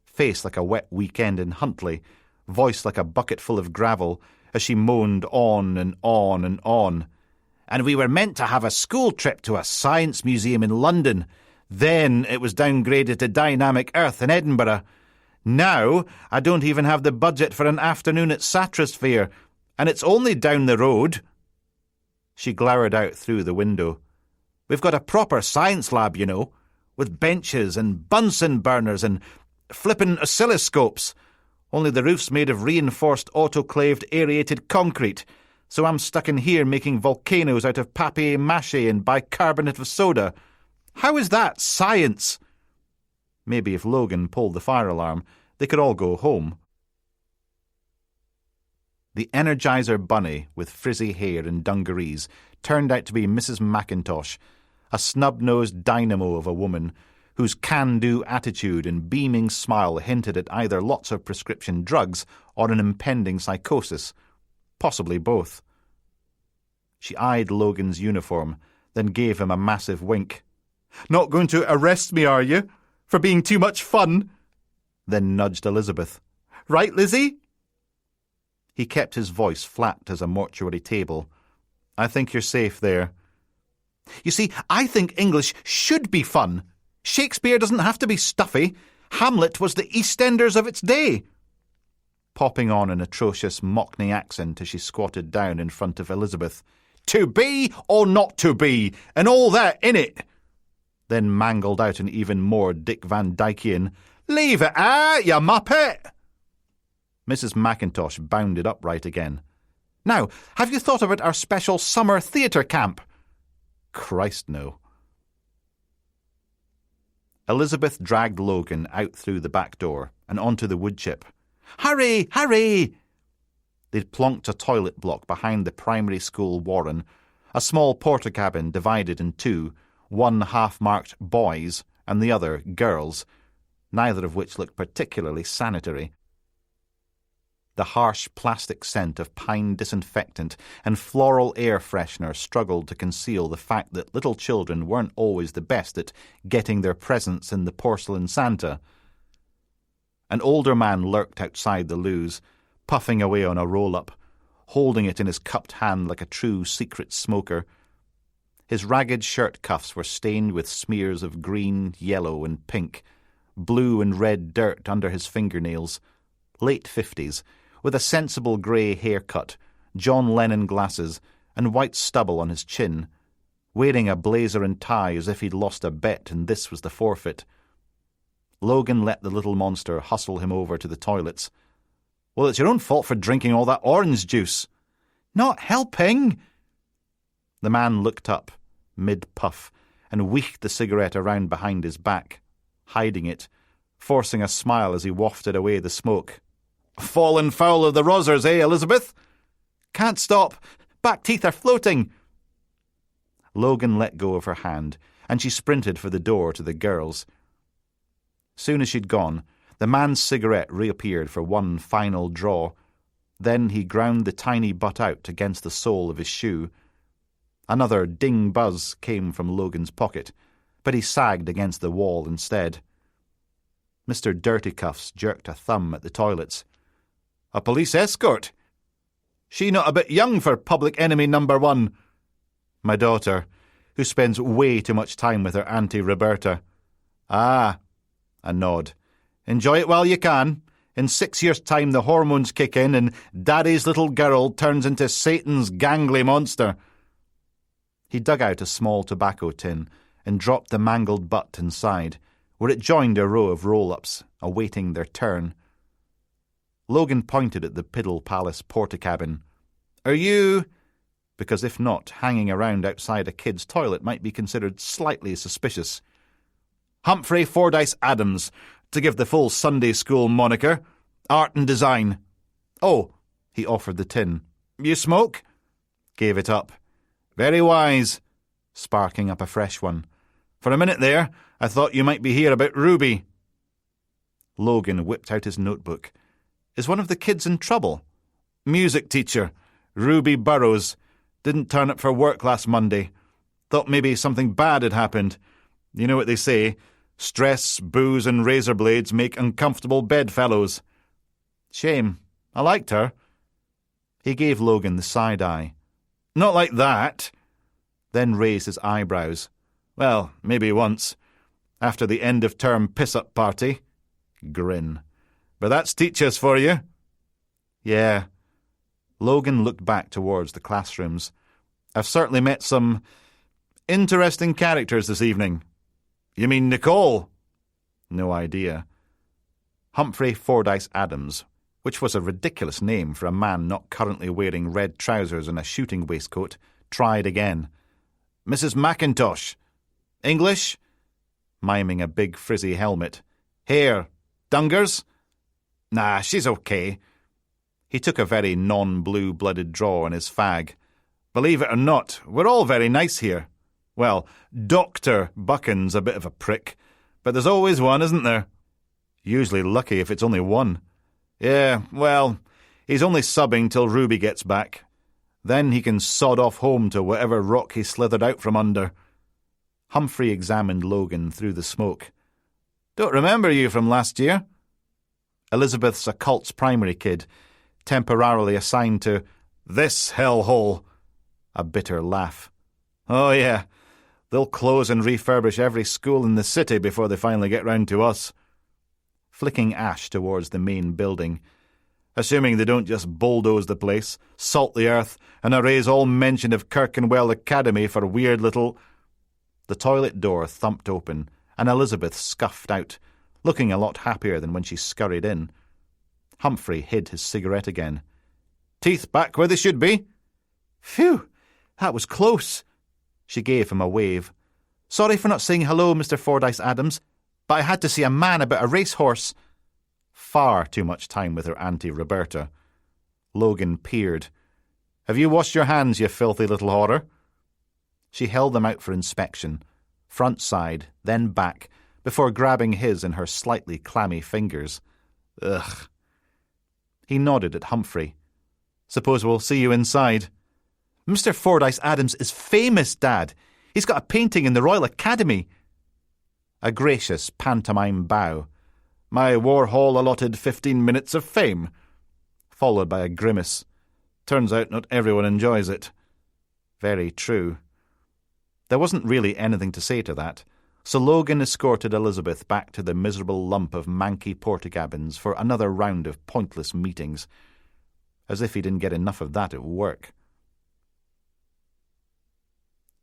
Face like a wet weekend in Huntly, voice like a bucket full of gravel, as she moaned on and on and on. "And we were meant to have a school trip to a science museum in London. Then it was downgraded to Dynamic Earth in Edinburgh. Now I don't even have the budget for an afternoon at Satrosphere, and it's only down the road. She glowered out through the window. We've got a proper science lab, you know, with benches and Bunsen burners and flippin' oscilloscopes. Only the roof's made of reinforced autoclaved aerated concrete, so I'm stuck in here making volcanoes out of papier-mâché and bicarbonate of soda. How is that science? Maybe if Logan pulled the fire alarm, they could all go home. The Energizer Bunny, with frizzy hair and dungarees, turned out to be Mrs. McIntosh, a snub-nosed dynamo of a woman whose can-do attitude and beaming smile hinted at either lots of prescription drugs or an impending psychosis, possibly both. She eyed Logan's uniform, then gave him a massive wink. "Not going to arrest me, are you? For being too much fun?" Then nudged Elizabeth. "Right, Lizzie?" He kept his voice flat as a mortuary table. "I think you're safe there." "You see, I think English should be fun. Shakespeare doesn't have to be stuffy. Hamlet was the EastEnders of its day." Popping on an atrocious Mockney accent as she squatted down in front of Elizabeth. "To be or not to be, and all that in it." Then mangled out an even more Dick Van Dykean, "Leave it, you muppet!" Mrs. McIntosh bounded upright again. "Now, have you thought about our special summer theatre camp?" Christ, no. Elizabeth dragged Logan out through the back door and onto the woodchip. "Hurry, hurry!" They'd plonked a toilet block behind the primary school warren, a small porter cabin divided in two, one half-marked boys and the other girls, neither of which looked particularly sanitary. The harsh plastic scent of pine disinfectant and floral air freshener struggled to conceal the fact that little children weren't always the best at getting their presents in the porcelain Santa. An older man lurked outside the loos, puffing away on a roll-up, holding it in his cupped hand like a true secret smoker. His ragged shirt cuffs were stained with smears of green, yellow, and pink, blue and red dirt under his fingernails. Late 50s, with a sensible grey haircut, John Lennon glasses, and white stubble on his chin, wearing a blazer and tie as if he'd lost a bet and this was the forfeit. Logan let the little monster hustle him over to the toilets. "Well, it's your own fault for drinking all that orange juice." "Not helping." The man looked up, mid-puff, and wheeked the cigarette around behind his back, hiding it, forcing a smile as he wafted away the smoke. "Fallen foul of the rozzers, eh, Elizabeth?" "Can't stop. Back teeth are floating." Logan let go of her hand, and she sprinted for the door to the girls. Soon as she'd gone, the man's cigarette reappeared for one final draw. Then he ground the tiny butt out against the sole of his shoe. Another ding-buzz came from Logan's pocket, but he sagged against the wall instead. Mr. Dirtycuffs jerked a thumb at the toilets. "A police escort? She not a bit young for public enemy number one?" "My daughter, who spends way too much time with her Auntie Roberta." "Ah," a nod. "Enjoy it while you can. In 6 years' time the hormones kick in and Daddy's little girl turns into Satan's gangly monster." He dug out a small tobacco tin and dropped the mangled butt inside, where it joined a row of roll-ups, awaiting their turn. Logan pointed at the Piddle Palace porter-cabin. "Are you—" Because if not, hanging around outside a kid's toilet might be considered slightly suspicious. "Humphrey Fordyce Adams, to give the full Sunday school moniker. Art and design." "Oh," he offered the tin. "You smoke?" Gave it up. "Very wise," sparking up a fresh one. "For a minute there, I thought you might be here about Ruby." Logan whipped out his notebook. "Is one of the kids in trouble?" "Music teacher, Ruby Burrows. Didn't turn up for work last Monday. Thought maybe something bad had happened. You know what they say, stress, booze and razor blades make uncomfortable bedfellows. Shame. I liked her." He gave Logan the side eye. "Not like that." Then raised his eyebrows. "Well, maybe once. After the end-of-term piss-up party." Grin. But that's teachers for you. Yeah. Logan looked back towards the classrooms. I've certainly met some interesting characters this evening. You mean Nicole? No idea. Humphrey Fordyce Adams, which was a ridiculous name for a man not currently wearing red trousers and a shooting waistcoat, tried again. Mrs. McIntosh. English? Miming a big frizzy helmet. Hair. Dungers? Nah, she's okay. He took a very non-blue-blooded draw on his fag. Believe it or not, we're all very nice here. Well, Dr. Buchan's a bit of a prick, but there's always one, isn't there? Usually lucky if it's only one. Yeah, well, he's only subbing till Ruby gets back. Then he can sod off home to whatever rock he slithered out from under. Humphrey examined Logan through the smoke. Don't remember you from last year. Elizabeth's a Cult's primary kid, temporarily assigned to this hellhole. A bitter laugh. Oh, yeah. They'll close and refurbish every school in the city before they finally get round to us. Flicking ash towards the main building. Assuming they don't just bulldoze the place, salt the earth, and erase all mention of Clerkenwell Academy for weird little... The toilet door thumped open, and Elizabeth scuffed out, looking a lot happier than when she scurried in. Humphrey hid his cigarette again. Teeth back where they should be. Phew, that was close. She gave him a wave. Sorry for not saying hello, Mr. Fordyce Adams, but I had to see a man about a racehorse. Far too much time with her Auntie Roberta. Logan peered. Have you washed your hands, you filthy little horror? She held them out for inspection, front side, then back, before grabbing his in her slightly clammy fingers. Ugh. He nodded at Humphrey. Suppose we'll see you inside. Mr. Fordyce Adams is famous, Dad. He's got a painting in the Royal Academy. A gracious pantomime bow. My Warhol allotted 15 minutes of fame. Followed by a grimace. Turns out not everyone enjoys it. Very true. There wasn't really anything to say to that, so Logan escorted Elizabeth back to the miserable lump of manky Portakabins for another round of pointless meetings. As if he didn't get enough of that at work.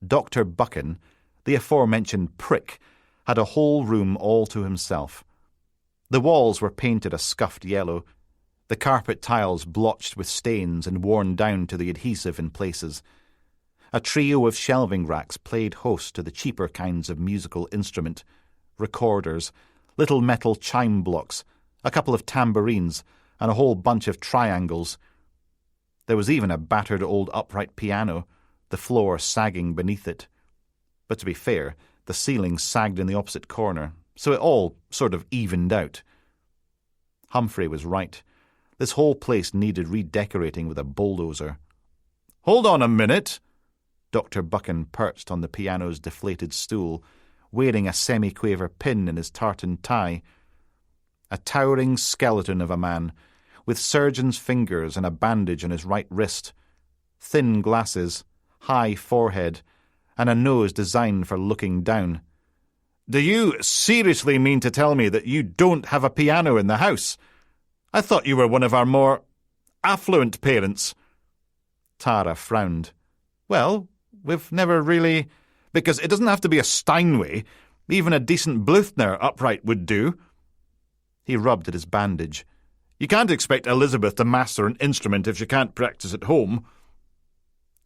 Dr. Buchan, the aforementioned prick, had a whole room all to himself. The walls were painted a scuffed yellow, the carpet tiles blotched with stains and worn down to the adhesive in places. A trio of shelving racks played host to the cheaper kinds of musical instrument, recorders, little metal chime blocks, a couple of tambourines, and a whole bunch of triangles. There was even a battered old upright piano, the floor sagging beneath it. But to be fair, the ceiling sagged in the opposite corner, so it all sort of evened out. Humphrey was right. This whole place needed redecorating with a bulldozer. Hold on a minute. Dr. Buchan perched on the piano's deflated stool, wearing a semi-quaver pin in his tartan tie. A towering skeleton of a man, with surgeon's fingers and a bandage on his right wrist, thin glasses, high forehead, and a nose designed for looking down. Do you seriously mean to tell me that you don't have a piano in the house? I thought you were one of our more affluent parents. Tara frowned. Well, we've never really... Because it doesn't have to be a Steinway. Even a decent Bluthner upright would do. He rubbed at his bandage. You can't expect Elizabeth to master an instrument if she can't practice at home.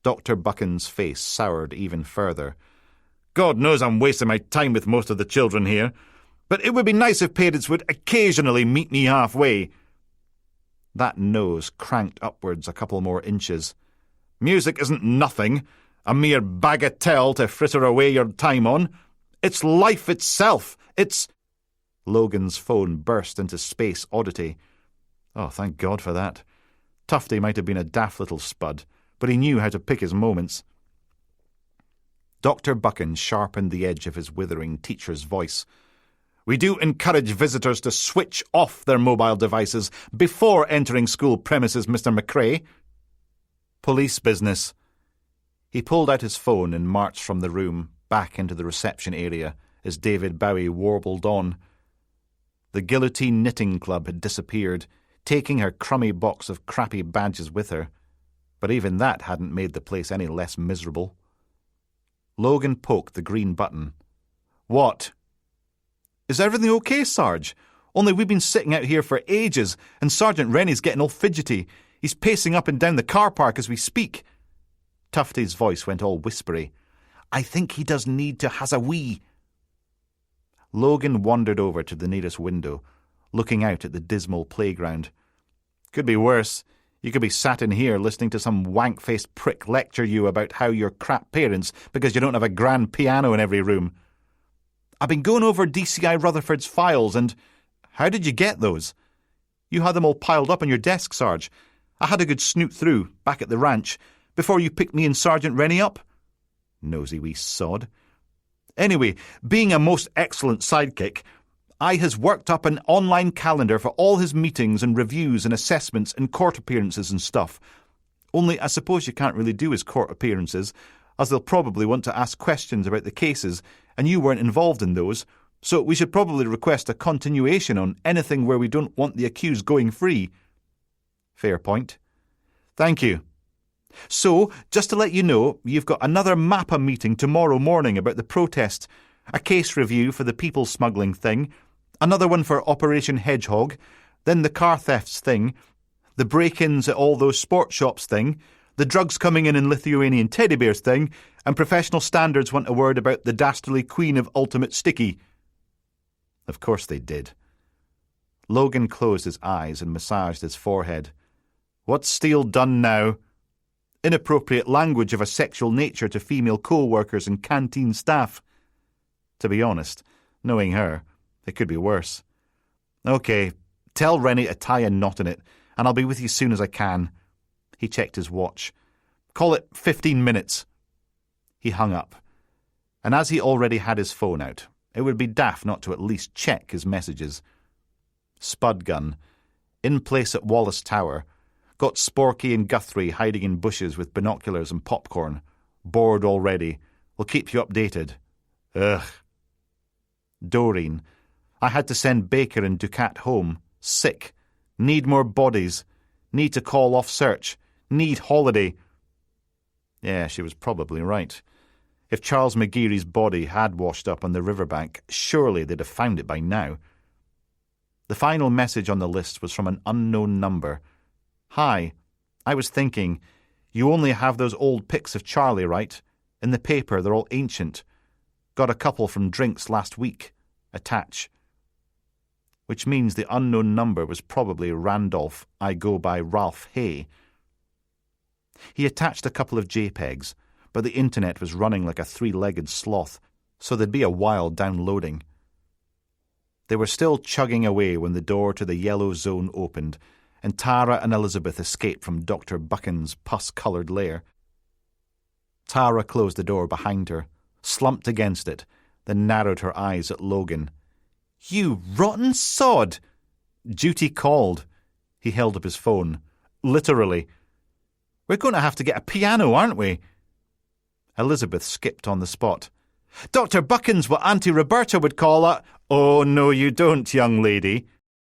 Dr. Buchan's face soured even further. God knows I'm wasting my time with most of the children here, but it would be nice if parents would occasionally meet me halfway. That nose cranked upwards a couple more inches. Music isn't nothing, a mere bagatelle to fritter away your time on. It's life itself. It's... Logan's phone burst into space oddity. Oh, thank God for that. Tufty might have been a daft little spud, but he knew how to pick his moments. Dr. Buchan sharpened the edge of his withering teacher's voice. We do encourage visitors to switch off their mobile devices before entering school premises, Mr. McRae. Police business. He pulled out his phone and marched from the room, back into the reception area, as David Bowie warbled on. The Guillotine Knitting Club had disappeared, taking her crummy box of crappy badges with her. But even that hadn't made the place any less miserable. Logan poked the green button. "What?" "Is everything okay, Sarge? Only we've been sitting out here for ages, and Sergeant Rennie's getting all fidgety. He's pacing up and down the car park as we speak." Tufty's voice went all whispery. "I think he does need to has a wee." Logan wandered over to the nearest window, looking out at the dismal playground. "Could be worse. You could be sat in here listening to some wank-faced prick lecture you about how you're crap parents because you don't have a grand piano in every room." "I've been going over DCI Rutherford's files and—" "How did you get those?" "You had them all piled up on your desk, Sarge. I had a good snoot through, back at the ranch, before you picked me and Sergeant Rennie up." Nosy wee sod. "Anyway, being a most excellent sidekick, I has worked up an online calendar for all his meetings and reviews and assessments and court appearances and stuff. Only I suppose you can't really do his court appearances, as they'll probably want to ask questions about the cases, and you weren't involved in those, so we should probably request a continuation on anything where we don't want the accused going free." "Fair point." "Thank you. So, just to let you know, you've got another MAPPA meeting tomorrow morning about the protest, a case review for the people smuggling thing, another one for Operation Hedgehog, then the car thefts thing, the break-ins at all those sports shops thing, the drugs coming in Lithuanian teddy bears thing, and professional standards want a word about the dastardly Queen of Ultimate Sticky." Of course they did. Logan closed his eyes and massaged his forehead. "What's Steele done now?" "Inappropriate language of a sexual nature to female co-workers and canteen staff." To be honest, knowing her, it could be worse. "Okay, tell Rennie to tie a knot in it, and I'll be with you soon as I can." He checked his watch. "Call it 15 minutes. He hung up. And as he already had his phone out, it would be daft not to at least check his messages. Spud gun. In place at Wallace Tower. Got Sporky and Guthrie hiding in bushes with binoculars and popcorn. Bored already. Will keep you updated. Ugh. Doreen. I had to send Baker and Ducat home. Sick. Need more bodies. Need to call off search. Need holiday. Yeah, she was probably right. If Charles McGeary's body had washed up on the riverbank, surely they'd have found it by now. The final message on the list was from an unknown number. "Hi, I was thinking, you only have those old pics of Charlie, right? In the paper, they're all ancient. Got a couple from drinks last week. Attach." Which means the unknown number was probably Randolph, I go by Ralph Hay. He attached a couple of JPEGs, but the internet was running like a three-legged sloth, so they'd be a while downloading. They were still chugging away when the door to the yellow zone opened, and Tara and Elizabeth escaped from Dr. Buchan's pus-coloured lair. Tara closed the door behind her, slumped against it, then narrowed her eyes at Logan. "You rotten sod!" Duty called. He held up his phone. "Literally. We're going to have to get a piano, aren't we?" Elizabeth skipped on the spot. "Dr. Buchan's what Auntie Roberta would call a—" "Oh, no, you don't, young lady."